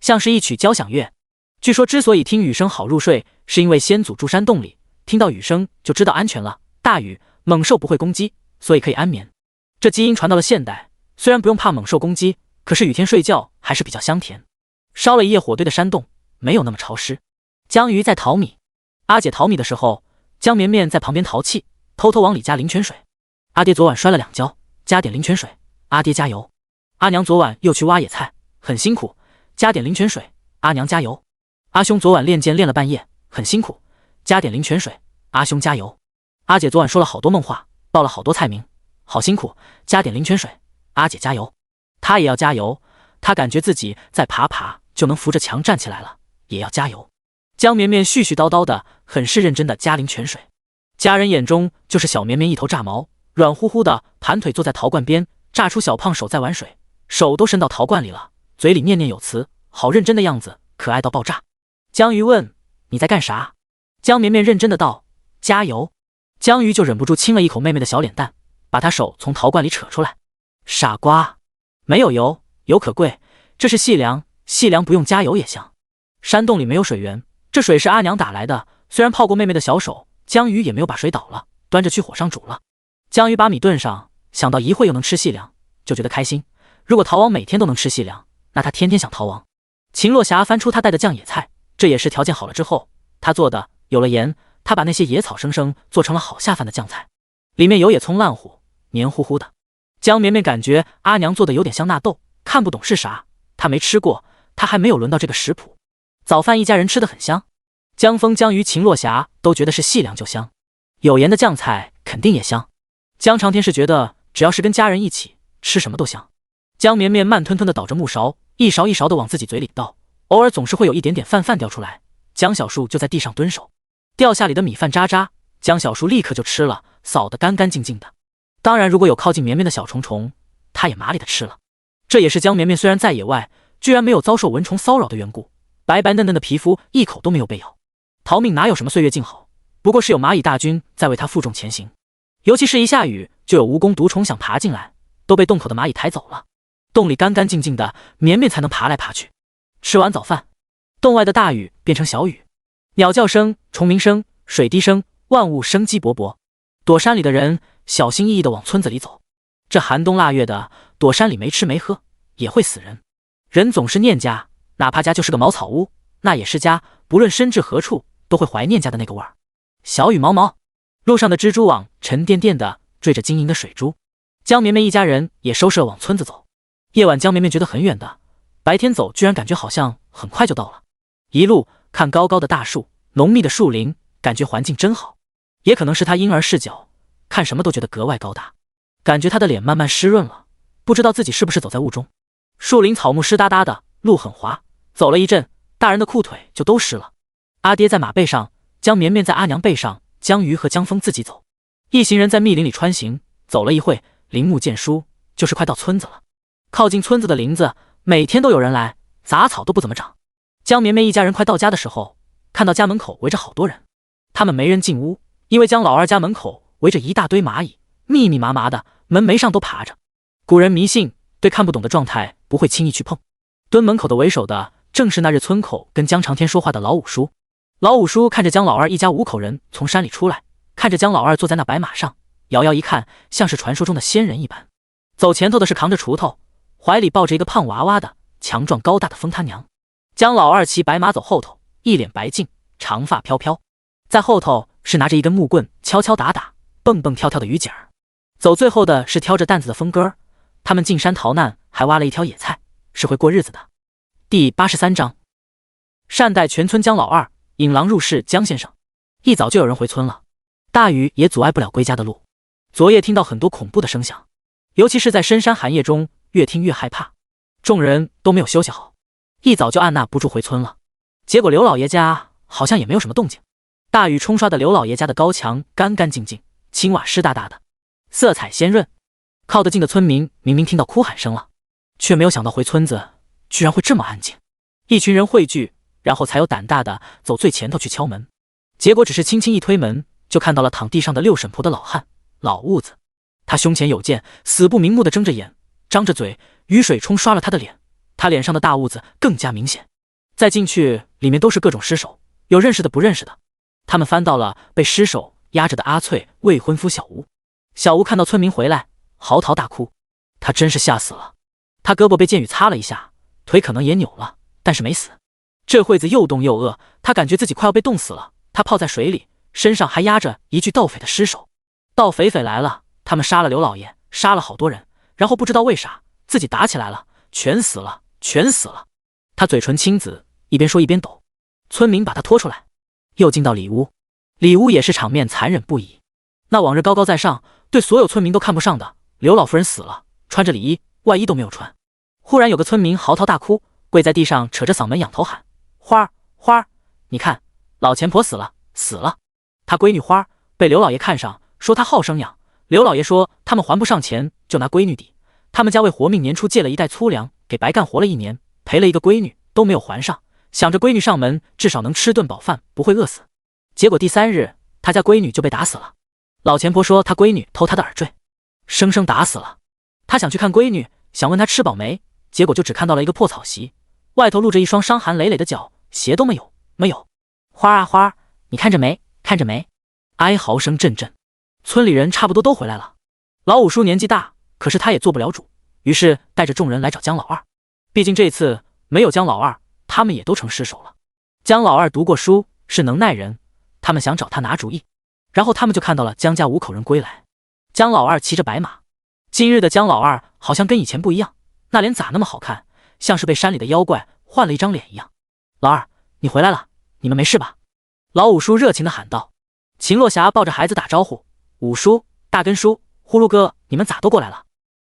像是一曲交响乐。据说之所以听雨声好入睡，是因为先祖住山洞里，听到雨声就知道安全了，大雨猛兽不会攻击，所以可以安眠。这基因传到了现代，虽然不用怕猛兽攻击，可是雨天睡觉还是比较香甜。烧了一夜火堆的山洞没有那么潮湿。江鱼在淘米，阿姐淘米的时候，江绵绵在旁边淘气，偷偷往里加灵泉水。阿爹昨晚摔了2跤，加点灵泉水，阿爹加油。阿娘昨晚又去挖野菜，很辛苦，加点灵泉水，阿娘加油。阿兄昨晚练剑练了半夜，很辛苦，加点灵泉水，阿兄加油。阿姐昨晚说了好多梦话，报了好多菜名，好辛苦，加点灵泉水，阿姐加油。她也要加油，她感觉自己再爬爬就能扶着墙站起来了，也要加油。江绵绵絮絮叨叨的，很是认真的加灵泉水。家人眼中就是小绵绵一头炸毛，软乎乎的盘腿坐在陶罐边，炸出小胖手在玩水，手都伸到陶罐里了，嘴里念念有词，好认真的样子，可爱到爆炸。江鱼问：你在干啥？江绵绵认真的道：加油。江鱼就忍不住亲了一口妹妹的小脸蛋，把她手从陶罐里扯出来。傻瓜，没有油，油可贵，这是细粮，细粮不用加油也香。山洞里没有水源，这水是阿娘打来的，虽然泡过妹妹的小手，江鱼也没有把水倒了，端着去火上煮了。江鱼把米炖上，想到一会又能吃细粮，就觉得开心。如果逃亡每天都能吃细粮，那他天天想逃亡。秦落霞翻出他带的酱野菜，这也是条件好了之后他做的，有了盐，他把那些野草生生做成了好下饭的酱菜，里面有野葱烂糊，黏糊糊的。江绵绵感觉阿娘做的有点像纳豆，看不懂是啥，她没吃过，她还没有轮到这个食谱。早饭一家人吃得很香，江枫、江鱼、秦落霞都觉得是细粮就香，有盐的酱菜肯定也香。江长天是觉得只要是跟家人一起吃什么都香。江绵绵慢吞吞地倒着木勺，一勺一勺地往自己嘴里倒，偶尔总是会有一点点饭掉出来。江小树就在地上蹲守，掉下里的米饭渣渣，江小树立刻就吃了，扫得干干净净的。当然如果有靠近绵绵的小虫虫，他也麻利的吃了。这也是江绵绵虽然在野外居然没有遭受蚊虫骚扰的缘故，白白嫩嫩的皮肤一口都没有被咬。逃命哪有什么岁月静好，不过是有蚂蚁大军在为他负重前行，尤其是一下雨就有蜈蚣毒虫想爬进来，都被洞口的蚂蚁抬走了。洞里干干净净的，绵绵才能爬来爬去。吃完早饭，洞外的大雨变成小雨，鸟叫声、虫鸣声、水滴声，万物生机勃勃。躲山里的人小心翼翼地往村子里走，这寒冬腊月的，躲山里没吃没喝也会死人。人总是念家，哪怕家就是个茅草屋，那也是家，不论身至何处都会怀念家的那个味儿。小雨毛毛，路上的蜘蛛网沉甸甸的缀着晶莹的水珠。江绵绵一家人也收拾了往村子走。夜晚江绵绵觉得很远的，白天走居然感觉好像很快就到了。一路看高高的大树，浓密的树林，感觉环境真好。也可能是他婴儿视角，看什么都觉得格外高大。感觉他的脸慢慢湿润了，不知道自己是不是走在雾中。树林草木湿哒哒的，路很滑，走了一阵，大人的裤腿就都湿了。阿爹在马背上，江绵绵在阿娘背上，江鱼和江枫自己走。一行人在密林里穿行，走了一会，林木渐疏，就是快到村子了。靠近村子的林子，每天都有人来，杂草都不怎么长。江绵绵一家人快到家的时候，看到家门口围着好多人，他们没人进屋，因为江老二家门口围着一大堆蚂蚁，密密麻麻的，门楣上都爬着。古人迷信，对看不懂的状态不会轻易去碰。蹲门口的为首的正是那日村口跟江长天说话的老五叔。老五叔看着江老二一家5口人从山里出来，看着江老二坐在那白马上，遥遥一看，像是传说中的仙人一般。走前头的是扛着锄头，怀里抱着一个胖娃娃的强壮高大的疯他娘。江老二骑白马走后头，一脸白净，长发飘飘，在后头是拿着一根木棍敲敲打打蹦蹦跳跳的于姐儿。走最后的是挑着担子的风哥儿，他们进山逃难还挖了一条野菜，是会过日子的。第83章善待全村江老二，引狼入室江先生。一早就有人回村了，大雨也阻碍不了归家的路。昨夜听到很多恐怖的声响，尤其是在深山寒夜中，越听越害怕。众人都没有休息好，一早就按捺不住回村了。结果刘老爷家好像也没有什么动静。大雨冲刷的刘老爷家的高墙干干净净，青瓦湿哒哒的，色彩鲜润。靠得近的村民明明听到哭喊声了，却没有想到回村子居然会这么安静。一群人汇聚，然后才有胆大的走最前头去敲门。结果只是轻轻一推门，就看到了躺地上的六婶婆的老汉老兀子。他胸前有剑，死不瞑目的睁着眼张着嘴，雨水冲刷了他的脸，他脸上的大痦子更加明显。再进去，里面都是各种尸首，有认识的不认识的。他们翻到了被尸首压着的阿翠未婚夫小吴。小吴看到村民回来，嚎啕大哭，他真是吓死了。他胳膊被箭雨擦了一下，腿可能也扭了，但是没死。这会子又冻又饿，他感觉自己快要被冻死了。他泡在水里，身上还压着一具盗匪的尸首。盗匪来了，他们杀了刘老爷，杀了好多人，然后不知道为啥自己打起来了，全死了，全死了。他嘴唇青紫，一边说一边抖。村民把他拖出来，又进到里屋。里屋也是场面残忍不已。那往日高高在上，对所有村民都看不上的刘老夫人死了，穿着里衣，外衣都没有穿。忽然有个村民嚎啕大哭，跪在地上扯着嗓门仰头喊：花儿，花儿，你看老钱婆死了，死了。他闺女花儿被刘老爷看上，说他好生养。刘老爷说他们还不上钱，就拿闺女抵。他们家为活命，年初借了一袋粗粮，给白干活了1年，赔了一个闺女，都没有还上，想着闺女上门至少能吃顿饱饭，不会饿死。结果第3日，他家闺女就被打死了。老钱婆说他闺女偷他的耳坠，生生打死了。他想去看闺女，想问她吃饱没，结果就只看到了一个破草席，外头露着一双伤寒累累的脚，鞋都没有，没有。花儿啊花儿，你看着没，看着没。哀嚎声阵阵，村里人差不多都回来了。老五叔年纪大，可是他也做不了主，于是带着众人来找姜老二。毕竟这次没有姜老二，他们也都成尸首了。姜老二读过书，是能耐人，他们想找他拿主意。然后他们就看到了姜家5口人归来。姜老二骑着白马，今日的姜老二好像跟以前不一样，那脸咋那么好看，像是被山里的妖怪换了一张脸一样。老二，你回来了，你们没事吧？老五叔热情地喊道。秦落霞抱着孩子打招呼：五叔、大根叔、呼噜哥，你们咋都过来了？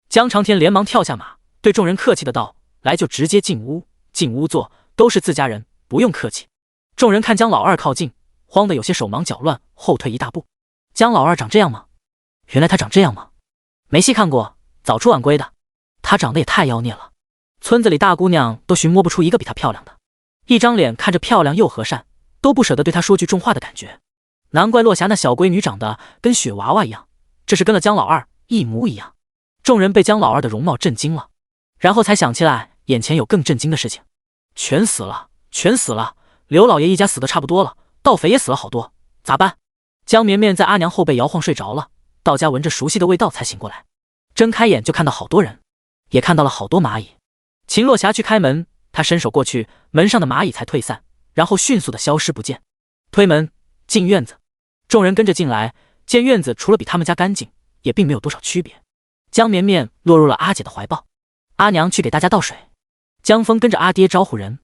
姜长天连忙跳下马，对众人客气的道：来就直接进屋，进屋坐，都是自家人，不用客气。众人看姜老二靠近，慌得有些手忙脚乱，后退一大步。姜老二长这样吗？原来他长这样吗？没细看过，早出晚归的。他长得也太妖孽了，村子里大姑娘都寻摸不出一个比他漂亮的。一张脸看着漂亮又和善，都不舍得对他说句重话的感觉。难怪落霞那小闺女长得跟雪娃娃一样，这是跟了姜老二一模一样。众人被姜老二的容貌震惊了，然后才想起来眼前有更震惊的事情。全死了，全死了！刘老爷一家死的差不多了，盗匪也死了好多，咋办？姜绵绵在阿娘后背摇晃睡着了，到家闻着熟悉的味道才醒过来，睁开眼就看到好多人，也看到了好多蚂蚁。秦落霞去开门，她伸手过去，门上的蚂蚁才退散，然后迅速的消失不见。推门进院子，众人跟着进来，见院子除了比他们家干净，也并没有多少区别。姜绵绵落入了阿姐的怀抱，阿娘去给大家倒水，姜峰跟着阿爹招呼人，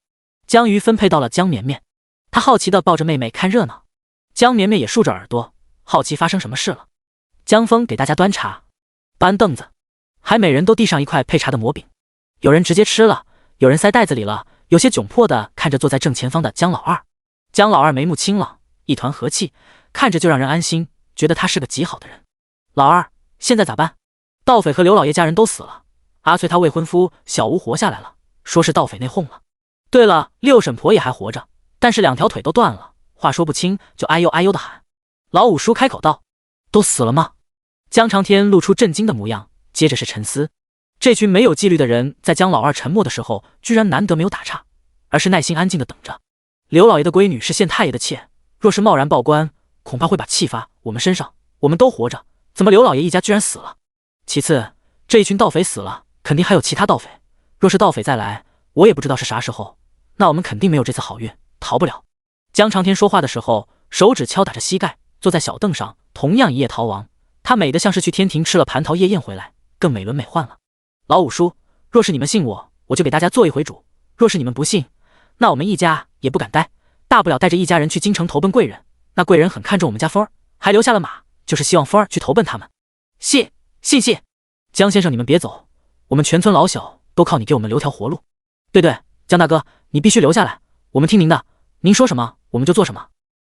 姜鱼分配到了姜绵绵，他好奇地抱着妹妹看热闹，姜绵绵也竖着耳朵，好奇发生什么事了。姜峰给大家端茶，搬凳子，还每人都递上一块配茶的馍饼，有人直接吃了，有人塞袋子里了，有些窘迫地看着坐在正前方的姜老二。姜老二眉目清朗，一团和气，看着就让人安心，觉得他是个极好的人。老二，现在咋办？盗匪和刘老爷家人都死了，阿翠她未婚夫小吴活下来了，说是盗匪内讧了。对了，六婶婆也还活着，但是2条腿都断了，话说不清，就哎呦哎呦的喊。老五叔开口道：都死了吗？姜长天露出震惊的模样，接着是沉思。这群没有纪律的人在姜老二沉默的时候，居然难得没有打岔，而是耐心安静的等着。刘老爷的闺女是县太爷的妾，若是贸然报官，恐怕会把气发我们身上，我们都活着，怎么刘老爷一家居然死了？其次，这一群盗匪死了，肯定还有其他盗匪，若是盗匪再来，我也不知道是啥时候，那我们肯定没有这次好运，逃不了。姜长天说话的时候，手指敲打着膝盖，坐在小凳上，同样一夜逃亡，他美得像是去天庭吃了蟠桃夜宴回来，更美轮美奂了。老五叔，若是你们信我，我就给大家做一回主，若是你们不信，那我们一家也不敢待，大不了带着一家人去京城投奔贵人，那贵人很看重我们家风儿，还留下了马，就是希望风儿去投奔他们。谢姜先生，你们别走，我们全村老小都靠你给我们留条活路。对对，江大哥，你必须留下来，我们听您的，您说什么我们就做什么。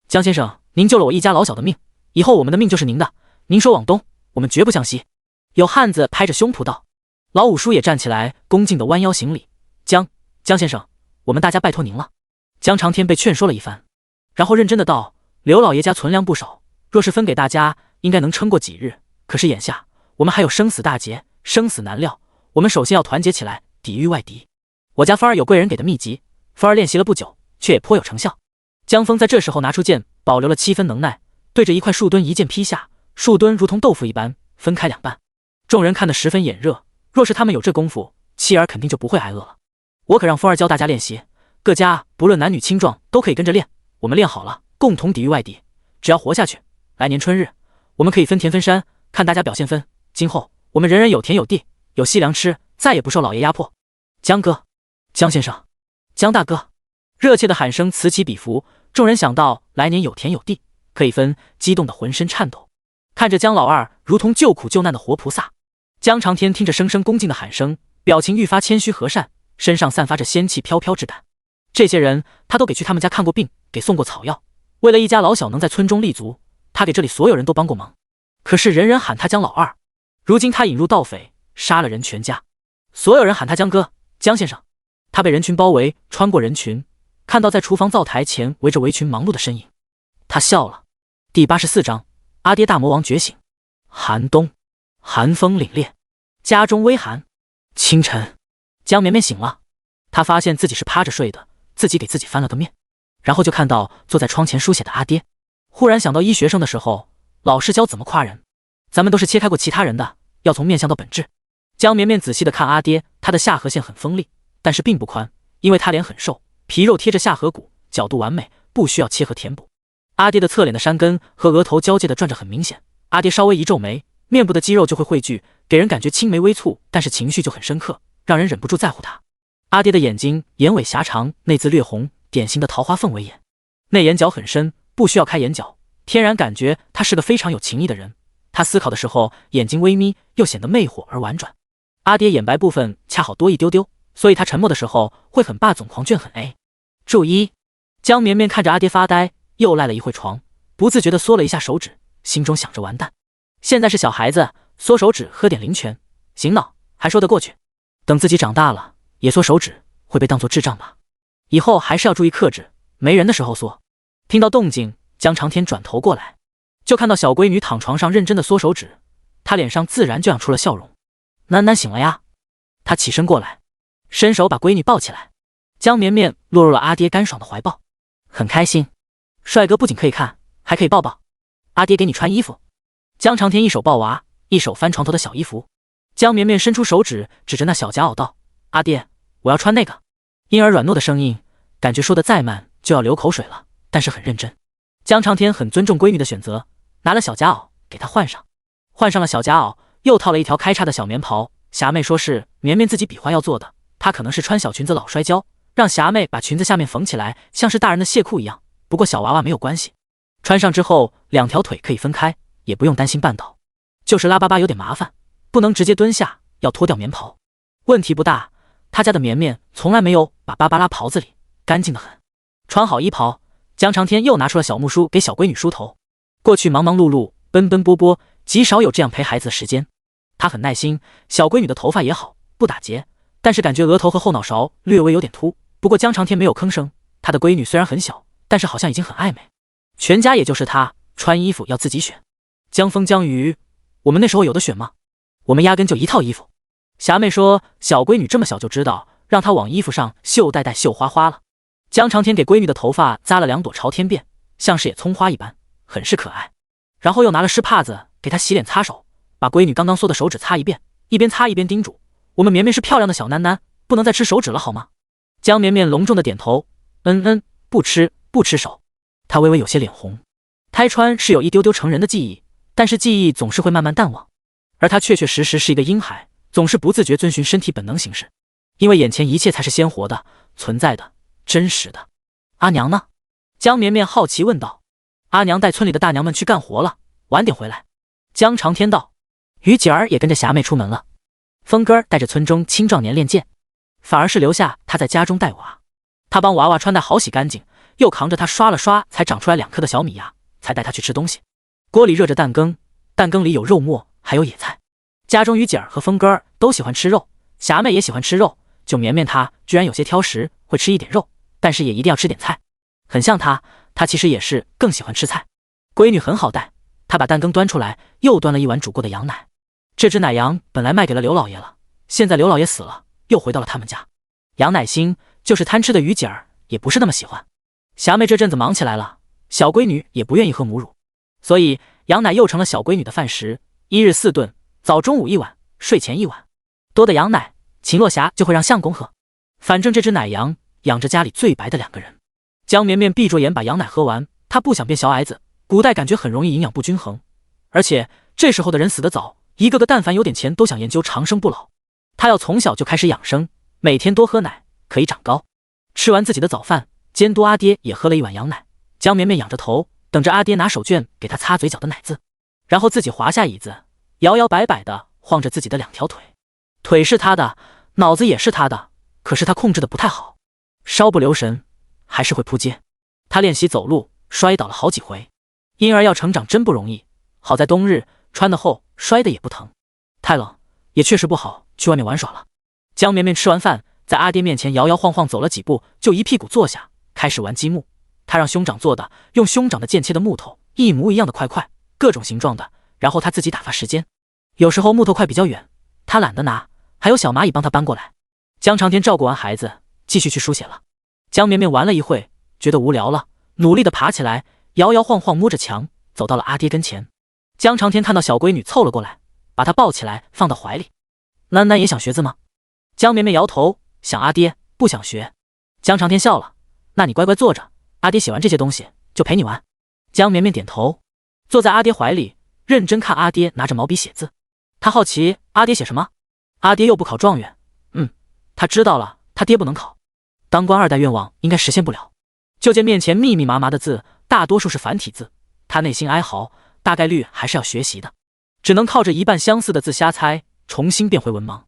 江先生，您救了我一家老小的命，以后我们的命就是您的，您说往东，我们绝不向西。有汉子拍着胸脯道。老五叔也站起来，恭敬地弯腰行礼。江先生，我们大家拜托您了。江长天被劝说了一番，然后认真的道：刘老爷家存粮不少，若是分给大家，应该能撑过几日。可是眼下我们还有生死大劫，生死难料，我们首先要团结起来，抵御外敌。我家芳儿有贵人给的秘籍，芳儿练习了不久，却也颇有成效。江峰在这时候拿出剑，保留了7分能耐，对着一块树墩一剑劈下，树墩如同豆腐一般分开2半。众人看得十分眼热，若是他们有这功夫，妻儿肯定就不会挨饿了。我可让风儿教大家练习，各家不论男女青壮都可以跟着练，我们练好了，共同抵御外敌。只要活下去，来年春日我们可以分田分山，看大家表现分。今后我们人人有田有地，有细粮吃，再也不受老爷压迫。江哥，江先生，江大哥，热切的喊声此起彼伏。众人想到来年有田有地可以分，激动的浑身颤抖，看着江老二如同救苦救难的活菩萨。江长天听着声声恭敬的喊声，表情愈发谦虚和善，身上散发着仙气飘飘之感。这些人他都给去他们家看过病，给送过草药，为了一家老小能在村中立足，他给这里所有人都帮过忙。可是人人喊他江老二，如今他引入盗匪，杀了人全家，所有人喊他江哥、江先生。他被人群包围，穿过人群，看到在厨房灶台前围着围裙忙碌的身影，他笑了。第84章，阿爹大魔王觉醒。寒冬，寒风凛冽，家中微寒。清晨，江绵绵醒了，她发现自己是趴着睡的，自己给自己翻了个面，然后就看到坐在窗前书写的阿爹。忽然想到医学生的时候，老师教怎么夸人，咱们都是切开过其他人的，要从面相到本质。江绵绵仔细地看阿爹，他的下颌线很锋利，但是并不宽，因为他脸很瘦，皮肉贴着下颌骨，角度完美，不需要切合填补。阿爹的侧脸的山根和额头交界的转着很明显，阿爹稍微一皱眉，面部的肌肉就会汇聚，给人感觉青眉微蹙，但是情绪就很深刻，让人忍不住在乎他。阿爹的眼睛眼尾狭长，内眦略红，典型的桃花凤尾眼，内眼角很深，不需要开眼角，天然感觉他是个非常有情义的人。他思考的时候眼睛微眯，又显得魅惑而婉转。阿爹眼白部分恰好多一丢丢，所以他沉默的时候会很霸总狂倦很 A。 注意，江绵绵看着阿爹发呆，又赖了一会床，不自觉地缩了一下手指，心中想着完蛋，现在是小孩子，缩手指喝点灵泉醒脑还说得过去，等自己长大了也缩手指会被当作智障吧，以后还是要注意克制，没人的时候缩。听到动静，江长天转头过来，就看到小闺女躺床上认真的缩手指，她脸上自然就养出了笑容。囡囡醒了呀。他起身过来，伸手把闺女抱起来，江绵绵落入了阿爹干爽的怀抱，很开心。帅哥不仅可以看，还可以抱抱。阿爹给你穿衣服。江长天一手抱娃，一手翻床头的小衣服。江绵绵伸出手指指着那小夹袄道：阿爹，我要穿那个。婴儿软糯的声音，感觉说的再慢就要流口水了，但是很认真。江长天很尊重闺女的选择，拿了小夹袄给她换上。换上了小夹袄，又套了一条开叉的小棉袍。霞妹说是绵绵自己比划要做的，她可能是穿小裙子老摔跤，让霞妹把裙子下面缝起来，像是大人的蟹裤一样。不过小娃娃没有关系，穿上之后2条腿可以分开，也不用担心绊倒。就是拉粑粑有点麻烦，不能直接蹲下，要脱掉棉袍。问题不大，他家的绵绵从来没有把粑粑拉袍子里，干净得很。穿好衣袍，江长天又拿出了小木梳给小闺女梳头。过去忙忙碌碌，奔奔波波，极少有这样陪孩子的时间。他很耐心，小闺女的头发也好，不打结，但是感觉额头和后脑勺略微有点秃。不过江长天没有吭声，他的闺女虽然很小，但是好像已经很爱美。全家也就是他，穿衣服要自己选。江风江鱼，我们那时候有的选吗？我们压根就一套衣服。霞妹说小闺女这么小就知道，让她往衣服上绣带带绣花花了。江长天给闺女的头发扎了2朵朝天辫，像是野葱花一般，很是可爱。然后又拿了湿帕子给她洗脸擦手，把闺女刚刚缩的手指擦一遍，一边擦一边叮嘱：我们绵绵是漂亮的小囡囡，不能再吃手指了好吗？江绵绵隆重的点头，不吃手。她微微有些脸红。胎穿是有一丢丢成人的记忆，但是记忆总是会慢慢淡忘，而她确确实实是一个婴孩，总是不自觉遵循身体本能行事，因为眼前一切才是鲜活的、存在的、真实的。阿娘呢？江绵绵好奇问道。阿娘带村里的大娘们去干活了，晚点回来。江长天道。于姐儿也跟着霞妹出门了。峰哥带着村中青壮年练剑。反而是留下他在家中带娃。他帮娃娃穿戴好洗干净，又扛着他刷了刷才长出来2颗的小米牙，才带他去吃东西。锅里热着蛋羹，蛋羹里有肉末，还有野菜。家中于姐儿和峰哥儿都喜欢吃肉，霞妹也喜欢吃肉，就绵绵她居然有些挑食，会吃一点肉，但是也一定要吃点菜。很像她其实也是更喜欢吃菜。闺女很好带，她把蛋羹端出来，又端了一碗煮过的羊奶。这只奶羊本来卖给了刘老爷了，现在刘老爷死了，又回到了他们家。羊奶腥，就是贪吃的于姐儿也不是那么喜欢。霞妹这阵子忙起来了，小闺女也不愿意喝母乳，所以羊奶又成了小闺女的饭食，1日4顿，早中午1碗，睡前1碗。多的羊奶，秦落霞就会让相公喝。反正这只奶羊养着家里最白的2个人。江绵绵闭着眼把羊奶喝完，她不想变小矮子，古代感觉很容易营养不均衡，而且这时候的人死得早，一个个但凡有点钱都想研究长生不老。她要从小就开始养生，每天多喝奶，可以长高。吃完自己的早饭，监督阿爹也喝了1碗羊奶。江绵绵仰着头，等着阿爹拿手绢给她擦嘴角的奶渍，然后自己滑下椅子，摇摇摆摆地晃着自己的2条腿。腿是他的，脑子也是他的，可是他控制的不太好，稍不留神还是会扑街。他练习走路，摔倒了好几回。婴儿要成长真不容易，好在冬日穿得厚，摔得也不疼。太冷也确实不好去外面玩耍了。江绵绵吃完饭，在阿爹面前摇摇晃晃走了几步，就一屁股坐下，开始玩积木。他让兄长做的，用兄长的剑切的木头，一模一样的块块，各种形状的，然后他自己打发时间。有时候木头块比较远，他懒得拿，还有小蚂蚁帮他搬过来。江长天照顾完孩子，继续去书写了。江绵绵玩了一会，觉得无聊了，努力地爬起来，摇摇晃晃摸着墙，走到了阿爹跟前。江长天看到小闺女凑了过来，把她抱起来放到怀里。囡囡也想学字吗？江绵绵摇头，想阿爹，不想学。江长天笑了，那你乖乖坐着，阿爹写完这些东西就陪你玩。江绵绵点头，坐在阿爹怀里，认真看阿爹拿着毛笔写字。他好奇阿爹写什么。阿爹又不考状元，他知道了，他爹不能考，当官2代愿望应该实现不了。就见面前密密麻麻的字，大多数是繁体字，他内心哀嚎，大概率还是要学习的，只能靠着一半相似的字瞎猜，重新变回文盲。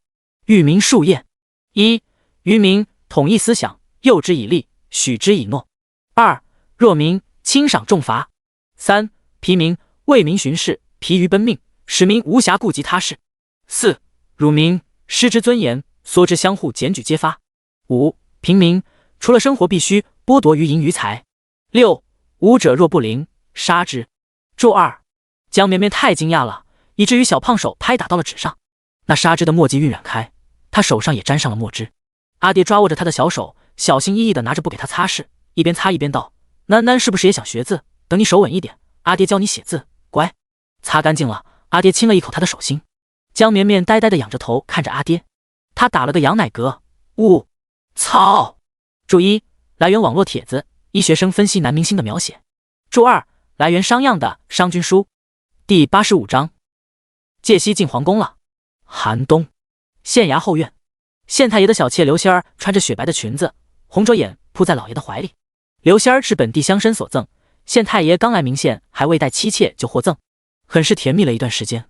育民树叶：1. 于民，统一思想，诱之以利，许之以诺。2. 弱民，轻赏重罚。3. 疲民，为民巡视，疲于奔命，使民无暇顾及他事。4. 辱民，失之尊严，缩之相互，检举揭发。5. 平民，除了生活必须，剥夺于银于财。6. 武者若不灵，杀之。注2。江绵绵太惊讶了，以至于小胖手拍打到了纸上，那杀之的墨迹晕染开，他手上也沾上了墨汁。阿爹抓握着他的小手，小心翼翼地拿着布给他擦拭，一边擦一边道：囡囡是不是也想学字？等你手稳一点，阿爹教你写字，乖。擦干净了，阿爹亲了一口他的手心。江绵绵呆呆地仰着头看着阿爹，他打了个羊奶嗝，操！注1，来源网络帖子，医学生分析男明星的描写。注2，来源商鞅的《商君书》。第85章，介熙进皇宫了。寒冬，县衙后院，县太爷的小妾刘仙儿穿着雪白的裙子，红着眼扑在老爷的怀里。刘仙儿是本地乡绅所赠，县太爷刚来明县，还未带妻妾就获赠，很是甜蜜了一段时间。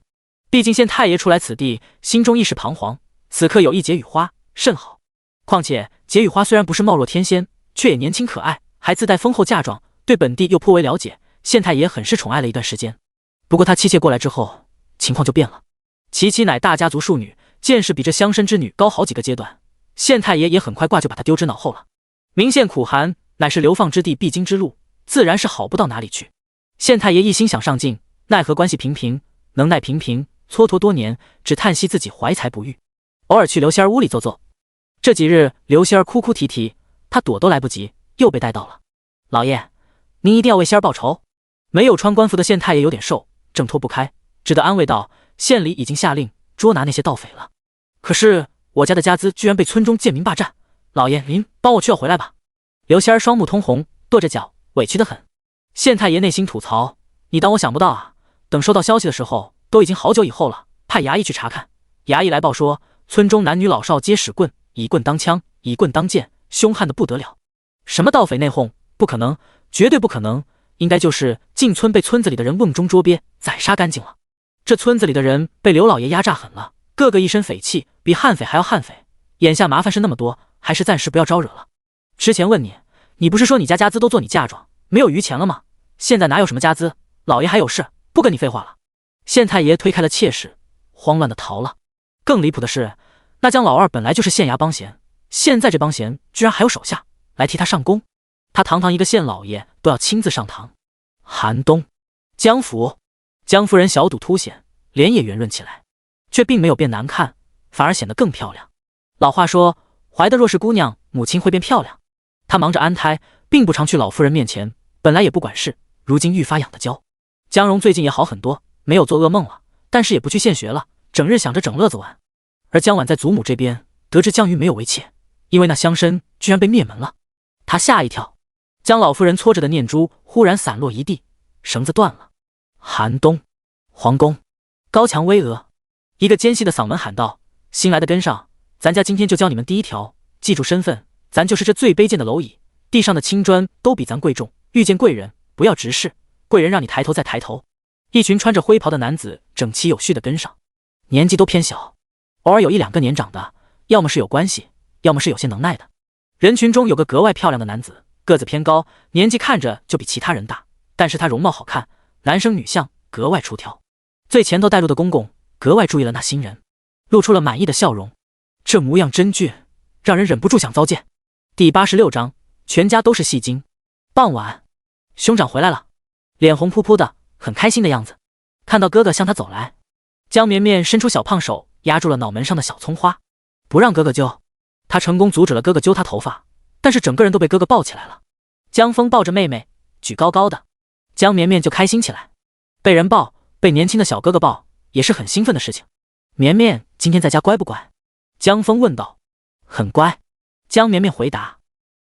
毕竟县太爷初来此地，心中一时彷徨，此刻有一解语花，甚好。况且解语花虽然不是貌若天仙，却也年轻可爱，还自带丰厚嫁妆，对本地又颇为了解，县太爷很是宠爱了一段时间。不过他妻妾过来之后，情况就变了。其妻乃大家族庶女，见识比这乡绅之女高好几个阶段，县太爷也很快挂就把她丢之脑后了。明县苦寒，乃是流放之地必经之路，自然是好不到哪里去。县太爷一心想上进，奈何关系平平，能耐平平，蹉跎多年，只叹息自己怀才不遇，偶尔去刘仙儿屋里坐坐。这几日刘仙儿哭哭啼啼，他躲都来不及，又被带到了。老爷，您一定要为仙儿报仇。没有穿官服的县太爷有点瘦，挣脱不开，只得安慰道：县里已经下令捉拿那些盗匪了，可是我家的家资居然被村中贱民霸占，老爷您帮我去要回来吧。刘仙儿双目通红，跺着脚，委屈得很。县太爷内心吐槽：你当我想不到啊，等收到消息的时候都已经好久以后了，派衙役去查看，衙役来报说村中男女老少皆使棍，以棍当枪，以棍当剑，凶悍的不得了。什么盗匪内讧，不可能，绝对不可能，应该就是进村被村子里的人瓮中捉鳖，宰杀干净了。这村子里的人被刘老爷压榨狠了，个个一身匪气，比悍匪还要悍匪，眼下麻烦事那么多，还是暂时不要招惹了。之前问你，你不是说你家家资都做你嫁妆，没有余钱了吗？现在哪有什么家资，老爷还有事，不跟你废话了。县太爷推开了妾室，慌乱的逃了。更离谱的是，那江老二本来就是县衙帮闲，现在这帮闲居然还有手下来替他上供，他堂堂一个县老爷都要亲自上堂。寒冬，江府，江夫人小肚凸显，脸也圆润起来，却并没有变难看，反而显得更漂亮。老话说，怀的若是姑娘，母亲会变漂亮。她忙着安胎，并不常去老夫人面前，本来也不管事，如今愈发养得娇。江蓉最近也好很多，没有做噩梦了，但是也不去现学了，整日想着整乐子玩。而江婉在祖母这边得知江瑜没有为妾，因为那乡绅居然被灭门了，她吓一跳。江老夫人搓着的念珠忽然散落一地，绳子断了。寒冬，皇宫，高墙巍峨，一个尖细的嗓门喊道：新来的跟上，咱家今天就教你们第一条，记住身份，咱就是这最卑贱的蝼蚁，地上的青砖都比咱贵重，遇见贵人不要直视，贵人让你抬头再抬头。一群穿着灰袍的男子整齐有序地跟上，年纪都偏小，偶尔有一两个年长的，要么是有关系，要么是有些能耐的。人群中有个格外漂亮的男子，个子偏高，年纪看着就比其他人大，但是他容貌好看，男生女相格外出挑。最前头带路的公公格外注意了那新人，露出了满意的笑容，这模样真俊，让人忍不住想糟践。第86章，全家都是戏精。傍晚，兄长回来了，脸红扑扑的，很开心的样子。看到哥哥向他走来，江绵绵伸出小胖手压住了脑门上的小葱花，不让哥哥揪。他成功阻止了哥哥揪他头发，但是整个人都被哥哥抱起来了。江峰抱着妹妹举高高的，江绵绵就开心起来。被人抱，被年轻的小哥哥抱也是很兴奋的事情。绵绵今天在家乖不乖？江峰问道。很乖，江绵绵回答。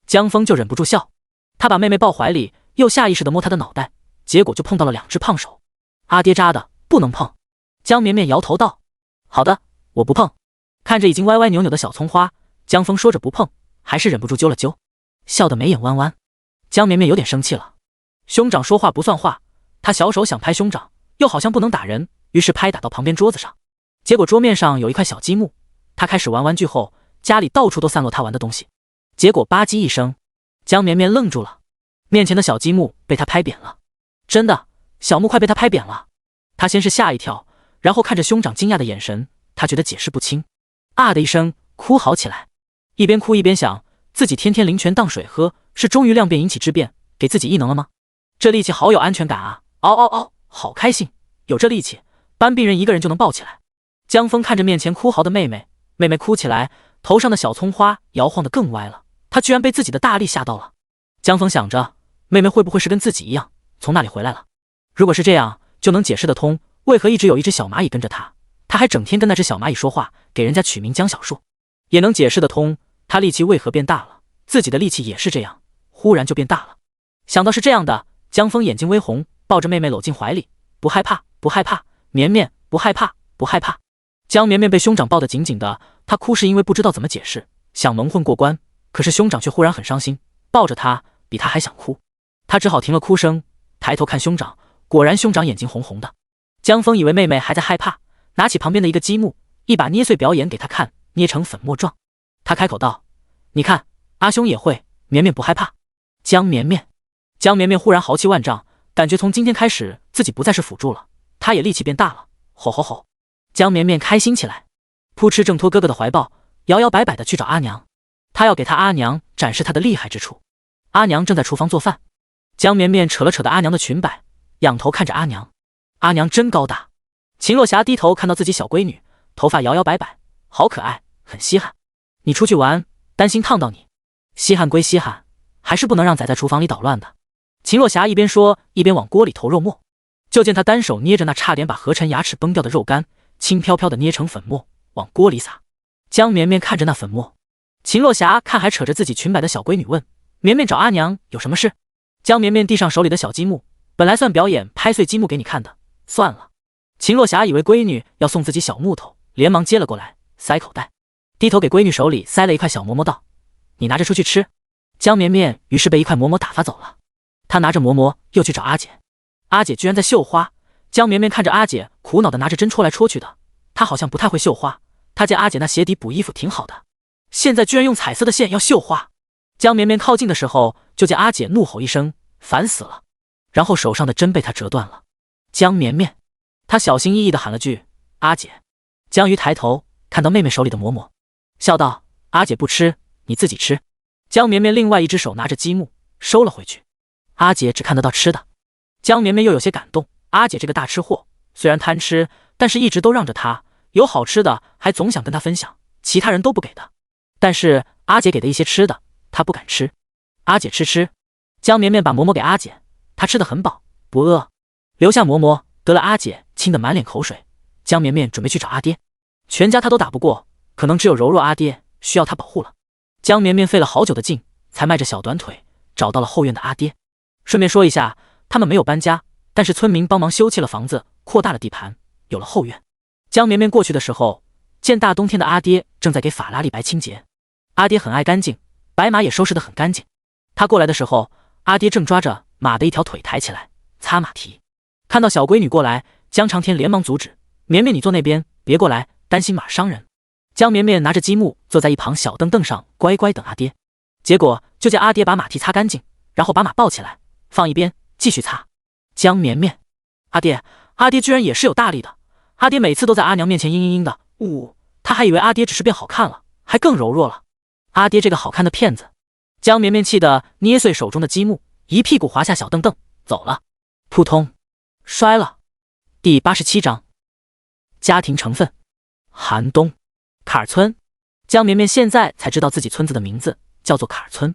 江峰就忍不住笑，他把妹妹抱怀里，又下意识地摸她的脑袋，结果就碰到了两只胖手。阿爹扎的，不能碰。江绵绵摇头道：好的，我不碰。看着已经歪歪扭扭的小葱花，江峰说着不碰，还是忍不住揪了揪，笑得眉眼弯弯。江绵绵有点生气了，兄长说话不算话，他小手想拍兄长，又好像不能打人，于是拍打到旁边桌子上，结果桌面上有一块小积木，他开始玩玩具后，家里到处都散落他玩的东西，结果吧唧一声，江绵绵愣住了，面前的小积木被他拍扁了。真的，小木块被他拍扁了。他先是吓一跳，然后看着兄长惊讶的眼神，他觉得解释不清，啊的一声哭嚎起来，一边哭一边想，自己天天灵泉当水喝，是终于量变引起质变，给自己异能了吗？这力气好有安全感啊！嗷嗷嗷，好开心，有这力气，搬病人一个人就能抱起来。江峰看着面前哭嚎的妹妹，妹妹哭起来，头上的小葱花摇晃得更歪了，她居然被自己的大力吓到了。江峰想着，妹妹会不会是跟自己一样，从那里回来了？如果是这样，就能解释得通，为何一直有一只小蚂蚁跟着他，他还整天跟那只小蚂蚁说话，给人家取名江小树。也能解释得通，他力气为何变大了，自己的力气也是这样，忽然就变大了。想到是这样的，江峰眼睛微红，抱着妹妹搂进怀里，不害怕，不害怕，绵绵，不害怕，不害怕。江绵绵被兄长抱得紧紧的，她哭是因为不知道怎么解释，想蒙混过关，可是兄长却忽然很伤心，抱着她比她还想哭，她只好停了哭声，抬头看兄长，果然兄长眼睛红红的。江峰以为妹妹还在害怕，拿起旁边的一个积木，一把捏碎表演给她看，捏成粉末状。他开口道：你看，阿兄也会，绵绵不害怕。江绵绵忽然豪气万丈，感觉从今天开始自己不再是辅助了，他也力气变大了，吼吼吼。江绵绵开心起来，扑哧挣脱哥哥的怀抱，摇摇摆摆地去找阿娘，他要给他阿娘展示他的厉害之处。阿娘正在厨房做饭，江绵绵扯了扯的阿娘的裙摆，仰头看着阿娘，阿娘真高大。秦洛霞低头看到自己小闺女，头发摇摇摆摆，好可爱，很稀罕。你出去玩，担心烫到你。稀罕归稀罕，还是不能让仔在厨房里捣乱的。秦洛霞一边说，一边往锅里投肉末，就见她单手捏着那差点把何晨牙齿崩掉的肉干，轻飘飘的捏成粉末，往锅里撒。江绵绵看着那粉末，秦洛霞看还扯着自己裙摆的小闺女问：绵绵找阿娘有什么事？江绵绵递上手里的小积木，本来算表演拍碎积木给你看的，算了。秦洛霞以为闺女要送自己小木头，连忙接了过来，塞口袋，低头给闺女手里塞了一块小馍馍道：你拿着出去吃。江绵绵于是被一块馍馍打发走了，她拿着馍馍又去找阿姐，阿姐居然在绣花。江绵绵看着阿姐苦恼的拿着针戳来戳去的，她好像不太会绣花，她见阿姐那鞋底补衣服挺好的，现在居然用彩色的线要绣花。江绵绵靠近的时候，就见阿姐怒吼一声：“烦死了！”然后手上的针被她折断了。江绵绵，她小心翼翼地喊了句：“阿姐。”江鱼抬头看到妹妹手里的馍馍，笑道：“阿姐不吃，你自己吃。”江绵绵另外一只手拿着积木收了回去。阿姐只看得到吃的，江绵绵又有些感动。阿姐这个大吃货，虽然贪吃，但是一直都让着她，有好吃的还总想跟她分享，其他人都不给的。但是阿姐给的一些吃的，她不敢吃。阿姐吃。江绵绵把馍馍给阿姐，她吃得很饱，不饿，留下馍馍，得了阿姐亲得满脸口水。江绵绵准备去找阿爹，全家她都打不过，可能只有柔弱阿爹需要她保护了。江绵绵费了好久的劲，才迈着小短腿找到了后院的阿爹。顺便说一下，他们没有搬家，但是村民帮忙修葺了房子，扩大了地盘，有了后院。江绵绵过去的时候，见大冬天的阿爹正在给法拉利白清洁。阿爹很爱干净，白马也收拾得很干净。他过来的时候，阿爹正抓着马的一条腿抬起来擦马蹄。看到小闺女过来，江长天连忙阻止：“绵绵，你坐那边，别过来，担心马伤人。”江绵绵拿着积木坐在一旁小凳凳上，乖乖等阿爹。结果就见阿爹把马蹄擦干净，然后把马抱起来放一边，继续擦。江绵绵，阿爹居然也是有大力的。阿爹每次都在阿娘面前嘤嘤嘤的，他还以为阿爹只是变好看了，还更柔弱了。阿爹这个好看的骗子！江绵绵气得捏碎手中的积木，一屁股滑下小凳凳走了，扑通摔了。第87章家庭成分。寒冬，坎儿村。江绵绵现在才知道自己村子的名字叫做坎儿村。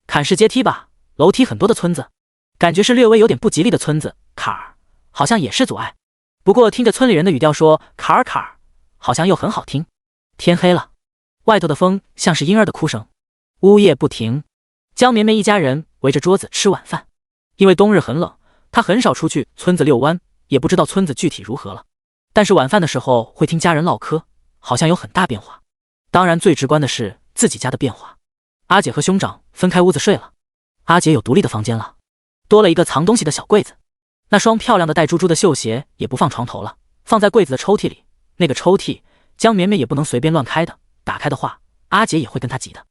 坎是阶梯吧，楼梯很多的村子，感觉是略微有点不吉利的村子。坎儿好像也是阻碍，不过听着村里人的语调说坎儿坎儿，好像又很好听。天黑了，外头的风像是婴儿的哭声，呜咽不停。江绵绵一家人围着桌子吃晚饭，因为冬日很冷，她很少出去村子遛弯，也不知道村子具体如何了。但是晚饭的时候会听家人唠嗑，好像有很大变化。当然最直观的是自己家的变化。阿姐和兄长分开屋子睡了，阿姐有独立的房间了，多了一个藏东西的小柜子。那双漂亮的带珠珠的绣鞋也不放床头了，放在柜子的抽屉里。那个抽屉江绵绵也不能随便乱开的，打开的话阿姐也会跟她急的。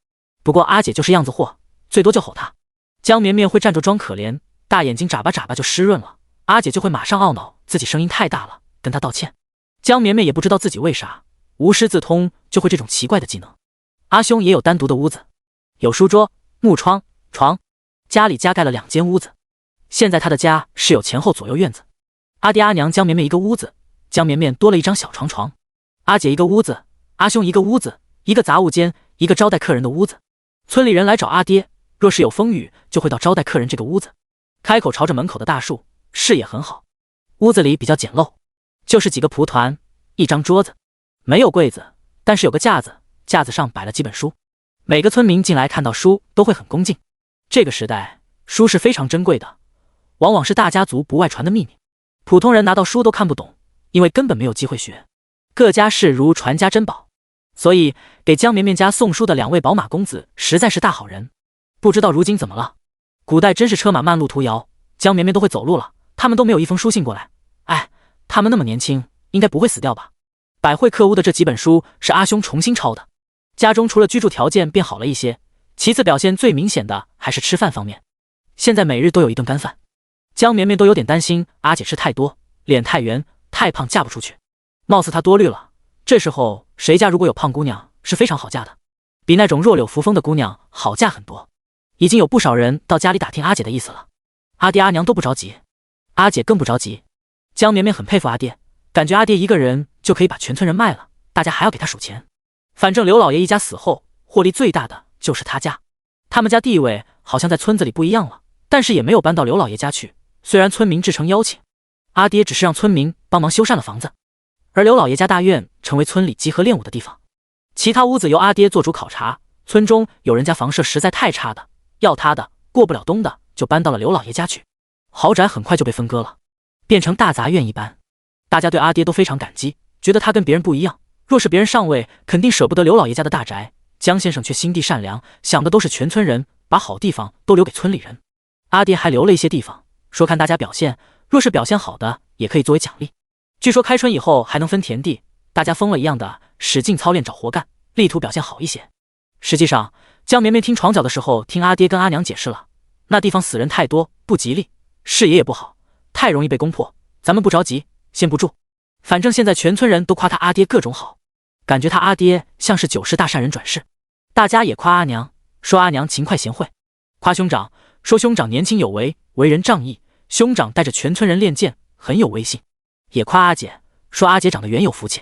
不过阿姐就是样子货，最多就吼她。江绵绵会站着装可怜，大眼睛眨巴眨巴就湿润了，阿姐就会马上懊恼自己声音太大了，跟她道歉。江绵绵也不知道自己为啥无师自通就会这种奇怪的技能。阿兄也有单独的屋子，有书桌、木窗、床，家里加盖了2间屋子。现在他的家是有前后左右院子。阿爹阿娘江绵绵一个屋子，江绵绵多了一张小床。阿姐一个屋子，阿兄一个屋子，一个杂物间，一个招待客人的屋子。村里人来找阿爹，若是有风雨就会到招待客人这个屋子。开口朝着门口的大树，视野很好。屋子里比较简陋，就是几个蒲团，一张桌子，没有柜子，但是有个架子，架子上摆了几本书。每个村民进来看到书都会很恭敬。这个时代书是非常珍贵的，往往是大家族不外传的秘密，普通人拿到书都看不懂，因为根本没有机会学。各家视如传家珍宝，所以给江绵绵家送书的2位宝马公子实在是大好人。不知道如今怎么了，古代真是车马慢路途遥，江绵绵都会走路了，他们都没有一封书信过来。他们那么年轻，应该不会死掉吧。百惠客屋的这几本书是阿兄重新抄的。家中除了居住条件变好了一些，其次表现最明显的还是吃饭方面，现在每日都有一顿干饭。江绵绵都有点担心阿姐吃太多，脸太圆太胖嫁不出去，貌似她多虑了。这时候谁家如果有胖姑娘是非常好嫁的，比那种弱柳扶风的姑娘好嫁很多。已经有不少人到家里打听阿姐的意思了。阿爹阿娘都不着急，阿姐更不着急。江绵绵很佩服阿爹，感觉阿爹一个人就可以把全村人卖了，大家还要给他数钱。反正刘老爷一家死后，获利最大的就是他家。他们家地位好像在村子里不一样了，但是也没有搬到刘老爷家去。虽然村民制成邀请，阿爹只是让村民帮忙修缮了房子，而刘老爷家大院成为村里集合练武的地方。其他屋子由阿爹做主考察，村中有人家房舍实在太差的，要他的过不了冬的，就搬到了刘老爷家去。豪宅很快就被分割了，变成大杂院一般。大家对阿爹都非常感激，觉得他跟别人不一样。若是别人上位，肯定舍不得刘老爷家的大宅。江先生却心地善良，想的都是全村人，把好地方都留给村里人。阿爹还留了一些地方，说看大家表现，若是表现好的，也可以作为奖励。据说开春以后还能分田地，大家疯了一样的使劲操练找活干，力图表现好一些。实际上，江绵绵听床角的时候，听阿爹跟阿娘解释了，那地方死人太多，不吉利，视野也不好，太容易被攻破。咱们不着急，先不住。反正现在全村人都夸他阿爹各种好，感觉他阿爹像是90大善人转世。大家也夸阿娘，说阿娘勤快贤惠；夸兄长，说兄长年轻有为，为人仗义，兄长带着全村人练剑，很有威信。也夸阿姐，说阿姐长得圆有福气。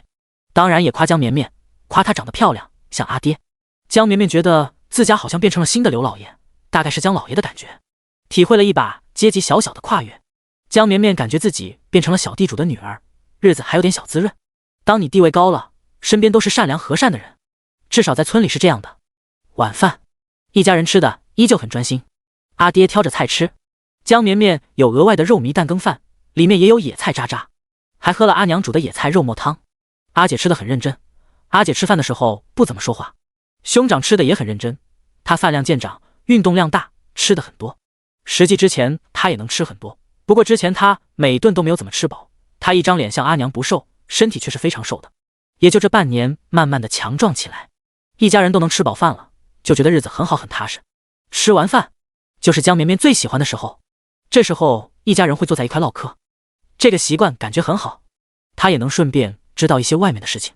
当然也夸江绵绵，夸她长得漂亮，像阿爹。江绵绵觉得自家好像变成了新的刘老爷，大概是江老爷的感觉，体会了一把阶级小小的跨越。江绵绵感觉自己变成了小地主的女儿，日子还有点小滋润。当你地位高了，身边都是善良和善的人，至少在村里是这样的。晚饭，一家人吃的依旧很专心。阿爹挑着菜吃，江绵绵有额外的肉糜蛋羹饭，里面也有野菜渣渣，还喝了阿娘煮的野菜肉末汤。阿姐吃得很认真，阿姐吃饭的时候不怎么说话。兄长吃的也很认真，他饭量见长，运动量大，吃的很多。实际之前他也能吃很多，不过之前他每顿都没有怎么吃饱。他一张脸像阿娘不瘦，身体却是非常瘦的，也就这半年慢慢的强壮起来。一家人都能吃饱饭了，就觉得日子很好很踏实。吃完饭就是江绵绵最喜欢的时候，这时候一家人会坐在一块唠嗑，这个习惯感觉很好，他也能顺便知道一些外面的事情。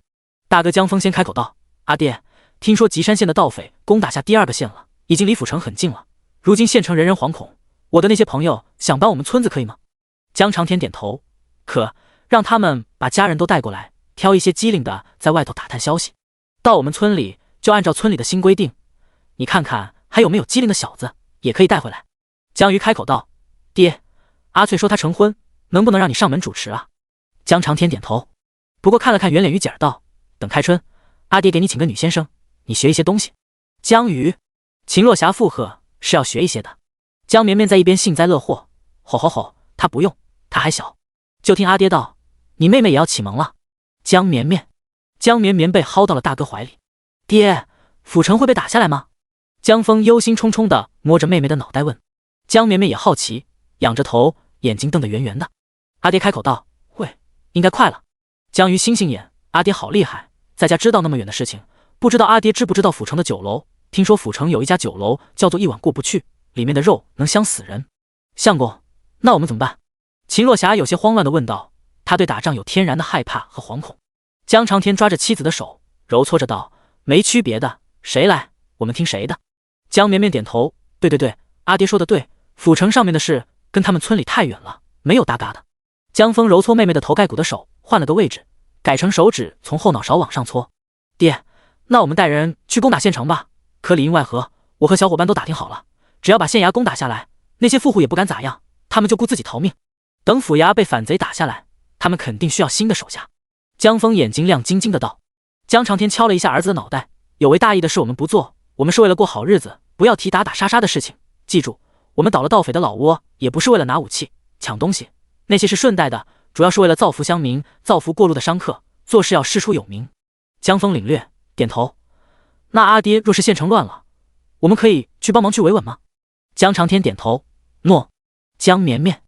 大哥江峰先开口道：阿爹，听说吉山县的盗匪攻打下第2个县了，已经离府城很近了，如今县城人人惶恐，我的那些朋友想帮我们村子可以吗？江长天点头，可让他们把家人都带过来，挑一些机灵的在外头打探消息，到我们村里就按照村里的新规定，你看看还有没有机灵的小子也可以带回来。江瑜开口道：爹，阿翠说她成婚，能不能让你上门主持啊？江长天点头，不过看了看圆脸鱼姐儿道：等开春，阿爹给你请个女先生，你学一些东西。江瑜，秦若霞附和，是要学一些的。江绵绵在一边幸灾乐祸，吼吼吼，她不用，她还小。就听阿爹道：你妹妹也要启蒙了。江绵绵，江绵绵被薅到了大哥怀里。爹，府城会被打下来吗？江峰忧心忡忡地摸着妹妹的脑袋问。江绵绵也好奇，仰着头，眼睛瞪得圆圆的。阿爹开口道：会，应该快了。江瑜星星眼，阿爹好厉害，在家知道那么远的事情，不知道阿爹知不知道府城的酒楼？听说府城有一家酒楼叫做一碗过不去，里面的肉能香死人。相公，那我们怎么办？秦若霞有些慌乱地问道，他对打仗有天然的害怕和惶恐。江长天抓着妻子的手，揉搓着道：没区别的，谁来我们听谁的。江绵绵点头，对对对，阿爹说的对，府城上面的事跟他们村里太远了，没有搭嘎的。江峰揉搓妹妹的头盖骨的手换了个位置，改成手指从后脑勺往上搓。爹，那我们带人去攻打县城吧，可里应外合，我和小伙伴都打听好了，只要把县衙攻打下来，那些富户也不敢咋样，他们就顾自己逃命。等府衙被反贼打下来，他们肯定需要新的手下。江峰眼睛亮晶晶的道。江长天敲了一下儿子的脑袋，有违大义的事我们不做，我们是为了过好日子，不要提打打杀杀的事情。记住，我们倒了盗匪的老窝，也不是为了拿武器抢东西，那些是顺带的，主要是为了造福乡民，造福过路的商客，做事要师出有名。江峰领略，点头。那阿爹若是县城乱了，我们可以去帮忙去维稳吗？江长天点头，诺。江绵绵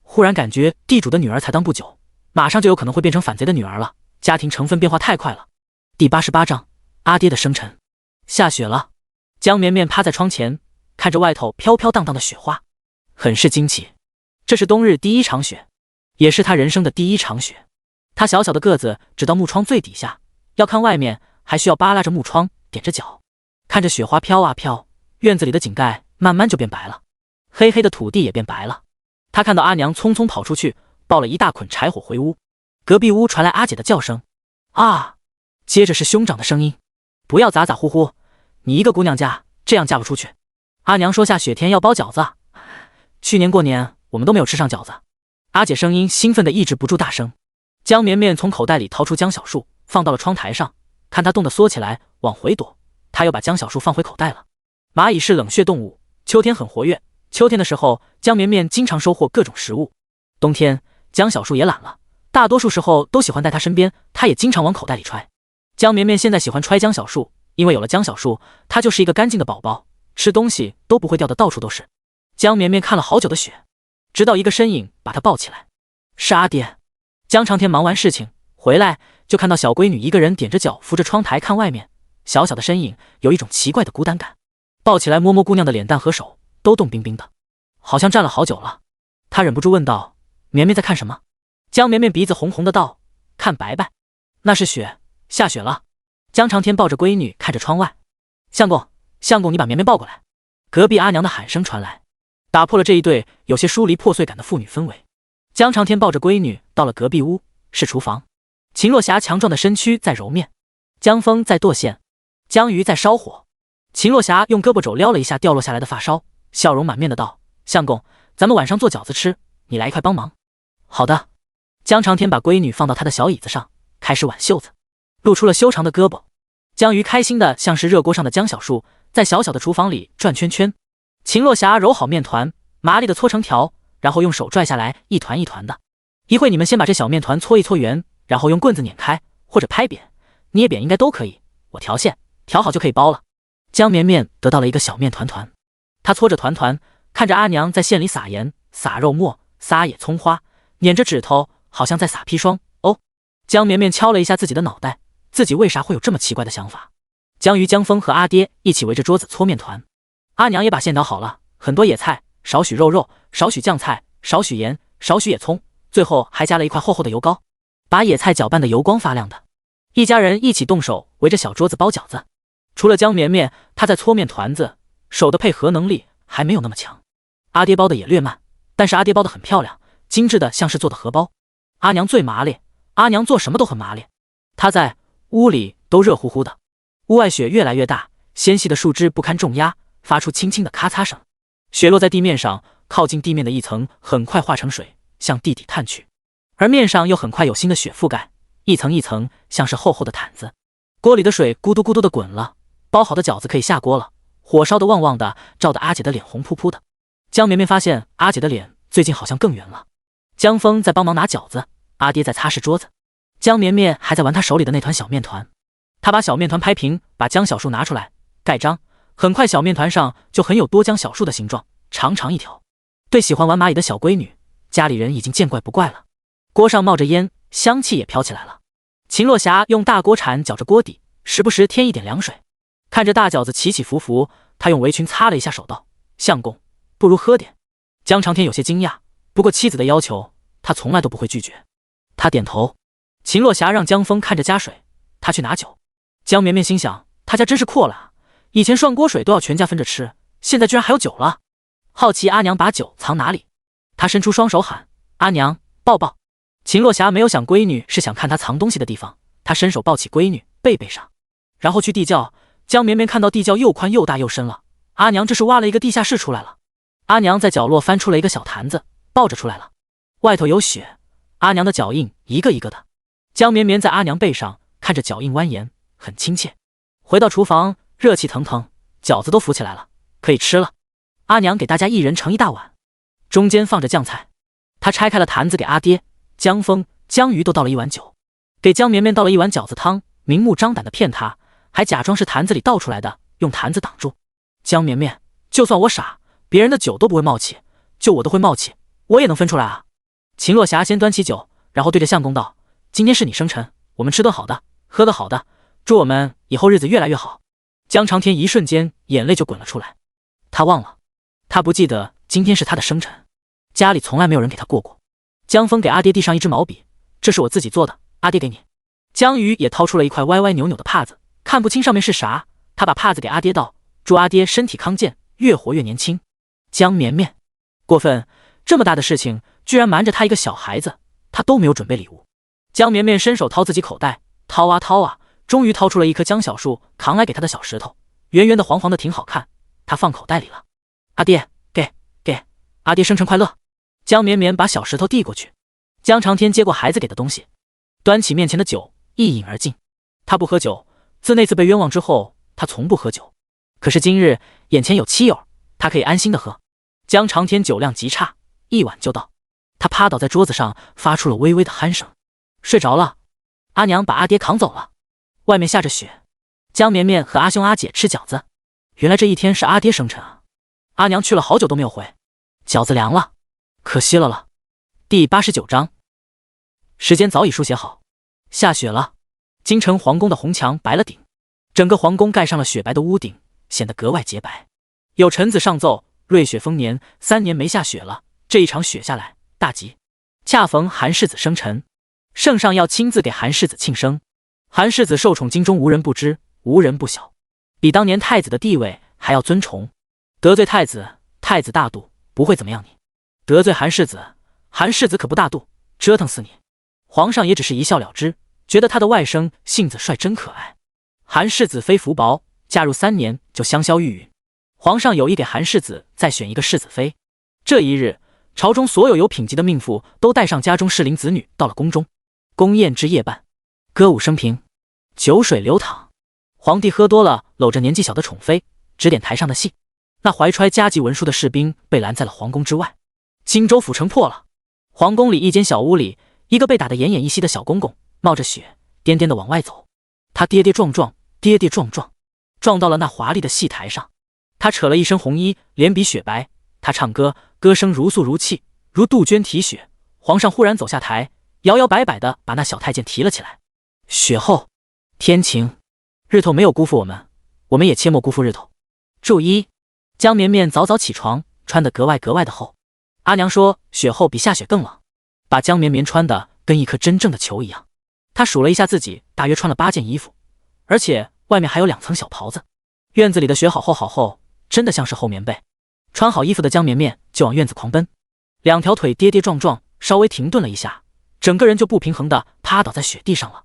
忽然感觉地主的女儿才当不久，马上就有可能会变成反贼的女儿了，家庭成分变化太快了。第88章，阿爹的生辰。下雪了，江绵绵趴在窗前，看着外头飘飘荡荡的雪花，很是惊奇。这是冬日第1场雪，也是他人生的第1场雪。他小小的个子只到木窗最底下，要看外面还需要扒拉着木窗，踮着脚，看着雪花飘啊飘，院子里的井盖慢慢就变白了，黑黑的土地也变白了。他看到阿娘匆匆跑出去，抱了一大捆柴火回屋。隔壁屋传来阿姐的叫声，啊！接着是兄长的声音，不要咋咋呼呼，你一个姑娘家这样嫁不出去。阿娘说下雪天要包饺子，去年过年我们都没有吃上饺子。阿姐声音兴奋的抑制不住大声。江绵绵从口袋里掏出姜小树，放到了窗台上，看他冻得缩起来往回躲，他又把姜小树放回口袋了。蚂蚁是冷血动物，秋天很活跃，秋天的时候江绵绵经常收获各种食物。冬天姜小树也懒了，大多数时候都喜欢在他身边，他也经常往口袋里揣。江绵绵现在喜欢揣姜小树，因为有了姜小树，他就是一个干净的宝宝，吃东西都不会掉得到处都是。江绵绵看了好久的雪，直到一个身影把他抱起来，是阿爹。江长天忙完事情回来，就看到小闺女一个人踮着脚扶着窗台看外面，小小的身影有一种奇怪的孤单感。抱起来摸摸姑娘的脸蛋和手，都冻冰冰的，好像站了好久了。他忍不住问道：“绵绵在看什么？”江绵绵鼻子红红的道：“看白白，那是雪，下雪了。”江长天抱着闺女看着窗外。相公，相公，你把绵绵抱过来。隔壁阿娘的喊声传来，打破了这一对有些疏离破碎感的父女氛围。江长天抱着闺女到了隔壁屋，是厨房。秦若霞强壮的身躯在揉面，江峰在剁馅，江鱼在烧火。秦若霞用胳膊肘撩了一下掉落下来的发梢，笑容满面的道：“相公，咱们晚上做饺子吃，你来一块帮忙。”好的。江长天把闺女放到他的小椅子上，开始挽袖子，露出了修长的胳膊。江鱼开心的像是热锅上的姜小树，在小小的厨房里转圈圈。秦若霞揉好面团，麻利的搓成条，然后用手拽下来，一团一团的。一会你们先把这小面团搓一搓圆，然后用棍子碾开，或者拍扁、捏扁应该都可以。我调馅，调好就可以包了。江绵绵得到了一个小面团团，她搓着团团，看着阿娘在馅里撒盐、撒肉末、撒野葱花，捻着指头，好像在撒砒霜。哦，江绵绵敲了一下自己的脑袋，自己为啥会有这么奇怪的想法？江鱼、江峰和阿爹一起围着桌子搓面团，阿娘也把馅调好了，很多野菜，少许肉，少许酱菜，少许盐，少许野葱，最后还加了一块厚厚的油膏，把野菜搅拌得油光发亮的。一家人一起动手围着小桌子包饺子。除了江绵绵，她在搓面团子，手的配合能力还没有那么强。阿爹包的也略慢，但是阿爹包的很漂亮，精致的像是做的荷包。阿娘最麻利，阿娘做什么都很麻利。她在屋里都热乎乎的，屋外雪越来越大，纤细的树枝不堪重压，发出轻轻的咔嚓声。雪落在地面上，靠近地面的一层很快化成水，向地底探去，而面上又很快有新的雪覆盖，一层一层像是厚厚的毯子。锅里的水咕嘟咕嘟的滚了，包好的饺子可以下锅了，火烧得旺旺的，照得阿姐的脸红扑扑的。江绵绵发现阿姐的脸最近好像更圆了。江峰在帮忙拿饺子，阿爹在擦拭桌子，江绵绵还在玩他手里的那团小面团。他把小面团拍平，把姜小树拿出来盖章，很快小面团上就很有多姜小树的形状，长长一条。对喜欢玩蚂蚁的小闺女，家里人已经见怪不怪了。锅上冒着烟，香气也飘起来了。秦若霞用大锅铲搅着锅底，时不时添一点凉水。看着大饺子起起伏伏，她用围裙擦了一下手道：“相公，不如喝点。”江长天有些惊讶，不过妻子的要求他从来都不会拒绝。他点头。秦若霞让江峰看着加水，他去拿酒。江绵绵心想，他家真是阔了啊，以前涮锅水都要全家分着吃，现在居然还有酒了。好奇阿娘把酒藏哪里，他伸出双手喊：“阿娘，抱抱。”秦若霞没有想闺女是想看她藏东西的地方，她伸手抱起闺女背上，然后去地窖。江绵绵看到地窖又宽又大又深了，阿娘这是挖了一个地下室出来了。阿娘在角落翻出了一个小坛子，抱着出来了，外头有雪，阿娘的脚印一个一个的。江绵绵在阿娘背上看着脚印蜿蜒，很亲切。回到厨房，热气腾腾，饺子都浮起来了，可以吃了。阿娘给大家一人盛一大碗，中间放着酱菜。她拆开了坛子给阿爹、江峰、江鱼都倒了一碗酒，给江绵绵倒了一碗饺子汤，明目张胆的骗她，还假装是坛子里倒出来的，用坛子挡住。江绵绵，就算我傻，别人的酒都不会冒起，就我都会冒起，我也能分出来啊。秦若霞先端起酒，然后对着相公道：“今天是你生辰，我们吃顿好的，喝得好的，祝我们以后日子越来越好。”江长天一瞬间眼泪就滚了出来，他忘了，他不记得今天是他的生辰，家里从来没有人给他过过。江峰给阿爹递上一支毛笔，这是我自己做的，阿爹给你。江鱼也掏出了一块歪歪扭扭的帕子，看不清上面是啥，他把帕子给阿爹道：“祝阿爹身体康健，越活越年轻。”江绵绵，过分，这么大的事情居然瞒着他一个小孩子，他都没有准备礼物。江绵绵伸手掏自己口袋，掏啊掏啊，终于掏出了一棵姜小树扛来给他的小石头，圆圆的黄黄的挺好看，他放口袋里了。阿爹，给阿爹生辰快乐。江绵绵把小石头递过去，江长天接过孩子给的东西，端起面前的酒一饮而尽。他不喝酒，自那次被冤枉之后，他从不喝酒。可是今日眼前有妻友，他可以安心的喝。江长天酒量极差，一碗就倒。他趴倒在桌子上，发出了微微的鼾声，睡着了。阿娘把阿爹扛走了。外面下着雪，江绵绵和阿兄阿姐吃饺子。原来这一天是阿爹生辰啊！阿娘去了好久都没有回，饺子凉了，可惜了。第89章，时间早已书写好。下雪了，京城皇宫的红墙白了顶，整个皇宫盖上了雪白的屋顶，显得格外洁白。有臣子上奏，瑞雪丰年，3年没下雪了，这一场雪下来，大吉。恰逢韩世子生辰，圣上要亲自给韩世子庆生。韩世子受宠京中无人不知，无人不晓，比当年太子的地位还要尊崇。得罪太子，太子大度，不会怎么样你；得罪韩世子，韩世子可不大度，折腾死你。皇上也只是一笑了之，觉得他的外甥性子帅真可爱。韩世子非福薄，嫁入3年就香消玉殒。皇上有意给韩世子再选一个世子妃。这一日，朝中所有品级的命妇都带上家中适龄子女到了宫中。宫宴之夜半，歌舞升平，酒水流淌。皇帝喝多了，搂着年纪小的宠妃，指点台上的戏。那怀揣加急文书的士兵被拦在了皇宫之外。荆州府城破了。皇宫里一间小屋里，一个被打得奄奄一息的小公公冒着雪，颠颠地往外走。他跌跌撞撞，跌跌撞撞，撞到了那华丽的戏台上。他扯了一身红衣，脸比雪白。他唱歌，歌声如诉如泣，如杜鹃啼雪。皇上忽然走下台，摇摇摆摆地把那小太监提了起来。雪后天晴，日头没有辜负我们，我们也切莫辜负日头。注意，江绵绵早早起床，穿得格外的厚。阿娘说雪后比下雪更冷，把江绵绵穿得跟一颗真正的球一样。他数了一下自己，大约穿了8件衣服，而且外面还有2层小袍子。院子里的雪好厚，真的像是厚棉被。穿好衣服的江绵绵就往院子狂奔，2条腿跌跌撞撞，稍微停顿了一下，整个人就不平衡地趴倒在雪地上了，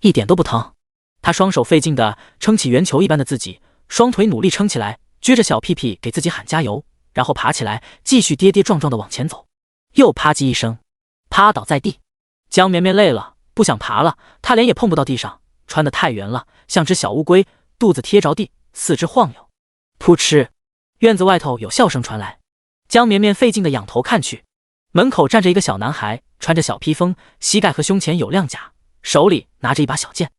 一点都不疼。他双手费劲地撑起圆球一般的自己，双腿努力撑起来，撅着小屁屁给自己喊加油，然后爬起来，继续跌跌撞撞地往前走。又啪叽一声，趴倒在地。江绵绵累了，不想爬了，她脸也碰不到地上，穿得太圆了，像只小乌龟，肚子贴着地，四肢晃悠。扑哧，院子外头有笑声传来。江绵绵费劲地仰头看去，门口站着一个小男孩，穿着小披风，膝盖和胸前有亮甲，手里拿着一把小剑。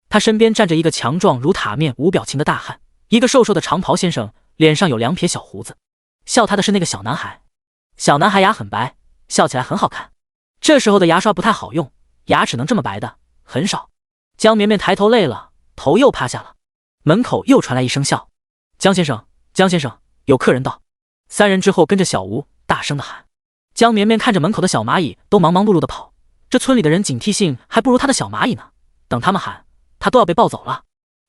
他身边站着一个强壮如塔面无表情的大汉，一个瘦瘦的长袍先生，脸上有2撇小胡子。笑他的是那个小男孩。小男孩牙很白，笑起来很好看。这时候的牙刷不太好用，牙齿能这么白的很少。江绵绵抬头累了，头又趴下了。门口又传来一声笑：江先生，江先生，有客人到。3人之后跟着小吴大声地喊。江绵绵看着门口的小蚂蚁都忙忙碌碌地跑，这村里的人警惕性还不如他的小蚂蚁呢，等他们喊，他都要被抱走了。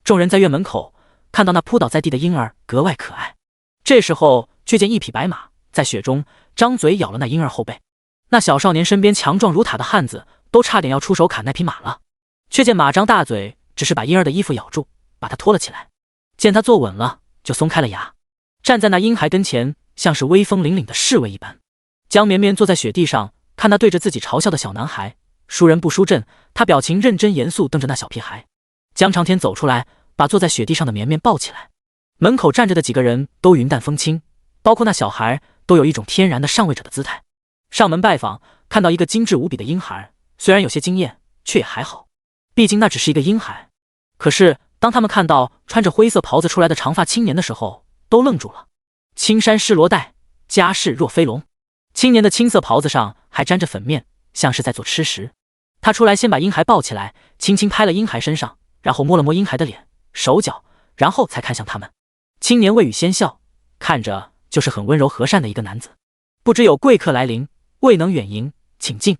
众人在院门口看到那扑倒在地的婴儿格外可爱，这时候却见一匹白马在雪中张嘴咬了那婴儿后背。那小少年身边强壮如塔的汉子都差点要出手砍那匹马了，却见马张大嘴，只是把婴儿的衣服咬住，把他拖了起来。见他坐稳了，就松开了牙，站在那婴孩跟前，像是威风凛凛的侍卫一般。江绵绵坐在雪地上，看那对着自己嘲笑的小男孩，输人不输阵，他表情认真严肃瞪着那小屁孩。江长天走出来，把坐在雪地上的绵绵抱起来。门口站着的几个人都云淡风轻，包括那小孩，都有一种天然的上位者的姿态。上门拜访，看到一个精致无比的婴孩，虽然有些惊艳，却也还好，毕竟那只是一个婴孩。可是当他们看到穿着灰色袍子出来的长发青年的时候，都愣住了。青衫施罗带，家世若飞龙。青年的青色袍子上还沾着粉面，像是在做吃食。他出来先把婴孩抱起来，轻轻拍了婴孩身上，然后摸了摸婴孩的脸、手脚，然后才看向他们。青年未语先笑，看着就是很温柔和善的一个男子。不知有贵客来临，未能远迎，请进。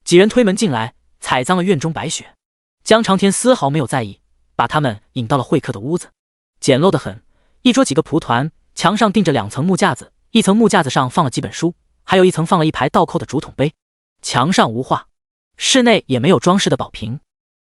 几人推门进来，踩脏了院中白雪。江长天丝毫没有在意，把他们引到了会客的屋子。简陋得很，一桌几个蒲团，墙上钉着2层木架子，一层木架子上放了几本书，还有一层放了一排倒扣的竹筒杯。墙上无画，室内也没有装饰的宝瓶，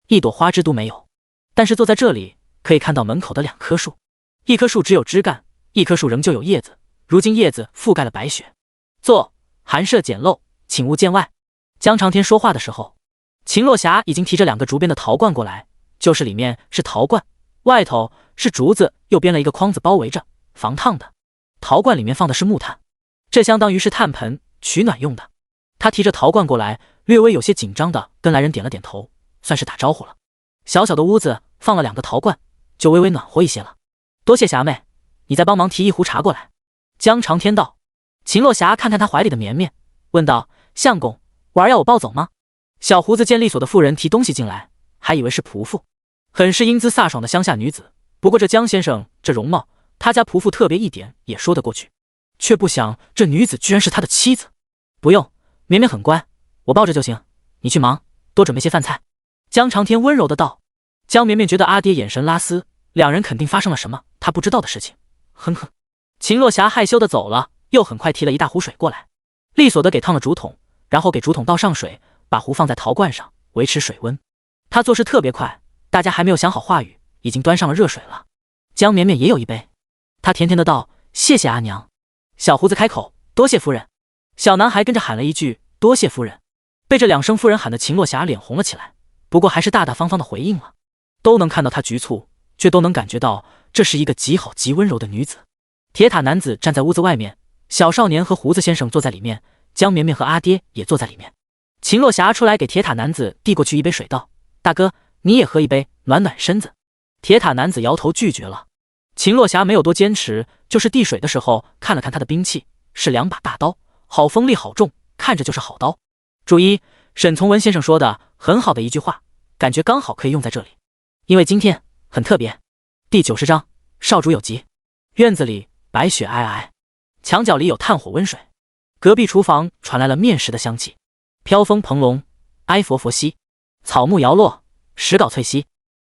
一朵花枝都没有。但是坐在这里，可以看到门口的2棵树，一棵树只有枝干，一棵树仍旧有叶子，如今叶子覆盖了白雪。坐，寒舍简陋，请勿见外。江长天说话的时候，秦落霞已经提着2个竹编的陶罐过来，就是里面是陶罐，外头是竹子，又编了一个筐子包围着，防烫的。陶罐里面放的是木炭，这相当于是炭盆，取暖用的。他提着陶罐过来，略微有些紧张的跟来人点了点头，算是打招呼了。小小的屋子放了2个陶罐，就微微暖和一些了。多谢霞妹，你再帮忙提一壶茶过来。江长天道。秦落霞看看他怀里的绵绵，问道：相公，娃儿要我抱走吗？小胡子见利索的妇人提东西进来，还以为是仆妇，很是英姿飒爽的乡下女子，不过这江先生这容貌，他家仆妇特别一点也说得过去，却不想这女子居然是他的妻子。不用，绵绵很乖，我抱着就行，你去忙，多准备些饭菜。江长天温柔的道。江绵绵觉得阿爹眼神拉丝，两人肯定发生了什么他不知道的事情。哼哼。秦洛霞害羞的走了，又很快提了一大壶水过来，利索的给烫了竹筒，然后给竹筒倒上水，把壶放在陶罐上维持水温。他做事特别快，大家还没有想好话语，已经端上了热水了。江绵绵也有一杯，他甜甜的道：“谢谢阿娘。”小胡子开口：“多谢夫人。”小男孩跟着喊了一句：“多谢夫人。”被这两声夫人喊的秦洛霞脸红了起来，不过还是大大方方的回应了。都能看到她局促，却都能感觉到这是一个极好极温柔的女子。铁塔男子站在屋子外面，小少年和胡子先生坐在里面，江绵绵和阿爹也坐在里面。秦洛霞出来给铁塔男子递过去一杯水，道：“大哥，你也喝一杯，暖暖身子。”铁塔男子摇头拒绝了。秦洛霞没有多坚持，就是递水的时候看了看他的兵器，是两把大刀，好锋利好重，看着就是好刀。注意，沈从文先生说的很好的一句话，感觉刚好可以用在这里，因为今天很特别。第90章，少主有疾。院子里白雪皑皑，墙角里有炭火温水，隔壁厨房传来了面食的香气，飘风蓬隆，哀佛佛兮，草木摇落，石稿翠兮。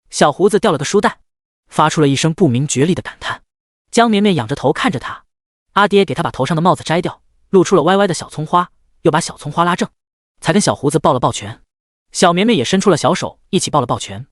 小胡子掉了个书袋，发出了一声不明觉厉的感叹。江绵绵仰着头看着他，阿爹给他把头上的帽子摘掉，露出了歪歪的小葱花，又把小葱花拉正，才跟小胡子抱了抱拳。小绵绵也伸出了小手，一起抱了抱拳。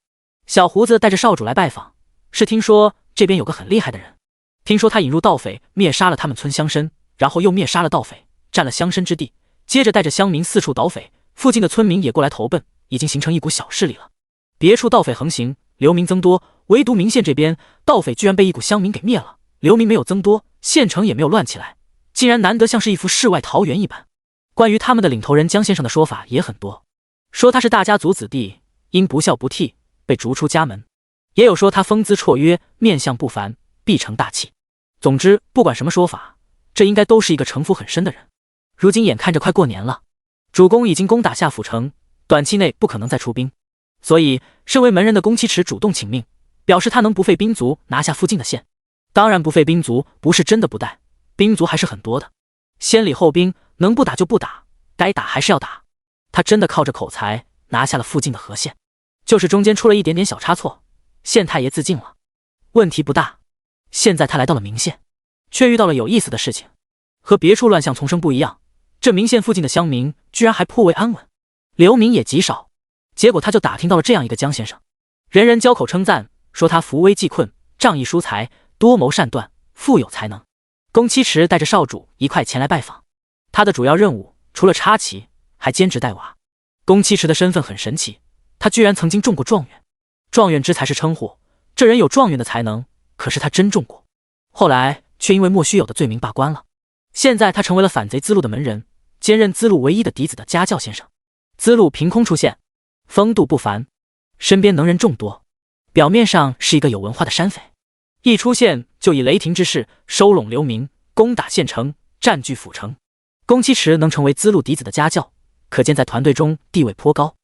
小胡子带着少主来拜访，是听说这边有个很厉害的人，听说他引入盗匪，灭杀了他们村乡绅，然后又灭杀了盗匪，占了乡绅之地，接着带着乡民四处倒匪，附近的村民也过来投奔，已经形成一股小势力了。别处盗匪横行，流民增多，唯独明县这边盗匪居然被一股乡民给灭了，流民没有增多，县城也没有乱起来，竟然难得像是一幅世外桃源一般。关于他们的领头人江先生的说法也很多，说他是大家族子弟，因不孝不悌被逐出家门，也有说他风姿绰约，面相不凡，必成大器。总之不管什么说法，这应该都是一个城府很深的人。如今眼看着快过年了，主公已经攻打下府城，短期内不可能再出兵，所以身为门人的宫崎池主动请命，表示他能不费兵卒拿下附近的县。当然不费兵卒不是真的不带，兵卒还是很多的，先礼后兵，能不打就不打，该打还是要打。他真的靠着口才拿下了附近的河县，就是中间出了一点点小差错，县太爷自尽了，问题不大。现在他来到了明县，却遇到了有意思的事情，和别处乱象丛生不一样，这明县附近的乡民居然还颇为安稳，流民也极少。结果他就打听到了这样一个江先生，人人交口称赞，说他扶危济困，仗义疏财，多谋善断，富有才能。宫崎池带着少主一块前来拜访，他的主要任务除了插旗，还兼职带娃。宫崎池的身份很神奇，他居然曾经中过状元，状元之才是称呼，这人有状元的才能，可是他真中过，后来却因为莫须有的罪名罢官了。现在他成为了反贼资路的门人，兼任资路唯一的嫡子的家教先生。资路凭空出现，风度不凡，身边能人众多，表面上是一个有文化的山匪，一出现就以雷霆之势收拢流民，攻打县城，占据府城。宫崎池能成为资路嫡子的家教，可见在团队中地位颇高。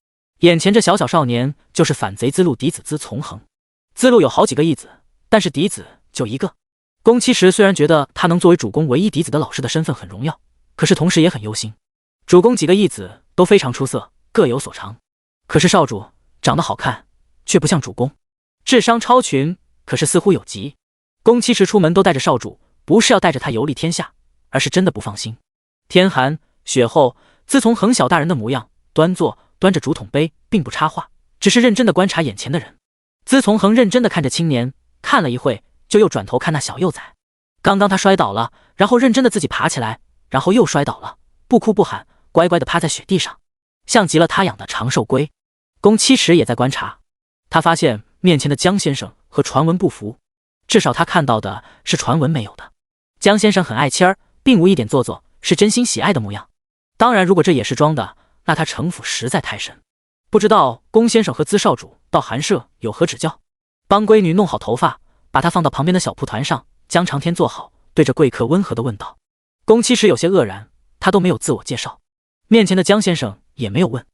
眼前这小小少年就是反贼资路嫡子资从恒。资路有好几个义子，但是嫡子就一个。宫崎池虽然觉得他能作为主公唯一嫡子的老师的身份很荣耀，可是同时也很忧心。主公几个义子都非常出色，各有所长，可是少主长得好看，却不像主公，智商超群，可是似乎有疾。宫崎池出门都带着少主，不是要带着他游历天下，而是真的不放心。天寒雪后，自从恒小大人的模样，端坐端着竹筒杯，并不插话，只是认真的观察眼前的人。自从恒认真的看着青年，看了一会，就又转头看那小幼崽。刚刚他摔倒了，然后认真的自己爬起来，然后又摔倒了，不哭不喊，乖乖的趴在雪地上，像极了他养的长寿龟。宫崎池也在观察，他发现面前的江先生和传闻不符，至少他看到的是传闻没有的。江先生很爱妻儿，并无一点做作，是真心喜爱的模样。当然如果这也是装的，那他城府实在太深。不知道宫先生和资少主到寒舍有何指教？帮闺女弄好头发，把她放到旁边的小蒲团上，江长天坐好，对着贵客温和地问道。宫崎池有些愕然，他都没有自我介绍，面前的江先生也没有问。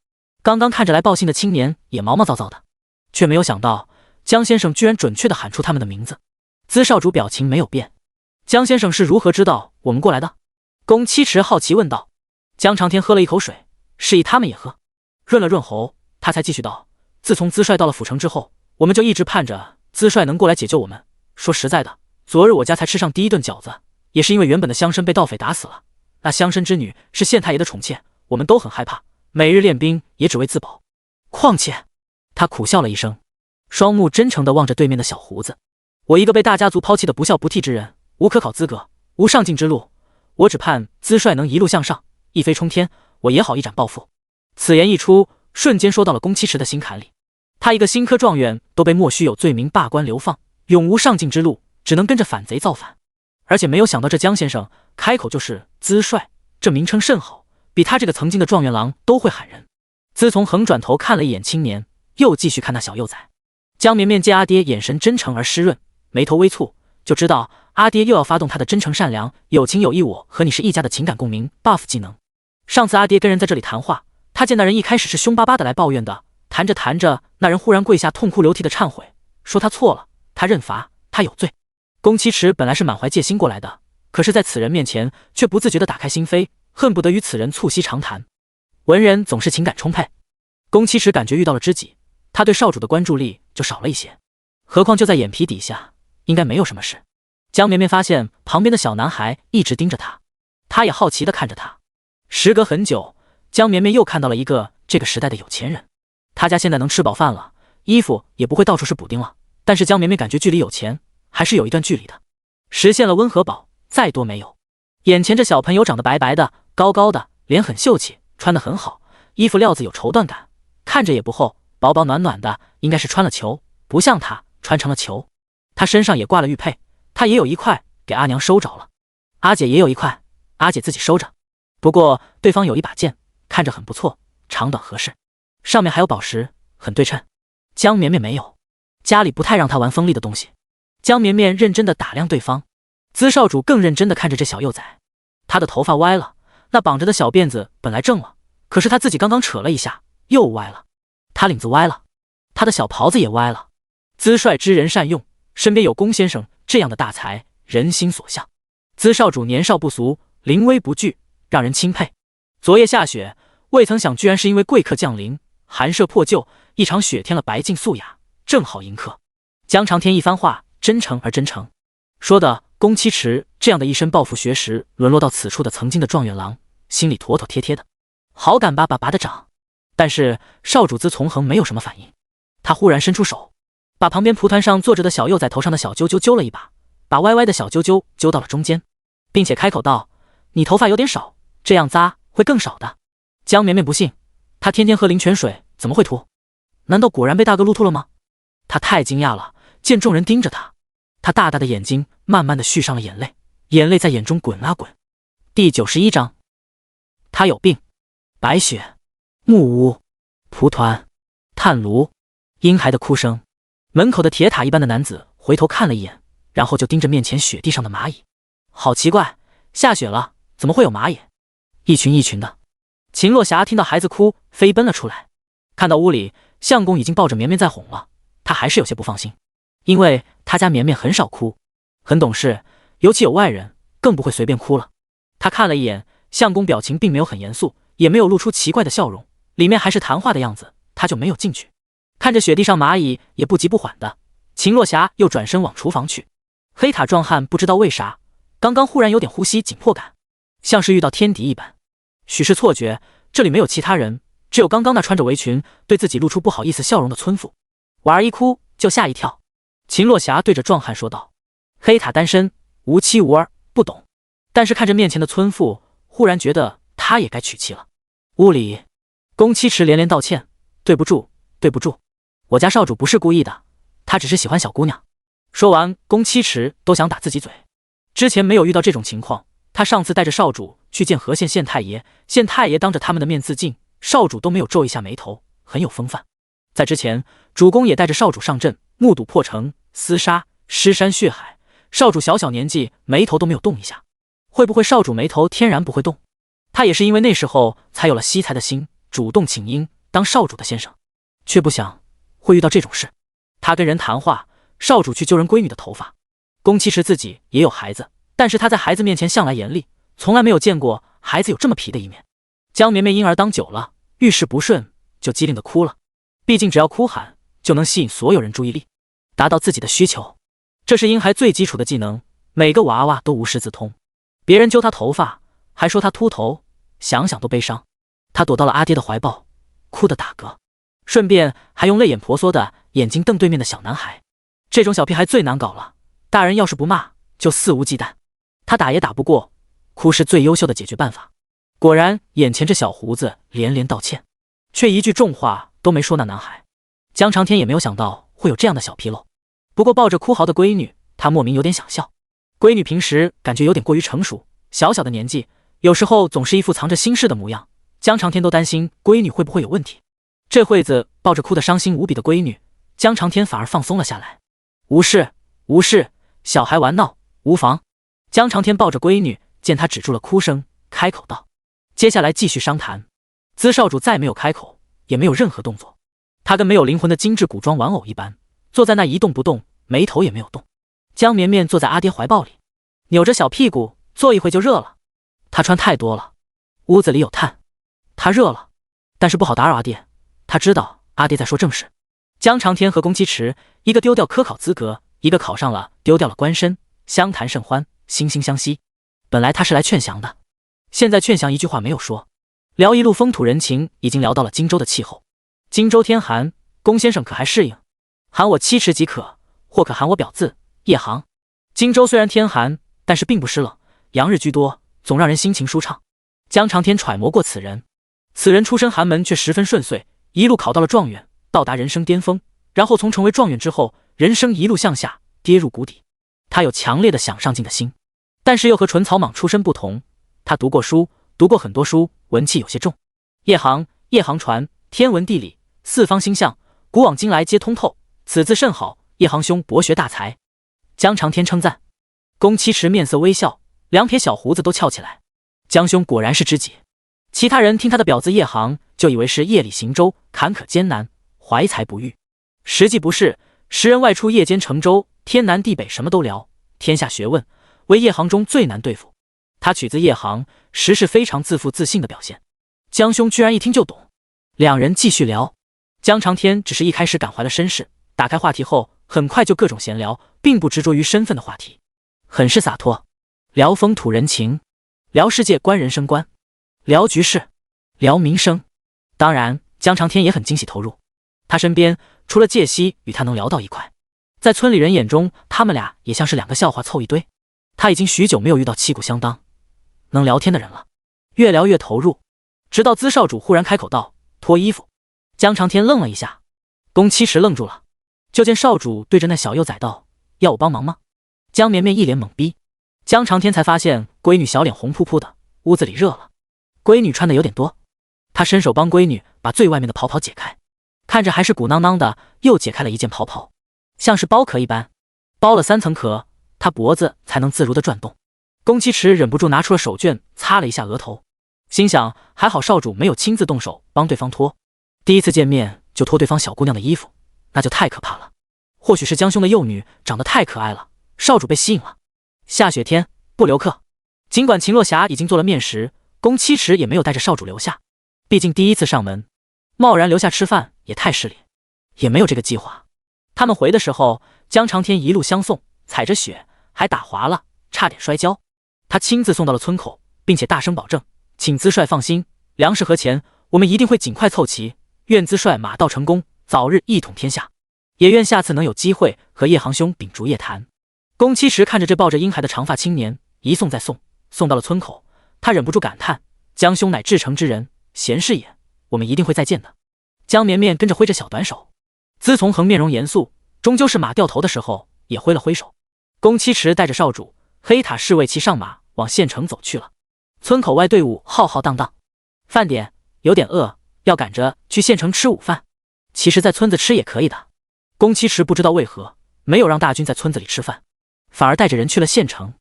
刚刚看着来报信的青年也毛毛躁躁的，却没有想到江先生居然准确地喊出他们的名字。资少主表情没有变。江先生是如何知道我们过来的？宫七池好奇问道。江长天喝了一口水，示意他们也喝，润了润喉，他才继续道：自从资帅到了府城之后，我们就一直盼着资帅能过来解救我们。说实在的，昨日我家才吃上第一顿饺子，也是因为原本的乡绅被盗匪打死了。那乡绅之女是县太爷的宠妾，我们都很害怕，每日练兵也只为自保。况且，他苦笑了一声，双目真诚地望着对面的小胡子。我一个被大家族抛弃的不孝不悌之人，无可考资格，无上进之路，我只盼资帅能一路向上，一飞冲天，我也好一展抱负。此言一出，瞬间说到了宫七池的心坎里。他一个新科状元都被莫须有罪名罢官流放，永无上进之路，只能跟着反贼造反。而且没有想到这江先生开口就是资帅，这名称甚好，比他这个曾经的状元郎都会喊人。自从横转头看了一眼青年，又继续看那小幼崽。江绵绵见阿爹眼神真诚而湿润，眉头微蹙，就知道阿爹又要发动他的真诚善良、有情有义我和你是一家的情感共鸣 buff 技能。上次阿爹跟人在这里谈话，他见那人一开始是凶巴巴的来抱怨的，谈着谈着，那人忽然跪下痛哭流涕的忏悔，说他错了，他认罚，他有罪。宫七池本来是满怀戒心过来的，可是在此人面前却不自觉地打开心扉，恨不得与此人促膝长谈。文人总是情感充沛，宫七池感觉遇到了知己，他对少主的关注力就少了一些，何况就在眼皮底下，应该没有什么事。江绵绵发现旁边的小男孩一直盯着他，他也好奇地看着他。时隔很久，江绵绵又看到了一个这个时代的有钱人。他家现在能吃饱饭了，衣服也不会到处是补丁了，但是江绵绵感觉距离有钱还是有一段距离的。实现了温和饱，再多没有。眼前这小朋友长得白白的，高高的，脸很秀气，穿得很好，衣服料子有绸缎感，看着也不厚，薄薄暖暖的，应该是穿了球，不像他穿成了球。他身上也挂了玉佩，他也有一块给阿娘收着了，阿姐也有一块，阿姐自己收着。不过对方有一把剑，看着很不错，长短合适，上面还有宝石，很对称。江绵绵没有，家里不太让她玩锋利的东西。江绵绵认真地打量对方，资少主更认真地看着这小幼崽。他的头发歪了，那绑着的小辫子本来正了，可是他自己刚刚扯了一下，又歪了。他领子歪了，他的小袍子也歪了。资帅知人善用，身边有宫先生这样的大才，人心所向。资少主年少不俗，临危不惧，让人钦佩。昨夜下雪，未曾想居然是因为贵客降临，寒舍破旧，一场雪添了白净素雅，正好迎客。江长天一番话真诚而真诚，说的宫七池这样的一身抱负学识沦落到此处的曾经的状元郎，心里妥妥帖帖的，好感拔的长。但是少主资从恒没有什么反应，他忽然伸出手，把旁边蒲团上坐着的小幼崽头上的小揪揪揪了一把，把歪歪的小揪揪揪到了中间，并且开口道：你头发有点少，这样扎会更少的。江绵绵不信，他天天喝灵泉水，怎么会秃？难道果然被大哥撸秃了吗？他太惊讶了，见众人盯着他，他大大的眼睛慢慢的蓄上了眼泪，眼泪在眼中滚啊滚。第91章，他有病。白雪、木屋、蒲团、炭炉、婴孩的哭声。门口的铁塔一般的男子回头看了一眼，然后就盯着面前雪地上的蚂蚁。好奇怪，下雪了，怎么会有蚂蚁？一群一群的。秦洛霞听到孩子哭，飞奔了出来，看到屋里相公已经抱着绵绵在哄了，他还是有些不放心，因为他家绵绵很少哭，很懂事，尤其有外人更不会随便哭了。他看了一眼相公，表情并没有很严肃，也没有露出奇怪的笑容，里面还是谈话的样子，他就没有进去。看着雪地上蚂蚁也不急不缓的，秦洛霞又转身往厨房去。黑塔壮汉不知道为啥刚刚忽然有点呼吸紧迫感，像是遇到天敌一般。许是错觉，这里没有其他人，只有刚刚那穿着围裙对自己露出不好意思笑容的村妇。婉儿一哭就吓一跳。秦洛霞对着壮汉说道：黑塔单身，无妻无儿，不懂。但是看着面前的村妇，忽然觉得他也该娶妻了。屋里，宫七池连连道歉：对不住，对不住，我家少主不是故意的，他只是喜欢小姑娘。说完，宫七池都想打自己嘴。之前没有遇到这种情况，他上次带着少主去见和县县太爷，县太爷当着他们的面自尽，少主都没有皱一下眉头，很有风范。在之前，主公也带着少主上阵，目睹破城、厮杀、尸山血海，少主小小年纪眉头都没有动一下。会不会少主眉头天然不会动？他也是因为那时候才有了惜才的心，主动请缨当少主的先生，却不想会遇到这种事。他跟人谈话，少主去揪人闺女的头发。宫崎池自己也有孩子，但是他在孩子面前向来严厉，从来没有见过孩子有这么皮的一面。江绵绵因而当久了，遇事不顺就机灵的哭了。毕竟只要哭喊，就能吸引所有人注意力，达到自己的需求。这是婴孩最基础的技能，每个娃娃都无师自通。别人揪他头发，还说他秃头，想想都悲伤。他躲到了阿爹的怀抱，哭得打嗝，顺便还用泪眼婆娑的眼睛瞪对面的小男孩。这种小屁孩最难搞了，大人要是不骂，就肆无忌惮。他打也打不过，哭是最优秀的解决办法。果然，眼前这小胡子连连道歉，却一句重话都没说。那男孩江长天也没有想到会有这样的小纰漏。不过抱着哭嚎的闺女，他莫名有点想笑。闺女平时感觉有点过于成熟，小小的年纪，有时候总是一副藏着心事的模样。江长天都担心闺女会不会有问题。这会子抱着哭得伤心无比的闺女，江长天反而放松了下来。无事无事，小孩玩闹无妨。江长天抱着闺女，见她止住了哭声，开口道：接下来继续商谈。资少主再没有开口，也没有任何动作。他跟没有灵魂的精致古装玩偶一般，坐在那一动不动，眉头也没有动。江绵绵坐在阿爹怀抱里，扭着小屁股，坐一会就热了。他穿太多了，屋子里有炭，他热了，但是不好打扰阿爹。他知道阿爹在说正事。江长天和宫崎池，一个丢掉科考资格，一个考上了，丢掉了官身，相谈甚欢，惺惺相惜。本来他是来劝降的，现在劝降一句话没有说。聊一路风土人情，已经聊到了荆州的气候。荆州天寒，宫先生可还适应？喊我七尺即可，或可喊我表字叶航。荆州虽然天寒，但是并不湿冷，阳日居多，总让人心情舒畅。江长天揣摩过此人，此人出身寒门却十分顺遂，一路考到了状元，到达人生巅峰，然后从成为状元之后，人生一路向下，跌入谷底。他有强烈的想上进的心，但是又和纯草莽出身不同，他读过书，读过很多书，文气有些重。叶航传天文地理，四方星象，古往今来皆通透，此字甚好，叶航兄博学大才。江长天称赞。宫崎池面色微笑，两撇小胡子都翘起来。江兄果然是知己。其他人听他的表字叶航，就以为是夜里行舟，坎坷艰难，怀才不遇。实际不是，时人外出夜间乘舟，天南地北什么都聊，天下学问，唯叶航中最难对付。他取自叶航，实是非常自负自信的表现。江兄居然一听就懂。两人继续聊。江长天只是一开始感怀了身世，打开话题后，很快就各种闲聊，并不执着于身份的话题，很是洒脱。聊风土人情，聊世界观人生观，聊局势，聊民生。当然，江长天也很惊喜投入。他身边除了介西与他能聊到一块，在村里人眼中，他们俩也像是两个笑话凑一堆。他已经许久没有遇到旗鼓相当、能聊天的人了，越聊越投入。直到资少主忽然开口道：脱衣服。江长天愣了一下，宫崎池愣住了，就见少主对着那小幼崽道：要我帮忙吗？江绵绵一脸懵逼。江长天才发现闺女小脸红扑扑的，屋子里热了。闺女穿的有点多，他伸手帮闺女把最外面的袍袍解开，看着还是鼓囊囊的，又解开了一件袍袍，像是包壳一般，包了3层壳，他脖子才能自如的转动。宫崎池忍不住拿出了手绢擦了一下额头，心想还好少主没有亲自动手帮对方脱，第一次见面就脱对方小姑娘的衣服，那就太可怕了。或许是江兄的幼女长得太可爱了，少主被吸引了。下雪天不留客。尽管秦洛霞已经做了面食，宫崎池也没有带着少主留下，毕竟第一次上门，贸然留下吃饭也太失礼，也没有这个计划。他们回的时候，江长天一路相送，踩着雪还打滑了，差点摔跤。他亲自送到了村口，并且大声保证：请资帅放心，粮食和钱我们一定会尽快凑齐，愿资帅马到成功，早日一统天下，也愿下次能有机会和叶航兄秉烛夜谈。宫崎池看着这抱着婴孩的长发青年，一送再送，送到了村口，他忍不住感叹：江兄乃至诚之人，贤士也，我们一定会再见的。江绵绵跟着挥着小短手，资从恒面容严肃，终究是马掉头的时候也挥了挥手。宫崎池带着少主、黑塔侍卫骑上马往县城走去了。村口外队伍浩浩荡荡，饭点有点饿，要赶着去县城吃午饭。其实在村子吃也可以的。宫崎池不知道为何没有让大军在村子里吃饭，反而带着人去了县城。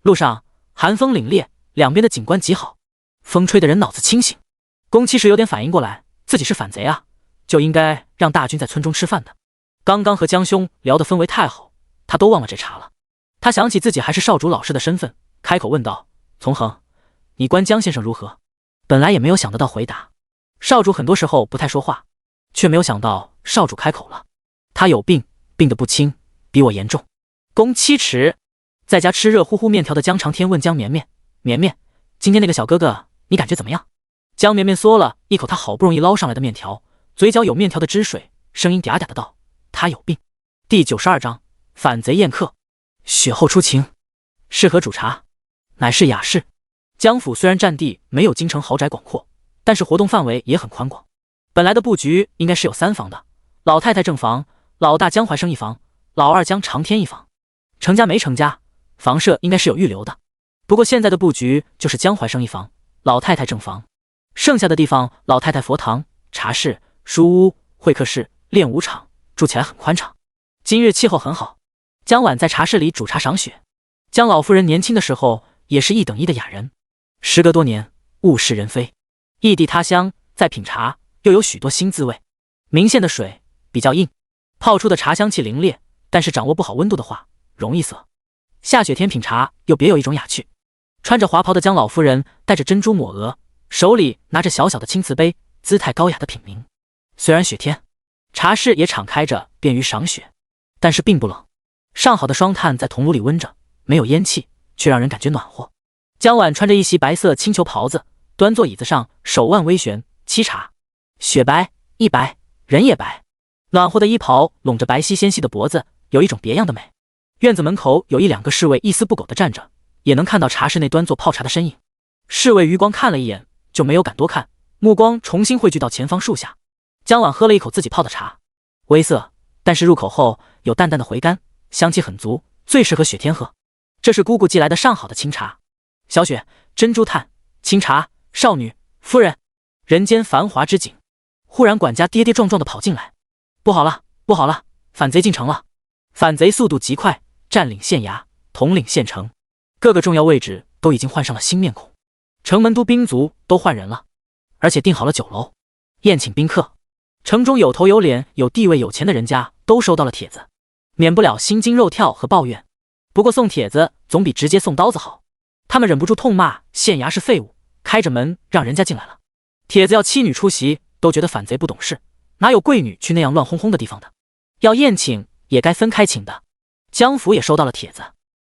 路上寒风凛冽，两边的景观极好，风吹的人脑子清醒。宫崎池有点反应过来，自己是反贼啊，就应该让大军在村中吃饭的。刚刚和江兄聊的氛围太好，他都忘了这茬了。他想起自己还是少主老师的身份，开口问道：“从恒，你观江先生如何？”本来也没有想得到回答，少主很多时候不太说话，却没有想到少主开口了。他有病，病得不轻，比我严重。公7尺。在家吃热乎乎面条的江长天问江绵绵：“绵绵，今天那个小哥哥，你感觉怎么样？”江绵绵嗦了一口他好不容易捞上来的面条，嘴角有面条的汁水，声音嗲嗲的道：“他有病。”第92章反贼宴客。雪后初晴，适合煮茶，乃是雅士。江府虽然占地没有京城豪宅广阔，但是活动范围也很宽广。本来的布局应该是有3房的，老太太正房，老大江怀生一房，老二江长天一房。成家没成家，房舍应该是有预留的。不过现在的布局就是江怀生一房，老太太正房，剩下的地方老太太佛堂、茶室、书屋、会客室、练武场，住起来很宽敞。今日气候很好，江晚在茶室里煮茶赏雪。江老夫人年轻的时候也是一等一的雅人，时隔多年物是人非，异地他乡再品茶又有许多新滋味。明县的水比较硬，泡出的茶香气凌冽，但是掌握不好温度的话容易涩。下雪天品茶又别有一种雅趣。穿着华袍的江老夫人戴着珍珠抹额，手里拿着小小的青瓷杯，姿态高雅的品茗。虽然雪天，茶室也敞开着便于赏雪，但是并不冷。上好的双炭在铜炉里温着，没有烟气，却让人感觉暖和。江晚穿着一袭白色青裘袍子，端坐椅子上，手腕微旋沏茶。雪白衣白，人也白，暖和的衣袍拢着白皙纤细的脖子，有一种别样的美。院子门口有1-2个侍卫一丝不苟地站着，也能看到茶室内端坐泡茶的身影。侍卫余光看了一眼，就没有敢多看，目光重新汇聚到前方树下。江晚喝了一口自己泡的茶，微涩，但是入口后有淡淡的回甘，香气很足，最适合雪天喝。这是姑姑寄来的上好的清茶。小雪，珍珠炭，清茶，少女，夫人。人间繁华之景。忽然管家跌跌撞撞地跑进来，不好了，不好了，反贼进城了。反贼速度极快，占领县衙，统领县城，各个重要位置都已经换上了新面孔，城门都兵卒都换人了，而且订好了酒楼，宴请宾客。城中有头有脸、有地位、有钱的人家都收到了帖子，免不了心惊肉跳和抱怨。不过送帖子总比直接送刀子好，他们忍不住痛骂县衙是废物，开着门让人家进来了。帖子要妻女出席，都觉得反贼不懂事，哪有贵女去那样乱哄哄的地方的？要宴请也该分开请的。江府也收到了帖子，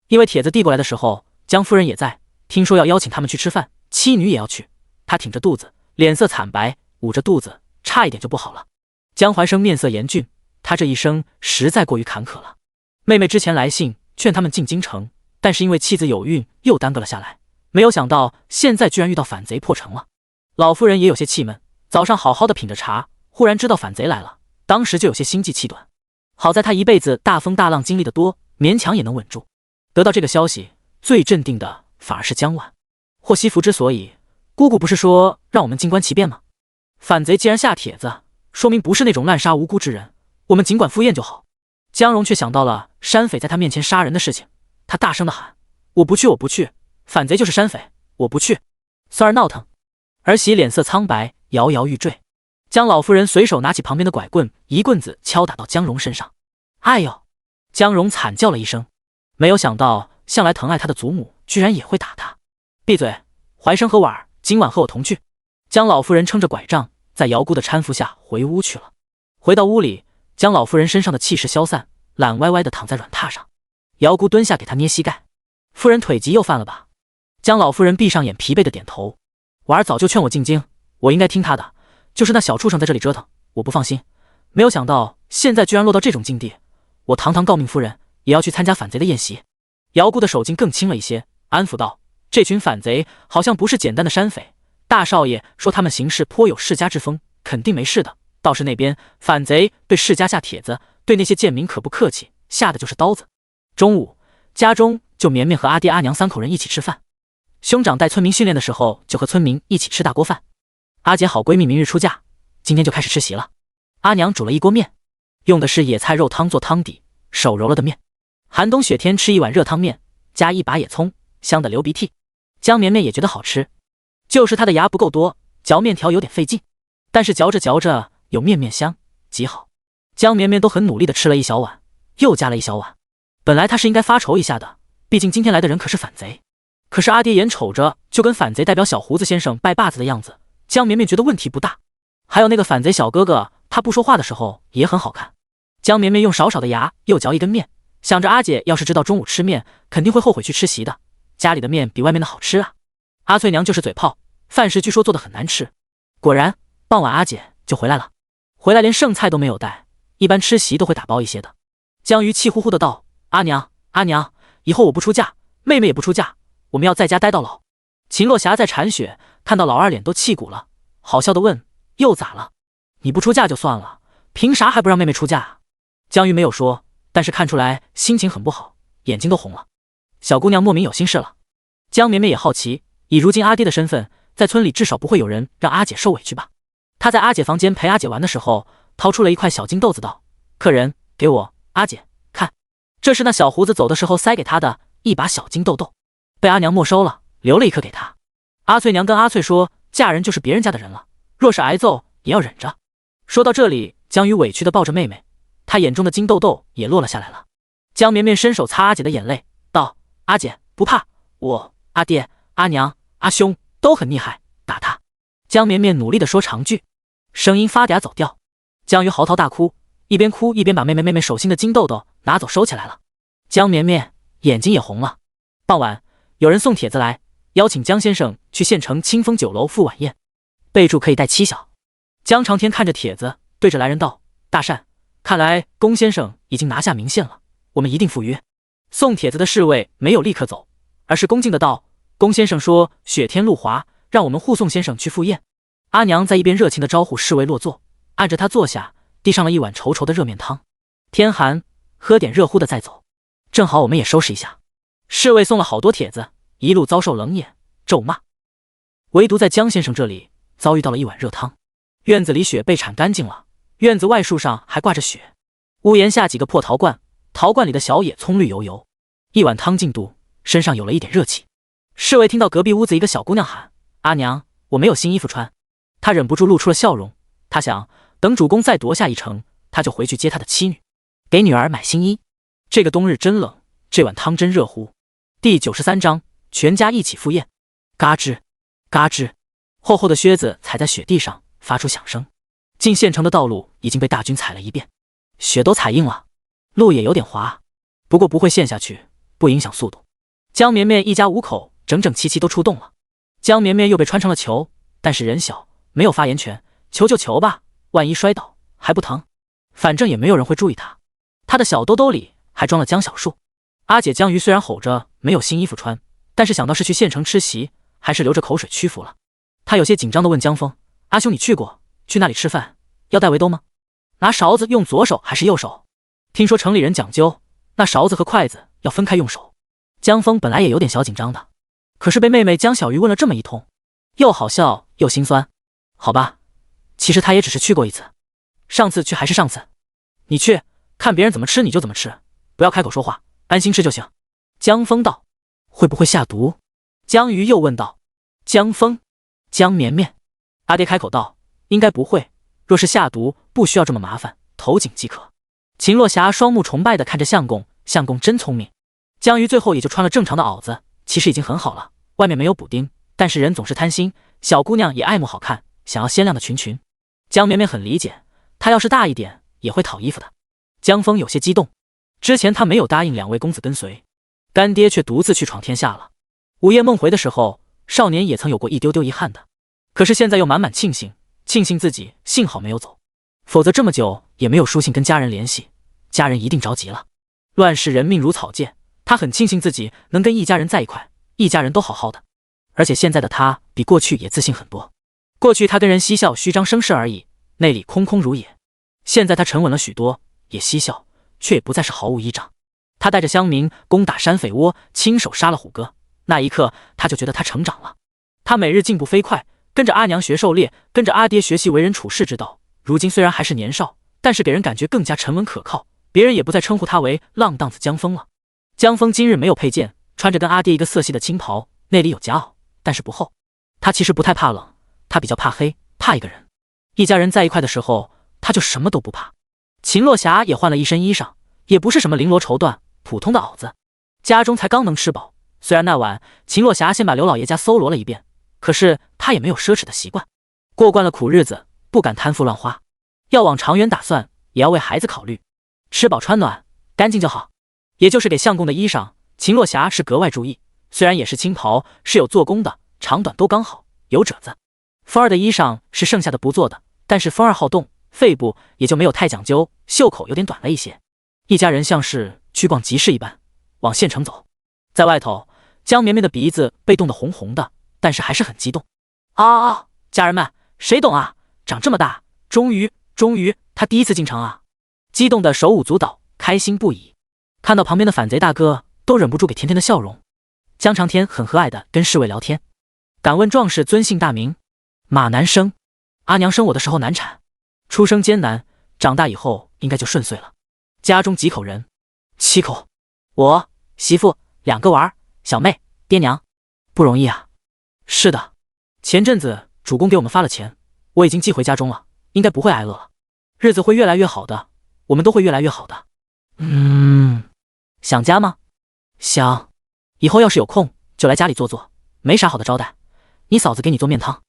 因为帖子递过来的时候，江夫人也在，听说要邀请他们去吃饭，妻女也要去。她挺着肚子，脸色惨白，捂着肚子，差一点就不好了。江怀生面色严峻，他这一生实在过于坎坷了。妹妹之前来信劝他们进京城，但是因为妻子有孕，又耽搁了下来。没有想到现在居然遇到反贼破城了。老夫人也有些气闷，早上好好的品着茶，忽然知道反贼来了，当时就有些心悸气短。好在她一辈子大风大浪经历的多，勉强也能稳住。得到这个消息，最镇定的反而是江晚。霍西服之所以，姑姑不是说让我们静观其变吗？反贼既然下帖子，说明不是那种滥杀无辜之人，我们尽管赴宴就好。江荣却想到了山匪在他面前杀人的事情，他大声的喊：“我不去，我不去！反贼就是山匪，我不去！”孙儿闹腾。儿媳脸色苍白，摇摇欲坠。江老夫人随手拿起旁边的拐棍，一棍子敲打到江荣身上。哎呦！江荣惨叫了一声，没有想到向来疼爱他的祖母居然也会打他。闭嘴！怀生和婉儿今晚和我同去。江老夫人撑着拐杖，在姚姑的搀扶下回屋去了。回到屋里，江老夫人身上的气势消散，懒歪歪地躺在软榻上。姚姑蹲下给她捏膝盖：“夫人腿疾又犯了吧？”江老夫人闭上眼，疲惫地点头：“婉儿早就劝我进京，我应该听她的，就是那小畜生在这里折腾，我不放心。没有想到现在居然落到这种境地，我堂堂诰命夫人也要去参加反贼的宴席。”姚姑的手劲更轻了一些，安抚道：“这群反贼好像不是简单的山匪，大少爷说他们行事颇有世家之风，肯定没事的。倒是那边反贼对世家下帖子，对那些贱民可不客气，下的就是刀子。”中午，家中就绵绵和阿爹阿娘3口人一起吃饭。兄长带村民训练的时候，就和村民一起吃大锅饭。阿姐好闺蜜明日出嫁，今天就开始吃席了。阿娘煮了一锅面，用的是野菜肉汤做汤底，手揉了的面。寒冬雪天吃一碗热汤面，加一把野葱，香得流鼻涕。江绵绵也觉得好吃，就是她的牙不够多，嚼面条有点费劲，但是嚼着嚼着有面面香，极好。江绵绵都很努力地吃了一小碗，又加了一小碗。本来他是应该发愁一下的，毕竟今天来的人可是反贼。可是阿爹眼瞅着就跟反贼代表小胡子先生拜把子的样子，江绵绵觉得问题不大。还有那个反贼小哥哥，他不说话的时候也很好看。江绵绵用少少的牙又嚼一根面，想着阿姐要是知道中午吃面，肯定会后悔去吃席的。家里的面比外面的好吃啊。阿翠娘就是嘴炮，饭食据说做得很难吃。果然，傍晚阿姐就回来了，回来连剩菜都没有带，一般吃席都会打包一些的。江鱼气呼呼的道：“阿娘，阿娘，以后我不出嫁，妹妹也不出嫁，我们要在家待到老。”秦落霞在铲雪，看到老二脸都气鼓了，好笑的问：“又咋了？你不出嫁就算了，凭啥还不让妹妹出嫁啊？”江鱼没有说，但是看出来心情很不好，眼睛都红了。小姑娘莫名有心事了。江绵绵也好奇，以如今阿爹的身份，在村里至少不会有人让阿姐受委屈吧。她在阿姐房间陪阿姐玩的时候，掏出了一块小金豆子道：“客人，给我，阿姐看，这是那小胡子走的时候塞给她的一把小金豆豆，被阿娘没收了，留了一颗给她。阿翠娘跟阿翠说，嫁人就是别人家的人了，若是挨揍也要忍着。”说到这里，江鱼委屈地抱着妹妹，她眼中的金豆豆也落了下来了。江绵绵伸手擦阿姐的眼泪，道：“阿姐不怕，我阿爹、阿娘、阿兄都很厉害，打他。”江绵绵努力地说长句，声音发嗲走调。江鱼嚎啕大哭，一边哭一边把妹妹手心的金豆豆拿走收起来了。江绵绵眼睛也红了。傍晚，有人送帖子来，邀请江先生去县城清风酒楼赴晚宴，备注可以带妻小。江长天看着帖子，对着来人道：“大善，看来龚先生已经拿下明线了，我们一定赴约。”送帖子的侍卫没有立刻走，而是恭敬的道：“龚先生说雪天路滑，让我们护送先生去赴宴。”阿娘在一边热情的招呼侍卫落座，按着他坐下，递上了一碗稠稠的热面汤。天寒，喝点热乎的再走，正好我们也收拾一下。侍卫送了好多帖子，一路遭受冷眼咒骂，唯独在江先生这里遭遇到了一碗热汤。院子里雪被铲干净了，院子外树上还挂着雪，屋檐下几个破陶罐，陶罐里的小野葱绿油油。一碗汤进肚，身上有了一点热气。侍卫听到隔壁屋子一个小姑娘喊：“阿娘，我没有新衣服穿。”他忍不住露出了笑容，他想等主公再夺下一城，他就回去接他的妻女，给女儿买新衣。这个冬日真冷，这碗汤真热乎。第93章，全家一起赴宴。嘎吱嘎吱，厚厚的靴子踩在雪地上发出响声。进县城的道路已经被大军踩了一遍，雪都踩硬了，路也有点滑，不过不会陷下去，不影响速度。江绵绵一家5口整整齐齐都出动了。江绵绵又被穿成了球，但是人小没有发言权，求就求吧，万一摔倒还不疼，反正也没有人会注意他。他的小兜兜里还装了姜小树。阿姐江鱼虽然吼着没有新衣服穿，但是想到是去县城吃席，还是流着口水屈服了。他有些紧张地问江峰：“阿兄，你去过，去那里吃饭要带围兜吗？拿勺子用左手还是右手？听说城里人讲究，那勺子和筷子要分开用手。”江峰本来也有点小紧张的，可是被妹妹江小鱼问了这么一通，又好笑又心酸。好吧，其实他也只是去过一次，上次去还是上次。你去看别人怎么吃你就怎么吃，不要开口说话，安心吃就行。江峰道：“会不会下毒？”江鱼又问道。江峰、江绵绵，阿爹开口道：“应该不会，若是下毒不需要这么麻烦，投井即可。”秦落霞双目崇拜地看着相公，相公真聪明。江鱼最后也就穿了正常的袄子，其实已经很好了，外面没有补丁，但是人总是贪心，小姑娘也爱慕好看，想要鲜亮的裙。江绵绵很理解，她要是大一点也会讨衣服的。江峰有些激动，之前他没有答应2位公子跟随，干爹却独自去闯天下了。午夜梦回的时候，少年也曾有过一丢丢遗憾的，可是现在又满满庆幸自己幸好没有走，否则这么久也没有书信跟家人联系，家人一定着急了。乱世人命如草芥，他很庆幸自己能跟一家人在一块，一家人都好好的。而且现在的他比过去也自信很多。过去他跟人嬉笑虚张声势而已，内里空空如也。现在他沉稳了许多，也嬉笑，却也不再是毫无依仗。他带着乡民攻打山匪窝，亲手杀了虎哥，那一刻他就觉得他成长了。他每日进步飞快，跟着阿娘学狩猎，跟着阿爹学习为人处世之道。如今虽然还是年少，但是给人感觉更加沉稳可靠，别人也不再称呼他为浪荡子江峰了。江峰今日没有佩剑，穿着跟阿爹一个色系的青袍，内里有夹袄，但是不厚。他其实不太怕冷，他比较怕黑，怕一个人。一家人在一块的时候，他就什么都不怕。秦洛霞也换了一身衣裳，也不是什么绫罗绸缎，普通的袄子。家中才刚能吃饱，虽然那晚秦洛霞先把刘老爷家搜罗了一遍，可是她也没有奢侈的习惯，过惯了苦日子，不敢贪富乱花，要往长远打算，也要为孩子考虑，吃饱穿暖，干净就好。也就是给相公的衣裳，秦洛霞是格外注意，虽然也是青袍，是有做工的，长短都刚好，有褶子。风儿的衣裳是剩下的不做的，但是风儿好动，肺部也就没有太讲究，袖口有点短了一些。一家人像是去逛集市一般，往县城走。在外头，江绵绵的鼻子被冻得红红的，但是还是很激动。家人们，谁懂啊？长这么大，终于，他第一次进城啊！激动的手舞足蹈，开心不已。看到旁边的反贼大哥，都忍不住给甜甜的笑容。江长天很和蔼的跟侍卫聊天。敢问壮士尊姓大名？马南生。阿娘生我的时候难产，出生艰难，长大以后应该就顺遂了。家中几口人？7口。我、媳妇、2个娃儿，小妹、爹娘。不容易啊。是的，前阵子主公给我们发了钱，我已经寄回家中了，应该不会挨饿了。日子会越来越好的，我们都会越来越好的。想家吗？想。以后要是有空，就来家里坐坐，没啥好的招待。你嫂子给你做面汤。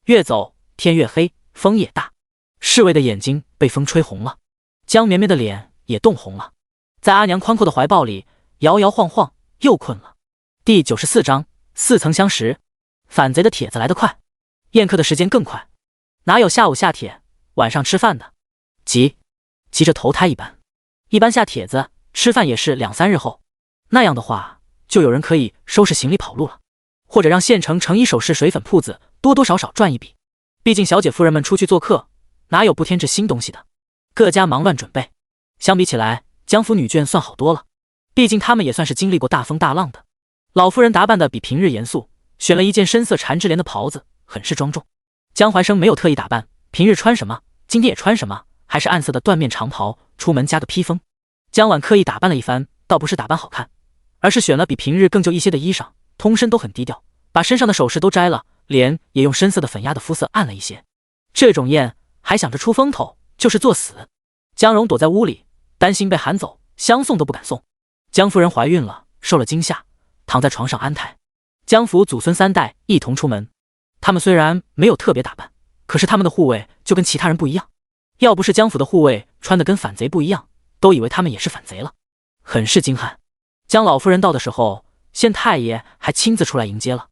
越走天越黑，风也大，侍卫的眼睛被风吹红了，江绵绵的脸也冻红了，在阿娘宽阔的怀抱里摇摇晃晃，又困了。第94章似曾相识。反贼的帖子来得快，宴客的时间更快，哪有下午下帖晚上吃饭的？急着投胎一般。一般下帖子吃饭也是2、3日后，那样的话就有人可以收拾行李跑路了，或者让县城成衣首饰水粉铺子多多少少赚一笔。毕竟小姐夫人们出去做客，哪有不添置新东西的？各家忙乱准备。相比起来，江府女眷算好多了，毕竟她们也算是经历过大风大浪的。老夫人打扮的比平日严肃，选了一件深色缠枝莲的袍子，很是庄重。江怀生没有特意打扮，平日穿什么，今天也穿什么，还是暗色的缎面长袍，出门加个披风。江晚刻意打扮了一番，倒不是打扮好看，而是选了比平日更旧一些的衣裳，通身都很低调，把身上的首饰都摘了，脸也用深色的粉压的肤色暗了一些。这种宴还想着出风头，就是作死。江蓉躲在屋里，担心被喊走，相送都不敢送。江夫人怀孕了，受了惊吓，躺在床上安胎。江府祖孙3代一同出门，他们虽然没有特别打扮，可是他们的护卫就跟其他人不一样。要不是江府的护卫穿得跟反贼不一样，都以为他们也是反贼了，很是惊撼。江老夫人到的时候，县太爷还亲自出来迎接了。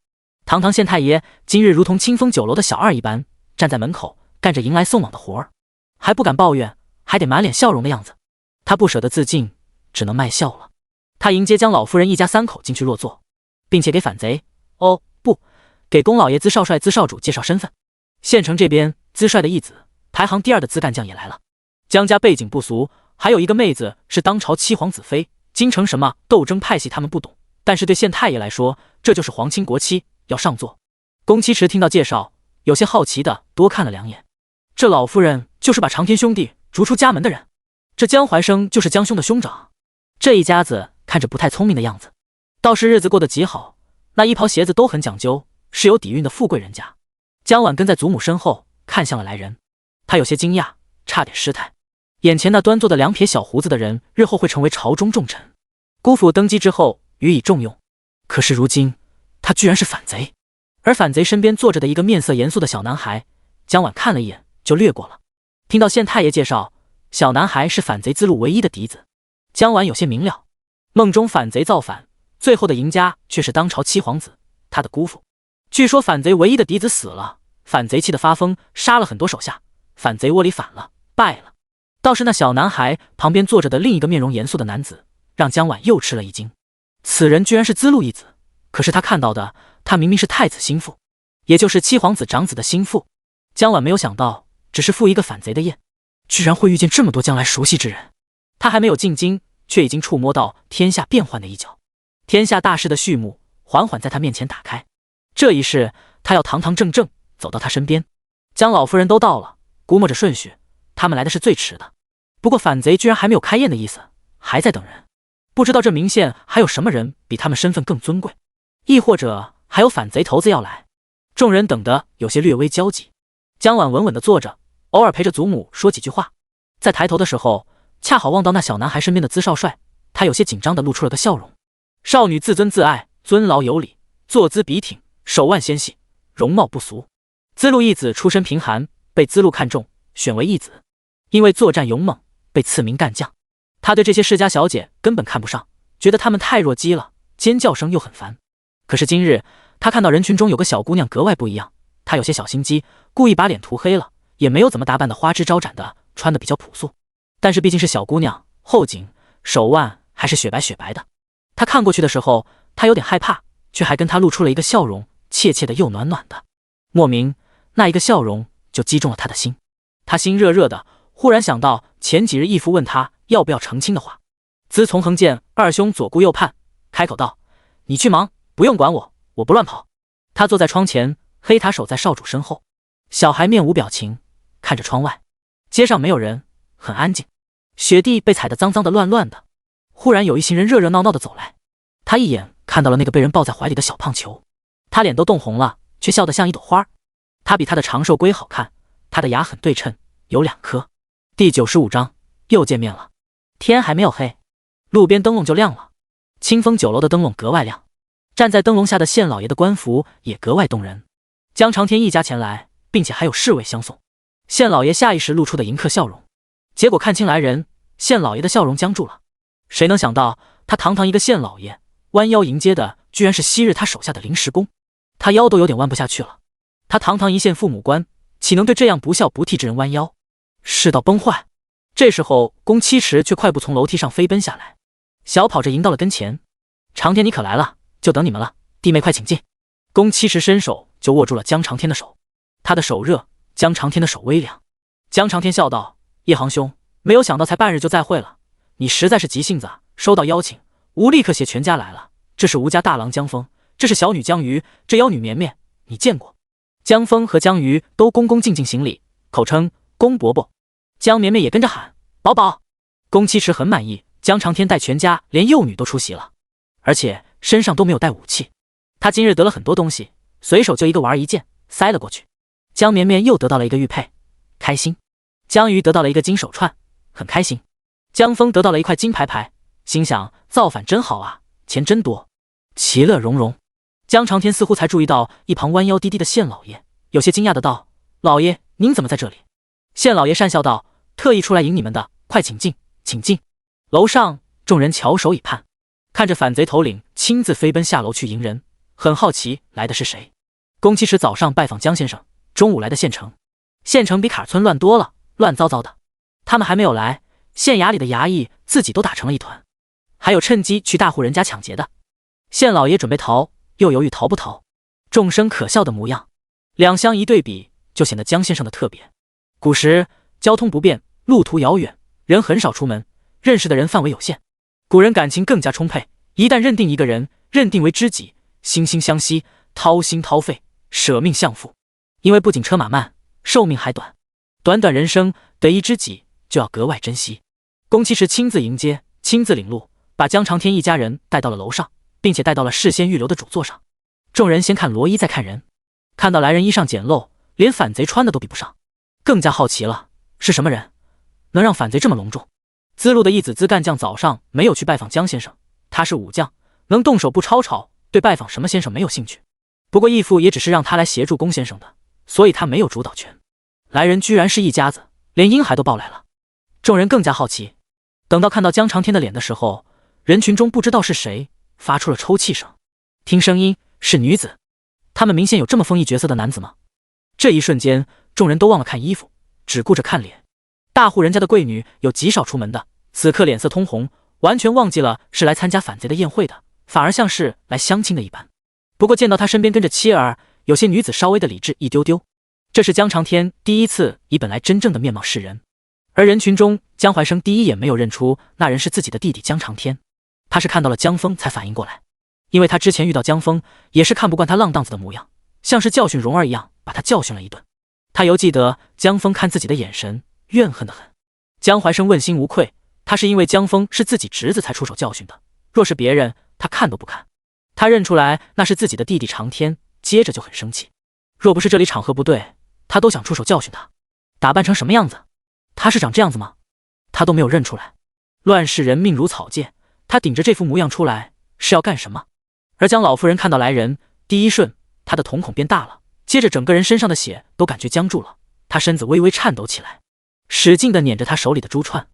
堂堂县太爷今日如同清风酒楼的小二一般，站在门口干着迎来送往的活儿，还不敢抱怨，还得满脸笑容的样子。他不舍得自尽，只能卖笑了。他迎接江老夫人一家3口进去落座，并且给反贼给宫老爷资少帅资少主介绍身份。县城这边资帅的义子，排行第2的资干将也来了。江家背景不俗，还有一个妹子是当朝7皇子妃，京城什么斗争派系他们不懂，但是对县太爷来说，这就是皇亲国戚要上座。宫七池听到介绍，有些好奇的多看了2眼。这老夫人就是把长天兄弟逐出家门的人，这江怀生就是江兄的兄长。这一家子看着不太聪明的样子，倒是日子过得极好，那衣袍鞋子都很讲究，是有底蕴的富贵人家。江晚跟在祖母身后看向了来人，他有些惊讶，差点失态。眼前那端坐的2撇小胡子的人，日后会成为朝中重臣，姑父登基之后予以重用。可是如今他居然是反贼，而反贼身边坐着的一个面色严肃的小男孩，江晚看了一眼就略过了。听到县太爷介绍，小男孩是反贼资路唯一的嫡子，江晚有些明了。梦中反贼造反，最后的赢家却是当朝7皇子，他的姑父。据说反贼唯一的嫡子死了，反贼气得发疯，杀了很多手下，反贼窝里反了，败了。倒是那小男孩旁边坐着的另一个面容严肃的男子，让江晚又吃了一惊。此人居然是资路义子，可是他看到的，他明明是太子心腹，也就是7皇子长子的心腹。江晚没有想到，只是赴一个反贼的宴，居然会遇见这么多将来熟悉之人。他还没有进京，却已经触摸到天下变幻的一角，天下大势的序幕缓缓在他面前打开。这一世，他要堂堂正正走到他身边。江老夫人都到了，估摸着顺序，他们来的是最迟的。不过反贼居然还没有开宴的意思，还在等人。不知道这明县还有什么人比他们身份更尊贵，亦或者还有反贼头子要来。众人等得有些略微焦急。江晚稳稳地坐着，偶尔陪着祖母说几句话。在抬头的时候，恰好望到那小男孩身边的资少帅，他有些紧张地露出了个笑容。少女自尊自爱，尊老有礼，坐姿笔挺，手腕纤细，容貌不俗。资路义子出身贫寒，被资路看中，选为义子。因为作战勇猛，被赐名干将。他对这些世家小姐根本看不上，觉得她们太弱鸡了，尖叫声又很烦。可是今日他看到人群中有个小姑娘格外不一样，他有些小心机，故意把脸涂黑了，也没有怎么打扮的花枝招展的，穿的比较朴素。但是毕竟是小姑娘，后颈、手腕还是雪白雪白的。他看过去的时候，他有点害怕，却还跟他露出了一个笑容，怯怯的又暖暖的。莫名那一个笑容就击中了他的心，他心热热的，忽然想到前几日义父问他要不要成亲的话。资从恒见二兄左顾右盼，开口道：“你去忙，不用管我，我不乱跑。”他坐在窗前，黑塔守在少主身后。小孩面无表情，看着窗外，街上没有人，很安静。雪地被踩得脏脏的、乱乱的。忽然有一行人热热闹闹的走来，他一眼看到了那个被人抱在怀里的小胖球，他脸都冻红了，却笑得像一朵花。他比他的长寿龟好看，他的牙很对称，有2颗。第95章又见面了。天还没有黑，路边灯笼就亮了。清风酒楼的灯笼格外亮，站在灯笼下的县老爷的官服也格外动人。江长天一家前来，并且还有侍卫相送。县老爷下意识露出的迎客笑容，结果看清来人，县老爷的笑容僵住了。谁能想到他堂堂一个县老爷，弯腰迎接的居然是昔日他手下的临时工。他腰都有点弯不下去了。他堂堂一县父母官，岂能对这样不孝不悌之人弯腰？世道崩坏。这时候宫七池却快步从楼梯上飞奔下来，小跑着迎到了跟前。长天你可来了，就等你们了，弟妹快请进。宫七池伸手就握住了江长天的手，他的手热，江长天的手微凉。江长天笑道：“叶行兄，没有想到才半日就再会了，你实在是急性子啊！收到邀请，吾立刻携全家来了。这是吴家大郎江峰，这是小女江鱼，这妖女绵绵，你见过？”江峰和江鱼都恭恭敬敬行礼，口称宫伯伯。江绵绵也跟着喊宝宝。宫七池很满意，江长天带全家连幼女都出席了，而且身上都没有带武器。他今日得了很多东西，随手就一个玩一件塞了过去。江绵绵又得到了一个玉佩，开心。江鱼得到了一个金手串，很开心。江峰得到了一块金牌牌，心想造反真好啊，钱真多，其乐融融。江长天似乎才注意到一旁弯腰低低的县老爷，有些惊讶的道：“老爷，您怎么在这里？”县老爷讪笑道：“特意出来迎你们的，快请进，请进。”楼上众人翘首以盼，看着反贼头领亲自飞奔下楼去迎人，很好奇来的是谁。宫七池早上拜访江先生，中午来的县城。县城比坎儿村乱多了，乱糟糟的。他们还没有来，县衙里的衙役自己都打成了一团，还有趁机去大户人家抢劫的。县老爷准备逃，又犹豫逃不逃，众生可笑的模样。两相一对比，就显得江先生的特别。古时交通不便，路途遥远，人很少出门，认识的人范围有限。古人感情更加充沛，一旦认定一个人，认定为知己，惺惺相惜，掏心掏肺，舍命相付。因为不仅车马慢，寿命还短，短短人生得一知己就要格外珍惜。宫七池亲自迎接，亲自领路，把江长天一家人带到了楼上，并且带到了事先预留的主座上。众人先看罗衣，再看人，看到来人衣裳简陋，连反贼穿的都比不上，更加好奇了，是什么人能让反贼这么隆重？资路的义子资干将早上没有去拜访江先生，他是武将，能动手不抄抄，对拜访什么先生没有兴趣。不过义父也只是让他来协助宫先生的，所以他没有主导权。来人居然是一家子，连婴孩都抱来了。众人更加好奇，等到看到江长天的脸的时候，人群中不知道是谁发出了抽泣声。听声音是女子，他们明显有这么丰腴绝色的男子吗？这一瞬间，众人都忘了看衣服，只顾着看脸。大户人家的贵女有极少出门的，此刻脸色通红，完全忘记了是来参加反贼的宴会的，反而像是来相亲的一般。不过见到他身边跟着妻儿，有些女子稍微的理智一丢丢。这是江长天第一次以本来真正的面貌示人，而人群中江怀生第一眼没有认出那人是自己的弟弟江长天，他是看到了江峰才反应过来，因为他之前遇到江峰也是看不惯他浪荡子的模样，像是教训蓉儿一样把他教训了一顿。他犹记得江峰看自己的眼神怨恨得很。江怀生问心无愧，他是因为江峰是自己侄子才出手教训的，若是别人他看都不看。他认出来那是自己的弟弟长天，接着就很生气，若不是这里场合不对，他都想出手教训他。打扮成什么样子？他是长这样子吗？他都没有认出来。乱世人命如草芥，他顶着这副模样出来是要干什么？而江老夫人看到来人，第一瞬她的瞳孔变大了，接着整个人身上的血都感觉僵住了，她身子微微颤抖起来，使劲地捻着她手里的珠串。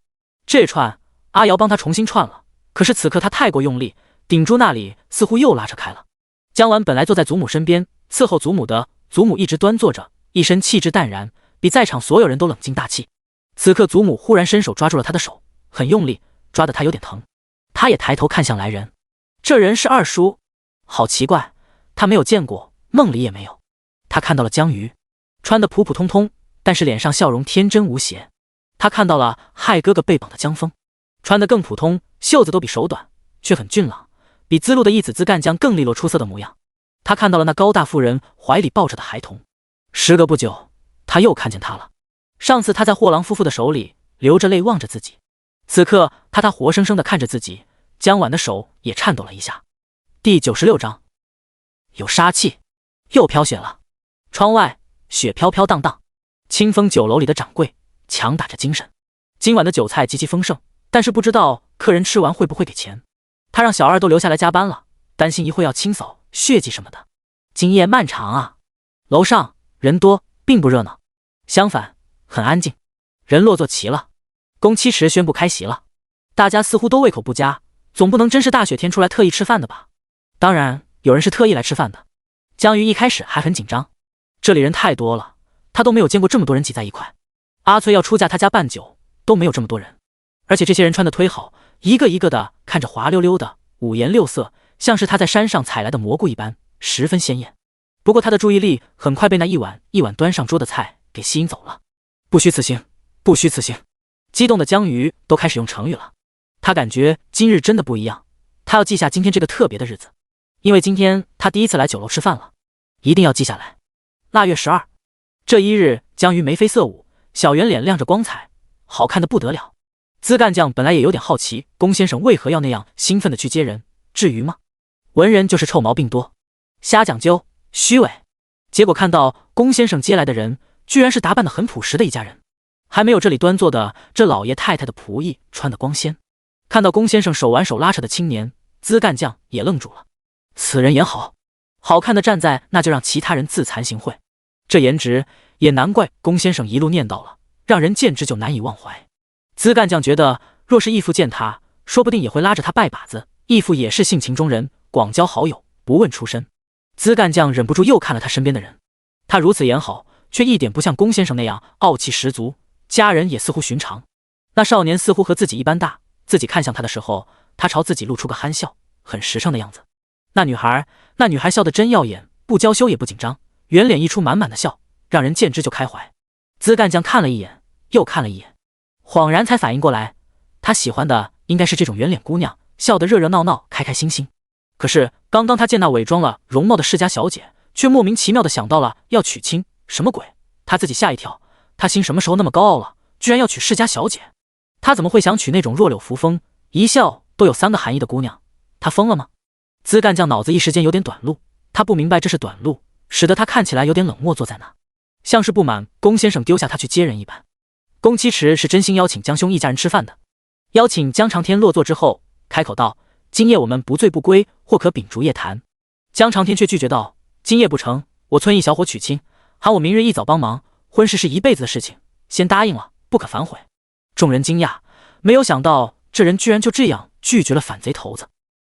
这串阿瑶帮她重新串了，可是此刻她太过用力，顶住那里似乎又拉扯开了。江婉本来坐在祖母身边伺候祖母的，祖母一直端坐着，一身气质淡然，比在场所有人都冷静大气。此刻祖母忽然伸手抓住了她的手，很用力，抓得她有点疼。她也抬头看向来人，这人是二叔，好奇怪，她没有见过，梦里也没有。她看到了江瑜，穿得普普通通，但是脸上笑容天真无邪。她看到了害哥哥被绑的江峰，穿得更普通，袖子都比手短，却很俊朗，比滋路的一子干将更利落出色的模样。她看到了那高大妇人怀里抱着的孩童。时隔不久，她又看见他了。上次他在货郎夫妇的手里流着泪望着自己，此刻他活生生的看着自己，江婉的手也颤抖了一下。第96章，有杀气。又飘雪了，窗外雪飘飘荡荡，清风酒楼里的掌柜强打着精神。今晚的酒菜极其丰盛，但是不知道客人吃完会不会给钱。他让小二都留下来加班了，担心一会要清扫血迹什么的。今夜漫长啊。楼上人多，并不热闹，相反很安静，人落座齐了。宫七池宣布开席了，大家似乎都胃口不佳，总不能真是大雪天出来特意吃饭的吧？当然有人是特意来吃饭的。江瑜一开始还很紧张，这里人太多了，他都没有见过这么多人挤在一块。阿翠要出嫁他家办酒都没有这么多人，而且这些人穿的忒好，一个一个的看着滑溜溜的，五颜六色，像是他在山上采来的蘑菇一般，十分鲜艳。不过他的注意力很快被那一碗一碗端上桌的菜给吸引走了。不虚此行，不虚此行。激动的江瑜都开始用成语了。他感觉今日真的不一样，他要记下今天这个特别的日子，因为今天他第一次来酒楼吃饭了，一定要记下来。腊月12这一日，江瑜眉飞色舞，小圆脸亮着光彩，好看的不得了。资干将本来也有点好奇，龚先生为何要那样兴奋的去接人，至于吗？文人就是臭毛病多，瞎讲究，虚伪。结果看到龚先生接来的人，居然是打扮得很朴实的一家人，还没有这里端坐的这老爷太太的仆役穿得光鲜。看到龚先生手挽手拉扯的青年，资干将也愣住了。此人颜好，好看的站在那就让其他人自惭形秽。这颜值也难怪龚先生一路念叨了，让人见之就难以忘怀。资干将觉得若是义父见他，说不定也会拉着他拜把子，义父也是性情中人，广交好友，不问出身。资干将忍不住又看了他身边的人，他如此颜好，却一点不像龚先生那样傲气十足，家人也似乎寻常。那少年似乎和自己一般大，自己看向他的时候，他朝自己露出个憨笑，很实诚的样子。那女孩笑得真耀眼，不娇羞也不紧张，圆脸一出满满的笑，让人见之就开怀。资干将看了一眼，又看了一眼，恍然才反应过来，他喜欢的应该是这种圆脸姑娘，笑得热热闹闹，开开心心。可是刚刚他见那伪装了容貌的世家小姐，却莫名其妙的想到了要娶亲，什么鬼？他自己吓一跳，他心什么时候那么高傲了，居然要娶世家小姐？他怎么会想娶那种弱柳扶风，一笑都有3个含义的姑娘？他疯了吗？资干将脑子一时间有点短路，他不明白这是短路，使得他看起来有点冷漠，坐在那，像是不满龚先生丢下他去接人一般。龚七池是真心邀请江兄一家人吃饭的，邀请江长天落座之后，开口道：“今夜我们不醉不归，或可秉烛夜谈。”江长天却拒绝道：“今夜不成，我村一小伙娶亲，喊我明日一早帮忙，婚事是一辈子的事情，先答应了，不可反悔。”众人惊讶，没有想到这人居然就这样拒绝了反贼头子，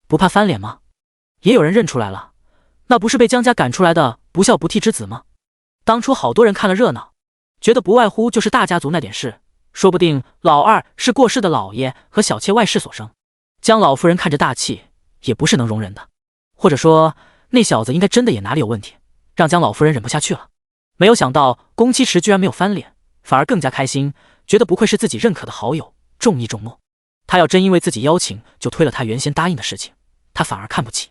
不怕翻脸吗？也有人认出来了，那不是被江家赶出来的不孝不悌之子吗？当初好多人看了热闹，觉得不外乎就是大家族那点事，说不定老二是过世的老爷和小妾外室所生。江老夫人看着大气，也不是能容忍的，或者说那小子应该真的也哪里有问题，让江老夫人忍不下去了。没有想到龚七池居然没有翻脸，反而更加开心，觉得不愧是自己认可的好友，重义重诺。他要真因为自己邀请就推了他原先答应的事情，他反而看不起。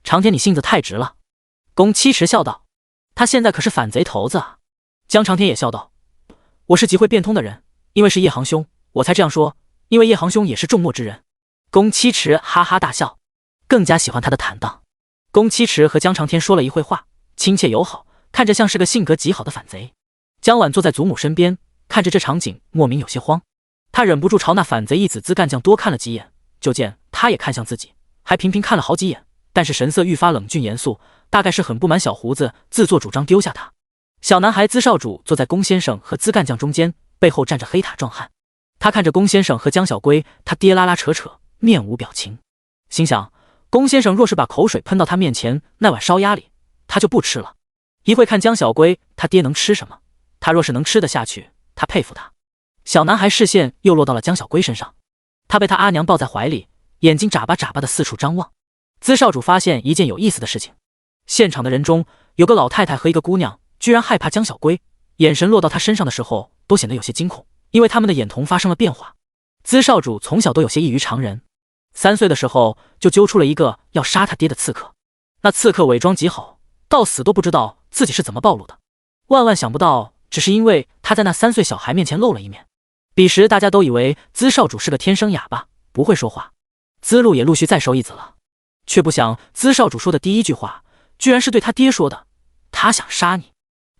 长天，你性子太直了。龚七池笑道，他现在可是反贼头子啊。江长天也笑道，我是极会变通的人，因为是叶行兄我才这样说，因为叶行兄也是重诺之人。龚七池哈哈大笑，更加喜欢他的坦荡。龚七池和江长天说了一会话，亲切友好，看着像是个性格极好的反贼。江婉坐在祖母身边，看着这场景，莫名有些慌。他忍不住朝那反贼一子资干将多看了几眼，就见他也看向自己，还频频看了好几眼，但是神色愈发冷峻严肃，大概是很不满小胡子自作主张丢下他。小男孩资少主坐在龚先生和资干将中间，背后站着黑塔壮汉。他看着龚先生和江小龟，他爹拉拉扯扯，面无表情，心想龚先生若是把口水喷到他面前那碗烧鸭里，他就不吃了。一会看江小龟，他爹能吃什么？他若是能吃得下去，他佩服他。小男孩视线又落到了江小龟身上，他被他阿娘抱在怀里，眼睛眨巴眨巴的四处张望。资少主发现一件有意思的事情，现场的人中有个老太太和一个姑娘，居然害怕江小龟，眼神落到他身上的时候都显得有些惊恐，因为他们的眼瞳发生了变化。资少主从小都有些异于常人，3岁的时候就揪出了一个要杀他爹的刺客，那刺客伪装极好，到死都不知道自己是怎么暴露的。万万想不到，只是因为他在那3岁小孩面前露了一面。彼时大家都以为资少主是个天生哑巴，不会说话，资路也陆续再收一子了，却不想资少主说的第一句话居然是对他爹说的，他想杀你。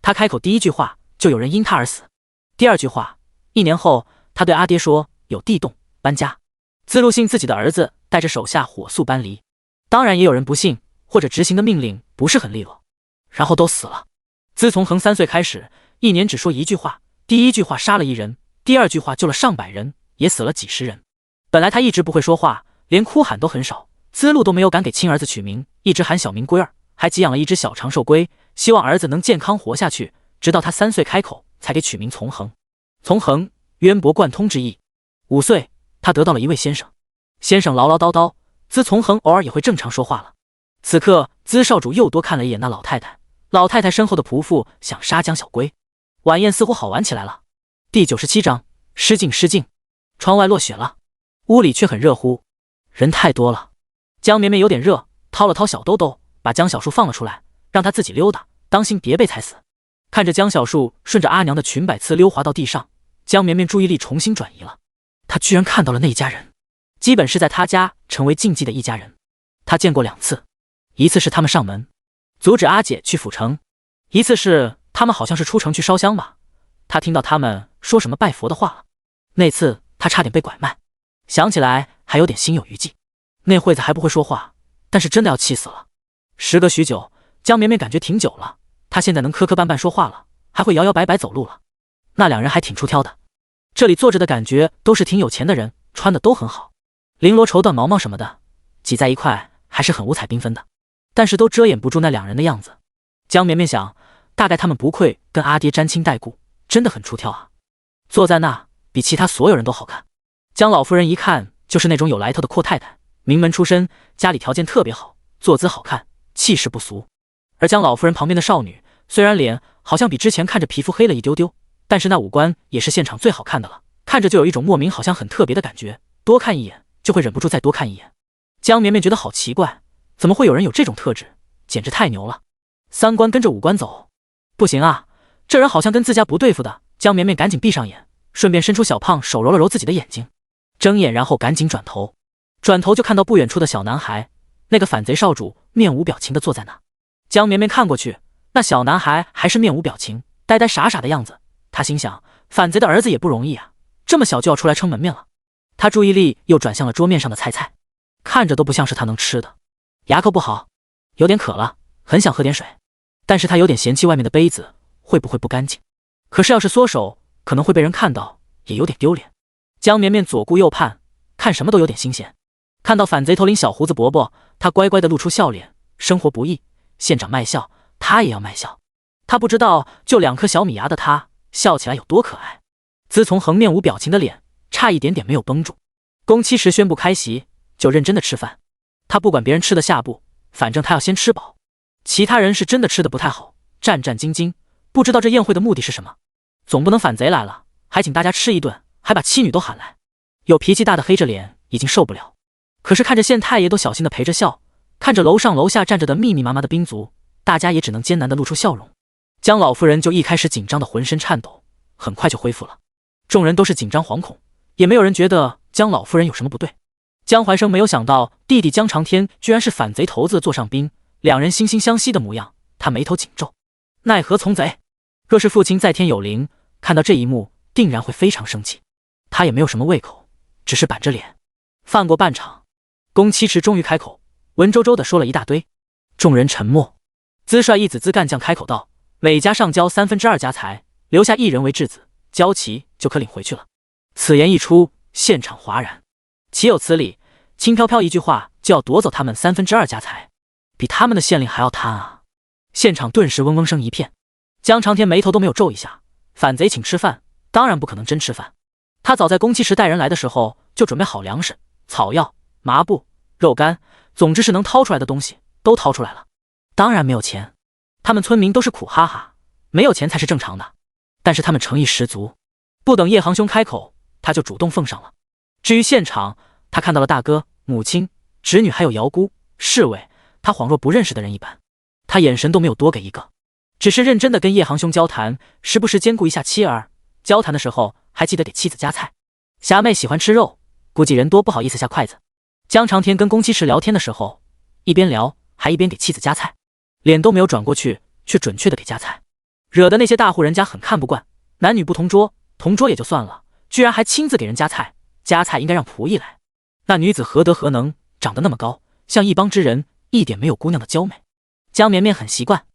他开口第一句话就有人因他而死，第二句话1年后他对阿爹说有地洞搬家。资路信自己的儿子带着手下火速搬离，当然也有人不信，或者执行的命令不是很利落，然后都死了。自从恒3岁开始，1年只说一句话，第一句话杀了1人，第二句话救了上百人，也死了几十人。本来他一直不会说话，连哭喊都很少，资路都没有敢给亲儿子取名，一直喊小名龟儿，还寄养了一只小长寿龟，希望儿子能健康活下去，直到他3岁开口才给取名从恒。从恒，渊博贯通之意。5岁他得到了一位先生，先生唠唠叨叨，资从恒偶尔也会正常说话了。此刻资少主又多看了一眼那老太太，老太太身后的仆妇想杀江小龟。晚宴似乎好玩起来了。第97章失敬失敬。窗外落雪了，屋里却很热乎，人太多了。江绵绵有点热，掏了掏小兜兜，把江小树放了出来，让他自己溜达，当心别被踩死。看着江小树顺着阿娘的裙摆刺溜滑到地上，江绵绵注意力重新转移了。他居然看到了那一家人，基本是在他家成为禁忌的一家人。他见过2次，一次是他们上门阻止阿姐去府城，一次是他们好像是出城去烧香吧，他听到他们说什么拜佛的话了。那次他差点被拐卖，想起来还有点心有余悸。那会子还不会说话，但是真的要气死了。时隔许久，江绵绵感觉挺久了，他现在能磕磕绊绊说话了，还会摇摇摆摆走路了。那2人还挺出挑的，这里坐着的感觉都是挺有钱的人，穿的都很好，绫罗绸缎毛毛什么的挤在一块还是很五彩缤纷的，但是都遮掩不住那2人的样子。江绵绵想，大概他们不愧跟阿爹沾亲带故，真的很出挑啊。坐在那比其他所有人都好看。江老夫人一看就是那种有来头的阔太太，名门出身，家里条件特别好，坐姿好看，气势不俗。而江老夫人旁边的少女，虽然脸好像比之前看着皮肤黑了一丢丢，但是那五官也是现场最好看的了，看着就有一种莫名好像很特别的感觉，多看一眼就会忍不住再多看一眼。江绵绵觉得好奇怪，怎么会有人有这种特质，简直太牛了！3官跟着5官走，不行啊，这人好像跟自家不对付的。江绵绵赶紧闭上眼，顺便伸出小胖手揉了揉自己的眼睛，睁眼然后赶紧转头就看到不远处的小男孩，那个反贼少主面无表情的坐在那。江绵绵看过去，那小男孩还是面无表情，呆呆傻傻的样子。他心想，反贼的儿子也不容易啊，这么小就要出来撑门面了。他注意力又转向了桌面上的菜，看着都不像是他能吃的。牙口不好，有点渴了，很想喝点水，但是他有点嫌弃外面的杯子会不会不干净，可是要是缩手可能会被人看到，也有点丢脸。江绵绵左顾右盼，看什么都有点新鲜。看到反贼头领小胡子伯伯，他乖乖的露出笑脸。生活不易，县长卖笑，他也要卖笑。他不知道就2颗小米牙的他笑起来有多可爱。自从横面无表情的脸差一点点没有绷住。公7时宣布开席，就认真的吃饭。他不管别人吃的下不，反正他要先吃饱。其他人是真的吃的不太好，战战兢兢，不知道这宴会的目的是什么。总不能反贼来了还请大家吃一顿，还把妻女都喊来。有脾气大的黑着脸已经受不了，可是看着县太爷都小心的陪着笑，看着楼上楼下站着的密密麻麻的兵卒，大家也只能艰难的露出笑容。江老夫人就一开始紧张的浑身颤抖，很快就恢复了。众人都是紧张惶恐，也没有人觉得江老夫人有什么不对。江怀生没有想到弟弟江长天居然是反贼头子座上宾，2人惺惺相惜的模样，他眉头紧皱，奈何从贼。若是父亲在天有灵，看到这一幕定然会非常生气。他也没有什么胃口，只是板着脸。饭过半场，宫七池终于开口，文绉绉地说了一大堆。众人沉默。资帅一子资干将开口道：“每家上交2/3家财，留下1人为质子，交齐就可领回去了。”此言一出，现场哗然。岂有此理！轻飘飘一句话就要夺走他们2/3家财，比他们的县令还要贪啊！现场顿时嗡嗡声一片。江长天眉头都没有皱一下，反贼请吃饭，当然不可能真吃饭。他早在宫七池带人来的时候就准备好粮食、草药、麻布、肉干，总之是能掏出来的东西都掏出来了。当然没有钱，他们村民都是苦哈哈，没有钱才是正常的。但是他们诚意十足，不等叶航兄开口，他就主动奉上了。至于现场，他看到了大哥、母亲、侄女还有姚姑、侍卫，他恍若不认识的人一般。他眼神都没有多给一个，只是认真的跟叶航兄交谈，时不时兼顾一下妻儿。交谈的时候还记得给妻子夹菜。霞妹喜欢吃肉，估计人多不好意思下筷子。江长天跟宫七池聊天的时候，一边聊还一边给妻子夹菜，脸都没有转过去，却准确的给夹菜，惹得那些大户人家很看不惯。男女不同桌，同桌也就算了，居然还亲自给人夹菜，夹菜应该让仆役来。那女子何德何能，长得那么高，像一帮之人，一点没有姑娘的娇美。江绵绵很习惯，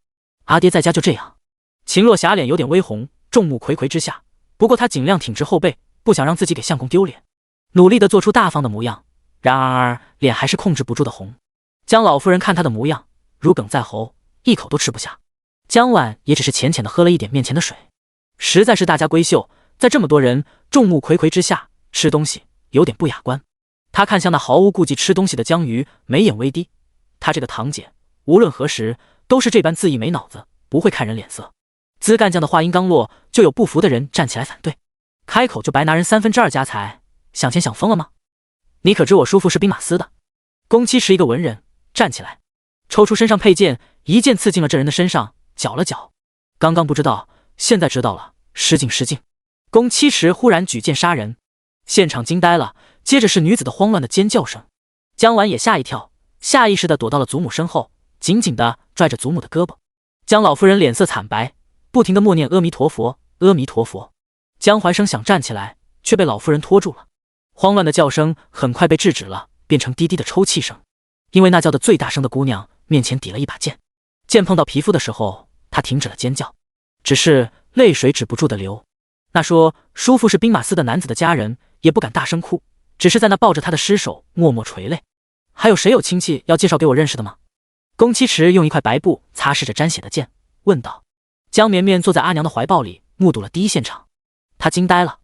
阿爹在家就这样。秦若霞脸有点微红，众目睽睽之下，不过她尽量挺直后背，不想让自己给相公丢脸，努力的做出大方的模样。然而脸还是控制不住的红。江老夫人看她的模样，如鲠在喉，一口都吃不下。江晚也只是浅浅的喝了一点面前的水，实在是大家闺秀，在这么多人众目睽睽之下吃东西，有点不雅观。她看向那毫无顾忌吃东西的江鱼，眉眼微低。她这个堂姐无论何时都是这般自意没脑子，不会看人脸色。资干将的话音刚落，就有不服的人站起来反对，开口就白拿人2/3家财，想钱想疯了吗？你可知我叔父是兵马司的？宫七池一个文人站起来，抽出身上佩剑，一剑刺进了这人的身上，搅了搅。刚刚不知道，现在知道了，失敬失敬。宫七池忽然举剑杀人，现场惊呆了，接着是女子的慌乱的尖叫声。江晚也吓一跳，下意识地躲到了祖母身后，紧紧地拽着祖母的胳膊。江老夫人脸色惨白，不停地默念阿弥陀佛，阿弥陀佛。江怀生想站起来，却被老夫人拖住了。慌乱的叫声很快被制止了，变成低低的抽泣声。因为那叫的最大声的姑娘面前抵了一把剑，剑碰到皮肤的时候，她停止了尖叫，只是泪水止不住的流。那说叔父是兵马司的男子的家人，也不敢大声哭，只是在那抱着他的尸首默默垂泪。还有谁有亲戚要介绍给我认识的吗？宫七池用一块白布擦拭着沾血的剑，问道。江绵绵坐在阿娘的怀抱里，目睹了第一现场，她惊呆了。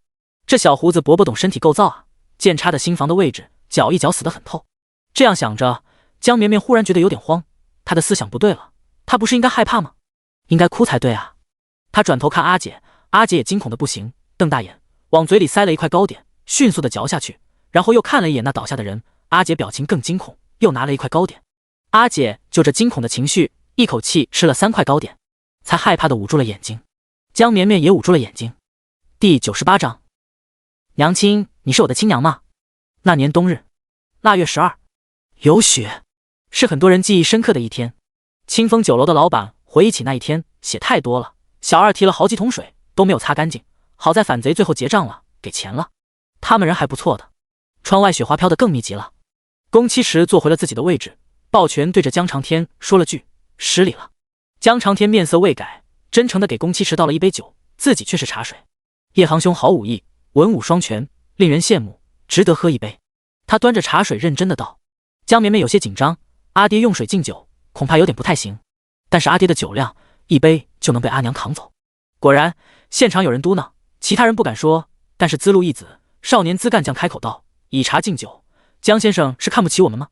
这小胡子伯伯懂身体构造啊，剑插的心房的位置，搅一搅死得很透。这样想着，江绵绵忽然觉得有点慌，她的思想不对了，她不是应该害怕吗？应该哭才对啊。她转头看阿姐，阿姐也惊恐的不行，瞪大眼往嘴里塞了一块糕点，迅速的嚼下去，然后又看了一眼那倒下的人。阿姐表情更惊恐，又拿了一块糕点。阿姐就这惊恐的情绪，一口气吃了3块糕点，才害怕的捂住了眼睛。江绵绵也捂住了眼睛。第98章，娘亲，你是我的亲娘吗？那年冬日，腊月12，有雪，是很多人记忆深刻的一天。清风酒楼的老板回忆起那一天，血太多了，小二提了好几桶水都没有擦干净，好在反贼最后结账了，给钱了。他们人还不错的。窗外雪花飘得更密集了。宫七池坐回了自己的位置，抱拳对着江长天说了句失礼了。江长天面色未改，真诚地给宫七池倒了一杯酒，自己却是茶水。叶航兄好武艺，文武双全，令人羡慕，值得喝一杯。他端着茶水认真的道。江绵绵有些紧张，阿爹用水敬酒，恐怕有点不太行。但是阿爹的酒量，一杯就能被阿娘扛走。果然，现场有人嘟囔，其他人不敢说，但是资路一子少年资干将开口道：以茶敬酒，江先生是看不起我们吗？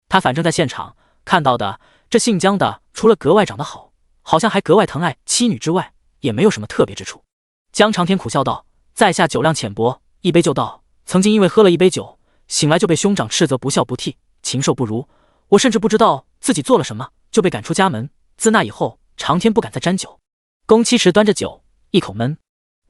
他反正在现场看到的，这姓江的除了格外长得好，好像还格外疼爱妻女之外，也没有什么特别之处。江长天苦笑道：在下酒量浅薄，一杯就倒，曾经因为喝了一杯酒，醒来就被兄长斥责不孝不悌，禽兽不如。我甚至不知道自己做了什么，就被赶出家门。自那以后，长天不敢再沾酒。宫七池端着酒，一口闷。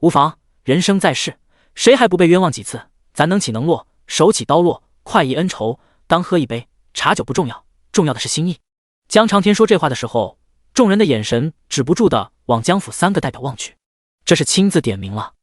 无妨，人生在世，谁还不被冤枉几次？咱能起能落，手起刀落，快意恩仇，当喝一杯。茶酒不重要，重要的是心意。江长天说这话的时候，众人的眼神止不住的往江府3个代表望去，这是亲自点名了。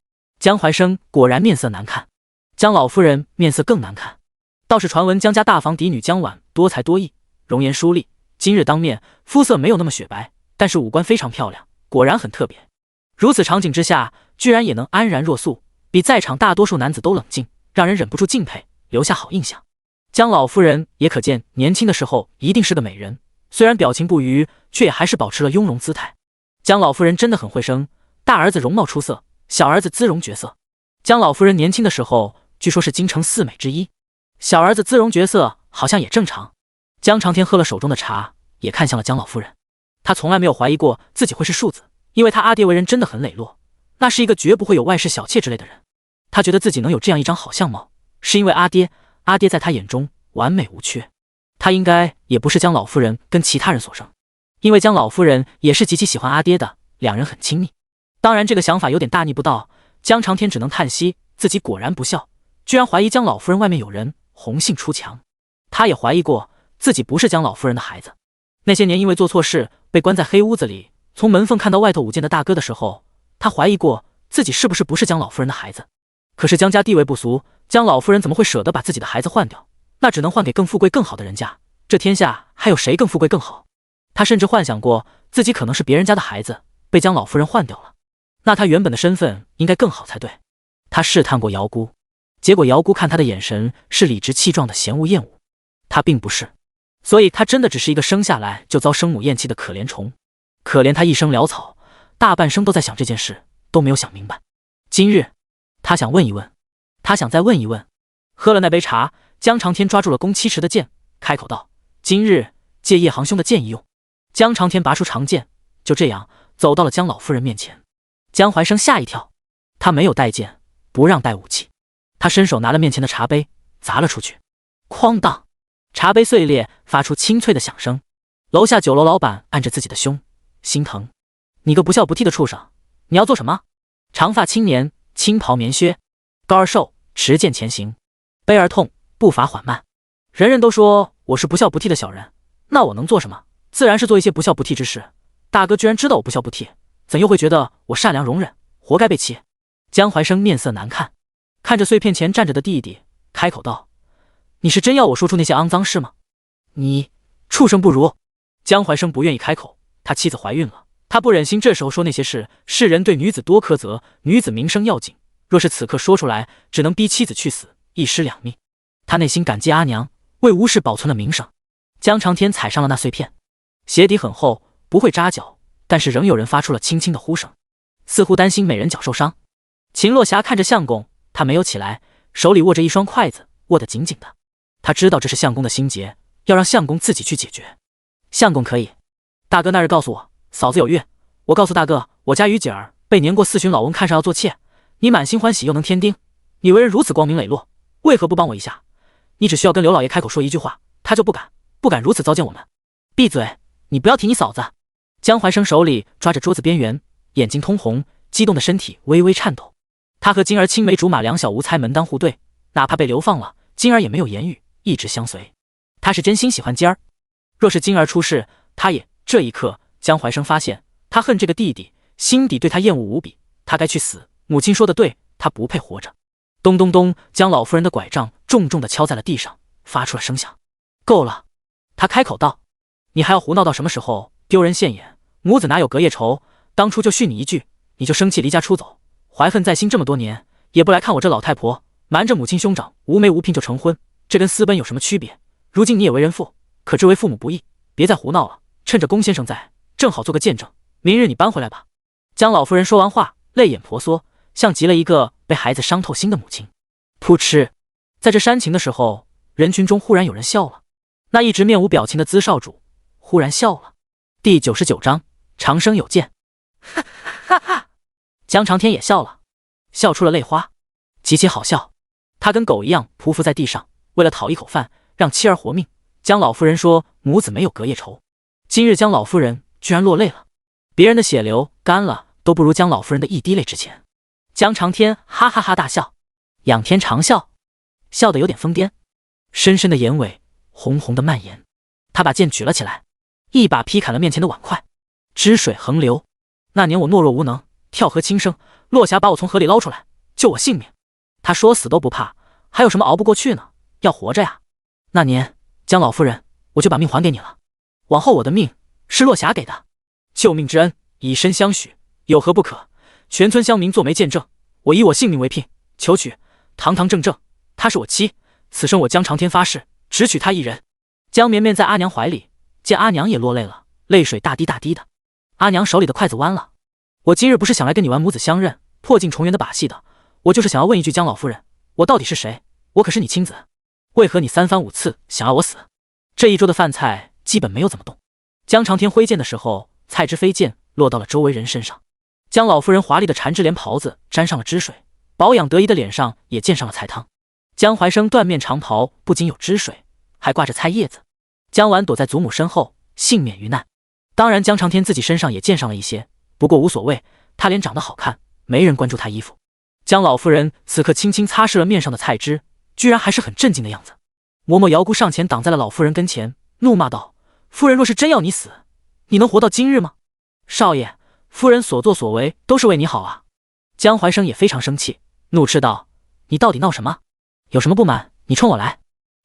江怀生果然面色难看，江老夫人面色更难看。倒是传闻江家大房嫡女江婉多才多艺，容颜淑丽，今日当面，肤色没有那么雪白，但是五官非常漂亮，果然很特别。如此场景之下，居然也能安然若素，比在场大多数男子都冷静，让人忍不住敬佩，留下好印象。江老夫人也可见年轻的时候一定是个美人，虽然表情不愉，却也还是保持了雍容姿态。江老夫人真的很会生，大儿子容貌出色，小儿子姿容绝色。江老夫人年轻的时候据说是京城4美之一，小儿子姿容绝色好像也正常。江长天喝了手中的茶，也看向了江老夫人。他从来没有怀疑过自己会是庶子，因为他阿爹为人真的很磊落，那是一个绝不会有外室小妾之类的人。他觉得自己能有这样一张好相貌，是因为阿爹在他眼中完美无缺。他应该也不是江老夫人跟其他人所生，因为江老夫人也是极其喜欢阿爹的，两人很亲密。当然这个想法有点大逆不道，江长天只能叹息自己果然不孝，居然怀疑江老夫人外面有人，红杏出墙。他也怀疑过自己不是江老夫人的孩子。那些年因为做错事被关在黑屋子里，从门缝看到外头舞剑的大哥的时候，他怀疑过自己是不是江老夫人的孩子。可是江家地位不俗，江老夫人怎么会舍得把自己的孩子换掉？那只能换给更富贵更好的人家，这天下还有谁更富贵更好？他甚至幻想过自己可能是别人家的孩子，被江老夫人换掉了，那他原本的身份应该更好才对。他试探过姚姑，结果姚姑看他的眼神是理直气壮的嫌恶厌恶，他并不是，所以他真的只是一个生下来就遭生母厌弃的可怜虫。可怜他一生潦草，大半生都在想这件事，都没有想明白。今日他想问一问，他想再问一问。喝了那杯茶，江长天抓住了宫七尺的剑，开口道：今日借叶行兄的剑一用。江长天拔出长剑，就这样走到了江老夫人面前。江怀生吓一跳，他没有带剑，不让带武器。他伸手拿了面前的茶杯，砸了出去，哐当，茶杯碎裂，发出清脆的响声。楼下酒楼老板按着自己的胸，心疼。你个不孝不悌的畜生，你要做什么？长发青年，青袍棉靴，高而瘦，持剑前行，悲而痛，步伐缓慢。人人都说我是不孝不悌的小人，那我能做什么？自然是做一些不孝不悌之事。大哥居然知道我不孝不悌，怎又会觉得我善良容忍，活该被欺？江怀生面色难看，看着碎片前站着的弟弟，开口道：你是真要我说出那些肮脏事吗？你畜生不如！江怀生不愿意开口，他妻子怀孕了，他不忍心这时候说那些事。世人对女子多苛责，女子名声要紧，若是此刻说出来，只能逼妻子去死，一尸两命。他内心感激阿娘为吴氏保存了名声。江长天踩上了那碎片，鞋底很厚，不会扎脚，但是仍有人发出了轻轻的呼声，似乎担心美人脚受伤。秦落霞看着相公，他没有起来，手里握着一双筷子，握得紧紧的。他知道这是相公的心结，要让相公自己去解决。相公可以。大哥那日告诉我嫂子有孕，我告诉大哥我家于姐儿被年过4旬老翁看上要做妾，你满心欢喜又能添丁，你为人如此光明磊落，为何不帮我一下？你只需要跟刘老爷开口说一句话，他就不敢如此糟践我们。闭嘴，你不要提你嫂子。江怀生手里抓着桌子边缘，眼睛通红，激动的身体微微颤抖。他和金儿青梅竹马，两小无猜，门当户对，哪怕被流放了，金儿也没有言语，一直相随。他是真心喜欢金儿，若是金儿出事，他也……这一刻，江怀生发现他恨这个弟弟，心底对他厌恶无比。他该去死，母亲说的对，他不配活着。咚咚咚，江老夫人的拐杖重重地敲在了地上，发出了声响。够了，他开口道：你还要胡闹到什么时候？丢人现眼，母子哪有隔夜仇？当初就训你一句，你就生气离家出走，怀恨在心这么多年，也不来看我这老太婆，瞒着母亲兄长，无媒无聘就成婚，这跟私奔有什么区别？如今你也为人父，可知为父母不易，别再胡闹了，趁着龚先生在，正好做个见证，明日你搬回来吧。江老夫人说完话，泪眼婆娑，像极了一个被孩子伤透心的母亲。噗嗤，在这煽情的时候，人群中忽然有人笑了，那一直面无表情的资少主忽然笑了。第99章长生有见。哈哈哈！江长天也笑了，笑出了泪花，极其好笑。他跟狗一样匍匐在地上，为了讨一口饭，让妻儿活命。江老夫人说母子没有隔夜仇，今日江老夫人居然落泪了，别人的血流干了都不如江老夫人的一滴泪值钱。江长天哈哈哈大笑，仰天长啸，笑得有点疯癫，深深的眼尾红红的蔓延。他把剑举了起来，一把劈砍了面前的碗筷，汁水横流。那年我懦弱无能，跳河轻生，落霞把我从河里捞出来，救我性命。他说死都不怕，还有什么熬不过去呢？要活着呀！那年江老夫人，我就把命还给你了，往后我的命是落霞给的。救命之恩，以身相许，有何不可？全村乡民做媒见证，我以我性命为聘，求娶，堂堂正正，她是我妻，此生我江长天发誓，只娶她一人。江绵绵在阿娘怀里，见阿娘也落泪了，泪水大滴大滴的。阿娘手里的筷子弯了。我今日不是想来跟你玩母子相认、破镜重圆的把戏的，我就是想要问一句，江老夫人，我到底是谁？我可是你亲子，为何你三番五次想要我死？这一桌的饭菜基本没有怎么动。江长天挥剑的时候，菜汁飞溅，落到了周围人身上。江老夫人华丽的缠枝莲袍子沾上了汁水，保养得宜的脸上也溅上了菜汤。江怀生缎面长袍不仅有汁水，还挂着菜叶子。江婉躲在祖母身后，幸免于难。当然江长天自己身上也溅上了一些，不过无所谓，他脸长得好看，没人关注他衣服。江老夫人此刻轻轻擦拭了面上的菜汁，居然还是很镇静的样子。嬷嬷姚姑上前挡在了老夫人跟前，怒骂道：夫人若是真要你死，你能活到今日吗？少爷，夫人所作所为都是为你好啊。江怀生也非常生气，怒斥道：你到底闹什么？有什么不满你冲我来。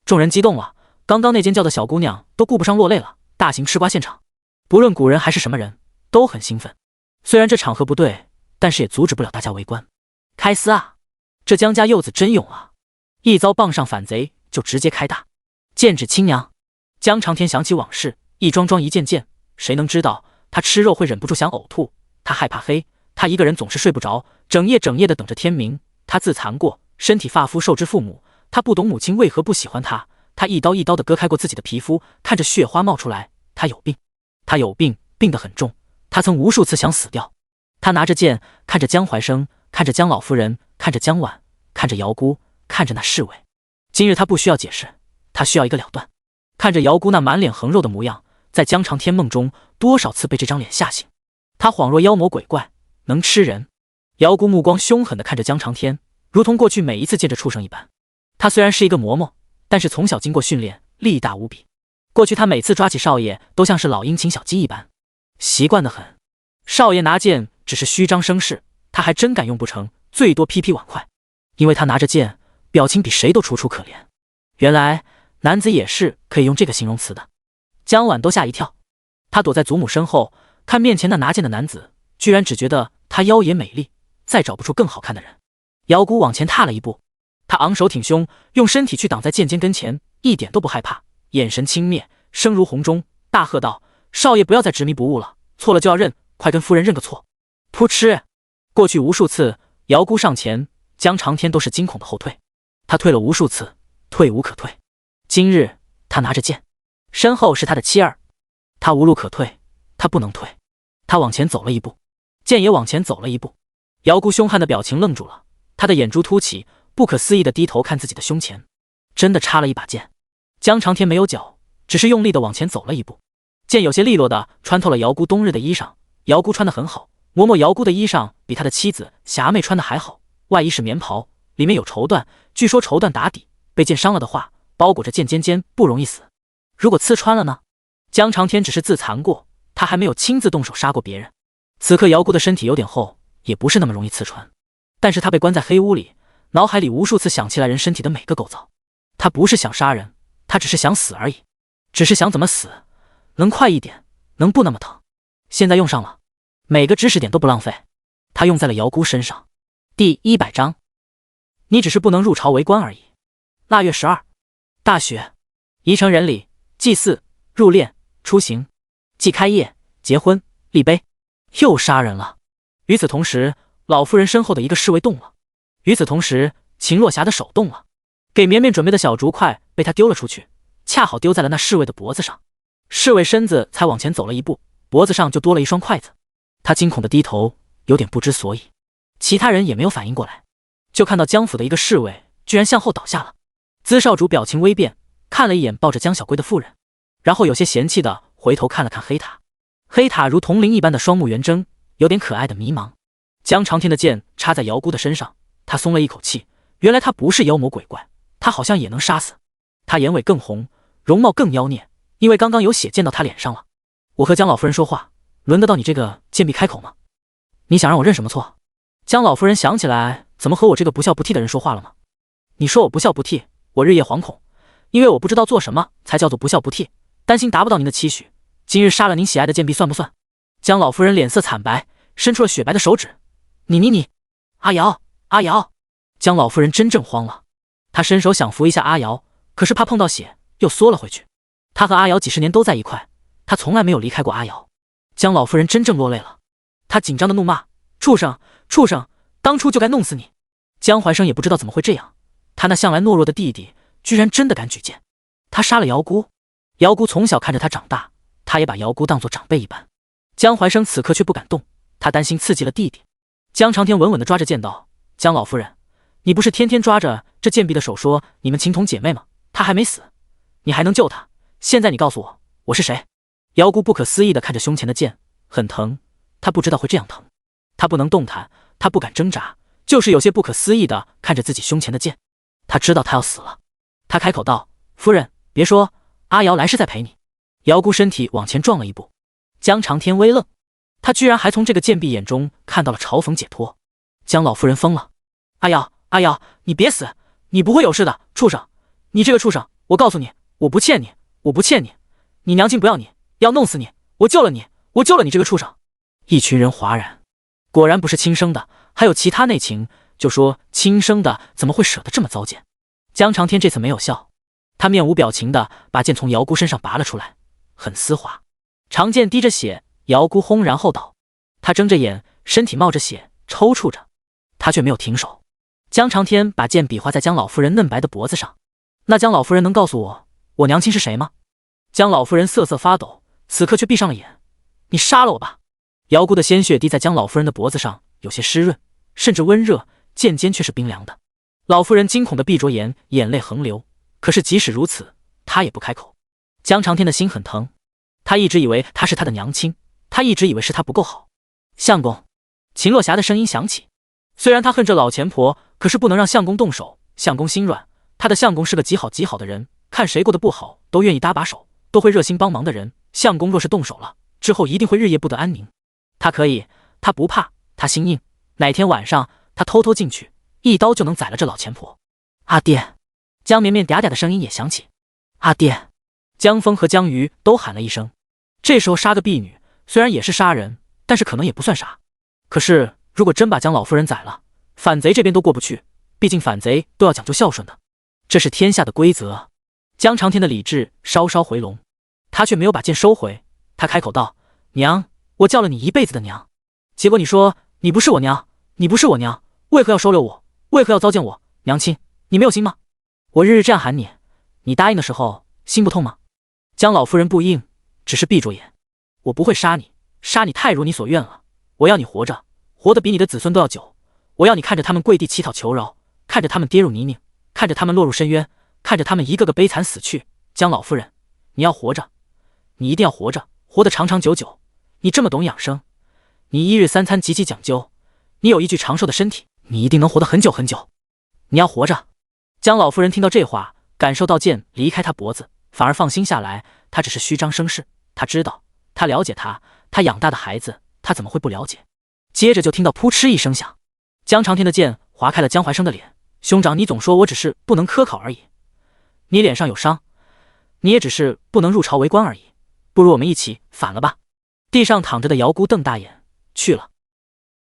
众人激动了，刚刚那间叫的小姑娘都顾不上落泪了，大型吃瓜现场。不论古人还是什么人，都很兴奋。虽然这场合不对，但是也阻止不了大家围观。开撕啊！这江家幼子真勇啊！一遭傍上反贼就直接开大，剑指亲娘。江长天想起往事，一桩桩一件件，谁能知道他吃肉会忍不住想呕吐，他害怕黑，他一个人总是睡不着，整夜的等着天明。他自残过，身体发肤受之父母，他不懂母亲为何不喜欢他，他一刀一刀地割开过自己的皮肤，看着血花冒出来。他有病，他有病，病得很重，他曾无数次想死掉。他拿着剑，看着江怀生，看着江老夫人，看着江婉，看着姚姑，看着那侍卫。今日他不需要解释，他需要一个了断。看着姚姑那满脸横肉的模样，在江长天梦中多少次被这张脸吓醒。他恍若妖魔鬼怪，能吃人。姚姑目光凶狠地看着江长天，如同过去每一次见着畜生一般。他虽然是一个嬷嬷，但是从小经过训练，力大无比。过去他每次抓起少爷都像是老鹰擒小鸡一般，习惯得很。少爷拿剑只是虚张声势，他还真敢用不成，最多劈劈碗筷。因为他拿着剑，表情比谁都楚楚可怜。原来男子也是可以用这个形容词的。江婉都吓一跳，他躲在祖母身后，看面前那拿剑的男子，居然只觉得他妖冶美丽，再找不出更好看的人。姚姑往前踏了一步，他昂首挺胸，用身体去挡在剑尖跟前，一点都不害怕，眼神轻蔑，声如洪钟，大喝道：少爷不要再执迷不悟了，错了就要认，快跟夫人认个错。噗嗤！过去无数次，姚姑上前，江长天都是惊恐的后退。他退了无数次，退无可退。今日他拿着剑，身后是他的妻儿，他无路可退，他不能退。他往前走了一步，剑也往前走了一步。姚姑凶悍的表情愣住了，他的眼珠凸起，不可思议地低头看自己的胸前，真的插了一把剑。江长天没有脚，只是用力地往前走了一步，剑有些利落地穿透了姚姑冬日的衣裳。姚姑穿得很好，嬷嬷姚姑的衣裳比她的妻子霞妹穿的还好，外衣是棉袍，里面有绸缎，据说绸缎打底，被剑伤了的话，包裹着剑尖尖不容易死。如果刺穿了呢？江长天只是自残过，他还没有亲自动手杀过别人。此刻姚姑的身体有点厚，也不是那么容易刺穿，但是他被关在黑屋里，脑海里无数次想起来人身体的每个构造。他不是想杀人，他只是想死而已，只是想怎么死，能快一点，能不那么疼。现在用上了，每个知识点都不浪费，他用在了姚姑身上。第100章，你只是不能入朝为官而已。腊月12，大雪，宜城人礼，祭祀、入殓、出行，祭开业、结婚、立碑。又杀人了。与此同时，老夫人身后的一个侍卫动了。与此同时，秦若霞的手动了，给绵绵准备的小竹筷被他丢了出去，恰好丢在了那侍卫的脖子上。侍卫身子才往前走了一步，脖子上就多了一双筷子。他惊恐的低头，有点不知所以。其他人也没有反应过来，就看到江府的一个侍卫居然向后倒下了。资少主表情微变，看了一眼抱着江小龟的妇人，然后有些嫌弃的回头看了看黑塔。黑塔如铜铃一般的双目圆睁，有点可爱的迷茫。江长天的剑插在姚姑的身上，他松了一口气，原来他不是妖魔鬼怪，他好像也能杀死。他眼尾更红，容貌更妖孽，因为刚刚有血溅到他脸上了。我和江老夫人说话，轮得到你这个贱婢开口吗？你想让我认什么错？江老夫人想起来怎么和我这个不孝不悌的人说话了吗？你说我不孝不悌，我日夜惶恐，因为我不知道做什么才叫做不孝不悌，担心达不到您的期许。今日杀了您喜爱的贱婢算不算？江老夫人脸色惨白，伸出了雪白的手指。你，阿瑶，阿瑶！江老夫人真正慌了，她伸手想扶一下阿瑶，可是怕碰到血，又缩了回去。她和阿瑶几十年都在一块，她从来没有离开过阿瑶。江老夫人真正落泪了，她紧张的怒骂：畜生，畜生！当初就该弄死你！江怀生也不知道怎么会这样，他那向来懦弱的弟弟，居然真的敢举剑。他杀了瑶姑，瑶姑从小看着他长大，他也把瑶姑当作长辈一般。江怀生此刻却不敢动，他担心刺激了弟弟。江长天稳稳地抓着剑道：江老夫人，你不是天天抓着这贱婢的手说你们情同姐妹吗？她还没死，你还能救她？现在你告诉我，我是谁？瑶姑不可思议地看着胸前的剑，很疼，她不知道会这样疼。她不能动弹，她不敢挣扎，就是有些不可思议地看着自己胸前的剑。她知道她要死了。她开口道：夫人，别说，阿瑶来世再陪你。瑶姑身体往前撞了一步。江长天微愣，他居然还从这个贱婢眼中看到了嘲讽解脱。江老夫人疯了：阿瑶，阿瑶，你别死，你不会有事的，畜生！你这个畜生，我告诉你，我不欠你，我不欠你，你娘亲不要你，要弄死你，我救了你，我救了你这个畜生！一群人哗然，果然不是亲生的，还有其他内情，就说亲生的怎么会舍得这么糟践？江长天这次没有笑，他面无表情地把剑从瑶姑身上拔了出来，很丝滑。长剑滴着血，瑶姑轰然后倒，他睁着眼，身体冒着血，抽搐着，他却没有停手。江长天把剑比划在江老夫人嫩白的脖子上。那江老夫人能告诉我，我娘亲是谁吗？江老夫人瑟瑟发抖，此刻却闭上了眼。你杀了我吧！瑶姑的鲜血滴在江老夫人的脖子上，有些湿润，甚至温热，剑尖却是冰凉的。老夫人惊恐的闭着眼，眼泪横流。可是即使如此，她也不开口。江长天的心很疼，他一直以为她是他的娘亲，他一直以为是他不够好。相公，秦若霞的声音响起。虽然他恨这老钱婆，可是不能让相公动手。相公心软，他的相公是个极好极好的人，看谁过得不好都愿意搭把手，都会热心帮忙的人。相公若是动手了，之后一定会日夜不得安宁。他可以，他不怕，他心硬。哪天晚上他偷偷进去，一刀就能宰了这老钱婆。阿爹！江绵绵嗲嗲的声音也响起。阿爹！江峰和江瑜都喊了一声。这时候杀个婢女，虽然也是杀人，但是可能也不算啥。可是如果真把江老夫人宰了，反贼这边都过不去，毕竟反贼都要讲究孝顺的，这是天下的规则。江长天的理智稍稍回笼，他却没有把剑收回。他开口道：娘，我叫了你一辈子的娘，结果你说你不是我娘，你不是我娘，为何要收留我？为何要糟践我？娘亲，你没有心吗？我日日这样喊你，你答应的时候心不痛吗？江老夫人不应，只是闭着眼。我不会杀你，杀你太如你所愿了。我要你活着，活得比你的子孙都要久。我要你看着他们跪地乞讨求饶，看着他们跌入泥泞，看着他们落入深渊，看着他们一个个悲惨死去。江老夫人，你要活着，你一定要活着，活得长长久久。你这么懂养生，你一日三餐极其讲究，你有一具长寿的身体，你一定能活得很久很久。你要活着。江老夫人听到这话，感受到剑离开她脖子，反而放心下来。她只是虚张声势，她知道，她了解她，她养大的孩子，她怎么会不了解？接着就听到扑哧一声响，江长天的剑划开了江怀生的脸。兄长，你总说我只是不能科考而已，你脸上有伤，你也只是不能入朝为官而已，不如我们一起反了吧。地上躺着的瑶姑瞪大眼，去了。